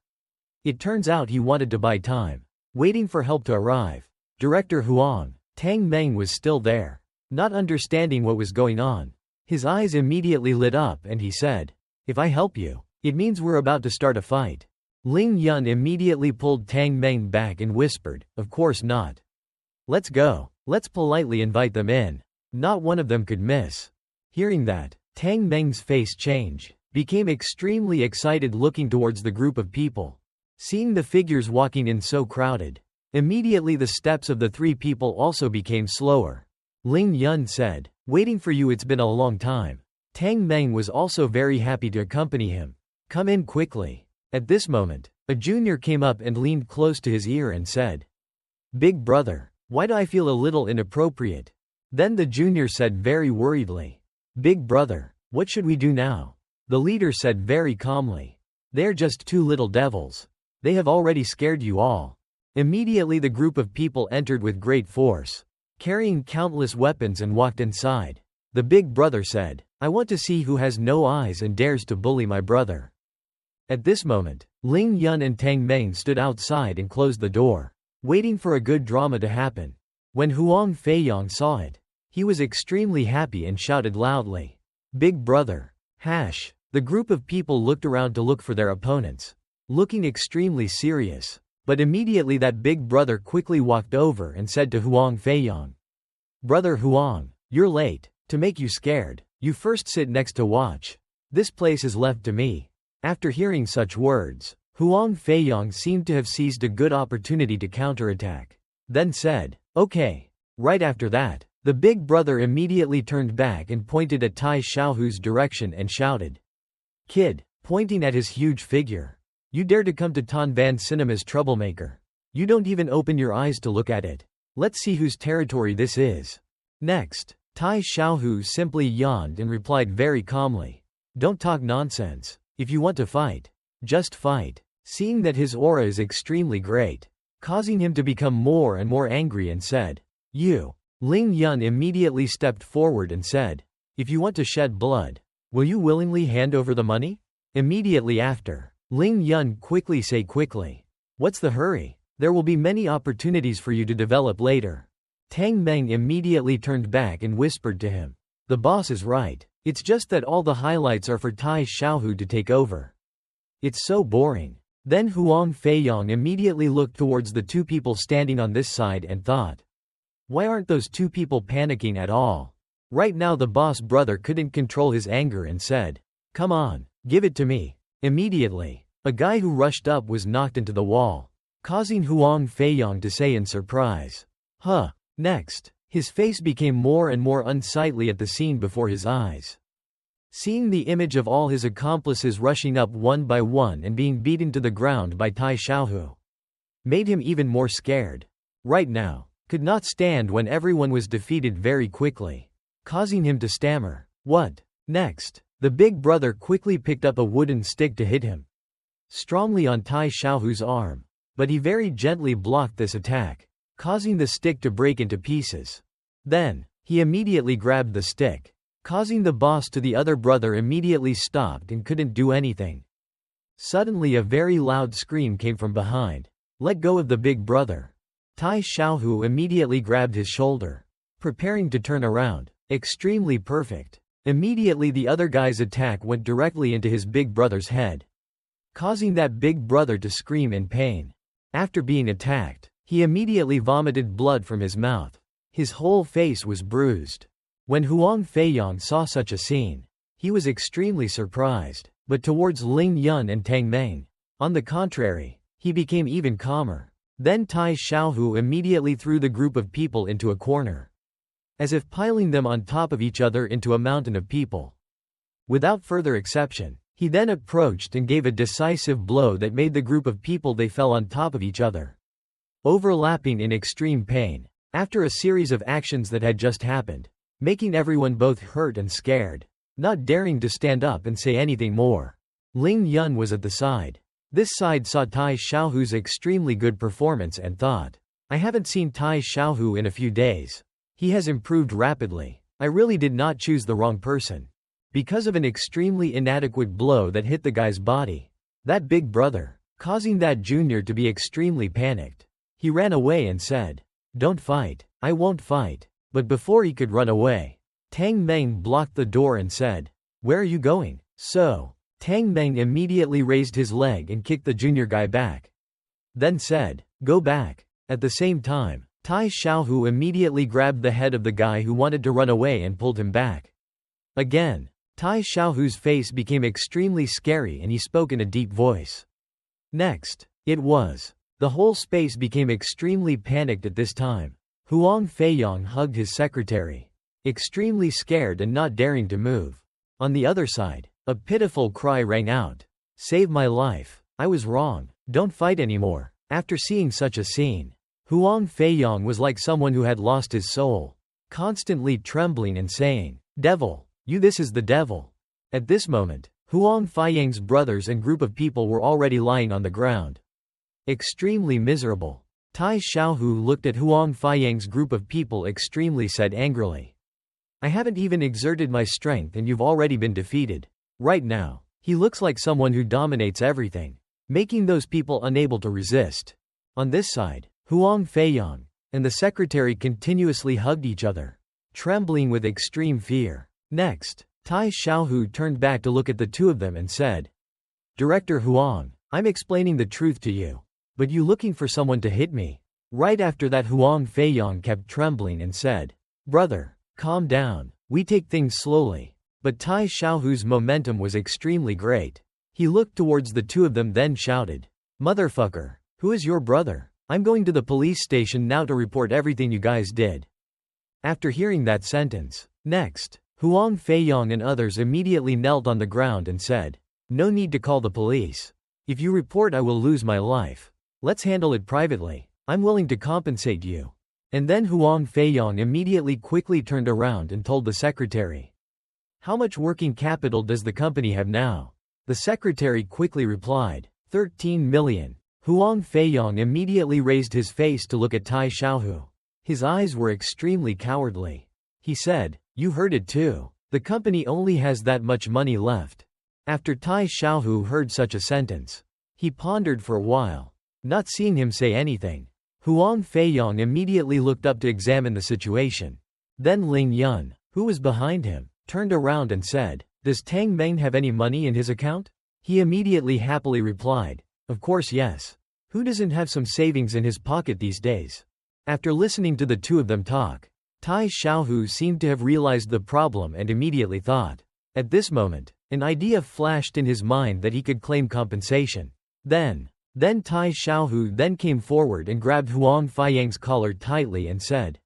"It turns out he wanted to buy time, waiting for help to arrive." Director Huang, Tang Meng was still there, not understanding what was going on. His eyes immediately lit up and he said, "If I help you, it means we're about to start a fight." Ling Yun immediately pulled Tang Meng back and whispered, "Of course not. Let's go." Let's politely invite them in. Not one of them could miss. Hearing that, Tang Meng's face changed, became extremely excited looking towards the group of people. Seeing the figures walking in so crowded, immediately the steps of the three people also became slower. Ling Yun said, "Waiting for you, it's been a long time." Tang Meng was also very happy to accompany him. "Come in quickly." At this moment, a junior came up and leaned close to his ear and said, "Big brother, why do I feel a little inappropriate?" Then the junior said very worriedly, "Big brother, what should we do now?" The leader said very calmly, "They're just two little devils. They have already scared you all." Immediately the group of people entered with great force, carrying countless weapons, and walked inside. The big brother said, "I want to see who has no eyes and dares to bully my brother." At this moment, Ling Yun and Tang Meng stood outside and closed the door, waiting for a good drama to happen. When Huang Feiyong saw it, he was extremely happy and shouted loudly, "Big brother!" The group of people looked around to look for their opponents, looking extremely serious. But immediately that big brother quickly walked over and said to Huang Feiyong, "Brother Huang, you're late. To make you scared, you first sit next to watch. This place is left to me." After hearing such words, Huang Feiyong seemed to have seized a good opportunity to counterattack. Then said, "Okay." Right after that, the big brother immediately turned back and pointed at Tai Xiaohu's direction and shouted, "Kid," pointing at his huge figure, "you dare to come to Tanvan Cinema's troublemaker. You don't even open your eyes to look at it. Let's see whose territory this is." Next, Tai Xiaohu simply yawned and replied very calmly, "Don't talk nonsense. If you want to fight, just fight." Seeing that his aura is extremely great, causing him to become more and more angry, and said, "You." Ling Yun immediately stepped forward and said, "If you want to shed blood, will you willingly hand over the money?" Immediately after, Ling Yun quickly said quickly, "What's the hurry? There will be many opportunities for you to develop later." Tang Meng immediately turned back and whispered to him, "The boss is right. It's just that all the highlights are for Tai Xiaohu to take over. It's so boring." Then Huang Feiyong immediately looked towards the two people standing on this side and thought, "Why aren't those two people panicking at all?" Right now the boss brother couldn't control his anger and said, "Come on, give it to me." Immediately, a guy who rushed up was knocked into the wall, causing Huang Feiyong to say in surprise, "Huh." Next, his face became more and more unsightly at the scene before his eyes. Seeing the image of all his accomplices rushing up one by one and being beaten to the ground by Tai Xiaohu, made him even more scared. Right now, could not stand when everyone was defeated very quickly, causing him to stammer, "What?" Next, the big brother quickly picked up a wooden stick to hit him strongly on Tai Xiaohu's arm, but he very gently blocked this attack, causing the stick to break into pieces. Then, he immediately grabbed the stick, causing the boss to the other brother immediately stopped and couldn't do anything. Suddenly a very loud scream came from behind, "Let go of the big brother." Tai Xiaohu immediately grabbed his shoulder, preparing to turn around. Extremely perfect. Immediately the other guy's attack went directly into his big brother's head, causing that big brother to scream in pain. After being attacked, he immediately vomited blood from his mouth. His whole face was bruised. When Huang Feiyong saw such a scene, he was extremely surprised, but towards Ling Yun and Tang Meng, on the contrary, he became even calmer. Then Tai Xiaohu immediately threw the group of people into a corner, as if piling them on top of each other into a mountain of people. Without further exception, he then approached and gave a decisive blow that made the group of people they fell on top of each other, overlapping in extreme pain. After a series of actions that had just happened, making everyone both hurt and scared, not daring to stand up and say anything more, Ling Yun was at the side. This side saw Tai Xiaohu's extremely good performance and thought, "I haven't seen Tai Xiaohu in a few days. He has improved rapidly. I really did not choose the wrong person." Because of an extremely inadequate blow that hit the guy's body, that big brother, causing that junior to be extremely panicked, he ran away and said, "Don't fight, I won't fight." But before he could run away, Tang Meng blocked the door and said, "Where are you going?" So, Tang Meng immediately raised his leg and kicked the junior guy back, then said, "Go back." At the same time, Tai Xiaohu immediately grabbed the head of the guy who wanted to run away and pulled him back. Again, Tai Xiaohu's face became extremely scary and he spoke in a deep voice. Next, the whole space became extremely panicked at this time. Huang Feiyong hugged his secretary, extremely scared and not daring to move. On the other side, a pitiful cry rang out. Save my life. I was wrong. Don't fight anymore. After seeing such a scene, Huang Feiyong was like someone who had lost his soul, constantly trembling and saying, "Devil, this is the devil." At this moment, Huang Feiyong's brothers and group of people were already lying on the ground, extremely miserable. Tai Xiaohu looked at Huang Feiyong's group of people extremely said angrily, "I haven't even exerted my strength and you've already been defeated. Right now, he looks like someone who dominates everything, making those people unable to resist." On this side, Huang Feiyong and the secretary continuously hugged each other, trembling with extreme fear. Next, Tai Xiaohu turned back to look at the two of them and said, "Director Huang, I'm explaining the truth to you, but you looking for someone to hit me?" Right after that, Huang Feiyong kept trembling and said, "Brother, calm down, we take things slowly." But Tai Xiaohu's momentum was extremely great. He looked towards the two of them then shouted, "Motherfucker, who is your brother? I'm going to the police station now to report everything you guys did." After hearing that sentence, next, Huang Feiyong and others immediately knelt on the ground and said, "No need to call the police. If you report, I will lose my life. Let's handle it privately. I'm willing to compensate you." And then Huang Feiyong immediately quickly turned around and told the secretary, "How much working capital does the company have now?" The secretary quickly replied, 13 million. Huang Feiyong immediately raised his face to look at Tai Xiaohu. His eyes were extremely cowardly. He said, "You heard it too. The company only has that much money left." After Tai Xiaohu heard such a sentence, he pondered for a while. Not seeing him say anything, Huang Feiyong immediately looked up to examine the situation. Then Ling Yun, who was behind him, turned around and said, "Does Tang Meng have any money in his account?" He immediately happily replied, "Of course yes. Who doesn't have some savings in his pocket these days?" After listening to the two of them talk, Tai Xiaohu seemed to have realized the problem and immediately thought. At this moment, an idea flashed in his mind that he could claim compensation. Then Tai Xiaohu then came forward and grabbed Huang Feiyong's collar tightly and said,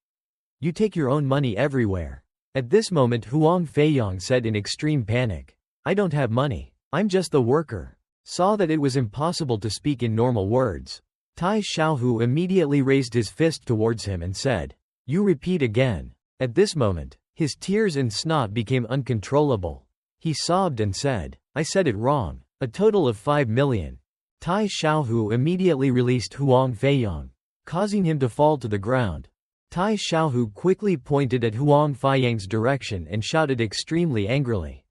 "You take your own money everywhere." At this moment Huang Feiyong said in extreme panic, "I don't have money. I'm just the worker." Saw that it was impossible to speak in normal words. Tai Xiaohu immediately raised his fist towards him and said, "You repeat again." At this moment, his tears and snot became uncontrollable. He sobbed and said, "I said it wrong. A total of 5 million. Tai Xiaohu immediately released Huang Feiyong, causing him to fall to the ground. Tai Xiaohu quickly pointed at Huang Feiyong's direction and shouted extremely angrily.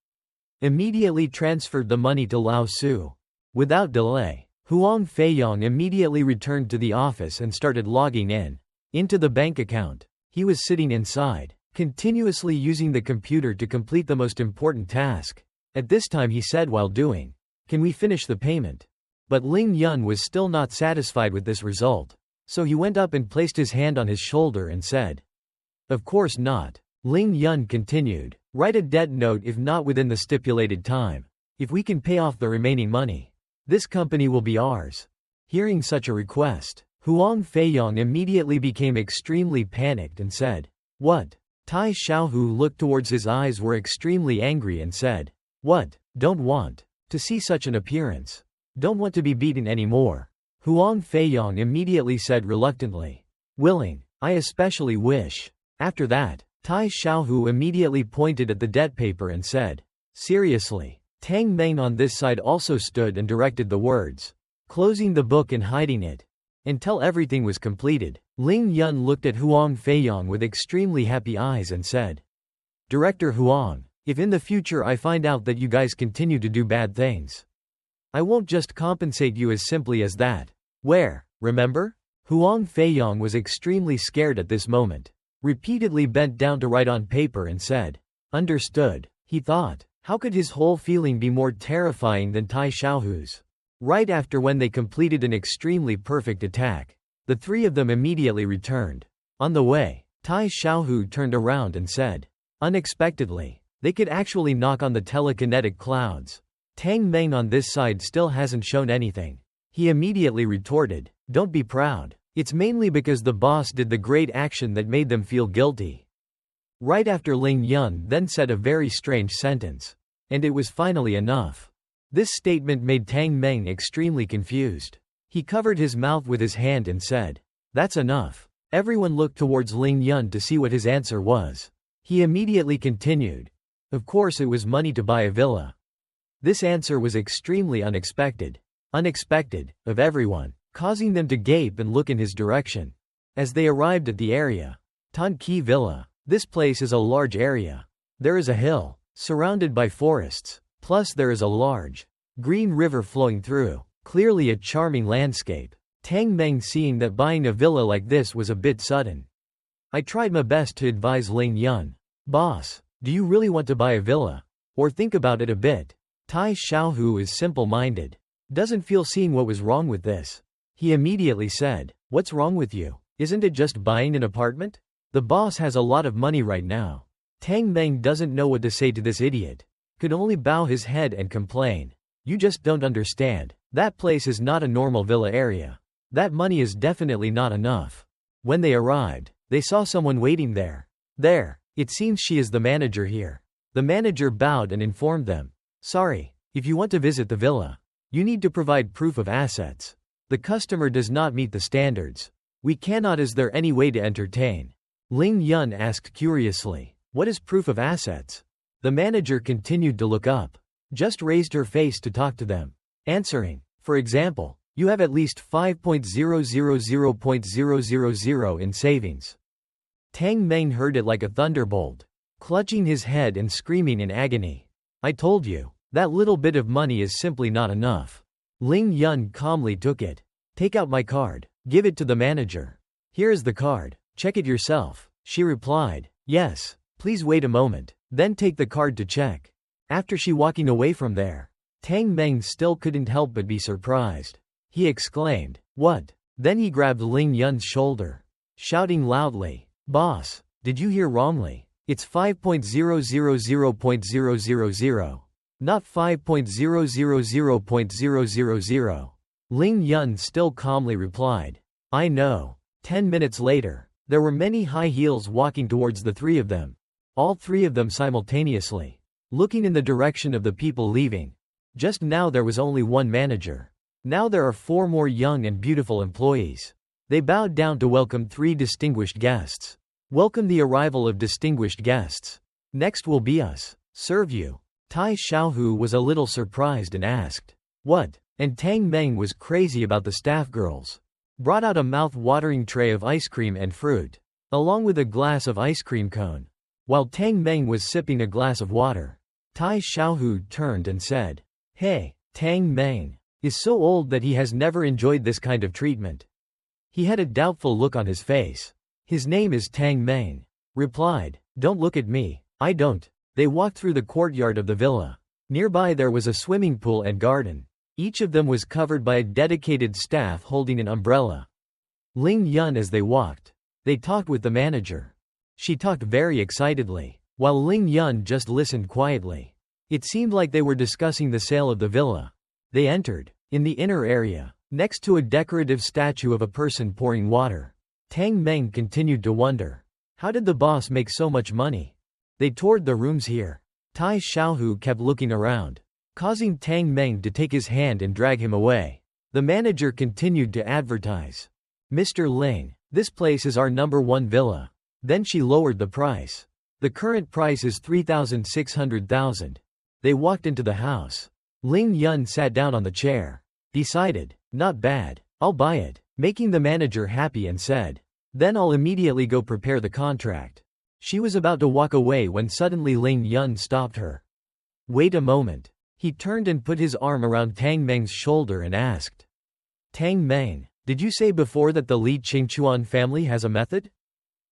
Immediately transferred the money to Lao Su. Without delay, Huang Feiyong immediately returned to the office and started logging into the bank account. He was sitting inside, continuously using the computer to complete the most important task. At this time he said while doing, "Can we finish the payment?" But Ling Yun was still not satisfied with this result. So he went up and placed his hand on his shoulder and said, "Of course not." Ling Yun continued, "Write a debt note if not within the stipulated time. If we can pay off the remaining money, this company will be ours." Hearing such a request, Huang Feiyong immediately became extremely panicked and said, "What?" Tai Xiaohu looked towards his eyes were extremely angry and said, "What? Don't want to see such an appearance. Don't want to be beaten anymore." Huang Feiyong immediately said reluctantly, "Willing, I especially wish." After that, Tai Xiaohu immediately pointed at the debt paper and said, "Seriously." Tang Meng on this side also stood and directed the words, closing the book and hiding it, until everything was completed. Ling Yun looked at Huang Feiyong with extremely happy eyes and said, "Director Huang, if in the future I find out that you guys continue to do bad things, I won't just compensate you as simply as that. Remember?" Huang Feiyong was extremely scared at this moment, repeatedly bent down to write on paper and said, "Understood." He thought, how could his whole feeling be more terrifying than Tai Xiaohu's? Right after when they completed an extremely perfect attack, the three of them immediately returned. On the way, Tai Xiaohu turned around and said, unexpectedly, they could actually knock on the telekinetic clouds. Tang Meng on this side still hasn't shown anything. He immediately retorted, don't be proud. It's mainly because the boss did the great action that made them feel guilty. Right after Ling Yun then said a very strange sentence. And it was finally enough. This statement made Tang Meng extremely confused. He covered his mouth with his hand and said, that's enough. Everyone looked towards Ling Yun to see what his answer was. He immediately continued. Of course it was money to buy a villa. This answer was extremely unexpected. Unexpected, of everyone, causing them to gape and look in his direction. As they arrived at the area, Tan Ki Villa. This place is a large area. There is a hill, surrounded by forests, plus there is a large, green river flowing through, clearly a charming landscape. Tang Meng seeing that buying a villa like this was a bit sudden. I tried my best to advise Ling Yun. Boss, do you really want to buy a villa? Or think about it a bit. Tai Xiaohu is simple-minded. Doesn't feel seeing what was wrong with this. He immediately said, what's wrong with you? Isn't it just buying an apartment? The boss has a lot of money right now. Tang Meng doesn't know what to say to this idiot. Could only bow his head and complain. You just don't understand. That place is not a normal villa area. That money is definitely not enough. When they arrived, they saw someone waiting there. There, it seems she is the manager here. The manager bowed and informed them. Sorry, if you want to visit the villa, you need to provide proof of assets. The customer does not meet the standards. We cannot. Is there any way to entertain? Ling Yun asked curiously, what is proof of assets? The manager continued to look up. Just raised her face to talk to them. Answering, for example, you have at least 5.000.000 in savings. Tang Meng heard it like a thunderbolt, clutching his head and screaming in agony. I told you, that little bit of money is simply not enough. Ling Yun calmly took it. Take out my card. Give it to the manager. Here is the card. Check it yourself. She replied, yes, please wait a moment, then take the card to check. After she walking away from there, Tang Meng still couldn't help but be surprised. He exclaimed, what? Then he grabbed Ling Yun's shoulder, shouting loudly, boss, did you hear wrongly? It's 5.000.000, not 5.000.000. Ling Yun still calmly replied, I know. 10 minutes later, there were many high heels walking towards the three of them. All three of them simultaneously, looking in the direction of the people leaving. Just now there was only one manager. Now there are 4 more young and beautiful employees. They bowed down to welcome 3 distinguished guests. Welcome the arrival of distinguished guests. Next will be us. Serve you. Tai Xiaohu was a little surprised and asked, what? And Tang Meng was crazy about the staff girls. Brought out a mouth-watering tray of ice cream and fruit, along with a glass of ice cream cone. While Tang Meng was sipping a glass of water, Tai Xiaohu turned and said, hey, Tang Meng is so old that he has never enjoyed this kind of treatment. He had a doubtful look on his face. His name is Tang Meng. Replied, don't look at me, I don't. They walked through the courtyard of the villa. Nearby there was a swimming pool and garden. Each of them was covered by a dedicated staff holding an umbrella. Ling Yun as they walked. They talked with the manager. She talked very excitedly, while Ling Yun just listened quietly. It seemed like they were discussing the sale of the villa. They entered. In the inner area, next to a decorative statue of a person pouring water, Tang Meng continued to wonder, how did the boss make so much money? They toured the rooms here. Tai Xiaohu kept looking around, causing Tang Meng to take his hand and drag him away. The manager continued to advertise. Mr. Ling, this place is our #1 villa. Then she lowered the price. The current price is 3,600,000. They walked into the house. Ling Yun sat down on the chair. Decided, not bad, I'll buy it, making the manager happy and said, then I'll immediately go prepare the contract. She was about to walk away when suddenly Ling Yun stopped her. Wait a moment. He turned and put his arm around Tang Meng's shoulder and asked, Tang Meng, did you say before that the Li Qingchuan family has a method?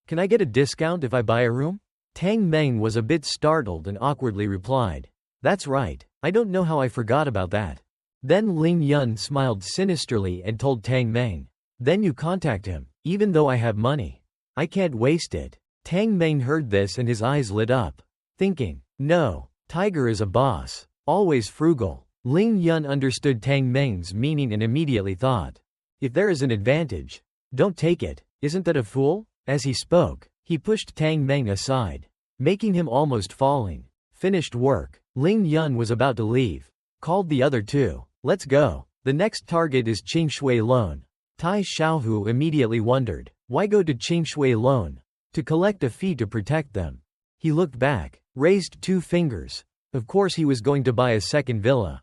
Can I get a discount if I buy a room? Tang Meng was a bit startled and awkwardly replied, that's right, I don't know how I forgot about that. Then Ling Yun smiled sinisterly and told Tang Meng, then you contact him, even though I have money. I can't waste it. Tang Meng heard this and his eyes lit up, thinking, no, Tiger is a boss, always frugal. Ling Yun understood Tang Meng's meaning and immediately thought, if there is an advantage, don't take it, isn't that a fool? As he spoke, he pushed Tang Meng aside, making him almost falling. Finished work, Ling Yun was about to leave, called the other two, let's go. The next target is Qingshui Loan. Tai Xiaohu immediately wondered, why go to Qingshui Loan? To collect a fee to protect them. He looked back, raised 2 fingers. Of course he was going to buy a second villa.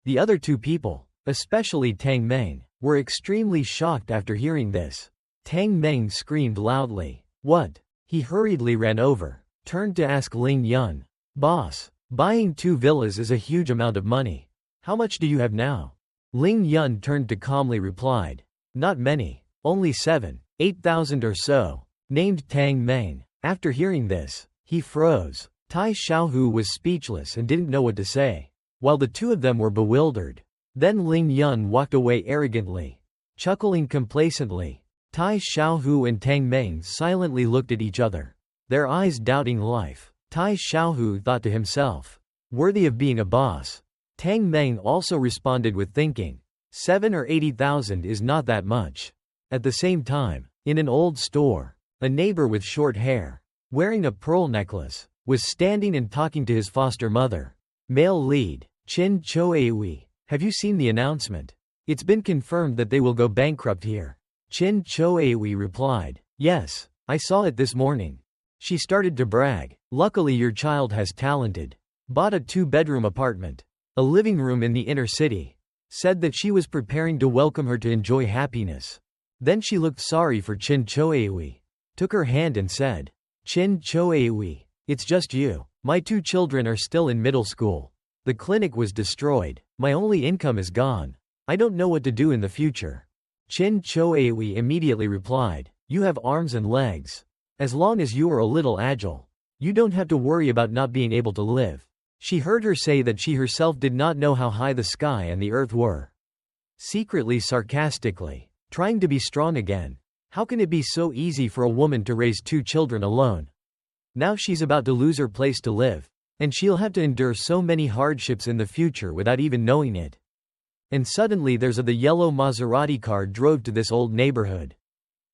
The other 2 people, especially Tang Meng, were extremely shocked after hearing this. Tang Meng screamed loudly. What? He hurriedly ran over, turned to ask Ling Yun. Boss, buying 2 villas is a huge amount of money. How much do you have now? Ling Yun turned to calmly replied. Not many, only 8,000 or so, named Tang Meng. After hearing this, he froze. Tai Xiaohu was speechless and didn't know what to say, while the 2 of them were bewildered. Then Ling Yun walked away arrogantly, chuckling complacently. Tai Xiaohu and Tang Meng silently looked at each other, their eyes doubting life. Tai Xiaohu thought to himself, worthy of being a boss. Tang Meng also responded with thinking, 7 or 80,000 is not that much. At the same time, in an old store, a neighbor with short hair, wearing a pearl necklace, was standing and talking to his foster mother. Male lead, Chin Choeui. Have you seen the announcement? It's been confirmed that they will go bankrupt here. Chin Choeui replied, yes, I saw it this morning. She started to brag. Luckily your child has talented. Bought a 2-bedroom apartment, a living room in the inner city. Said that she was preparing to welcome her to enjoy happiness. Then she looked sorry for Chin Choeui, took her hand and said, Chin Choeui, it's just you. My 2 children are still in middle school. The clinic was destroyed. My only income is gone. I don't know what to do in the future. Chin Choeui immediately replied, you have arms and legs. As long as you are a little agile, you don't have to worry about not being able to live. She heard her say that she herself did not know how high the sky and the earth were. Secretly sarcastically, trying to be strong again. How can it be so easy for a woman to raise 2 children alone? Now she's about to lose her place to live, and she'll have to endure so many hardships in the future without even knowing it. And suddenly there's the yellow Maserati car drove to this old neighborhood.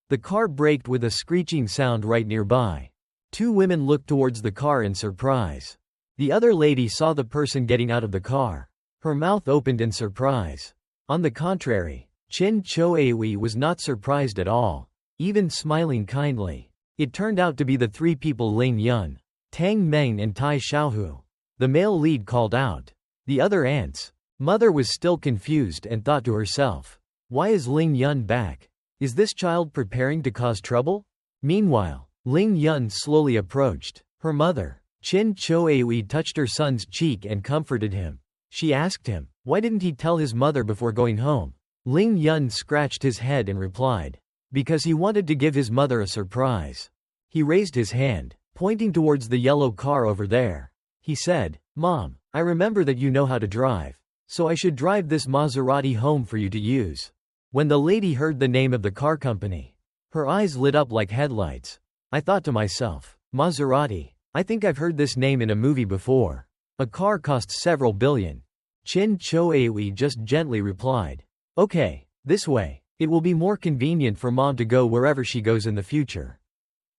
The car braked with a screeching sound right nearby. 2 women looked towards the car in surprise. The other lady saw the person getting out of the car. Her mouth opened in surprise. On the contrary, Chin Choeui was not surprised at all, even smiling kindly. It turned out to be the 3 people Ling Yun, Tang Meng and Tai Xiaohu. The male lead called out. The other aunt's mother was still confused and thought to herself, why is Ling Yun back? Is this child preparing to cause trouble? Meanwhile, Ling Yun slowly approached. Her mother, Chin Choeui, touched her son's cheek and comforted him. She asked him, why didn't he tell his mother before going home? Ling Yun scratched his head and replied, because he wanted to give his mother a surprise. He raised his hand, pointing towards the yellow car over there. He said, Mom, I remember that you know how to drive, so I should drive this Maserati home for you to use. When the lady heard the name of the car company, her eyes lit up like headlights. I thought to myself, Maserati, I think I've heard this name in a movie before. A car costs several billion. Chin Choeui just gently replied, okay, this way, it will be more convenient for Mom to go wherever she goes in the future.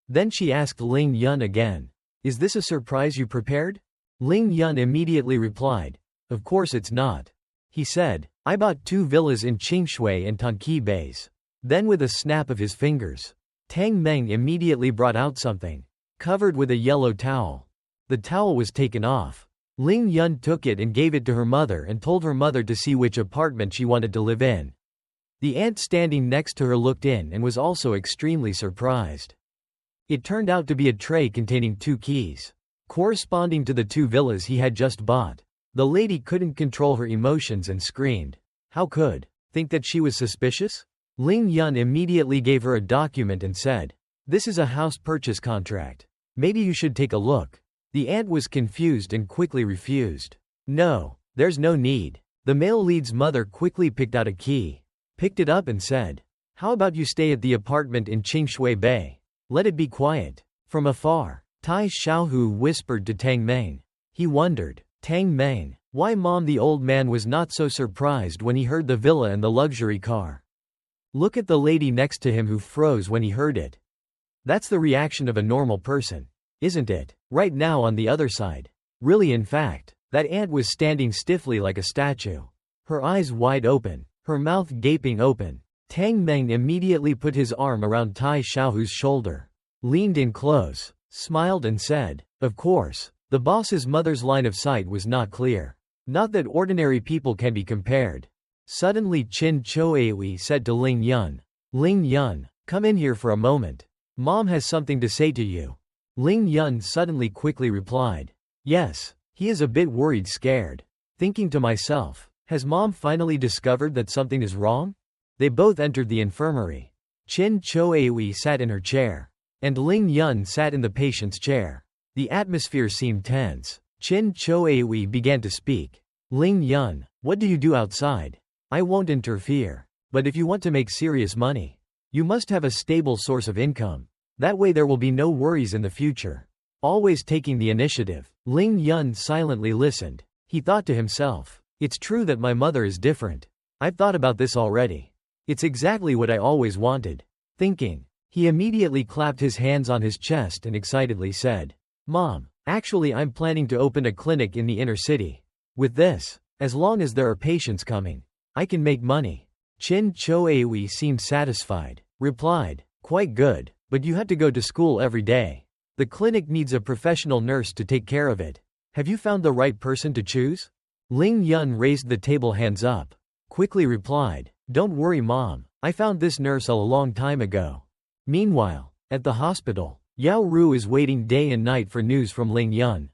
Then she asked Ling Yun again, is this a surprise you prepared? Ling Yun immediately replied, of course it's not. He said, I bought 2 villas in Qingshui and Tanqi Bays. Then with a snap of his fingers, Tang Meng immediately brought out something, covered with a yellow towel. The towel was taken off. Ling Yun took it and gave it to her mother and told her mother to see which apartment she wanted to live in. The aunt standing next to her looked in and was also extremely surprised. It turned out to be a tray containing 2 keys, corresponding to the 2 villas he had just bought. The lady couldn't control her emotions and screamed. How could? Think that she was suspicious? Ling Yun immediately gave her a document and said, this is a house purchase contract. Maybe you should take a look. The aunt was confused and quickly refused. No, there's no need. The male lead's mother quickly picked out a key, picked it up and said, how about you stay at the apartment in Qingshui Bay? Let it be quiet. From afar, Tai Xiaohu whispered to Tang Meng. He wondered, Tang Meng, why Mom? The old man was not so surprised when he heard the villa and the luxury car. Look at the lady next to him who froze when he heard it. That's the reaction of a normal person, isn't it? Right now on the other side. Really, in fact, that aunt was standing stiffly like a statue. Her eyes wide open, her mouth gaping open. Tang Meng immediately put his arm around Tai Xiaohu's shoulder, leaned in close, smiled and said, of course. The boss's mother's line of sight was not clear. Not that ordinary people can be compared. Suddenly Qin Choahui said to Ling Yun, Ling Yun, come in here for a moment. Mom has something to say to you. Ling Yun suddenly quickly replied, yes. He is a bit worried, scared. Thinking to myself, has Mom finally discovered that something is wrong? They both entered the infirmary. Qin Choahui sat in her chair, and Ling Yun sat in the patient's chair. The atmosphere seemed tense. Qin Choahui began to speak. Ling Yun, what do you do outside? I won't interfere. But if you want to make serious money, you must have a stable source of income. That way there will be no worries in the future. Always taking the initiative. Ling Yun silently listened. He thought to himself, it's true that my mother is different. I've thought about this already. It's exactly what I always wanted. Thinking, he immediately clapped his hands on his chest and excitedly said, Mom, actually I'm planning to open a clinic in the inner city. With this, as long as there are patients coming, I can make money. Qin Choahui seemed satisfied, replied, quite good, but you have to go to school every day. The clinic needs a professional nurse to take care of it. Have you found the right person to choose? Ling Yun raised the table hands up, quickly replied, don't worry Mom, I found this nurse a long time ago. Meanwhile, at the hospital, Yao Ru is waiting day and night for news from Ling Yun.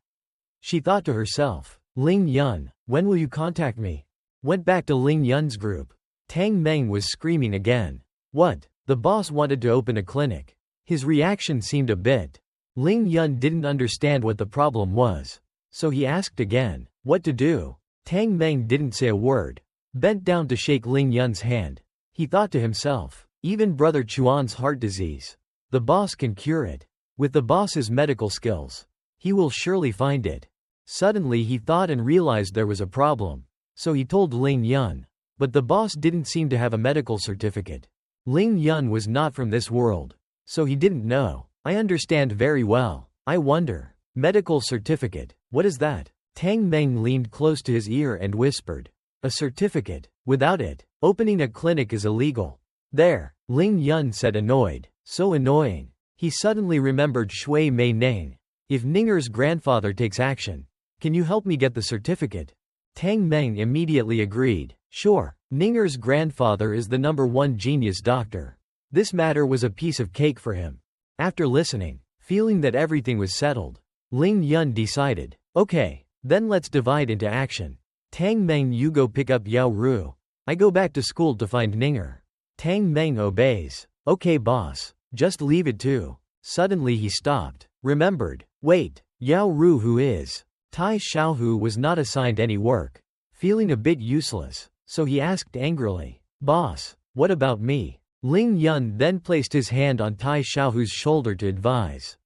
She thought to herself, Ling Yun, when will you contact me? Went back to Ling Yun's group. Tang Meng was screaming again. What? The boss wanted to open a clinic. His reaction seemed a bit. Ling Yun didn't understand what the problem was. So he asked again, what to do? Tang Meng didn't say a word. Bent down to shake Ling Yun's hand. He thought to himself, even Brother Chuan's heart disease. The boss can cure it. With the boss's medical skills, he will surely find it. Suddenly he thought and realized there was a problem. So he told Ling Yun. But the boss didn't seem to have a medical certificate. Ling Yun was not from this world. So he didn't know. I understand very well. I wonder. Medical certificate, what is that? Tang Meng leaned close to his ear and whispered. A certificate. Without it, opening a clinic is illegal. There, Ling Yun said, annoyed. So annoying. He suddenly remembered Shui Mei Nang. If Ninger's grandfather takes action, can you help me get the certificate? Tang Meng immediately agreed. Sure, Ninger's grandfather is the #1 genius doctor. This matter was a piece of cake for him. After listening, feeling that everything was settled, Ling Yun decided, okay, then let's divide into action. Tang Meng, you go pick up Yao Ru. I go back to school to find Ninger. Tang Meng obeys. Okay boss, just leave it too. Suddenly he stopped, remembered, wait, Yao Ru who is? Tai Xiaohu was not assigned any work. Feeling a bit useless, so he asked angrily, boss, what about me? Ling Yun then placed his hand on Tai Xiaohu's shoulder to advise.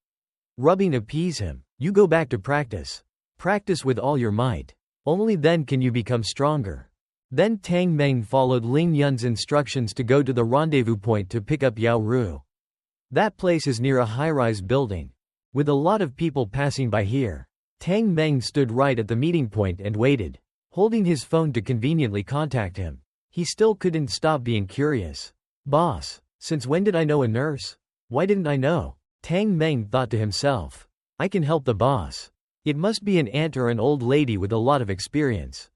Rubbing appease him, you go back to practice. Practice with all your might. Only then can you become stronger. Then Tang Meng followed Ling Yun's instructions to go to the rendezvous point to pick up Yao Ru. That place is near a high-rise building. With a lot of people passing by here, Tang Meng stood right at the meeting point and waited, holding his phone to conveniently contact him. He still couldn't stop being curious. Boss, since when did I know a nurse? Why didn't I know? Tang Meng thought to himself. I can help the boss. It must be an aunt or an old lady with a lot of experience.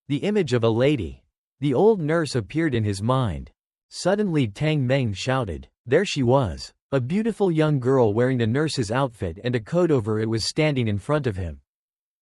The image of a lady. The old nurse appeared in his mind. Suddenly Tang Meng shouted. There she was. A beautiful young girl wearing a nurse's outfit and a coat over it was standing in front of him.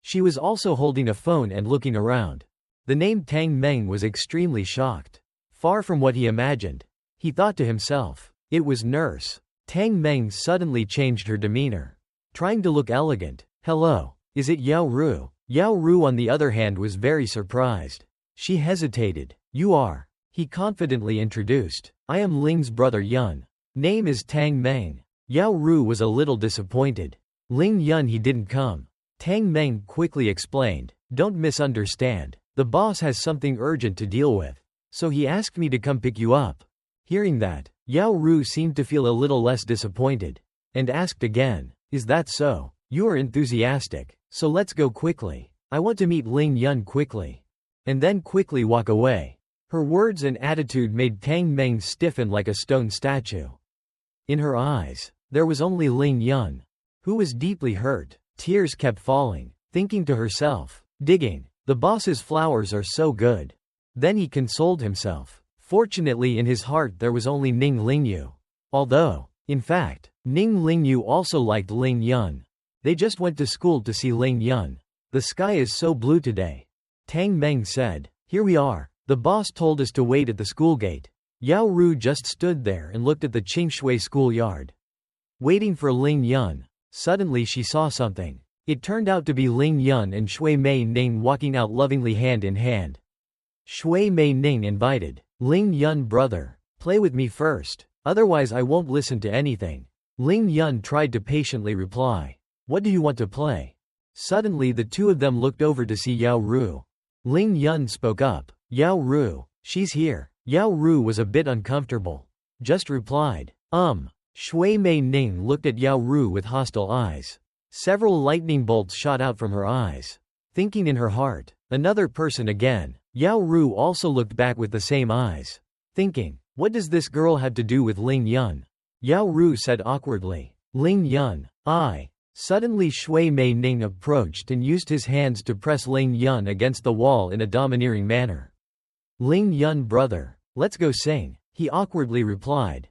She was also holding a phone and looking around. The name Tang Meng was extremely shocked. Far from what he imagined. He thought to himself. It was nurse. Tang Meng suddenly changed her demeanor. Trying to look elegant. Hello, is it Yao Ru? Yao Ru on the other hand was very surprised. She hesitated. You are. He confidently introduced. I am Ling's brother Yun. Name is Tang Meng. Yao Ru was a little disappointed. Ling Yun he didn't come. Tang Meng quickly explained, "Don't misunderstand. The boss has something urgent to deal with. So he asked me to come pick you up." Hearing that, Yao Ru seemed to feel a little less disappointed, and asked again, "Is that so? You are enthusiastic, so let's go quickly. I want to meet Ling Yun quickly." And then quickly walk away. Her words and attitude made Tang Meng stiffen like a stone statue. In her eyes, there was only Ling Yun, who was deeply hurt. Tears kept falling, thinking to herself, "Digging, the boss's flowers are so good." Then he consoled himself. Fortunately in his heart there was only Ning Lingyu. Although, in fact, Ning Lingyu also liked Ling Yun. They just went to school to see Ling Yun. "The sky is so blue today," Tang Meng said. "Here we are. The boss told us to wait at the school gate." Yao Ru just stood there and looked at the Qingshui schoolyard, waiting for Ling Yun. Suddenly she saw something. It turned out to be Ling Yun and Shui Mei Ning walking out lovingly hand in hand. Shui Mei Ning invited, "Ling Yun brother, play with me first, otherwise I won't listen to anything." Ling Yun tried to patiently reply, "What do you want to play?" Suddenly the two of them looked over to see Yao Ru. Ling Yun spoke up, "Yao Ru, she's here." Yao Ru was a bit uncomfortable. Just replied, Shui Mei Ning looked at Yao Ru with hostile eyes. Several lightning bolts shot out from her eyes. Thinking in her heart, "Another person again." Yao Ru also looked back with the same eyes. Thinking, "What does this girl have to do with Ling Yun?" Yao Ru said awkwardly, "Ling Yun, I." Suddenly Shui Mei Ning approached and used his hands to press Ling Yun against the wall in a domineering manner. "Ling Yun brother, let's go sing," he awkwardly replied.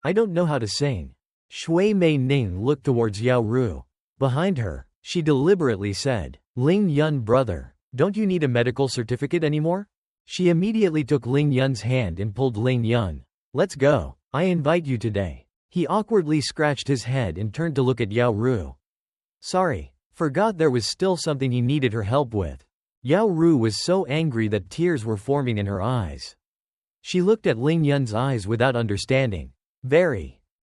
I don't know how to sing." Shui Mei Ning looked towards Yao Ru. Behind her, she deliberately said, "Ling Yun brother, don't you need a medical certificate anymore?" She immediately took Ling Yun's hand and pulled Ling Yun. "Let's go. I invite you today." He awkwardly scratched his head and turned to look at Yao Ru. Sorry, forgot there was still something he needed her help with. Yao Ru was so angry that tears were forming in her eyes. She looked at Ling Yun's eyes without understanding.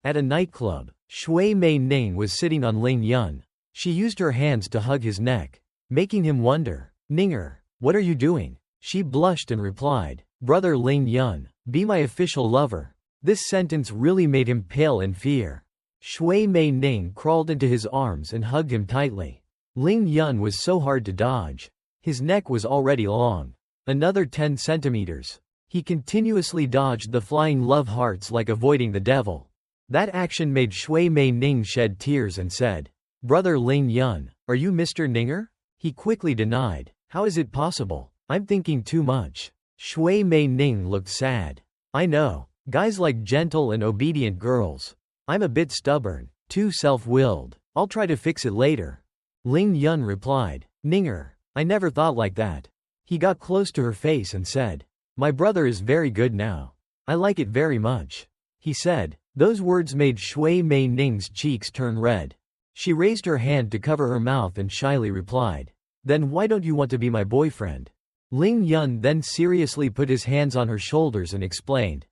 At a nightclub, Shui Mei Ning was sitting on Ling Yun. She used her hands to hug his neck, making him wonder, "Ninger, what are you doing?" She blushed and replied, "Brother Ling Yun, be my official lover." This sentence really made him pale in fear. Shui Mei Ning crawled into his arms and hugged him tightly. Ling Yun was so hard to dodge. His neck was already long. Another 10 centimeters. He continuously dodged the flying love hearts like avoiding the devil. That action made Shui Mei Ning shed tears and said, "Brother Ling Yun, are you Mr. Ninger?" He quickly denied, "How is it possible? I'm thinking too much." Shui Mei Ning looked sad. "I know, guys like gentle and obedient girls. I'm a bit stubborn, too self-willed. I'll try to fix it later." Ling Yun replied, "Ninger, I never thought like that." He got close to her face and said, "My brother is very good now. I like it very much," he said. Those words made Shui Mei Ning's cheeks turn red. She raised her hand to cover her mouth and shyly replied, "Then why don't you want to be my boyfriend?" Ling Yun then seriously put his hands on her shoulders and explained,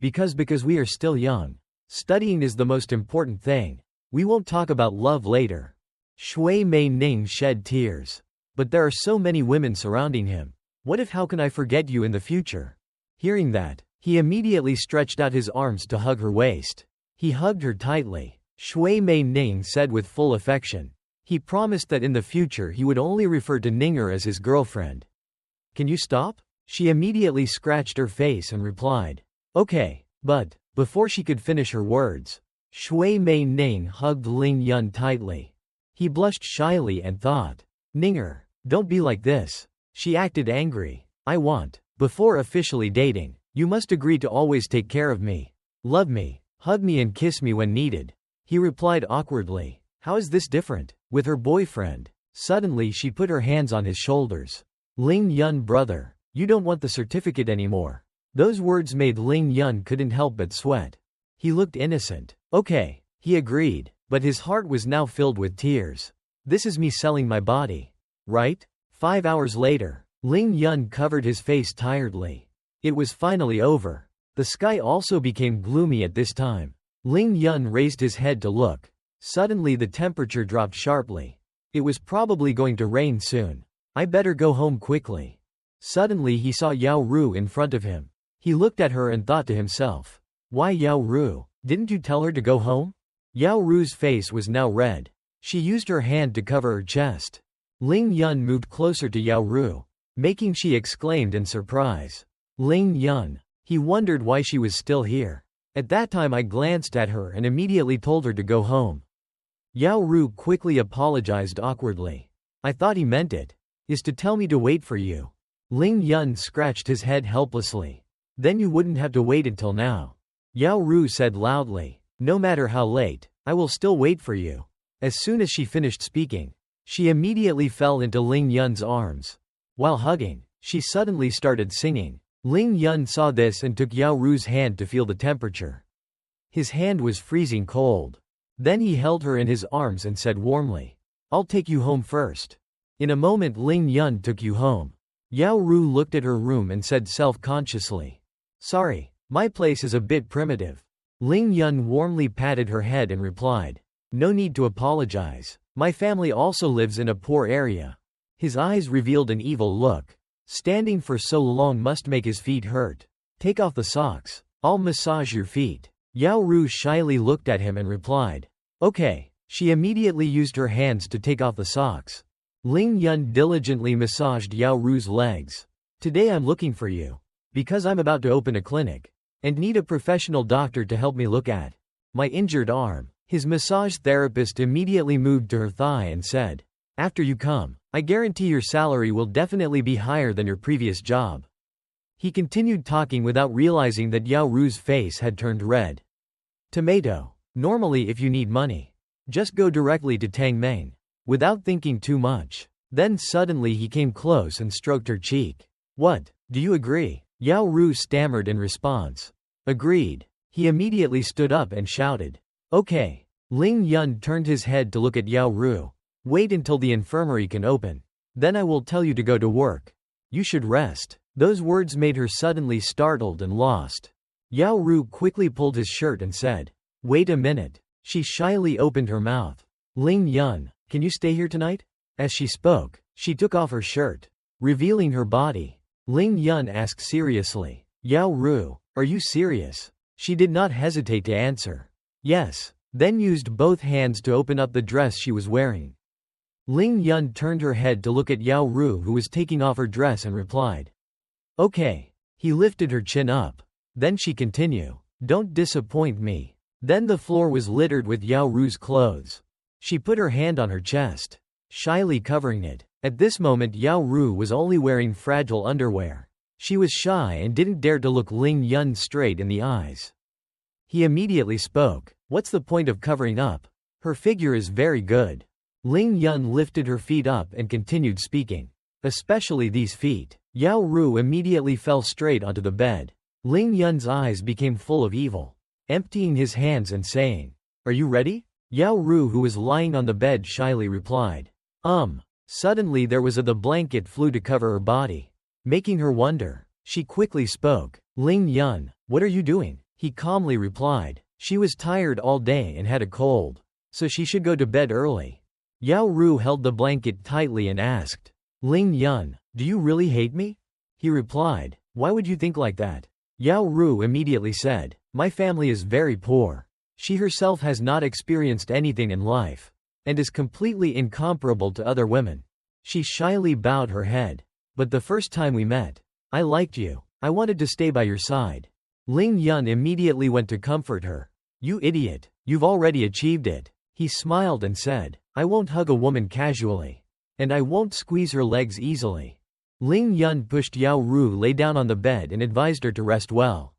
Because we are still young. Studying is the most important thing. We won't talk about love later." Shui Mei Ning shed tears. But there are so many women surrounding him. How can I forget you in the future?" Hearing that, he immediately stretched out his arms to hug her waist. He hugged her tightly. Shui Mei Ning said with full affection. He promised that in the future he would only refer to Ninger as his girlfriend. "Can you stop?" She immediately scratched her face and replied, "Okay, but..." Before she could finish her words, Shui Mei Ning hugged Ling Yun tightly. He blushed shyly and thought, "Ninger, don't be like this." She acted angry. Before officially dating, you must agree to always take care of me, love me, hug me and kiss me when needed." He replied awkwardly, "How is this different?" With her boyfriend. Suddenly she put her hands on his shoulders. "Ling Yun brother, you don't want the certificate anymore." Those words made Ling Yun couldn't help but sweat. He looked innocent. "Okay," he agreed, but his heart was now filled with tears. "This is me selling my body, right?" 5 hours later, Ling Yun covered his face tiredly. It was finally over. The sky also became gloomy at this time. Ling Yun raised his head to look. Suddenly the temperature dropped sharply. It was probably going to rain soon. I better go home quickly. Suddenly he saw Yao Ru in front of him. He looked at her and thought to himself, "Why Yao Ru? Didn't you tell her to go home?" Yao Ru's face was now red. She used her hand to cover her chest. Ling Yun moved closer to Yao Ru, making she exclaimed in surprise. Ling Yun. He wondered why she was still here. At that time I glanced at her and immediately told her to go home. Yao Ru quickly apologized awkwardly. "I thought he meant it. Is to tell me to wait for you." Ling Yun scratched his head helplessly. "Then you wouldn't have to wait until now." Yao Ru said loudly. "No matter how late, I will still wait for you." As soon as she finished speaking, she immediately fell into Ling Yun's arms. While hugging, she suddenly started singing. Ling Yun saw this and took Yao Ru's hand to feel the temperature. His hand was freezing cold. Then he held her in his arms and said warmly, "I'll take you home first." In a moment Ling Yun took you home. Yao Ru looked at her room and said self-consciously, "Sorry, my place is a bit primitive." Ling Yun warmly patted her head and replied, "No need to apologize. My family also lives in a poor area." His eyes revealed an evil look. "Standing for so long must make his feet hurt. Take off the socks. I'll massage your feet." Yao Ru shyly looked at him and replied, "Okay." She immediately used her hands to take off the socks. Ling Yun diligently massaged Yao Ru's legs. "Today I'm looking for you. Because I'm about to open a clinic. And need a professional doctor to help me look at my injured arm." His massage therapist immediately moved to her thigh and said, "After you come, I guarantee your salary will definitely be higher than your previous job." He continued talking without realizing that Yao Ru's face had turned red. Tomato. Normally if you need money, just go directly to Tang Meng, without thinking too much. Then suddenly he came close and stroked her cheek. "What, do you agree?" Yao Ru stammered in response. "Agreed." He immediately stood up and shouted, "Okay." Ling Yun turned his head to look at Yao Ru. "Wait until the infirmary can open. Then I will tell you to go to work. You should rest." Those words made her suddenly startled and lost. Yao Ru quickly pulled his shirt and said, "Wait a minute." She shyly opened her mouth. "Ling Yun, can you stay here tonight?" As she spoke, she took off her shirt, revealing her body. Ling Yun asked seriously, "Yao Ru, are you serious?" She did not hesitate to answer, "Yes," then used both hands to open up the dress she was wearing. Ling Yun turned her head to look at Yao Ru, who was taking off her dress, and replied, "Okay." He lifted her chin up. Then she continued, "Don't disappoint me." Then the floor was littered with Yao Ru's clothes. She put her hand on her chest, shyly covering it. At this moment Yao Ru was only wearing fragile underwear. She was shy and didn't dare to look Ling Yun straight in the eyes. He immediately spoke, "What's the point of covering up? Her figure is very good." Ling Yun lifted her feet up and continued speaking. "Especially these feet." Yao Ru immediately fell straight onto the bed. Ling Yun's eyes became full of evil, emptying his hands and saying, "Are you ready?" Yao Ru, who was lying on the bed, shyly replied, Suddenly there was the blanket flew to cover her body, making her wonder. She quickly spoke, "Ling Yun, what are you doing?" He calmly replied, she was tired all day and had a cold, so she should go to bed early. Yao Ru held the blanket tightly and asked, "Ling Yun, do you really hate me?" He replied, "Why would you think like that?" Yao Ru immediately said, "My family is very poor." She herself has not experienced anything in life, and is completely incomparable to other women. She shyly bowed her head. "But the first time we met, I liked you. I wanted to stay by your side." Ling Yun immediately went to comfort her. "You idiot, you've already achieved it." He smiled and said, "I won't hug a woman casually. And I won't squeeze her legs easily." Ling Yun pushed Yao Ru lay down on the bed and advised her to rest well.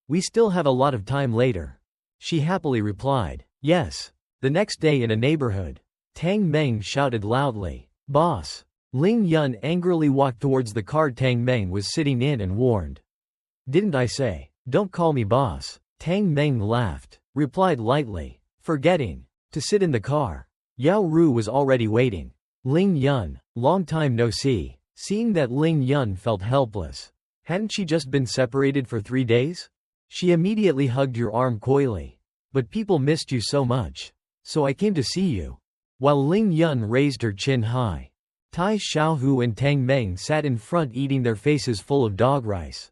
"We still have a lot of time later." She happily replied, "Yes." The next day in a neighborhood, Tang Meng shouted loudly, "Boss!" Ling Yun angrily walked towards the car Tang Meng was sitting in and warned, "Didn't I say, don't call me boss?" Tang Meng laughed, replied lightly, forgetting to sit in the car. Yao Ru was already waiting. "Ling Yun, long time no see." Seeing that Ling Yun felt helpless. Hadn't she just been separated for 3 days? She immediately hugged your arm coyly. But people missed you so much. So I came to see you." While Ling Yun raised her chin high, Tai Xiaohu and Tang Meng sat in front eating their faces full of dog rice.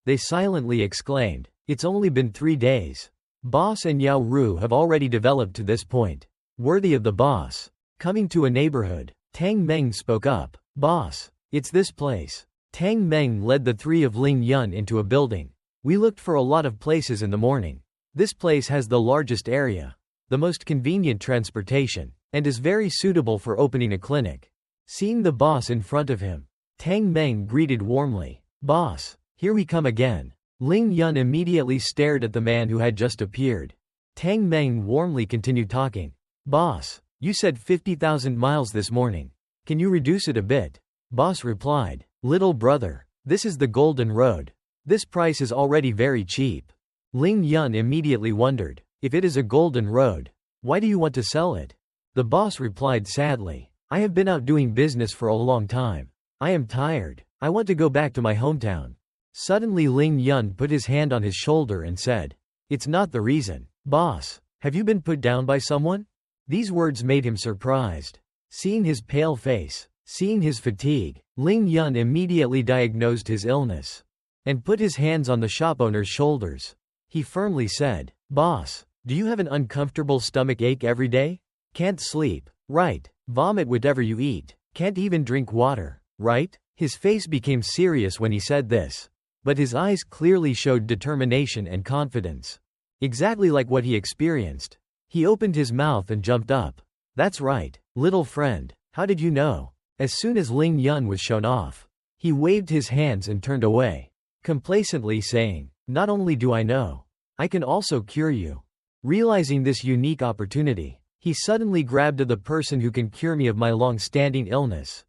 They silently exclaimed, "It's only been 3 days. Boss and Yao Ru have already developed to this point. Worthy of the boss." Coming to a neighborhood, Tang Meng spoke up, "Boss, it's this place." Tang Meng led the 3 of Ling Yun into a building. "We looked for a lot of places in the morning. This place has the largest area, the most convenient transportation, and is very suitable for opening a clinic." Seeing the boss in front of him, Tang Meng greeted warmly, "Boss, here we come again." Ling Yun immediately stared at the man who had just appeared. Tang Meng warmly continued talking. "Boss, you said 50,000 miles this morning. Can you reduce it a bit?" Boss replied, "Little brother, this is the Golden Road. This price is already very cheap." Ling Yun immediately wondered, "If it is a golden road, why do you want to sell it?" The boss replied sadly, "I have been out doing business for a long time. I am tired. I want to go back to my hometown." Suddenly Ling Yun put his hand on his shoulder and said, "It's not the reason. Boss, have you been put down by someone?" These words made him surprised. Seeing his pale face, seeing his fatigue, Ling Yun immediately diagnosed his illness and put his hands on the shop owner's shoulders. He firmly said, "Boss, do you have an uncomfortable stomach ache every day? Can't sleep, right? Vomit whatever you eat. Can't even drink water, right?" His face became serious when he said this, but his eyes clearly showed determination and confidence. Exactly like what he experienced. He opened his mouth and jumped up. "That's right, little friend. How did you know?" As soon as Ling Yun was shown off, he waved his hands and turned away, complacently saying, "Not only do I know, I can also cure you." Realizing this unique opportunity, he suddenly grabbed at the person who can cure me of my long-standing illness.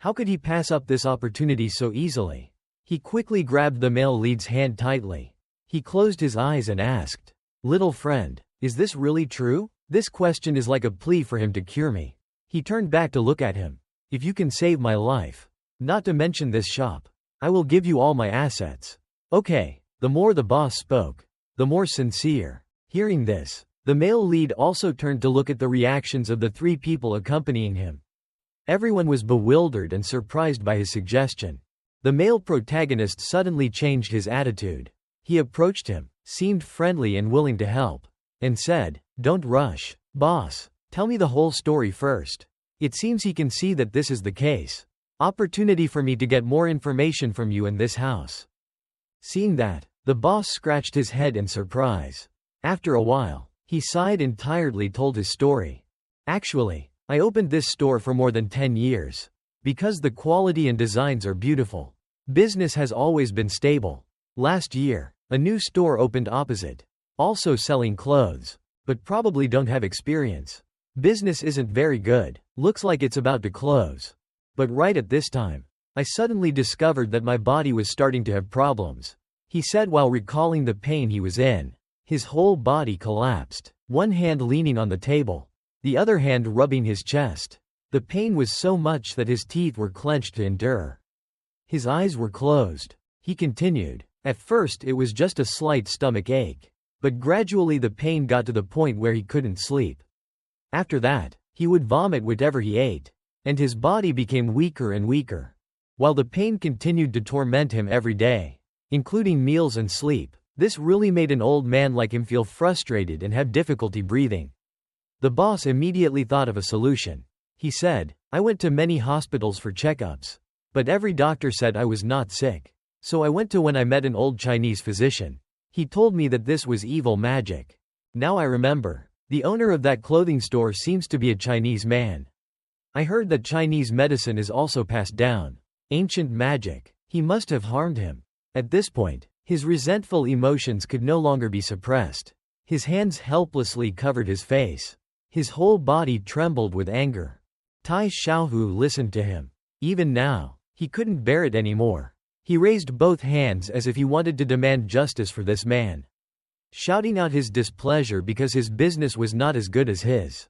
How could he pass up this opportunity so easily? He quickly grabbed the male lead's hand tightly. He closed his eyes and asked, "Little friend, is this really true?" This question is like a plea for him to cure me. He turned back to look at him. "If you can save my life, not to mention this shop, I will give you all my assets." "Okay." The more the boss spoke, the more sincere. Hearing this, the male lead also turned to look at the reactions of the 3 people accompanying him. Everyone was bewildered and surprised by his suggestion. The male protagonist suddenly changed his attitude. He approached him, seemed friendly and willing to help, and said, "Don't rush, boss. Tell me the whole story first." It seems he can see that this is the case. Opportunity for me to get more information from you in this house. Seeing that, the boss scratched his head in surprise. After a while, he sighed and tiredly told his story. "Actually, I opened this store for more than 10 years. Because the quality and designs are beautiful. Business has always been stable. Last year, a new store opened opposite. Also selling clothes. But probably don't have experience. Business isn't very good. Looks like it's about to close. But right at this time, I suddenly discovered that my body was starting to have problems." He said while recalling the pain he was in. His whole body collapsed, one hand leaning on the table, the other hand rubbing his chest. The pain was so much that his teeth were clenched to endure. His eyes were closed. He continued, "At first it was just a slight stomach ache. But gradually the pain got to the point where he couldn't sleep. After that, he would vomit whatever he ate. And his body became weaker and weaker. While the pain continued to torment him every day, including meals and sleep, this really made an old man like him feel frustrated and have difficulty breathing." The boss immediately thought of a solution. He said, "I went to many hospitals for checkups. But every doctor said I was not sick. So I went to when I met an old Chinese physician. He told me that this was evil magic. Now I remember. The owner of that clothing store seems to be a Chinese man. I heard that Chinese medicine is also passed down. Ancient magic. He must have harmed him." At this point, his resentful emotions could no longer be suppressed. His hands helplessly covered his face. His whole body trembled with anger. Tai Xiaohu listened to him. Even now, he couldn't bear it anymore. He raised both hands as if he wanted to demand justice for this man, shouting out his displeasure because his business was not as good as his.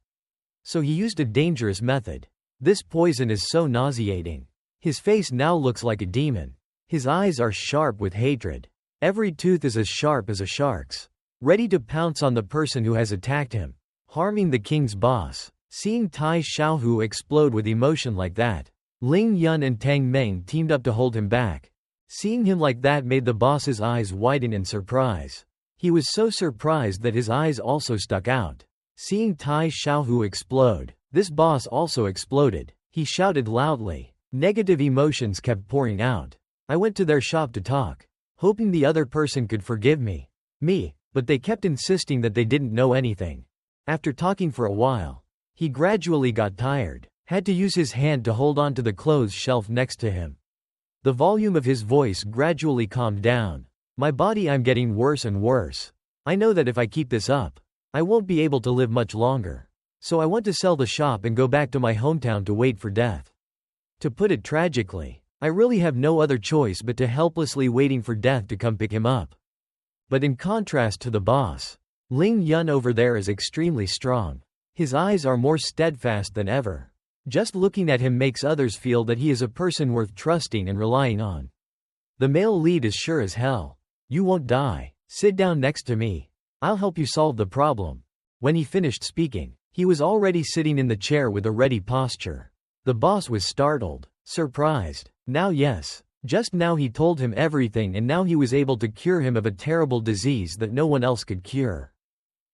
So he used a dangerous method. This poison is so nauseating. His face now looks like a demon. His eyes are sharp with hatred. Every tooth is as sharp as a shark's. ready to pounce on the person who has attacked him, harming the king's boss. Seeing Tai Xiaohu explode with emotion like that, Ling Yun and Tang Meng teamed up to hold him back. Seeing him like that made the boss's eyes widen in surprise. He was so surprised that his eyes also stuck out. Seeing Tai Xiaohu explode, this boss also exploded. He shouted loudly. Negative emotions kept pouring out. I went to their shop to talk, hoping the other person could forgive me, but they kept insisting that they didn't know anything. After talking for a while, he gradually got tired, had to use his hand to hold on to the clothes shelf next to him. The volume of his voice gradually calmed down. My body, I'm getting worse and worse. I know that if I keep this up, I won't be able to live much longer. So I want to sell the shop and go back to my hometown to wait for death. To put it tragically, I really have no other choice but to helplessly waiting for death to come pick him up. But in contrast to the boss, Ling Yun over there is extremely strong. His eyes are more steadfast than ever. Just looking at him makes others feel that he is a person worth trusting and relying on. The male lead is sure as hell. You won't die. Sit down next to me. I'll help you solve the problem. When he finished speaking, he was already sitting in the chair with a ready posture. The boss was startled, surprised. Now yes, just now he told him everything and now he was able to cure him of a terrible disease that no one else could cure.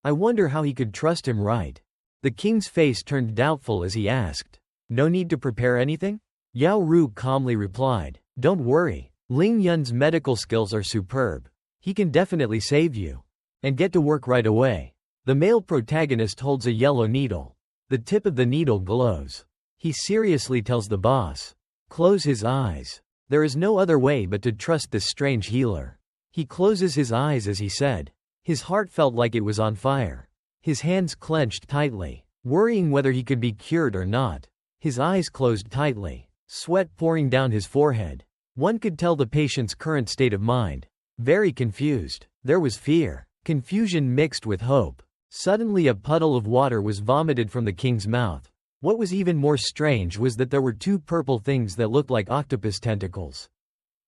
I wonder how he could trust him, right? The king's face turned doubtful as he asked, "No need to prepare anything?" Yao Ru calmly replied, "Don't worry, Ling Yun's medical skills are superb. He can definitely save you. And get to work right away." The male protagonist holds a yellow needle. The tip of the needle glows. He seriously tells the boss, "Close his eyes. There is no other way but to trust this strange healer." He closes his eyes as he said. His heart felt like it was on fire. His hands clenched tightly, worrying whether he could be cured or not. His eyes closed tightly, sweat pouring down his forehead. One could tell the patient's current state of mind. Very confused. There was fear, confusion mixed with hope. Suddenly a puddle of water was vomited from the king's mouth. What was even more strange was that there were two purple things that looked like octopus tentacles.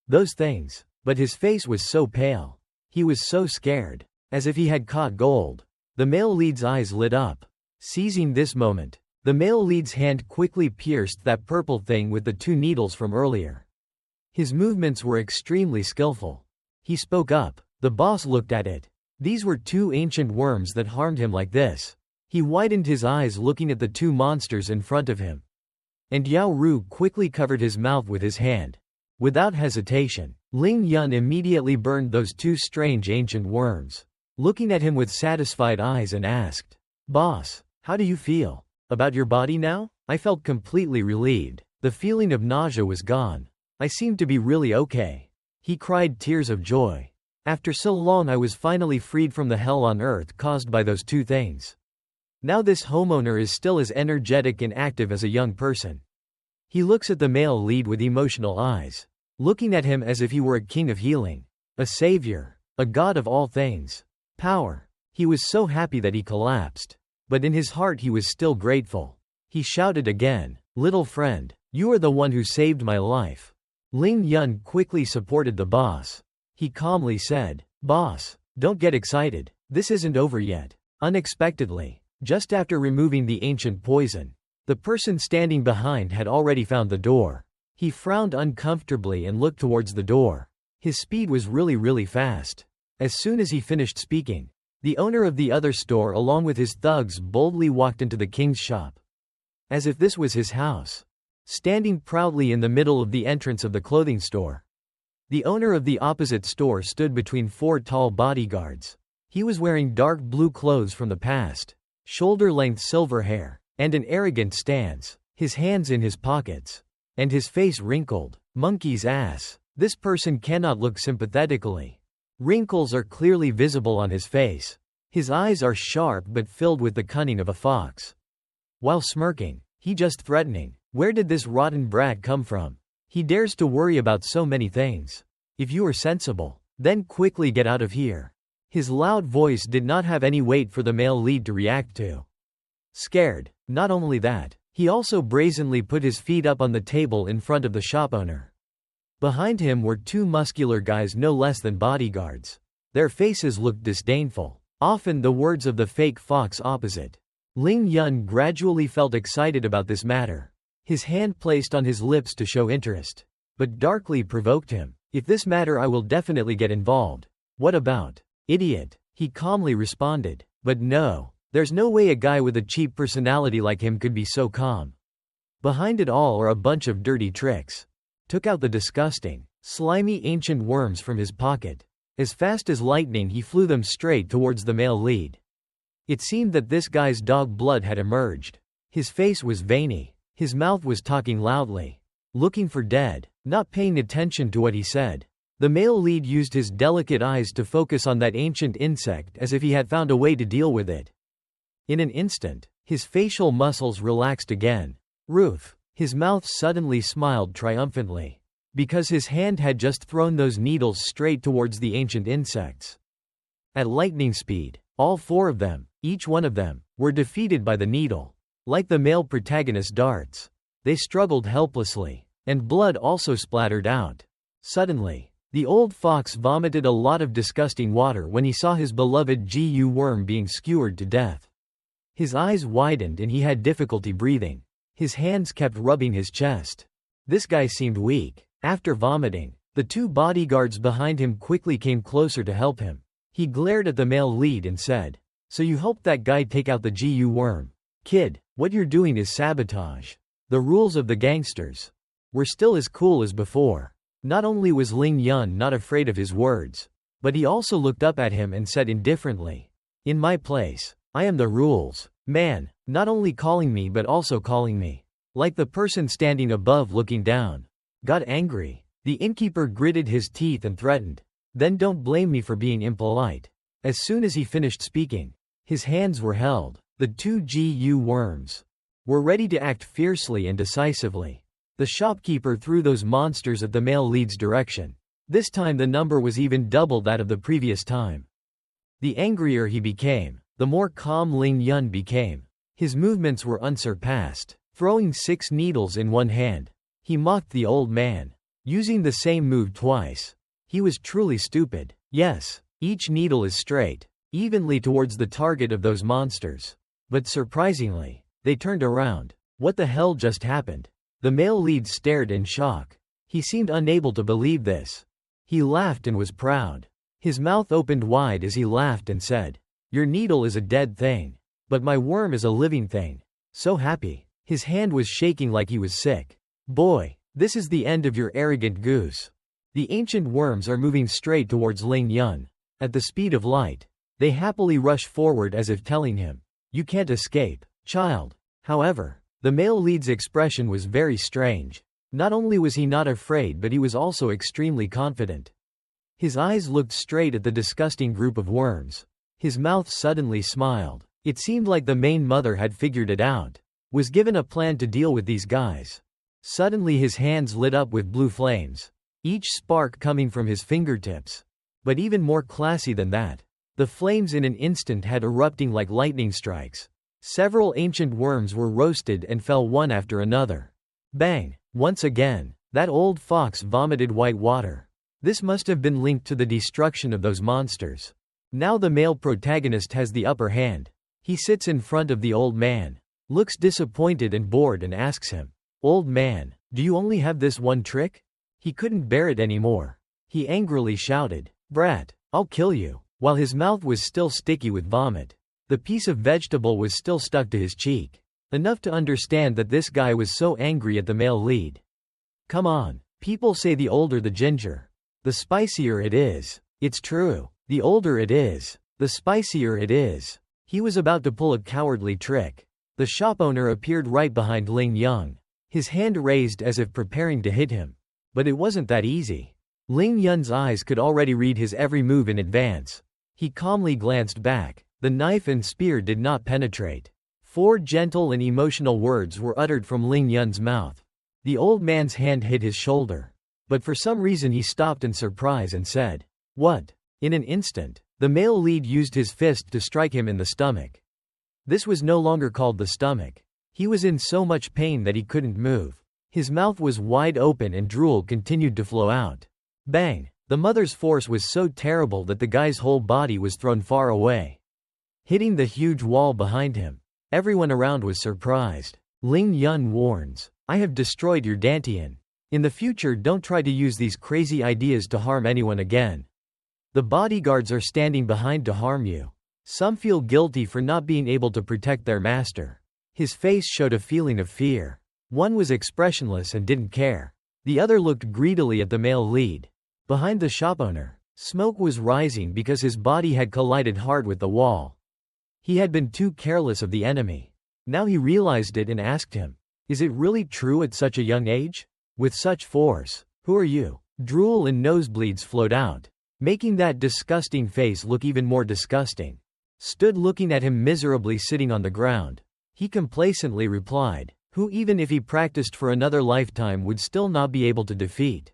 Those things. But his face was so pale. He was so scared. As if he had caught gold. The male lead's eyes lit up. Seizing this moment, the male lead's hand quickly pierced that purple thing with the two needles from earlier. His movements were extremely skillful. He spoke up. The boss looked at it. These were two ancient worms that harmed him like this. He widened his eyes looking at the two monsters in front of him. And Yao Ru quickly covered his mouth with his hand. Without hesitation, Ling Yun immediately burned those two strange ancient worms. Looking at him with satisfied eyes and asked, "Boss, how do you feel? About your body now?" I felt completely relieved. The feeling of nausea was gone. I seemed to be really okay. He cried tears of joy. After so long I was finally freed from the hell on earth caused by those two things. Now this homeowner is still as energetic and active as a young person. He looks at the male lead with emotional eyes, looking at him as if he were a king of healing, a savior, a god of all things. Power. He was so happy that he collapsed. But in his heart he was still grateful. He shouted again, "Little friend, you are the one who saved my life." Ling Yun quickly supported the boss. He calmly said, "Boss, don't get excited. This isn't over yet." Unexpectedly, just after removing the ancient poison, the person standing behind had already found the door. He frowned uncomfortably and looked towards the door. His speed was really fast. As soon as he finished speaking, the owner of the other store along with his thugs boldly walked into the king's shop. As if this was his house. Standing proudly in the middle of the entrance of the clothing store. The owner of the opposite store stood between four tall bodyguards. He was wearing dark blue clothes from the past, shoulder-length silver hair, and an arrogant stance, his hands in his pockets, and his face wrinkled. Monkey's ass. This person cannot look sympathetically. Wrinkles are clearly visible on his face. His eyes are sharp but filled with the cunning of a fox. While smirking, he just threatening. Where did this rotten brat come from? He dares to worry about so many things. If you are sensible, then quickly get out of here. His loud voice did not have any weight for the male lead to react to. Scared. Not only that, he also brazenly put his feet up on the table in front of the shop owner. Behind him were two muscular guys no less than bodyguards. Their faces looked disdainful. Often the words of the fake fox opposite. Ling Yun gradually felt excited about this matter. His hand placed on his lips to show interest, but darkly provoked him. If this matter I will definitely get involved. What about? Idiot. He calmly responded. But no. There's no way a guy with a cheap personality like him could be so calm. Behind it all are a bunch of dirty tricks. Took out the disgusting, slimy ancient worms from his pocket. As fast as lightning he flew them straight towards the male lead. It seemed that this guy's dog blood had emerged. His face was veiny. His mouth was talking loudly. Looking for dead, not paying attention to what he said. The male lead used his delicate eyes to focus on that ancient insect as if he had found a way to deal with it. In an instant, his facial muscles relaxed again. Ruth. His mouth suddenly smiled triumphantly. Because his hand had just thrown those needles straight towards the ancient insects. At lightning speed, all four of them, each one of them, were defeated by the needle. Like the male protagonist's darts. They struggled helplessly, and blood also splattered out. Suddenly, the old fox vomited a lot of disgusting water when he saw his beloved Gu worm being skewered to death. His eyes widened and he had difficulty breathing. His hands kept rubbing his chest. This guy seemed weak. After vomiting, the two bodyguards behind him quickly came closer to help him. He glared at the male lead and said, "So you helped that guy take out the Gu worm? Kid, what you're doing is sabotage." The rules of the gangsters were still as cool as before. Not only was Ling Yun not afraid of his words, but he also looked up at him and said indifferently, "In my place, I am the rules, man, not only calling me but also calling me." Like the person standing above looking down. Got angry. The innkeeper gritted his teeth and threatened, "Then don't blame me for being impolite." As soon as he finished speaking, his hands were held. The two Gu worms were ready to act fiercely and decisively. The shopkeeper threw those monsters at the male lead's direction. This time the number was even double that of the previous time. The angrier he became, the more calm Ling Yun became. His movements were unsurpassed. Throwing 6 needles in one hand, he mocked the old man, using the same move twice. He was truly stupid. Yes, each needle is straight, evenly towards the target of those monsters. But surprisingly, they turned around. What the hell just happened? The male lead stared in shock. He seemed unable to believe this. He laughed and was proud. His mouth opened wide as he laughed and said, "Your needle is a dead thing. But my worm is a living thing." So happy. His hand was shaking like he was sick. "Boy, this is the end of your arrogant goose." The ancient worms are moving straight towards Ling Yun. At the speed of light, they happily rush forward as if telling him, "You can't escape, child." However, the male lead's expression was very strange. Not only was he not afraid but he was also extremely confident. His eyes looked straight at the disgusting group of worms. His mouth suddenly smiled. It seemed like the main mother had figured it out. Was given a plan to deal with these guys. Suddenly his hands lit up with blue flames, each spark coming from his fingertips. But even more classy than that, the flames in an instant had erupting like lightning strikes. Several ancient worms were roasted and fell one after another. Bang! Once again, that old fox vomited white water. This must have been linked to the destruction of those monsters. Now the male protagonist has the upper hand. He sits in front of the old man, looks disappointed and bored and asks him, "Old man, do you only have this one trick?" He couldn't bear it anymore. He angrily shouted, "Brat, I'll kill you," while his mouth was still sticky with vomit. The piece of vegetable was still stuck to his cheek. Enough to understand that this guy was so angry at the male lead. Come on, people say the older the ginger, the spicier it is. It's true. The older it is, the spicier it is. He was about to pull a cowardly trick. The shop owner appeared right behind Ling Yun, his hand raised as if preparing to hit him. But it wasn't that easy. Ling Yun's eyes could already read his every move in advance. He calmly glanced back. The knife and spear did not penetrate. 4 gentle and emotional words were uttered from Ling Yun's mouth. The old man's hand hit his shoulder. But for some reason he stopped in surprise and said, "What?" In an instant, the male lead used his fist to strike him in the stomach. This was no longer called the stomach. He was in so much pain that he couldn't move. His mouth was wide open and drool continued to flow out. Bang! The mother's force was so terrible that the guy's whole body was thrown far away. hitting the huge wall behind him. Everyone around was surprised. Ling Yun warns, "I have destroyed your dantian. In the future, don't try to use these crazy ideas to harm anyone again. The bodyguards are standing behind to harm you." Some feel guilty for not being able to protect their master. His face showed a feeling of fear. One was expressionless and didn't care. The other looked greedily at the male lead. Behind the shop owner, smoke was rising because his body had collided hard with the wall. He had been too careless of the enemy. Now he realized it and asked him, "Is it really true at such a young age? With such force? Who are you?" Drool and nosebleeds flowed out, making that disgusting face look even more disgusting. Stood looking at him miserably sitting on the ground. He complacently replied, "Who even if he practiced for another lifetime would still not be able to defeat."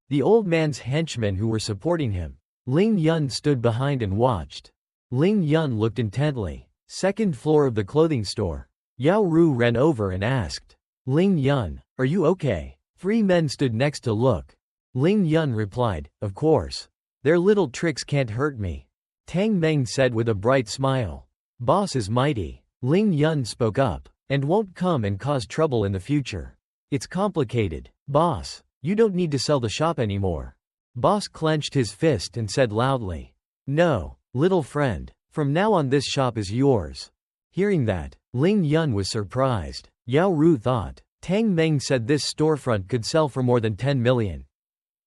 The old man's henchmen who were supporting him. Ling Yun stood behind and watched. Ling Yun looked intently. Second floor of the clothing store. Yao Ru ran over and asked, "Ling Yun, are you okay?" 3 men stood next to look. Ling Yun replied, "Of course. Their little tricks can't hurt me." Tang Meng said with a bright smile. "Boss is mighty." Ling Yun spoke up, "And won't come and cause trouble in the future. It's complicated. Boss, you don't need to sell the shop anymore." Boss clenched his fist and said loudly, "No, little friend. From now on this shop is yours." Hearing that, Ling Yun was surprised. Yao Ru thought. Tang Meng said this storefront could sell for more than 10 million.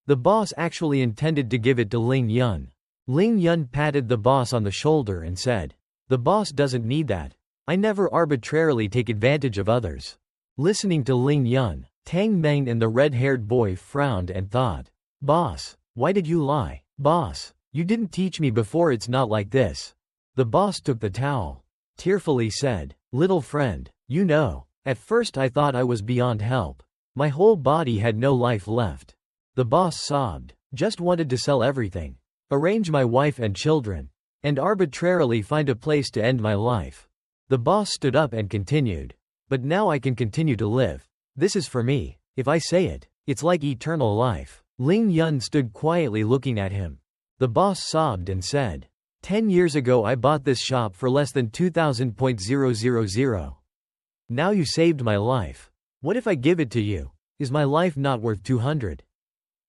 The boss actually intended to give it to Ling Yun. Ling Yun patted the boss on the shoulder and said, "The boss doesn't need that. I never arbitrarily take advantage of others." Listening to Ling Yun, Tang Meng and the red-haired boy frowned and thought, "Boss, why did you lie? Boss, you didn't teach me before it's not like this." The boss took the towel. Tearfully said, "Little friend, you know, at first I thought I was beyond help. My whole body had no life left." The boss sobbed, "Just wanted to sell everything. Arrange my wife and children. And arbitrarily find a place to end my life." The boss stood up and continued, "But now I can continue to live. This is for me. If I say it, it's like eternal life." Ling Yun stood quietly looking at him. The boss sobbed and said, "10 years ago I bought this shop for less than 2,000.000. Now you saved my life. What if I give it to you? Is my life not worth 200?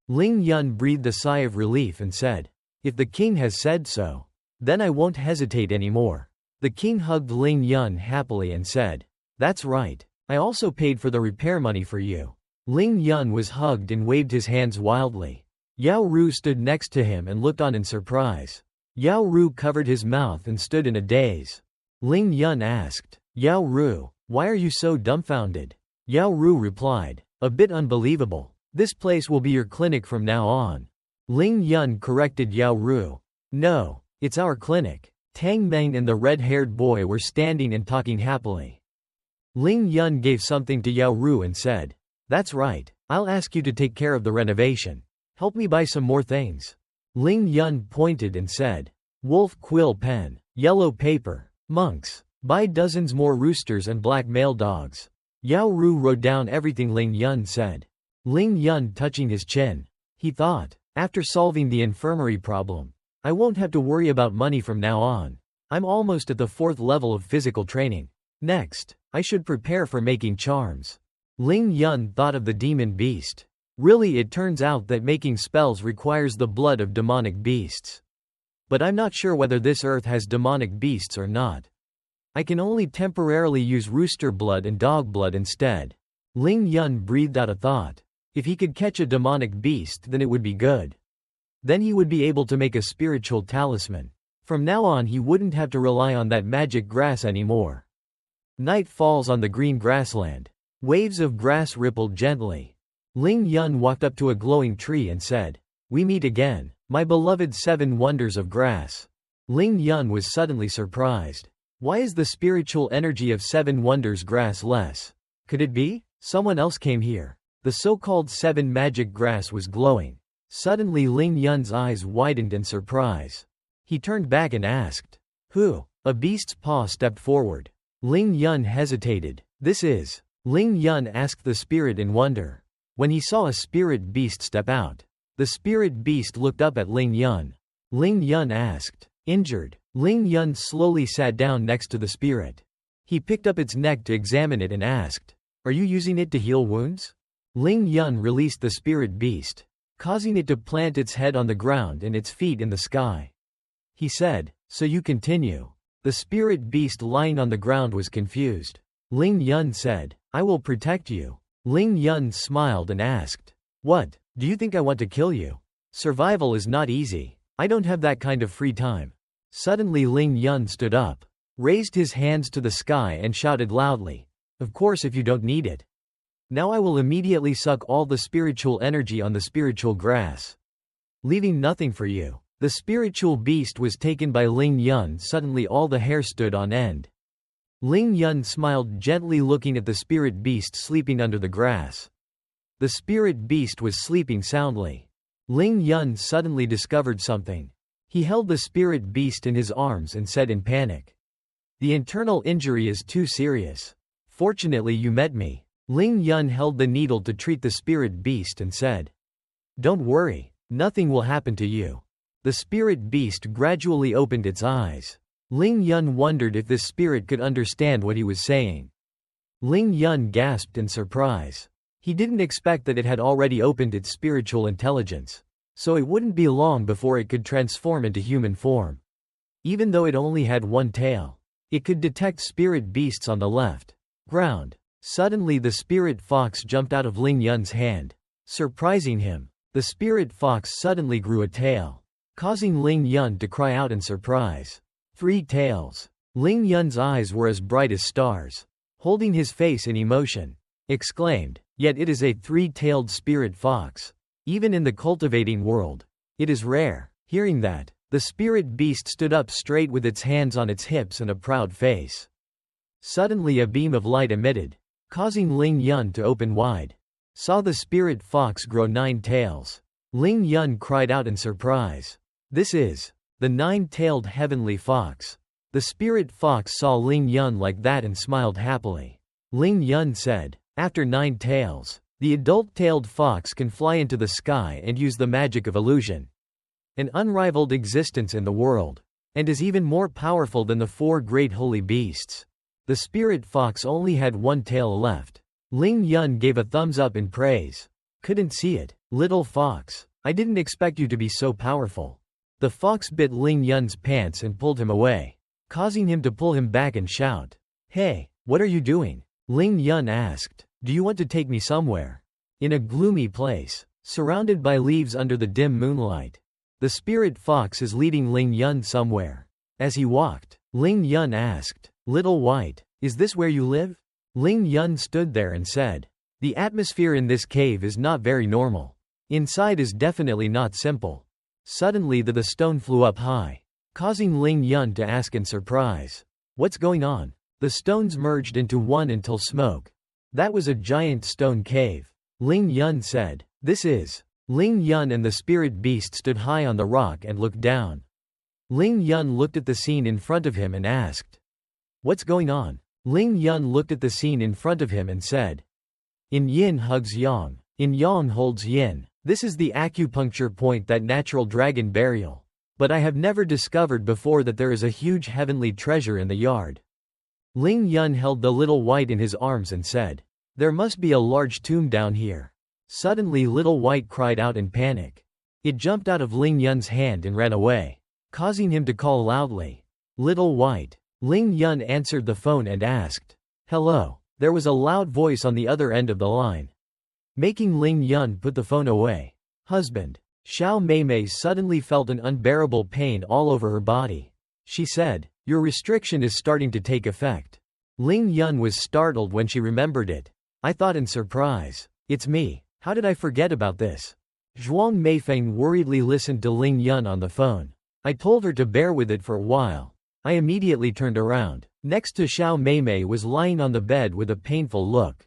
Ling Yun breathed a sigh of relief and said, "If the king has said so, then I won't hesitate anymore." The king hugged Ling Yun happily and said, "That's right. I also paid for the repair money for you." Ling Yun was hugged and waved his hands wildly. Yao Ru stood next to him and looked on in surprise. Yao Ru covered his mouth and stood in a daze. Ling Yun asked, "Yao Ru, why are you so dumbfounded?" Yao Ru replied, "A bit unbelievable. This place will be your clinic from now on." Ling Yun corrected Yao Ru. "No, it's our clinic." Tang Meng and the red-haired boy were standing and talking happily. Ling Yun gave something to Yao Ru and said, "That's right, I'll ask you to take care of the renovation. Help me buy some more things." Ling Yun pointed and said, "Wolf quill pen, yellow paper, monks, buy dozens more roosters and black male dogs." Yao Ru wrote down everything Ling Yun said. Ling Yun touching his chin. He thought, after solving the infirmary problem, I won't have to worry about money from now on. I'm almost at the 4th level of physical training. Next, I should prepare for making charms. Ling Yun thought of the demon beast. Really, it turns out that making spells requires the blood of demonic beasts. But I'm not sure whether this earth has demonic beasts or not. I can only temporarily use rooster blood and dog blood instead. Ling Yun breathed out a thought. If he could catch a demonic beast, then it would be good. Then he would be able to make a spiritual talisman. From now on he wouldn't have to rely on that magic grass anymore. Night falls on the green grassland. Waves of grass rippled gently. Ling Yun walked up to a glowing tree and said, "We meet again, my beloved 7 wonders of grass." Ling Yun was suddenly surprised. Why is the spiritual energy of 7 wonders grass less? Could it be someone else came here? The so-called 7 magic grass was glowing. Suddenly Ling Yun's eyes widened in surprise. He turned back and asked, "Who?" A beast's paw stepped forward. Ling Yun hesitated. "This is..." Ling Yun asked the spirit in wonder. When he saw a spirit beast step out, the spirit beast looked up at Ling Yun. Ling Yun asked, Injured. Ling Yun slowly sat down next to the spirit. He picked up its neck to examine it and asked, "Are you using it to heal wounds?" Ling Yun released the spirit beast, causing it to plant its head on the ground and its feet in the sky. He said, "So you continue." The spirit beast lying on the ground was confused. Ling Yun said, "I will protect you." Ling Yun smiled and asked, "What, do you think I want to kill you? Survival is not easy. I don't have that kind of free time." Suddenly Ling Yun stood up, raised his hands to the sky and shouted loudly, "Of course, if you don't need it. Now I will immediately suck all the spiritual energy on the spiritual grass, leaving nothing for you." The spiritual beast was taken by Ling Yun. Suddenly all the hair stood on end. Ling Yun smiled gently, looking at the spirit beast sleeping under the grass. The spirit beast was sleeping soundly. Ling Yun suddenly discovered something. He held the spirit beast in his arms and said in panic, "The internal injury is too serious. Fortunately you met me." Ling Yun held the needle to treat the spirit beast and said, "Don't worry, nothing will happen to you." The spirit beast gradually opened its eyes. Ling Yun wondered if this spirit could understand what he was saying. Ling Yun gasped in surprise. He didn't expect that it had already opened its spiritual intelligence, so it wouldn't be long before it could transform into human form. Even though it only had one tail, it could detect spirit beasts on the left ground. Suddenly the spirit fox jumped out of Ling Yun's hand, surprising him. The spirit fox suddenly grew a tail, causing Ling Yun to cry out in surprise. 3 tails. Ling Yun's eyes were as bright as stars. Holding his face in emotion, exclaimed, "Yet it is a 3-tailed spirit fox. Even in the cultivating world, it is rare." Hearing that, the spirit beast stood up straight with its hands on its hips and a proud face. Suddenly a beam of light emitted, causing Ling Yun to open wide. Saw the spirit fox grow 9 tails. Ling Yun cried out in surprise. "This is the 9-tailed heavenly fox." The spirit fox saw Ling Yun like that and smiled happily. Ling Yun said, "After 9 tails, the adult-tailed fox can fly into the sky and use the magic of illusion. An unrivaled existence in the world, and is even more powerful than the 4 great holy beasts." The spirit fox only had 1 tail left. Ling Yun gave a thumbs up in praise. "Couldn't see it, little fox. I didn't expect you to be so powerful." The fox bit Ling Yun's pants and pulled him away, causing him to pull him back and shout, "Hey, what are you doing?" Ling Yun asked, "Do you want to take me somewhere?" In a gloomy place, surrounded by leaves under the dim moonlight, the spirit fox is leading Ling Yun somewhere. As he walked, Ling Yun asked, "Little White, is this where you live?" Ling Yun stood there and said, "The atmosphere in this cave is not very normal. Inside is definitely not simple." Suddenly the stone flew up high, causing Ling Yun to ask in surprise, "What's going on?" The stones merged into one until smoke. That was a giant stone cave. Ling Yun said, "This is." Ling Yun and the spirit beast stood high on the rock and looked down. Ling Yun looked at the scene in front of him and asked, "What's going on?" Ling Yun looked at the scene in front of him and said, "In yin hugs yang, in yang holds yin. This is the acupuncture point, that natural dragon burial. But I have never discovered before that there is a huge heavenly treasure in the yard." Ling Yun held the little white in his arms and said, "There must be a large tomb down here." Suddenly Little White cried out in panic. It jumped out of Ling Yun's hand and ran away, causing him to call loudly, "Little White." Ling Yun answered the phone and asked, "Hello." There was a loud voice on the other end of the line, making Ling Yun put the phone away. "Husband." Xiao Meimei suddenly felt an unbearable pain all over her body. She said, "Your restriction is starting to take effect." Ling Yun was startled when she remembered it. "I thought in surprise, it's me. How did I forget about this?" Zhuang Meifeng worriedly listened to Ling Yun on the phone. "I told her to bear with it for a while." I immediately turned around. Next to Xiao Meimei was lying on the bed with a painful look.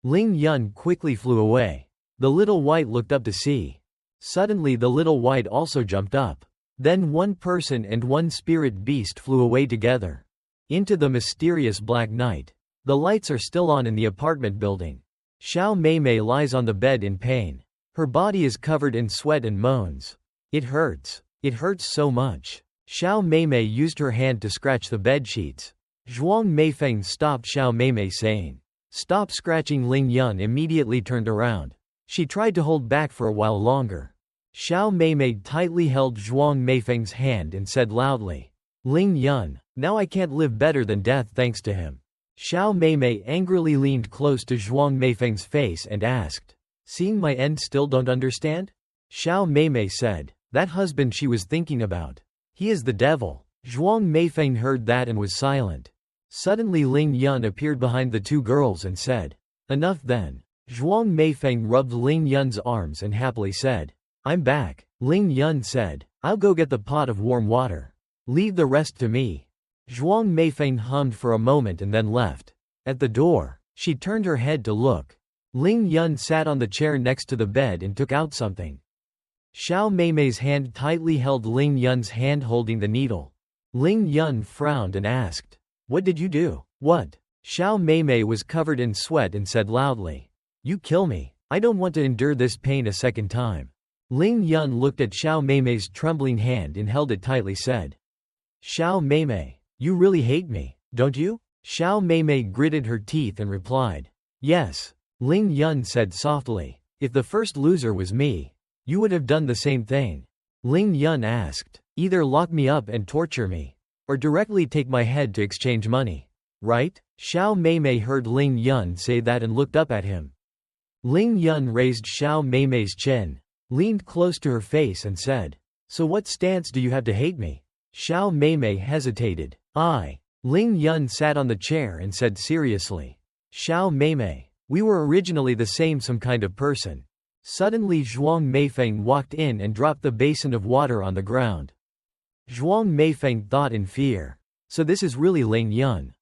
Ling Yun quickly flew away. The little white looked up to see. Suddenly the little white also jumped up. Then one person and one spirit beast flew away together into the mysterious black night. The lights are still on in the apartment building. Xiao Meimei lies on the bed in pain. Her body is covered in sweat and moans. It hurts so much." Xiao Meimei used her hand to scratch the bedsheets. Zhuang Meifeng stopped Xiao Meimei, saying, "Stop scratching." Ling Yun immediately turned around. She tried to hold back for a while longer. Xiao Meimei tightly held Zhuang Meifeng's hand and said loudly, "Ling Yun, now I can't live better than death thanks to him." Xiao Meimei angrily leaned close to Zhuang Meifeng's face and asked, "Seeing my end still don't understand?" Xiao Meimei said, "That husband she was thinking about. He is the devil." Zhuang Meifeng heard that and was silent. Suddenly Ling Yun appeared behind the two girls and said, "Enough then." Zhuang Meifeng rubbed Ling Yun's arms and happily said, "I'm back." Ling Yun said, "I'll go get the pot of warm water. Leave the rest to me." Zhuang Meifeng hummed for a moment and then left. At the door, she turned her head to look. Ling Yun sat on the chair next to the bed and took out something. Xiao Meimei's hand tightly held Ling Yun's hand holding the needle. Ling Yun frowned and asked, "What did you do?" "What?" Xiao Meimei was covered in sweat and said loudly, "You kill me. I don't want to endure this pain a second time." Ling Yun looked at Xiao Meimei's trembling hand and held it tightly, said, "Xiao Meimei, you really hate me, don't you?" Xiao Meimei gritted her teeth and replied, "Yes." Ling Yun said softly, "If the first loser was me, you would have done the same thing." Ling Yun asked, "Either lock me up and torture me, or directly take my head to exchange money, right?" Xiao Meimei heard Ling Yun say that and looked up at him. Ling Yun raised Xiao Meimei's chin, leaned close to her face and said, "So what stance do you have to hate me?" Xiao Meimei hesitated. Ling Yun sat on the chair and said seriously, "Xiao Meimei, we were originally the same some kind of person." Suddenly Zhuang Meifeng walked in and dropped the basin of water on the ground. Zhuang Meifeng thought in fear. So this is really Ling Yun.